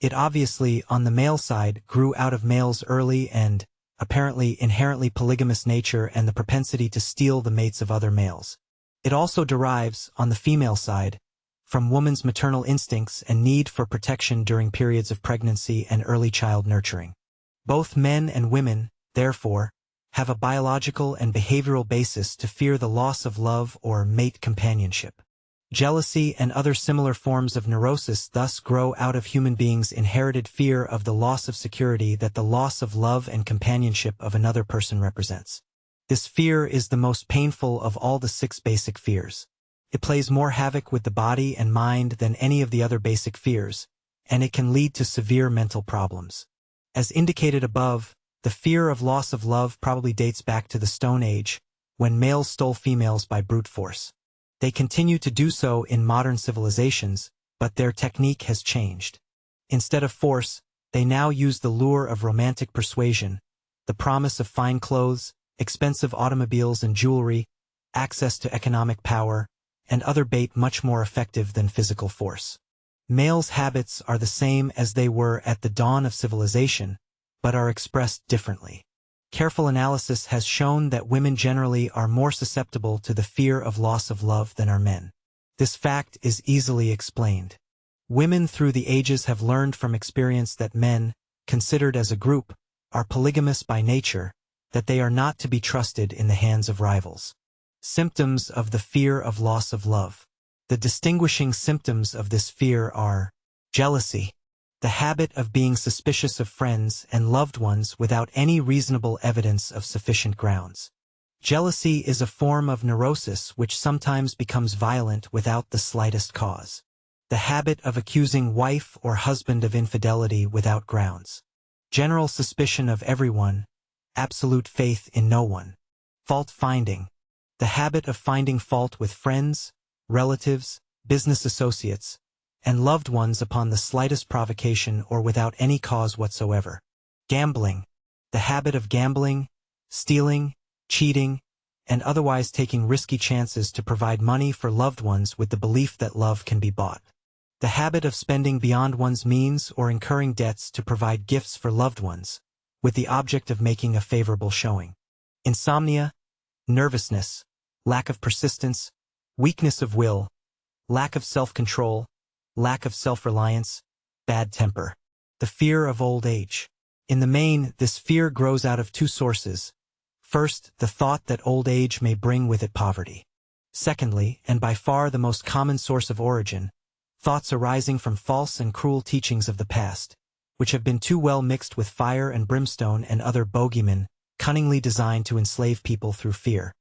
It obviously, on the male side, grew out of males' early and, apparently, inherently polygamous nature and the propensity to steal the mates of other males. It also derives, on the female side, from woman's maternal instincts and need for protection during periods of pregnancy and early child nurturing. Both men and women, therefore, have a biological and behavioral basis to fear the loss of love or mate companionship. Jealousy and other similar forms of neurosis thus grow out of human beings' inherited fear of the loss of security that the loss of love and companionship of another person represents. This fear is the most painful of all the 6 basic fears. It plays more havoc with the body and mind than any of the other basic fears, and it can lead to severe mental problems. As indicated above, the fear of loss of love probably dates back to the Stone Age, when males stole females by brute force. They continue to do so in modern civilizations, but their technique has changed. Instead of force, they now use the lure of romantic persuasion, the promise of fine clothes, expensive automobiles and jewelry, access to economic power, and other bait much more effective than physical force. Males' habits are the same as they were at the dawn of civilization, but are expressed differently. Careful analysis has shown that women generally are more susceptible to the fear of loss of love than are men. This fact is easily explained. Women through the ages have learned from experience that men, considered as a group, are polygamous by nature, that they are not to be trusted in the hands of rivals. Symptoms of the fear of loss of love. The distinguishing symptoms of this fear are jealousy, the habit of being suspicious of friends and loved ones without any reasonable evidence of sufficient grounds. Jealousy is a form of neurosis which sometimes becomes violent without the slightest cause. The habit of accusing wife or husband of infidelity without grounds. General suspicion of everyone, absolute faith in no one. Fault-finding. The habit of finding fault with friends, relatives, business associates, and loved ones upon the slightest provocation or without any cause whatsoever. Gambling. The habit of gambling, stealing, cheating, and otherwise taking risky chances to provide money for loved ones with the belief that love can be bought. The habit of spending beyond one's means or incurring debts to provide gifts for loved ones, with the object of making a favorable showing. Insomnia, nervousness, lack of persistence, weakness of will, lack of self-control, lack of self-reliance, bad temper. The fear of old age. In the main, this fear grows out of two sources. First, the thought that old age may bring with it poverty. Secondly, and by far the most common source of origin, thoughts arising from false and cruel teachings of the past, which have been too well mixed with fire and brimstone and other bogeymen, cunningly designed to enslave people through fear.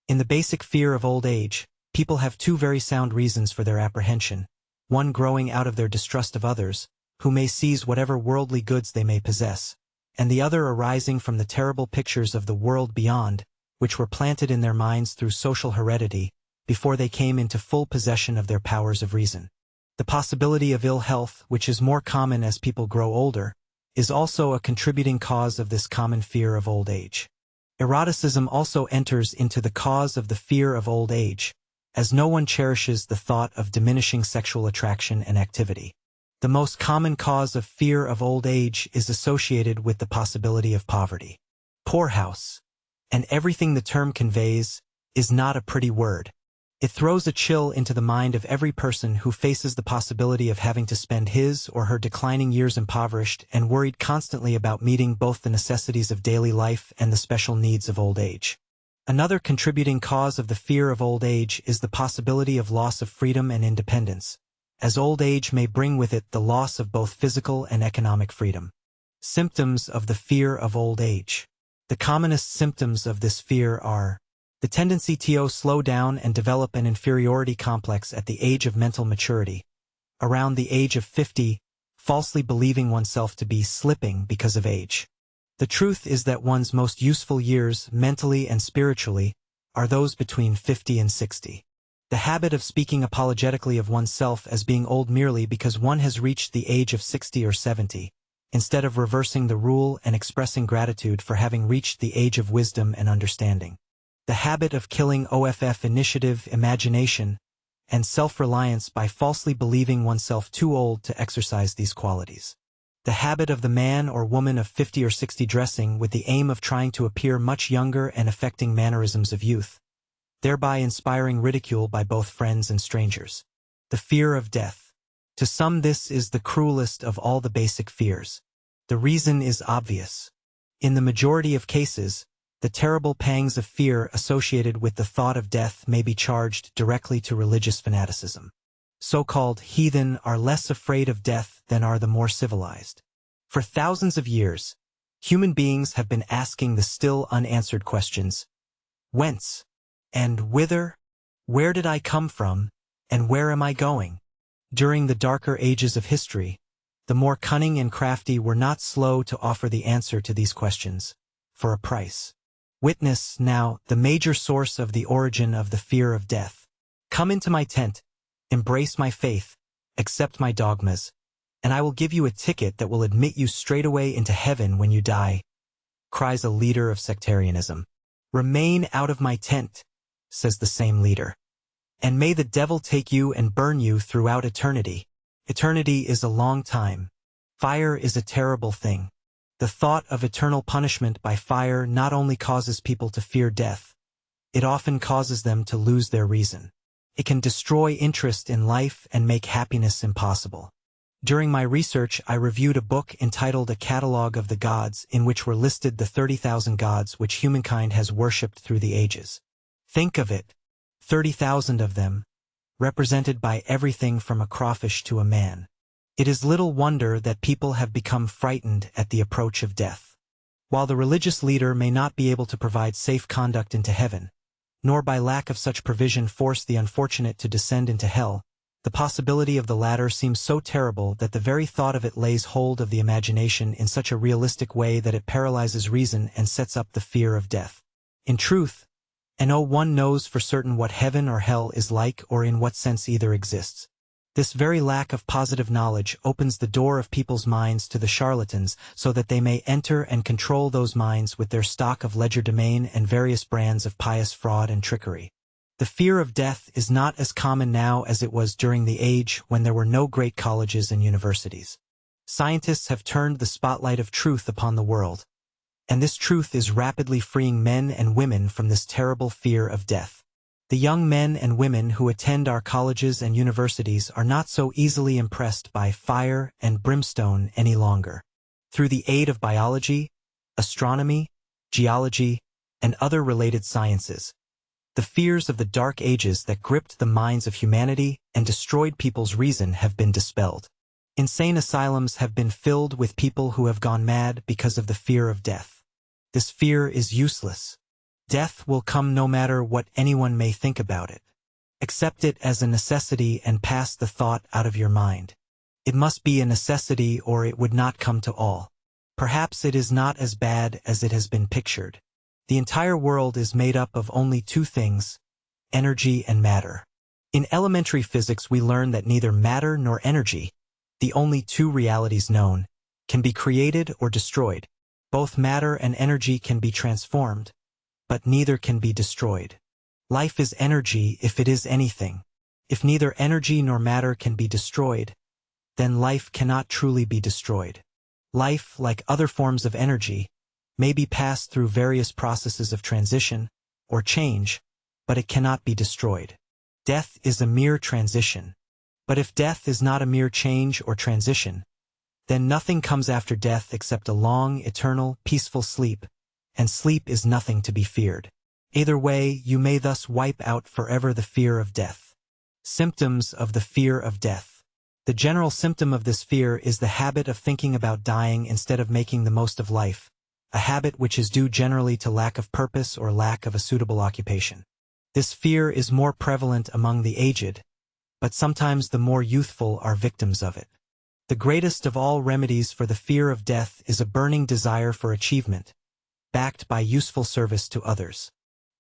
In the basic fear of old age, people have two very sound reasons for their apprehension, one growing out of their distrust of others, who may seize whatever worldly goods they may possess, and the other arising from the terrible pictures of the world beyond, which were planted in their minds through social heredity, before they came into full possession of their powers of reason. The possibility of ill health, which is more common as people grow older, is also a contributing cause of this common fear of old age. Eroticism also enters into the cause of the fear of old age, as no one cherishes the thought of diminishing sexual attraction and activity. The most common cause of fear of old age is associated with the possibility of poverty. Poorhouse, and everything the term conveys, is not a pretty word. It throws a chill into the mind of every person who faces the possibility of having to spend his or her declining years impoverished and worried constantly about meeting both the necessities of daily life and the special needs of old age. Another contributing cause of the fear of old age is the possibility of loss of freedom and independence, as old age may bring with it the loss of both physical and economic freedom. Symptoms of the fear of old age. The commonest symptoms of this fear are the tendency to slow down and develop an inferiority complex at the age of mental maturity, around the age of 50, falsely believing oneself to be slipping because of age. The truth is that one's most useful years, mentally and spiritually, are those between 50 and 60. The habit of speaking apologetically of oneself as being old merely because one has reached the age of 60 or 70, instead of reversing the rule and expressing gratitude for having reached the age of wisdom and understanding. The habit of killing initiative, imagination, and self-reliance by falsely believing oneself too old to exercise these qualities. The habit of the man or woman of 50 or 60 dressing with the aim of trying to appear much younger and affecting mannerisms of youth, thereby inspiring ridicule by both friends and strangers. The fear of death. To some, this is the cruelest of all the basic fears. The reason is obvious. In the majority of cases, the terrible pangs of fear associated with the thought of death may be charged directly to religious fanaticism. So-called heathen are less afraid of death than are the more civilized. For thousands of years, human beings have been asking the still unanswered questions: whence? And whither? Where did I come from? And where am I going? During the darker ages of history, the more cunning and crafty were not slow to offer the answer to these questions, for a price. Witness, now, the major source of the origin of the fear of death. Come into my tent, embrace my faith, accept my dogmas, and I will give you a ticket that will admit you straightaway into heaven when you die, cries a leader of sectarianism. Remain out of my tent, says the same leader, and may the devil take you and burn you throughout eternity. Eternity is a long time. Fire is a terrible thing. The thought of eternal punishment by fire not only causes people to fear death, it often causes them to lose their reason. It can destroy interest in life and make happiness impossible. During my research, I reviewed a book entitled A Catalogue of the Gods, in which were listed the 30,000 gods which humankind has worshipped through the ages. Think of it, 30,000 of them, represented by everything from a crawfish to a man. It is little wonder that people have become frightened at the approach of death. While the religious leader may not be able to provide safe conduct into heaven, nor by lack of such provision force the unfortunate to descend into hell, the possibility of the latter seems so terrible that the very thought of it lays hold of the imagination in such a realistic way that it paralyzes reason and sets up the fear of death. In truth, no one knows for certain what heaven or hell is like or in what sense either exists. This very lack of positive knowledge opens the door of people's minds to the charlatans so that they may enter and control those minds with their stock of legerdemain and various brands of pious fraud and trickery. The fear of death is not as common now as it was during the age when there were no great colleges and universities. Scientists have turned the spotlight of truth upon the world, and this truth is rapidly freeing men and women from this terrible fear of death. The young men and women who attend our colleges and universities are not so easily impressed by fire and brimstone any longer. Through the aid of biology, astronomy, geology, and other related sciences, the fears of the Dark Ages that gripped the minds of humanity and destroyed people's reason have been dispelled. Insane asylums have been filled with people who have gone mad because of the fear of death. This fear is useless. Death will come no matter what anyone may think about it. Accept it as a necessity and pass the thought out of your mind. It must be a necessity or it would not come to all. Perhaps it is not as bad as it has been pictured. The entire world is made up of only two things, energy and matter. In elementary physics we learn that neither matter nor energy, the only two realities known, can be created or destroyed. Both matter and energy can be transformed, but neither can be destroyed. Life is energy if it is anything. If neither energy nor matter can be destroyed, then life cannot truly be destroyed. Life, like other forms of energy, may be passed through various processes of transition or change, but it cannot be destroyed. Death is a mere transition. But if death is not a mere change or transition, then nothing comes after death except a long, eternal, peaceful sleep, and sleep is nothing to be feared. Either way, you may thus wipe out forever the fear of death. Symptoms of the fear of death. The general symptom of this fear is the habit of thinking about dying instead of making the most of life, a habit which is due generally to lack of purpose or lack of a suitable occupation. This fear is more prevalent among the aged, but sometimes the more youthful are victims of it. The greatest of all remedies for the fear of death is a burning desire for achievement, backed by useful service to others.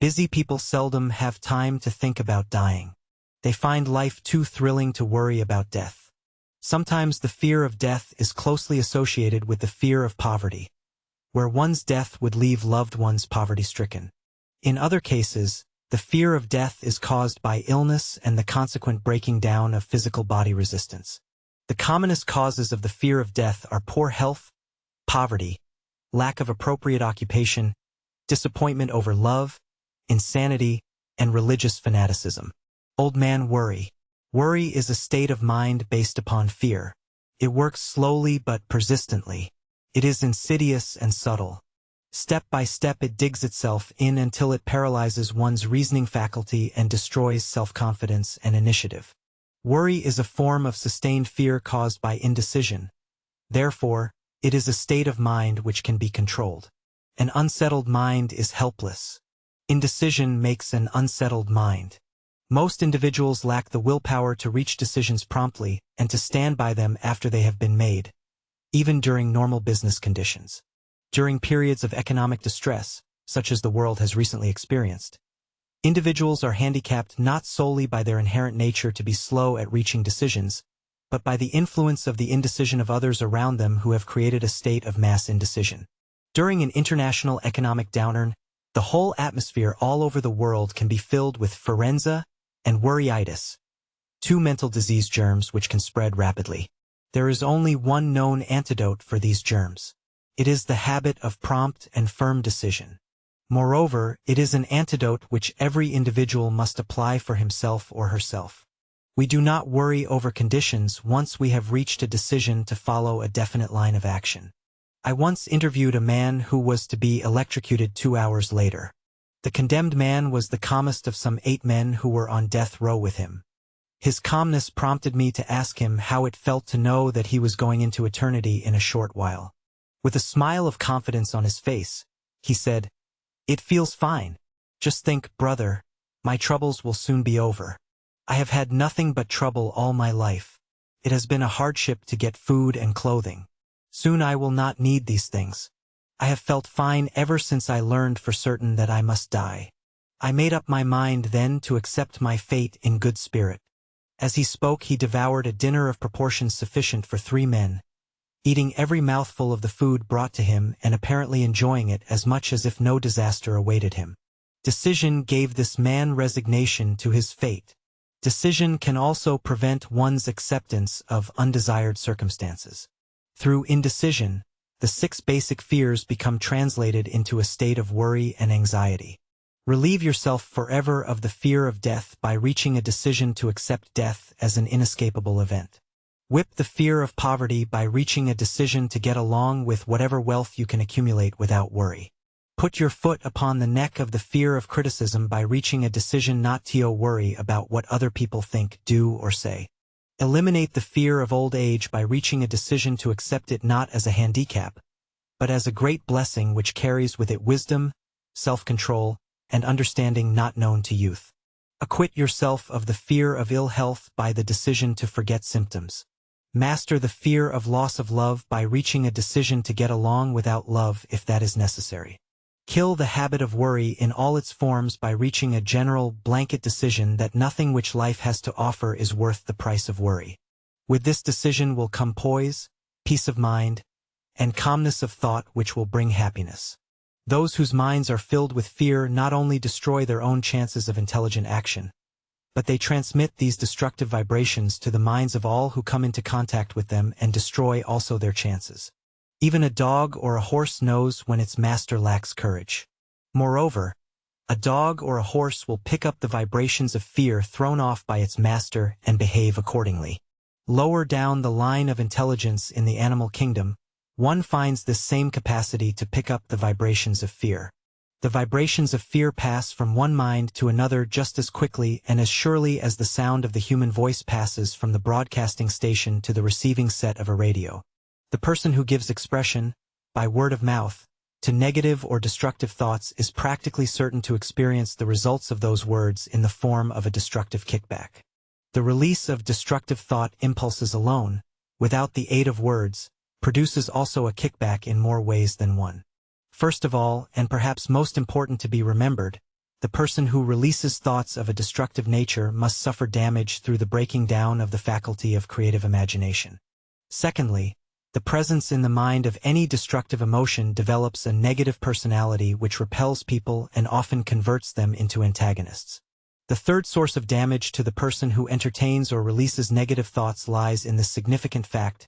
Busy people seldom have time to think about dying. They find life too thrilling to worry about death. Sometimes the fear of death is closely associated with the fear of poverty, where one's death would leave loved ones poverty-stricken. In other cases, the fear of death is caused by illness and the consequent breaking down of physical body resistance. The commonest causes of the fear of death are poor health, poverty, lack of appropriate occupation, disappointment over love, insanity, and religious fanaticism. Old man worry. Worry is a state of mind based upon fear. It works slowly but persistently. It is insidious and subtle. Step by step it digs itself in until it paralyzes one's reasoning faculty and destroys self-confidence and initiative. Worry is a form of sustained fear caused by indecision. Therefore, it is a state of mind which can be controlled. An unsettled mind is helpless. Indecision makes an unsettled mind. Most individuals lack the willpower to reach decisions promptly and to stand by them after they have been made, even during normal business conditions. During periods of economic distress, such as the world has recently experienced, individuals are handicapped not solely by their inherent nature to be slow at reaching decisions, but by the influence of the indecision of others around them who have created a state of mass indecision. During an international economic downturn, the whole atmosphere all over the world can be filled with forenza and worryitis, two mental disease germs which can spread rapidly. There is only one known antidote for these germs. It is the habit of prompt and firm decision. Moreover, it is an antidote which every individual must apply for himself or herself. We do not worry over conditions once we have reached a decision to follow a definite line of action. I once interviewed a man who was to be electrocuted 2 hours later. The condemned man was the calmest of some 8 men who were on death row with him. His calmness prompted me to ask him how it felt to know that he was going into eternity in a short while. With a smile of confidence on his face, he said, "It feels fine. Just think, brother, my troubles will soon be over. I have had nothing but trouble all my life. It has been a hardship to get food and clothing. Soon I will not need these things. I have felt fine ever since I learned for certain that I must die. I made up my mind then to accept my fate in good spirit." As he spoke, he devoured a dinner of proportions sufficient for 3 men, eating every mouthful of the food brought to him and apparently enjoying it as much as if no disaster awaited him. Decision gave this man resignation to his fate. Decision can also prevent one's acceptance of undesired circumstances. Through indecision, the 6 basic fears become translated into a state of worry and anxiety. Relieve yourself forever of the fear of death by reaching a decision to accept death as an inescapable event. Whip the fear of poverty by reaching a decision to get along with whatever wealth you can accumulate without worry. Put your foot upon the neck of the fear of criticism by reaching a decision not to worry about what other people think, do, or say. Eliminate the fear of old age by reaching a decision to accept it not as a handicap, but as a great blessing which carries with it wisdom, self-control, and understanding not known to youth. Acquit yourself of the fear of ill health by the decision to forget symptoms. Master the fear of loss of love by reaching a decision to get along without love if that is necessary. Kill the habit of worry in all its forms by reaching a general, blanket decision that nothing which life has to offer is worth the price of worry. With this decision will come poise, peace of mind, and calmness of thought which will bring happiness. Those whose minds are filled with fear not only destroy their own chances of intelligent action, but they transmit these destructive vibrations to the minds of all who come into contact with them and destroy also their chances. Even a dog or a horse knows when its master lacks courage. Moreover, a dog or a horse will pick up the vibrations of fear thrown off by its master and behave accordingly. Lower down the line of intelligence in the animal kingdom, one finds this same capacity to pick up the vibrations of fear. The vibrations of fear pass from one mind to another just as quickly and as surely as the sound of the human voice passes from the broadcasting station to the receiving set of a radio. The person who gives expression, by word of mouth, to negative or destructive thoughts is practically certain to experience the results of those words in the form of a destructive kickback. The release of destructive thought impulses alone, without the aid of words, produces also a kickback in more ways than one. First of all, and perhaps most important to be remembered, the person who releases thoughts of a destructive nature must suffer damage through the breaking down of the faculty of creative imagination. Secondly, the presence in the mind of any destructive emotion develops a negative personality which repels people and often converts them into antagonists. The third source of damage to the person who entertains or releases negative thoughts lies in the significant fact: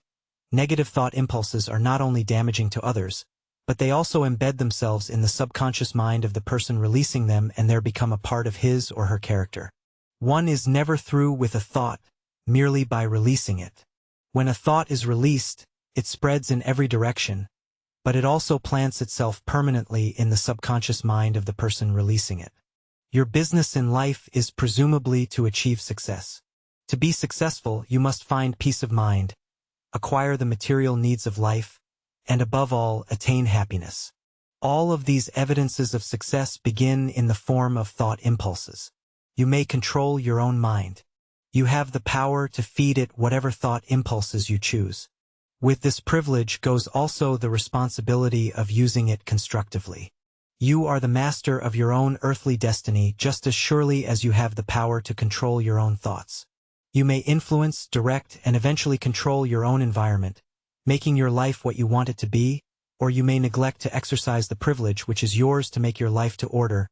negative thought impulses are not only damaging to others, but they also embed themselves in the subconscious mind of the person releasing them and there become a part of his or her character. One is never through with a thought merely by releasing it. When a thought is released, it spreads in every direction, but it also plants itself permanently in the subconscious mind of the person releasing it. Your business in life is presumably to achieve success. To be successful, you must find peace of mind, acquire the material needs of life, and above all, attain happiness. All of these evidences of success begin in the form of thought impulses. You may control your own mind. You have the power to feed it whatever thought impulses you choose. With this privilege goes also the responsibility of using it constructively. You are the master of your own earthly destiny just as surely as you have the power to control your own thoughts. You may influence, direct, and eventually control your own environment, making your life what you want it to be, or you may neglect to exercise the privilege which is yours to make your life to order,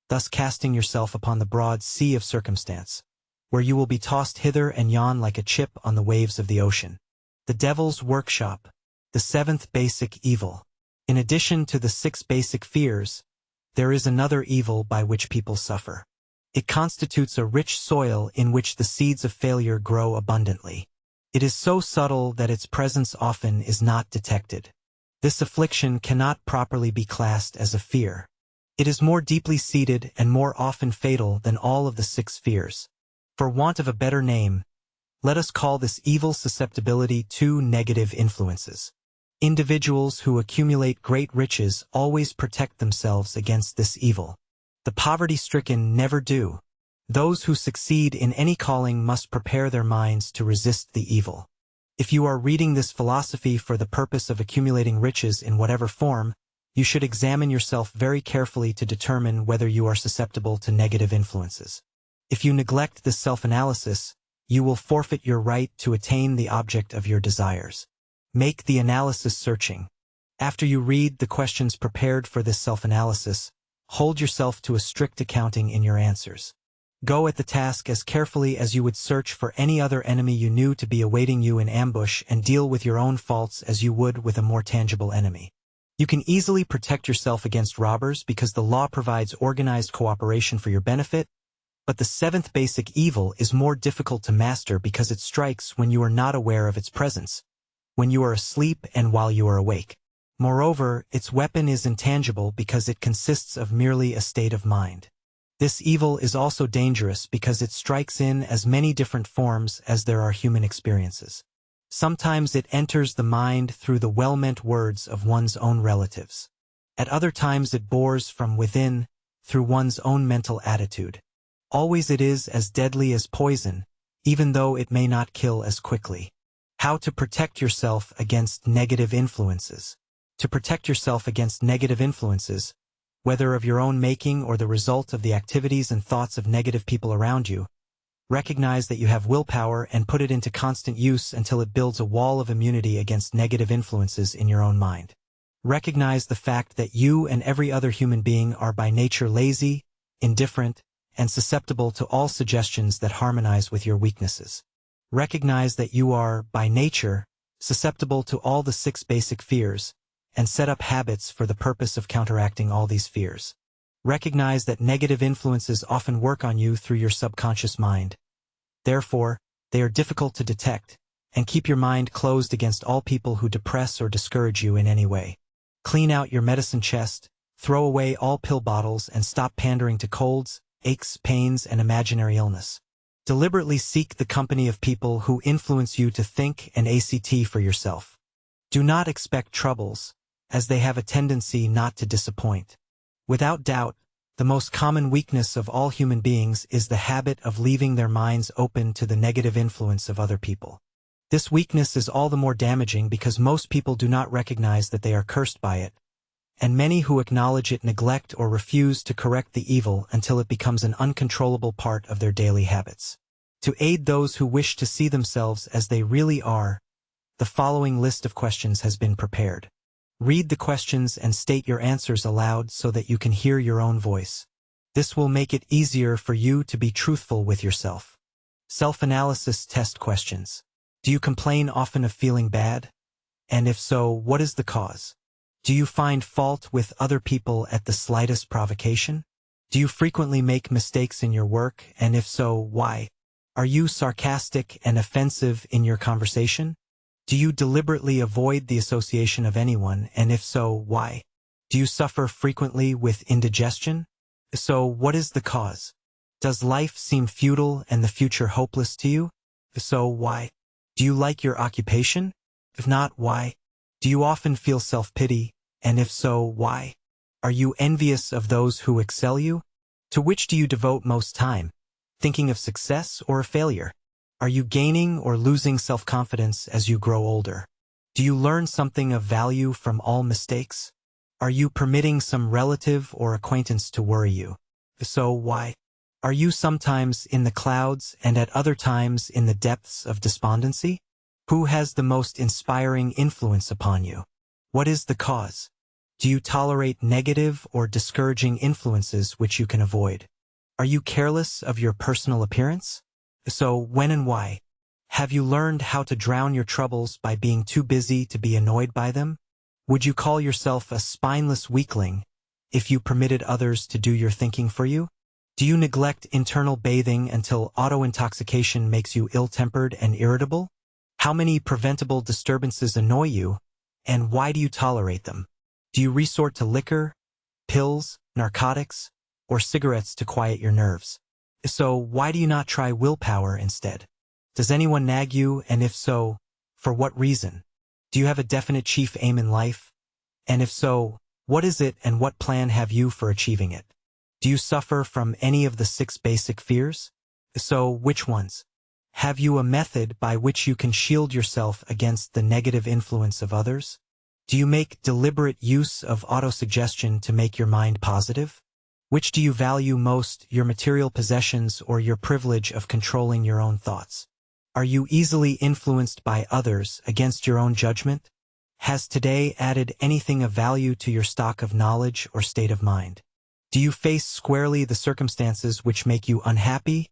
thus casting yourself upon the broad sea of circumstance, where you will be tossed hither and yon like a chip on the waves of the ocean. The Devil's Workshop, the seventh basic evil. In addition to the 6 basic fears, there is another evil by which people suffer. It constitutes a rich soil in which the seeds of failure grow abundantly. It is so subtle that its presence often is not detected. This affliction cannot properly be classed as a fear. It is more deeply seated and more often fatal than all of the 6 fears. For want of a better name, let us call this evil susceptibility to negative influences. Individuals who accumulate great riches always protect themselves against this evil. The poverty-stricken never do. Those who succeed in any calling must prepare their minds to resist the evil. If you are reading this philosophy for the purpose of accumulating riches in whatever form, you should examine yourself very carefully to determine whether you are susceptible to negative influences. If you neglect this self-analysis, you will forfeit your right to attain the object of your desires. Make the analysis searching. After you read the questions prepared for this self-analysis, hold yourself to a strict accounting in your answers. Go at the task as carefully as you would search for any other enemy you knew to be awaiting you in ambush and deal with your own faults as you would with a more tangible enemy. You can easily protect yourself against robbers because the law provides organized cooperation for your benefit, But the seventh basic evil is more difficult to master because it strikes when you are not aware of its presence, when you are asleep and while you are awake. Moreover, its weapon is intangible because it consists of merely a state of mind. This evil is also dangerous because it strikes in as many different forms as there are human experiences. Sometimes it enters the mind through the well-meant words of one's own relatives. At other times it bores from within, through one's own mental attitude. Always it is as deadly as poison, even though it may not kill as quickly. How to protect yourself against negative influences. To protect yourself against negative influences, whether of your own making or the result of the activities and thoughts of negative people around you, recognize that you have willpower and put it into constant use until it builds a wall of immunity against negative influences in your own mind. Recognize the fact that you and every other human being are by nature lazy, indifferent, and susceptible to all suggestions that harmonize with your weaknesses. Recognize that you are, by nature, susceptible to all the 6 basic fears, and set up habits for the purpose of counteracting all these fears. Recognize that negative influences often work on you through your subconscious mind. Therefore, they are difficult to detect, and keep your mind closed against all people who depress or discourage you in any way. Clean out your medicine chest, throw away all pill bottles, and stop pandering to colds, aches, pains, and imaginary illness. Deliberately seek the company of people who influence you to think and act for yourself. Do not expect troubles, as they have a tendency not to disappoint. Without doubt, the most common weakness of all human beings is the habit of leaving their minds open to the negative influence of other people. This weakness is all the more damaging because most people do not recognize that they are cursed by it, and many who acknowledge it neglect or refuse to correct the evil until it becomes an uncontrollable part of their daily habits. To aid those who wish to see themselves as they really are, the following list of questions has been prepared. Read the questions and state your answers aloud so that you can hear your own voice. This will make it easier for you to be truthful with yourself. Self-analysis test questions. Do you complain often of feeling bad? And if so, what is the cause? Do you find fault with other people at the slightest provocation? Do you frequently make mistakes in your work, and if so, why? Are you sarcastic and offensive in your conversation? Do you deliberately avoid the association of anyone, and if so, why? Do you suffer frequently with indigestion? So, what is the cause? Does life seem futile and the future hopeless to you? So, why? Do you like your occupation? If not, why? Do you often feel self-pity, and if so, why? Are you envious of those who excel you? To which do you devote most time? Thinking of success or failure? Are you gaining or losing self-confidence as you grow older? Do you learn something of value from all mistakes? Are you permitting some relative or acquaintance to worry you? So why? Are you sometimes in the clouds and at other times in the depths of despondency? Who has the most inspiring influence upon you? What is the cause? Do you tolerate negative or discouraging influences which you can avoid? Are you careless of your personal appearance? So, when and why? Have you learned how to drown your troubles by being too busy to be annoyed by them? Would you call yourself a spineless weakling if you permitted others to do your thinking for you? Do you neglect internal bathing until auto-intoxication makes you ill-tempered and irritable? How many preventable disturbances annoy you, and why do you tolerate them? Do you resort to liquor, pills, narcotics, or cigarettes to quiet your nerves? So, why do you not try willpower instead? Does anyone nag you, and if so, for what reason? Do you have a definite chief aim in life? And if so, what is it and what plan have you for achieving it? Do you suffer from any of the 6 basic fears? So, which ones? Have you a method by which you can shield yourself against the negative influence of others? Do you make deliberate use of autosuggestion to make your mind positive? Which do you value most, your material possessions or your privilege of controlling your own thoughts? Are you easily influenced by others against your own judgment? Has today added anything of value to your stock of knowledge or state of mind? Do you face squarely the circumstances which make you unhappy,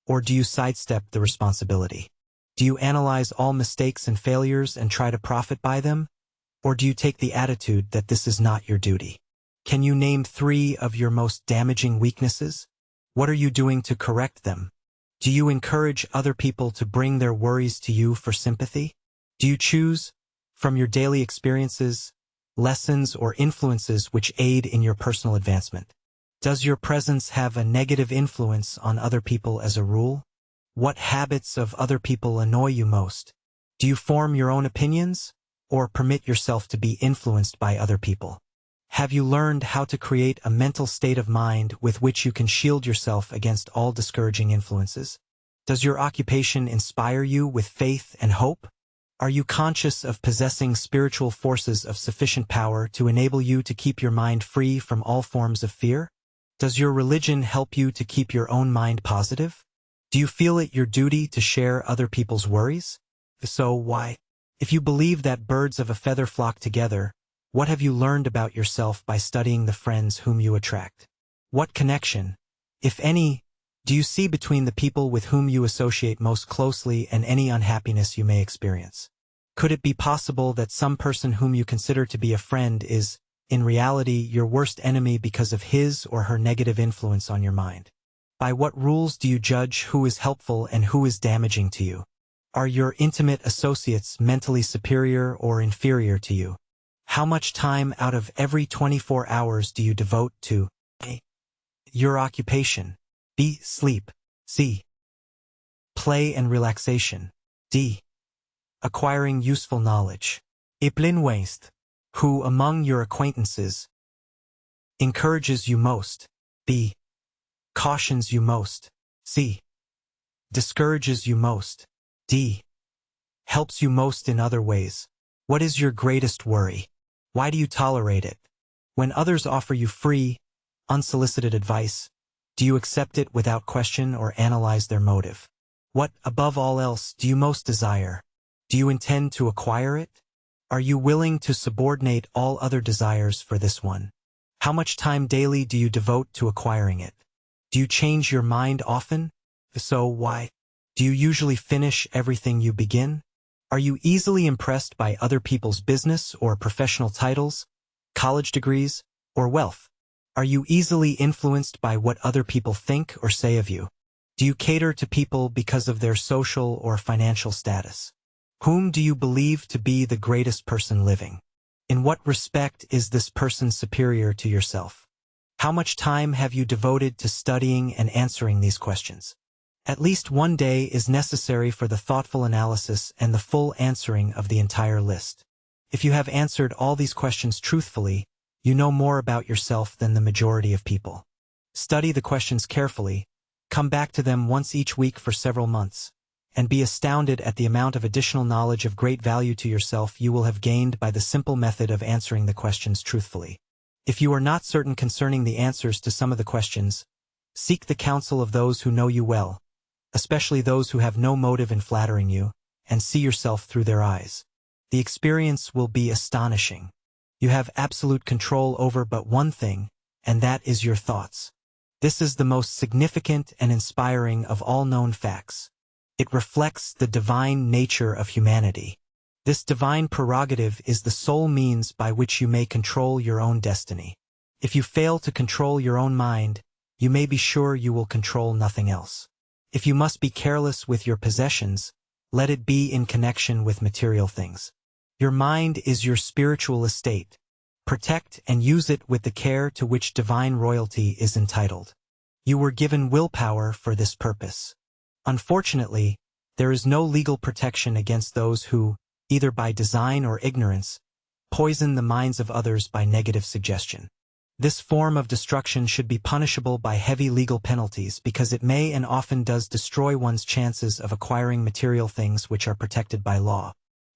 or do you sidestep the responsibility? Do you analyze all mistakes and failures and try to profit by them, or do you take the attitude that this is not your duty? Can you name 3 of your most damaging weaknesses? What are you doing to correct them? Do you encourage other people to bring their worries to you for sympathy? Do you choose, from your daily experiences, lessons or influences which aid in your personal advancement? Does your presence have a negative influence on other people as a rule? What habits of other people annoy you most? Do you form your own opinions, or permit yourself to be influenced by other people? Have you learned how to create a mental state of mind with which you can shield yourself against all discouraging influences? Does your occupation inspire you with faith and hope? Are you conscious of possessing spiritual forces of sufficient power to enable you to keep your mind free from all forms of fear? Does your religion help you to keep your own mind positive? Do you feel it your duty to share other people's worries? If so, why? If you believe that birds of a feather flock together, what have you learned about yourself by studying the friends whom you attract? What connection, if any, do you see between the people with whom you associate most closely and any unhappiness you may experience? Could it be possible that some person whom you consider to be a friend is, in reality, your worst enemy because of his or her negative influence on your mind? By what rules do you judge who is helpful and who is damaging to you? Are your intimate associates mentally superior or inferior to you? How much time out of every 24 hours do you devote to A. Your occupation, B. Sleep, C. Play and relaxation, D. Acquiring useful knowledge? Et plein waste. Who among your acquaintances encourages you most? B. Cautions you most? C. Discourages you most? D. Helps you most in other ways? What is your greatest worry? Why do you tolerate it? When others offer you free, unsolicited advice, do you accept it without question or analyze their motive? What, above all else, do you most desire? Do you intend to acquire it? Are you willing to subordinate all other desires for this one? How much time daily do you devote to acquiring it? Do you change your mind often? If so, why? Do you usually finish everything you begin? Are you easily impressed by other people's business or professional titles, college degrees, or wealth? Are you easily influenced by what other people think or say of you? Do you cater to people because of their social or financial status? Whom do you believe to be the greatest person living? In what respect is this person superior to yourself? How much time have you devoted to studying and answering these questions? At least one day is necessary for the thoughtful analysis and the full answering of the entire list. If you have answered all these questions truthfully, you know more about yourself than the majority of people. Study the questions carefully, come back to them once each week for several months, and be astounded at the amount of additional knowledge of great value to yourself you will have gained by the simple method of answering the questions truthfully. If you are not certain concerning the answers to some of the questions, seek the counsel of those who know you well, especially those who have no motive in flattering you, and see yourself through their eyes. The experience will be astonishing. You have absolute control over but one thing, and that is your thoughts. This is the most significant and inspiring of all known facts. It reflects the divine nature of humanity. This divine prerogative is the sole means by which you may control your own destiny. If you fail to control your own mind, you may be sure you will control nothing else. If you must be careless with your possessions, let it be in connection with material things. Your mind is your spiritual estate. Protect and use it with the care to which divine royalty is entitled. You were given willpower for this purpose. Unfortunately, there is no legal protection against those who, either by design or ignorance, poison the minds of others by negative suggestion. This form of destruction should be punishable by heavy legal penalties because it may and often does destroy one's chances of acquiring material things which are protected by law.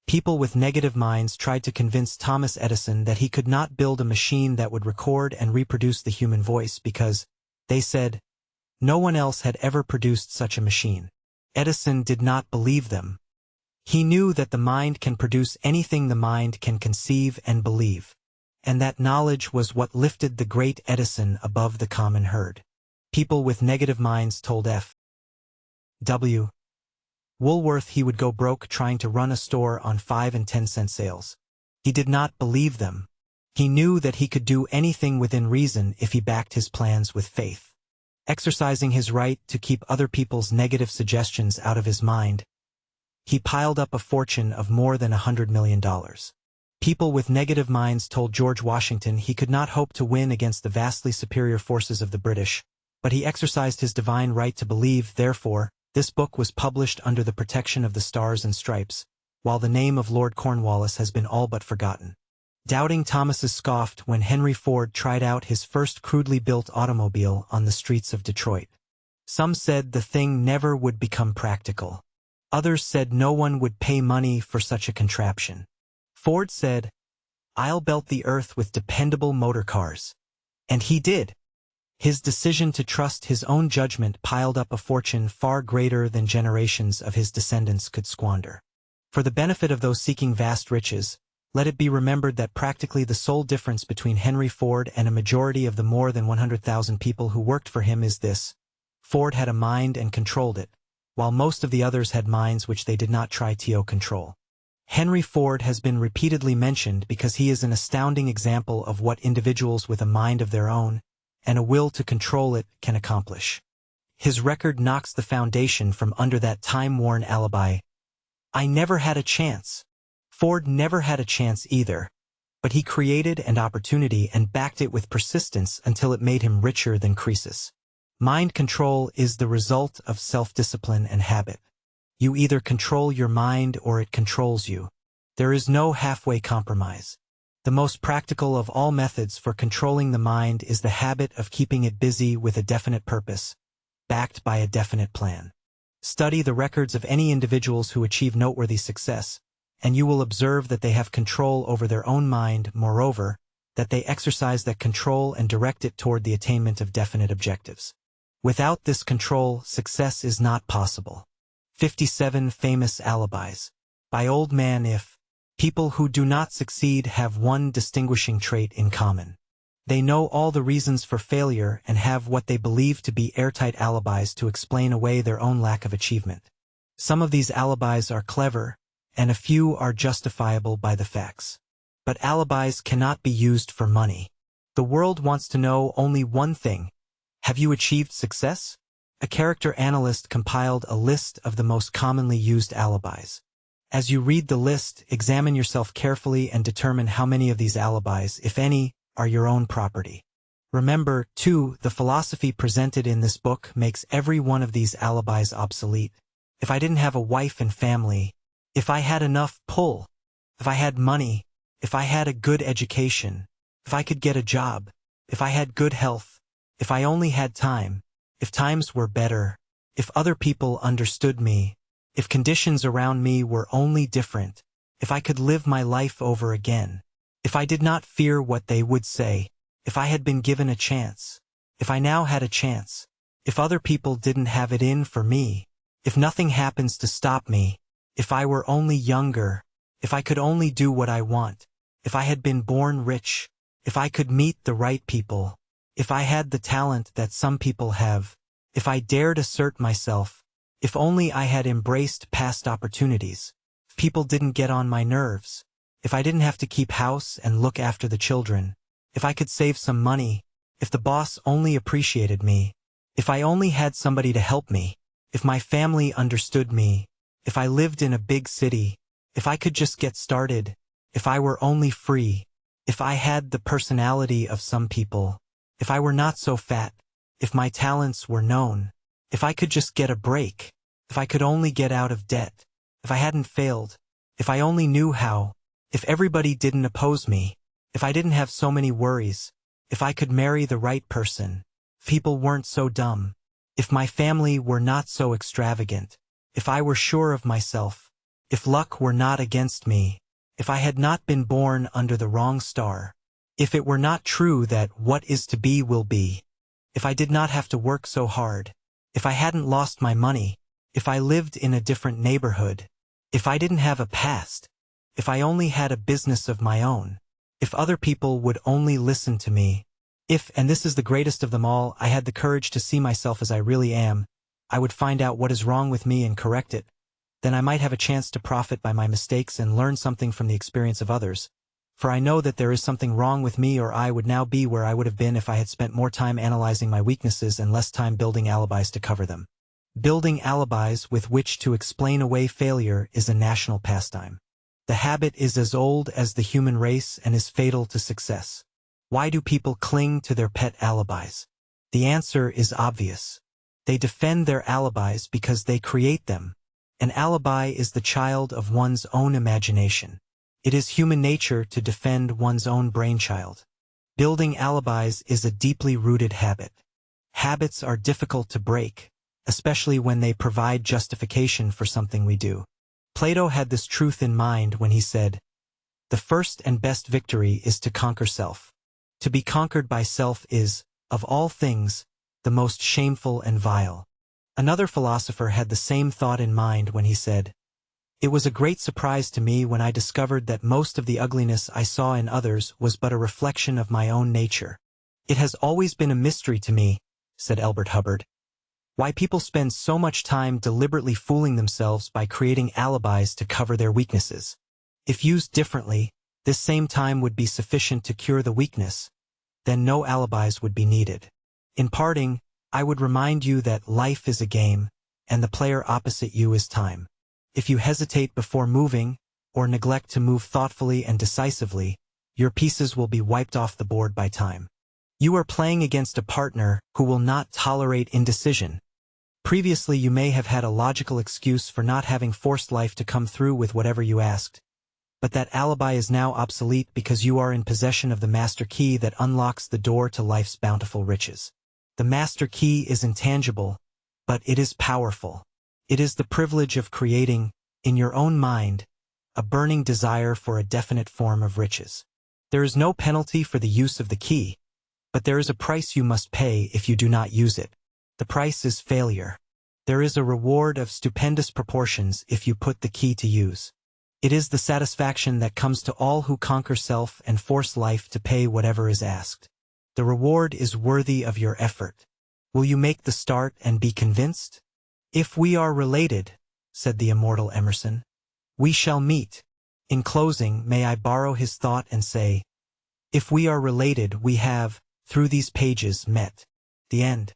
People with negative minds tried to convince Thomas Edison that he could not build a machine that would record and reproduce the human voice because, they said, no one else had ever produced such a machine. Edison did not believe them. He knew that the mind can produce anything the mind can conceive and believe, and that knowledge was what lifted the great Edison above the common herd. People with negative minds told F. W. Woolworth he would go broke trying to run a store on 5 and 10 cent sales. He did not believe them. He knew that he could do anything within reason if he backed his plans with faith. Exercising his right to keep other people's negative suggestions out of his mind, he piled up a fortune of more than $100 million. People with negative minds told George Washington he could not hope to win against the vastly superior forces of the British, but he exercised his divine right to believe. Therefore, this book was published under the protection of the Stars and Stripes, while the name of Lord Cornwallis has been all but forgotten. Doubting Thomases scoffed when Henry Ford tried out his first crudely built automobile on the streets of Detroit. Some said the thing never would become practical. Others said no one would pay money for such a contraption. Ford said, "I'll belt the earth with dependable motor cars." And he did. His decision to trust his own judgment piled up a fortune far greater than generations of his descendants could squander. For the benefit of those seeking vast riches, let it be remembered that practically the sole difference between Henry Ford and a majority of the more than 100,000 people who worked for him is this: Ford had a mind and controlled it, while most of the others had minds which they did not try to control. Henry Ford has been repeatedly mentioned because he is an astounding example of what individuals with a mind of their own and a will to control it can accomplish. His record knocks the foundation from under that time-worn alibi: "I never had a chance." Ford never had a chance either, but he created an opportunity and backed it with persistence until it made him richer than Croesus. Mind control is the result of self-discipline and habit. You either control your mind or it controls you. There is no halfway compromise. The most practical of all methods for controlling the mind is the habit of keeping it busy with a definite purpose, backed by a definite plan. Study the records of any individuals who achieve noteworthy success, and you will observe that they have control over their own mind, moreover, that they exercise that control and direct it toward the attainment of definite objectives. Without this control, success is not possible. 57 Famous Alibis. By Old Man If. People who do not succeed have one distinguishing trait in common. They know all the reasons for failure and have what they believe to be airtight alibis to explain away their own lack of achievement. Some of these alibis are clever, and a few are justifiable by the facts. But alibis cannot be used for money. The world wants to know only one thing: have you achieved success? A character analyst compiled a list of the most commonly used alibis. As you read the list, examine yourself carefully and determine how many of these alibis, if any, are your own property. Remember, too, the philosophy presented in this book makes every one of these alibis obsolete. If I didn't have a wife and family, if I had enough pull, if I had money, if I had a good education, if I could get a job, if I had good health, if I only had time, if times were better, if other people understood me, if conditions around me were only different, if I could live my life over again, if I did not fear what they would say, if I had been given a chance, if I now had a chance, if other people didn't have it in for me, if nothing happens to stop me, if I were only younger, if I could only do what I want, if I had been born rich, if I could meet the right people, if I had the talent that some people have, if I dared assert myself, if only I had embraced past opportunities, if people didn't get on my nerves, if I didn't have to keep house and look after the children, if I could save some money, if the boss only appreciated me, if I only had somebody to help me, if my family understood me, if I lived in a big city, if I could just get started, if I were only free, if I had the personality of some people, if I were not so fat, if my talents were known, if I could just get a break, if I could only get out of debt, if I hadn't failed, if I only knew how, if everybody didn't oppose me, if I didn't have so many worries, if I could marry the right person, if people weren't so dumb, if my family were not so extravagant, if I were sure of myself, if luck were not against me, if I had not been born under the wrong star, if it were not true that what is to be will be, if I did not have to work so hard, if I hadn't lost my money, if I lived in a different neighborhood, if I didn't have a past, if I only had a business of my own, if other people would only listen to me, if, and this is the greatest of them all, I had the courage to see myself as I really am, I would find out what is wrong with me and correct it, then I might have a chance to profit by my mistakes and learn something from the experience of others. for I know that there is something wrong with me, or I would now be where I would have been if I had spent more time analyzing my weaknesses and less time building alibis to cover them. Building alibis with which to explain away failure is a national pastime. The habit is as old as the human race and is fatal to success. Why do people cling to their pet alibis? The answer is obvious. They defend their alibis because they create them. An alibi is the child of one's own imagination. It is human nature to defend one's own brainchild. Building alibis is a deeply rooted habit. Habits are difficult to break, especially when they provide justification for something we do. Plato had this truth in mind when he said, "The first and best victory is to conquer self. To be conquered by self is, of all things, the most shameful and vile." Another philosopher had the same thought in mind when he said, "It was a great surprise to me when I discovered that most of the ugliness I saw in others was but a reflection of my own nature." "It has always been a mystery to me," said Elbert Hubbard, "why people spend so much time deliberately fooling themselves by creating alibis to cover their weaknesses. If used differently, this same time would be sufficient to cure the weakness, then no alibis would be needed. In parting, I would remind you that life is a game, and the player opposite you is time. If you hesitate before moving, or neglect to move thoughtfully and decisively, your pieces will be wiped off the board by time. You are playing against a partner who will not tolerate indecision. Previously you may have had a logical excuse for not having forced life to come through with whatever you asked, but that alibi is now obsolete because you are in possession of the master key that unlocks the door to life's bountiful riches. The master key is intangible, but it is powerful. It is the privilege of creating, in your own mind, a burning desire for a definite form of riches. There is no penalty for the use of the key, but there is a price you must pay if you do not use it. The price is failure. There is a reward of stupendous proportions if you put the key to use. It is the satisfaction that comes to all who conquer self and force life to pay whatever is asked. The reward is worthy of your effort. Will you make the start and be convinced? "If we are related," said the immortal Emerson, "we shall meet." In closing, may I borrow his thought and say, if we are related, we have, through these pages, met. The end.